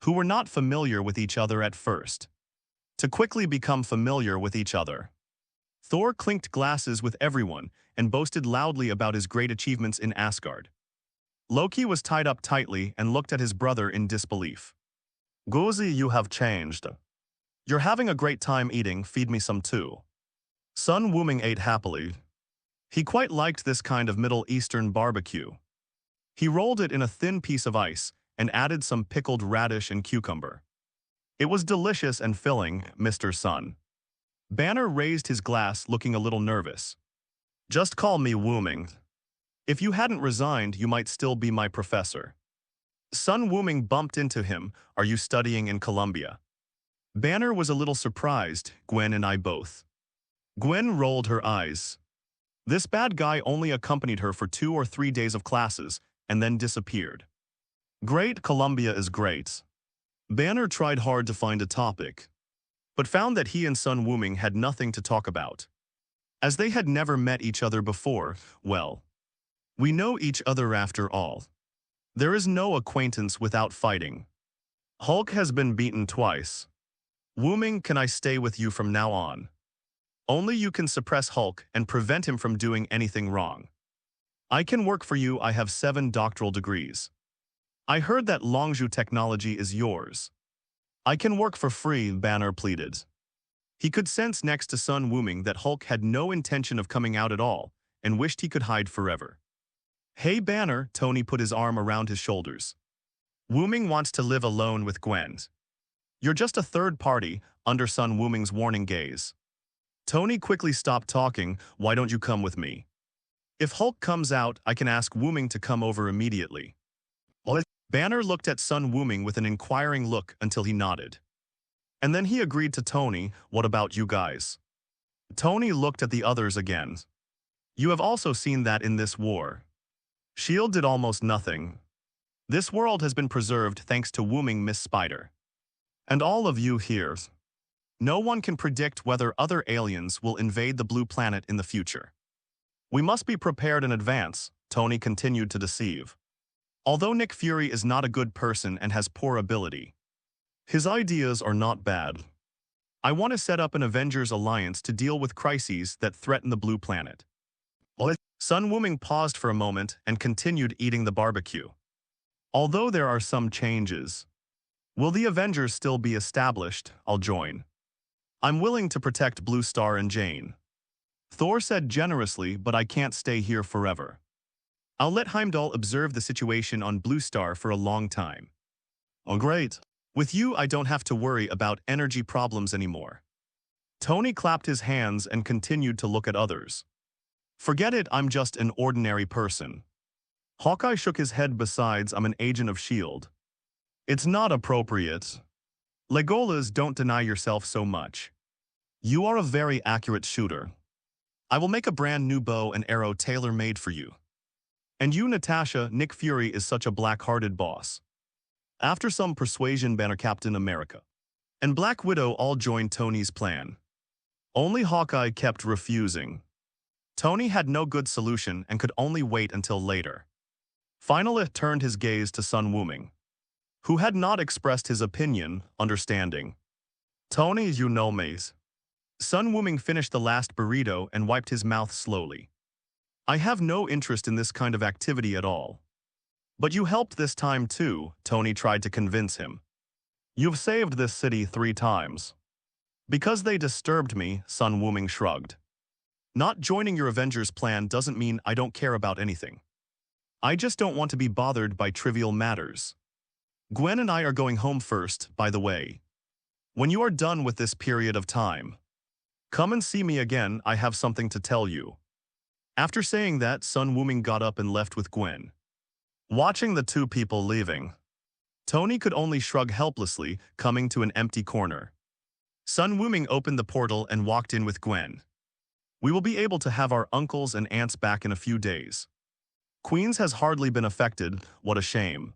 who were not familiar with each other at first, to quickly become familiar with each other. Thor clinked glasses with everyone and boasted loudly about his great achievements in Asgard. Loki was tied up tightly and looked at his brother in disbelief. Gozi, you have changed. You're having a great time eating, feed me some too. Sun Wuming ate happily. He quite liked this kind of Middle Eastern barbecue. He rolled it in a thin piece of ice and added some pickled radish and cucumber. It was delicious and filling, Mr. Sun. Banner raised his glass, looking a little nervous. Just call me Wuming. If you hadn't resigned, you might still be my professor. Sun Wuming bumped into him. Are you studying in Columbia? Banner was a little surprised, Gwen and I both. Gwen rolled her eyes. This bad guy only accompanied her for 2 or 3 days of classes and then disappeared. Great, Columbia is great. Banner tried hard to find a topic, but found that he and Sun Wuming had nothing to talk about. As they had never met each other before, well, we know each other after all. There is no acquaintance without fighting. Hulk has been beaten twice. Wuming, can I stay with you from now on? Only you can suppress Hulk and prevent him from doing anything wrong. I can work for you. I have 7 doctoral degrees. I heard that Longzhu technology is yours. I can work for free, Banner pleaded. He could sense next to Sun Wuming that Hulk had no intention of coming out at all and wished he could hide forever. Hey Banner, Tony put his arm around his shoulders. Wuming wants to live alone with Gwen. You're just a third party, under Sun Wuming's warning gaze. Tony quickly stopped talking. Why don't you come with me? If Hulk comes out, I can ask Wuming to come over immediately. What? Banner looked at Sun Wuming with an inquiring look until he nodded. And then he agreed to Tony. What about you guys? Tony looked at the others again. You have also seen that in this war. S.H.I.E.L.D. did almost nothing. This world has been preserved thanks to Wuming, Miss Spider. And all of you here. No one can predict whether other aliens will invade the blue planet in the future. We must be prepared in advance, Tony continued to deceive. Although Nick Fury is not a good person and has poor ability, his ideas are not bad. I want to set up an Avengers alliance to deal with crises that threaten the blue planet. Sun Wuming paused for a moment and continued eating the barbecue. Although there are some changes, will the Avengers still be established? I'll join. I'm willing to protect Blue Star and Jane. Thor said generously, but I can't stay here forever. I'll let Heimdall observe the situation on Blue Star for a long time. Oh great. With you I don't have to worry about energy problems anymore. Tony clapped his hands and continued to look at others. Forget it, I'm just an ordinary person. Hawkeye shook his head. Besides, I'm an agent of S.H.I.E.L.D. It's not appropriate. Legolas, don't deny yourself so much. You are a very accurate shooter. I will make a brand new bow and arrow tailor-made for you. And you, Natasha, Nick Fury is such a black-hearted boss. After some persuasion, Banner, Captain America, and Black Widow all joined Tony's plan. Only Hawkeye kept refusing. Tony had no good solution and could only wait until later. Finally, turned his gaze to Sun Wuming, who had not expressed his opinion, understanding. Tony, you know me. Sun Wuming finished the last burrito and wiped his mouth slowly. I have no interest in this kind of activity at all. But you helped this time too, Tony tried to convince him. You've saved this city 3 times. Because they disturbed me, Sun Wuming shrugged. Not joining your Avengers plan doesn't mean I don't care about anything. I just don't want to be bothered by trivial matters. Gwen and I are going home first, by the way. When you are done with this period of time, come and see me again, I have something to tell you. After saying that, Sun Wuming got up and left with Gwen. Watching the 2 people leaving, Tony could only shrug helplessly, coming to an empty corner. Sun Wuming opened the portal and walked in with Gwen. We will be able to have our uncles and aunts back in a few days. Queens has hardly been affected, what a shame.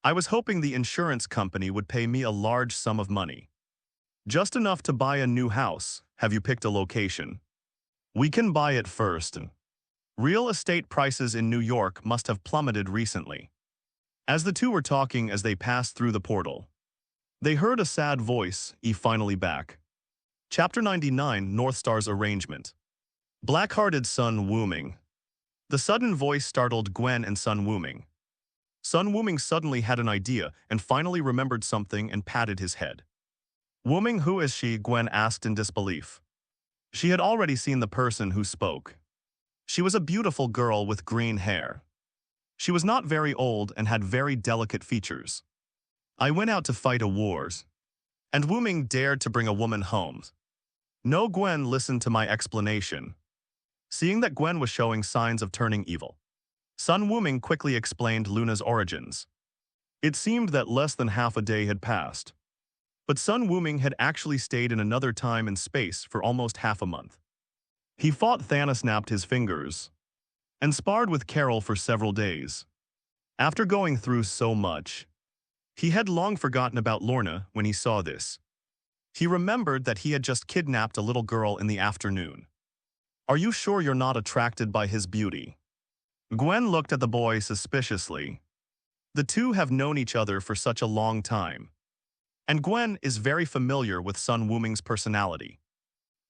I was hoping the insurance company would pay me a large sum of money. Just enough to buy a new house. Have you picked a location? We can buy it first. Real estate prices in New York must have plummeted recently. As the two were talking as they passed through the portal, they heard a sad voice, finally back. Chapter 99, North Star's Arrangement. Black-hearted Sun Wuming. The sudden voice startled Gwen and Sun Wuming. Sun Wuming suddenly had an idea and finally remembered something and patted his head. Wuming, who is she? Gwen asked in disbelief. She had already seen the person who spoke. She was a beautiful girl with green hair. She was not very old and had very delicate features. I went out to fight a wars. And Wuming dared to bring a woman home. No, Gwen listened to my explanation. Seeing that Gwen was showing signs of turning evil, Sun Wuming quickly explained Luna's origins. It seemed that less than half a day had passed. But Sun Wuming had actually stayed in another time and space for almost half a month. He fought Thanos, snapped his fingers, and sparred with Carol for several days. After going through so much, he had long forgotten about Lorna when he saw this. He remembered that he had just kidnapped a little girl in the afternoon. Are you sure you're not attracted by his beauty? Gwen looked at the boy suspiciously. The two have known each other for such a long time. And Gwen is very familiar with Sun Wuming's personality.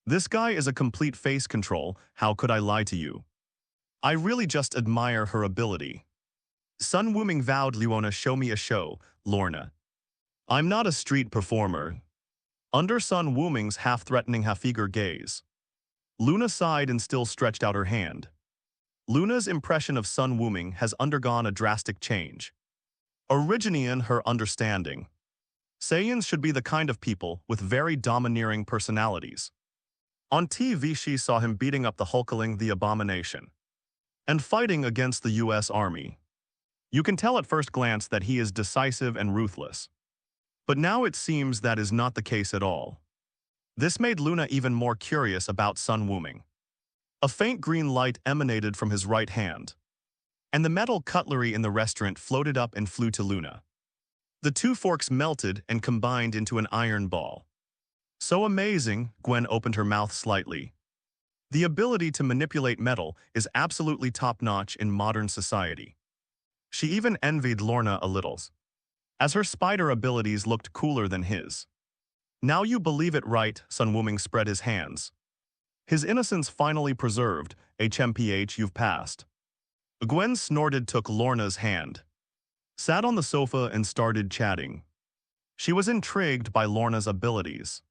This guy is a complete face control, how could I lie to you? I really just admire her ability. Sun Wuming vowed, Leona, show me a show, Lorna. I'm not a street performer. Under Sun Wuming's half-threatening, half-eager gaze, Luna sighed and still stretched out her hand. Luna's impression of Sun Wuming has undergone a drastic change. Originating her understanding. Saiyans should be the kind of people with very domineering personalities. On TV she saw him beating up the Hulkling, the Abomination, and fighting against the US Army. You can tell at first glance that he is decisive and ruthless. But now it seems that is not the case at all. This made Luna even more curious about Sun Wuming. A faint green light emanated from his right hand, and the metal cutlery in the restaurant floated up and flew to Luna. The two forks melted and combined into an iron ball. So amazing, Gwen opened her mouth slightly. The ability to manipulate metal is absolutely top-notch in modern society. She even envied Lorna a little, as her spider abilities looked cooler than his. Now you believe it, right? Sun Wuming spread his hands. His innocence finally preserved. HMPH, you've passed. Gwen snorted, took Lorna's hand, sat on the sofa and started chatting. She was intrigued by Lorna's abilities.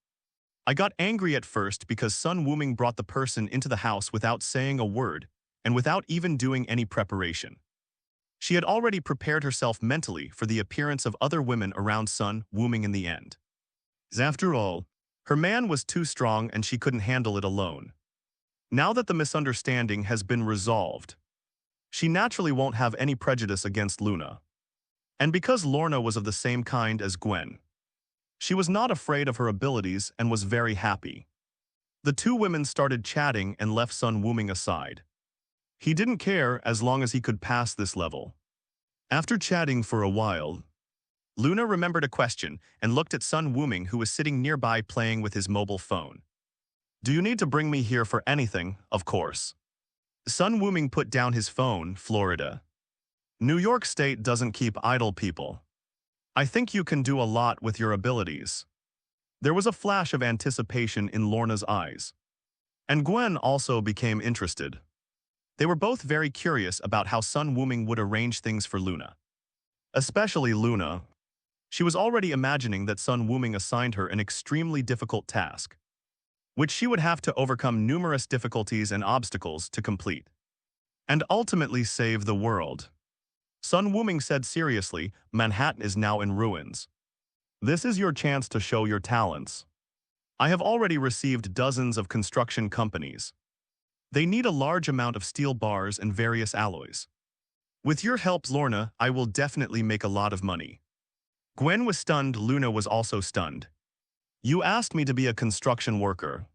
I got angry at first because Sun Wuming brought the person into the house without saying a word and without even doing any preparation. She had already prepared herself mentally for the appearance of other women around Sun Wuming in the end. After all, her man was too strong and she couldn't handle it alone. Now that the misunderstanding has been resolved, she naturally won't have any prejudice against Luna. And because Lorna was of the same kind as Gwen, she was not afraid of her abilities and was very happy. The two women started chatting and left Sun Wuming aside. He didn't care as long as he could pass this level. After chatting for a while, Luna remembered a question and looked at Sun Wuming, who was sitting nearby playing with his mobile phone. Do you need to bring me here for anything? Of course. Sun Wuming put down his phone. Florida. New York State doesn't keep idle people. I think you can do a lot with your abilities. There was a flash of anticipation in Lorna's eyes. And Gwen also became interested. They were both very curious about how Sun Wuming would arrange things for Luna. Especially Luna. She was already imagining that Sun Wuming assigned her an extremely difficult task, which she would have to overcome numerous difficulties and obstacles to complete, and ultimately save the world. Sun Wuming said seriously, Manhattan is now in ruins. This is your chance to show your talents. I have already received dozens of construction companies. They need a large amount of steel bars and various alloys. With your help, Lorna, I will definitely make a lot of money. Gwen was stunned. Luna was also stunned. You asked me to be a construction worker.